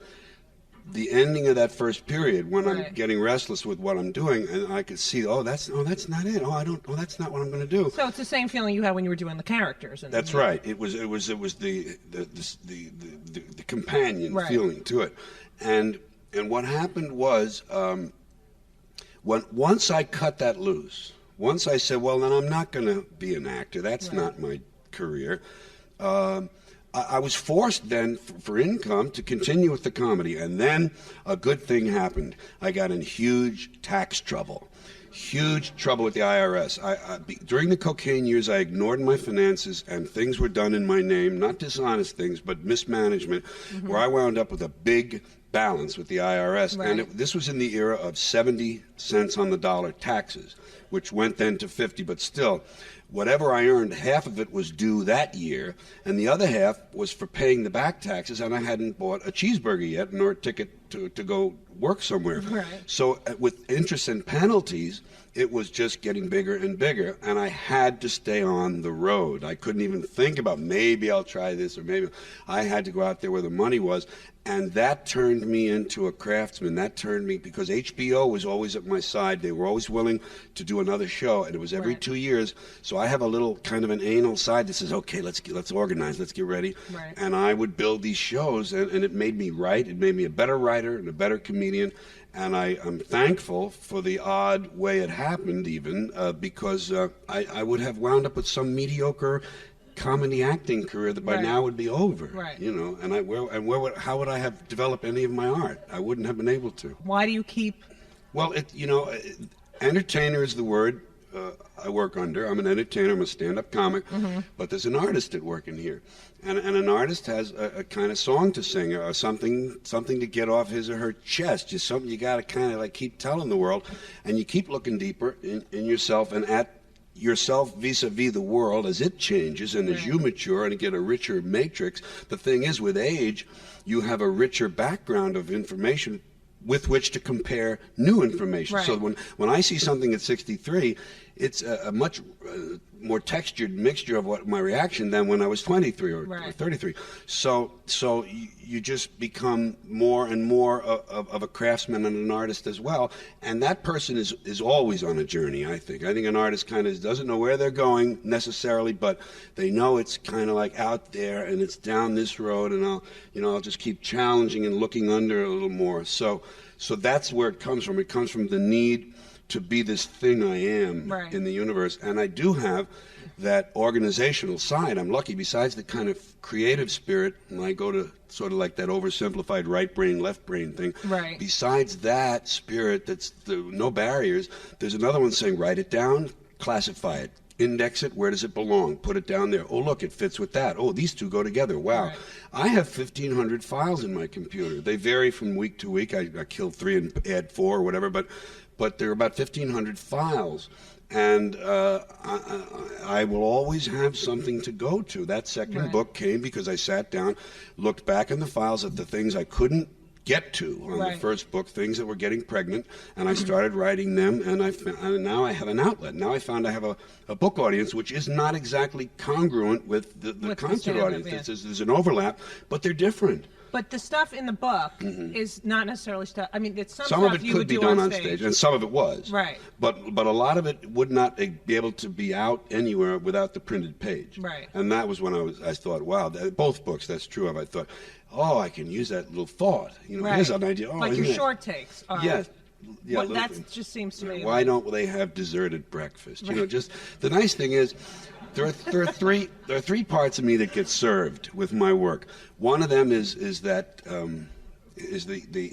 the ending of that first period when I'm getting restless with what I'm doing, and I could see, that's not it. That's not what I'm going to do. So it's the same feeling you had when you were doing the characters. That's right. It was the companion feeling to it, and what happened was once I cut that loose, once I said, well, then I'm not going to be an actor. That's not my career. I was forced then, for income, to continue with the comedy. And then a good thing happened. I got in huge tax trouble. huge trouble with the IRS. During the cocaine years, I ignored my finances, and things were done in my name, not dishonest things, but mismanagement, where I wound up with a big balance with the IRS. Right. And this was in the era of 70 cents on the dollar taxes, which went then to 50, but still, whatever I earned, half of it was due that year, and the other half was for paying the back taxes, and I hadn't bought a cheeseburger yet, nor a ticket to go work somewhere. Right. So with interest and penalties, it was just getting bigger and bigger, and I had to stay on the road. I couldn't even think about maybe I'll try this or maybe. I had to go out there where the money was, and that turned me into a craftsman. That turned me, because HBO was always at my side. They were always willing to do another show, and it was every 2 years. So I have a little kind of an anal side that says, okay, let's organize, let's get ready. Right. And I would build these shows, and it made me write. It made me a better writer and a better comedian. And I'm thankful for the odd way it happened, even because I would have wound up with some mediocre comedy acting career that by now would be over. Right. You know, and how would I have developed any of my art? I wouldn't have been able to. Why do you keep? Well, entertainer is the word I work under. I'm an entertainer. I'm a stand-up comic. But there's an artist at work in here, and an artist has a kind of song to sing, or something to get off his or her chest. Just something you got to kind of like keep telling the world, and you keep looking deeper in yourself and at yourself vis-a-vis the world as it changes and as you mature and get a richer matrix. The thing is, with age, you have a richer background of information with which to compare new information. So when I see something at 63, it's a much more textured mixture of what my reaction than when I was 23 or 33. So you just become more and more of a craftsman and an artist as well. And that person is always on a journey, I think. I think an artist kind of doesn't know where they're going necessarily, but they know it's kind of like out there and it's down this road, and I'll just keep challenging and looking under a little more. So that's where it comes from. It comes from the need to be this thing I am in the universe. And I do have that organizational side. I'm lucky, besides the kind of creative spirit, and I go to sort of like that oversimplified right brain, left brain thing. Right. Besides that spirit, that's no barriers, there's another one saying, write it down, classify it, index it, where does it belong, put it down there. Oh, look, it fits with that. Oh, these two go together. Wow. Right. I have 1,500 files in my computer. They vary from week to week. I kill 3 and add 4 or whatever, but there are about 1,500 files. And I will always have something to go to. That second book came because I sat down, looked back in the files at the things I couldn't get to on the first book, things that were getting pregnant, and I started writing them, and now I have an outlet. Now I found I have a book audience, which is not exactly congruent with the concert audience. There's an overlap, but they're different. But the stuff in the book is not necessarily stuff. I mean, it's some of stuff it you could would be do done on stage, and some of it was. Right. But a lot of it would not be able to be out anywhere without the printed page. Right. And that was when I thought, wow, both books that's true of. I thought, oh, I can use that little thought. Here's an idea. Oh, like your short takes are. Yeah. Well, that just seems to me. Why don't they have dessert at breakfast? Just the nice thing is, there are three parts of me that get served with my work. One of them is the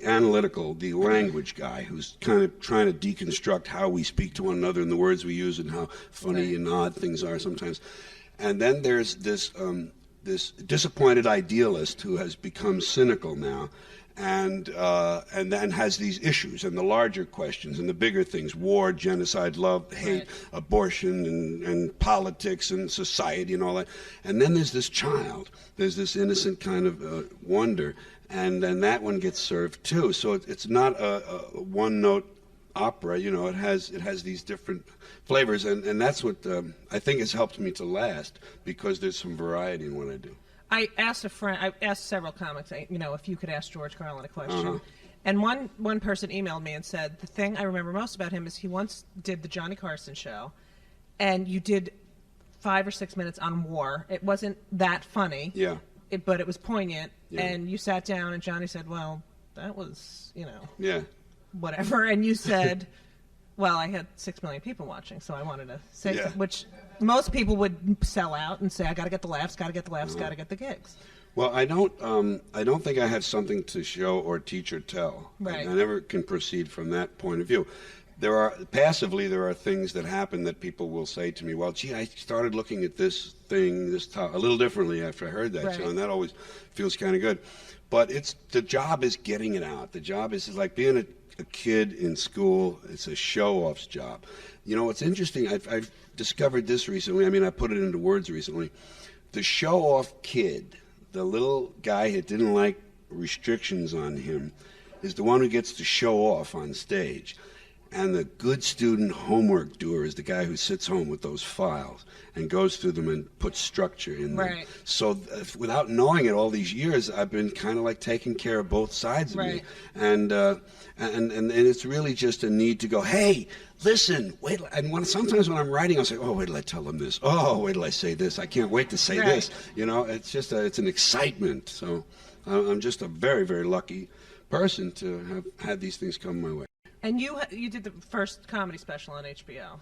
analytical, the language guy who's kind of trying to deconstruct how we speak to one another and the words we use and how funny and odd things are sometimes. And then there's this disappointed idealist who has become cynical now, and then has these issues and the larger questions and the bigger things: war, genocide, love, hate, abortion, and politics and society and all that. And then there's this child. There's this innocent kind of wonder, and then that one gets served too. So it's not a one-note opera. It has these different flavors, and that's what I think has helped me to last, because there's some variety in what I do. I asked several comics, if you could ask George Carlin a question. And one person emailed me and said, the thing I remember most about him is he once did the Johnny Carson show, and you did 5 or 6 minutes on war. It wasn't that funny. Yeah. But it was poignant. Yeah. And you sat down, and Johnny said, well, that was, Yeah. whatever. And you said, well, I had 6 million people watching, so I wanted to say something, which most people would sell out and say, I got to get the laughs, got to get the laughs, got to get the gigs. Well, I don't think I have something to show or teach or tell. Right. I never can proceed from that point of view. passively there are things that happen that people will say to me, well, gee, I started looking at this thing a little differently after I heard that show, and that always feels kind of good. But the job is getting it out. The job is like being a kid in school. It's a show-off's job. You know, it's interesting. I've discovered this recently. I mean, I put it into words recently. The show-off kid, the little guy that didn't like restrictions on him, is the one who gets to show off on stage. And the good student homework doer is the guy who sits home with those files and goes through them and puts structure in them. Right. So without knowing it all these years, I've been kind of like taking care of both sides of me. And it's really just a need to go, hey, listen, wait. And sometimes when I'm writing, I'll say, oh, wait till I tell them this. Oh, wait till I say this. I can't wait to say this. You know, it's just it's an excitement. So I'm just a very, very lucky person to have had these things come my way. And you did the first comedy special on HBO.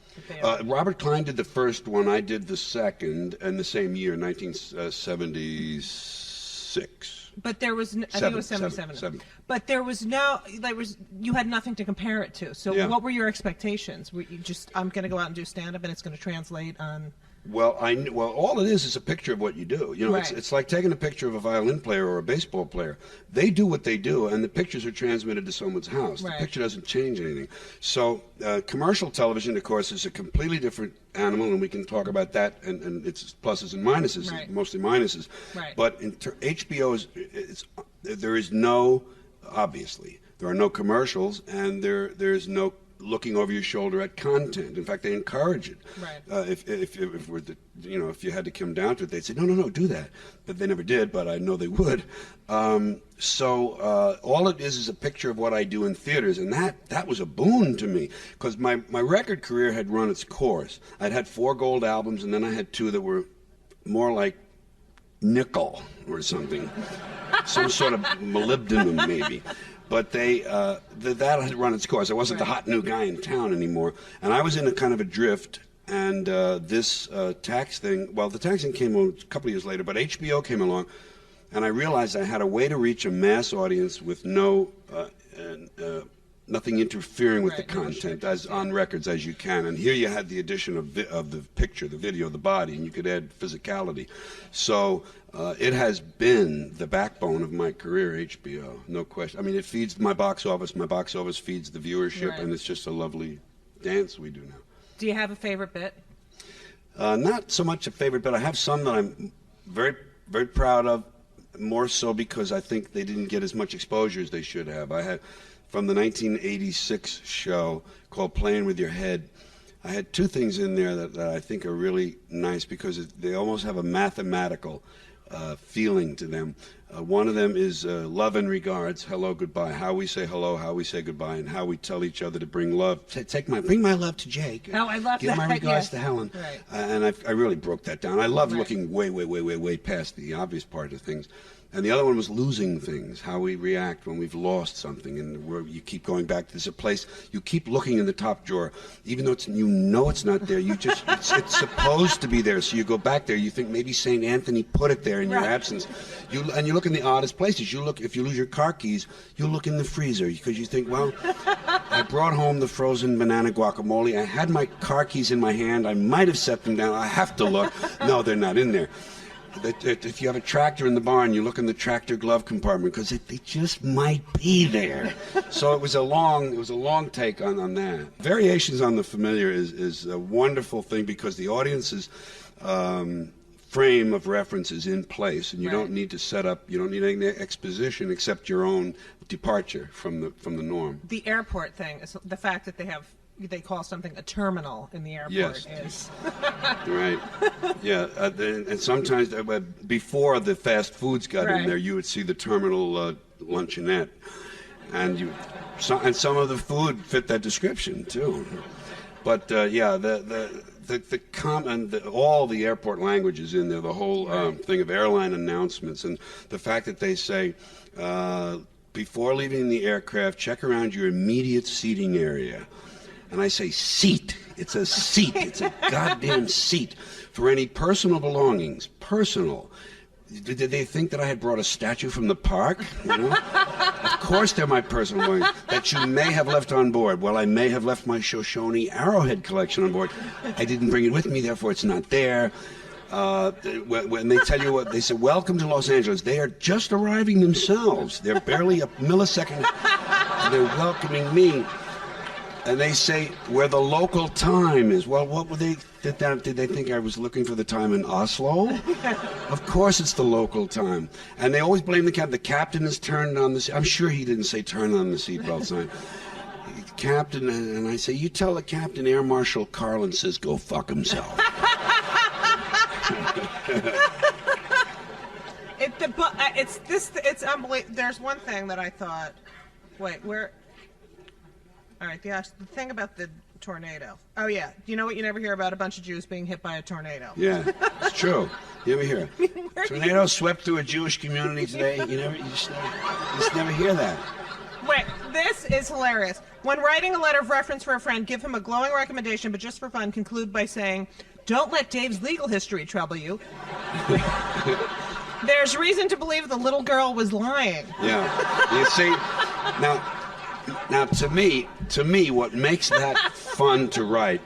Robert Klein did the first one. I did the second, in the same year, 1976. But there was, I think it was 77. But there was you had nothing to compare it to. So what were your expectations? Were you just, I'm going to go out and do stand-up and it's going to translate on... Well, all it is a picture of what you do. You know, it's like taking a picture of a violin player or a baseball player. They do what they do, and the pictures are transmitted to someone's house. The picture doesn't change anything. So commercial television, of course, is a completely different animal, and we can talk about that and its pluses and minuses, mostly minuses. But in HBO, there is no, obviously, there are no commercials, and there's no looking over your shoulder at content. In fact, they encourage it. If you had to come down to it, they'd say, no, do that. But they never did, but I know they would. So all it is a picture of what I do in theaters, and that was a boon to me, because my record career had run its course. I'd had 4 gold albums, and then I had 2 that were more like nickel or something, some sort of molybdenum maybe. But that had run its course. I wasn't the hot new guy in town anymore. And I was in a kind of a drift. And this tax thing, well, the tax thing came on a couple of years later, but HBO came along. And I realized I had a way to reach a mass audience with nothing interfering with the content as on records as you can. And here you had the addition of the picture, the video, the body, and you could add physicality. So it has been the backbone of my career, HBO, no question. I mean, it feeds my box office. My box office feeds the viewership, and it's just a lovely dance we do now. Do you have a favorite bit? Not so much a favorite bit. I have some that I'm very, very proud of, more so because I think they didn't get as much exposure as they should have. I had, from the 1986 show called Playing With Your Head, I had 2 things in there that I think are really nice because they almost have a mathematical feeling to them. One of them is love and regards, hello, goodbye, how we say hello, how we say goodbye, and how we tell each other to bring love. Bring my love to Jake. Oh, I love that. Give my regards to Helen. Right. And I really broke that down. I love looking way past the obvious part of things. And the other one was losing things, how we react when we've lost something, and where you keep going back. There's a place you keep looking in the top drawer, even though it's not there. You just it's supposed to be there, so you go back there. You think maybe St. Anthony put it there in your absence. You look in the oddest places. You look, if you lose your car keys, you look in the freezer because you think, well, I brought home the frozen banana guacamole. I had my car keys in my hand. I might have set them down. I have to look. No, they're not in there. If you have a tractor in the barn, you look in the tractor glove compartment because they just might be there. So it was a long take on that. Variations on the familiar is a wonderful thing because the audience's frame of reference is in place, and you don't need to set up. You don't need any exposition except your own departure from the norm. The airport thing is the fact that they call something a terminal in the airport is right. Yeah, and sometimes before the fast foods got in there, you would see the terminal luncheonette, and some of the food fit that description too. But all the airport languages in there, the whole thing of airline announcements, and the fact that they say before leaving the aircraft, check around your immediate seating area. And I say seat. It's a seat. It's a goddamn seat. For any personal belongings, personal. Did they think that I had brought a statue from the park? You know? Of course they're my personal belongings that you may have left on board. Well, I may have left my Shoshone Arrowhead collection on board. I didn't bring it with me, therefore it's not there. When they tell you what, they say, welcome to Los Angeles. They are just arriving themselves. They're barely a millisecond, and they're welcoming me. And they say where the local time is. Well, what were they? Did they think I was looking for the time in Oslo? Of course it's the local time. And they always blame the captain. The captain is turned on the seat. I'm sure he didn't say turn on the seatbelt sign. Captain, and I say, you tell the captain Air Marshal Carlin says go fuck himself. It's unbelievable. There's one thing that I thought. Wait, where? All right, the thing about the tornado. Oh, yeah. You know what you never hear about? A bunch of Jews being hit by a tornado. Yeah, it's true. You ever hear it? Tornado swept through a Jewish community today. You just never hear that. Wait, this is hilarious. When writing a letter of reference for a friend, give him a glowing recommendation, but just for fun, conclude by saying, don't let Dave's legal history trouble you. There's reason to believe the little girl was lying. Yeah. You see, now to me, what makes that fun to write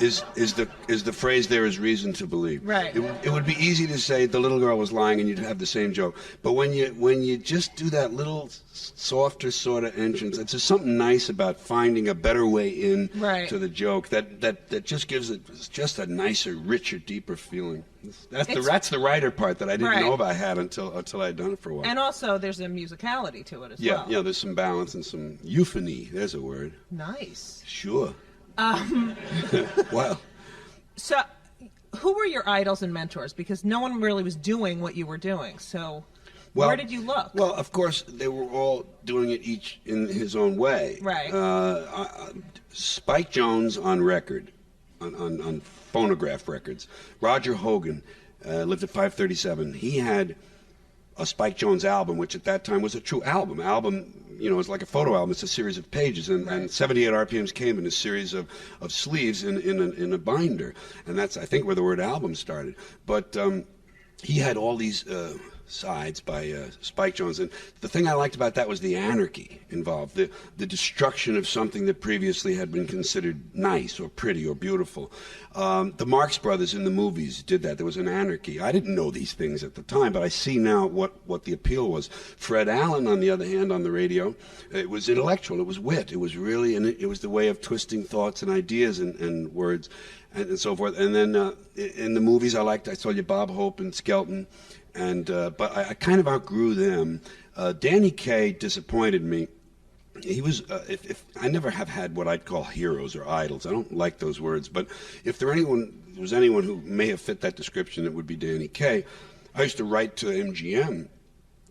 is the phrase "there is reason to believe." Right. It would be easy to say the little girl was lying, and you'd have the same joke. But when you just do that little softer sort of entrance, it's just something nice about finding a better way in to the joke that just gives it just a nicer, richer, deeper feeling. That's the writer part that I didn't know I had until I'd done it for a while. And also, there's a musicality to it as well. Yeah, there's some balance and some euphony. There's a word. Nice. Sure. Wow. So, who were your idols and mentors? Because no one really was doing what you were doing. So, where did you look? Well, of course, they were all doing it each in his own way. Right. Spike Jones on record, on phonograph records. Roger Hogan lived at 537. He had a Spike Jones album, which at that time was a true album. It's like a photo album. It's a series of pages, and 78 RPMs came in a series of sleeves in a binder, and that's, I think, where the word album started. But he had all these sides by Spike Jones, and the thing I liked about that was the anarchy involved, the destruction of something that previously had been considered nice or pretty or beautiful. The Marx Brothers in the movies did that. There was an anarchy. I didn't know these things at the time, but I see now what the appeal was. Fred Allen, on the other hand, on the radio, it was intellectual. It was wit. It was really, and it was the way of twisting thoughts and ideas and words and so forth. And then in the movies, I saw you Bob Hope and Skelton. But I kind of outgrew them. Danny Kaye disappointed me. He was, I never have had what I'd call heroes or idols. I don't like those words, but if there was anyone who may have fit that description, it would be Danny Kaye. I used to write to MGM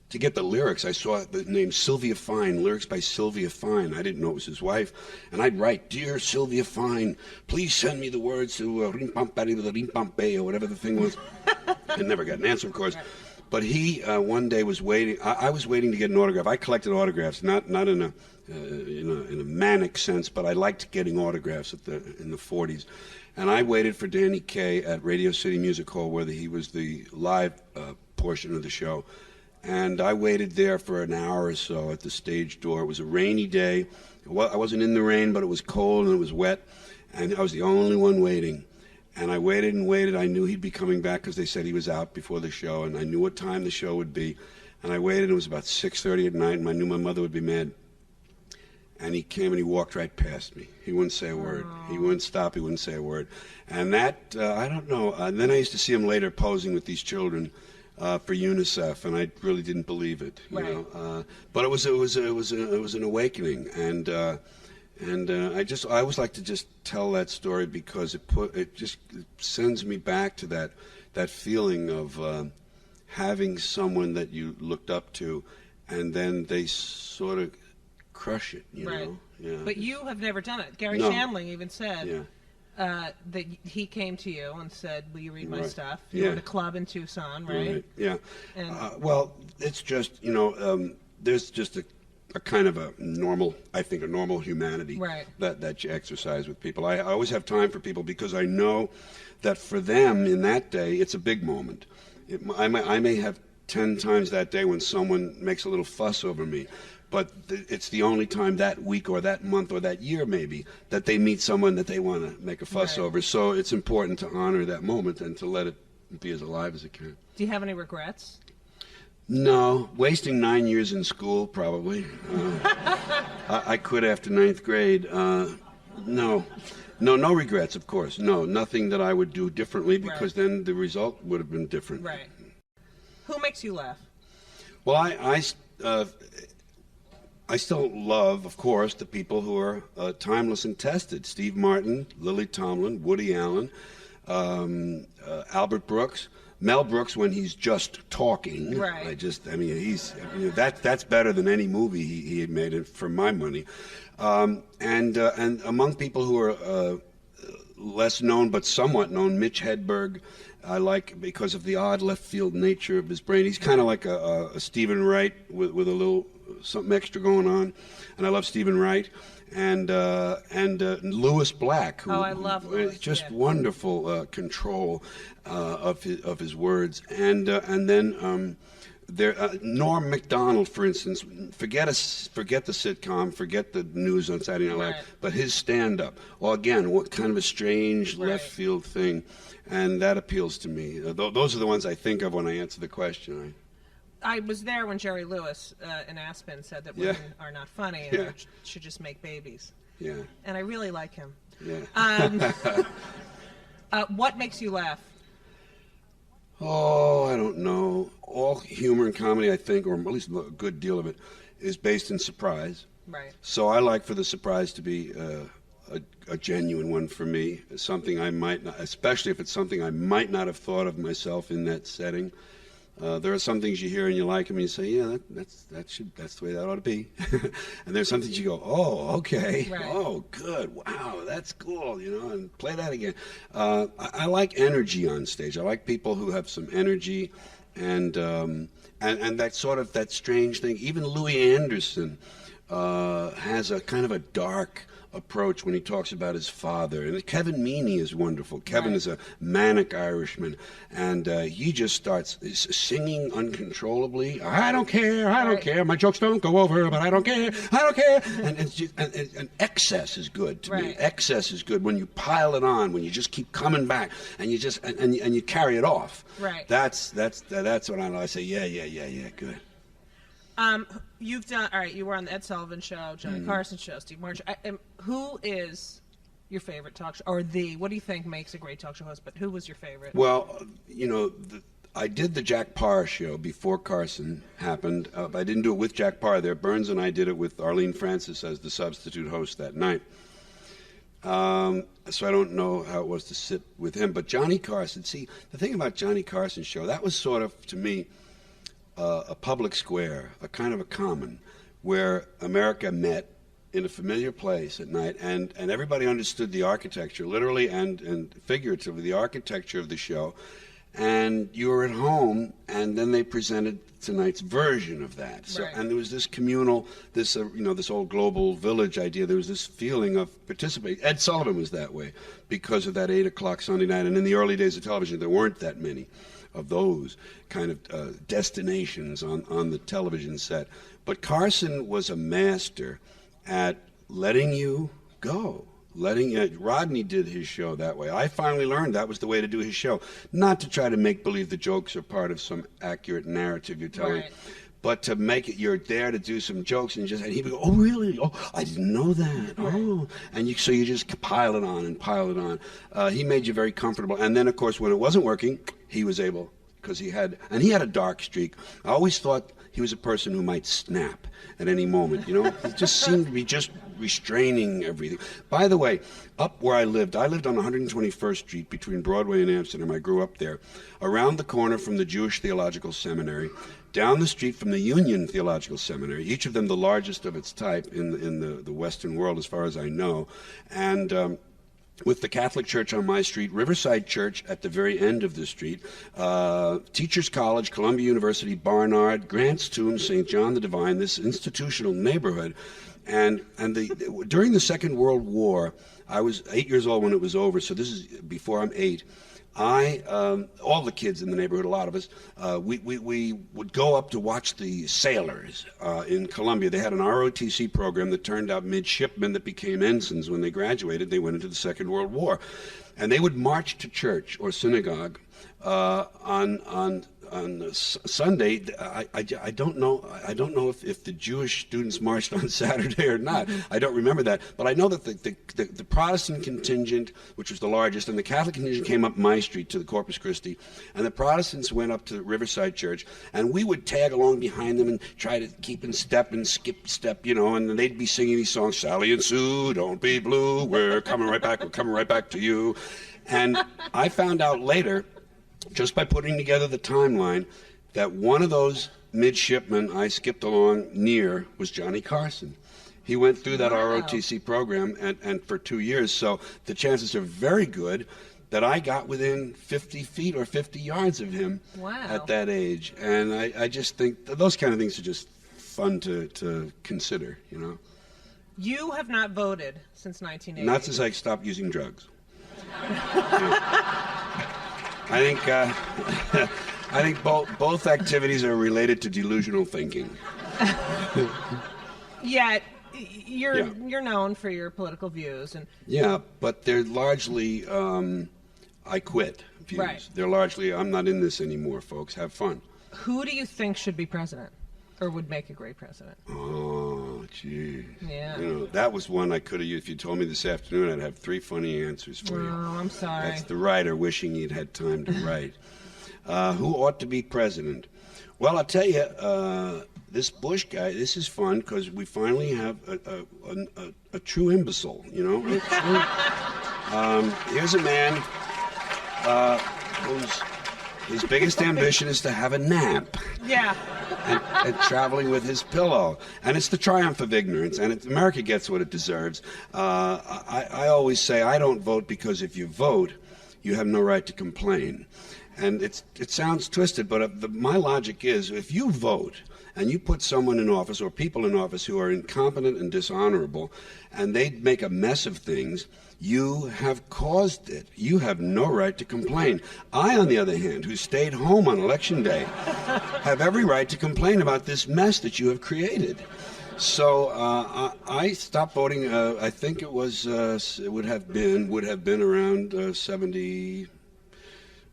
to get the lyrics. I saw the name Sylvia Fine, lyrics by Sylvia Fine. I didn't know it was his wife. And I'd write, "Dear Sylvia Fine, please send me the words to Rim-Pam-Patty-the-Rim-Pam-Bay," or whatever the thing was. I never got an answer, of course. But he one day was waiting. I was waiting to get an autograph. I collected autographs, not in a manic sense, but I liked getting autographs in the 40s. And I waited for Danny Kaye at Radio City Music Hall, where he was the live portion of the show. And I waited there for an hour or so at the stage door. It was a rainy day. I wasn't in the rain, but it was cold and it was wet. And I was the only one waiting. And I waited and waited. I knew he'd be coming back because they said he was out before the show. And I knew what time the show would be. And I waited. It was about 6:30 at night, and I knew my mother would be mad. And he came and he walked right past me. He wouldn't say a word. He wouldn't stop. He wouldn't say a word. And that, I don't know. And then I used to see him later posing with these children for UNICEF, and I really didn't believe it. You know? But it was an awakening, and I always like to just tell that story because it just sends me back to that feeling of having someone that you looked up to, and then they sort of crush it. You know? Yeah. But you have never done it. Gary No. Shandling even said. That he came to you and said, "Will you read my stuff?" You were at a club in Tucson, right? Yeah. And well, it's just there's just a kind of a normal humanity that you exercise with people. I always have time for people because I know that for them in that day it's a big moment. I may have 10 times that day when someone makes a little fuss over me, but it's the only time that week or that month or that year maybe that they meet someone that they want to make a fuss over. So it's important to honor that moment and to let it be as alive as it can. Do you have any regrets? No, wasting 9 years in school probably. I quit after 9th grade. No regrets, of course. No, nothing that I would do differently because then the result would have been different. Right. Who makes you laugh? Well, I still love, of course, the people who are timeless and tested. Steve Martin, Lily Tomlin, Woody Allen, Albert Brooks, Mel Brooks when he's just talking. Right. That's better than any movie he had made for my money. And among people who are less known but somewhat known, Mitch Hedberg, I like because of the odd left field nature of his brain. He's kind of like a Stephen Wright with a little something extra going on, and I love Stephen Wright and Lewis Black, who I love Lewis. Just wonderful control of his words, and then. Norm Macdonald, for instance, forget the sitcom, forget the news on Saturday Night Live, but his stand-up, well, again, what kind of a strange left field thing, and that appeals to me. Those are the ones I think of when I answer the question. I was there when Jerry Lewis in Aspen said that women are not funny and should just make babies. Yeah. And I really like him. Yeah. What makes you laugh? Oh, I don't know. All humor and comedy, I think, or at least a good deal of it, is based in surprise. Right. So I like for the surprise to be a genuine one for me, something I might not, especially if it's something I might not have thought of myself in that setting. There are some things you hear and you like them and you say, yeah, that's the way that ought to be. And there's some things you go, oh, okay, oh, good, wow, that's cool, and play that again. I like energy on stage. I like people who have some energy and that sort of that strange thing. Even Louis Anderson has a kind of a dark approach when he talks about his father. And Kevin Meaney is wonderful. Kevin is a manic Irishman, and he just starts singing uncontrollably. I don't care. My jokes don't go over, but I don't care. And excess is good to me. Excess is good when you pile it on, when you just keep coming back, and you just and you carry it off. Right. That's what I say. Yeah, good. You've done all right. You were on the Ed Sullivan Show, Johnny Carson Show, Steve Martin. Who is your favorite talk show, or what do you think makes a great talk show host? But who was your favorite? Well, I did the Jack Parr show before Carson happened. I didn't do it with Jack Parr there. Burns and I did it with Arlene Francis as the substitute host that night. So I don't know how it was to sit with him. But Johnny Carson, see, the thing about Johnny Carson's show, that was sort of, to me, a public square, a kind of a common, where America met in a familiar place at night, and everybody understood the architecture, literally and figuratively, the architecture of the show. And you were at home, and then they presented tonight's version of that. So, and there was this communal, this old global village idea. There was this feeling of participating. Ed Sullivan was that way because of that 8 o'clock Sunday night. And in the early days of television, there weren't that many of those kind of destinations on the television set. But Carson was a master at letting you go. Rodney did his show that way. I finally learned that was the way to do his show. Not to try to make believe the jokes are part of some accurate narrative you're telling, but to make it, you're there to do some jokes, and he would go, oh, really? Oh, I didn't know that. Oh. And so you just pile it on and pile it on. He made you very comfortable. And then, of course, when it wasn't working, he was able, because he had a dark streak. I always thought he was a person who might snap at any moment. He just seemed to be just restraining everything. By the way, up where I lived on 121st Street between Broadway and Amsterdam. I grew up there. Around the corner from the Jewish Theological Seminary, down the street from the Union Theological Seminary, each of them the largest of its type in the Western world as far as I know, and with the Catholic Church on my street, Riverside Church at the very end of the street, Teachers College, Columbia University, Barnard, Grant's Tomb, St. John the Divine, this institutional neighborhood. And during the Second World War, I was 8 years old when it was over, so this is before I'm 8. all the kids in the neighborhood, a lot of us, we would go up to watch the sailors in Columbia. They had an ROTC program that turned out midshipmen that became ensigns. When they graduated, they went into the Second World War. And they would march to church or synagogue on Sunday. I don't know. I don't know if the Jewish students marched on Saturday or not. I don't remember that. But I know that the Protestant contingent, which was the largest, and the Catholic contingent came up my street to the Corpus Christi, and the Protestants went up to the Riverside Church, and we would tag along behind them and try to keep in step and skip step, and they'd be singing these songs, Sally and Sue, don't be blue, we're coming right back to you. And I found out later, just by putting together the timeline, that one of those midshipmen I skipped along near was Johnny Carson. He went through that ROTC program and for 2 years, so the chances are very good that I got within 50 feet or 50 yards of him at that age. And I just think those kind of things are just fun to consider, You have not voted since 1980. Not since I stopped using drugs. I think both activities are related to delusional thinking. Yet you're known for your political views, and yeah, but they're largely I quit views. Right. They're largely I'm not in this anymore, folks. Have fun. Who do you think should be president, or would make a great president? Oh, gee. Yeah. That was one I could have used. If you told me this afternoon, I'd have 3 funny answers for you. Oh, I'm sorry. That's the writer wishing he'd had time to write. Who ought to be president? Well, I'll tell you, this Bush guy, this is fun because we finally have a true imbecile, Here's a man his biggest ambition is to have a nap. Yeah. And traveling with his pillow. And it's the triumph of ignorance, and America gets what it deserves. I always say I don't vote because if you vote, you have no right to complain. And it sounds twisted, but my logic is if you vote and you put someone in office or people in office who are incompetent and dishonorable, and they make a mess of things, you have caused it. You have no right to complain. I, on the other hand, who stayed home on Election Day, have every right to complain about this mess that you have created. So I stopped voting. I think it was it would have been around 70.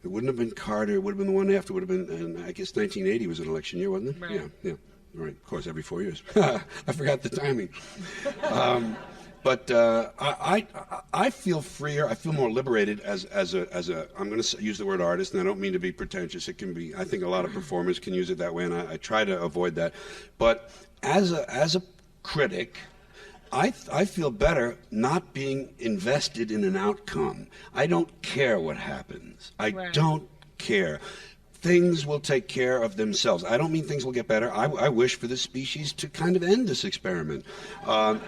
It wouldn't have been Carter. It would have been the one after. It would have been, I guess 1980 was an election year, wasn't it? Right. Yeah. Right. Of course, every 4 years. I forgot the timing. But I feel freer. I feel more liberated as a. I'm going to use the word artist, and I don't mean to be pretentious. It can be. I think a lot of performers can use it that way, and I try to avoid that. But as a critic, I feel better not being invested in an outcome. I don't care what happens. I don't care. Things will take care of themselves. I don't mean things will get better. I wish for this species to kind of end this experiment. The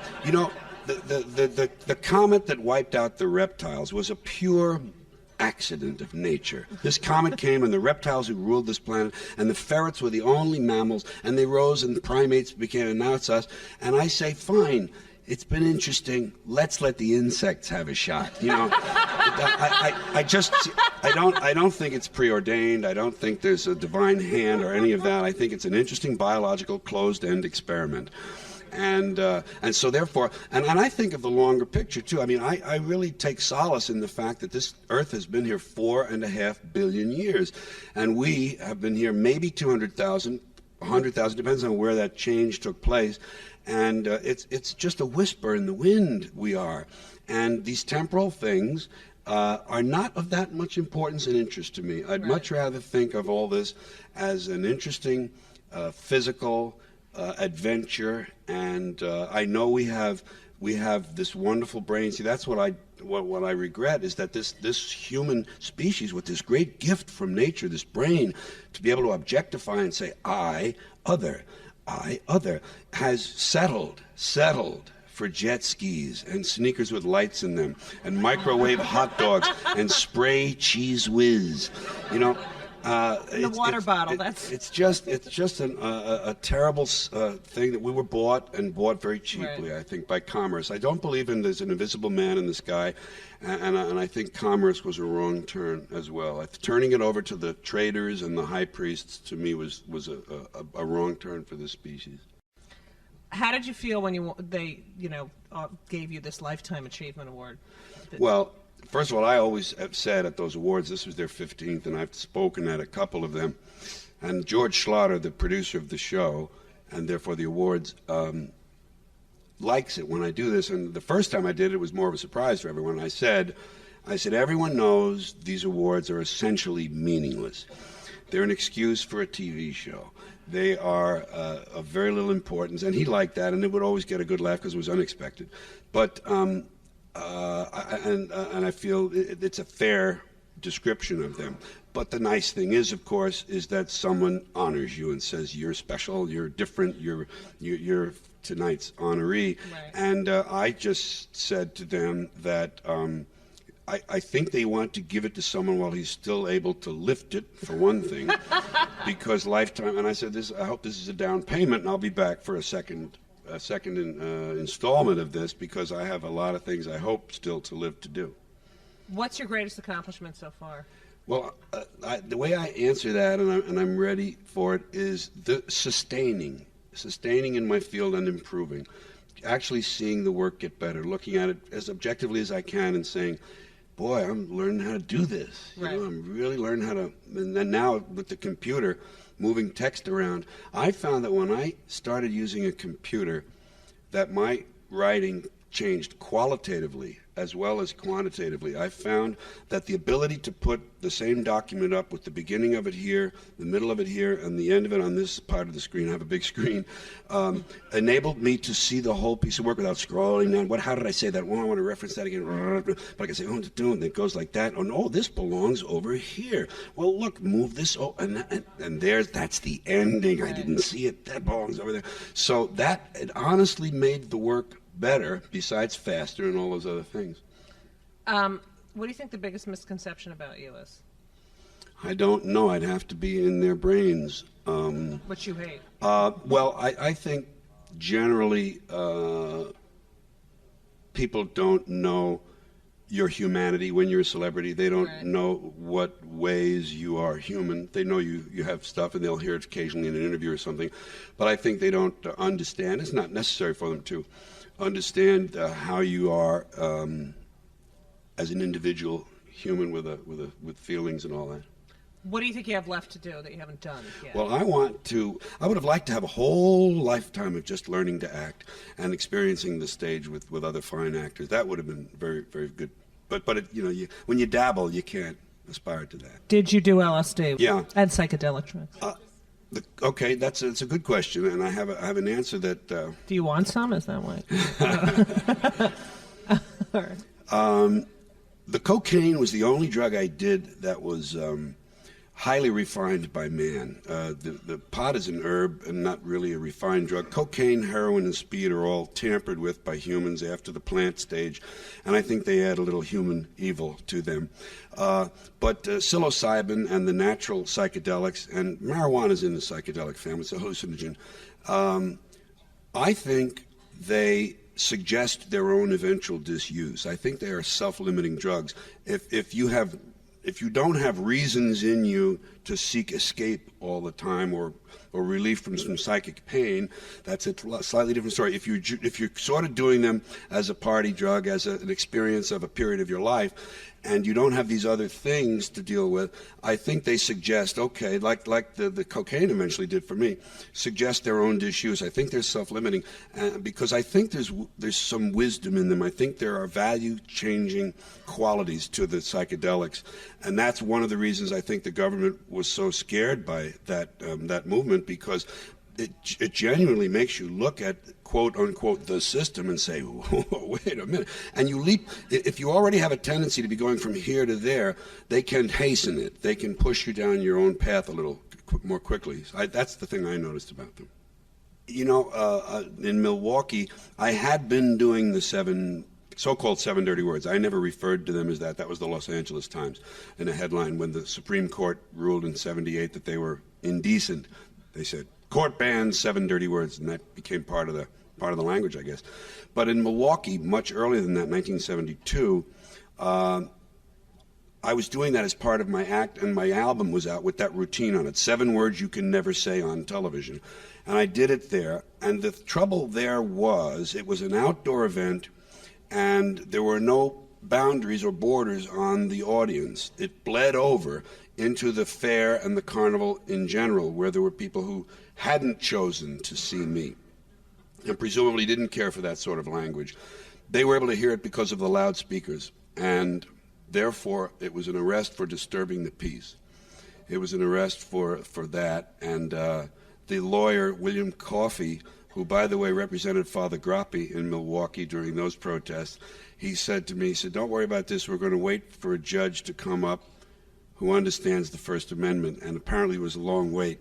comet that wiped out the reptiles was a pure accident of nature. This comet came, and the reptiles who ruled this planet, and the ferrets were the only mammals, and they rose, and the primates became, and now it's us. And I say, fine. It's been interesting. Let's let the insects have a shot. I don't think it's preordained. I don't think there's a divine hand or any of that. I think it's an interesting biological closed-end experiment. And so therefore, and I think of the longer picture too. I mean, I really take solace in the fact that this Earth has been here 4.5 billion years, and we have been here maybe 200,000, 100,000, depends on where that change took place. And it's just a whisper in the wind we are. And these temporal things are not of that much importance and interest to me. I'd much rather think of all this as an interesting physical adventure. And I know we have this wonderful brain. See, that's what I regret is that this human species with this great gift from nature, this brain, to be able to objectify and say, I, other, has settled for jet skis and sneakers with lights in them and microwave hot dogs and spray cheese whiz. The water bottle. It's just a terrible thing that we were bought very cheaply. Right. I think by commerce. I don't believe there's an invisible man in the sky, and I think commerce was a wrong turn as well. Turning it over to the traders and the high priests to me was a wrong turn for this species. How did you feel when they gave you this Lifetime Achievement Award? Well, first of all, I always have said at those awards, this was their 15th, and I've spoken at a couple of them. And George Schlatter, the producer of the show, and therefore the awards, likes it when I do this. And the first time I did it was more of a surprise for everyone. I said, everyone knows these awards are essentially meaningless. They're an excuse for a TV show. They are of very little importance, and he liked that, and it would always get a good laugh because it was unexpected. But and I feel it's a fair description of them. But the nice thing is, of course, is that someone honors you and says you're special, you're different, you're tonight's honoree. Right. And I just said to them that I think they want to give it to someone while he's still able to lift it, for one thing, because Lifetime. And I said, I hope this is a down payment, and I'll be back for a second installment of this, because I have a lot of things I hope still to live to do. What's your greatest accomplishment so far? Well, the way I answer that, and I'm ready for it, is the sustaining in my field and improving, actually seeing the work get better, looking at it as objectively as I can, and saying, boy, I'm learning how to do this. Right. I'm really learning how to, and then now with the computer, moving text around, I found that when I started using a computer, that my writing changed qualitatively as well as quantitatively. I found that the ability to put the same document up with the beginning of it here, the middle of it here, and the end of it on this part of the screen, I have a big screen, enabled me to see the whole piece of work without scrolling down. How did I say that? Well, I want to reference that again. But I can say, and it goes like that. Oh, no, this belongs over here. Well, look, move this. Oh, and that's the ending. I didn't see it. That belongs over there. So it honestly made the work better, besides faster and all those other things. What do you think the biggest misconception about you is? I don't know. I'd have to be in their brains. What you hate? Well, I think generally people don't know your humanity when you're a celebrity. They don't know what ways you are human. They know you have stuff, and they'll hear it occasionally in an interview or something. But I think they don't understand. It's not necessary for them to understand how you are as an individual human with feelings and all that. What do you think you have left to do that you haven't done yet? Well, I would have liked to have a whole lifetime of just learning to act and experiencing the stage with other fine actors. That would have been very, very good. But when you dabble, you can't aspire to that. Did you do LSD? Yeah. And psychedelic drugs? Okay, it's a good question, and I have an answer that. Do you want some? Is that why? The cocaine was the only drug I did that was highly refined by man. The pot is an herb and not really a refined drug. Cocaine, heroin, and speed are all tampered with by humans after the plant stage, and I think they add a little human evil to them. But psilocybin and the natural psychedelics, and marijuana is in the psychedelic family, it's a hallucinogen. I think they suggest their own eventual disuse. I think they are self-limiting drugs. If you don't have reasons in you to seek escape all the time or relief from some psychic pain, that's a slightly different story. If you're sort of doing them as a party drug, as an experience of a period of your life, and you don't have these other things to deal with, I think they suggest, okay, like the cocaine eventually did for me, suggest their own disuse. I think they're self-limiting because I think there's some wisdom in them. I think there are value-changing qualities to the psychedelics, and that's one of the reasons I think the government was so scared by that movement, because it genuinely makes you look at, quote unquote, the system and say, wait a minute. And you leap. If you already have a tendency to be going from here to there, they can hasten it. They can push you down your own path a little more quickly. That's the thing I noticed about them. You know, in Milwaukee, I had been doing the 7 so-called 7 dirty words. I never referred to them as that. That was the Los Angeles Times in a headline when the Supreme Court ruled in '78 that they were indecent. They said, "Court bans 7 dirty words," and that became part of the language, I guess. But in Milwaukee, much earlier than that, 1972, I was doing that as part of my act, and my album was out with that routine on it. 7 words you can never say on television. And I did it there. And the trouble there was it was an outdoor event, and there were no boundaries or borders on the audience. It bled over into the fair and the carnival in general, where there were people who hadn't chosen to see me and presumably didn't care for that sort of language. They were able to hear it because of the loudspeakers, and therefore it was an arrest for disturbing the peace. It was an arrest for that, and the lawyer, William Coffey, who, by the way, represented Father Grappi in Milwaukee during those protests, he said to me, he said, "Don't worry about this. We're going to wait for a judge to come up who understands the First Amendment." And apparently it was a long wait.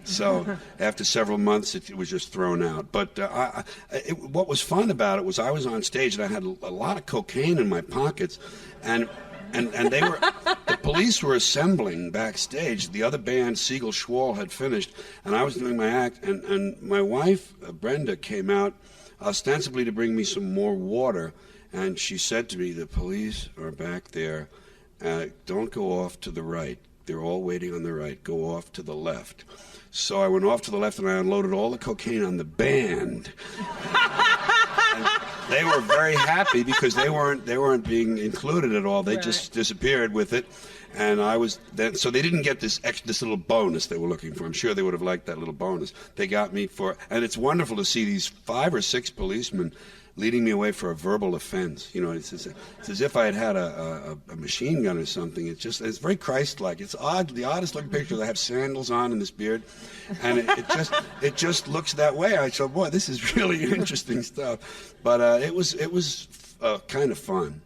So after several months, it was just thrown out. But what was fun about it was I was on stage, and I had a lot of cocaine in my pockets, and they were the police were assembling backstage. The other band, Siegel Schwall, had finished, and I was doing my act, and my wife, Brenda, came out ostensibly to bring me some more water, and she said to me, "The police are back there. Don't go off to the right. They're all waiting on the right. Go off to the left." So I went off to the left, and I unloaded all the cocaine on the band. And they were very happy because they weren't being included at all. They just disappeared with it, and I was then. So they didn't get this little bonus they were looking for. I'm sure they would have liked that little bonus. They got me for, and it's wonderful to see these 5 or 6 policemen leading me away for a verbal offense. You know, it's as if I had a machine gun or something. It's very Christ-like. It's odd, the oddest looking picture. I have sandals on and this beard, and it just looks that way. I thought, boy, this is really interesting stuff. But it was kind of fun.